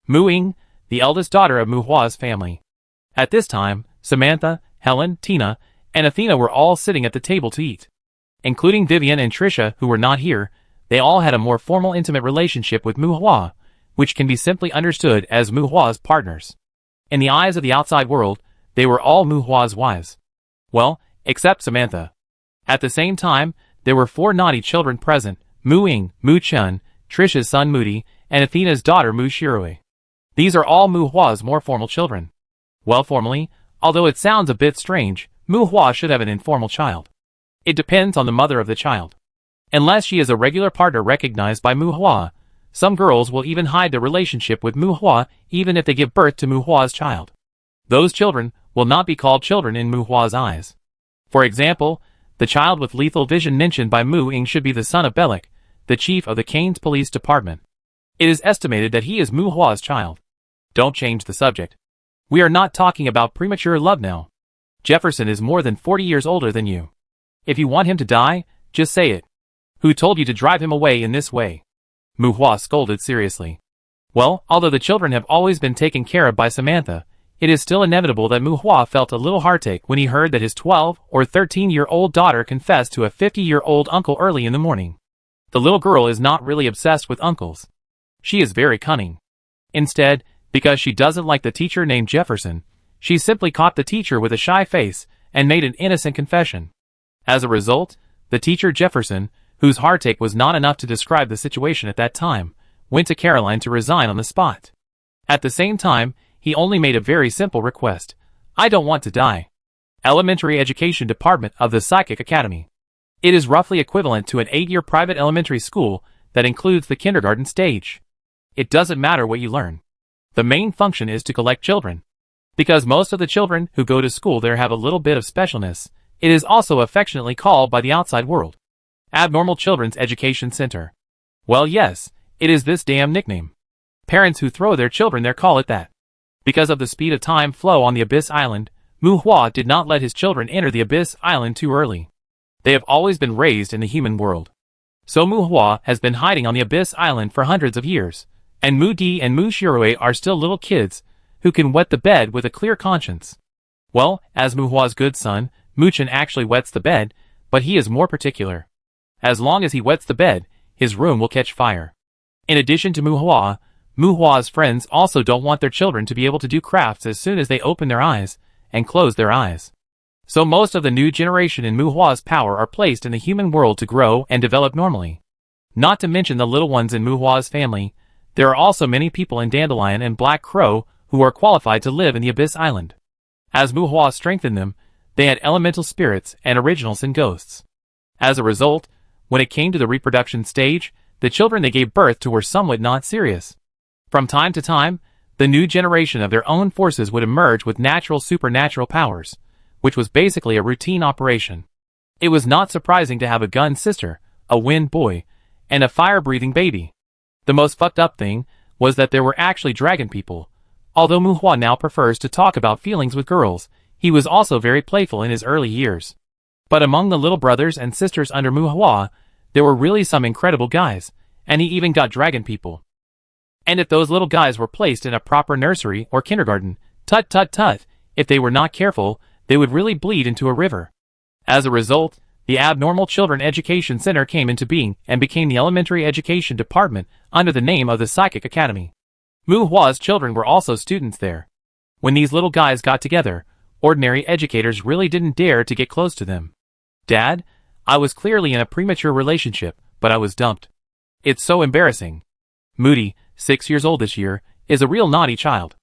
Mu-Ying, the eldest daughter of Muhua's family. At this time, Samantha, Helen, Tina, and Athena were all sitting at the table to eat. Including Vivian and Trisha, who were not here, they all had a more formal intimate relationship with Muhua, which can be simply understood as Muhua's partners. In the eyes of the outside world, they were all Muhua's wives. Well, except Samantha. At the same time, there were 4 naughty children present: Mu-Ying, Mu-Chun, Trisha's son Moody, and Athena's daughter Mu-Shirui. These are all Muhua's more formal children. Well, formally, although it sounds a bit strange, Muhua should have an informal child. It depends on the mother of the child. Unless she is a regular partner recognized by Muhua, some girls will even hide their relationship with Muhua even if they give birth to Muhua's child. Those children will not be called children in Muhua's eyes. For example, the child with lethal vision mentioned by Mu-Ying should be the son of Bellic, the chief of the Cain's police department. It is estimated that he is Muhua's child. Don't change the subject. We are not talking about premature love now. Jefferson is more than 40 years older than you. If you want him to die, just say it. Who told you to drive him away in this way? Muhua scolded seriously. Well, although the children have always been taken care of by Samantha, it is still inevitable that Muhua felt a little heartache when he heard that his 12 or 13-year-old daughter confessed to a 50-year-old uncle early in the morning. The little girl is not really obsessed with uncles. She is very cunning. Instead, because she doesn't like the teacher named Jefferson, she simply caught the teacher with a shy face and made an innocent confession. As a result, the teacher Jefferson, whose heartache was not enough to describe the situation at that time, went to Caroline to resign on the spot. At the same time, he only made a very simple request. I don't want to die. Elementary Education Department of the Psychic Academy. It is roughly equivalent to an 8-year private elementary school that includes the kindergarten stage. It doesn't matter what you learn. The main function is to collect children. Because most of the children who go to school there have a little bit of specialness, it is also affectionately called by the outside world Abnormal Children's Education Center. Well, yes, it is this damn nickname. Parents who throw their children there call it that. Because of the speed of time flow on the Abyss Island, Muhua did not let his children enter the Abyss Island too early. They have always been raised in the human world. So Muhua has been hiding on the Abyss Island for hundreds of years, and Mu-Di and Mu-Shirui are still little kids who can wet the bed with a clear conscience. Well, as Muhua's good son, Mu-Chun actually wets the bed, but he is more particular. As long as he wets the bed, his room will catch fire. In addition to Muhua, Muhua's friends also don't want their children to be able to do crafts as soon as they open their eyes and close their eyes. So most of the new generation in Muhua's power are placed in the human world to grow and develop normally. Not to mention the little ones in Muhua's family, there are also many people in Dandelion and Black Crow who who are qualified to live in the Abyss Island. As Muhua strengthened them, they had elemental spirits and original sin ghosts. As a result, when it came to the reproduction stage, the children they gave birth to were somewhat not serious. From time to time, the new generation of their own forces would emerge with natural supernatural powers, which was basically a routine operation. It was not surprising to have a gun sister, a wind boy, and a fire-breathing baby. The most fucked up thing was that there were actually dragon people. Although Muhua now prefers to talk about feelings with girls, he was also very playful in his early years. But among the little brothers and sisters under Muhua, there were really some incredible guys, and he even got dragon people. And if those little guys were placed in a proper nursery or kindergarten, tut tut tut, if they were not careful, they would really bleed into a river. As a result, the Abnormal Children Education Center came into being and became the elementary education department under the name of the Psychic Academy. Muhua's children were also students there. When these little guys got together, ordinary educators really didn't dare to get close to them. "Dad, I was clearly in a premature relationship, but I was dumped. It's so embarrassing." Moody, 6 years old this year, is a real naughty child.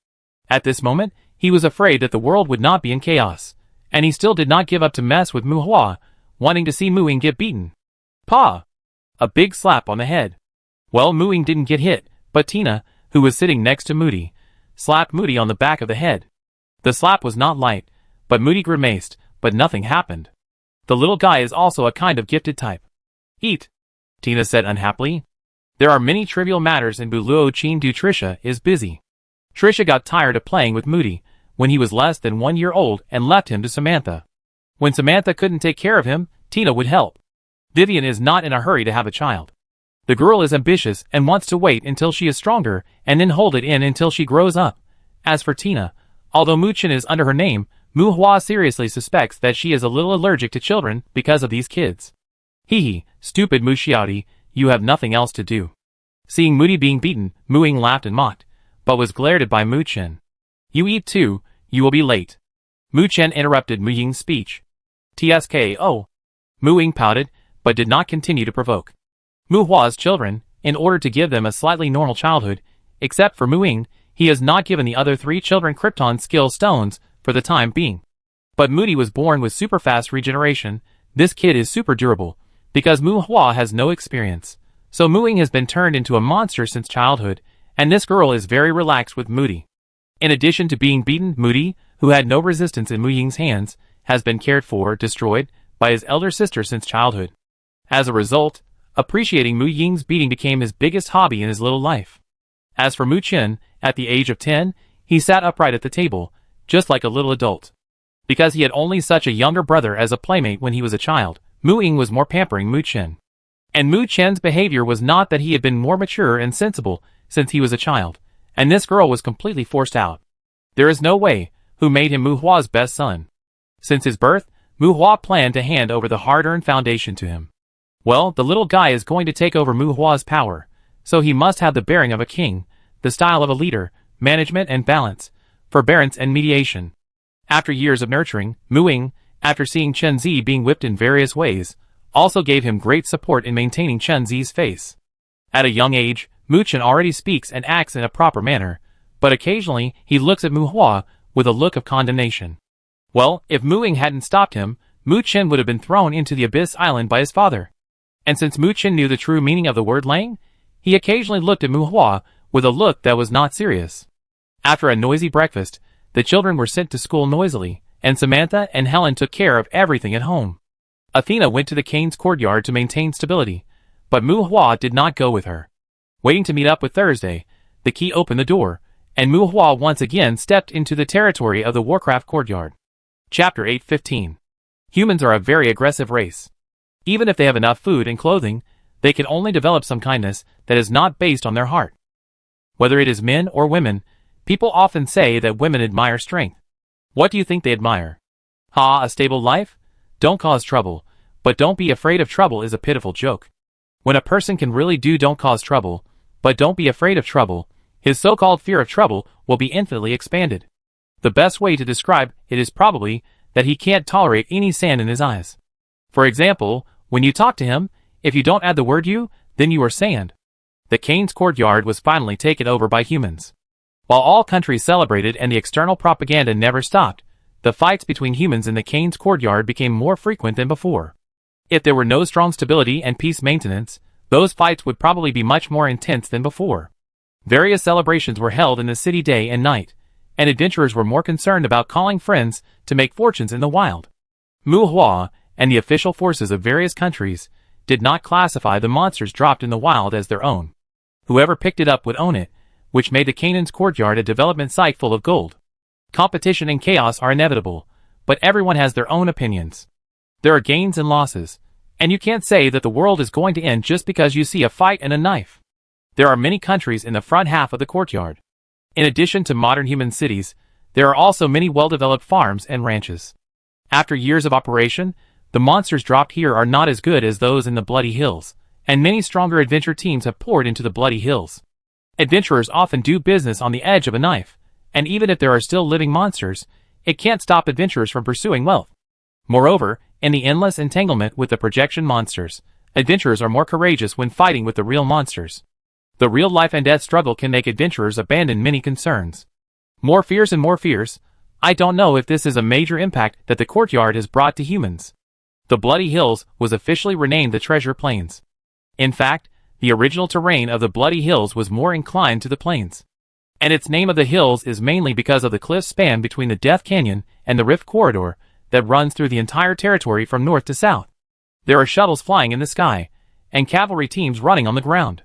At this moment, he was afraid that the world would not be in chaos, and he still did not give up to mess with Muhua, wanting to see Muing get beaten. "Pa!" A big slap on the head. Well, Muing didn't get hit, but Tina, who was sitting next to Moody, slapped Moody on the back of the head. The slap was not light, but Moody grimaced, but nothing happened. The little guy is also a kind of gifted type. "Eat," Tina said unhappily. There are many trivial matters in Buluo Chin Du. Trisha is busy. Trisha got tired of playing with Moody when he was less than 1 year old and left him to Samantha. When Samantha couldn't take care of him, Tina would help. Vivian is not in a hurry to have a child. The girl is ambitious and wants to wait until she is stronger and then hold it in until she grows up. As for Tina, although Muchin is under her name, Muhua seriously suspects that she is a little allergic to children because of these kids. "Hee, stupid Mushiati, you have nothing else to do." Seeing Moody being beaten, Muing laughed and mocked, but was glared at by Muchen. "You eat too, you will be late." Muchen interrupted Muying's speech. "Tsko." Muing pouted, but did not continue to provoke. Muhua's children, in order to give them a slightly normal childhood, except for Muing, he has not given the other 3 children Krypton skill stones for the time being. But Moody was born with super fast regeneration. This kid is super durable, because Muhua has no experience. So Muing has been turned into a monster since childhood, and this girl is very relaxed with Moody. In addition to being beaten, Moody, who had no resistance in Muying's hands, has been cared for, destroyed, by his elder sister since childhood. As a result, appreciating Muying's beating became his biggest hobby in his little life. As for Muchen, at the age of 10, he sat upright at the table, just like a little adult. Because he had only such a younger brother as a playmate when he was a child, Muing was more pampering Muchen. And Muchen's behavior was not that he had been more mature and sensible since he was a child, and this girl was completely forced out. There is no way who made him Muhua's best son. Since his birth, Muhua planned to hand over the hard-earned foundation to him. Well, the little guy is going to take over Muhua's power, so he must have the bearing of a king, the style of a leader, management and balance, forbearance and mediation. After years of nurturing, Muing, after seeing Chen Zi being whipped in various ways, also gave him great support in maintaining Chen Zi's face. At a young age, Muchen already speaks and acts in a proper manner, but occasionally he looks at Muhua with a look of condemnation. Well, if Muing hadn't stopped him, Muchen would have been thrown into the Abyss Island by his father. And since Muchen knew the true meaning of the word Lang, he occasionally looked at Muhua with a look that was not serious. After a noisy breakfast, the children were sent to school noisily, and Samantha and Helen took care of everything at home. Athena went to the Cane's courtyard to maintain stability, but Muhua did not go with her. Waiting to meet up with Thursday, the key opened the door, and Muhua once again stepped into the territory of the Warcraft courtyard. Chapter 8:15. Humans are a very aggressive race. Even if they have enough food and clothing, they can only develop some kindness that is not based on their heart. Whether it is men or women, people often say that women admire strength. What do you think they admire? A stable life? Don't cause trouble, but don't be afraid of trouble is a pitiful joke. When a person can really do don't cause trouble, but don't be afraid of trouble, his so-called fear of trouble will be infinitely expanded. The best way to describe it is probably that he can't tolerate any sand in his eyes. For example, when you talk to him, if you don't add the word you, then you are sand. The Cane's courtyard was finally taken over by humans. While all countries celebrated and the external propaganda never stopped, the fights between humans in the Cain's courtyard became more frequent than before. If there were no strong stability and peace maintenance, those fights would probably be much more intense than before. Various celebrations were held in the city day and night, and adventurers were more concerned about calling friends to make fortunes in the wild. Muhua and the official forces of various countries did not classify the monsters dropped in the wild as their own. Whoever picked it up would own it, which made the Canaan's courtyard a development site full of gold. Competition and chaos are inevitable, but everyone has their own opinions. There are gains and losses, and you can't say that the world is going to end just because you see a fight and a knife. There are many countries in the front half of the courtyard. In addition to modern human cities, there are also many well-developed farms and ranches. After years of operation, the monsters dropped here are not as good as those in the Bloody Hills, and many stronger adventure teams have poured into the Bloody Hills. Adventurers often do business on the edge of a knife, and even if there are still living monsters, it can't stop adventurers from pursuing wealth. Moreover, in the endless entanglement with the projection monsters, adventurers are more courageous when fighting with the real monsters. The real life and death struggle can make adventurers abandon many concerns. More fears and more fears. I don't know if this is a major impact that the courtyard has brought to humans. The Bloody Hills was officially renamed the Treasure Plains. In fact, the original terrain of the Bloody Hills was more inclined to the plains. And its name of the hills is mainly because of the cliff span between the Death Canyon and the Rift Corridor that runs through the entire territory from north to south. There are shuttles flying in the sky, and cavalry teams running on the ground.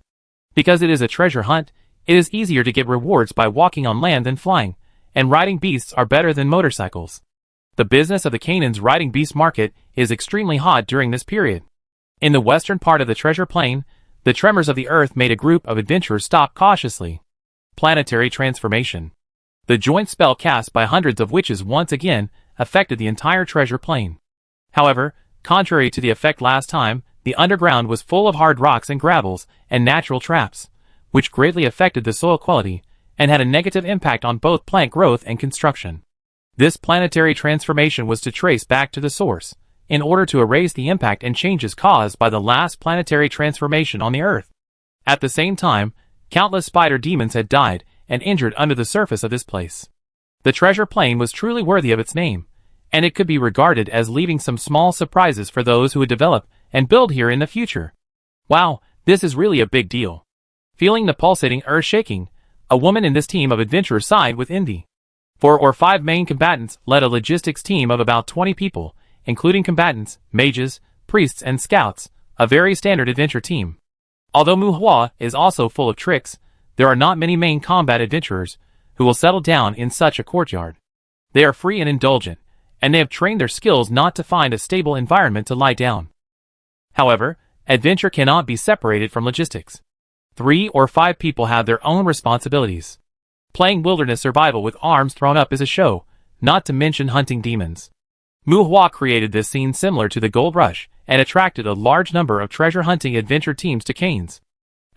Because it is a treasure hunt, it is easier to get rewards by walking on land than flying, and riding beasts are better than motorcycles. The business of the Canaan's riding beast market is extremely hot during this period. In the western part of the treasure plain, the tremors of the earth made a group of adventurers stop cautiously. Planetary transformation. The joint spell cast by hundreds of witches once again affected the entire treasure plain. However, contrary to the effect last time, the underground was full of hard rocks and gravels and natural traps, which greatly affected the soil quality and had a negative impact on both plant growth and construction. This planetary transformation was to trace back to the source, in order to erase the impact and changes caused by the last planetary transformation on the Earth. At the same time, countless spider demons had died and injured under the surface of this place. The treasure plain was truly worthy of its name, and it could be regarded as leaving some small surprises for those who would develop and build here in the future. Wow, this is really a big deal. Feeling the pulsating earth shaking, a woman in this team of adventurers sighed with envy. 4 or 5 main combatants led a logistics team of about 20 people, including combatants, mages, priests and scouts, a very standard adventure team. Although Muhua is also full of tricks, there are not many main combat adventurers who will settle down in such a courtyard. They are free and indulgent, and they have trained their skills not to find a stable environment to lie down. However, adventure cannot be separated from logistics. 3 or 5 people have their own responsibilities. Playing wilderness survival with arms thrown up is a show, not to mention hunting demons. Muhua created this scene similar to the Gold Rush and attracted a large number of treasure hunting adventure teams to Cain's.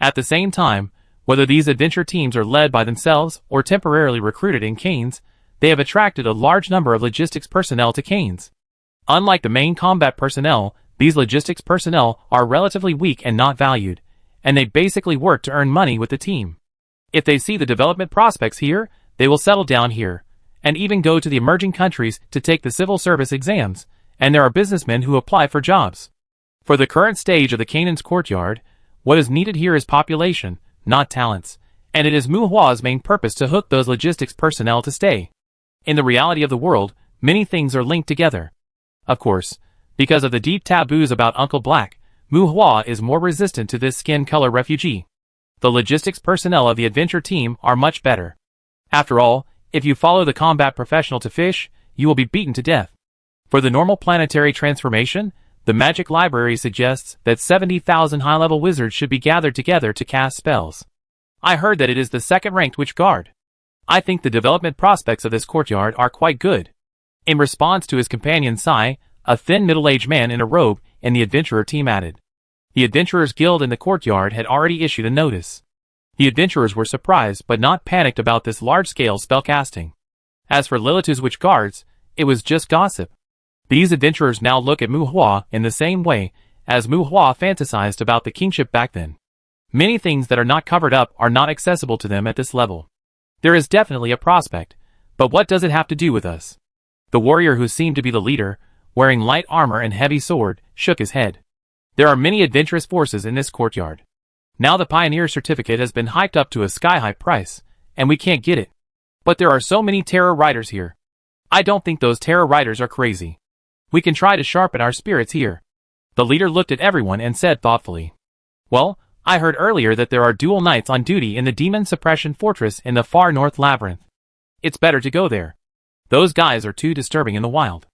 At the same time, whether these adventure teams are led by themselves or temporarily recruited in Cain's, they have attracted a large number of logistics personnel to Cain's. Unlike the main combat personnel, these logistics personnel are relatively weak and not valued, and they basically work to earn money with the team. If they see the development prospects here, they will settle down here, and even go to the emerging countries to take the civil service exams, and there are businessmen who apply for jobs. For the current stage of the Canaan's courtyard, what is needed here is population, not talents, and it is Muhua's main purpose to hook those logistics personnel to stay. In the reality of the world, many things are linked together. Of course, because of the deep taboos about Uncle Black, Muhua is more resistant to this skin color refugee. The logistics personnel of the adventure team are much better. After all, if you follow the combat professional to fish, you will be beaten to death. For the normal planetary transformation, the magic library suggests that 70,000 high-level wizards should be gathered together to cast spells. I heard that it is the second-ranked witch guard. I think the development prospects of this courtyard are quite good. In response to his companion Sai, a thin middle-aged man in a robe in the adventurer team added. The Adventurers Guild in the courtyard had already issued a notice. The adventurers were surprised but not panicked about this large-scale spellcasting. As for Lilitu's witch guards, it was just gossip. These adventurers now look at Muhua in the same way as Muhua fantasized about the kingship back then. Many things that are not covered up are not accessible to them at this level. There is definitely a prospect, but what does it have to do with us? The warrior who seemed to be the leader, wearing light armor and heavy sword, shook his head. There are many adventurous forces in this courtyard. Now the pioneer certificate has been hiked up to a sky-high price, and we can't get it. But there are so many terror riders here. I don't think those terror riders are crazy. We can try to sharpen our spirits here. The leader looked at everyone and said thoughtfully, "Well, I heard earlier that there are dual knights on duty in the demon suppression fortress in the far north labyrinth. It's better to go there. Those guys are too disturbing in the wild."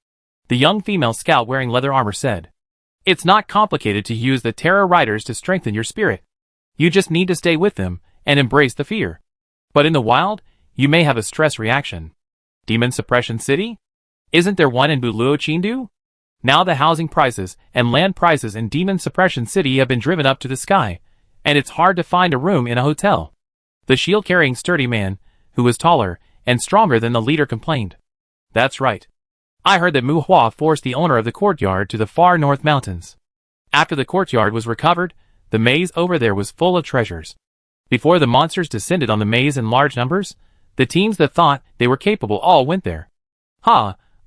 The young female scout wearing leather armor said, "It's not complicated to use the terror riders to strengthen your spirit. You just need to stay with them and embrace the fear. But in the wild, you may have a stress reaction." Demon Suppression City? Isn't there one in Buluo Chindu? Now the housing prices and land prices in Demon Suppression City have been driven up to the sky, and it's hard to find a room in a hotel. The shield-carrying sturdy man, who was taller and stronger than the leader, complained. "That's right. I heard that Mu Hua forced the owner of the courtyard to the far north mountains. After the courtyard was recovered, the maze over there was full of treasures. Before the monsters descended on the maze in large numbers, the teams that thought they were capable all went there.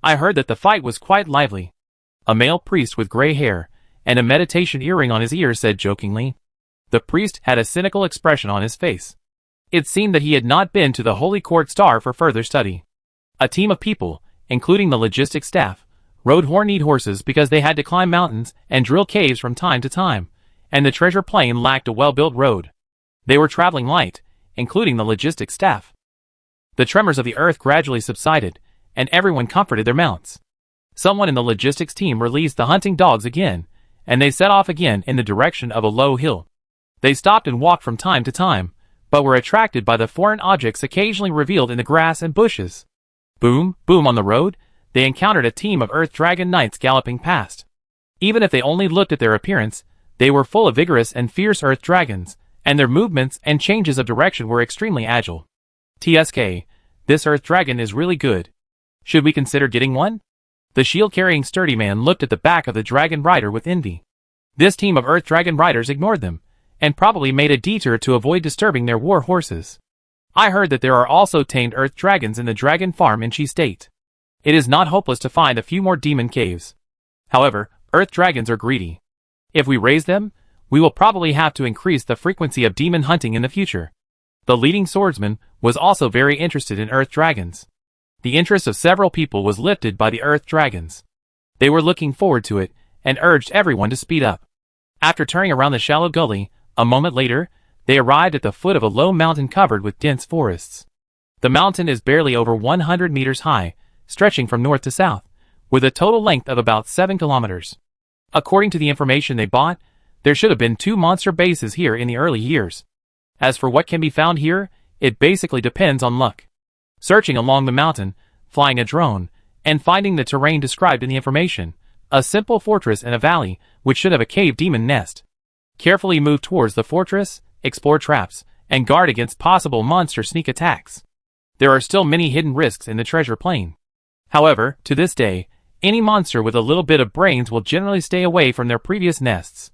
I heard that the fight was quite lively." A male priest with gray hair and a meditation earring on his ear said jokingly. The priest had a cynical expression on his face. It seemed that he had not been to the Holy Court Star for further study. A team of people, including the logistics staff, rode horned horses because they had to climb mountains and drill caves from time to time, and the treasure plain lacked a well-built road. They were traveling light, including the logistics staff. The tremors of the earth gradually subsided, and everyone comforted their mounts. Someone in the logistics team released the hunting dogs again, and they set off again in the direction of a low hill. They stopped and walked from time to time, but were attracted by the foreign objects occasionally revealed in the grass and bushes. Boom, boom on the road, they encountered a team of Earth Dragon Knights galloping past. Even if they only looked at their appearance, they were full of vigorous and fierce Earth Dragons, and their movements and changes of direction were extremely agile. TSK, this Earth Dragon is really good. Should we consider getting one? The shield-carrying sturdy man looked at the back of the Dragon Rider with envy. This team of Earth Dragon Riders ignored them, and probably made a detour to avoid disturbing their war horses. I heard that there are also tamed Earth Dragons in the Dragon Farm in Chi State. It is not hopeless to find a few more demon caves. However, Earth Dragons are greedy. If we raise them, we will probably have to increase the frequency of demon hunting in the future. The leading swordsman was also very interested in Earth Dragons. The interest of several people was lifted by the Earth Dragons. They were looking forward to it, and urged everyone to speed up. After turning around the shallow gully, a moment later, they arrived at the foot of a low mountain covered with dense forests. The mountain is barely over 100 meters high, stretching from north to south, with a total length of about 7 kilometers. According to the information they bought, there should have been 2 monster bases here in the early years. As for what can be found here, it basically depends on luck. Searching along the mountain, flying a drone, and finding the terrain described in the information, a simple fortress in a valley which should have a cave demon nest. Carefully move towards the fortress, explore traps, and guard against possible monster sneak attacks. There are still many hidden risks in the treasure plain. However, to this day, any monster with a little bit of brains will generally stay away from their previous nests.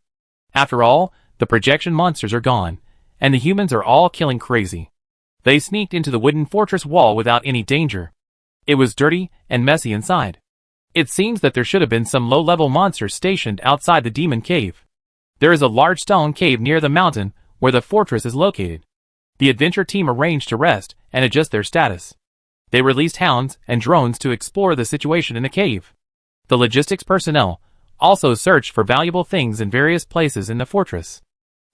After all, the projection monsters are gone, and the humans are all killing crazy. They sneaked into the wooden fortress wall without any danger. It was dirty and messy inside. It seems that there should have been some low-level monsters stationed outside the demon cave. There is a large stone cave near the mountain where the fortress is located. The adventure team arranged to rest and adjust their status. They released hounds and drones to explore the situation in the cave. The logistics personnel also searched for valuable things in various places in the fortress.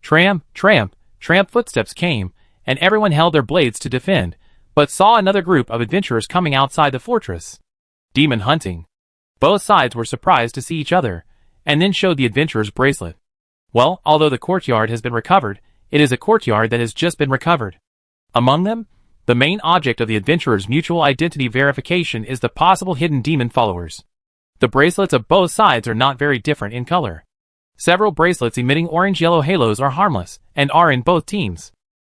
Tramp, tramp, tramp footsteps came, and everyone held their blades to defend, but saw another group of adventurers coming outside the fortress. Demon hunting. Both sides were surprised to see each other, and then showed the adventurer's bracelet. Well, although the courtyard has been recovered, it is a courtyard that has just been recovered. Among them, the main object of the adventurer's mutual identity verification is the possible hidden demon followers. The bracelets of both sides are not very different in color. Several bracelets emitting orange-yellow halos are harmless, and are in both teams.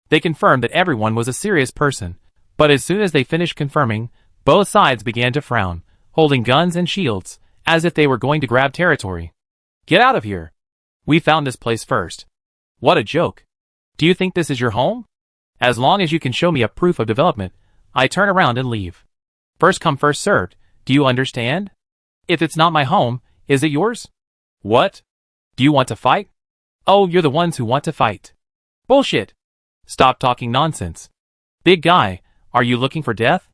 They confirmed that everyone was a serious person, but as soon as they finished confirming, both sides began to frown, holding guns and shields, as if they were going to grab territory. Get out of here! We found this place first. What a joke! Do you think this is your home? As long as you can show me a proof of development, I turn around and leave. First come first served, do you understand? If it's not my home, is it yours? What? Do you want to fight? Oh, you're the ones who want to fight. Bullshit. Stop talking nonsense. Big guy, are you looking for death?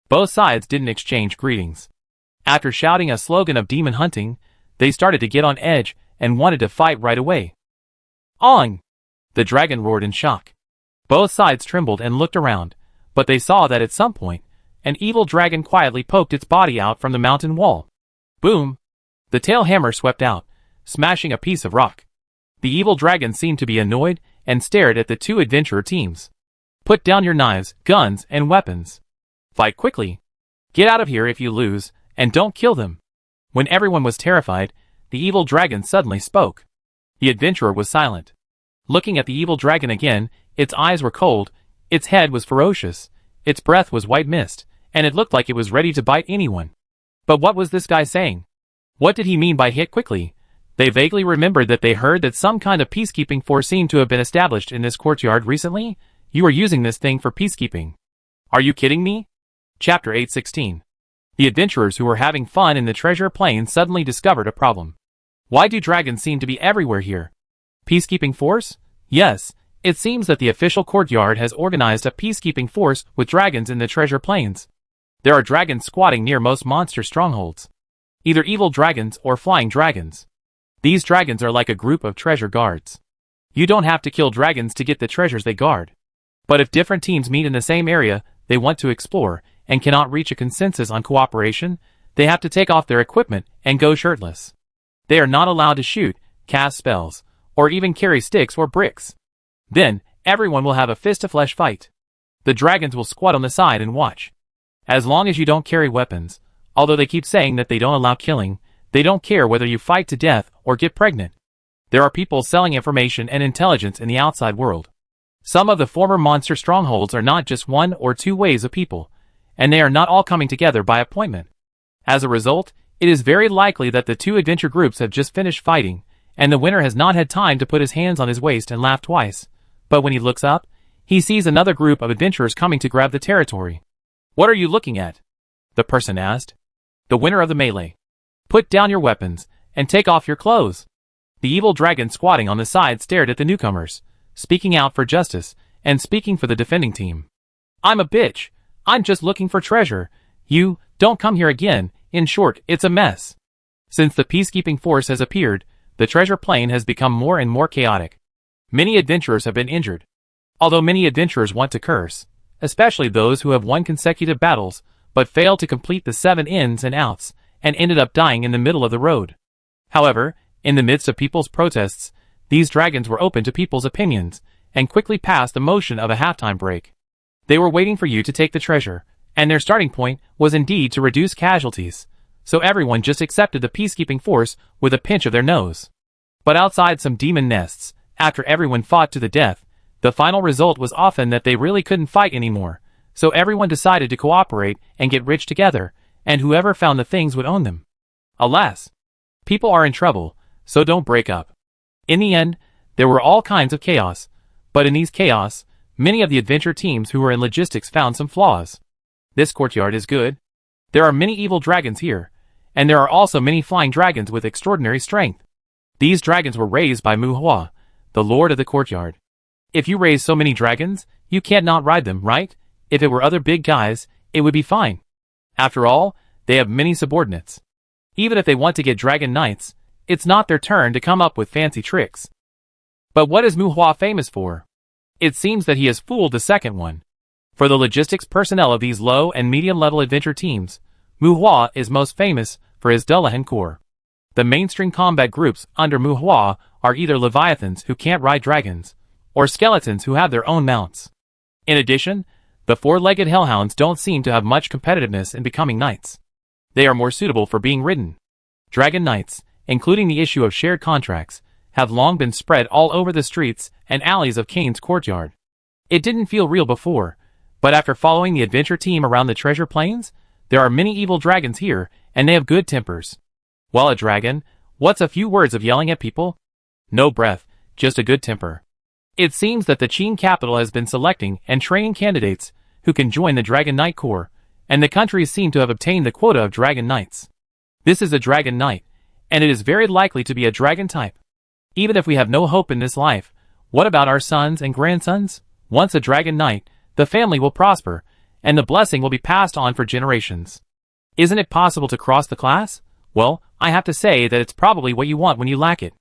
Both sides didn't exchange greetings. After shouting a slogan of demon hunting, they started to get on edge and wanted to fight right away. On! The dragon roared in shock. Both sides trembled and looked around, but they saw that at some point, an evil dragon quietly poked its body out from the mountain wall. Boom! The tail hammer swept out, smashing a piece of rock. The evil dragon seemed to be annoyed and stared at the two adventurer teams. Put down your knives, guns, and weapons. Fight quickly. Get out of here if you lose, and don't kill them. When everyone was terrified, the evil dragon suddenly spoke. The adventurer was silent. Looking at the evil dragon again, its eyes were cold, its head was ferocious, its breath was white mist, and it looked like it was ready to bite anyone. But what was this guy saying? What did he mean by hit quickly? They vaguely remembered that they heard that some kind of peacekeeping force seemed to have been established in this courtyard recently. You are using this thing for peacekeeping. Are you kidding me? Chapter 8:16. The adventurers who were having fun in the treasure plain suddenly discovered a problem. Why do dragons seem to be everywhere here? Peacekeeping force? Yes, it seems that the official courtyard has organized a peacekeeping force with dragons in the treasure plains. There are dragons squatting near most monster strongholds. Either evil dragons or flying dragons. These dragons are like a group of treasure guards. You don't have to kill dragons to get the treasures they guard. But if different teams meet in the same area they want to explore and cannot reach a consensus on cooperation, they have to take off their equipment and go shirtless. They are not allowed to shoot, cast spells, or even carry sticks or bricks. Then, everyone will have a fist-to-flesh fight. The dragons will squat on the side and watch. As long as you don't carry weapons, although they keep saying that they don't allow killing, they don't care whether you fight to death or get pregnant. There are people selling information and intelligence in the outside world. Some of the former monster strongholds are not just one or two waves of people, and they are not all coming together by appointment. As a result, it is very likely that the two adventure groups have just finished fighting, and the winner has not had time to put his hands on his waist and laugh twice. But when he looks up, he sees another group of adventurers coming to grab the territory. What are you looking at? The person asked. The winner of the melee. Put down your weapons, and take off your clothes. The evil dragon squatting on the side stared at the newcomers, speaking out for justice, and speaking for the defending team. I'm a bitch. I'm just looking for treasure. You, don't come here again. In short, it's a mess. Since the peacekeeping force has appeared, the treasure plain has become more and more chaotic. Many adventurers have been injured. Although many adventurers want to curse, especially those who have won consecutive battles, but failed to complete the 7 ins and outs, and ended up dying in the middle of the road. However, in the midst of people's protests, these dragons were open to people's opinions, and quickly passed the motion of a halftime break. They were waiting for you to take the treasure, and their starting point was indeed to reduce casualties, so everyone just accepted the peacekeeping force with a pinch of their nose. But outside some demon nests, after everyone fought to the death, the final result was often that they really couldn't fight anymore, so everyone decided to cooperate and get rich together, and whoever found the things would own them. Alas! People are in trouble, so don't break up. In the end, there were all kinds of chaos, but in these chaos, many of the adventure teams who were in logistics found some flaws. This courtyard is good. There are many evil dragons here, and there are also many flying dragons with extraordinary strength. These dragons were raised by Muhua, the lord of the courtyard. If you raise so many dragons, you can't not ride them, right? If it were other big guys, it would be fine. After all, they have many subordinates. Even if they want to get dragon knights, it's not their turn to come up with fancy tricks. But what is Muhua famous for? It seems that he has fooled the second one. For the logistics personnel of these low and medium-level adventure teams, Muhua is most famous for his Dullahan Corps. The mainstream combat groups under Muhua are either Leviathans who can't ride dragons, or skeletons who have their own mounts. In addition, the four-legged hellhounds don't seem to have much competitiveness in becoming knights. They are more suitable for being ridden. Dragon knights, including the issue of shared contracts, have long been spread all over the streets and alleys of Kane's courtyard. It didn't feel real before, but after following the adventure team around the treasure plains, there are many evil dragons here, and they have good tempers. While a dragon, what's a few words of yelling at people? No breath, just a good temper. It seems that the Qin capital has been selecting and training candidates who can join the Dragon Knight Corps, and the countries seem to have obtained the quota of Dragon Knights. This is a Dragon Knight, and it is very likely to be a dragon type. Even if we have no hope in this life, what about our sons and grandsons? Once a Dragon Knight, the family will prosper, and the blessing will be passed on for generations. Isn't it possible to cross the class? Well, I have to say that it's probably what you want when you lack it.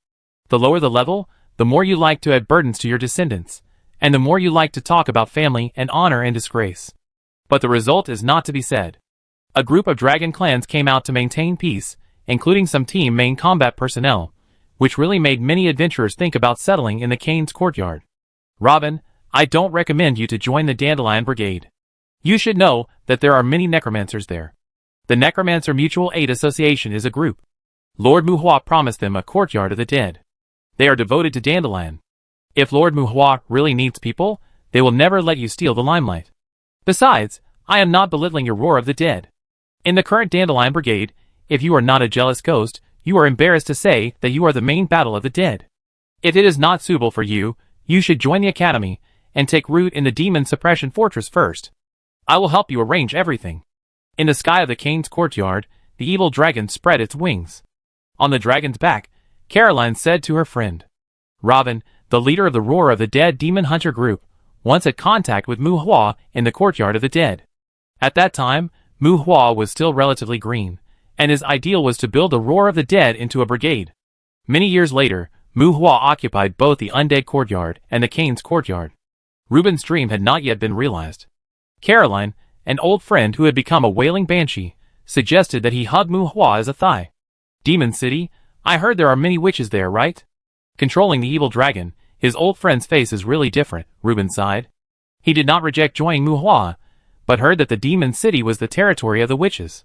The lower the level, the more you like to add burdens to your descendants, and the more you like to talk about family and honor and disgrace. But the result is not to be said. A group of dragon clans came out to maintain peace, including some team main combat personnel, which really made many adventurers think about settling in the Kane's courtyard. Robin, I don't recommend you to join the Dandelion Brigade. You should know that there are many necromancers there. The Necromancer Mutual Aid Association is a group. Lord Muhua promised them a courtyard of the dead. They are devoted to Dandelion. If Lord Muhua really needs people, they will never let you steal the limelight. Besides, I am not belittling your roar of the dead. In the current Dandelion Brigade, if you are not a jealous ghost, you are embarrassed to say that you are the main battle of the dead. If it is not suitable for you, you should join the academy and take root in the Demon Suppression Fortress first. I will help you arrange everything. In the sky of the Kane's courtyard, the evil dragon spread its wings. On the dragon's back, Caroline said to her friend. Robin, the leader of the Roar of the Dead Demon Hunter group, once had contact with Mu Hua in the courtyard of the dead. At that time, Mu Hua was still relatively green, and his ideal was to build the Roar of the Dead into a brigade. Many years later, Mu Hua occupied both the Undead courtyard and the Kane's courtyard. Reuben's dream had not yet been realized. Caroline, an old friend who had become a wailing banshee, suggested that he hug Mu Hua as a thigh. Demon City, I heard there are many witches there, right? Controlling the evil dragon, his old friend's face is really different, Reuben sighed. He did not reject joining Mu Hua, but heard that the Demon City was the territory of the witches.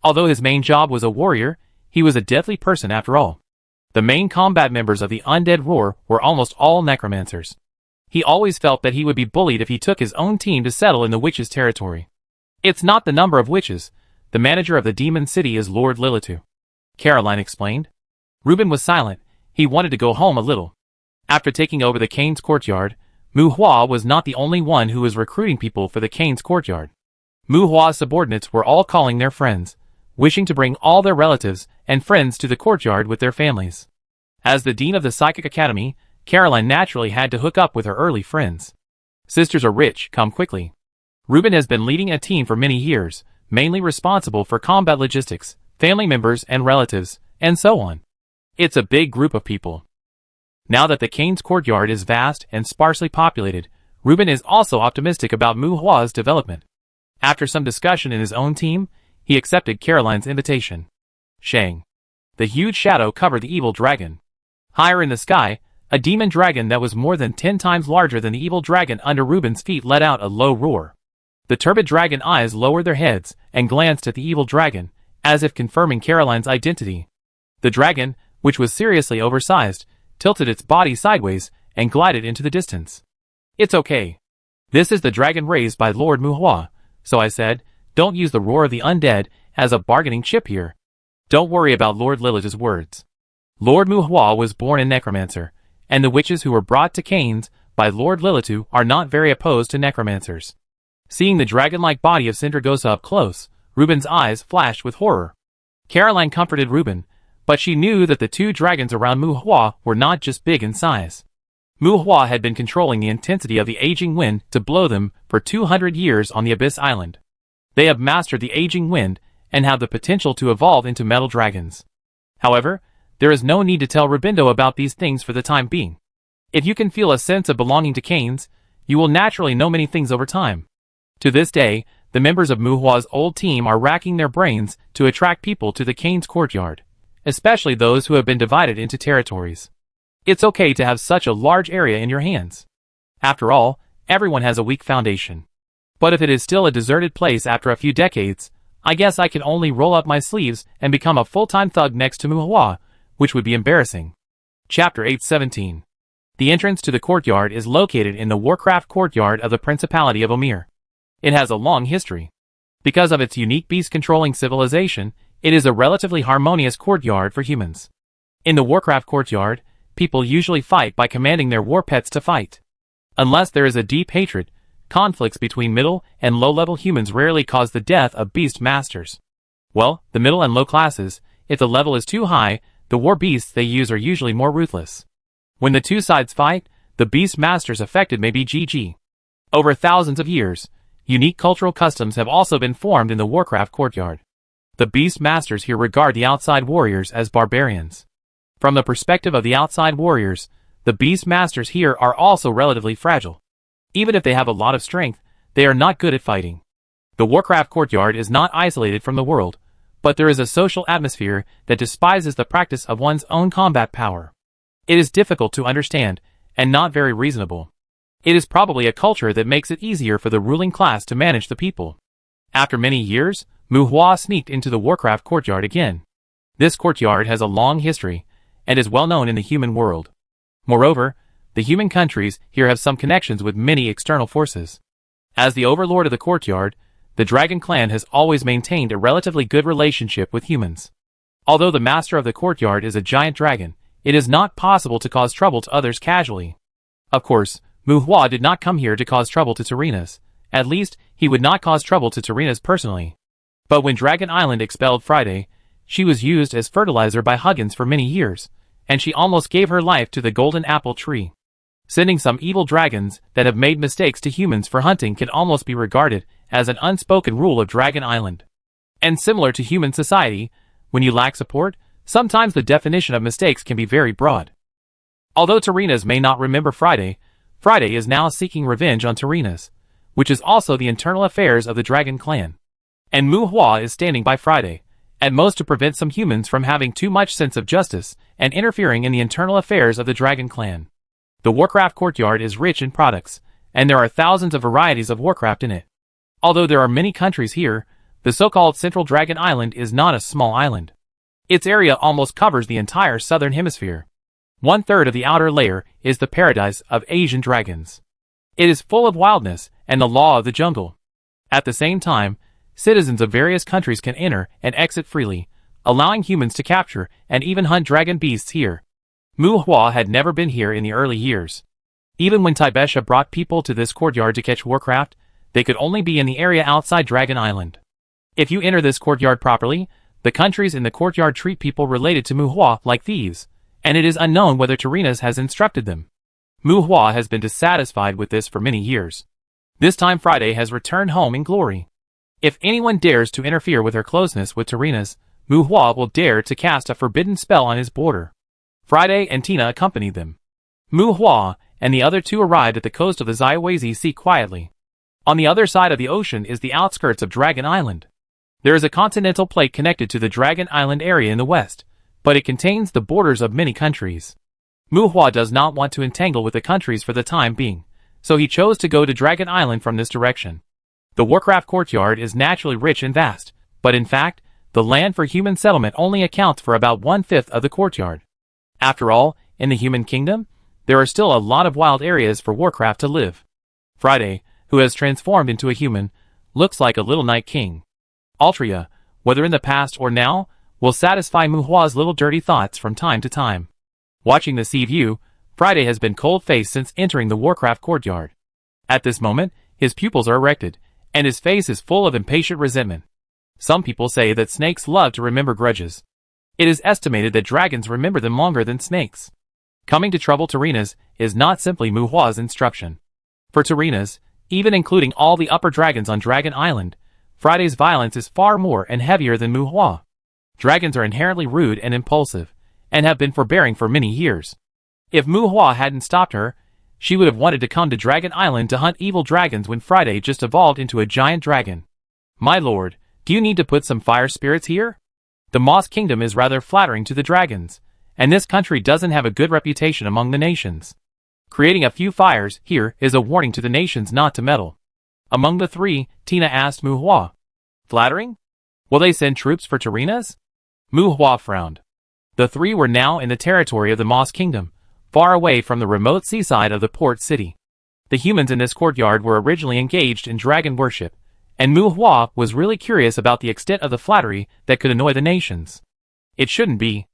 Although his main job was a warrior, he was a deadly person after all. The main combat members of the Undead Roar were almost all necromancers. He always felt that he would be bullied if he took his own team to settle in the witches' territory. It's not the number of witches. The manager of the Demon City is Lord Lilitu, Caroline explained. Reuben was silent. He wanted to go home a little. After taking over the Kane's courtyard, Mu Hua was not the only one who was recruiting people for the Kane's courtyard. Mu Hua's subordinates were all calling their friends, wishing to bring all their relatives and friends to the courtyard with their families. As the dean of the Psychic Academy, Caroline naturally had to hook up with her early friends. Sisters are rich, come quickly. Reuben has been leading a team for many years, mainly responsible for combat logistics, family members and relatives, and so on. It's a big group of people. Now that the Kane's courtyard is vast and sparsely populated, Reuben is also optimistic about Mu Hua's development. After some discussion in his own team, he accepted Caroline's invitation. Shang. The huge shadow covered the evil dragon. Higher in the sky, a demon dragon that was more than 10 times larger than the evil dragon under Reuben's feet let out a low roar. The turbid dragon eyes lowered their heads and glanced at the evil dragon, as if confirming Caroline's identity. The dragon, which was seriously oversized, tilted its body sideways and glided into the distance. It's okay. This is the dragon raised by Lord Mu Hua, so I said, don't use the roar of the undead as a bargaining chip here. Don't worry about Lord Lilith's words. Lord Mu Hua was born a necromancer, and the witches who were brought to Kane's by Lord Lilitu are not very opposed to necromancers. Seeing the dragon-like body of Sindragosa up close, Reuben's eyes flashed with horror. Caroline comforted Reuben, but she knew that the two dragons around Mu Hua were not just big in size. Mu Hua had been controlling the intensity of the aging wind to blow them for 200 years on the Abyss Island. They have mastered the aging wind and have the potential to evolve into metal dragons. However, there is no need to tell Rubindo about these things for the time being. If you can feel a sense of belonging to Kane's, you will naturally know many things over time. To this day, the members of Mu Hua's old team are racking their brains to attract people to the Kane's courtyard, especially those who have been divided into territories. It's okay to have such a large area in your hands. After all, everyone has a weak foundation. But if it is still a deserted place after a few decades, I guess I can only roll up my sleeves and become a full-time thug next to Mu Hua, which would be embarrassing. Chapter 817. The entrance to the courtyard is located in the Warcraft courtyard of the Principality of Omir. It has a long history. Because of its unique beast-controlling civilization, it is a relatively harmonious courtyard for humans. In the Warcraft courtyard, people usually fight by commanding their war pets to fight. Unless there is a deep hatred, conflicts between middle and low-level humans rarely cause the death of beast masters. Well, the middle and low classes, if the level is too high, the war beasts they use are usually more ruthless. When the two sides fight, the beast masters affected may be GG. Over thousands of years, unique cultural customs have also been formed in the Warcraft courtyard. The beast masters here regard the outside warriors as barbarians. From the perspective of the outside warriors, the beast masters here are also relatively fragile. Even if they have a lot of strength, they are not good at fighting. The Warcraft courtyard is not isolated from the world, but there is a social atmosphere that despises the practice of one's own combat power. It is difficult to understand, and not very reasonable. It is probably a culture that makes it easier for the ruling class to manage the people. After many years, Muhua sneaked into the Warcraft courtyard again. This courtyard has a long history, and is well known in the human world. Moreover, the human countries here have some connections with many external forces. As the overlord of the courtyard, the Dragon Clan has always maintained a relatively good relationship with humans. Although the master of the courtyard is a giant dragon, it is not possible to cause trouble to others casually. Of course, Muhua did not come here to cause trouble to Tyreenus. At least, he would not cause trouble to Tyreenus personally. But when Dragon Island expelled Friday, she was used as fertilizer by Huggins for many years, and she almost gave her life to the golden apple tree. Sending some evil dragons that have made mistakes to humans for hunting can almost be regarded as an unspoken rule of Dragon Island. And similar to human society, when you lack support, sometimes the definition of mistakes can be very broad. Although Tyreenus may not remember Friday, Friday is now seeking revenge on Tyreenus, which is also the internal affairs of the Dragon Clan. And Muhua is standing by Friday, at most to prevent some humans from having too much sense of justice and interfering in the internal affairs of the Dragon Clan. The Warcraft courtyard is rich in products, and there are thousands of varieties of Warcraft in it. Although there are many countries here, the so-called Central Dragon Island is not a small island. Its area almost covers the entire southern hemisphere. 1/3 of the outer layer is the paradise of Asian dragons. It is full of wildness and the law of the jungle. At the same time, citizens of various countries can enter and exit freely, allowing humans to capture and even hunt dragon beasts here. Muhua had never been here in the early years. Even when Tibesha brought people to this courtyard to catch Warcraft, they could only be in the area outside Dragon Island. If you enter this courtyard properly, the countries in the courtyard treat people related to Muhua like thieves, and it is unknown whether Tyreenus has instructed them. Muhua has been dissatisfied with this for many years. This time Friday has returned home in glory. If anyone dares to interfere with her closeness with Tyreenus, Muhua will dare to cast a forbidden spell on his border. Friday and Tina accompanied them. Muhua and the other two arrived at the coast of the Xiaowazi Sea quietly. On the other side of the ocean is the outskirts of Dragon Island. There is a continental plate connected to the Dragon Island area in the west, but it contains the borders of many countries. Muhua does not want to entangle with the countries for the time being, so he chose to go to Dragon Island from this direction. The Warcraft courtyard is naturally rich and vast, but in fact, the land for human settlement only accounts for about 1/5 of the courtyard. After all, in the human kingdom, there are still a lot of wild areas for Warcraft to live. Friday, who has transformed into a human, looks like a little night king. Altria, whether in the past or now, will satisfy Muhua's little dirty thoughts from time to time. Watching the sea view, Friday has been cold-faced since entering the Warcraft courtyard. At this moment, his pupils are erected, and his face is full of impatient resentment. Some people say that snakes love to remember grudges. It is estimated that dragons remember them longer than snakes. Coming to trouble Tyreenus is not simply Muhua's instruction. For Tyreenus, even including all the upper dragons on Dragon Island, Friday's violence is far more and heavier than Muhua. Dragons are inherently rude and impulsive, and have been forbearing for many years. If Muhua hadn't stopped her, she would have wanted to come to Dragon Island to hunt evil dragons when Friday just evolved into a giant dragon. My lord, do you need to put some fire spirits here? The Moss Kingdom is rather flattering to the dragons, and this country doesn't have a good reputation among the nations. Creating a few fires here is a warning to the nations not to meddle. Among the three, Tina asked Muhua. Flattering? Will they send troops for Tyreenus? Muhua frowned. The three were now in the territory of the Moss Kingdom, far away from the remote seaside of the port city. The humans in this courtyard were originally engaged in dragon worship, and Muhua was really curious about the extent of the flattery that could annoy the nations. It shouldn't be.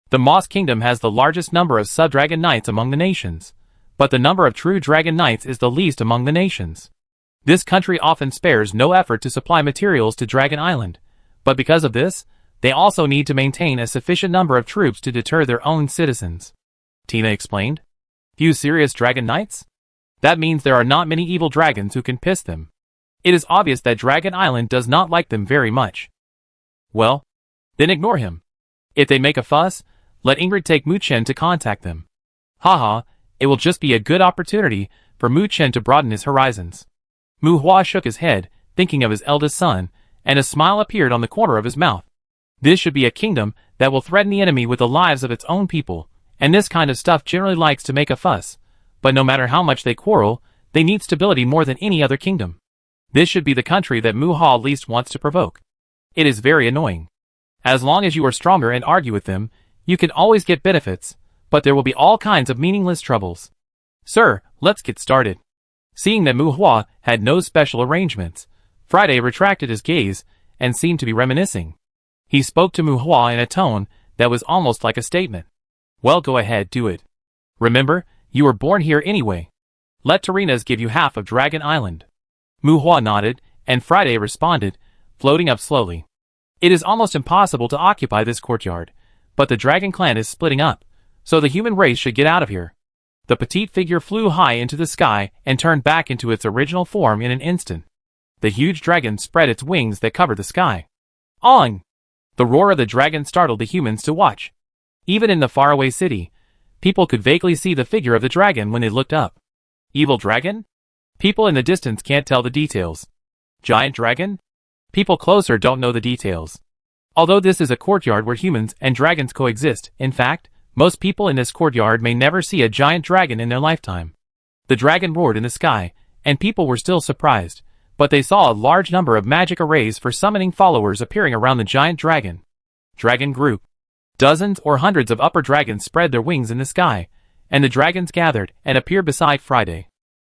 The Moss Kingdom has the largest number of sub-dragon knights among the nations, but the number of true dragon knights is the least among the nations. This country often spares no effort to supply materials to Dragon Island, but because of this, they also need to maintain a sufficient number of troops to deter their own citizens. Tina explained. Few serious dragon knights? That means there are not many evil dragons who can piss them. It is obvious that Dragon Island does not like them very much. Well, then ignore him. If they make a fuss, let Ingrid take Mu Chen to contact them. Haha, it will just be a good opportunity for Mu Chen to broaden his horizons. Mu Hua shook his head, thinking of his eldest son, and a smile appeared on the corner of his mouth. This should be a kingdom that will threaten the enemy with the lives of its own people, and this kind of stuff generally likes to make a fuss, but no matter how much they quarrel, they need stability more than any other kingdom. This should be the country that Mu Hua least wants to provoke. It is very annoying. As long as you are stronger and argue with them, you can always get benefits, but there will be all kinds of meaningless troubles. Sir, let's get started. Seeing that Mu Hua had no special arrangements, Friday retracted his gaze and seemed to be reminiscing. He spoke to Mu Hua in a tone that was almost like a statement. Well, go ahead, do it. Remember, you were born here anyway. Let Tarinas give you half of Dragon Island. Mu Hua nodded, and Friday responded, floating up slowly. It is almost impossible to occupy this courtyard, but the dragon clan is splitting up, so the human race should get out of here. The petite figure flew high into the sky and turned back into its original form in an instant. The huge dragon spread its wings that covered the sky. On! The roar of the dragon startled the humans to watch. Even in the faraway city, people could vaguely see the figure of the dragon when they looked up. Evil dragon? People in the distance can't tell the details. Giant dragon? People closer don't know the details. Although this is a courtyard where humans and dragons coexist, in fact, most people in this courtyard may never see a giant dragon in their lifetime. The dragon roared in the sky, and people were still surprised, but they saw a large number of magic arrays for summoning followers appearing around the giant dragon. Dragon group. Dozens or hundreds of upper dragons spread their wings in the sky, and the dragons gathered and appeared beside Friday.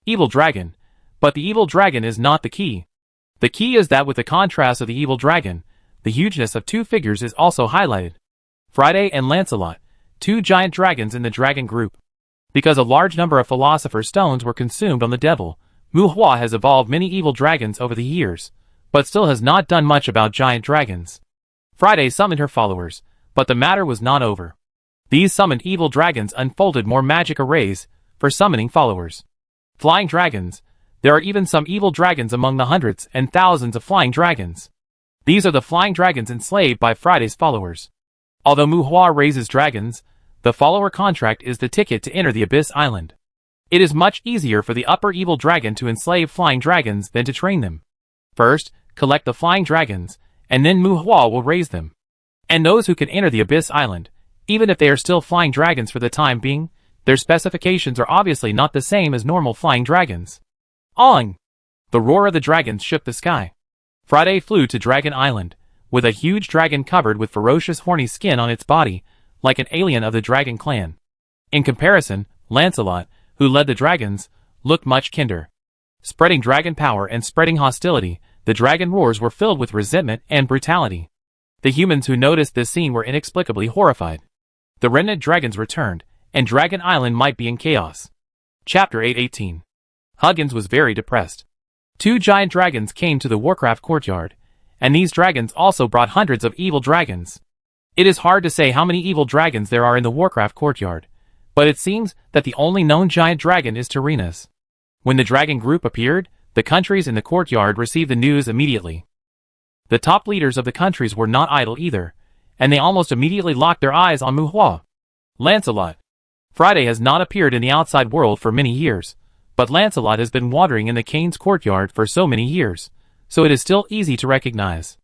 Evil dragon. But the evil dragon is not the key. The key is that with the contrast of the evil dragon, the hugeness of two figures is also highlighted. Friday and Lancelot, two giant dragons in the dragon group. Because a large number of philosopher's stones were consumed on the devil, Mu Hua has evolved many evil dragons over the years, but still has not done much about giant dragons. Friday summoned her followers, but the matter was not over. These summoned evil dragons unfolded more magic arrays for summoning followers. Flying dragons. There are even some evil dragons among the hundreds and thousands of flying dragons. These are the flying dragons enslaved by Friday's followers. Although Mu Hua raises dragons, the follower contract is the ticket to enter the Abyss Island. It is much easier for the upper evil dragon to enslave flying dragons than to train them. First, collect the flying dragons, and then Mu Hua will raise them. And those who can enter the Abyss Island, even if they are still flying dragons for the time being, their specifications are obviously not the same as normal flying dragons. On! The roar of the dragons shook the sky. Friday flew to Dragon Island, with a huge dragon covered with ferocious horny skin on its body, like an alien of the dragon clan. In comparison, Lancelot, who led the dragons, looked much kinder. Spreading dragon power and spreading hostility, the dragon roars were filled with resentment and brutality. The humans who noticed this scene were inexplicably horrified. The remnant dragons returned, and Dragon Island might be in chaos. Chapter 818. Huggins was very depressed. Two giant dragons came to the Warcraft courtyard, and these dragons also brought hundreds of evil dragons. It is hard to say how many evil dragons there are in the Warcraft courtyard, but it seems that the only known giant dragon is Tarinas. When the dragon group appeared, the countries in the courtyard received the news immediately. The top leaders of the countries were not idle either, and they almost immediately locked their eyes on Mu Hua. Lancelot. Friday has not appeared in the outside world for many years, but Lancelot has been wandering in the Kane's courtyard for so many years, so it is still easy to recognize.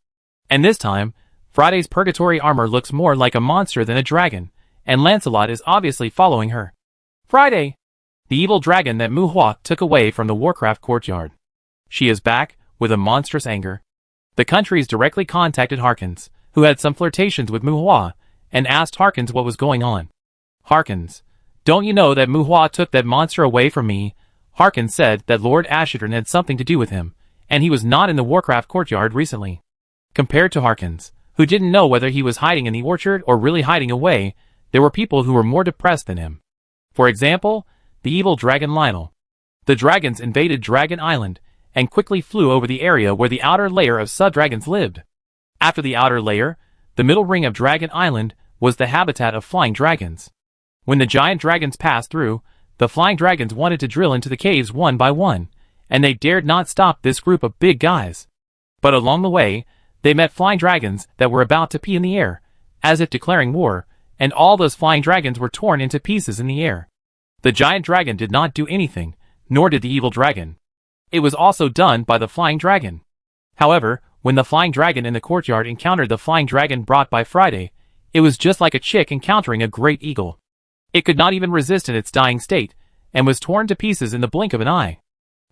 And this time, Friday's purgatory armor looks more like a monster than a dragon, and Lancelot is obviously following her. Friday! The evil dragon that Mu Hua took away from the Warcraft courtyard. She is back, with a monstrous anger. The countries directly contacted Harkins, who had some flirtations with Mu Hua, and asked Harkins what was going on. Harkins. Don't you know that Mu Hua took that monster away from me? Harkins said that Lord Ashidron had something to do with him, and he was not in the Warcraft courtyard recently. Compared to Harkins, who didn't know whether he was hiding in the orchard or really hiding away, there were people who were more depressed than him. For example, the the evil dragon Lionel. The dragons invaded Dragon Island, and quickly flew over the area where the outer layer of sub-dragons lived. After the outer layer, the middle ring of Dragon Island was the habitat of flying dragons. When the giant dragons passed through, the flying dragons wanted to drill into the caves one by one, and they dared not stop this group of big guys. But along the way, they met flying dragons that were about to pee in the air, as if declaring war, and all those flying dragons were torn into pieces in the air. The giant dragon did not do anything, nor did the evil dragon. It was also done by the flying dragon. However, when the flying dragon in the courtyard encountered the flying dragon brought by Friday, it was just like a chick encountering a great eagle. It could not even resist in its dying state, and was torn to pieces in the blink of an eye.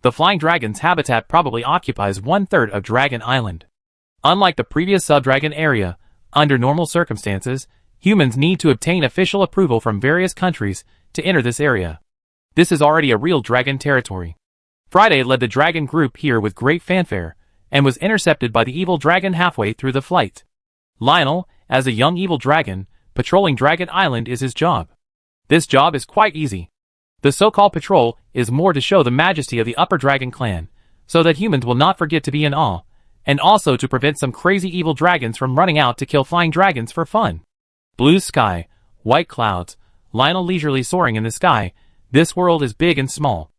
The flying dragon's habitat probably occupies 1/3 of Dragon Island. Unlike the previous sub-dragon area, under normal circumstances, humans need to obtain official approval from various countries to enter this area. This is already a real dragon territory. Friday led the dragon group here with great fanfare, and was intercepted by the evil dragon halfway through the flight. Lionel, as a young evil dragon, patrolling Dragon Island is his job. This job is quite easy. The so-called patrol is more to show the majesty of the upper dragon clan, so that humans will not forget to be in awe, and also to prevent some crazy evil dragons from running out to kill flying dragons for fun. Blue sky, white clouds, Lionel leisurely soaring in the sky. This world is big and small.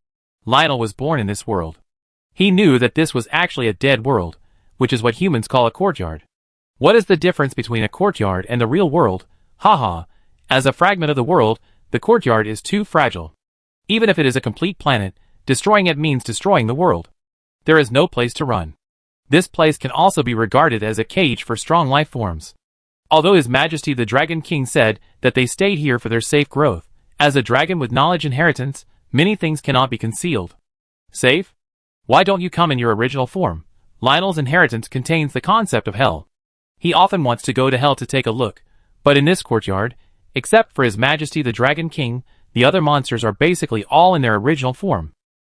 Lionel was born in this world. He knew that this was actually a dead world, which is what humans call a courtyard. What is the difference between a courtyard and the real world? Haha, as a fragment of the world, the courtyard is too fragile. Even if it is a complete planet, destroying it means destroying the world. There is no place to run. This place can also be regarded as a cage for strong life forms. Although His Majesty the Dragon King said that they stayed here for their safe growth, as a dragon with knowledge inheritance, many things cannot be concealed. Safe? Why don't you come in your original form? Lionel's inheritance contains the concept of hell. He often wants to go to hell to take a look, but in this courtyard, except for His Majesty the Dragon King, the other monsters are basically all in their original form.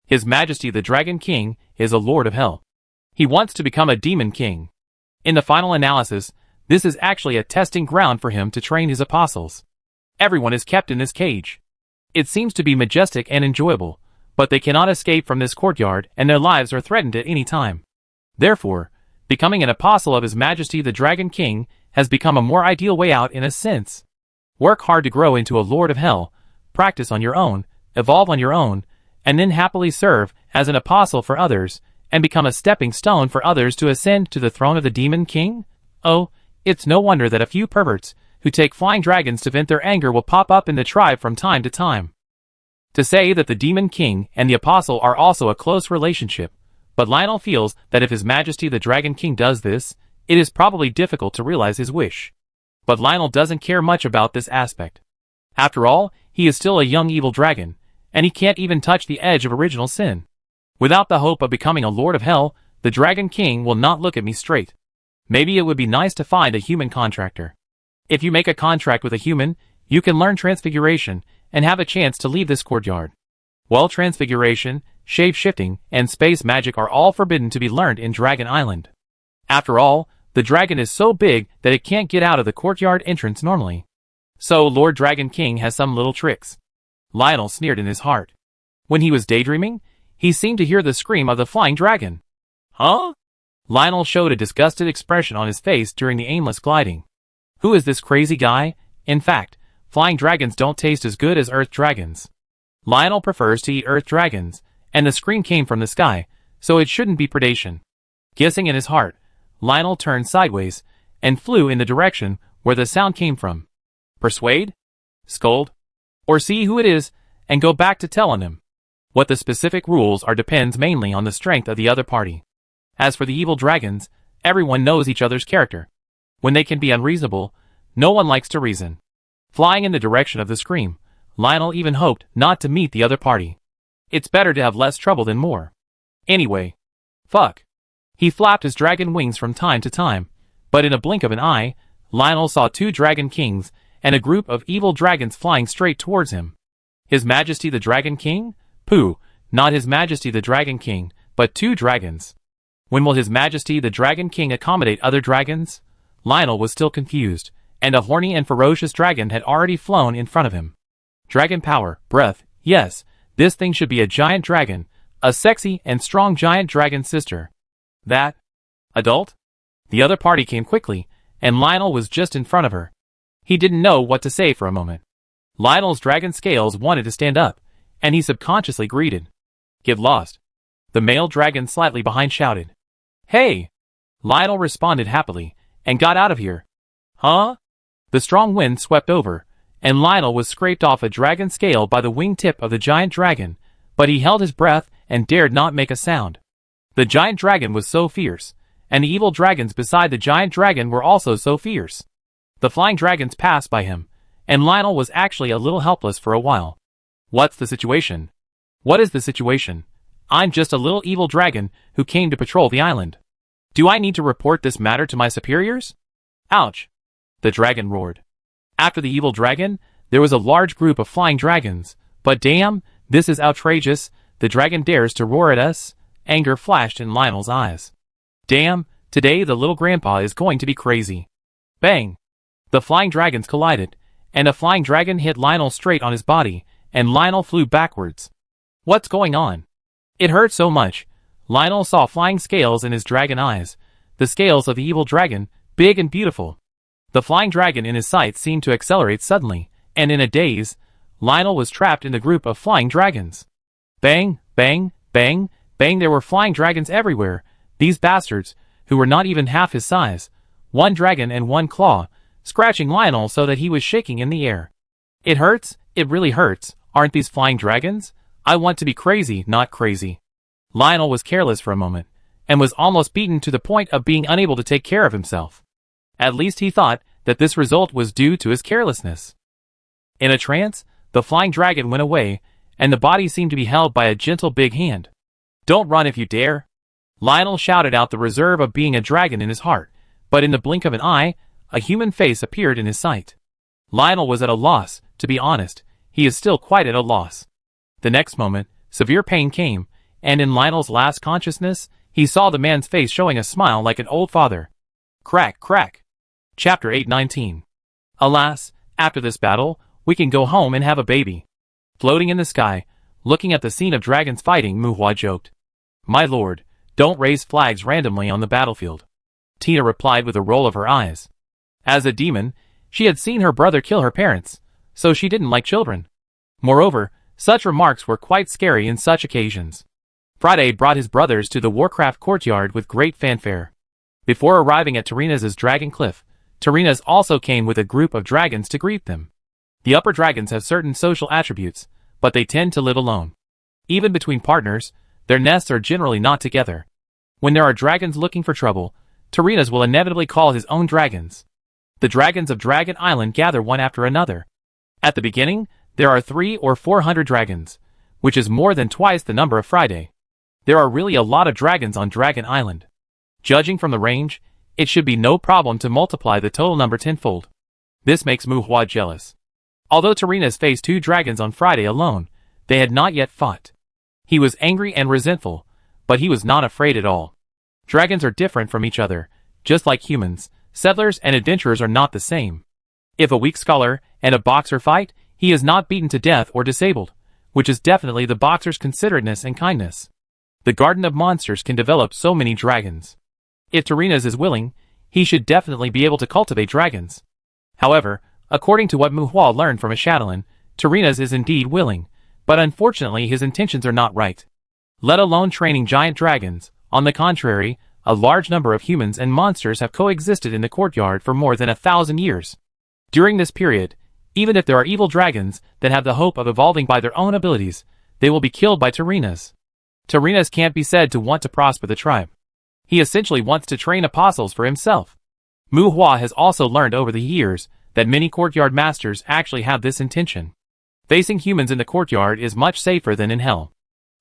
His Majesty the Dragon King is a lord of hell. He wants to become a demon king. In the final analysis, this is actually a testing ground for him to train his apostles. Everyone is kept in this cage. It seems to be majestic and enjoyable, but they cannot escape from this courtyard and their lives are threatened at any time. Therefore, becoming an apostle of His Majesty the Dragon King has become a more ideal way out in a sense. Work hard to grow into a lord of hell, practice on your own, evolve on your own, and then happily serve as an apostle for others, and become a stepping stone for others to ascend to the throne of the Demon King? Oh, it's no wonder that a few perverts who take flying dragons to vent their anger will pop up in the tribe from time to time. To say that the Demon King and the Apostle are also a close relationship, but Lionel feels that if His Majesty the Dragon King does this, it is probably difficult to realize his wish. But Lionel doesn't care much about this aspect. After all, he is still a young evil dragon, and he can't even touch the edge of original sin. Without the hope of becoming a Lord of Hell, the Dragon King will not look at me straight. Maybe it would be nice to find a human contractor. If you make a contract with a human, you can learn transfiguration and have a chance to leave this courtyard. Well, transfiguration, shape-shifting, and space magic are all forbidden to be learned in Dragon Island. After all, the dragon is so big that it can't get out of the courtyard entrance normally. So Lord Dragon King has some little tricks. Lionel sneered in his heart. When he was daydreaming, he seemed to hear the scream of the flying dragon. Huh? Lionel showed a disgusted expression on his face during the aimless gliding. Who is this crazy guy? In fact, flying dragons don't taste as good as earth dragons. Lionel prefers to eat earth dragons, and the scream came from the sky, so it shouldn't be predation. Guessing in his heart, Lionel turned sideways, and flew in the direction where the sound came from. Persuade? Scold? Or see who it is, and go back to tell on him. What the specific rules are depends mainly on the strength of the other party. As for the evil dragons, everyone knows each other's character. When they can be unreasonable, no one likes to reason. Flying in the direction of the scream, Lionel even hoped not to meet the other party. It's better to have less trouble than more. Anyway. Fuck. He flapped his dragon wings from time to time, but in a blink of an eye, Lionel saw 2 dragon kings and a group of evil dragons flying straight towards him. His Majesty the Dragon King? Pooh, not His Majesty the Dragon King, but 2 dragons. When will His Majesty the Dragon King accommodate other dragons? Lionel was still confused, and a horny and ferocious dragon had already flown in front of him. Dragon power, breath, yes, This thing should be a giant dragon, a sexy and strong giant dragon sister. That adult? The other party came quickly, and Lionel was just in front of her. He didn't know what to say for a moment. Lionel's dragon scales wanted to stand up, and he subconsciously greeted. Get lost. The male dragon slightly behind shouted. Hey! Lionel responded happily, and got out of here. Huh? The strong wind swept over, and Lionel was scraped off a dragon scale by the wingtip of the giant dragon, but he held his breath and dared not make a sound. The giant dragon was so fierce, and the evil dragons beside the giant dragon were also so fierce. The flying dragons passed by him, and Lionel was actually a little helpless for a while. What's the situation? What is the situation? I'm just a little evil dragon who came to patrol the island. Do I need to report this matter to my superiors? Ouch! The dragon roared. After the evil dragon, there was a large group of flying dragons. But damn, this is outrageous. The dragon dares to roar at us. Anger flashed in Lionel's eyes. Damn, today the little grandpa is going to be crazy. Bang! The flying dragons collided, and a flying dragon hit Lionel straight on his body, and Lionel flew backwards. What's going on? It hurt so much. Lionel saw flying scales in his dragon eyes, the scales of the evil dragon, big and beautiful. The flying dragon in his sights seemed to accelerate suddenly, and in a daze, Lionel was trapped in the group of flying dragons. Bang, bang, bang, bang, there were flying dragons everywhere. These bastards, who were not even half his size, one dragon and one claw, scratching Lionel so that he was shaking in the air. It hurts, it really hurts, aren't these flying dragons? I want to be crazy, not crazy. Lionel was careless for a moment, and was almost beaten to the point of being unable to take care of himself. At least he thought that this result was due to his carelessness. In a trance, the flying dragon went away, and the body seemed to be held by a gentle big hand. Don't run if you dare! Lionel shouted out the reserve of being a dragon in his heart, but in the blink of an eye, a human face appeared in his sight. Lionel was at a loss, to be honest, he is still quite at a loss. The next moment, severe pain came, and in Lionel's last consciousness, he saw the man's face showing a smile like an old father. Crack, crack. Chapter 819. Alas, after this battle, we can go home and have a baby. Floating in the sky, looking at the scene of dragons fighting, Muhua joked. My lord, don't raise flags randomly on the battlefield. Tina replied with a roll of her eyes. As a demon, she had seen her brother kill her parents, so she didn't like children. Moreover, such remarks were quite scary in such occasions. Friday brought his brothers to the Warcraft courtyard with great fanfare. Before arriving at Tarina's Dragon Cliff, Tarina's also came with a group of dragons to greet them. The upper dragons have certain social attributes, but they tend to live alone. Even between partners, their nests are generally not together. When there are dragons looking for trouble, Tarina's will inevitably call his own dragons. The dragons of Dragon Island gather one after another. At the beginning, there are 300 or 400 dragons, which is more than twice the number of Friday. There are really a lot of dragons on Dragon Island. Judging from the range, it should be no problem to multiply the total number tenfold. This makes Muhua jealous. Although Tarina's faced 2 dragons on Friday alone, they had not yet fought. He was angry and resentful, but he was not afraid at all. Dragons are different from each other, just like humans. Settlers and adventurers are not the same. If a weak scholar and a boxer fight, he is not beaten to death or disabled, which is definitely the boxer's considerateness and kindness. The Garden of Monsters can develop so many dragons. If Tarina's is willing, he should definitely be able to cultivate dragons. However, according to what Muhua learned from a Shadowlan, Tarina's is indeed willing, but unfortunately his intentions are not right. Let alone training giant dragons, on the contrary, a large number of humans and monsters have coexisted in the courtyard for more than 1,000 years. During this period, even if there are evil dragons that have the hope of evolving by their own abilities, they will be killed by Tarina's. Tarina's can't be said to want to prosper the tribe. He essentially wants to train apostles for himself. Muhua has also learned over the years that many courtyard masters actually have this intention. Facing humans in the courtyard is much safer than in hell.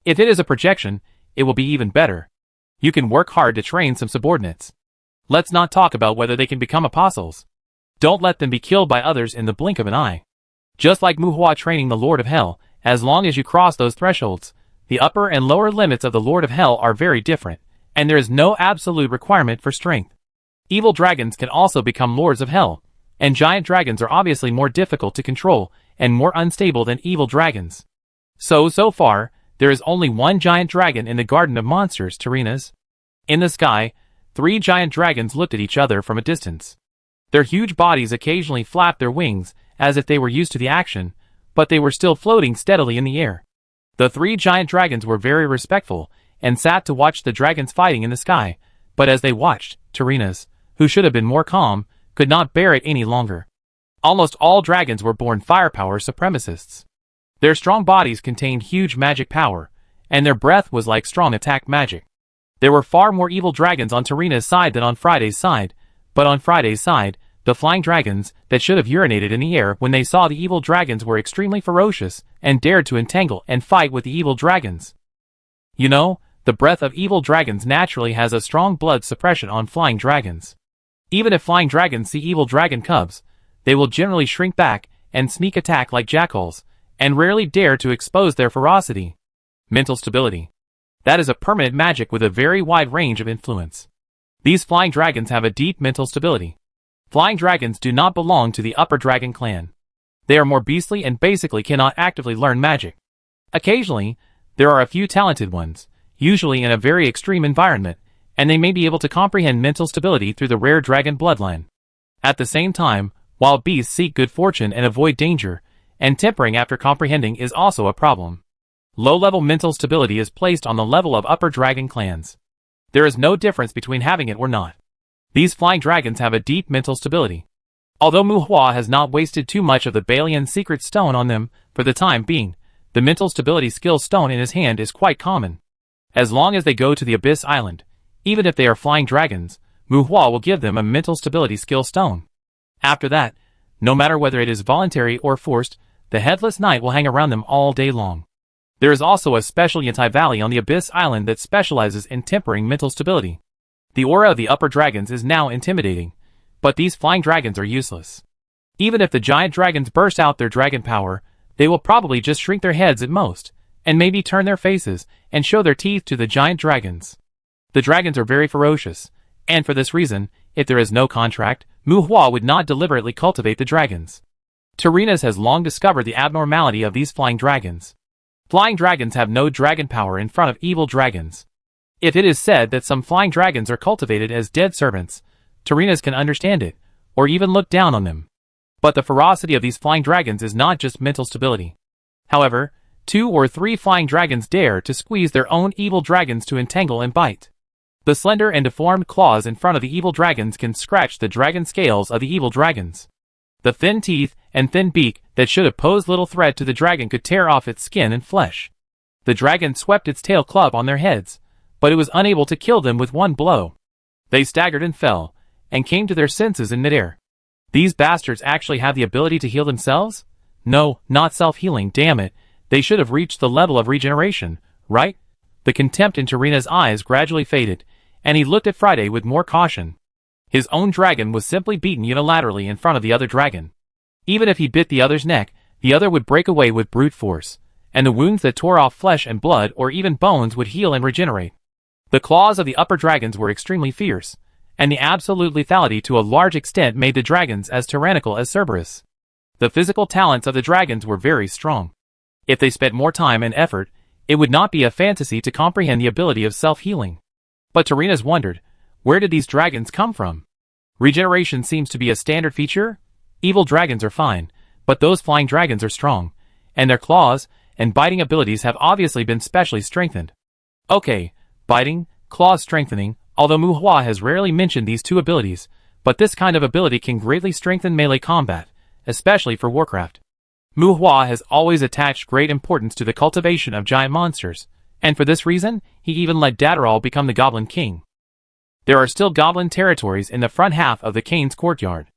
If it is a projection, it will be even better. You can work hard to train some subordinates. Let's not talk about whether they can become apostles. Don't let them be killed by others in the blink of an eye. Just like Muhua training the Lord of Hell, as long as you cross those thresholds, the upper and lower limits of the Lord of Hell are very different, and there is no absolute requirement for strength. Evil dragons can also become Lords of Hell, and giant dragons are obviously more difficult to control and more unstable than evil dragons. So far, there is only one giant dragon in the Garden of Monsters, Tarina's. In the sky, 3 giant dragons looked at each other from a distance. Their huge bodies occasionally flapped their wings as if they were used to the action, but they were still floating steadily in the air. The 3 giant dragons were very respectful and sat to watch the dragons fighting in the sky, but as they watched, Tarina's, who should have been more calm, could not bear it any longer. Almost all dragons were born firepower supremacists. Their strong bodies contained huge magic power, and their breath was like strong attack magic. There were far more evil dragons on Tarina's side than on Friday's side, but on Friday's side, the flying dragons that should have urinated in the air when they saw the evil dragons were extremely ferocious and dared to entangle and fight with the evil dragons. You know, the breath of evil dragons naturally has a strong blood suppression on flying dragons. Even if flying dragons see evil dragon cubs, they will generally shrink back and sneak attack like jackals, and rarely dare to expose their ferocity. Mental stability. That is a permanent magic with a very wide range of influence. These flying dragons have a deep mental stability. Flying dragons do not belong to the upper dragon clan. They are more beastly and basically cannot actively learn magic. Occasionally, there are a few talented ones, usually in a very extreme environment, and they may be able to comprehend mental stability through the rare dragon bloodline. At the same time, wild beasts seek good fortune and avoid danger, and tempering after comprehending is also a problem. Low-level mental stability is placed on the level of upper dragon clans. There is no difference between having it or not. These flying dragons have a deep mental stability. Although Muhua has not wasted too much of the Balian secret stone on them for the time being, the mental stability skill stone in his hand is quite common. As long as they go to the Abyss Island, even if they are flying dragons, Muhua will give them a mental stability skill stone. After that, no matter whether it is voluntary or forced, the Headless Knight will hang around them all day long. There is also a special Yantai Valley on the Abyss Island that specializes in tempering mental stability. The aura of the upper dragons is now intimidating, but these flying dragons are useless. Even if the giant dragons burst out their dragon power, they will probably just shrink their heads at most, and maybe turn their faces and show their teeth to the giant dragons. The dragons are very ferocious, and for this reason, if there is no contract, Muhua would not deliberately cultivate the dragons. Tarina's has long discovered the abnormality of these flying dragons. Flying dragons have no dragon power in front of evil dragons. If it is said that some flying dragons are cultivated as dead servants, Tarina's can understand it, or even look down on them. But the ferocity of these flying dragons is not just mental stability. However, 2 or 3 flying dragons dare to squeeze their own evil dragons to entangle and bite. The slender and deformed claws in front of the evil dragons can scratch the dragon scales of the evil dragons. The thin teeth and thin beak that should have posed little threat to the dragon could tear off its skin and flesh. The dragon swept its tail club on their heads, but it was unable to kill them with one blow. They staggered and fell, and came to their senses in midair. These bastards actually have the ability to heal themselves? No, not self-healing, damn it. They should have reached the level of regeneration, right? The contempt in Tarina's eyes gradually faded, and he looked at Friday with more caution. His own dragon was simply beaten unilaterally in front of the other dragon. Even if he bit the other's neck, the other would break away with brute force, and the wounds that tore off flesh and blood or even bones would heal and regenerate. The claws of the upper dragons were extremely fierce, and the absolute lethality to a large extent made the dragons as tyrannical as Cerberus. The physical talents of the dragons were very strong. If they spent more time and effort, it would not be a fantasy to comprehend the ability of self-healing. But Tarina's wondered, where did these dragons come from? Regeneration seems to be a standard feature? Evil dragons are fine, but those flying dragons are strong, and their claws and biting abilities have obviously been specially strengthened. Okay, biting, claws strengthening, although Muhua has rarely mentioned these 2 abilities, but this kind of ability can greatly strengthen melee combat, especially for Warcraft. Muhua has always attached great importance to the cultivation of giant monsters, and for this reason, he even let Dataral become the Goblin King. There are still goblin territories in the front half of the Kane's courtyard.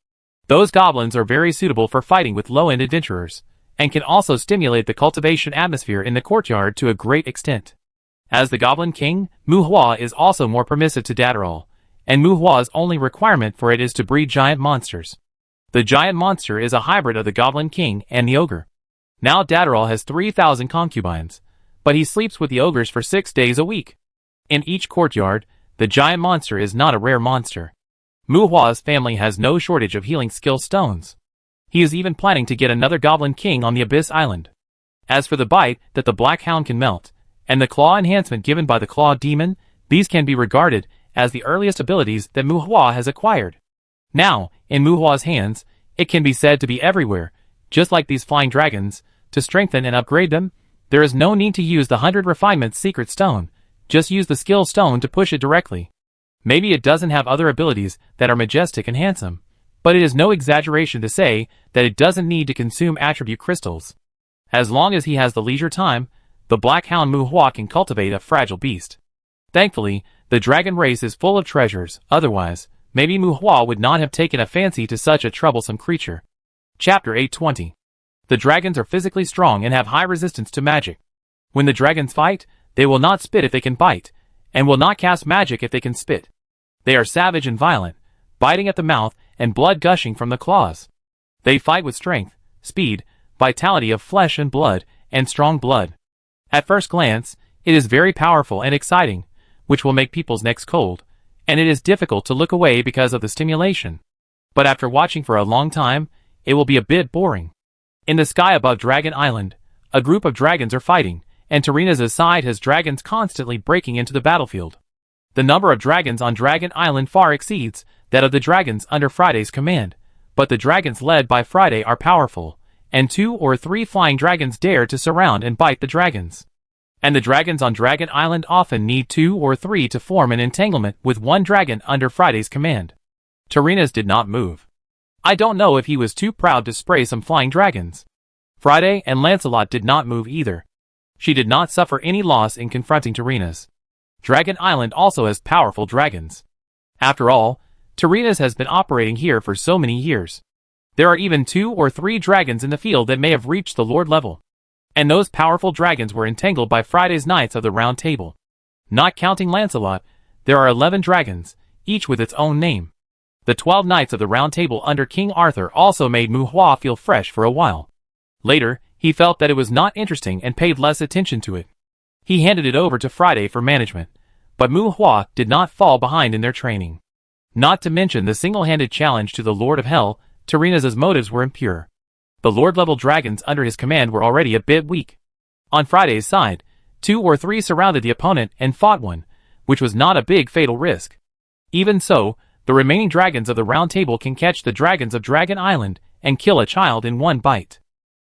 Those goblins are very suitable for fighting with low-end adventurers, and can also stimulate the cultivation atmosphere in the courtyard to a great extent. As the Goblin King, Muhua is also more permissive to Dataral, and Muhua's only requirement for it is to breed giant monsters. The giant monster is a hybrid of the Goblin King and the Ogre. Now Dataral has 3,000 concubines, but he sleeps with the ogres for 6 days a week. In each courtyard, the giant monster is not a rare monster. Muhua's family has no shortage of healing skill stones. He is even planning to get another Goblin King on the Abyss Island. As for the bite that the Black Hound can melt, and the claw enhancement given by the Claw Demon, these can be regarded as the earliest abilities that Mu Hua has acquired. Now, in Mu Hua's hands, it can be said to be everywhere, just like these flying dragons. To strengthen and upgrade them, there is no need to use the 100 Refinements Secret Stone, just use the Skill Stone to push it directly. Maybe it doesn't have other abilities that are majestic and handsome, but it is no exaggeration to say that it doesn't need to consume attribute crystals. As long as he has the leisure time, the Black Hound Mu Hua can cultivate a fragile beast. Thankfully, the dragon race is full of treasures, otherwise, maybe Mu Hua would not have taken a fancy to such a troublesome creature. Chapter 820. The dragons are physically strong and have high resistance to magic. When the dragons fight, they will not spit if they can bite, and will not cast magic if they can spit. They are savage and violent, biting at the mouth and blood gushing from the claws. They fight with strength, speed, vitality of flesh and blood, and strong blood. At first glance, it is very powerful and exciting, which will make people's necks cold, and it is difficult to look away because of the stimulation. But after watching for a long time, it will be a bit boring. In the sky above Dragon Island, a group of dragons are fighting, and Tarina's side has dragons constantly breaking into the battlefield. The number of dragons on Dragon Island far exceeds that of the dragons under Friday's command, but the dragons led by Friday are powerful, and 2 or 3 flying dragons dare to surround and bite the dragons. And the dragons on Dragon Island often need 2 or 3 to form an entanglement with one dragon under Friday's command. Tarina's did not move. I don't know if he was too proud to spray some flying dragons. Friday and Lancelot did not move either. She did not suffer any loss in confronting Tarina's. Dragon Island also has powerful dragons. After all, Tarina's has been operating here for so many years. There are even 2 or 3 dragons in the field that may have reached the Lord level. And those powerful dragons were entangled by Friday's Knights of the Round Table. Not counting Lancelot, there are 11 dragons, each with its own name. The 12 Knights of the Round Table under King Arthur also made Mu Hua feel fresh for a while. Later, he felt that it was not interesting and paid less attention to it. He handed it over to Friday for management, but Mu Hua did not fall behind in their training. Not to mention the single-handed challenge to the Lord of Hell, Tarina's motives were impure. The Lord-level dragons under his command were already a bit weak. On Friday's side, 2 or 3 surrounded the opponent and fought one, which was not a big fatal risk. Even so, the remaining dragons of the Round Table can catch the dragons of Dragon Island and kill a child in one bite.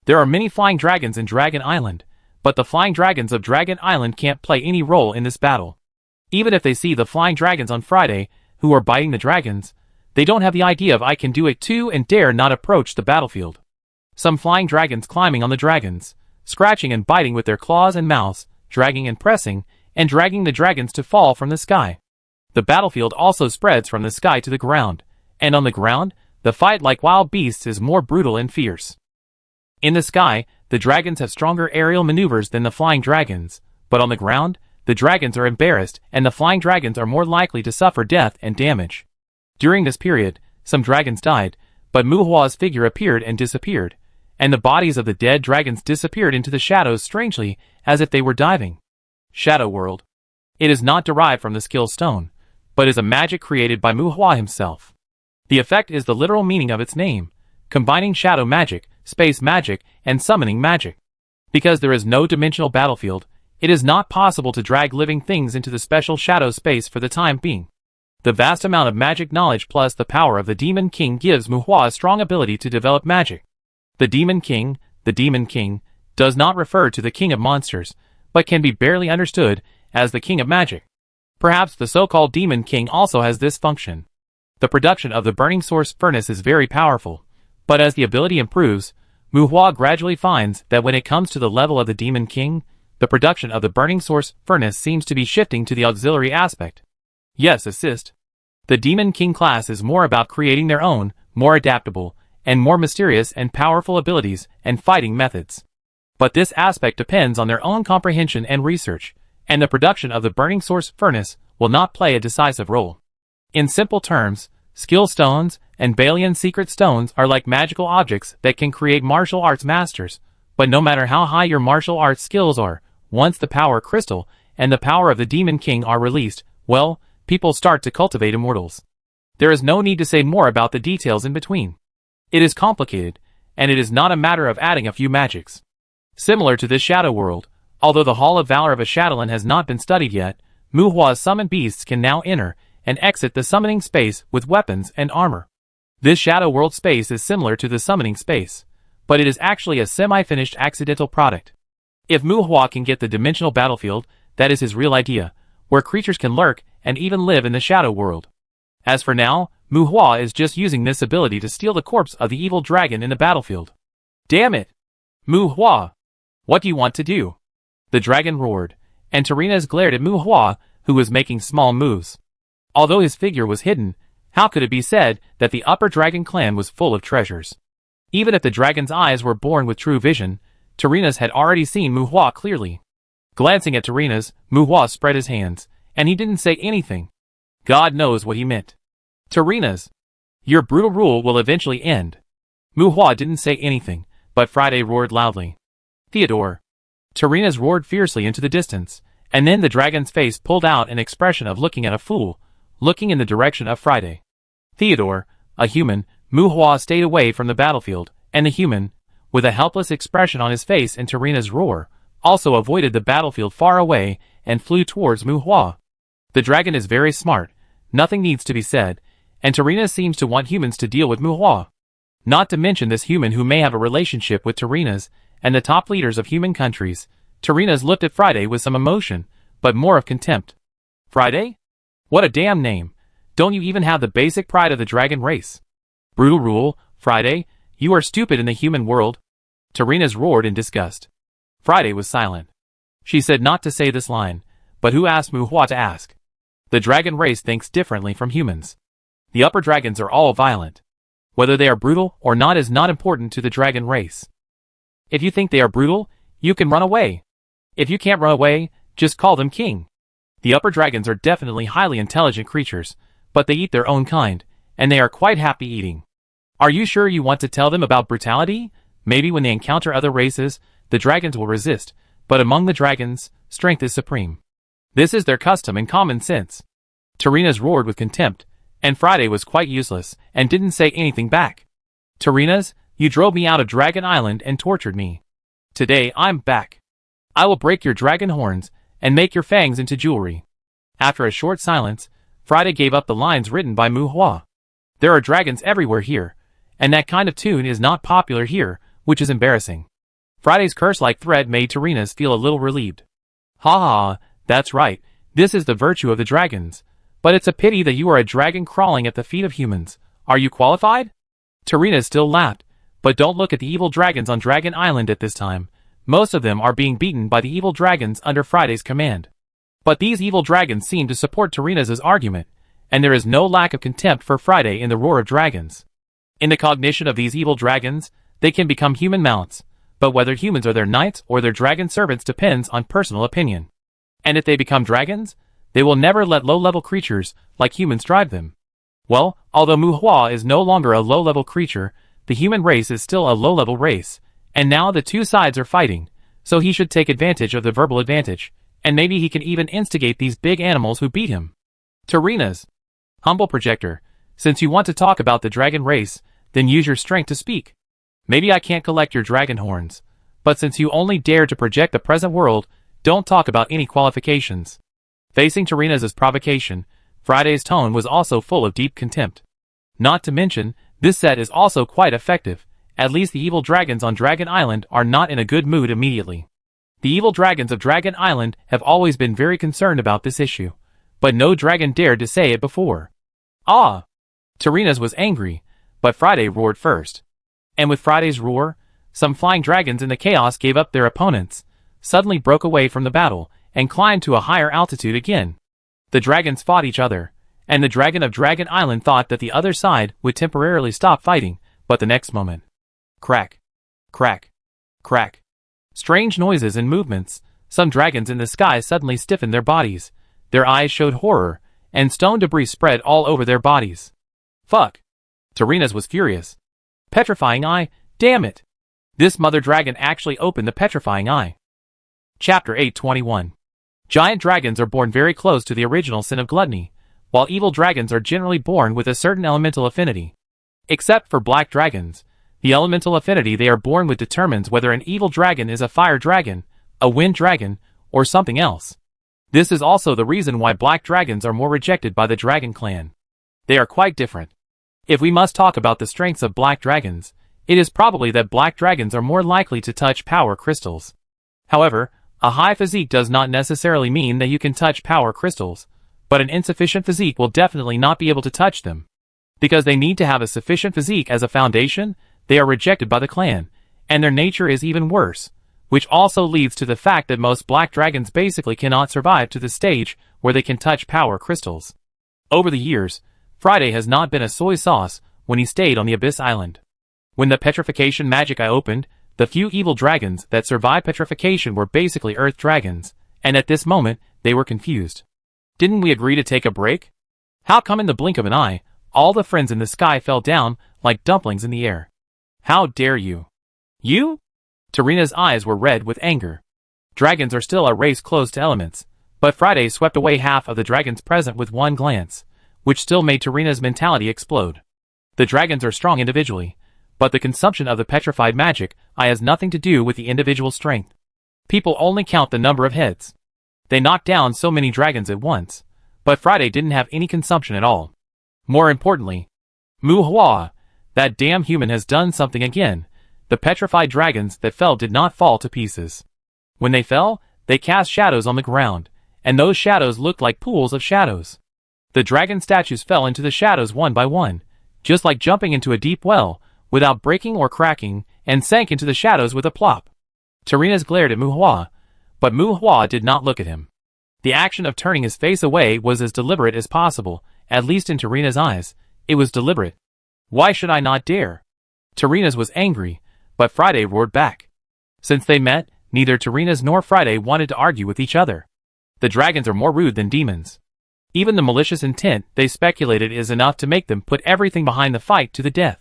There are many flying dragons in Dragon Island, but the flying dragons of Dragon Island can't play any role in this battle. Even if they see the flying dragons on Friday, who are biting the dragons, they don't have the idea of I can do it too and dare not approach the battlefield. Some flying dragons climbing on the dragons, scratching and biting with their claws and mouths, dragging and pressing, and dragging the dragons to fall from the sky. The battlefield also spreads from the sky to the ground, and on the ground, the fight like wild beasts is more brutal and fierce. In the sky, the dragons have stronger aerial maneuvers than the flying dragons, but on the ground, the dragons are embarrassed and the flying dragons are more likely to suffer death and damage. During this period, some dragons died, but Mu Hua's figure appeared and disappeared, and the bodies of the dead dragons disappeared into the shadows strangely, as if they were diving. Shadow World. It is not derived from the skill stone, but is a magic created by Mu Hua himself. The effect is the literal meaning of its name, combining shadow magic, space magic, and summoning magic. Because there is no dimensional battlefield, it is not possible to drag living things into the special shadow space for the time being. The vast amount of magic knowledge plus the power of the Demon King gives Mu Hua a strong ability to develop magic. The Demon King, does not refer to the King of Monsters, but can be barely understood as the King of Magic. Perhaps the so-called Demon King also has this function. The production of the Burning Source Furnace is very powerful, but as the ability improves, Mu Hua gradually finds that when it comes to the level of the Demon King, the production of the Burning Source Furnace seems to be shifting to the auxiliary aspect. Yes, assist. The Demon King class is more about creating their own, more adaptable, and more mysterious and powerful abilities and fighting methods. But this aspect depends on their own comprehension and research, and the production of the Burning Source Furnace will not play a decisive role. In simple terms, skill stones and Balian secret stones are like magical objects that can create martial arts masters, but no matter how high your martial arts skills are, once the power crystal and the power of the Demon King are released, well, people start to cultivate immortals. There is no need to say more about the details in between. It is complicated, and it is not a matter of adding a few magics. Similar to this shadow world, although the Hall of Valor of a Shadowland has not been studied yet, Muhua's summoned beasts can now enter and exit the summoning space with weapons and armor. This shadow world space is similar to the summoning space, but it is actually a semi-finished accidental product. If Muhua can get the dimensional battlefield, that is his real idea, where creatures can lurk and even live in the shadow world. As for now, Muhua is just using this ability to steal the corpse of the evil dragon in the battlefield. Damn it! Muhua! What do you want to do? The dragon roared, and Tarina's glared at Muhua, who was making small moves. Although his figure was hidden, how could it be said that the upper dragon clan was full of treasures? Even if the dragon's eyes were born with true vision, Tarina's had already seen Muhua clearly. Glancing at Tarina's, Muhua spread his hands, and he didn't say anything. God knows what he meant. Tarina's, your brutal rule will eventually end. Muhua didn't say anything, but Friday roared loudly. Theodore. Tarina's roared fiercely into the distance, and then the dragon's face pulled out an expression of looking at a fool, looking in the direction of Friday. Theodore, a human, Muhua stayed away from the battlefield, and the human, with a helpless expression on his face in Tarina's roar, also avoided the battlefield far away and flew towards Muhua. The dragon is very smart, nothing needs to be said, and Tarina seems to want humans to deal with Muhua. Not to mention this human who may have a relationship with Tarina's and the top leaders of human countries. Tarina's looked at Friday with some emotion, but more of contempt. Friday? What a damn name. Don't you even have the basic pride of the dragon race? Brutal rule, Friday, you are stupid in the human world. Tarina's roared in disgust. Friday was silent. She said not to say this line, but who asked Muhua to ask? The dragon race thinks differently from humans. The upper dragons are all violent. Whether they are brutal or not is not important to the dragon race. If you think they are brutal, you can run away. If you can't run away, just call them king. The upper dragons are definitely highly intelligent creatures, but they eat their own kind, and they are quite happy eating. Are you sure you want to tell them about brutality? Maybe when they encounter other races, the dragons will resist, but among the dragons, strength is supreme. This is their custom and common sense. Tarina's roared with contempt, and Friday was quite useless, and didn't say anything back. Tarina's, you drove me out of Dragon Island and tortured me. Today I'm back. I will break your dragon horns, and make your fangs into jewelry. After a short silence, Friday gave up the lines written by Muhua. There are dragons everywhere here, and that kind of tune is not popular here, which is embarrassing. Friday's curse-like threat made Tarina's feel a little relieved. Ha ha, that's right, this is the virtue of the dragons. But it's a pity that you are a dragon crawling at the feet of humans. Are you qualified? Tarina still laughed, but don't look at the evil dragons on Dragon Island at this time. Most of them are being beaten by the evil dragons under Friday's command. But these evil dragons seem to support Tarina's argument, and there is no lack of contempt for Friday in the roar of dragons. In the cognition of these evil dragons, they can become human mounts, but whether humans are their knights or their dragon servants depends on personal opinion. And if they become dragons, they will never let low-level creatures like humans drive them. Well, although Muhua is no longer a low-level creature, the human race is still a low-level race, and now the two sides are fighting, so he should take advantage of the verbal advantage, and maybe he can even instigate these big animals who beat him. Tarina's humble projector, since you want to talk about the dragon race, then use your strength to speak. Maybe I can't collect your dragon horns, but since you only dare to project the present world, don't talk about any qualifications. Facing Tarina's provocation, Friday's tone was also full of deep contempt. Not to mention, this set is also quite effective. At least the evil dragons on Dragon Island are not in a good mood immediately. The evil dragons of Dragon Island have always been very concerned about this issue, but no dragon dared to say it before. Ah! Tarina's was angry, but Friday roared first. And with Friday's roar, some flying dragons in the chaos gave up their opponents, suddenly broke away from the battle, and climbed to a higher altitude again. The dragons fought each other, and the dragon of Dragon Island thought that the other side would temporarily stop fighting, but the next moment. Crack. Crack. Crack. Strange noises and movements. Some dragons in the sky suddenly stiffened their bodies. Their eyes showed horror, and stone debris spread all over their bodies. Fuck. Tarina's was furious. Petrifying eye, damn it. This mother dragon actually opened the petrifying eye. Chapter 821. Giant dragons are born very close to the original sin of gluttony, while evil dragons are generally born with a certain elemental affinity. Except for black dragons, The elemental affinity they are born with determines whether an evil dragon is a fire dragon, a wind dragon, or something else. This is also the reason why black dragons are more rejected by the dragon clan. They are quite different. If we must talk about the strengths of black dragons, it is probably that black dragons are more likely to touch power crystals. However, a high physique does not necessarily mean that you can touch power crystals, but an insufficient physique will definitely not be able to touch them. Because they need to have a sufficient physique as a foundation, they are rejected by the clan, and their nature is even worse, which also leads to the fact that most black dragons basically cannot survive to the stage where they can touch power crystals. Over the years, Friday has not been a soy sauce when he stayed on the Abyss Island. When the petrification magic eye opened, the few evil dragons that survived petrification were basically earth dragons, and at this moment, they were confused. Didn't we agree to take a break? How come in the blink of an eye, all the friends in the sky fell down like dumplings in the air? How dare you? You? Tarina's eyes were red with anger. Dragons are still a race close to elements, but Friday swept away half of the dragons present with one glance, which still made Tarina's mentality explode. The dragons are strong individually, but the consumption of the petrified magic eye has nothing to do with the individual strength. People only count the number of heads. They knocked down so many dragons at once, but Friday didn't have any consumption at all. More importantly, Mu Hua, that damn human has done something again. The petrified dragons that fell did not fall to pieces. When they fell, they cast shadows on the ground, and those shadows looked like pools of shadows. The dragon statues fell into the shadows one by one, just like jumping into a deep well, without breaking or cracking, and sank into the shadows with a plop. Tarina's glared at Mu Hua, but Mu Hua did not look at him. The action of turning his face away was as deliberate as possible, at least in Tarina's eyes. It was deliberate. Why should I not dare? Tarina's was angry, but Friday roared back. Since they met, neither Tarina's nor Friday wanted to argue with each other. The dragons are more rude than demons. Even the malicious intent they speculated is enough to make them put everything behind the fight to the death.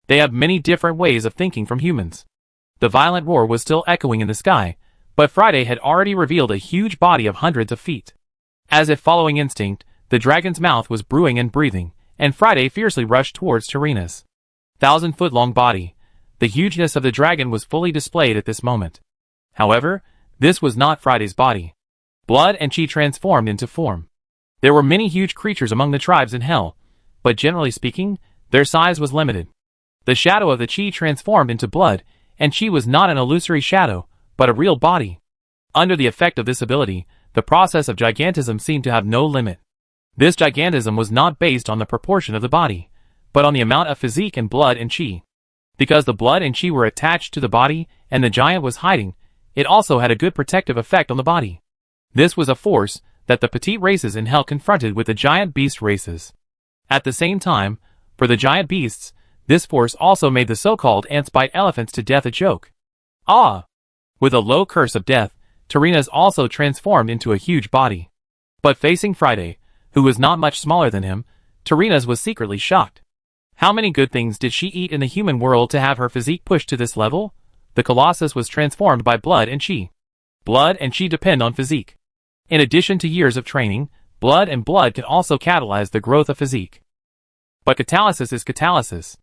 They have many different ways of thinking from humans. The violent roar was still echoing in the sky, but Friday had already revealed a huge body of hundreds of feet. As if following instinct, the dragon's mouth was brewing and breathing, and Friday fiercely rushed towards Tarina's 1,000-foot-long body. The hugeness of the dragon was fully displayed at this moment. However, this was not Friday's body. Blood and chi transformed into form. There were many huge creatures among the tribes in hell, but generally speaking, their size was limited. The shadow of the chi transformed into blood, and chi was not an illusory shadow, but a real body. Under the effect of this ability, the process of gigantism seemed to have no limit. This gigantism was not based on the proportion of the body, but on the amount of physique and blood and chi. Because the blood and chi were attached to the body and the giant was hiding, it also had a good protective effect on the body. This was a force that the petite races in hell confronted with the giant beast races. At the same time, for the giant beasts, this force also made the so-called ants bite elephants to death a joke. Ah! With a low curse of death, Tarina's also transformed into a huge body. But facing Friday, who was not much smaller than him, Tarina's was secretly shocked. How many good things did she eat in the human world to have her physique pushed to this level? The Colossus was transformed by blood and chi. Blood and chi depend on physique. In addition to years of training, blood can also catalyze the growth of physique. But catalysis is catalysis.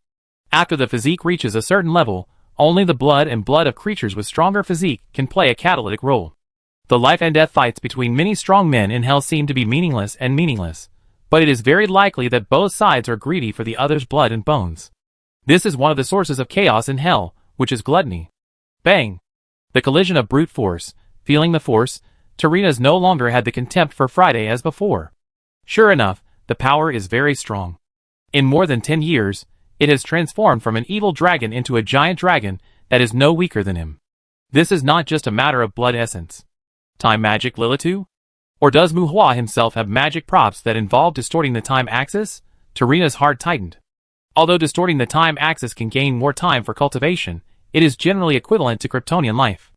After the physique reaches a certain level, only the blood of creatures with stronger physique can play a catalytic role. The life and death fights between many strong men in hell seem to be meaningless, but it is very likely that both sides are greedy for the other's blood and bones. This is one of the sources of chaos in hell, which is gluttony. Bang! The collision of brute force. Feeling the force, Tarina's no longer had the contempt for Friday as before. Sure enough, the power is very strong. In more than 10 years, it has transformed from an evil dragon into a giant dragon that is no weaker than him. This is not just a matter of blood essence. Time magic Lilitu? Or does Mu Hua himself have magic props that involve distorting the time axis? Tarina's heart tightened. Although distorting the time axis can gain more time for cultivation, it is generally equivalent to Kryptonian life.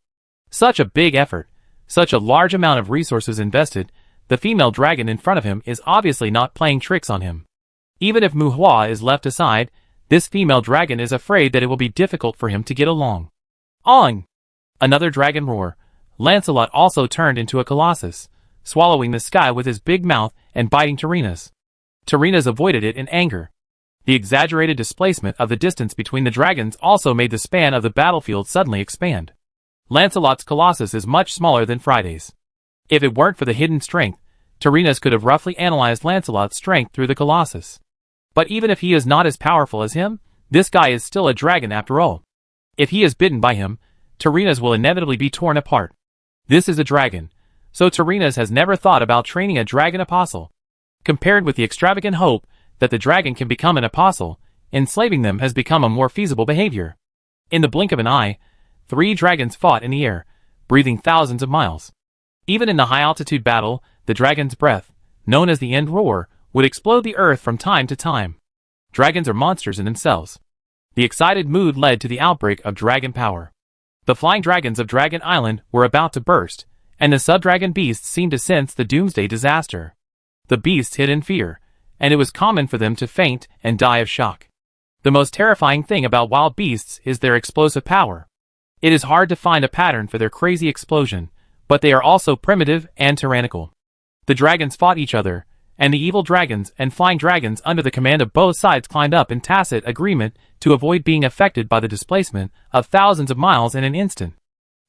Such a big effort, such a large amount of resources invested, the female dragon in front of him is obviously not playing tricks on him. Even if Mu Hua is left aside, this female dragon is afraid that it will be difficult for him to get along. On! Another dragon roar. Lancelot also turned into a colossus, swallowing the sky with his big mouth and biting Tarina's. Tarina's avoided it in anger. The exaggerated displacement of the distance between the dragons also made the span of the battlefield suddenly expand. Lancelot's Colossus is much smaller than Friday's. If it weren't for the hidden strength, Tyrrhenus could have roughly analyzed Lancelot's strength through the Colossus. But even if he is not as powerful as him, this guy is still a dragon after all. If he is bitten by him, Tyrrhenus will inevitably be torn apart. This is a dragon, so Tyrrhenus has never thought about training a dragon apostle. Compared with the extravagant hope that the dragon can become an apostle, enslaving them has become a more feasible behavior. In the blink of an eye, 3 dragons fought in the air, breathing thousands of miles. Even in the high-altitude battle, the dragon's breath, known as the end roar, would explode the earth from time to time. Dragons are monsters in themselves. The excited mood led to the outbreak of dragon power. The flying dragons of Dragon Island were about to burst, and the sub-dragon beasts seemed to sense the doomsday disaster. The beasts hid in fear, and it was common for them to faint and die of shock. The most terrifying thing about wild beasts is their explosive power. It is hard to find a pattern for their crazy explosion, but they are also primitive and tyrannical. The dragons fought each other, and the evil dragons and flying dragons under the command of both sides climbed up in tacit agreement to avoid being affected by the displacement of thousands of miles in an instant.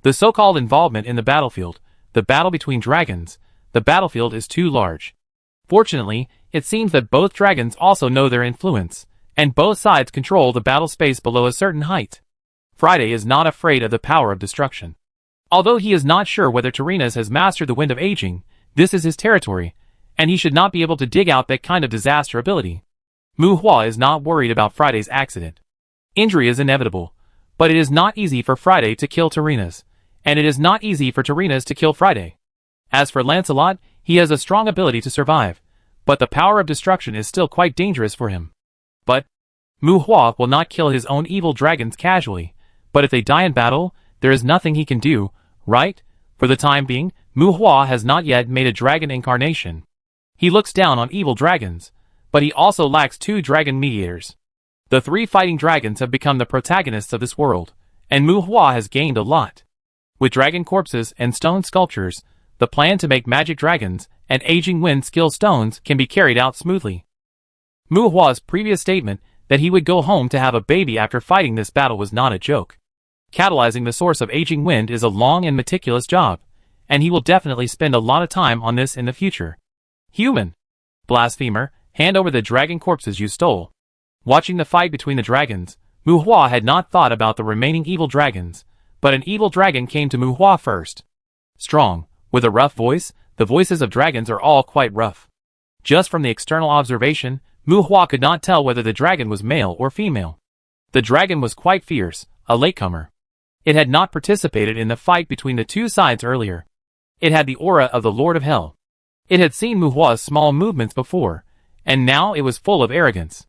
The so-called involvement in the battlefield, the battle between dragons, the battlefield is too large. Fortunately, it seems that both dragons also know their influence, and both sides control the battle space below a certain height. Friday is not afraid of the power of destruction. Although he is not sure whether Tyrrhenus has mastered the wind of aging, this is his territory, and he should not be able to dig out that kind of disaster ability. Mu Hua is not worried about Friday's accident. Injury is inevitable, but it is not easy for Friday to kill Tyrrhenus, and it is not easy for Tyrrhenus to kill Friday. As for Lancelot, he has a strong ability to survive, but the power of destruction is still quite dangerous for him. But Mu Hua will not kill his own evil dragons casually, but if they die in battle, there is nothing he can do, right? For the time being, Mu Hua has not yet made a dragon incarnation. He looks down on evil dragons, but he also lacks 2 dragon mediators. The 3 fighting dragons have become the protagonists of this world, and Mu Hua has gained a lot. With dragon corpses and stone sculptures, the plan to make magic dragons and aging wind skill stones can be carried out smoothly. Mu Hua's previous statement that he would go home to have a baby after fighting this battle was not a joke. Catalyzing the source of aging wind is a long and meticulous job, and he will definitely spend a lot of time on this in the future. Human! Blasphemer, hand over the dragon corpses you stole. Watching the fight between the dragons, Mu Hua had not thought about the remaining evil dragons, but an evil dragon came to Mu Hua first. Strong, with a rough voice, the voices of dragons are all quite rough. Just from the external observation, Mu Hua could not tell whether the dragon was male or female. The dragon was quite fierce, a latecomer. It had not participated in the fight between the 2 sides earlier. It had the aura of the Lord of Hell. It had seen Mu Hua's small movements before, and now it was full of arrogance.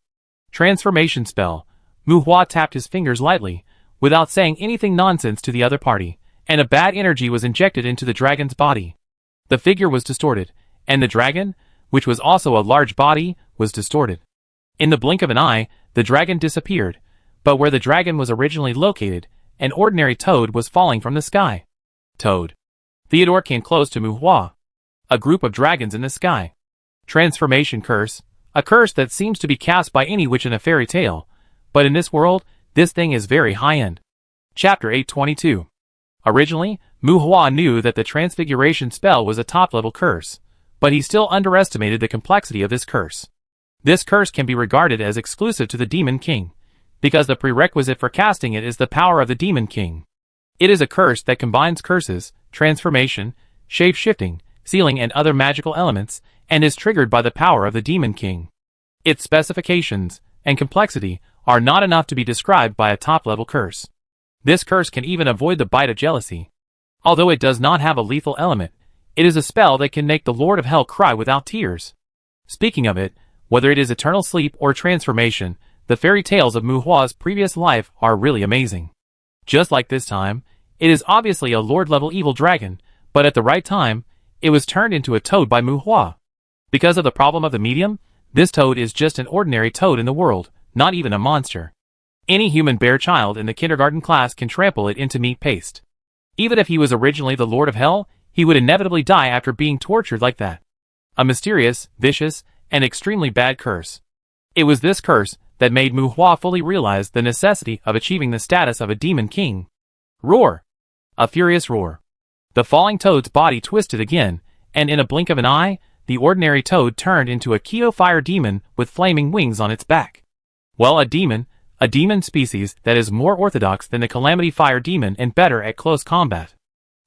Transformation spell. Mu Hua tapped his fingers lightly, without saying anything nonsense to the other party, and a bad energy was injected into the dragon's body. The figure was distorted, and the dragon, which was also a large body, was distorted. In the blink of an eye, the dragon disappeared, but where the dragon was originally located, an ordinary toad was falling from the sky. Toad. Theodore came close to Mu Hua. A group of dragons in the sky. Transformation curse. A curse that seems to be cast by any witch in a fairy tale, but in this world, this thing is very high-end. Chapter 822. Originally, Mu Hua knew that the transfiguration spell was a top-level curse, but he still underestimated the complexity of this curse. This curse can be regarded as exclusive to the Demon King, because the prerequisite for casting it is the power of the Demon King. It is a curse that combines curses, transformation, shape-shifting, sealing and other magical elements, and is triggered by the power of the Demon King. Its specifications and complexity are not enough to be described by a top-level curse. This curse can even avoid the bite of jealousy. Although it does not have a lethal element, it is a spell that can make the Lord of Hell cry without tears. Speaking of it, whether it is eternal sleep or transformation, the fairy tales of Mu Hua's previous life are really amazing. Just like this time, it is obviously a Lord-level evil dragon, but at the right time, it was turned into a toad by Mu Hua. Because of the problem of the medium, this toad is just an ordinary toad in the world, not even a monster. Any human bear child in the kindergarten class can trample it into meat paste. Even if he was originally the Lord of Hell, he would inevitably die after being tortured like that. A mysterious, vicious, and extremely bad curse. It was this curse that made Mu Hua fully realize the necessity of achieving the status of a demon king. Roar! A furious roar. The falling toad's body twisted again, and in a blink of an eye, the ordinary toad turned into a Keto fire demon with flaming wings on its back. Well, a demon species that is more orthodox than the Calamity Fire demon and better at close combat.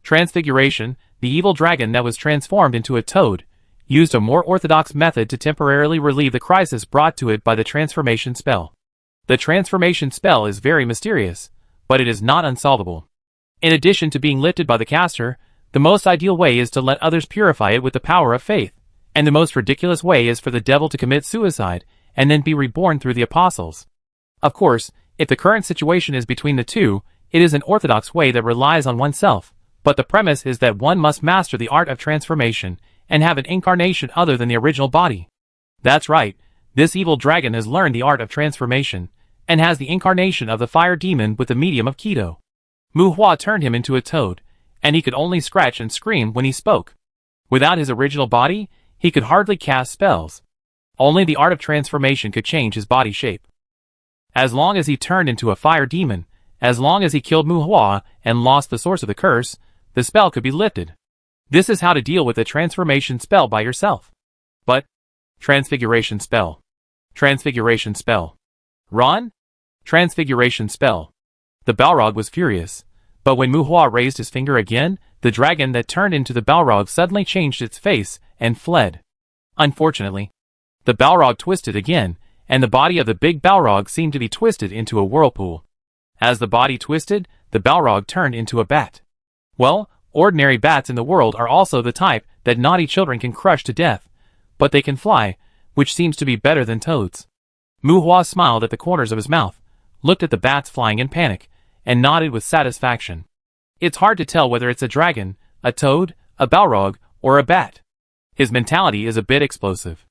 Transfiguration, the evil dragon that was transformed into a toad, used a more orthodox method to temporarily relieve the crisis brought to it by the transformation spell. The transformation spell is very mysterious, but it is not unsolvable. In addition to being lifted by the caster, the most ideal way is to let others purify it with the power of faith, and the most ridiculous way is for the devil to commit suicide and then be reborn through the apostles. Of course, if the current situation is between the two, it is an orthodox way that relies on oneself, but the premise is that one must master the art of transformation and have an incarnation other than the original body. That's right, this evil dragon has learned the art of transformation, and has the incarnation of the fire demon with the medium of Keto. Mu Hua turned him into a toad, and he could only scratch and scream when he spoke. Without his original body, he could hardly cast spells. Only the art of transformation could change his body shape. As long as he turned into a fire demon, as long as he killed Mu Hua and lost the source of the curse, the spell could be lifted. This is how to deal with a transformation spell by yourself. But, transfiguration spell. Transfiguration spell. Run? Transfiguration spell. The Balrog was furious, but when Mu Hua raised his finger again, the dragon that turned into the Balrog suddenly changed its face and fled. Unfortunately, the Balrog twisted again, and the body of the big Balrog seemed to be twisted into a whirlpool. As the body twisted, the Balrog turned into a bat. Well, ordinary bats in the world are also the type that naughty children can crush to death, but they can fly, which seems to be better than toads. Mu Hua smiled at the corners of his mouth, looked at the bats flying in panic, and nodded with satisfaction. It's hard to tell whether it's a dragon, a toad, a Balrog, or a bat. His mentality is a bit explosive.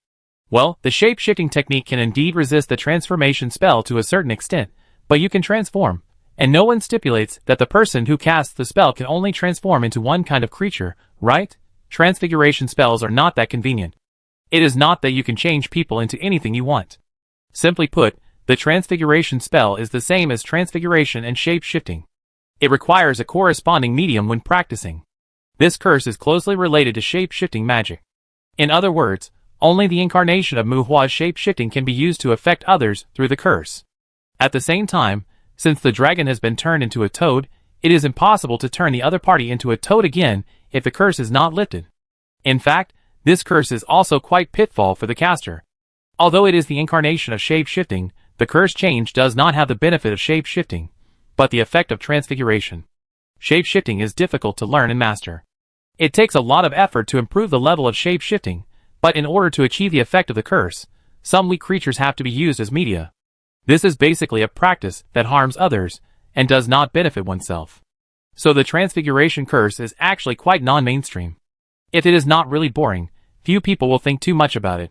Well, the shape-shifting technique can indeed resist the transformation spell to a certain extent, but you can transform, and no one stipulates that the person who casts the spell can only transform into one kind of creature, right? Transfiguration spells are not that convenient. It is not that you can change people into anything you want. Simply put, the transfiguration spell is the same as transfiguration and shape-shifting. It requires a corresponding medium when practicing. This curse is closely related to shape-shifting magic. In other words, only the incarnation of Mu Hua's shape-shifting can be used to affect others through the curse. At the same time, since the dragon has been turned into a toad, it is impossible to turn the other party into a toad again if the curse is not lifted. In fact, this curse is also quite pitfall for the caster. Although it is the incarnation of shape-shifting, the curse change does not have the benefit of shape-shifting, but the effect of transfiguration. Shape-shifting is difficult to learn and master. It takes a lot of effort to improve the level of shape-shifting, but in order to achieve the effect of the curse, some weak creatures have to be used as media. This is basically a practice that harms others and does not benefit oneself. So the transfiguration curse is actually quite non-mainstream. If it is not really boring, few people will think too much about it.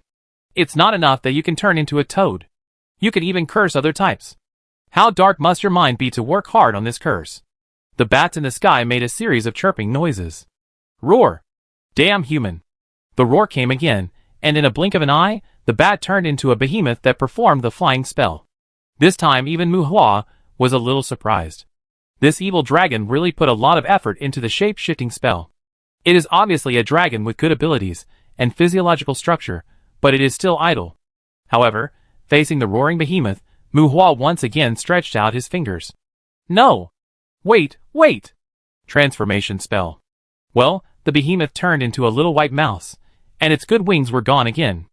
It's not enough that you can turn into a toad. You can even curse other types. How dark must your mind be to work hard on this curse? The bats in the sky made a series of chirping noises. Roar! Damn human! The roar came again, and in a blink of an eye, the bat turned into a behemoth that performed the flying spell. This time even Mu Hua was a little surprised. This evil dragon really put a lot of effort into the shape-shifting spell. It is obviously a dragon with good abilities and physiological structure, but it is still idle. However, facing the roaring behemoth, Mu Hua once again stretched out his fingers. No! Wait! Transformation spell. Well, the behemoth turned into a little white mouse, and its good wings were gone again.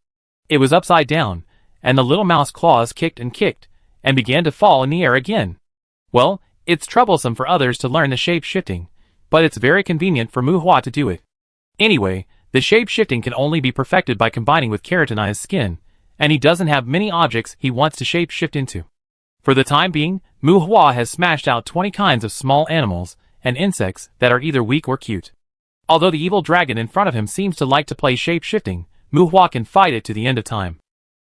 It was upside down, and the little mouse claws kicked, and began to fall in the air again. Well, it's troublesome for others to learn the shape-shifting, but it's very convenient for Mu Hua to do it. Anyway, the shape-shifting can only be perfected by combining with keratinized skin, and he doesn't have many objects he wants to shape-shift into. For the time being, Mu Hua has smashed out 20 kinds of small animals and insects that are either weak or cute. Although the evil dragon in front of him seems to like to play shape-shifting, Mu Hua can fight it to the end of time.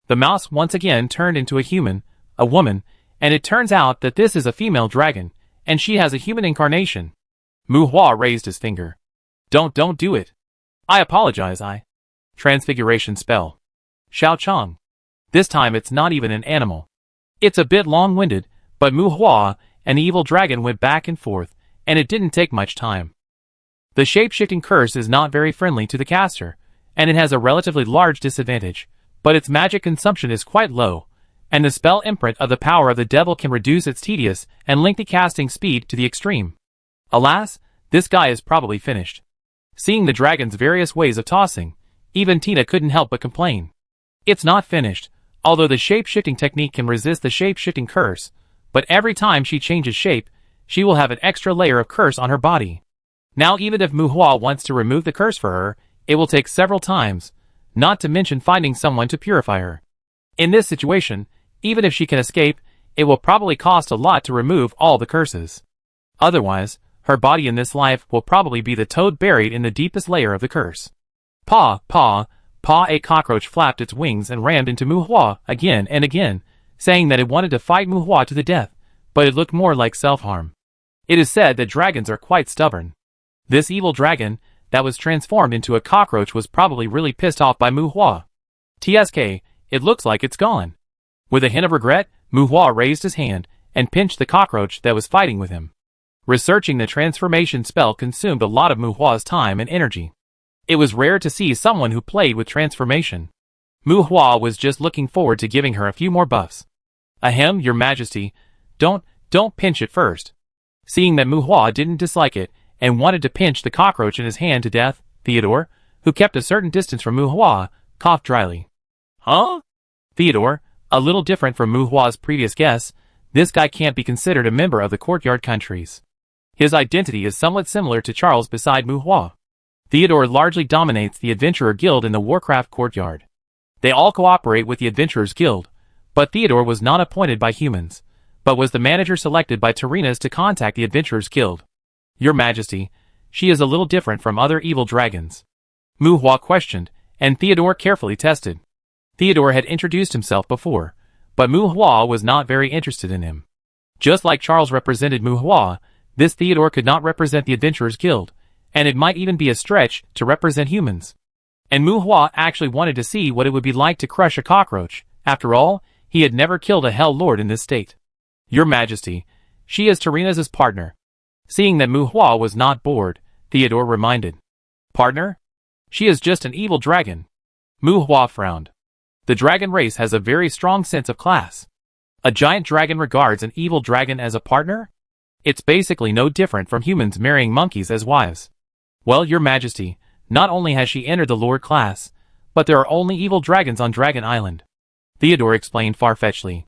The mouse once again turned into a human, a woman, and it turns out that this is a female dragon, and she has a human incarnation. Mu Hua raised his finger. Don't do it. I apologize, Transfiguration spell. Xiao Chong. This time it's not even an animal. It's a bit long-winded, but Mu Hua and the evil dragon went back and forth, and it didn't take much time. The shape-shifting curse is not very friendly to the caster, and it has a relatively large disadvantage, but its magic consumption is quite low, and the spell imprint of the power of the devil can reduce its tedious and lengthy casting speed to the extreme. Alas, this guy is probably finished. Seeing the dragon's various ways of tossing, even Tina couldn't help but complain. It's not finished, although the shape-shifting technique can resist the shape-shifting curse, but every time she changes shape, she will have an extra layer of curse on her body. Now even if Mu Hua wants to remove the curse for her, it will take several times, not to mention finding someone to purify her. In this situation, even if she can escape, it will probably cost a lot to remove all the curses. Otherwise, her body in this life will probably be the toad buried in the deepest layer of the curse. Paw, paw, paw. A cockroach flapped its wings and rammed into Mu Hua again and again, saying that it wanted to fight Mu Hua to the death, but it looked more like self-harm. It is said that dragons are quite stubborn. This evil dragon that was transformed into a cockroach was probably really pissed off by Mu Hua. TSK, it looks like it's gone. With a hint of regret, Mu Hua raised his hand and pinched the cockroach that was fighting with him. Researching the transformation spell consumed a lot of Mu Hua's time and energy. It was rare to see someone who played with transformation. Mu Hua was just looking forward to giving her a few more buffs. Ahem, your majesty, don't pinch it first. Seeing that Mu Hua didn't dislike it and wanted to pinch the cockroach in his hand to death, Theodore, who kept a certain distance from Mu Hua, coughed dryly. Huh? Theodore, a little different from Mu Hua's previous guess, this guy can't be considered a member of the courtyard countries. His identity is somewhat similar to Charles beside Mu Hua. Theodore largely dominates the Adventurer Guild in the Warcraft courtyard. They all cooperate with the Adventurers Guild, but Theodore was not appointed by humans, but was the manager selected by Tarinas to contact the Adventurers Guild. Your Majesty, she is a little different from other evil dragons. Mu Hua questioned, and Theodore carefully tested. Theodore had introduced himself before, but Mu Hua was not very interested in him. Just like Charles represented Mu Hua, this Theodore could not represent the Adventurers Guild, and it might even be a stretch to represent humans. And Mu Hua actually wanted to see what it would be like to crush a cockroach. After all, he had never killed a Hell Lord in this state. Your Majesty, she is Tarinas' partner. Seeing that Mu Hua was not bored, Theodore reminded. Partner? She is just an evil dragon. Mu Hua frowned. The dragon race has a very strong sense of class. A giant dragon regards an evil dragon as a partner? It's basically no different from humans marrying monkeys as wives. Well, Your Majesty, not only has she entered the Lord class, but there are only evil dragons on Dragon Island. Theodore explained far-fetchedly.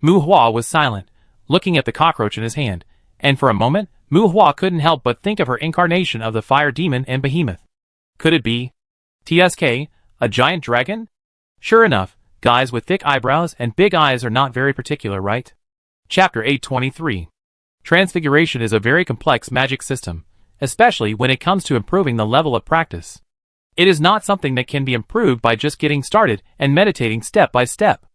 Mu Hua was silent, looking at the cockroach in his hand, and for a moment, Mu Hua couldn't help but think of her incarnation of the fire demon and behemoth. Could it be TSK, a giant dragon? Sure enough, guys with thick eyebrows and big eyes are not very particular, right? Chapter 823. Transfiguration is a very complex magic system, especially when it comes to improving the level of practice. It is not something that can be improved by just getting started and meditating step by step.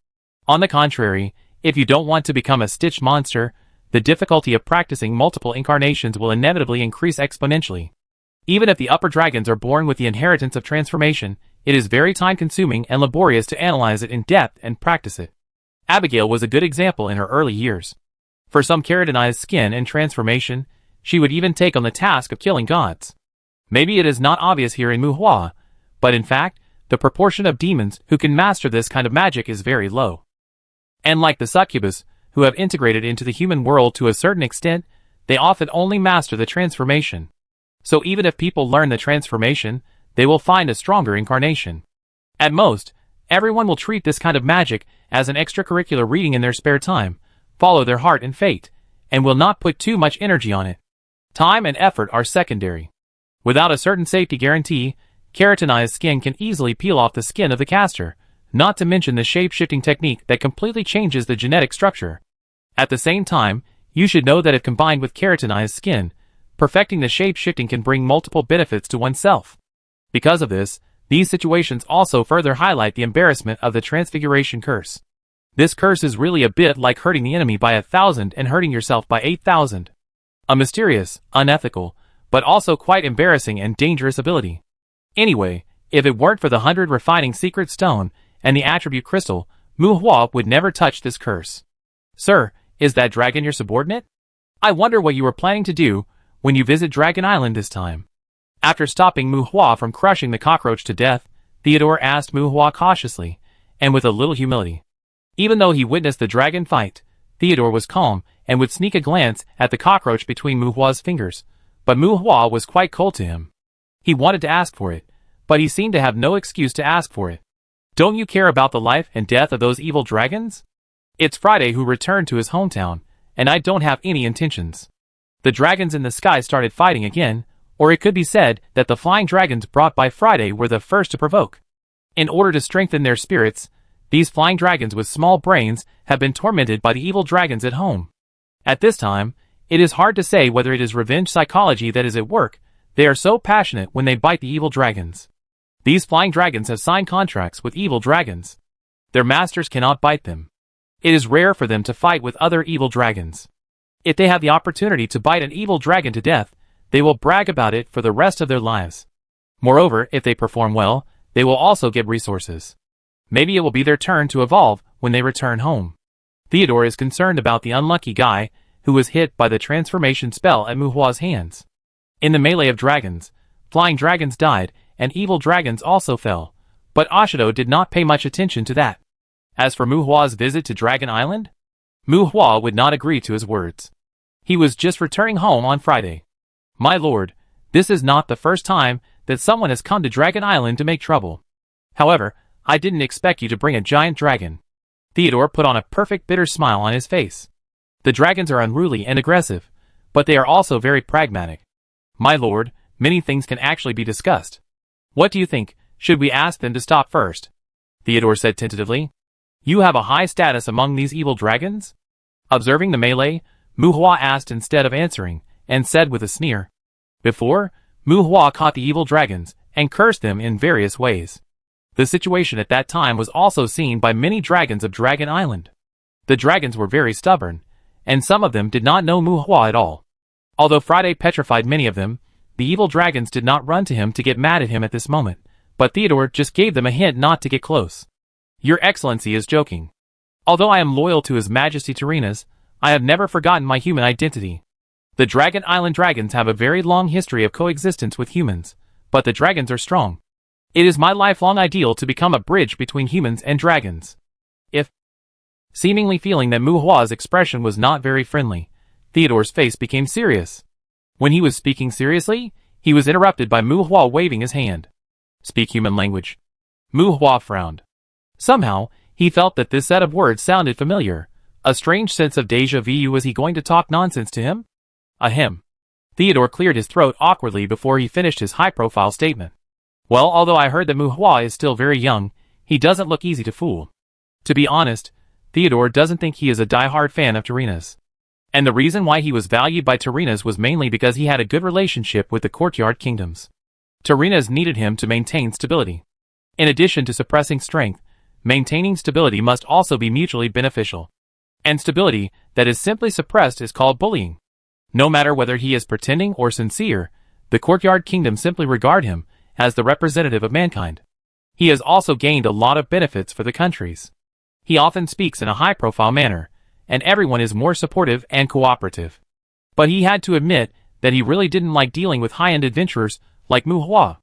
On the contrary, if you don't want to become a stitched monster, the difficulty of practicing multiple incarnations will inevitably increase exponentially. Even if the upper dragons are born with the inheritance of transformation, it is very time-consuming and laborious to analyze it in depth and practice it. Abigail was a good example in her early years. For some keratinized skin and transformation, she would even take on the task of killing gods. Maybe it is not obvious here in Mu Hua, but in fact, the proportion of demons who can master this kind of magic is very low. And like the succubus, who have integrated into the human world to a certain extent, they often only master the transformation. So even if people learn the transformation, they will find a stronger incarnation. At most, everyone will treat this kind of magic as an extracurricular reading in their spare time, follow their heart and fate, and will not put too much energy on it. Time and effort are secondary. Without a certain safety guarantee, keratinized skin can easily peel off the skin of the caster, not to mention the shape-shifting technique that completely changes the genetic structure. At the same time, you should know that if combined with keratinized skin, perfecting the shape-shifting can bring multiple benefits to oneself. Because of this, these situations also further highlight the embarrassment of the transfiguration curse. This curse is really a bit like hurting the enemy by 1,000 and hurting yourself by 8,000. A mysterious, unethical, but also quite embarrassing and dangerous ability. Anyway, if it weren't for the 100 refining secret stone and the attribute crystal, Mu Hua would never touch this curse. Sir, is that dragon your subordinate? I wonder what you were planning to do when you visit Dragon Island this time. After stopping Mu Hua from crushing the cockroach to death, Theodore asked Mu Hua cautiously, and with a little humility. Even though he witnessed the dragon fight, Theodore was calm and would sneak a glance at the cockroach between Mu Hua's fingers, but Mu Hua was quite cold to him. He wanted to ask for it, but he seemed to have no excuse to ask for it. Don't you care about the life and death of those evil dragons? It's Friday who returned to his hometown, and I don't have any intentions. The dragons in the sky started fighting again, or it could be said that the flying dragons brought by Friday were the first to provoke. In order to strengthen their spirits, these flying dragons with small brains have been tormented by the evil dragons at home. At this time, it is hard to say whether it is revenge psychology that is at work. They are so passionate when they bite the evil dragons. These flying dragons have signed contracts with evil dragons. Their masters cannot bite them. It is rare for them to fight with other evil dragons. If they have the opportunity to bite an evil dragon to death, they will brag about it for the rest of their lives. Moreover, if they perform well, they will also get resources. Maybe it will be their turn to evolve when they return home. Theodore is concerned about the unlucky guy who was hit by the transformation spell at Mu Hua's hands. In the melee of dragons, flying dragons died and evil dragons also fell, but Ashido did not pay much attention to that. As for Mu Hua's visit to Dragon Island, Mu Hua would not agree to his words. He was just returning home on Friday. My lord, this is not the first time that someone has come to Dragon Island to make trouble. However, I didn't expect you to bring a giant dragon. Theodore put on a perfect bitter smile on his face. The dragons are unruly and aggressive, but they are also very pragmatic. My lord, many things can actually be discussed. What do you think? Should we ask them to stop first? Theodore said tentatively. You have a high status among these evil dragons? Observing the melee, Mu Hua asked instead of answering, and said with a sneer. Before, Mu Hua caught the evil dragons and cursed them in various ways. The situation at that time was also seen by many dragons of Dragon Island. The dragons were very stubborn, and some of them did not know Mu Hua at all. Although Friday petrified many of them, the evil dragons did not run to him to get mad at him at this moment, but Theodore just gave them a hint not to get close. Your Excellency is joking. Although I am loyal to His Majesty Tyrrhena's, I have never forgotten my human identity. The Dragon Island dragons have a very long history of coexistence with humans, but the dragons are strong. It is my lifelong ideal to become a bridge between humans and dragons. Seemingly feeling that Mu Hua's expression was not very friendly, Theodore's face became serious. When he was speaking seriously, he was interrupted by Mu Hua waving his hand. Speak human language. Mu Hua frowned. Somehow, he felt that this set of words sounded familiar. A strange sense of déjà vu. Was he going to talk nonsense to him? Ahem. Theodore cleared his throat awkwardly before he finished his high-profile statement. Well, although I heard that Mu Hua is still very young, he doesn't look easy to fool. To be honest, Theodore doesn't think he is a die-hard fan of Tyrrhena's. And the reason why he was valued by Tyrrhena's was mainly because he had a good relationship with the courtyard kingdoms. Tyrrhena's needed him to maintain stability. In addition to suppressing strength, maintaining stability must also be mutually beneficial. And stability that is simply suppressed is called bullying. No matter whether he is pretending or sincere, the courtyard kingdom simply regard him as the representative of mankind. He has also gained a lot of benefits for the countries. He often speaks in a high-profile manner, and everyone is more supportive and cooperative. But he had to admit that he really didn't like dealing with high-end adventurers like Mu Hua.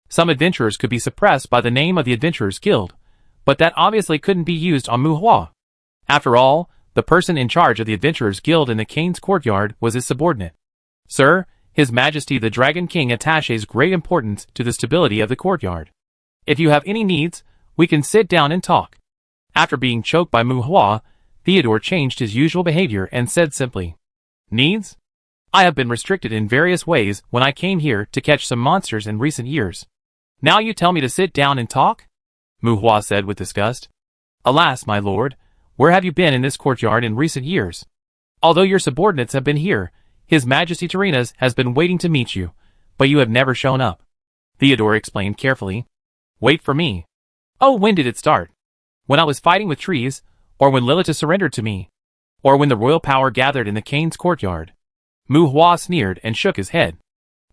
Some adventurers could be suppressed by the name of the Adventurers Guild, but that obviously couldn't be used on Mu Hua. After all, the person in charge of the Adventurers Guild in the Kane's courtyard was his subordinate. Sir, His Majesty the Dragon King attaches great importance to the stability of the courtyard. If you have any needs, we can sit down and talk. After being choked by Mu Hua, Theodore changed his usual behavior and said simply, Needs? I have been restricted in various ways when I came here to catch some monsters in recent years. Now you tell me to sit down and talk? Mu Hua said with disgust. Alas, my lord, where have you been in this courtyard in recent years? Although your subordinates have been here, His Majesty Tyrrhena's has been waiting to meet you, but you have never shown up. Theodore explained carefully. Wait for me. Oh, when did it start? When I was fighting with trees, or when Lilith surrendered to me, or when the royal power gathered in the Kane's courtyard. Mu Hua sneered and shook his head.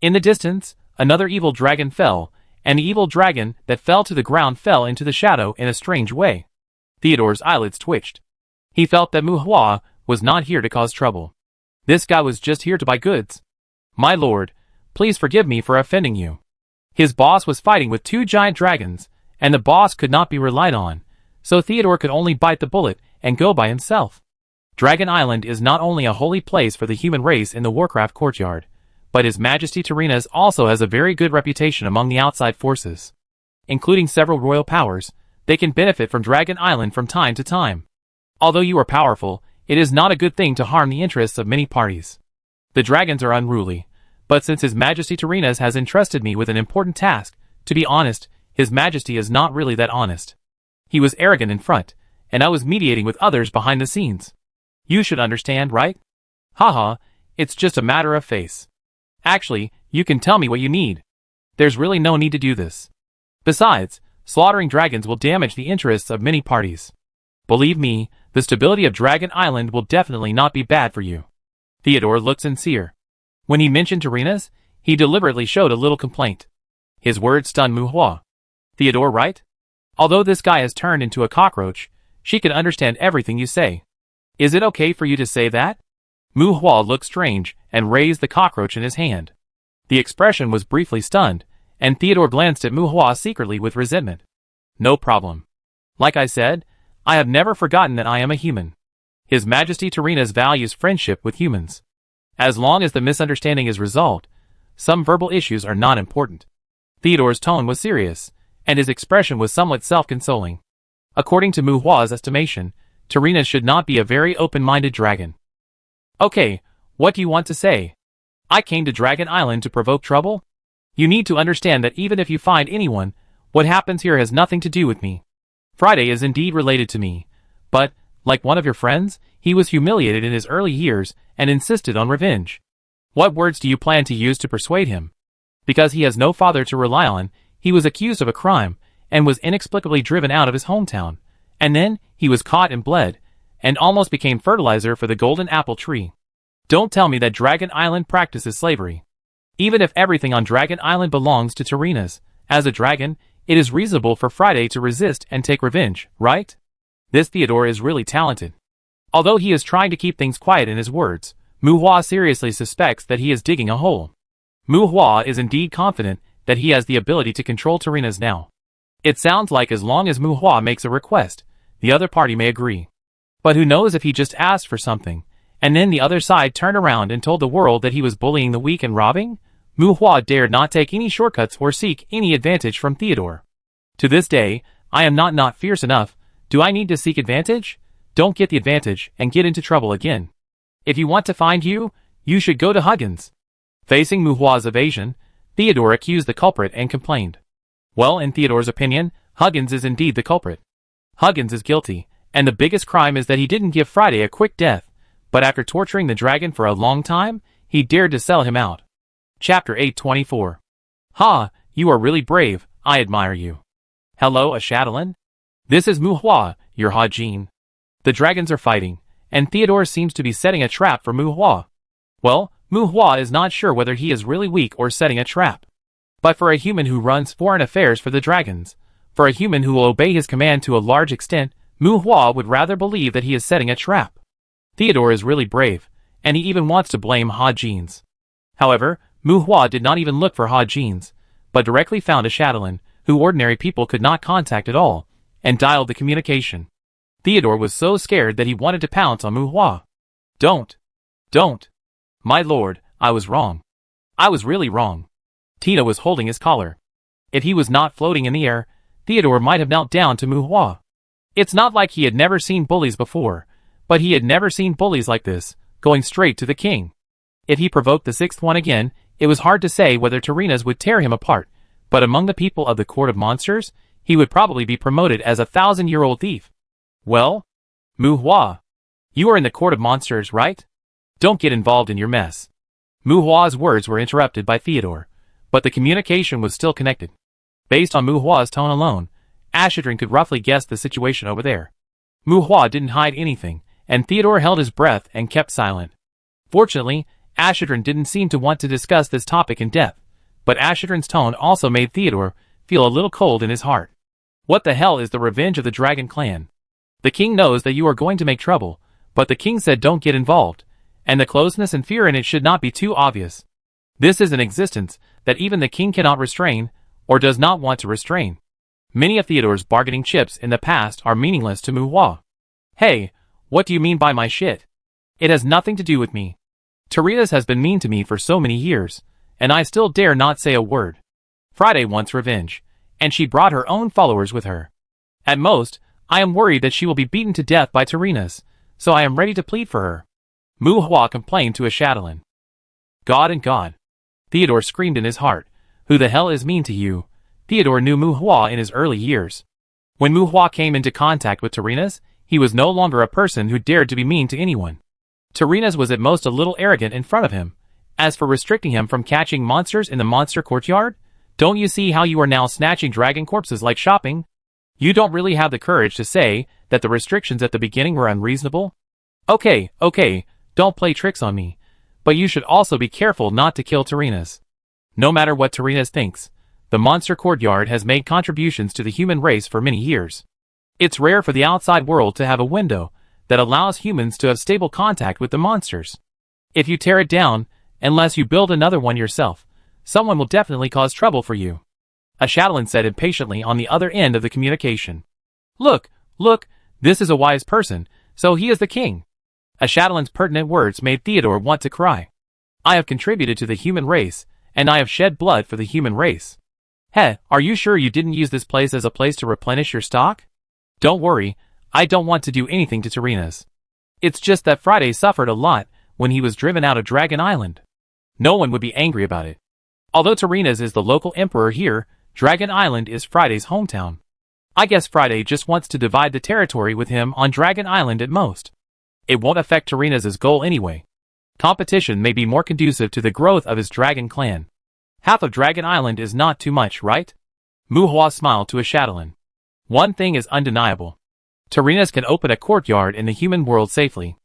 In the distance, another evil dragon fell, and the evil dragon that fell to the ground fell into the shadow in a strange way. Theodore's eyelids twitched. He felt that Mu Hua was not here to cause trouble. This guy was just here to buy goods. My lord, please forgive me for offending you. His boss was fighting with 2 giant dragons, and the boss could not be relied on, so Theodore could only bite the bullet and go by himself. Dragon Island is not only a holy place for the human race in the Warcraft courtyard, but His Majesty Tyrrhena's also has a very good reputation among the outside forces. Including several royal powers, they can benefit from Dragon Island from time to time. Although you are powerful, it is not a good thing to harm the interests of many parties. The dragons are unruly, but since His Majesty Tyrrhena's has entrusted me with an important task, to be honest, His Majesty is not really that honest. He was arrogant in front, and I was mediating with others behind the scenes. You should understand, right? Haha, it's just a matter of face. Actually, you can tell me what you need. There's really no need to do this. Besides, slaughtering dragons will damage the interests of many parties. Believe me, the stability of Dragon Island will definitely not be bad for you. Theodore looked sincere. When he mentioned Tyrrhena's, he deliberately showed a little complaint. His words stunned Mu Hua. Theodore, right? Although this guy has turned into a cockroach, she can understand everything you say. Is it okay for you to say that? Mu Hua looked strange and raised the cockroach in his hand. The expression was briefly stunned, and Theodore glanced at Mu Hua secretly with resentment. No problem. Like I said, I have never forgotten that I am a human. His Majesty Tyrrhena's values friendship with humans. As long as the misunderstanding is resolved, some verbal issues are not important. Theodore's tone was serious, and his expression was somewhat self-consoling. According to Mu Hua's estimation, Tyrrhena should not be a very open-minded dragon. Okay, what do you want to say? I came to Dragon Island to provoke trouble? You need to understand that even if you find anyone, what happens here has nothing to do with me. Friday is indeed related to me, but, like one of your friends, he was humiliated in his early years and insisted on revenge. What words do you plan to use to persuade him? Because he has no father to rely on, he was accused of a crime and was inexplicably driven out of his hometown, and then he was caught and bled, and almost became fertilizer for the golden apple tree. Don't tell me that Dragon Island practices slavery. Even if everything on Dragon Island belongs to Tyrrhena's, as a dragon, it is reasonable for Friday to resist and take revenge, right? This Theodore is really talented. Although he is trying to keep things quiet in his words, Mu Hua seriously suspects that he is digging a hole. Mu Hua is indeed confident that he has the ability to control Tyrrhena's now. It sounds like as long as Mu Hua makes a request, the other party may agree. But who knows if he just asked for something, and then the other side turned around and told the world that he was bullying the weak and robbing? Mu Hua dared not take any shortcuts or seek any advantage from Theodore. To this day, I am not fierce enough. Do I need to seek advantage? Don't get the advantage and get into trouble again. If you want to find you should go to Huggins. Facing Mu Hua's evasion, Theodore accused the culprit and complained. Well, in Theodore's opinion, Huggins is indeed the culprit. Huggins is guilty, and the biggest crime is that he didn't give Friday a quick death, but after torturing the dragon for a long time, he dared to sell him out. Chapter 824. Ha, you are really brave, I admire you. Hello, a chatelaine? This is Mu Hua, your Hajin. The dragons are fighting, and Theodore seems to be setting a trap for Mu Hua. Well, Mu Hua is not sure whether he is really weak or setting a trap. But for a human who runs foreign affairs for the dragons, for a human who will obey his command to a large extent, Mu Hua would rather believe that he is setting a trap. Theodore is really brave, and he even wants to blame Hajins. However, Mu Hua did not even look for Hajins, but directly found a chatelaine, who ordinary people could not contact at all, and dialed the communication. Theodore was so scared that he wanted to pounce on Mu Hua. Don't. My lord, I was wrong. I was really wrong. Tina was holding his collar. If he was not floating in the air, Theodore might have knelt down to Mu Hua. It's not like he had never seen bullies before, but he had never seen bullies like this, going straight to the king. If he provoked the sixth one again, it was hard to say whether Tyrrhena's would tear him apart, but among the people of the Court of Monsters, he would probably be promoted as a 1,000-year-old thief. Well? Mu Hua. You are in the Court of Monsters, right? Don't get involved in your mess. Mu Hua's words were interrupted by Theodore, but the communication was still connected. Based on Mu Hua's tone alone, Ashidran could roughly guess the situation over there. Mu Hua didn't hide anything, and Theodore held his breath and kept silent. Fortunately, Ashidran didn't seem to want to discuss this topic in depth, but Ashidran's tone also made Theodore feel a little cold in his heart. What the hell is the revenge of the Dragon Clan? The king knows that you are going to make trouble, but the king said don't get involved, and the closeness and fear in it should not be too obvious. This is an existence that even the king cannot restrain, or does not want to restrain. Many of Theodore's bargaining chips in the past are meaningless to Muhua. Hey, what do you mean by my shit? It has nothing to do with me. Terenas has been mean to me for so many years, and I still dare not say a word. Friday wants revenge, and she brought her own followers with her. At most, I am worried that she will be beaten to death by Terenas, so I am ready to plead for her. Muhua complained to a chatelain. God and God. Theodore screamed in his heart, who the hell is mean to you? Theodore knew Muhua in his early years. When Muhua came into contact with Terenas, he was no longer a person who dared to be mean to anyone. Terenas was at most a little arrogant in front of him. As for restricting him from catching monsters in the monster courtyard, don't you see how you are now snatching dragon corpses like shopping? You don't really have the courage to say that the restrictions at the beginning were unreasonable? Okay, don't play tricks on me. But you should also be careful not to kill Terenas. No matter what Terenas thinks, the monster courtyard has made contributions to the human race for many years. It's rare for the outside world to have a window that allows humans to have stable contact with the monsters. If you tear it down, unless you build another one yourself, someone will definitely cause trouble for you. A chatelain said impatiently on the other end of the communication. Look, this is a wise person, so he is the king. A chatelain's pertinent words made Theodore want to cry. I have contributed to the human race, and I have shed blood for the human race. Heh, are you sure you didn't use this place as a place to replenish your stock? Don't worry, I don't want to do anything to Terenas. It's just that Friday suffered a lot when he was driven out of Dragon Island. No one would be angry about it. Although Terenas is the local emperor here, Dragon Island is Friday's hometown. I guess Friday just wants to divide the territory with him on Dragon Island at most. It won't affect Terenas' goal anyway. Competition may be more conducive to the growth of his dragon clan. Half of Dragon Island is not too much, right? Muhua smiled to a chatelain. One thing is undeniable. Terenas can open a courtyard in the human world safely.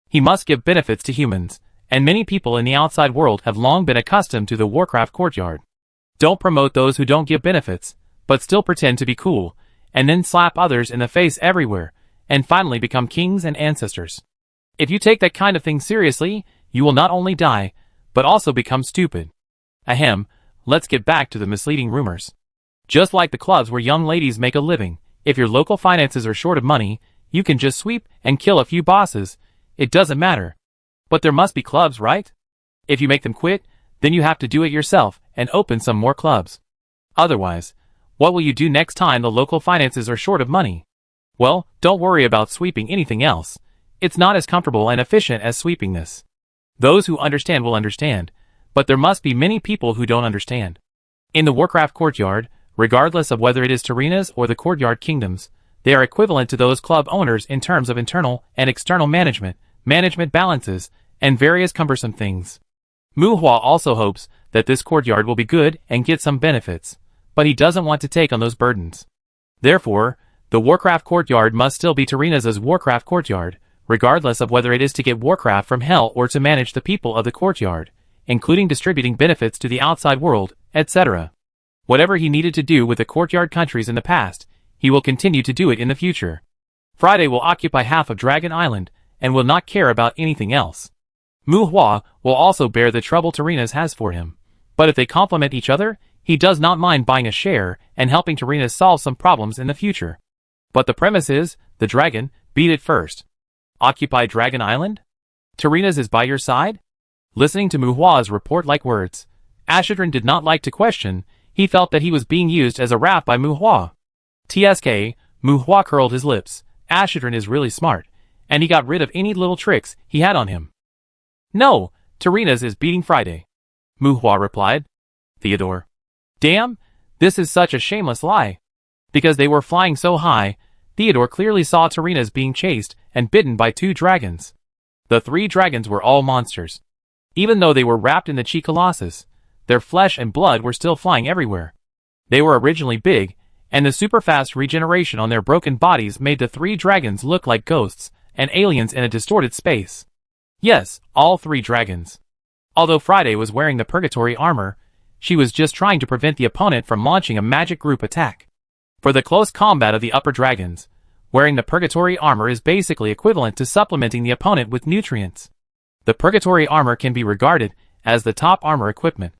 He must give benefits to humans, and many people in the outside world have long been accustomed to the Warcraft courtyard. Don't promote those who don't give benefits, but still pretend to be cool, and then slap others in the face everywhere, and finally become kings and ancestors. If you take that kind of thing seriously, you will not only die, but also become stupid. Ahem, let's get back to the misleading rumors. Just like the clubs where young ladies make a living, if your local finances are short of money, you can just sweep and kill a few bosses. It doesn't matter. But there must be clubs, right? If you make them quit, then you have to do it yourself and open some more clubs. Otherwise, what will you do next time the local finances are short of money? Well, don't worry about sweeping anything else. It's not as comfortable and efficient as sweeping this. Those who understand will understand, but there must be many people who don't understand. In the Warcraft courtyard, regardless of whether it is Terenas or the courtyard kingdoms, they are equivalent to those club owners in terms of internal and external management balances, and various cumbersome things. Muhua also hopes that this courtyard will be good and get some benefits, but he doesn't want to take on those burdens. Therefore, the Warcraft courtyard must still be Terenas' Warcraft courtyard, regardless of whether it is to get Warcraft from hell or to manage the people of the courtyard, including distributing benefits to the outside world, etc. Whatever he needed to do with the courtyard countries in the past, he will continue to do it in the future. Friday will occupy half of Dragon Island, and will not care about anything else. Muhua will also bear the trouble Terenas has for him, but if they complement each other, he does not mind buying a share and helping Terenas solve some problems in the future. But the premise is, the dragon, beat it first. Occupy Dragon Island? Terenas is by your side? Listening to Muhua's report-like words, Ashidran did not like to question. He felt that he was being used as a rap by Muhua. TSK, Muhua curled his lips. Ashidran is really smart, and he got rid of any little tricks he had on him. No, Terenas is beating Friday, Muhua replied. Theodore. Damn, this is such a shameless lie. Because they were flying so high, Theodore clearly saw Terenas being chased and bitten by 2 dragons. The 3 dragons were all monsters. Even though they were wrapped in the Chi Colossus, their flesh and blood were still flying everywhere. They were originally big, and the super-fast regeneration on their broken bodies made the 3 dragons look like ghosts and aliens in a distorted space. Yes, all 3 dragons. Although Friday was wearing the purgatory armor, she was just trying to prevent the opponent from launching a magic group attack. For the close combat of the upper dragons, Wearing the Purgatory armor is basically equivalent to supplementing the opponent with nutrients. The Purgatory armor can be regarded as the top armor equipment.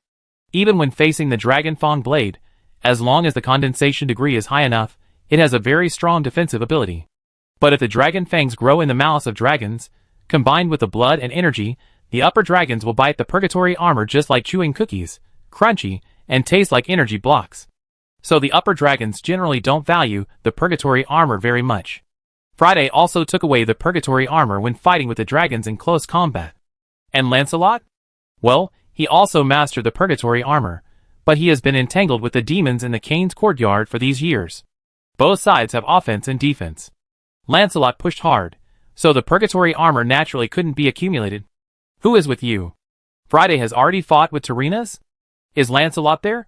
Even when facing the Dragon Fang blade, as long as the condensation degree is high enough, it has a very strong defensive ability. But if the Dragon Fangs grow in the mouths of dragons, combined with the blood and energy, the upper dragons will bite the Purgatory armor just like chewing cookies, crunchy, and taste like energy blocks. So the upper dragons generally don't value the Purgatory armor very much. Friday also took away the Purgatory armor when fighting with the dragons in close combat. And Lancelot? Well, he also mastered the Purgatory armor, but he has been entangled with the demons in the Cain's courtyard for these years. Both sides have offense and defense. Lancelot pushed hard, so the Purgatory armor naturally couldn't be accumulated. Who is with you? Friday has already fought with Terenas? Is Lancelot there?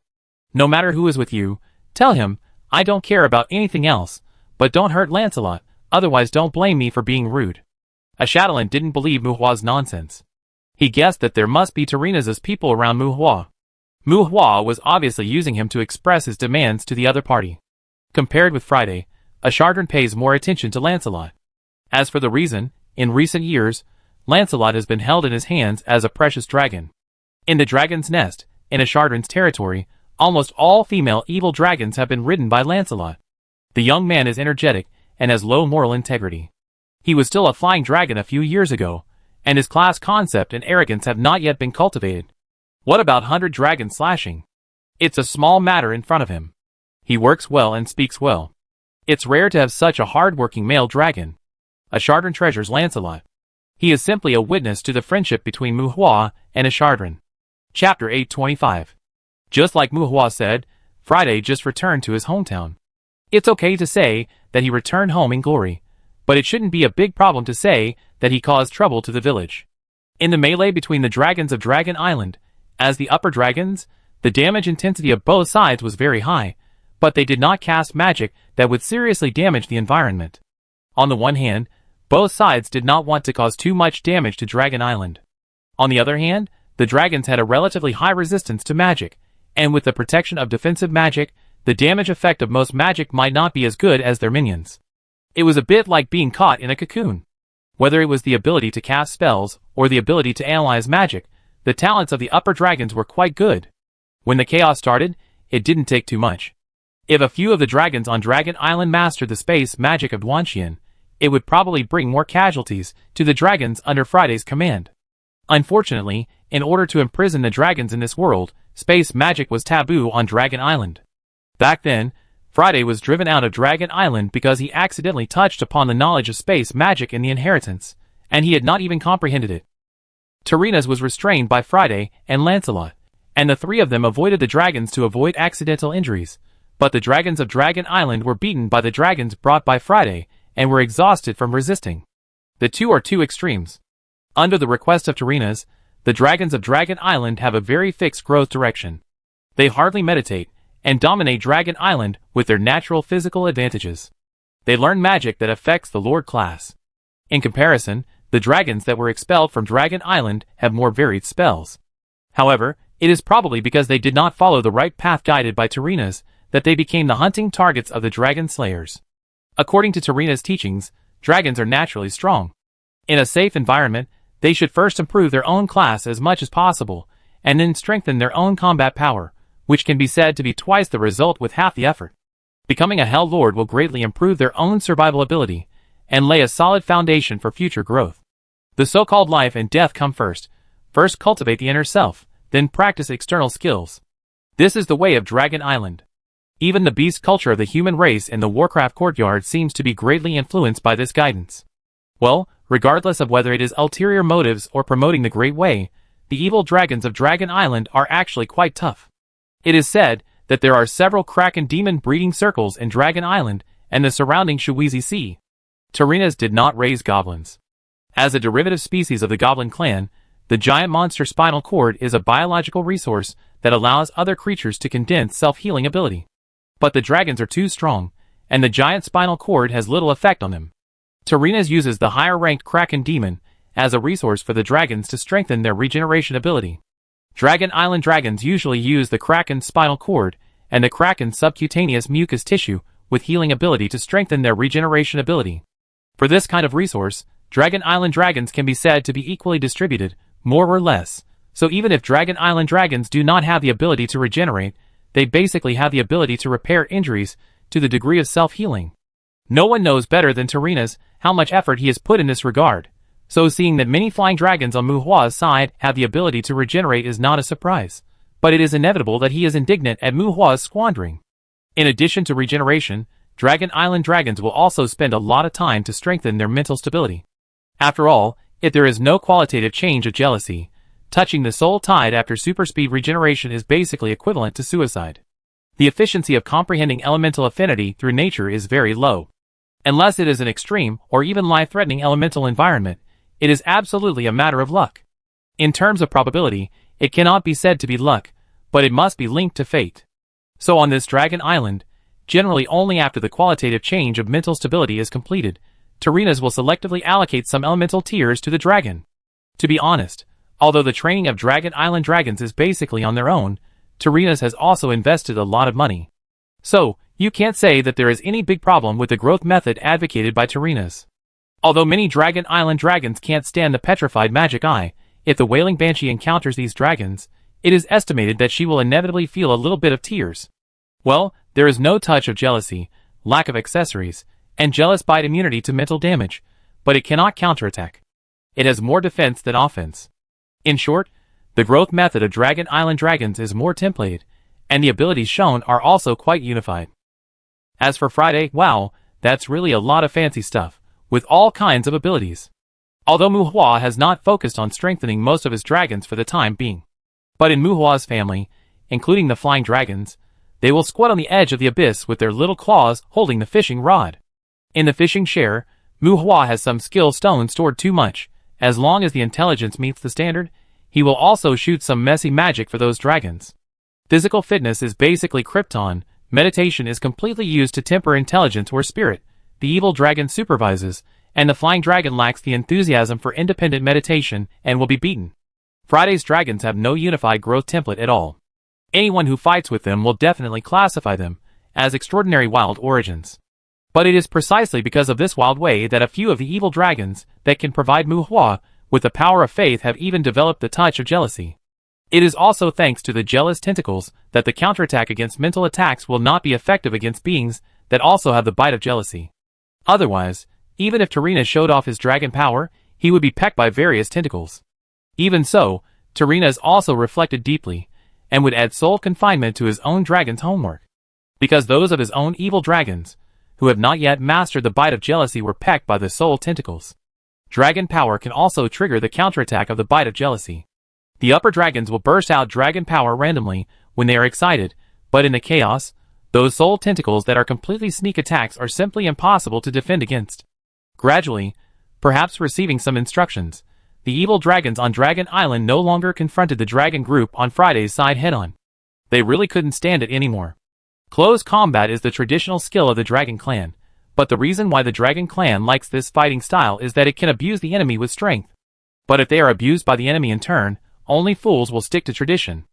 No matter who is with you, tell him, I don't care about anything else, but don't hurt Lancelot, otherwise don't blame me for being rude. A Chatelain didn't believe Muhua's nonsense. He guessed that there must be Terenas' people around Muhua. Muhua was obviously using him to express his demands to the other party. Compared with Friday, a Chardron pays more attention to Lancelot. As for the reason, in recent years, Lancelot has been held in his hands as a precious dragon. In the Dragon's Nest, in a Chardron's territory, almost all female evil dragons have been ridden by Lancelot. The young man is energetic and has low moral integrity. He was still a flying dragon a few years ago, and his class concept and arrogance have not yet been cultivated. What about 100 dragons slashing? It's a small matter in front of him. He works well and speaks well. It's rare to have such a hard-working male dragon. A Chardron treasures Lancelot. He is simply a witness to the friendship between Muhua and a Chardron. Chapter 825. Just like Muhua said, Friday just returned to his hometown. It's okay to say that he returned home in glory, but it shouldn't be a big problem to say that he caused trouble to the village. In the melee between the dragons of Dragon Island, as the upper dragons, the damage intensity of both sides was very high, but they did not cast magic that would seriously damage the environment. On the one hand, both sides did not want to cause too much damage to Dragon Island. On the other hand, the dragons had a relatively high resistance to magic, and with the protection of defensive magic, the damage effect of most magic might not be as good as their minions. It was a bit like being caught in a cocoon. Whether it was the ability to cast spells or the ability to analyze magic, the talents of the upper dragons were quite good. When the chaos started, it didn't take too much. If a few of the dragons on Dragon Island mastered the space magic of Duanxian, it would probably bring more casualties to the dragons under Friday's command. Unfortunately, in order to imprison the dragons in this world, space magic was taboo on Dragon Island. Back then, Friday was driven out of Dragon Island because he accidentally touched upon the knowledge of space magic in the inheritance, and he had not even comprehended it. Terenas was restrained by Friday and Lancelot, and the three of them avoided the dragons to avoid accidental injuries, but the dragons of Dragon Island were beaten by the dragons brought by Friday and were exhausted from resisting. The two are two extremes. Under the request of Terenas, the dragons of Dragon Island have a very fixed growth direction. They hardly meditate, and dominate Dragon Island with their natural physical advantages. They learn magic that affects the Lord class. In comparison, the dragons that were expelled from Dragon Island have more varied spells. However, it is probably because they did not follow the right path guided by Terenas that they became the hunting targets of the dragon slayers. According to Terenas' teachings, dragons are naturally strong. In a safe environment, they should first improve their own class as much as possible, and then strengthen their own combat power, which can be said to be twice the result with half the effort. Becoming a Hell Lord will greatly improve their own survival ability, and lay a solid foundation for future growth. The so-called life and death come first. First cultivate the inner self, then practice external skills. This is the way of Dragon Island. Even the beast culture of the human race in the Warcraft courtyard seems to be greatly influenced by this guidance. Well, regardless of whether it is ulterior motives or promoting the Great Way, the evil dragons of Dragon Island are actually quite tough. It is said that there are several Kraken demon breeding circles in Dragon Island and the surrounding Shuizi Sea. Terenas did not raise goblins. As a derivative species of the goblin clan, the giant monster spinal cord is a biological resource that allows other creatures to condense self-healing ability. But the dragons are too strong, and the giant spinal cord has little effect on them. Terenas uses the higher-ranked Kraken demon as a resource for the dragons to strengthen their regeneration ability. Dragon Island dragons usually use the Kraken's spinal cord and the Kraken's subcutaneous mucous tissue with healing ability to strengthen their regeneration ability. For this kind of resource, Dragon Island dragons can be said to be equally distributed, more or less. So even if Dragon Island dragons do not have the ability to regenerate, they basically have the ability to repair injuries to the degree of self-healing. No one knows better than Tarinas how much effort he has put in this regard, so seeing that many flying dragons on Muhua's side have the ability to regenerate is not a surprise, but it is inevitable that he is indignant at Muhua's squandering. In addition to regeneration, Dragon Island dragons will also spend a lot of time to strengthen their mental stability. After all, if there is no qualitative change of jealousy, touching the soul tide after super speed regeneration is basically equivalent to suicide. The efficiency of comprehending elemental affinity through nature is very low. Unless it is an extreme or even life-threatening elemental environment, it is absolutely a matter of luck. In terms of probability, it cannot be said to be luck, but it must be linked to fate. So on this Dragon Island, generally only after the qualitative change of mental stability is completed, Tarinas will selectively allocate some elemental tiers to the dragon. To be honest, although the training of Dragon Island dragons is basically on their own, Tarinas has also invested a lot of money. So, you can't say that there is any big problem with the growth method advocated by Tarinas. Although many Dragon Island dragons can't stand the petrified magic eye, if the Wailing Banshee encounters these dragons, it is estimated that she will inevitably feel a little bit of tears. Well, there is no touch of jealousy, lack of accessories, and jealous bite immunity to mental damage, but it cannot counterattack. It has more defense than offense. In short, the growth method of Dragon Island dragons is more templated, and the abilities shown are also quite unified. As for Friday, wow, that's really a lot of fancy stuff, with all kinds of abilities. Although Muhua has not focused on strengthening most of his dragons for the time being. But in Muhua's family, including the flying dragons, they will squat on the edge of the abyss with their little claws holding the fishing rod. In the fishing share, Muhua has some skill stone stored too much. As long as the intelligence meets the standard, he will also shoot some messy magic for those dragons. Physical fitness is basically Krypton, meditation is completely used to temper intelligence or spirit, the evil dragon supervises, and the flying dragon lacks the enthusiasm for independent meditation and will be beaten. Friday's dragons have no unified growth template at all. Anyone who fights with them will definitely classify them as extraordinary wild origins. But it is precisely because of this wild way that a few of the evil dragons that can provide Muhua with the power of faith have even developed the touch of jealousy. It is also thanks to the jealous tentacles that the counterattack against mental attacks will not be effective against beings that also have the bite of jealousy. Otherwise, even if Tarinas showed off his dragon power, he would be pecked by various tentacles. Even so, Tarinas also reflected deeply, and would add soul confinement to his own dragon's homework. Because those of his own evil dragons, who have not yet mastered the bite of jealousy, were pecked by the soul tentacles. Dragon power can also trigger the counterattack of the bite of jealousy. The upper dragons will burst out dragon power randomly when they are excited, but in the chaos, those soul tentacles that are completely sneak attacks are simply impossible to defend against. Gradually, perhaps receiving some instructions, the evil dragons on Dragon Island no longer confronted the dragon group on Friday's side head-on. They really couldn't stand it anymore. Close combat is the traditional skill of the Dragon Clan, but the reason why the Dragon Clan likes this fighting style is that it can abuse the enemy with strength. But if they are abused by the enemy in turn, only fools will stick to tradition.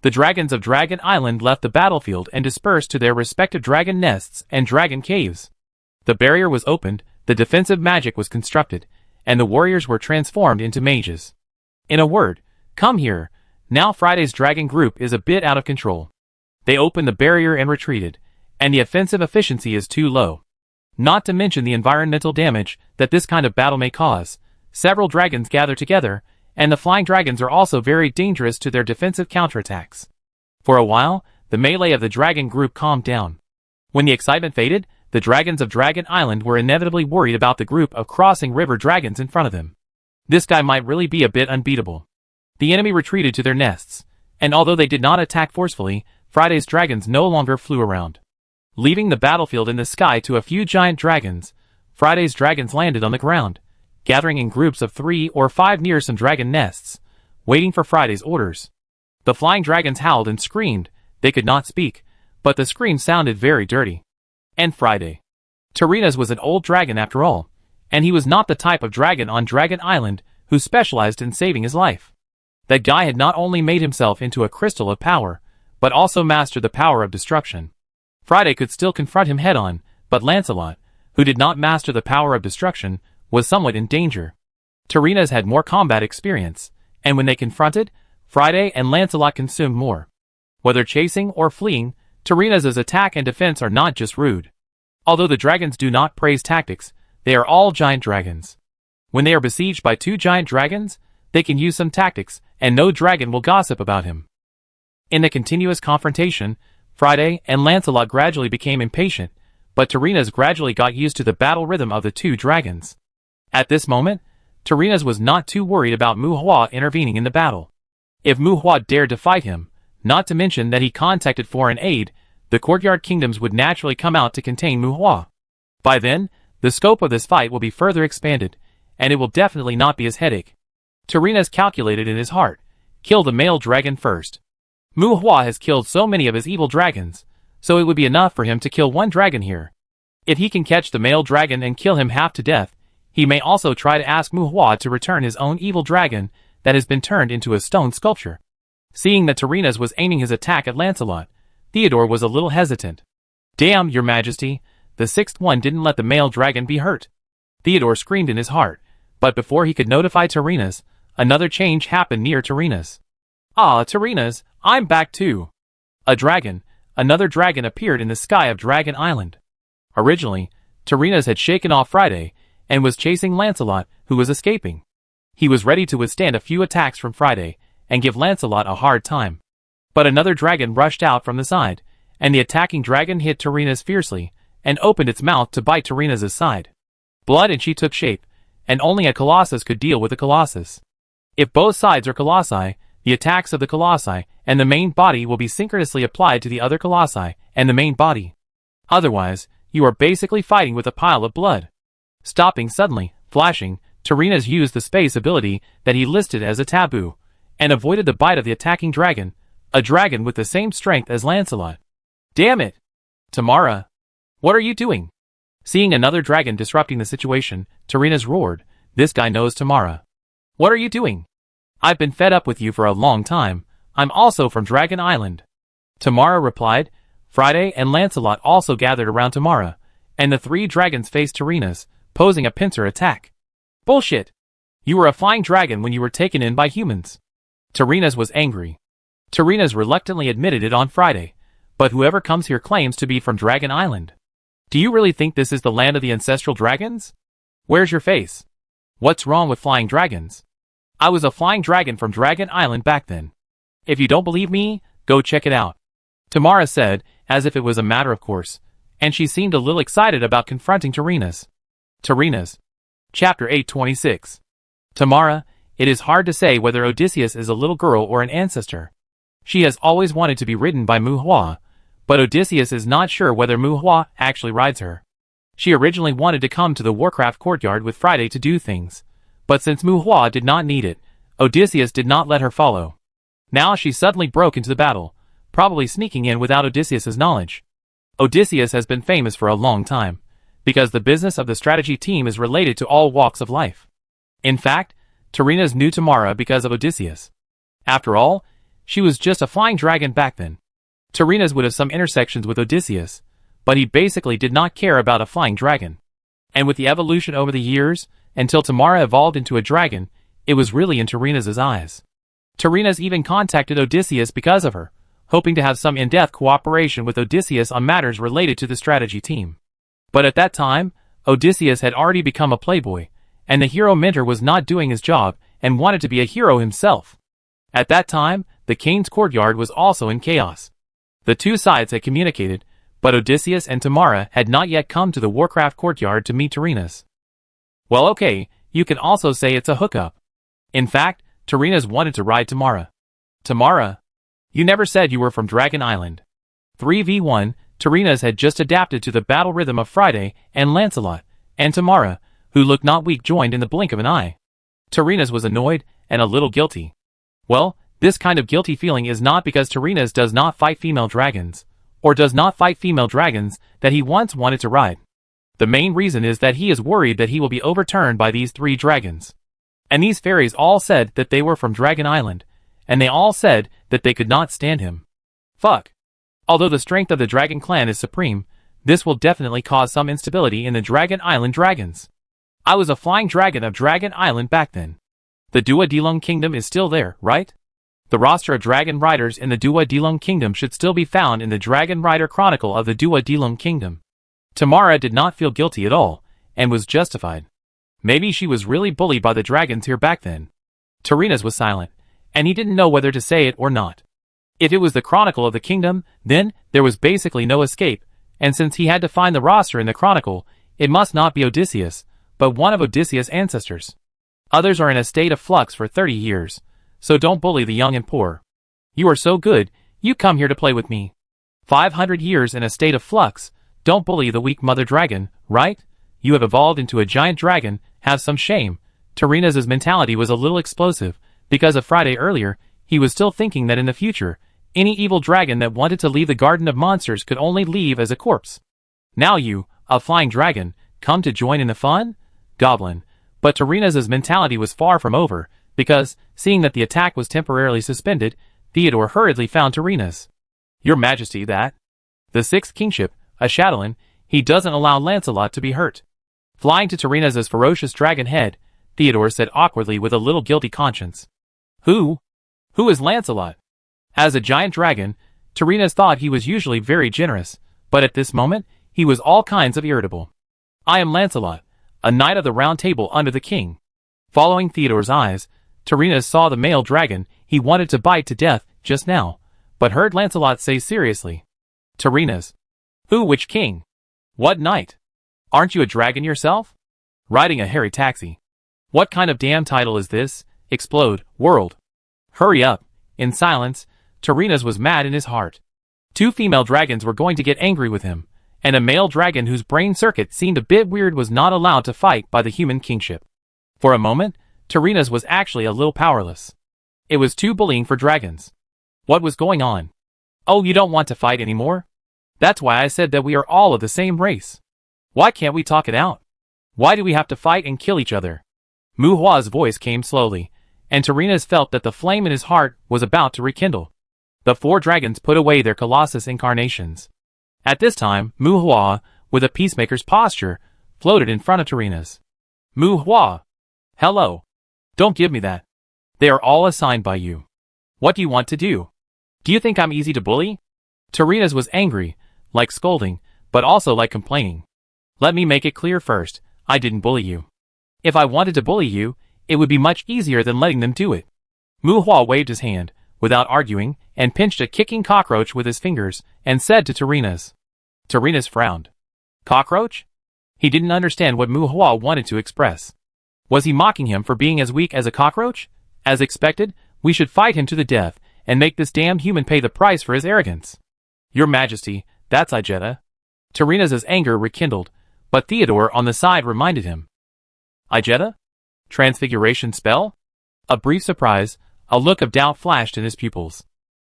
The dragons of Dragon Island left the battlefield and dispersed to their respective dragon nests and dragon caves. The barrier was opened, the defensive magic was constructed, and the warriors were transformed into mages. In a word, come here, now Friday's dragon group is a bit out of control. They opened the barrier and retreated, and the offensive efficiency is too low. Not to mention the environmental damage that this kind of battle may cause. Several dragons gather together, and the flying dragons are also very dangerous to their defensive counterattacks. For a while, the melee of the dragon group calmed down. When the excitement faded, the dragons of Dragon Island were inevitably worried about the group of crossing river dragons in front of them. This guy might really be a bit unbeatable. The enemy retreated to their nests, and although they did not attack forcefully, Friday's dragons no longer flew around. Leaving the battlefield in the sky to a few giant dragons, Friday's dragons landed on the ground, gathering in groups of 3 or 5 near some dragon nests, waiting for Friday's orders. The flying dragons howled and screamed. They could not speak, but the screams sounded very dirty. And Friday. Tarinas was an old dragon after all, and he was not the type of dragon on Dragon Island who specialized in saving his life. That guy had not only made himself into a crystal of power, but also mastered the power of destruction. Friday could still confront him head-on, but Lancelot, who did not master the power of destruction, was somewhat in danger. Terenas had more combat experience, and when they confronted, Friday and Lancelot consumed more. Whether chasing or fleeing, Terenas' attack and defense are not just rude. Although the dragons do not praise tactics, they are all giant dragons. When they are besieged by two giant dragons, they can use some tactics, and no dragon will gossip about him. In the continuous confrontation, Friday and Lancelot gradually became impatient, but Terenas gradually got used to the battle rhythm of the two dragons. At this moment, Terenas was not too worried about Mu Hua intervening in the battle. If Mu Hua dared to fight him, not to mention that he contacted foreign aid, the courtyard kingdoms would naturally come out to contain Mu Hua. By then, the scope of this fight will be further expanded, and it will definitely not be his headache. Terenas calculated in his heart, kill the male dragon first. Mu Hua has killed so many of his evil dragons, so it would be enough for him to kill one dragon here. If he can catch the male dragon and kill him half to death, he may also try to ask Mu Hua to return his own evil dragon that has been turned into a stone sculpture. Seeing that Terenas was aiming his attack at Lancelot, Theodore was a little hesitant. Damn, your majesty, the sixth one didn't let the male dragon be hurt. Theodore screamed in his heart, but before he could notify Terenas, another change happened near Terenas. Ah, Terenas, I'm back too. Another dragon appeared in the sky of Dragon Island. Originally, Terenas had shaken off Friday, and was chasing Lancelot, who was escaping. He was ready to withstand a few attacks from Friday, and give Lancelot a hard time. But another dragon rushed out from the side, and the attacking dragon hit Terenas fiercely, and opened its mouth to bite Terenas' side. Blood and she took shape, and only a colossus could deal with a colossus. If both sides are colossi, the attacks of the colossi and the main body will be synchronously applied to the other colossi and the main body. Otherwise, you are basically fighting with a pile of blood. Stopping suddenly, flashing, Terenas used the space ability that he listed as a taboo, and avoided the bite of the attacking dragon, a dragon with the same strength as Lancelot. Damn it! Tamara! What are you doing? Seeing another dragon disrupting the situation, Terenas roared, this guy knows Tamara. What are you doing? I've been fed up with you for a long time, I'm also from Dragon Island. Tamara replied. Friday and Lancelot also gathered around Tamara, and the three dragons faced Terenas, posing a pincer attack. Bullshit! You were a flying dragon when you were taken in by humans. Terenas was angry. Terenas reluctantly admitted it on Friday, but whoever comes here claims to be from Dragon Island. Do you really think this is the land of the ancestral dragons? Where's your face? What's wrong with flying dragons? I was a flying dragon from Dragon Island back then. If you don't believe me, go check it out. Tamara said, as if it was a matter of course, and she seemed a little excited about confronting Terenas. Terenas. Chapter 826. Tamara, it is hard to say whether Odysseus is a little girl or an ancestor. She has always wanted to be ridden by Mu Hua, but Odysseus is not sure whether Mu Hua actually rides her. She originally wanted to come to the Warcraft courtyard with Friday to do things, but since Mu Hua did not need it, Odysseus did not let her follow. Now she suddenly broke into the battle, probably sneaking in without Odysseus' knowledge. Odysseus has been famous for a long time, because the business of the strategy team is related to all walks of life. In fact, Terenas knew Tamara because of Odysseus. After all, she was just a flying dragon back then. Terenas would have some intersections with Odysseus, but he basically did not care about a flying dragon. And with the evolution over the years, until Tamara evolved into a dragon, it was really in Terenas' eyes. Terenas even contacted Odysseus because of her, hoping to have some in-depth cooperation with Odysseus on matters related to the strategy team. But at that time, Odysseus had already become a playboy, and the hero mentor was not doing his job and wanted to be a hero himself. At that time, the Kane's courtyard was also in chaos. The two sides had communicated, but Odysseus and Tamara had not yet come to the Warcraft courtyard to meet Terenas. Well, okay, you can also say it's a hookup. In fact, Terenas wanted to ride Tamara. Tamara? You never said you were from Dragon Island. 3v1, Terenas had just adapted to the battle rhythm of Friday and Lancelot, and Tamara, who looked not weak, joined in the blink of an eye. Terenas was annoyed and a little guilty. Well, this kind of guilty feeling is not because Terenas does not fight female dragons, or does not fight female dragons that he once wanted to ride. The main reason is that he is worried that he will be overturned by these three dragons. And these fairies all said that they were from Dragon Island, and they all said that they could not stand him. Fuck. Although the strength of the dragon clan is supreme, this will definitely cause some instability in the Dragon Island dragons. I was a flying dragon of Dragon Island back then. The Dua Dilung Kingdom is still there, right? The roster of dragon riders in the Dua Dilung Kingdom should still be found in the Dragon Rider Chronicle of the Dua Dilung Kingdom. Tamara did not feel guilty at all, and was justified. Maybe she was really bullied by the dragons here back then. Tarinas was silent, and he didn't know whether to say it or not. If it was the Chronicle of the Kingdom, then there was basically no escape, and since he had to find the roster in the Chronicle, it must not be Odysseus, but one of Odysseus' ancestors. Others are in a state of flux for 30 years, so don't bully the young and poor. You are so good, you come here to play with me. 500 years in a state of flux, don't bully the weak mother dragon, right? You have evolved into a giant dragon, have some shame. Tarinas' mentality was a little explosive, because of Friday earlier, he was still thinking that in the future, any evil dragon that wanted to leave the Garden of Monsters could only leave as a corpse. Now you, a flying dragon, come to join in the fun? Goblin. But Tarinas' mentality was far from over, because, seeing that the attack was temporarily suspended, Theodore hurriedly found Tarinas. Your Majesty, that. The sixth kingship, a Shadowland, he doesn't allow Lancelot to be hurt. Flying to Tarinas' ferocious dragon head, Theodore said awkwardly with a little guilty conscience. Who? Who is Lancelot? As a giant dragon, Tarinas thought he was usually very generous, but at this moment, he was all kinds of irritable. I am Lancelot, a knight of the Round Table under the king. Following Theodore's eyes, Tarinas saw the male dragon he wanted to bite to death just now, but heard Lancelot say seriously. Tarinas. Who, which king? What knight? Aren't you a dragon yourself? Riding a hairy taxi. What kind of damn title is this? Explode, world. Hurry up. In silence, Tarinas was mad in his heart. Two female dragons were going to get angry with him, and a male dragon whose brain circuit seemed a bit weird was not allowed to fight by the human kingship. For a moment, Tarinas was actually a little powerless. It was too bullying for dragons. What was going on? Oh, you don't want to fight anymore? That's why I said that we are all of the same race. Why can't we talk it out? Why do we have to fight and kill each other? Mu Hua's voice came slowly, and Tarinas felt that the flame in his heart was about to rekindle. The four dragons put away their Colossus incarnations. At this time, Mu Hua, with a peacemaker's posture, floated in front of Tarinas. Mu Hua. Hello. Don't give me that. They are all assigned by you. What do you want to do? Do you think I'm easy to bully? Tarinas was angry, like scolding, but also like complaining. Let me make it clear first, I didn't bully you. If I wanted to bully you, it would be much easier than letting them do it. Mu Hua waved his hand, without arguing, and pinched a kicking cockroach with his fingers, and said to Tarinas. Tarinas frowned. Cockroach? He didn't understand what Mu Hua wanted to express. Was he mocking him for being as weak as a cockroach? As expected, we should fight him to the death, and make this damned human pay the price for his arrogance. Your Majesty, that's Igetta. Tarinas' anger rekindled, but Theodore on the side reminded him. Igetta? Transfiguration spell? A brief surprise, a look of doubt flashed in his pupils.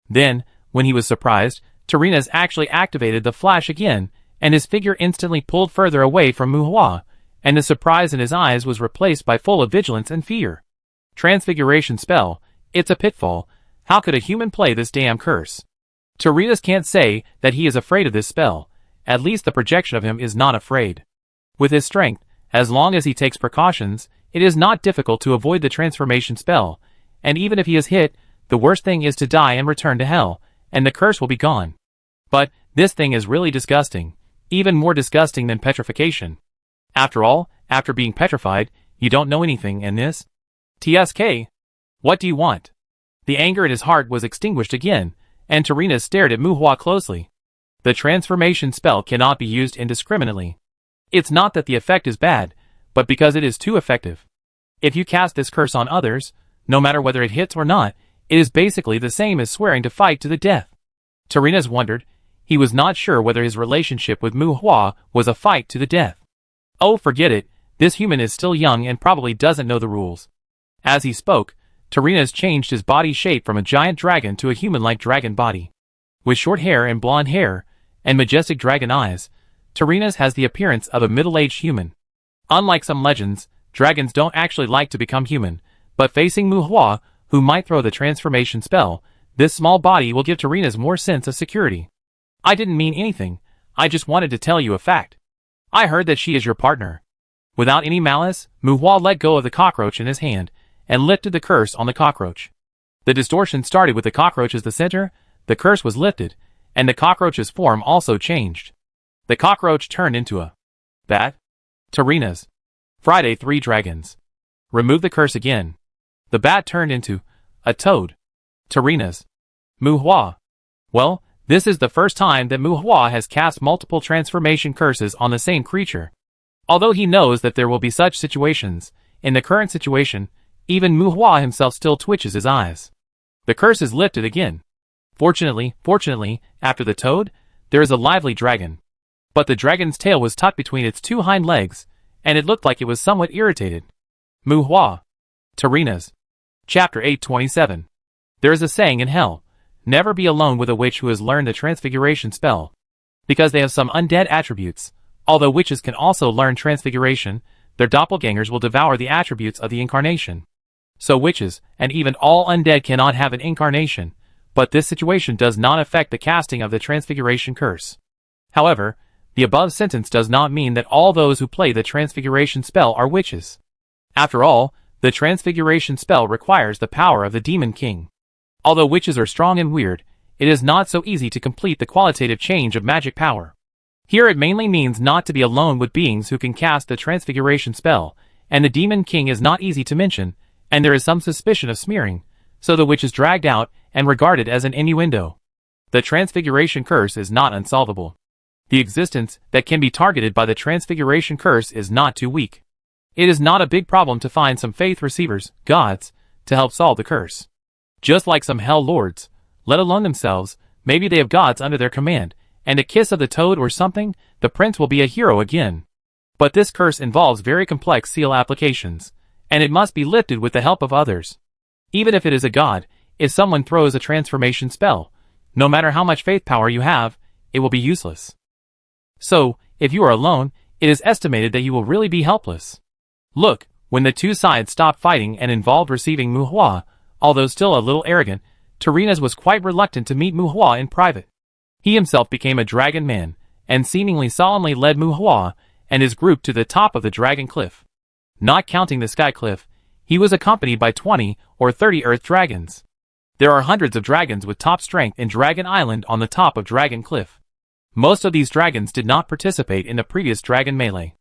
Then, when he was surprised, Tarinas actually activated the flash again, and his figure instantly pulled further away from Mu Hua, and the surprise in his eyes was replaced by full of vigilance and fear. Transfiguration spell, it's a pitfall. How could a human play this damn curse? Tarinas can't say that he is afraid of this spell. At least the projection of him is not afraid. With his strength, as long as he takes precautions, it is not difficult to avoid the transformation spell, and even if he is hit, the worst thing is to die and return to hell, and the curse will be gone. But, this thing is really disgusting, even more disgusting than petrification. After all, after being petrified, you don't know anything, and this? TSK? What do you want? The anger in his heart was extinguished again, and Tarinas stared at Mu Hua closely. The transformation spell cannot be used indiscriminately. It's not that the effect is bad, but because it is too effective. If you cast this curse on others, no matter whether it hits or not, it is basically the same as swearing to fight to the death. Tarinas wondered. He was not sure whether his relationship with Mu Hua was a fight to the death. Oh, forget it, this human is still young and probably doesn't know the rules. As he spoke, Tarinas changed his body shape from a giant dragon to a human-like dragon body. With short hair and blonde hair, and majestic dragon eyes, Tarinas has the appearance of a middle-aged human. Unlike some legends, dragons don't actually like to become human, but facing Mu Hua, who might throw the transformation spell, this small body will give Tarinas more sense of security. I didn't mean anything, I just wanted to tell you a fact. I heard that she is your partner. Without any malice, Muhua let go of the cockroach in his hand, and lifted the curse on the cockroach. The distortion started with the cockroach as the center, the curse was lifted, and the cockroach's form also changed. The cockroach turned into a bat. Tarina's. Friday 3 dragons. Remove the curse again. The bat turned into a toad. Tarina's. Muhua. Well, this is the first time that Muhua has cast multiple transformation curses on the same creature. Although he knows that there will be such situations, in the current situation, even Muhua himself still twitches his eyes. The curse is lifted again. Fortunately, after the toad, there is a lively dragon. But the dragon's tail was tucked between its 2 hind legs, and it looked like it was somewhat irritated. Muhua. Tarina's. Chapter 827. There is a saying in hell, never be alone with a witch who has learned the transfiguration spell. Because they have some undead attributes, although witches can also learn transfiguration, their doppelgangers will devour the attributes of the incarnation. So witches, and even all undead cannot have an incarnation, but this situation does not affect the casting of the transfiguration curse. However, the above sentence does not mean that all those who play the transfiguration spell are witches. After all, the transfiguration spell requires the power of the demon king. Although witches are strong and weird, it is not so easy to complete the qualitative change of magic power. Here it mainly means not to be alone with beings who can cast the transfiguration spell, and the demon king is not easy to mention, and there is some suspicion of smearing, so the witch is dragged out and regarded as an innuendo. The transfiguration curse is not unsolvable. The existence that can be targeted by the transfiguration curse is not too weak. It is not a big problem to find some faith receivers, gods, to help solve the curse. Just like some hell lords, let alone themselves, maybe they have gods under their command, and a kiss of the toad or something, the prince will be a hero again. But this curse involves very complex seal applications, and it must be lifted with the help of others. Even if it is a god, if someone throws a transformation spell, no matter how much faith power you have, it will be useless. So, if you are alone, it is estimated that you will really be helpless. Look, when the 2 sides stopped fighting and involved receiving Muhua, although still a little arrogant, Tarina's was quite reluctant to meet Muhua in private. He himself became a dragon man, and seemingly solemnly led Muhua and his group to the top of the dragon cliff. Not counting the sky cliff, he was accompanied by 20 or 30 earth dragons. There are hundreds of dragons with top strength in Dragon Island on the top of Dragon Cliff. Most of these dragons did not participate in the previous dragon melee.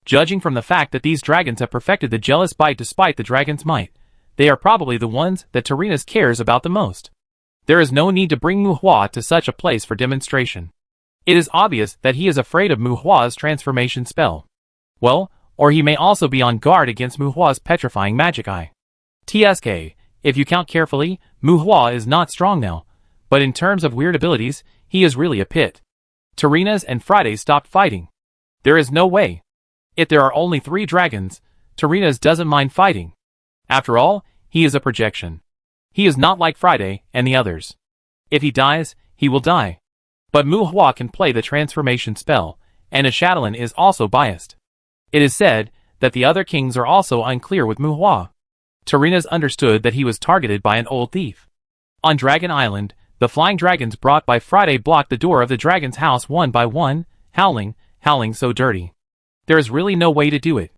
Judging from the fact that these dragons have perfected the jealous bite despite the dragon's might, they are probably the ones that Tarina's cares about the most. There is no need to bring Muhua to such a place for demonstration. It is obvious that he is afraid of Muhua's transformation spell. Well, or he may also be on guard against Muhua's petrifying magic eye. TSK, if you count carefully, Muhua is not strong now, but in terms of weird abilities, he is really a pit. Tarina's and Friday stopped fighting. There is no way. If there are only 3 dragons, Tarina's doesn't mind fighting. After all, he is a projection. He is not like Friday and the others. If he dies, he will die. But Muhua can play the transformation spell, and Ashadalin is also biased. It is said that the other kings are also unclear with Muhua. Tarina's understood that he was targeted by an old thief. On Dragon Island, the flying dragons brought by Friday blocked the door of the dragon's house one by one, howling so dirty. There is really no way to do it.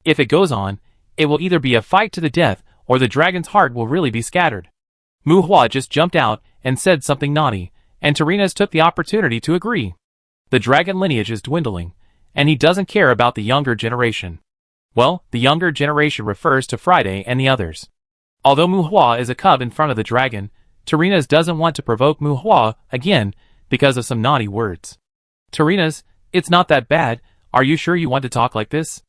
If it goes on, it will either be a fight to the death, or the dragon's heart will really be scattered. Muhua just jumped out and said something naughty, and Tarina's took the opportunity to agree. The dragon lineage is dwindling, and he doesn't care about the younger generation. Well, the younger generation refers to Friday and the others. Although Muhua is a cub in front of the dragon, Tarina's doesn't want to provoke Muhua again because of some naughty words. Tarina's, it's not that bad, are you sure you want to talk like this?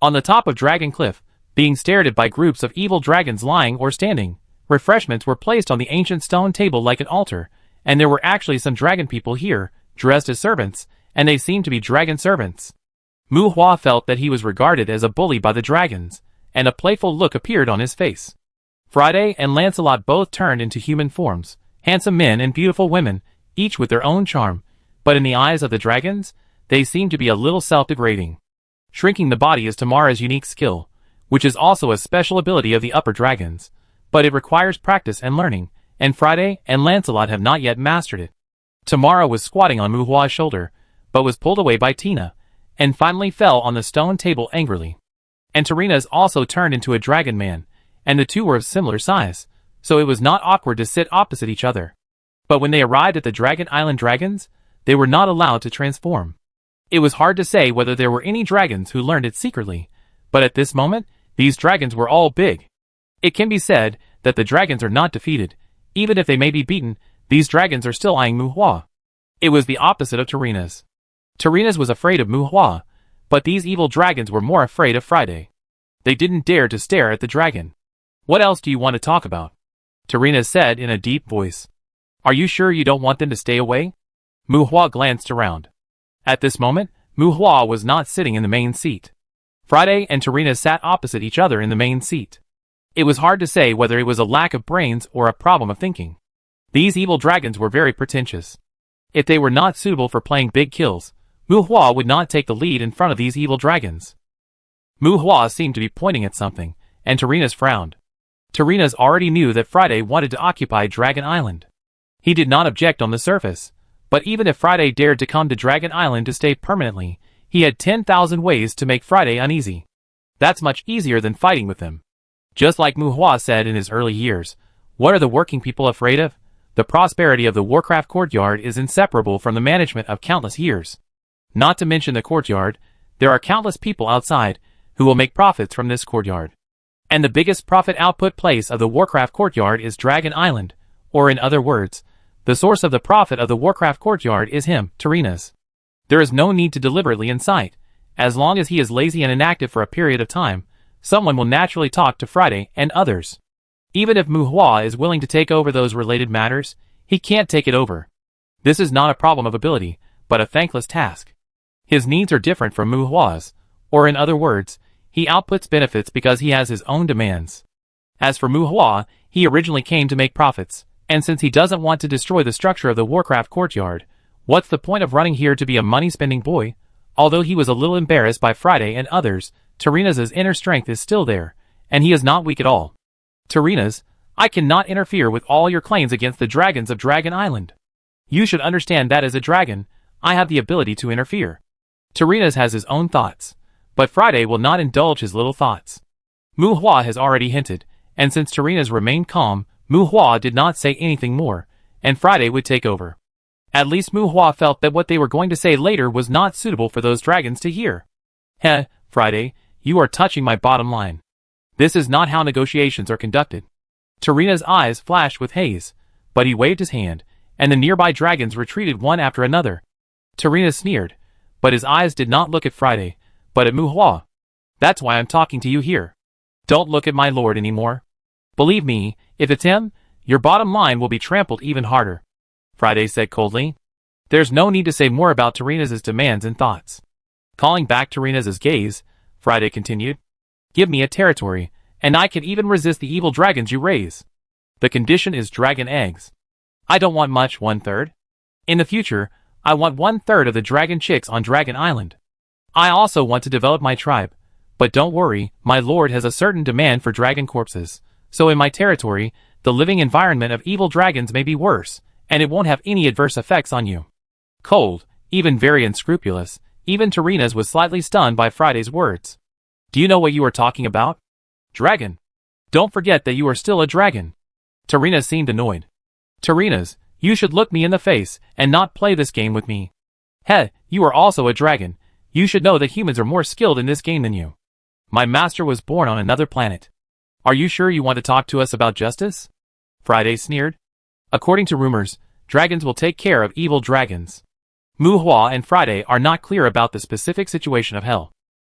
On the top of Dragon Cliff, being stared at by groups of evil dragons lying or standing, refreshments were placed on the ancient stone table like an altar, and there were actually some dragon people here, dressed as servants, and they seemed to be dragon servants. Muhua felt that he was regarded as a bully by the dragons, and a playful look appeared on his face. Friday and Lancelot both turned into human forms, handsome men and beautiful women, each with their own charm, but in the eyes of the dragons, they seemed to be a little self-degrading. Shrinking the body is Tamara's unique skill, which is also a special ability of the upper dragons, but it requires practice and learning, and Friday and Lancelot have not yet mastered it. Tamara was squatting on Muhua's shoulder, but was pulled away by Tina, and finally fell on the stone table angrily. And Tarina's also turned into a dragon man, and the two were of similar size, so it was not awkward to sit opposite each other. But when they arrived at the Dragon Island dragons, they were not allowed to transform. It was hard to say whether there were any dragons who learned it secretly, but at this moment, these dragons were all big. It can be said that the dragons are not defeated. Even if they may be beaten, these dragons are still eyeing Muhua. It was the opposite of Tarina's. Tarina's was afraid of Muhua, but these evil dragons were more afraid of Friday. They didn't dare to stare at the dragon. "What else do you want to talk about?" Tarina said in a deep voice. "Are you sure you don't want them to stay away?" Muhua glanced around. At this moment, Muhua was not sitting in the main seat. Friday and Tarina sat opposite each other in the main seat. It was hard to say whether it was a lack of brains or a problem of thinking. These evil dragons were very pretentious. If they were not suitable for playing big kills, Muhua would not take the lead in front of these evil dragons. Muhua seemed to be pointing at something, and Tarina's frowned. Tarina's already knew that Friday wanted to occupy Dragon Island. He did not object on the surface, but even if Friday dared to come to Dragon Island to stay permanently, he had 10,000 ways to make Friday uneasy. That's much easier than fighting with him. Just like Muhua said in his early years, what are the working people afraid of? The prosperity of the Warcraft courtyard is inseparable from the management of countless years. Not to mention the courtyard, there are countless people outside who will make profits from this courtyard. And the biggest profit output place of the Warcraft courtyard is Dragon Island, or in other words, the source of the profit of the Warcraft courtyard is him, Tarina's. There is no need to deliberately incite. As long as he is lazy and inactive for a period of time, someone will naturally talk to Friday and others. Even if Muhua is willing to take over those related matters, he can't take it over. This is not a problem of ability, but a thankless task. His needs are different from Muhua's, or in other words, he outputs benefits because he has his own demands. As for Muhua, he originally came to make profits, and since he doesn't want to destroy the structure of the Warcraft courtyard, what's the point of running here to be a money-spending boy? Although he was a little embarrassed by Friday and others, Tarina's inner strength is still there, and he is not weak at all. Tarina's, I cannot interfere with all your claims against the dragons of Dragon Island. You should understand that as a dragon, I have the ability to interfere. Tarina's has his own thoughts, but Friday will not indulge his little thoughts. Muhua has already hinted, and since Tarina's remained calm, Muhua did not say anything more, and Friday would take over. At least Muhua felt that what they were going to say later was not suitable for those dragons to hear. Heh, Friday, you are touching my bottom line. This is not how negotiations are conducted. Tarina's eyes flashed with haze, but he waved his hand, and the nearby dragons retreated one after another. Tarina sneered, but his eyes did not look at Friday, but at Muhua. That's why I'm talking to you here. Don't look at my lord anymore. Believe me, if it's him, your bottom line will be trampled even harder. Friday said coldly. There's no need to say more about Tarina's demands and thoughts. Calling back Tarina's gaze, Friday continued. Give me a territory, and I can even resist the evil dragons you raise. The condition is dragon eggs. I don't want much, 1/3. In the future, I want 1/3 of the dragon chicks on Dragon Island. I also want to develop my tribe, but don't worry, my lord has a certain demand for dragon corpses, so in my territory, the living environment of evil dragons may be worse, and it won't have any adverse effects on you. Cold, even very unscrupulous, even Tarina's was slightly stunned by Friday's words. Do you know what you are talking about? Dragon. Don't forget that you are still a dragon. Tarina seemed annoyed. Tarina's, you should look me in the face and not play this game with me. Heh, you are also a dragon. You should know that humans are more skilled in this game than you. My master was born on another planet. Are you sure you want to talk to us about justice? Friday sneered. According to rumors, dragons will take care of evil dragons. Muhua and Friday are not clear about the specific situation of hell.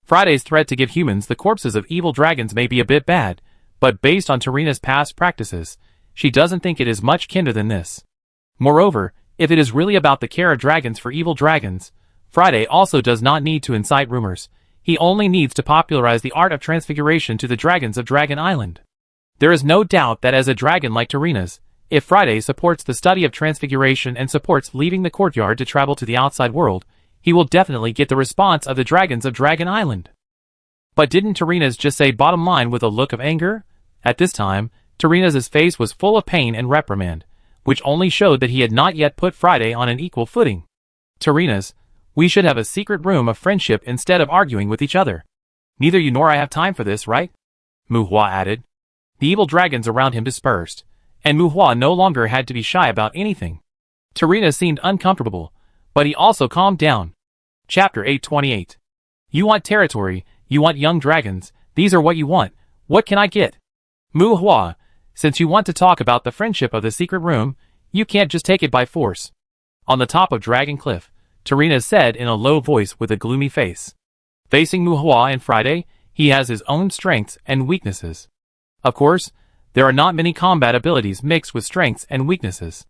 Friday's threat to give humans the corpses of evil dragons may be a bit bad, but based on Tarina's past practices, she doesn't think it is much kinder than this. Moreover, if it is really about the care of dragons for evil dragons, Friday also does not need to incite rumors. He only needs to popularize the art of transfiguration to the dragons of Dragon Island. There is no doubt that as a dragon like Tarina's, if Friday supports the study of transfiguration and supports leaving the courtyard to travel to the outside world, he will definitely get the response of the dragons of Dragon Island. But didn't Tarina's just say bottom line with a look of anger? At this time, Tarina's face was full of pain and reprimand, which only showed that he had not yet put Friday on an equal footing. Tarina's, we should have a secret room of friendship instead of arguing with each other. Neither you nor I have time for this, right? Mu Hua added. The evil dragons around him dispersed, and Mu Hua no longer had to be shy about anything. Tarina seemed uncomfortable, but he also calmed down. Chapter 828. You want territory, you want young dragons, these are what you want, what can I get? Mu Hua, since you want to talk about the friendship of the secret room, you can't just take it by force. On the top of Dragon Cliff, Tarina said in a low voice with a gloomy face. Facing Mu Hua and Friday, he has his own strengths and weaknesses. Of course, there are not many combat abilities mixed with strengths and weaknesses.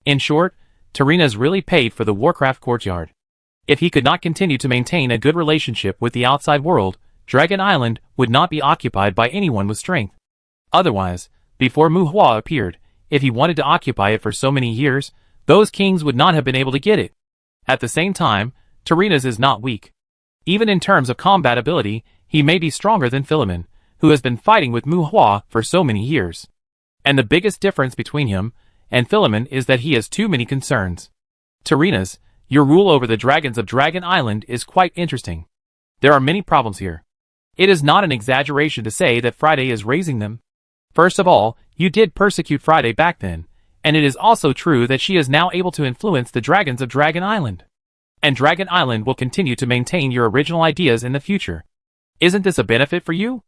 In short, Tarina's really paid for the Warcraft courtyard. If he could not continue to maintain a good relationship with the outside world, Dragon Island would not be occupied by anyone with strength. Otherwise, before Mu Hua appeared, if he wanted to occupy it for so many years, those kings would not have been able to get it. At the same time, Tarina's is not weak. Even in terms of combat ability, he may be stronger than Philemon, who has been fighting with Mu Hua for so many years. And the biggest difference between him and Philemon is that he has too many concerns. Tarina's, your rule over the dragons of Dragon Island is quite interesting. There are many problems here. It is not an exaggeration to say that Friday is raising them. First of all, you did persecute Friday back then, and it is also true that she is now able to influence the dragons of Dragon Island. And Dragon Island will continue to maintain your original ideas in the future. Isn't this a benefit for you?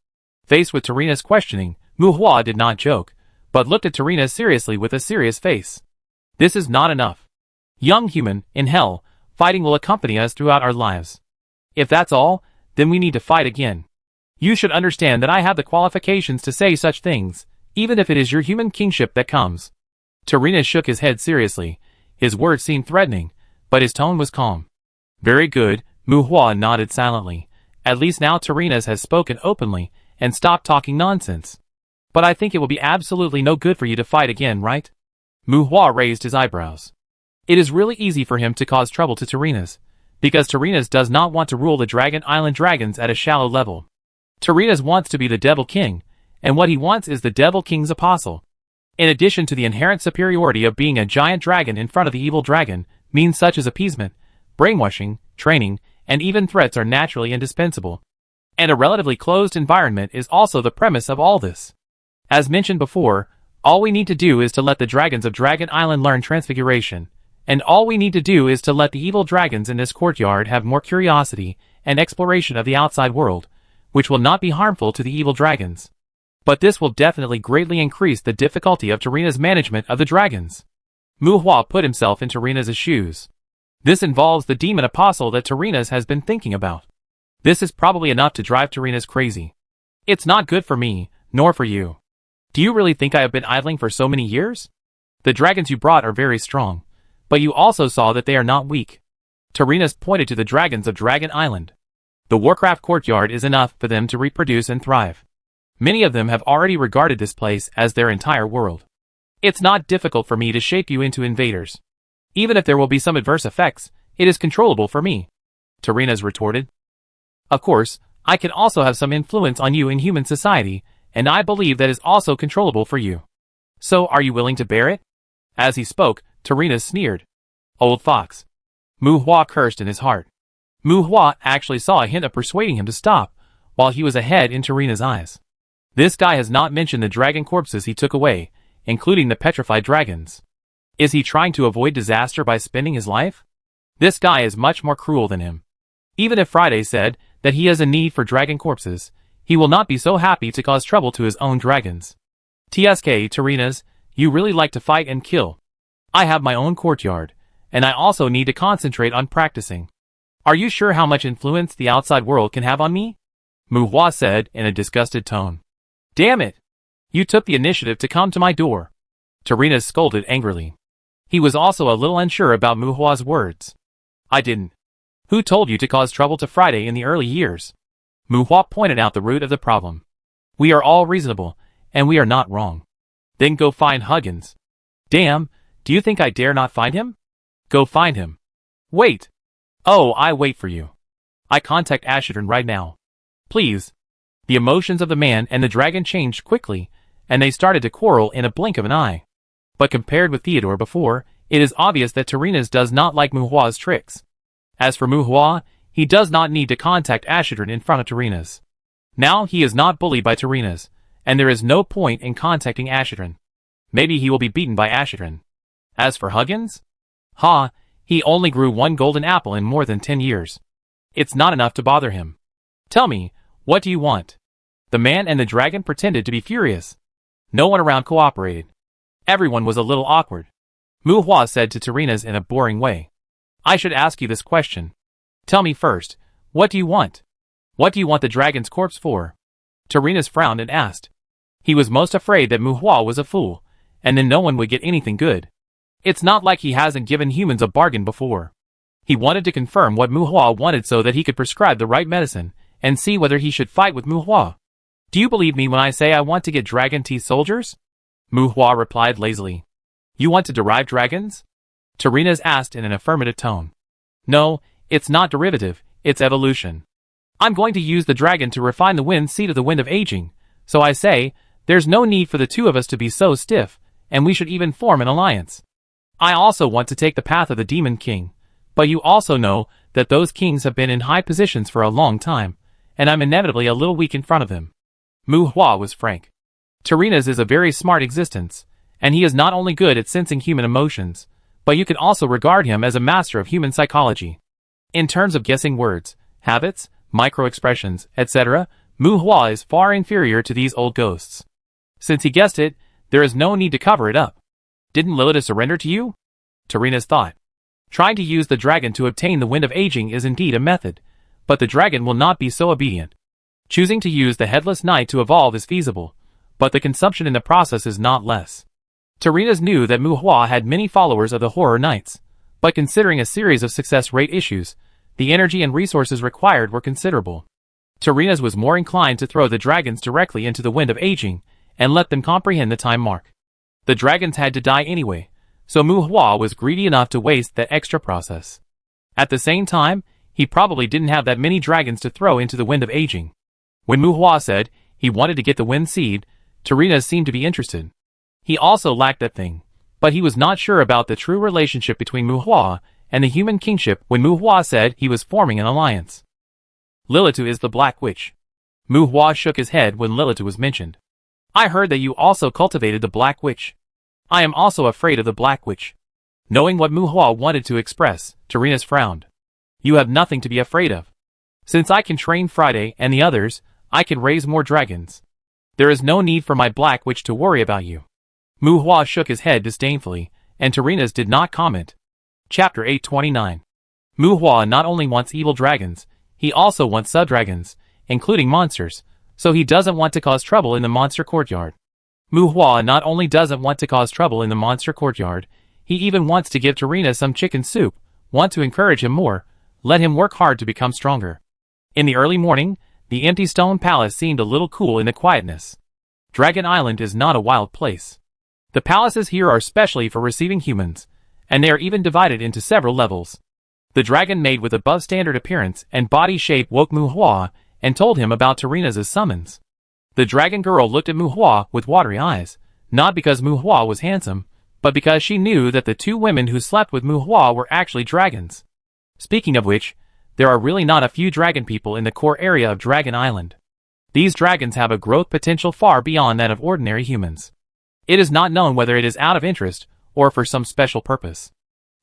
Faced with Tarina's questioning, Mu Hua did not joke, but looked at Tarina seriously with a serious face. This is not enough. Young human, in hell, fighting will accompany us throughout our lives. If that's all, then we need to fight again. You should understand that I have the qualifications to say such things, even if it is your human kingship that comes. Tarina shook his head seriously. His words seemed threatening, but his tone was calm. Very good, Mu Hua nodded silently. At least now Tarina's has spoken openly, and stopped talking nonsense. But I think it will be absolutely no good for you to fight again, right? Mu Hua raised his eyebrows. It is really easy for him to cause trouble to Tarina's, because Tarina's does not want to rule the Dragon Island dragons at a shallow level. Tarina's wants to be the Devil King, and what he wants is the Devil King's apostle. In addition to the inherent superiority of being a giant dragon in front of the evil dragon, means such as appeasement, brainwashing, training, and even threats are naturally indispensable. And a relatively closed environment is also the premise of all this. As mentioned before, all we need to do is to let the dragons of Dragon Island learn transfiguration, and all we need to do is to let the evil dragons in this courtyard have more curiosity and exploration of the outside world, which will not be harmful to the evil dragons. But this will definitely greatly increase the difficulty of Tarina's management of the dragons. Mu Hua put himself in Tarina's shoes. This involves the demon apostle that Tarina's has been thinking about. This is probably enough to drive Tarina's crazy. It's not good for me, nor for you. Do you really think I have been idling for so many years? The dragons you brought are very strong, but you also saw that they are not weak. Tarina's pointed to the dragons of Dragon Island. The Warcraft courtyard is enough for them to reproduce and thrive. Many of them have already regarded this place as their entire world. It's not difficult for me to shape you into invaders. Even if there will be some adverse effects, it is controllable for me. Tarina's retorted. Of course, I can also have some influence on you in human society, and I believe that is also controllable for you. So are you willing to bear it? As he spoke, Tarina sneered. Old fox. Mu Hua cursed in his heart. Mu Hua actually saw a hint of persuading him to stop, while he was ahead in Tarina's eyes. This guy has not mentioned the dragon corpses he took away, including the petrified dragons. Is he trying to avoid disaster by spending his life? This guy is much more cruel than him. Even if Friday said that he has a need for dragon corpses, he will not be so happy to cause trouble to his own dragons. TSK, Tarina's, you really like to fight and kill. I have my own courtyard, and I also need to concentrate on practicing. Are you sure how much influence the outside world can have on me? Mu Hua said in a disgusted tone. Damn it! You took the initiative to come to my door. Tarina scolded angrily. He was also a little unsure about Mu Hua's words. I didn't. Who told you to cause trouble to Friday in the early years? Mu Hua pointed out the root of the problem. We are all reasonable, and we are not wrong. Then go find Huggins. Damn, do you think I dare not find him? Go find him. Wait. Oh, I wait for you. I contact Ashidran right now. Please. The emotions of the man and the dragon changed quickly, and they started to quarrel in a blink of an eye. But compared with Theodore before, it is obvious that Tyrrhena's does not like Muhua's tricks. As for Muhua, he does not need to contact Ashidran in front of Tyrrhena's. Now he is not bullied by Tyrrhena's, and there is no point in contacting Ashidran. Maybe he will be beaten by Ashidran. As for Huggins? He only grew one golden apple in more than 10 years. It's not enough to bother him. Tell me, what do you want? The man and the dragon pretended to be furious. No one around cooperated. Everyone was a little awkward. Muhua said to Tyrrhena's in a boring way. I should ask you this question. Tell me first, what do you want? What do you want the dragon's corpse for? Tyrrhena's frowned and asked. He was most afraid that Muhua was a fool, and then no one would get anything good. It's not like he hasn't given humans a bargain before. He wanted to confirm what Muhua wanted so that he could prescribe the right medicine, and see whether he should fight with Muhua. Do you believe me when I say I want to get dragon teeth soldiers? Muhua replied lazily. You want to derive dragons? Tyrrhena's asked in an affirmative tone. No, it's not derivative, it's evolution. I'm going to use the dragon to refine the wind seed of the wind of aging, so I say, there's no need for the two of us to be so stiff, and we should even form an alliance. I also want to take the path of the Demon King, but you also know that those kings have been in high positions for a long time, and I'm inevitably a little weak in front of them. Muhua was frank. Tyrrhena's is a very smart existence, and he is not only good at sensing human emotions, but you can also regard him as a master of human psychology. In terms of guessing words, habits, micro-expressions, etc., Muhua is far inferior to these old ghosts. Since he guessed it, there is no need to cover it up. Didn't Lilith surrender to you? Tyrrhena's thought. Trying to use the dragon to obtain the wind of aging is indeed a method, but the dragon will not be so obedient. Choosing to use the headless knight to evolve is feasible, but the consumption in the process is not less. Tyrrhena's knew that Muhua had many followers of the horror knights, but considering a series of success rate issues, the energy and resources required were considerable. Tyrrhena's was more inclined to throw the dragons directly into the wind of aging, and let them comprehend the time mark. The dragons had to die anyway, so Muhua was greedy enough to waste that extra process. At the same time, he probably didn't have that many dragons to throw into the wind of aging. When Muhua said he wanted to get the wind seed, Tyrrhena's seemed to be interested. He also lacked that thing, but he was not sure about the true relationship between Muhua and the human kingship when Muhua said he was forming an alliance. Lilitu is the Black Witch. Muhua shook his head when Lilitu was mentioned. I heard that you also cultivated the Black Witch. I am also afraid of the Black Witch. Knowing what Muhua wanted to express, Tyrrhena's frowned. You have nothing to be afraid of. Since I can train Friday and the others, I can raise more dragons. There is no need for my Black Witch to worry about you. Muhua shook his head disdainfully, and Tyrrhena's did not comment. Chapter 829. Muhua not only wants evil dragons, he also wants sub-dragons, including monsters, so he doesn't want to cause trouble in the monster courtyard. Muhua not only doesn't want to cause trouble in the monster courtyard, he even wants to give Tyrrhena some chicken soup, want to encourage him more, let him work hard to become stronger. In the early morning, the empty stone palace seemed a little cool in the quietness. Dragon Island is not a wild place. The palaces here are specially for receiving humans, and they are even divided into several levels. The dragon maid with above-standard appearance and body shape woke Muhua and told him about Tyrrhena's summons. The dragon girl looked at Muhua with watery eyes, not because Muhua was handsome, but because she knew that the two women who slept with Muhua were actually dragons. Speaking of which, there are really not a few dragon people in the core area of Dragon Island. These dragons have a growth potential far beyond that of ordinary humans. It is not known whether it is out of interest or for some special purpose.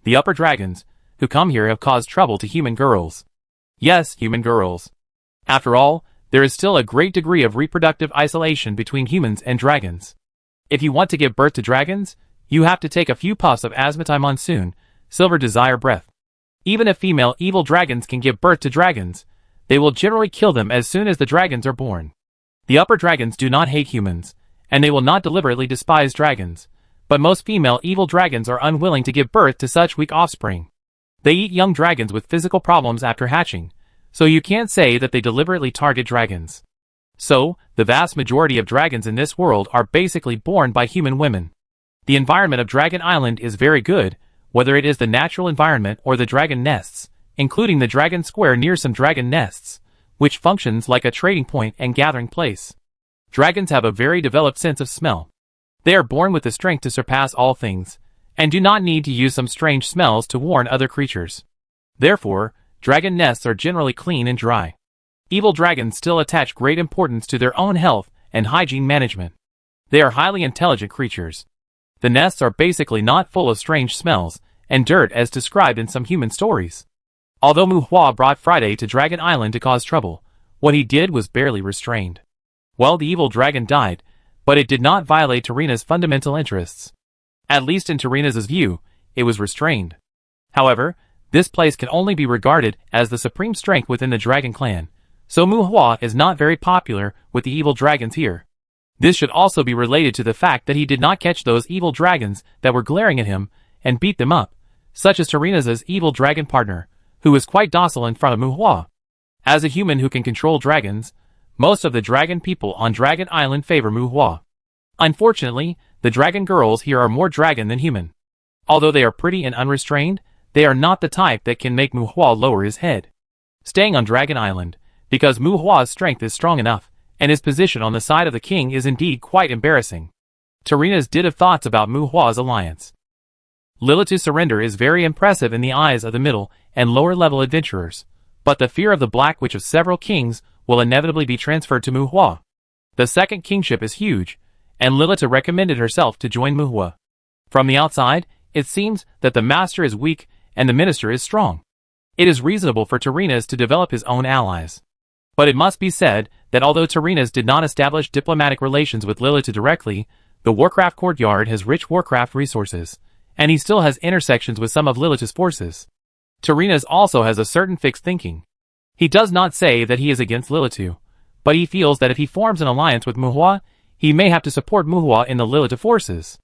The upper dragons who come here have caused trouble to human girls. Yes, human girls. After all, there is still a great degree of reproductive isolation between humans and dragons. If you want to give birth to dragons, you have to take a few puffs of Asmatai Monsoon, Silver Desire Breath. Even if female evil dragons can give birth to dragons, they will generally kill them as soon as the dragons are born. The upper dragons do not hate humans, and they will not deliberately despise dragons, but most female evil dragons are unwilling to give birth to such weak offspring. They eat young dragons with physical problems after hatching, so you can't say that they deliberately target dragons. So, the vast majority of dragons in this world are basically born by human women. The environment of Dragon Island is very good, whether it is the natural environment or the dragon nests, including the dragon square near some dragon nests, which functions like a trading point and gathering place. Dragons have a very developed sense of smell. They are born with the strength to surpass all things, and do not need to use some strange smells to warn other creatures. Therefore, dragon nests are generally clean and dry. Evil dragons still attach great importance to their own health and hygiene management. They are highly intelligent creatures. The nests are basically not full of strange smells and dirt as described in some human stories. Although Mu Hua brought Friday to Dragon Island to cause trouble, what he did was barely restrained. Well, the evil dragon died, but it did not violate Tarina's fundamental interests. At least in Tarina's view, it was restrained. However, this place can only be regarded as the supreme strength within the dragon clan, so Mu Hua is not very popular with the evil dragons here. This should also be related to the fact that he did not catch those evil dragons that were glaring at him and beat them up, such as Tarina's evil dragon partner, who was quite docile in front of Mu Hua. As a human who can control dragons, most of the dragon people on Dragon Island favor Mu Hua. Unfortunately, the dragon girls here are more dragon than human. Although they are pretty and unrestrained, they are not the type that can make Mu Hua lower his head. Staying on Dragon Island, because Mu Hua's strength is strong enough, and his position on the side of the king is indeed quite embarrassing. Tarina's did have thoughts about Mu Hua's alliance. Lilith's surrender is very impressive in the eyes of the middle and lower level adventurers, but the fear of the Black Witch of several kings will inevitably be transferred to Mu Hua. The second kingship is huge, and Lilith recommended herself to join Mu Hua. From the outside, it seems that the master is weak and the minister is strong. It is reasonable for Tarina's to develop his own allies. But it must be said that although Tarina's did not establish diplomatic relations with Lilith directly, the Warcraft courtyard has rich Warcraft resources, and he still has intersections with some of Lilith's forces. Tarina's also has a certain fixed thinking. He does not say that he is against Lilith, but he feels that if he forms an alliance with Mu Hua, he may have to support Mu Hua in the Lilith forces.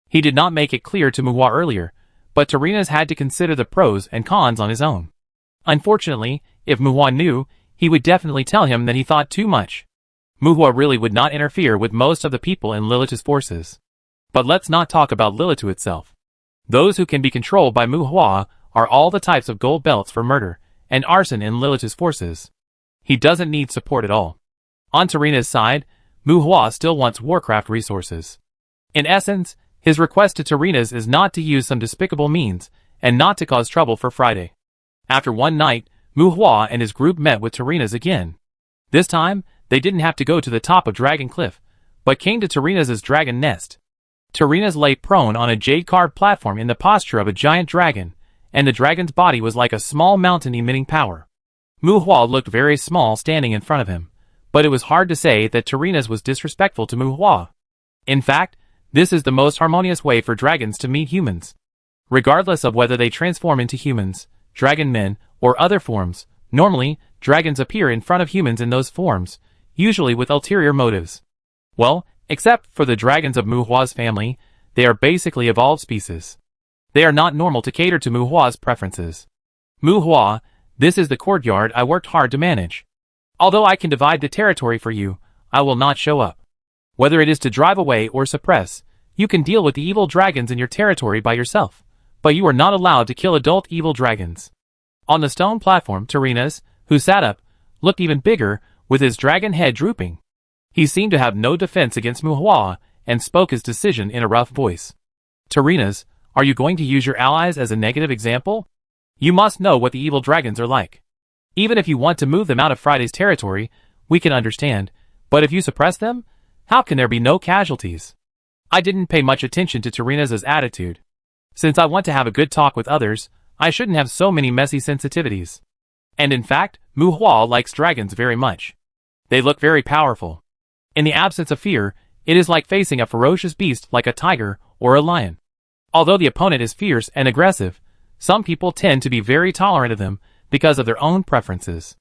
He did not make it clear to Mu Hua earlier, but Tarina's had to consider the pros and cons on his own. Unfortunately, if Mu Hua knew, he would definitely tell him that he thought too much. Mu Hua really would not interfere with most of the people in Lilith's forces. But let's not talk about Lilith itself. Those who can be controlled by Mu Hua are all the types of gold belts for murder and arson in Lilith's forces. He doesn't need support at all. On Tarina's side, Mu Hua still wants Warcraft resources. In essence, his request to Tarina's is not to use some despicable means and not to cause trouble for Friday. After one night, Mu Hua and his group met with Tarina's again. This time, they didn't have to go to the top of Dragon Cliff, but came to Tarina's dragon nest. Tarina's lay prone on a jade-carved platform in the posture of a giant dragon, and the dragon's body was like a small mountain emitting power. Mu Hua looked very small standing in front of him, but it was hard to say that Tarina's was disrespectful to Mu Hua. In fact, this is the most harmonious way for dragons to meet humans. Regardless of whether they transform into humans, dragon men, or other forms, normally, dragons appear in front of humans in those forms, usually with ulterior motives. Well, except for the dragons of Mu Hua's family, they are basically evolved species. They are not normal to cater to Mu Hua's preferences. Mu Hua, this is the courtyard I worked hard to manage. Although I can divide the territory for you, I will not show up. Whether it is to drive away or suppress, you can deal with the evil dragons in your territory by yourself, but you are not allowed to kill adult evil dragons. On the stone platform, Tarina's, who sat up, looked even bigger, with his dragon head drooping. He seemed to have no defense against Mu Hua, and spoke his decision in a rough voice. Tarina's, are you going to use your allies as a negative example? You must know what the evil dragons are like. Even if you want to move them out of Friday's territory, we can understand, but if you suppress them, how can there be no casualties? I didn't pay much attention to Tarina's attitude. Since I want to have a good talk with others, I shouldn't have so many messy sensitivities. And in fact, Mu Hua likes dragons very much. They look very powerful. In the absence of fear, it is like facing a ferocious beast like a tiger or a lion. Although the opponent is fierce and aggressive, some people tend to be very tolerant of them because of their own preferences.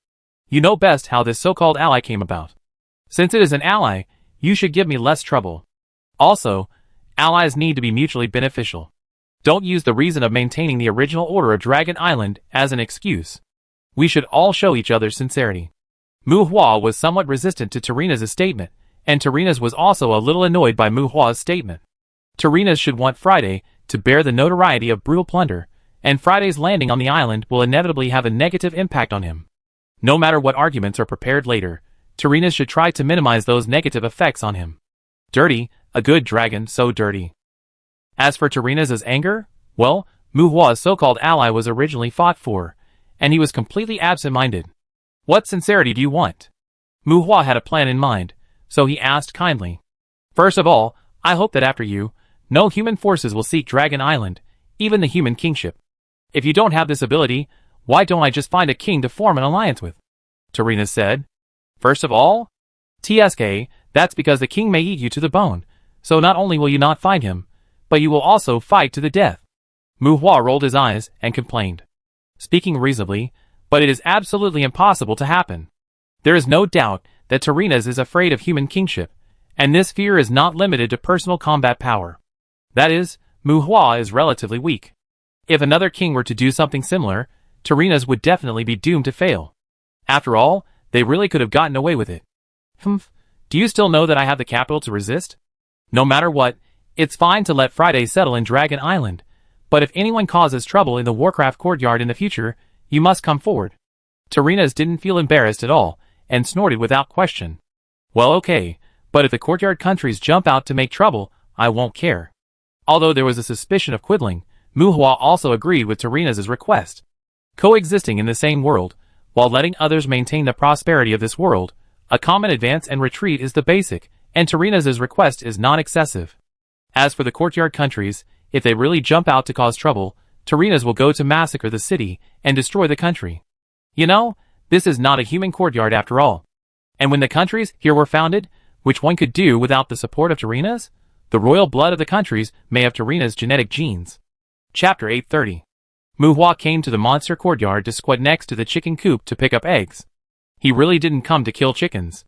You know best how this so-called ally came about. Since it is an ally, you should give me less trouble. Also, allies need to be mutually beneficial. Don't use the reason of maintaining the original order of Dragon Island as an excuse. We should all show each other sincerity. Mu Hua was somewhat resistant to Tarina's statement, and Tarina's was also a little annoyed by Mu Hua's statement. Tarina's should want Friday to bear the notoriety of brutal plunder, and Friday's landing on the island will inevitably have a negative impact on him. No matter what arguments are prepared later, Tarina's should try to minimize those negative effects on him. Dirty, a good dragon so dirty. As for Terena's anger, well, Muhua's so-called ally was originally fought for, and he was completely absent-minded. What sincerity do you want? Muhua had a plan in mind, so he asked kindly. First of all, I hope that after you, no human forces will seek Dragon Island, even the human kingship. If you don't have this ability, why don't I just find a king to form an alliance with? Terena said. First of all? TSK, that's because the king may eat you to the bone, so not only will you not find him, but you will also fight to the death. Muhua rolled his eyes and complained. Speaking reasonably, but it is absolutely impossible to happen. There is no doubt that Terenas is afraid of human kingship, and this fear is not limited to personal combat power. That is, Muhua is relatively weak. If another king were to do something similar, Terenas would definitely be doomed to fail. After all, they really could have gotten away with it. Do you still know that I have the capital to resist? No matter what, it's fine to let Friday settle in Dragon Island, but if anyone causes trouble in the Warcraft courtyard in the future, you must come forward. Terenas didn't feel embarrassed at all, and snorted without question. Well, okay, but if the courtyard countries jump out to make trouble, I won't care. Although there was a suspicion of quibbling, Muhua also agreed with Terenas' request. Coexisting in the same world, while letting others maintain the prosperity of this world, a common advance and retreat is the basic, and Terenas' request is not excessive. As for the courtyard countries, if they really jump out to cause trouble, Terenas will go to massacre the city and destroy the country. You know, this is not a human courtyard after all. And when the countries here were founded, which one could do without the support of Terenas? The royal blood of the countries may have Terenas' genetic genes. Chapter 830. Muhua came to the monster courtyard to squat next to the chicken coop to pick up eggs. He really didn't come to kill chickens.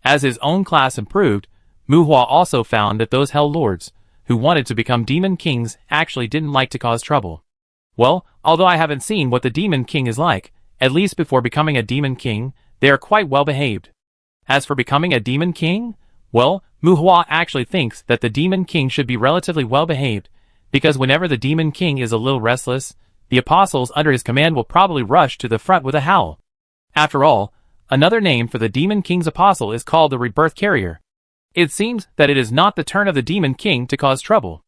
As his own class improved, Muhua also found that those Hell Lords, who wanted to become Demon Kings, actually didn't like to cause trouble. Well, although I haven't seen what the Demon King is like, at least before becoming a Demon King, they are quite well behaved. As for becoming a Demon King, well, Muhua actually thinks that the Demon King should be relatively well behaved, because whenever the Demon King is a little restless, the apostles under his command will probably rush to the front with a howl. After all, another name for the Demon King's apostle is called the Rebirth Carrier. It seems that it is not the turn of the Demon King to cause trouble.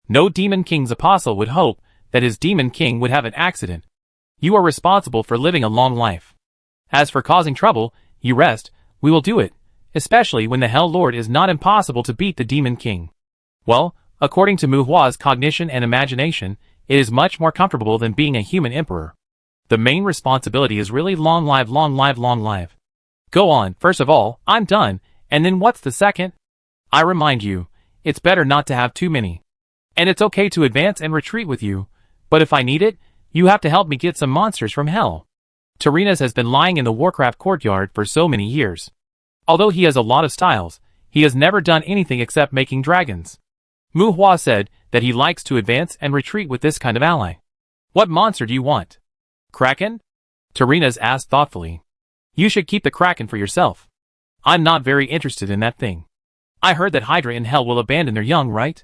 No Demon King's apostle would hope that his Demon King would have an accident. You are responsible for living a long life. As for causing trouble, you rest, we will do it, especially when the Hell Lord is not impossible to beat the Demon King. Well, according to Muhua's cognition and imagination, it is much more comfortable than being a human emperor. The main responsibility is really long live. Go on, first of all, I'm done, and then what's the second? I remind you, it's better not to have too many. And it's okay to advance and retreat with you, but if I need it, you have to help me get some monsters from hell. Terenas has been lying in the Warcraft courtyard for so many years. Although he has a lot of styles, he has never done anything except making dragons. Muhua said that he likes to advance and retreat with this kind of ally. What monster do you want? Kraken? Terenas asked thoughtfully. You should keep the Kraken for yourself. I'm not very interested in that thing. I heard that Hydra in Hell will abandon their young, right?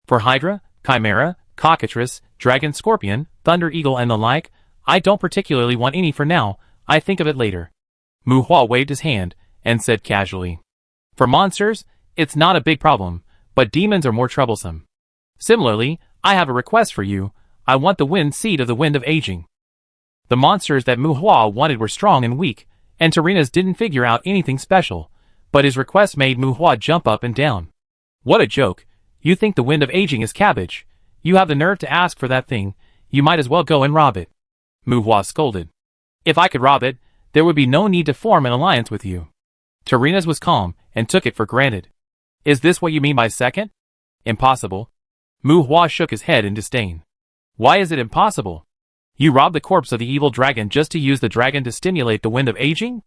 For Hydra, Chimera, Cockatrice, Dragon Scorpion, Thunder Eagle and the like, I don't particularly want any for now, I think of it later. Muhua waved his hand and said casually. For monsters, it's not a big problem, but demons are more troublesome. Similarly, I have a request for you, I want the wind seed of the Wind of Aging. The monsters that Muhua wanted were strong and weak, and Terenas didn't figure out anything special, but his request made Muhua jump up and down. What a joke, you think the Wind of Aging is cabbage, you have the nerve to ask for that thing, you might as well go and rob it. Muhua scolded. If I could rob it, there would be no need to form an alliance with you. Terenas was calm and took it for granted. Is this what you mean by second? Impossible. Muhua shook his head in disdain. Why is it impossible? You robbed the corpse of the evil dragon just to use the dragon to stimulate the Wind of Aging?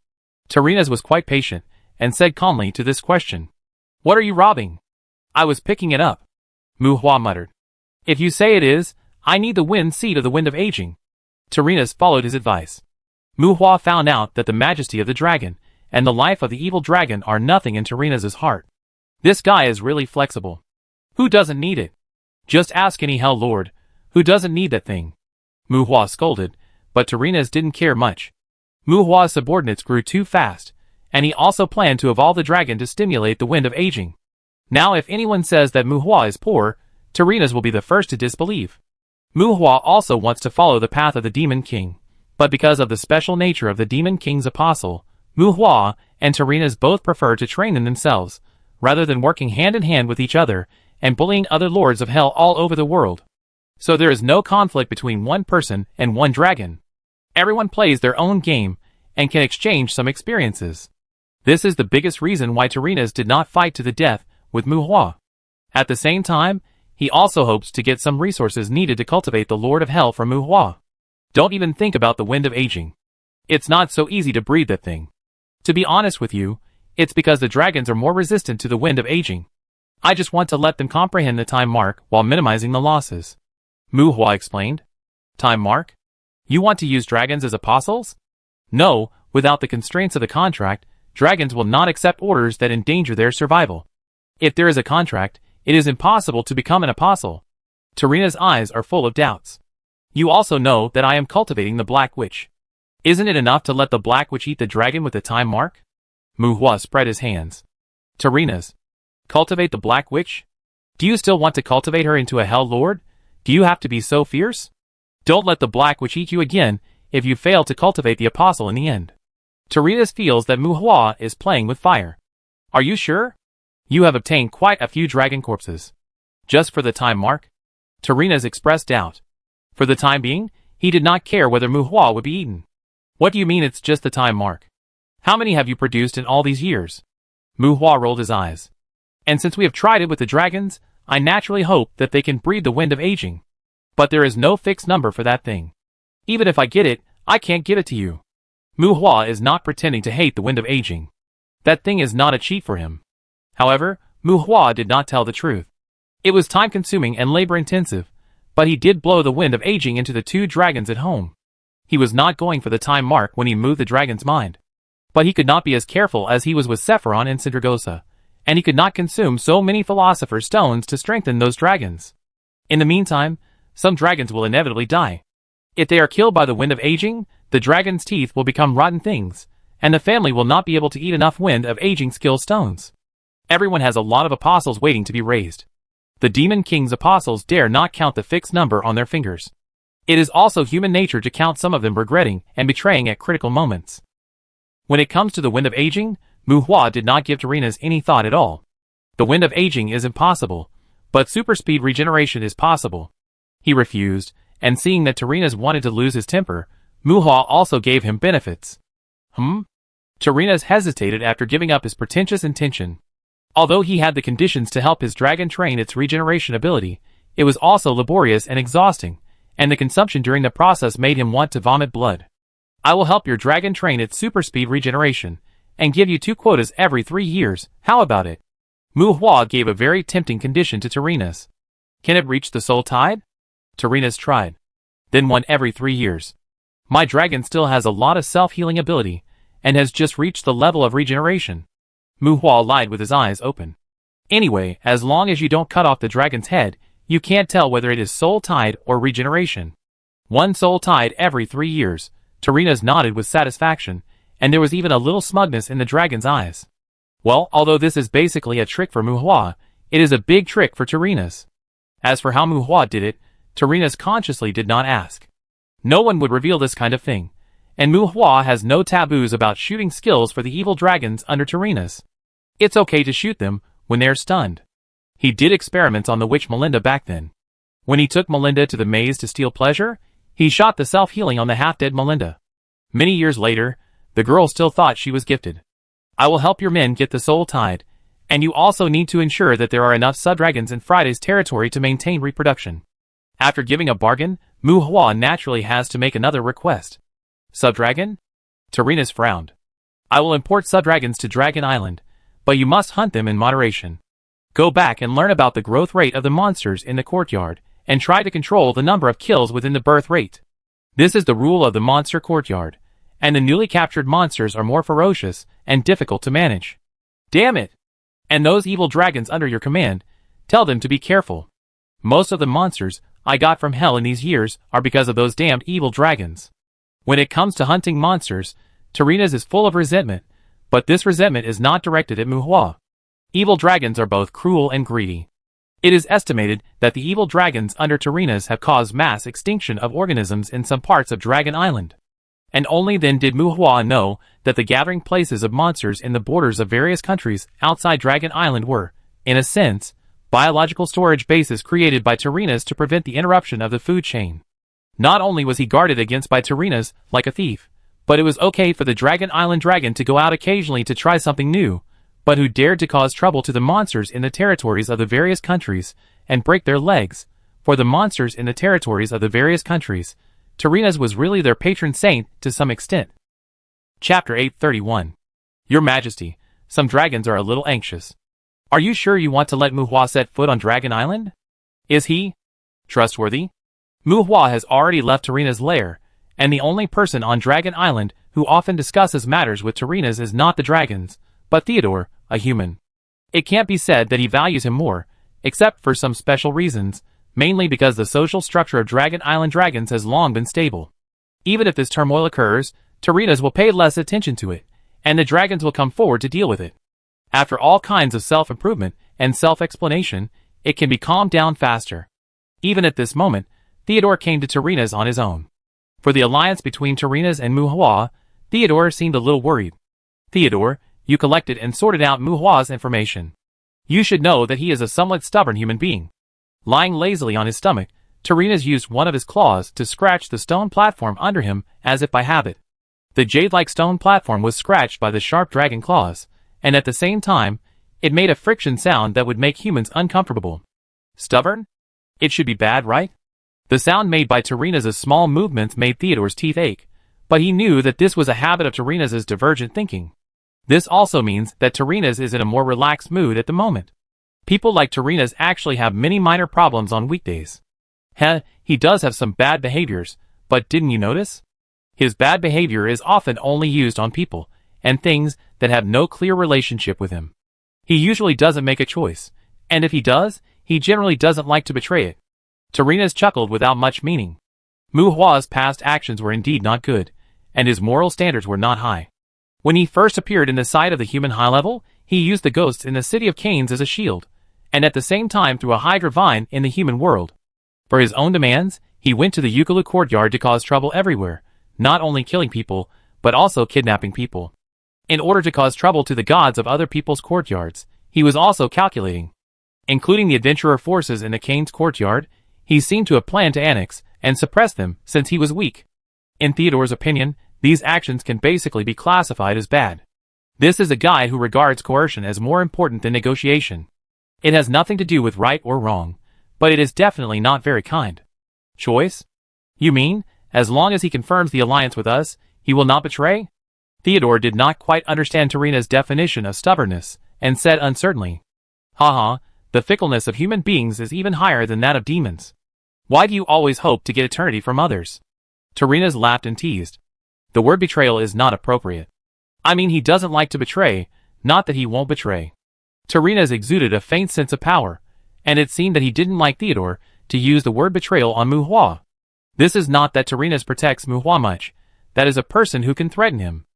Terenas was quite patient and said calmly to this question. What are you robbing? I was picking it up. Muhua muttered. If you say it is, I need the wind seed of the Wind of Aging. Terenas followed his advice. Muhua found out that the majesty of the dragon and the life of the evil dragon are nothing in Terenas' heart. This guy is really flexible. Who doesn't need it? Just ask any Hell Lord, who doesn't need that thing? Muhua scolded, but Terenas didn't care much. Muhua's subordinates grew too fast, and he also planned to evolve the dragon to stimulate the Wind of Aging. Now if anyone says that Muhua is poor, Terenas will be the first to disbelieve. Muhua also wants to follow the path of the Demon King, but because of the special nature of the Demon King's apostle, Muhua and Terenas both prefer to train them themselves, rather than working hand in hand with each other and bullying other lords of hell all over the world. So there is no conflict between one person and one dragon. Everyone plays their own game and can exchange some experiences. This is the biggest reason why Terenas did not fight to the death with Muhua. At the same time, he also hopes to get some resources needed to cultivate the Lord of Hell from Muhua. Don't even think about the Wind of Aging. It's not so easy to breed that thing. To be honest with you, it's because the dragons are more resistant to the Wind of Aging. I just want to let them comprehend the time mark while minimizing the losses. Muhua explained. Time mark? You want to use dragons as apostles? No, without the constraints of the contract, dragons will not accept orders that endanger their survival. If there is a contract, it is impossible to become an apostle. Terena's eyes are full of doubts. You also know that I am cultivating the Black Witch. Isn't it enough to let the Black Witch eat the dragon with the time mark? Muhua spread his hands. Terenas. Cultivate the Black Witch? Do you still want to cultivate her into a Hell Lord? Do you have to be so fierce? Don't let the Black Witch eat you again if you fail to cultivate the apostle in the end. Terenas feels that Muhua is playing with fire. Are you sure? You have obtained quite a few dragon corpses. Just for the time mark? Terenas expressed doubt. For the time being, he did not care whether Muhua would be eaten. What do you mean it's just the time mark? How many have you produced in all these years? Muhua rolled his eyes. And since we have tried it with the dragons, I naturally hope that they can breed the Wind of Aging. But there is no fixed number for that thing. Even if I get it, I can't give it to you. Muhua is not pretending to hate the Wind of Aging. That thing is not a cheat for him. However, Muhua did not tell the truth. It was time-consuming and labor-intensive, but he did blow the Wind of Aging into the two dragons at home. He was not going for the time mark when he moved the dragon's mind. But he could not be as careful as he was with Sephiron and Sindragosa, and he could not consume so many Philosopher's Stones to strengthen those dragons. In the meantime, some dragons will inevitably die. If they are killed by the Wind of Aging, the dragon's teeth will become rotten things, and the family will not be able to eat enough Wind of Aging skill stones. Everyone has a lot of apostles waiting to be raised. The Demon King's apostles dare not count the fixed number on their fingers. It is also human nature to count some of them regretting and betraying at critical moments. When it comes to the Wind of Aging, Muhua did not give Terenas any thought at all. The Wind of Aging is impossible, but super speed regeneration is possible. He refused, and seeing that Terenas wanted to lose his temper, Muhua also gave him benefits. Terenas hesitated after giving up his pretentious intention. Although he had the conditions to help his dragon train its regeneration ability, it was also laborious and exhausting, and the consumption during the process made him want to vomit blood. I will help your dragon train its super speed regeneration, and give you 2 quotas every 3 years, how about it? Muhua gave a very tempting condition to Terenas. Can it reach the soul tide? Terenas tried. Then 1 every 3 years. My dragon still has a lot of self-healing ability, and has just reached the level of regeneration. Muhua lied with his eyes open. Anyway, as long as you don't cut off the dragon's head, you can't tell whether it is soul tide or regeneration. 1 soul tide every 3 years. Terenas nodded with satisfaction, and there was even a little smugness in the dragon's eyes. Well, although this is basically a trick for Muhua, it is a big trick for Terenas. As for how Muhua did it, Terenas consciously did not ask. No one would reveal this kind of thing, and Muhua has no taboos about shooting skills for the evil dragons under Terenas. It's okay to shoot them when they're stunned. He did experiments on the witch Melinda back then. When he took Melinda to the maze to steal pleasure, he shot the self-healing on the half-dead Melinda. Many years later, the girl still thought she was gifted. I will help your men get the soul tide, and you also need to ensure that there are enough sub-dragons in Friday's territory to maintain reproduction. After giving a bargain, Muhua naturally has to make another request. Sub-dragon? Terenas frowned. I will import sub-dragons to Dragon Island, but you must hunt them in moderation. Go back and learn about the growth rate of the monsters in the courtyard, and try to control the number of kills within the birth rate. This is the rule of the monster courtyard, and the newly captured monsters are more ferocious and difficult to manage. Damn it! And those evil dragons under your command, tell them to be careful. Most of the monsters I got from hell in these years are because of those damned evil dragons. When it comes to hunting monsters, Terenas is full of resentment, but this resentment is not directed at Muhua. Evil dragons are both cruel and greedy. It is estimated that the evil dragons under Tyrrhenas have caused mass extinction of organisms in some parts of Dragon Island. And only then did Muhua know that the gathering places of monsters in the borders of various countries outside Dragon Island were, in a sense, biological storage bases created by Tyrrhenas to prevent the interruption of the food chain. Not only was he guarded against by Tyrrhenas like a thief, but it was okay for the Dragon Island dragon to go out occasionally to try something new, but who dared to cause trouble to the monsters in the territories of the various countries and break their legs, for the monsters in the territories of the various countries, Tyrrhenas was really their patron saint to some extent. Chapter 831. Your Majesty, some dragons are a little anxious. Are you sure you want to let Muhua set foot on Dragon Island? Is he trustworthy? Muhua has already left Tyrrhenas' lair, and the only person on Dragon Island who often discusses matters with Tyrrhenas is not the dragons, but Theodore, a human. It can't be said that he values him more, except for some special reasons, mainly because the social structure of Dragon Island dragons has long been stable. Even if this turmoil occurs, Tyrrhenas will pay less attention to it, and the dragons will come forward to deal with it. After all kinds of self-improvement and self-explanation, it can be calmed down faster. Even at this moment, Theodore came to Tyrrhenas on his own. For the alliance between Tyrrhenas and Muhua, Theodore seemed a little worried. Theodore, you collected and sorted out Muhua's information. You should know that he is a somewhat stubborn human being. Lying lazily on his stomach, Tyrrhenas used one of his claws to scratch the stone platform under him as if by habit. The jade-like stone platform was scratched by the sharp dragon claws, and at the same time, it made a friction sound that would make humans uncomfortable. Stubborn? It should be bad, right? The sound made by Tyrrhenas' small movements made Theodore's teeth ache, but he knew that this was a habit of Tyrrhenas' divergent thinking. This also means that Tyrrhenas is in a more relaxed mood at the moment. People like Tyrrhenas actually have many minor problems on weekdays. He does have some bad behaviors, but didn't you notice? His bad behavior is often only used on people and things that have no clear relationship with him. He usually doesn't make a choice, and if he does, he generally doesn't like to betray it. Tyrrhenas chuckled without much meaning. Muhua's past actions were indeed not good, and his moral standards were not high. When he first appeared in the sight of the human high level, he used the ghosts in the city of Canes as a shield, and at the same time threw a hydra vine in the human world. For his own demands, he went to the Yukalu courtyard to cause trouble everywhere, not only killing people, but also kidnapping people. In order to cause trouble to the gods of other people's courtyards, he was also calculating. Including the adventurer forces in the Canes courtyard, he seemed to have planned to annex and suppress them since he was weak. In Theodore's opinion, these actions can basically be classified as bad. This is a guy who regards coercion as more important than negotiation. It has nothing to do with right or wrong, but it is definitely not very kind. Choice? You mean, as long as he confirms the alliance with us, he will not betray? Theodore did not quite understand Tyrrhenas' definition of stubbornness, and said uncertainly, Haha, the fickleness of human beings is even higher than that of demons. Why do you always hope to get eternity from others? Tyrrhenas laughed and teased. The word betrayal is not appropriate. I mean, he doesn't like to betray, not that he won't betray. Tyrrhenas exuded a faint sense of power, and it seemed that he didn't like Theodore to use the word betrayal on Muhua. This is not that Tyrrhenas protects Muhua much, that is a person who can threaten him.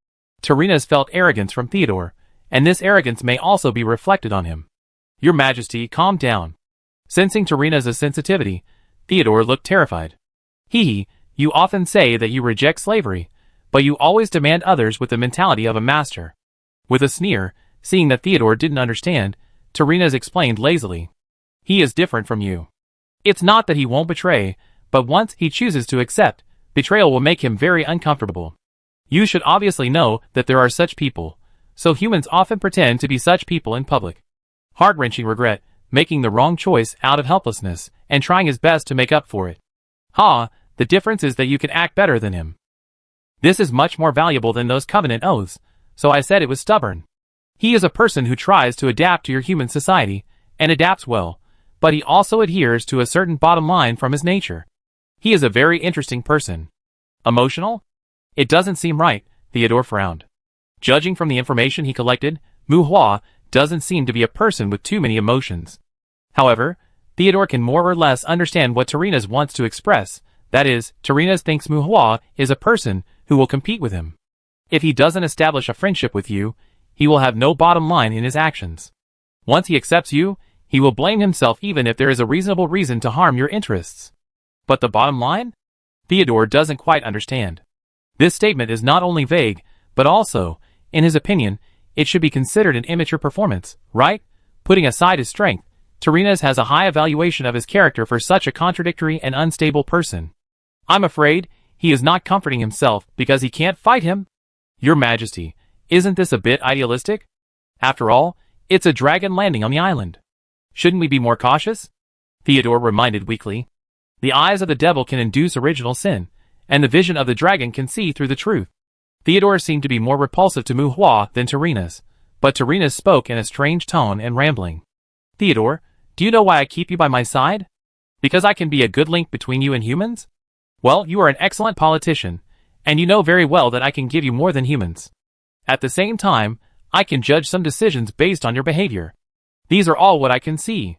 Tyrrhenas felt arrogance from Theodore, and this arrogance may also be reflected on him. Your Majesty, calm down. Sensing Tyrrhenas' sensitivity, Theodore looked terrified. You often say that you reject slavery, but you always demand others with the mentality of a master. With a sneer, seeing that Theodore didn't understand, Tyrrhenas explained lazily. He is different from you. It's not that he won't betray, but once he chooses to accept, betrayal will make him very uncomfortable. You should obviously know that there are such people, so humans often pretend to be such people in public. Heart-wrenching regret, making the wrong choice out of helplessness, and trying his best to make up for it. The difference is that you can act better than him. This is much more valuable than those covenant oaths, so I said it was stubborn. He is a person who tries to adapt to your human society, and adapts well, but he also adheres to a certain bottom line from his nature. He is a very interesting person. Emotional? It doesn't seem right, Theodore frowned. Judging from the information he collected, Muhua doesn't seem to be a person with too many emotions. However, Theodore can more or less understand what Tyrrhenas wants to express, that is, Tyrrhenas thinks Muhua is a person who will compete with him. If he doesn't establish a friendship with you, he will have no bottom line in his actions. Once he accepts you, he will blame himself even if there is a reasonable reason to harm your interests. But the bottom line? Theodore doesn't quite understand. This statement is not only vague, but also, in his opinion, it should be considered an immature performance, right? Putting aside his strength, Tyrrhenus has a high evaluation of his character for such a contradictory and unstable person. I'm afraid he is not comforting himself because he can't fight him. Your Majesty, isn't this a bit idealistic? After all, it's a dragon landing on the island. Shouldn't we be more cautious? Theodore reminded weakly. The eyes of the devil can induce original sin, and the vision of the dragon can see through the truth. Theodore seemed to be more repulsive to Mu Hua than Tyrrhenus, but Tyrrhenus spoke in a strange tone and rambling. Theodore, do you know why I keep you by my side? Because I can be a good link between you and humans? Well, you are an excellent politician, and you know very well that I can give you more than humans. At the same time, I can judge some decisions based on your behavior. These are all what I can see.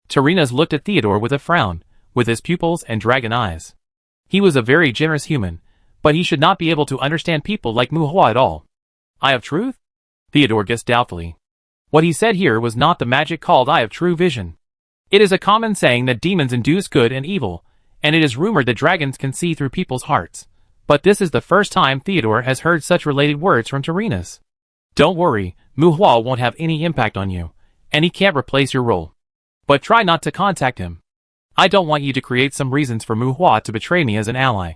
Tyrrhenus looked at Theodore with a frown, with his pupils and dragon eyes. He was a very generous human, but he should not be able to understand people like Mu Hua at all. Eye of truth? Theodore guessed doubtfully. What he said here was not the magic called eye of true vision. It is a common saying that demons induce good and evil, and it is rumored that dragons can see through people's hearts. But this is the first time Theodore has heard such related words from Tyrrhenus. Don't worry, Mu Hua won't have any impact on you, and he can't replace your role. But try not to contact him. I don't want you to create some reasons for Mu Hua to betray me as an ally.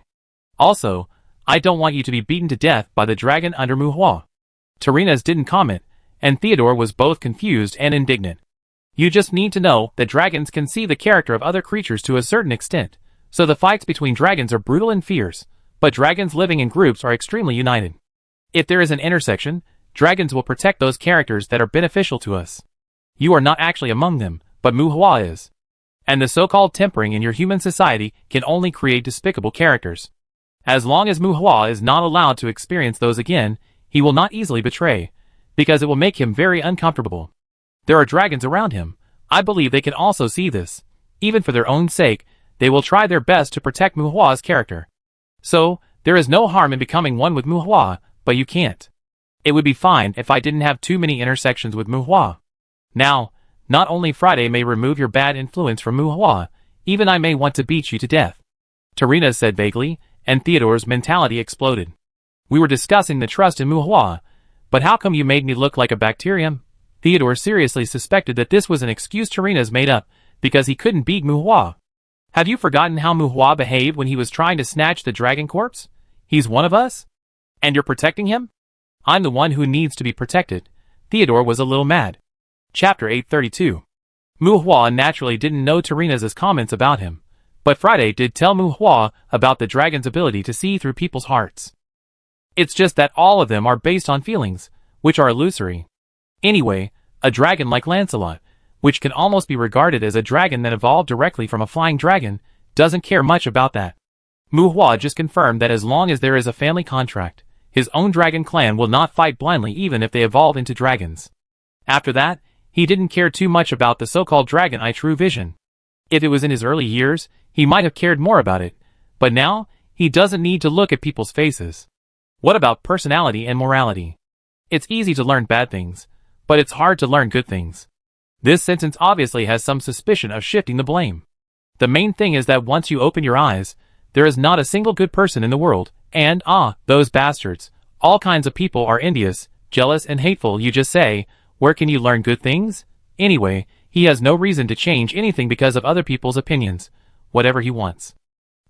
Also, I don't want you to be beaten to death by the dragon under Mu Hua. Tyrrhenus didn't comment, and Theodore was both confused and indignant. You just need to know that dragons can see the character of other creatures to a certain extent, so the fights between dragons are brutal and fierce, but dragons living in groups are extremely united. If there is an intersection, dragons will protect those characters that are beneficial to us. You are not actually among them, but Mu Hua is. And the so-called tempering in your human society can only create despicable characters. As long as Mu Hua is not allowed to experience those again, he will not easily betray, because it will make him very uncomfortable. There are dragons around him. I believe they can also see this. Even for their own sake, they will try their best to protect Mu Hua's character. So, there is no harm in becoming one with Mu Hua, but you can't. It would be fine if I didn't have too many intersections with Mu Hua. Now, not only Friday may remove your bad influence from Mu Hua, even I may want to beat you to death. Tyrrhenus said vaguely, and Theodore's mentality exploded. We were discussing the trust in Mu Hua, but how come you made me look like a bacterium? Theodore seriously suspected that this was an excuse Tyrrhenus made up, because he couldn't beat Mu Hua. Have you forgotten how Mu Hua behaved when he was trying to snatch the dragon corpse? He's one of us? And you're protecting him? I'm the one who needs to be protected. Theodore was a little mad. Chapter 832. Mu Hua naturally didn't know Tyrrhenus' comments about him, but Friday did tell Mu Hua about the dragon's ability to see through people's hearts. It's just that all of them are based on feelings, which are illusory. Anyway, a dragon like Lancelot, which can almost be regarded as a dragon that evolved directly from a flying dragon, doesn't care much about that. Mu Hua just confirmed that as long as there is a family contract, his own dragon clan will not fight blindly even if they evolve into dragons. After that, he didn't care too much about the so-called dragon eye true vision. If it was in his early years, he might have cared more about it, but now, he doesn't need to look at people's faces. What about personality and morality? It's easy to learn bad things, but it's hard to learn good things. This sentence obviously has some suspicion of shifting the blame. The main thing is that once you open your eyes, there is not a single good person in the world, and those bastards, all kinds of people are envious, jealous and hateful. You just say, where can you learn good things? Anyway, he has no reason to change anything because of other people's opinions, whatever he wants.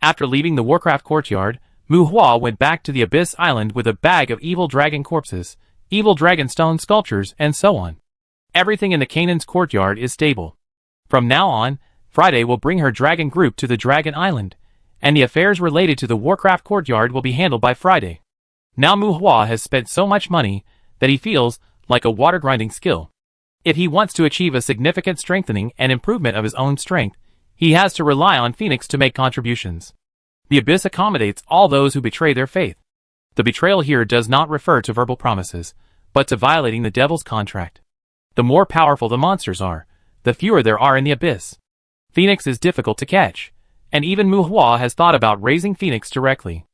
After leaving the Warcraft courtyard, Mu Hua went back to the Abyss Island with a bag of evil dragon corpses, evil dragon stone sculptures, and so on. Everything in the Canaan's courtyard is stable. From now on, Friday will bring her dragon group to the Dragon Island, and the affairs related to the Warcraft courtyard will be handled by Friday. Now Mu Hua has spent so much money that he feels like a water-grinding skill. If he wants to achieve a significant strengthening and improvement of his own strength, he has to rely on Phoenix to make contributions. The Abyss accommodates all those who betray their faith. The betrayal here does not refer to verbal promises, but to violating the devil's contract. The more powerful the monsters are, the fewer there are in the Abyss. Phoenix is difficult to catch, and even Mu Hua has thought about raising Phoenix directly.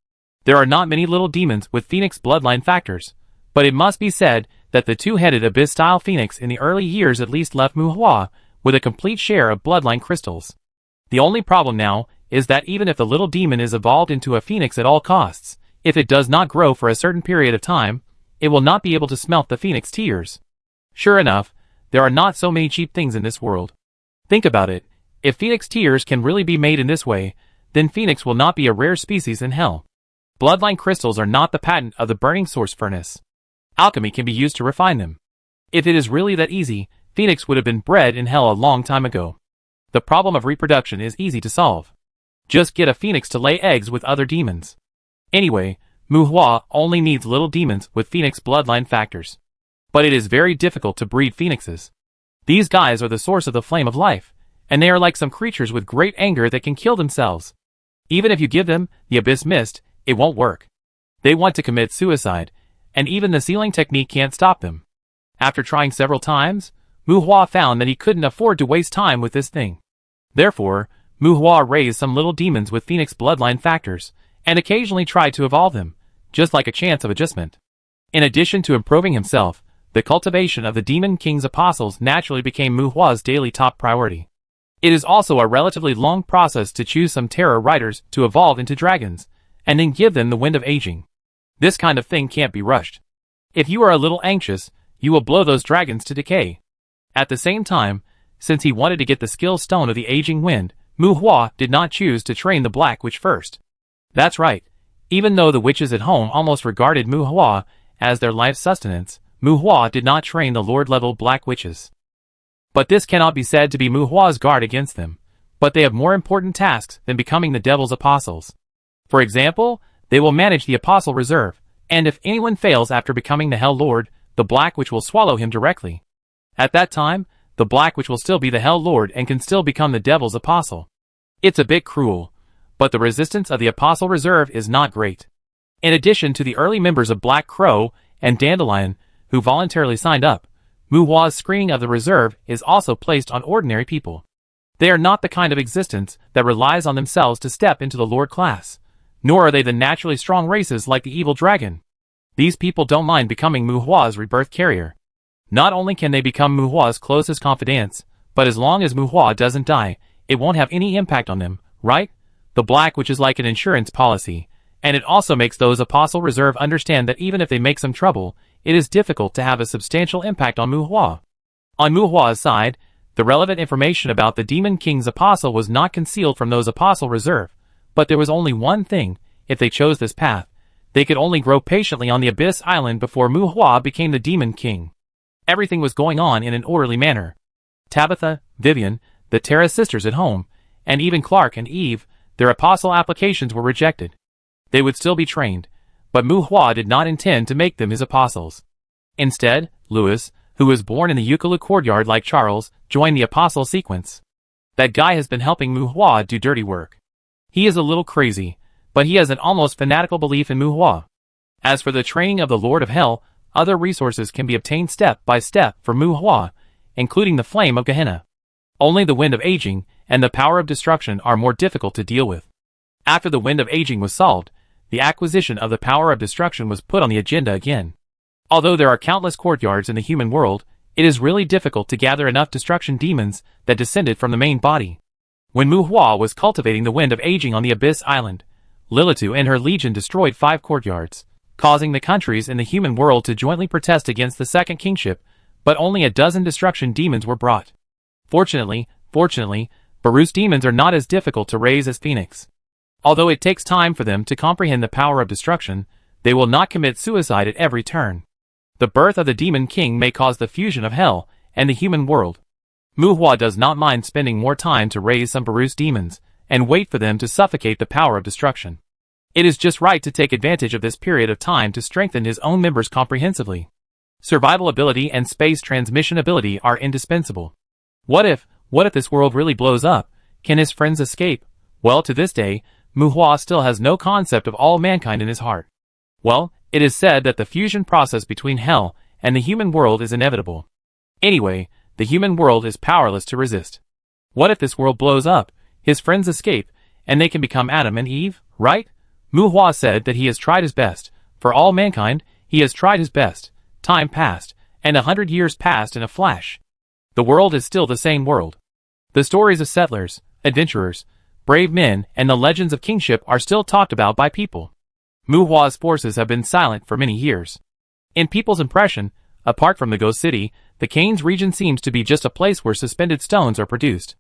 There are not many little demons with Phoenix bloodline factors, but it must be said that the two-headed abyss-style phoenix in the early years at least left Mu Hua with a complete share of bloodline crystals. The only problem now is that even if the little demon is evolved into a phoenix at all costs, if it does not grow for a certain period of time, it will not be able to smelt the phoenix tears. Sure enough, there are not so many cheap things in this world. Think about it, if phoenix tears can really be made in this way, then phoenix will not be a rare species in hell. Bloodline crystals are not the patent of the burning source furnace. Alchemy can be used to refine them. If it is really that easy, phoenix would have been bred in hell a long time ago. The problem of reproduction is easy to solve. Just get a phoenix to lay eggs with other demons. Anyway, Mu Hua only needs little demons with phoenix bloodline factors. But it is very difficult to breed phoenixes. These guys are the source of the flame of life, and they are like some creatures with great anger that can kill themselves. Even if you give them the abyss mist, it won't work. They want to commit suicide, and even the sealing technique can't stop them. After trying several times, Mu Hua found that he couldn't afford to waste time with this thing. Therefore, Mu Hua raised some little demons with phoenix bloodline factors, and occasionally tried to evolve them, just like a chance of adjustment. In addition to improving himself, the cultivation of the Demon King's apostles naturally became Mu Hua's daily top priority. It is also a relatively long process to choose some terror riders to evolve into dragons, and then give them the wind of aging. This kind of thing can't be rushed. If you are a little anxious, you will blow those dragons to decay. At the same time, since he wanted to get the skill stone of the aging wind, Mu Hua did not choose to train the Black Witch first. That's right. Even though the witches at home almost regarded Mu Hua as their life sustenance, Mu Hua did not train the Lord-level Black Witches. But this cannot be said to be Mu Hua's guard against them, but they have more important tasks than becoming the Devil's Apostles. For example, they will manage the Apostle Reserve, and if anyone fails after becoming the Hell Lord, the Black Witch will swallow him directly. At that time, the Black Witch will still be the Hell Lord and can still become the Devil's Apostle. It's a bit cruel, but the resistance of the Apostle Reserve is not great. In addition to the early members of Black Crow and Dandelion, who voluntarily signed up, Mu Hua's screening of the reserve is also placed on ordinary people. They are not the kind of existence that relies on themselves to step into the Lord class, nor are they the naturally strong races like the evil dragon. These people don't mind becoming Mu Hua's rebirth carrier. Not only can they become Mu Hua's closest confidants, but as long as Mu Hua doesn't die, it won't have any impact on them, right? The Black Witch is like an insurance policy, and it also makes those Apostle Reserve understand that even if they make some trouble, it is difficult to have a substantial impact on Mu Hua. On Mu Hua's side, the relevant information about the Demon King's Apostle was not concealed from those Apostle Reserve, but there was only one thing: if they chose this path, they could only grow patiently on the Abyss Island before Mu Hua became the Demon King. Everything was going on in an orderly manner. Tabitha, Vivian, the Terra sisters at home, and even Clark and Eve, their apostle applications were rejected. They would still be trained, but Mu Hua did not intend to make them his apostles. Instead, Louis, who was born in the Eucalypt courtyard like Charles, joined the apostle sequence. That guy has been helping Mu Hua do dirty work. He is a little crazy, but he has an almost fanatical belief in Mu Hua. As for the training of the Lord of Hell, other resources can be obtained step by step for Mu Hua, including the Flame of Gehenna. Only the Wind of Aging and the Power of Destruction are more difficult to deal with. After the Wind of Aging was solved, the acquisition of the Power of Destruction was put on the agenda again. Although there are countless courtyards in the human world, it is really difficult to gather enough destruction demons that descended from the main body. When Mu Hua was cultivating the Wind of Aging on the Abyss Island, Lilitu and her legion destroyed 5 courtyards, causing the countries in the human world to jointly protest against the second kingship, but only a dozen destruction demons were brought. Fortunately, Baru's demons are not as difficult to raise as Phoenix. Although it takes time for them to comprehend the power of destruction, they will not commit suicide at every turn. The birth of the Demon King may cause the fusion of hell and the human world. Mu Hua does not mind spending more time to raise some Baru's demons, and wait for them to suffocate the power of destruction. It is just right to take advantage of this period of time to strengthen his own members comprehensively. Survival ability and space transmission ability are indispensable. What if this world really blows up? Can his friends escape? Well, to this day, Mu Hua still has no concept of all mankind in his heart. Well, it is said that the fusion process between hell and the human world is inevitable. Anyway, the human world is powerless to resist. What if this world blows up, his friends escape, and they can become Adam and Eve, right? Mu Hua said that he has tried his best. For all mankind, he has tried his best. Time passed, and 100 years passed in a flash. The world is still the same world. The stories of settlers, adventurers, brave men, and the legends of kingship are still talked about by people. Muhua's forces have been silent for many years. In people's impression, apart from the Ghost City, the Canes region seems to be just a place where suspended stones are produced.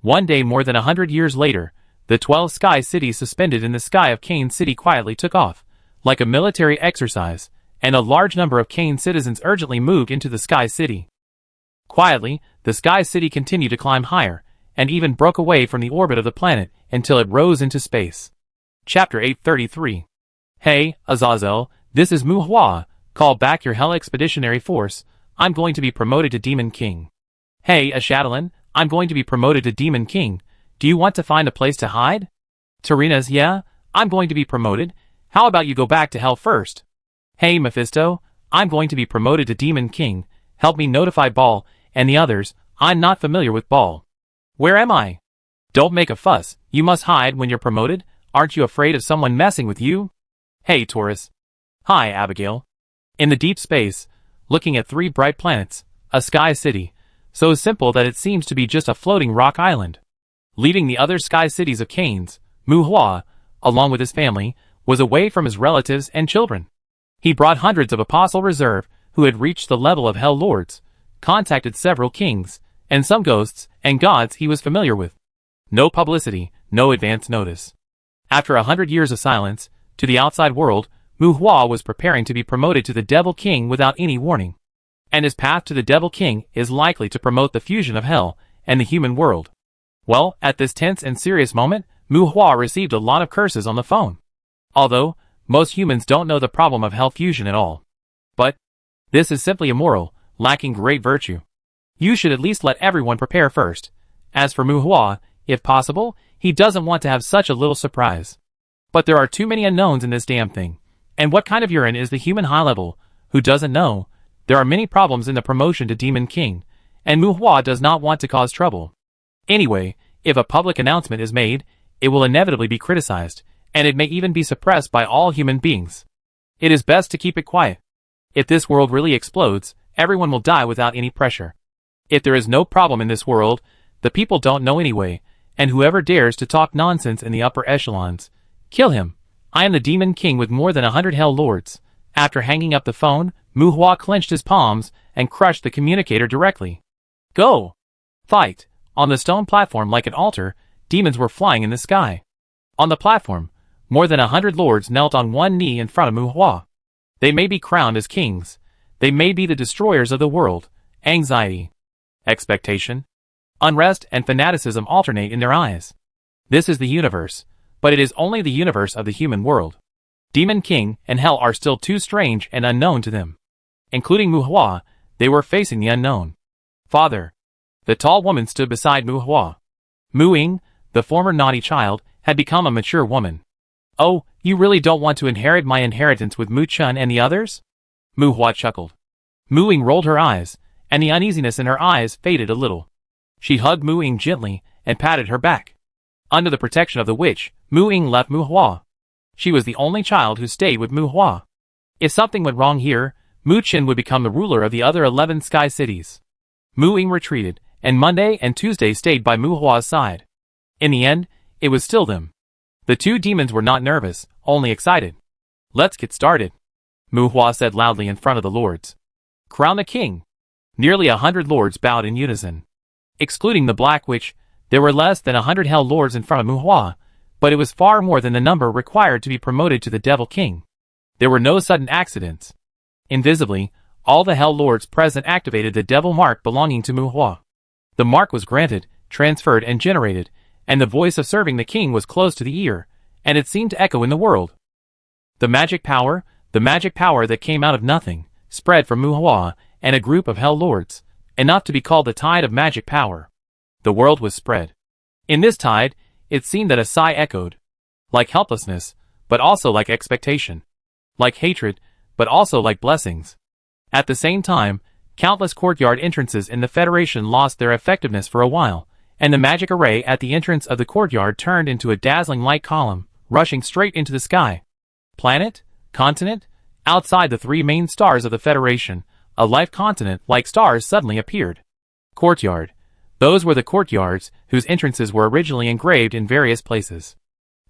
One day more than 100 years later, the 12 sky cities suspended in the sky of Cane City quietly took off, like a military exercise, and a large number of Cane citizens urgently moved into the Sky City. Quietly, the Sky City continued to climb higher, and even broke away from the orbit of the planet until it rose into space. Chapter 833. Hey, Azazel, this is Muhua. Call back your Hell Expeditionary Force. I'm going to be promoted to Demon King. Hey, Ashadalin, I'm going to be promoted to Demon King. Do you want to find a place to hide? Tarinas, yeah, I'm going to be promoted. How about you go back to Hell first? Hey, Mephisto, I'm going to be promoted to Demon King. Help me notify Baal and the others. I'm not familiar with Baal. Where am I? Don't make a fuss. You must hide when you're promoted. Aren't you afraid of someone messing with you? Hey, Taurus. Hi, Abigail. In the deep space, looking at 3 bright planets, a sky city, so simple that it seems to be just a floating rock island. Leaving the other sky cities of Canes, Muhua, along with his family, was away from his relatives and children. He brought hundreds of Apostle Reserve, who had reached the level of Hell Lords, contacted several kings, and some ghosts and gods he was familiar with. No publicity, no advance notice. After 100 years of silence, to the outside world, Muhua was preparing to be promoted to the Devil King without any warning. And his path to the Devil King is likely to promote the fusion of Hell and the human world. Well, at this tense and serious moment, Muhua received a lot of curses on the phone. Although, most humans don't know the problem of Hell fusion at all. But, this is simply immoral, lacking great virtue. You should at least let everyone prepare first. As for Muhua, if possible, he doesn't want to have such a little surprise. But there are too many unknowns in this damn thing. And what kind of urine is the human high level? Who doesn't know? There are many problems in the promotion to Demon King, and Muhua does not want to cause trouble. Anyway, if a public announcement is made, it will inevitably be criticized, and it may even be suppressed by all human beings. It is best to keep it quiet. If this world really explodes, everyone will die without any pressure. If there is no problem in this world, the people don't know anyway, and whoever dares to talk nonsense in the upper echelons, kill him. I am the Demon King with more than 100 Hell Lords. After hanging up the phone, Muhua clenched his palms and crushed the communicator directly. Go! Fight! On the stone platform like an altar, demons were flying in the sky. On the platform, more than 100 lords knelt on one knee in front of Muhua. They may be crowned as kings. They may be the destroyers of the world. Anxiety, expectation, unrest, and fanaticism alternate in their eyes. This is the universe, but it is only the universe of the human world. Demon King and Hell are still too strange and unknown to them. Including Muhua, they were facing the unknown. Father. The tall woman stood beside Muhua. Mu-Ying, the former naughty child, had become a mature woman. Oh, you really don't want to inherit my inheritance with Mu-Chun and the others? Muhua chuckled. Mu-Ying rolled her eyes, and the uneasiness in her eyes faded a little. She hugged Mu-Ying gently and patted her back. Under the protection of the witch, Mu-Ying left Muhua. She was the only child who stayed with Muhua. If something went wrong here, Mu-Chun would become the ruler of the other 11 sky cities. Mu-Ying retreated, and Monday and Tuesday stayed by Muhua's side. In the end, it was still them. The 2 demons were not nervous, only excited. Let's get started, Muhua said loudly in front of the lords. Crown the king. Nearly 100 lords bowed in unison. Excluding the Black Witch, there were less than 100 Hell Lords in front of Muhua, but it was far more than the number required to be promoted to the Devil King. There were no sudden accidents. Invisibly, all the Hell Lords present activated the Devil Mark belonging to Muhua. The mark was granted, transferred, and generated, and the voice of serving the king was close to the ear, and it seemed to echo in the world. The magic power that came out of nothing, spread from Muhua and a group of Hell Lords, enough to be called the tide of magic power. The world was spread. In this tide, it seemed that a sigh echoed. Like helplessness, but also like expectation. Like hatred, but also like blessings. At the same time, countless courtyard entrances in the Federation lost their effectiveness for a while, and the magic array at the entrance of the courtyard turned into a dazzling light column, rushing straight into the sky. Planet, continent, outside the 3 main stars of the Federation, a life continent like stars suddenly appeared. Courtyard. Those were the courtyards whose entrances were originally engraved in various places.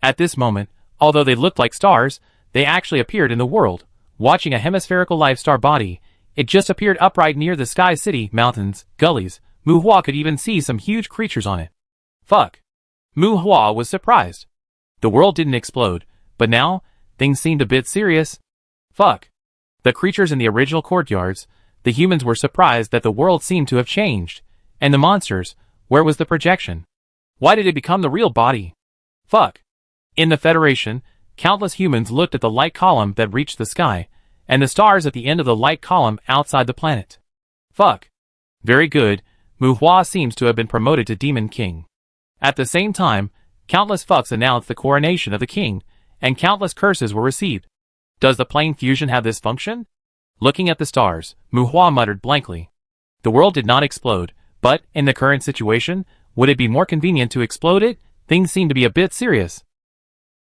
At this moment, although they looked like stars, they actually appeared in the world. Watching a hemispherical life star body, it just appeared upright near the sky city, mountains, gullies. Mu Hua could even see some huge creatures on it. Fuck. Mu Hua was surprised. The world didn't explode, but now, things seemed a bit serious. Fuck. The creatures in the original courtyards, the humans were surprised that the world seemed to have changed. And the monsters, where was the projection? Why did it become the real body? Fuck. In the Federation, countless humans looked at the light column that reached the sky, and the stars at the end of the light column outside the planet. Fuck. Very good, Mu Hua seems to have been promoted to Demon King. At the same time, countless fucks announced the coronation of the king, and countless curses were received. Does the plane fusion have this function? Looking at the stars, Mu Hua muttered blankly. The world did not explode, but, in the current situation, would it be more convenient to explode it? Things seem to be a bit serious.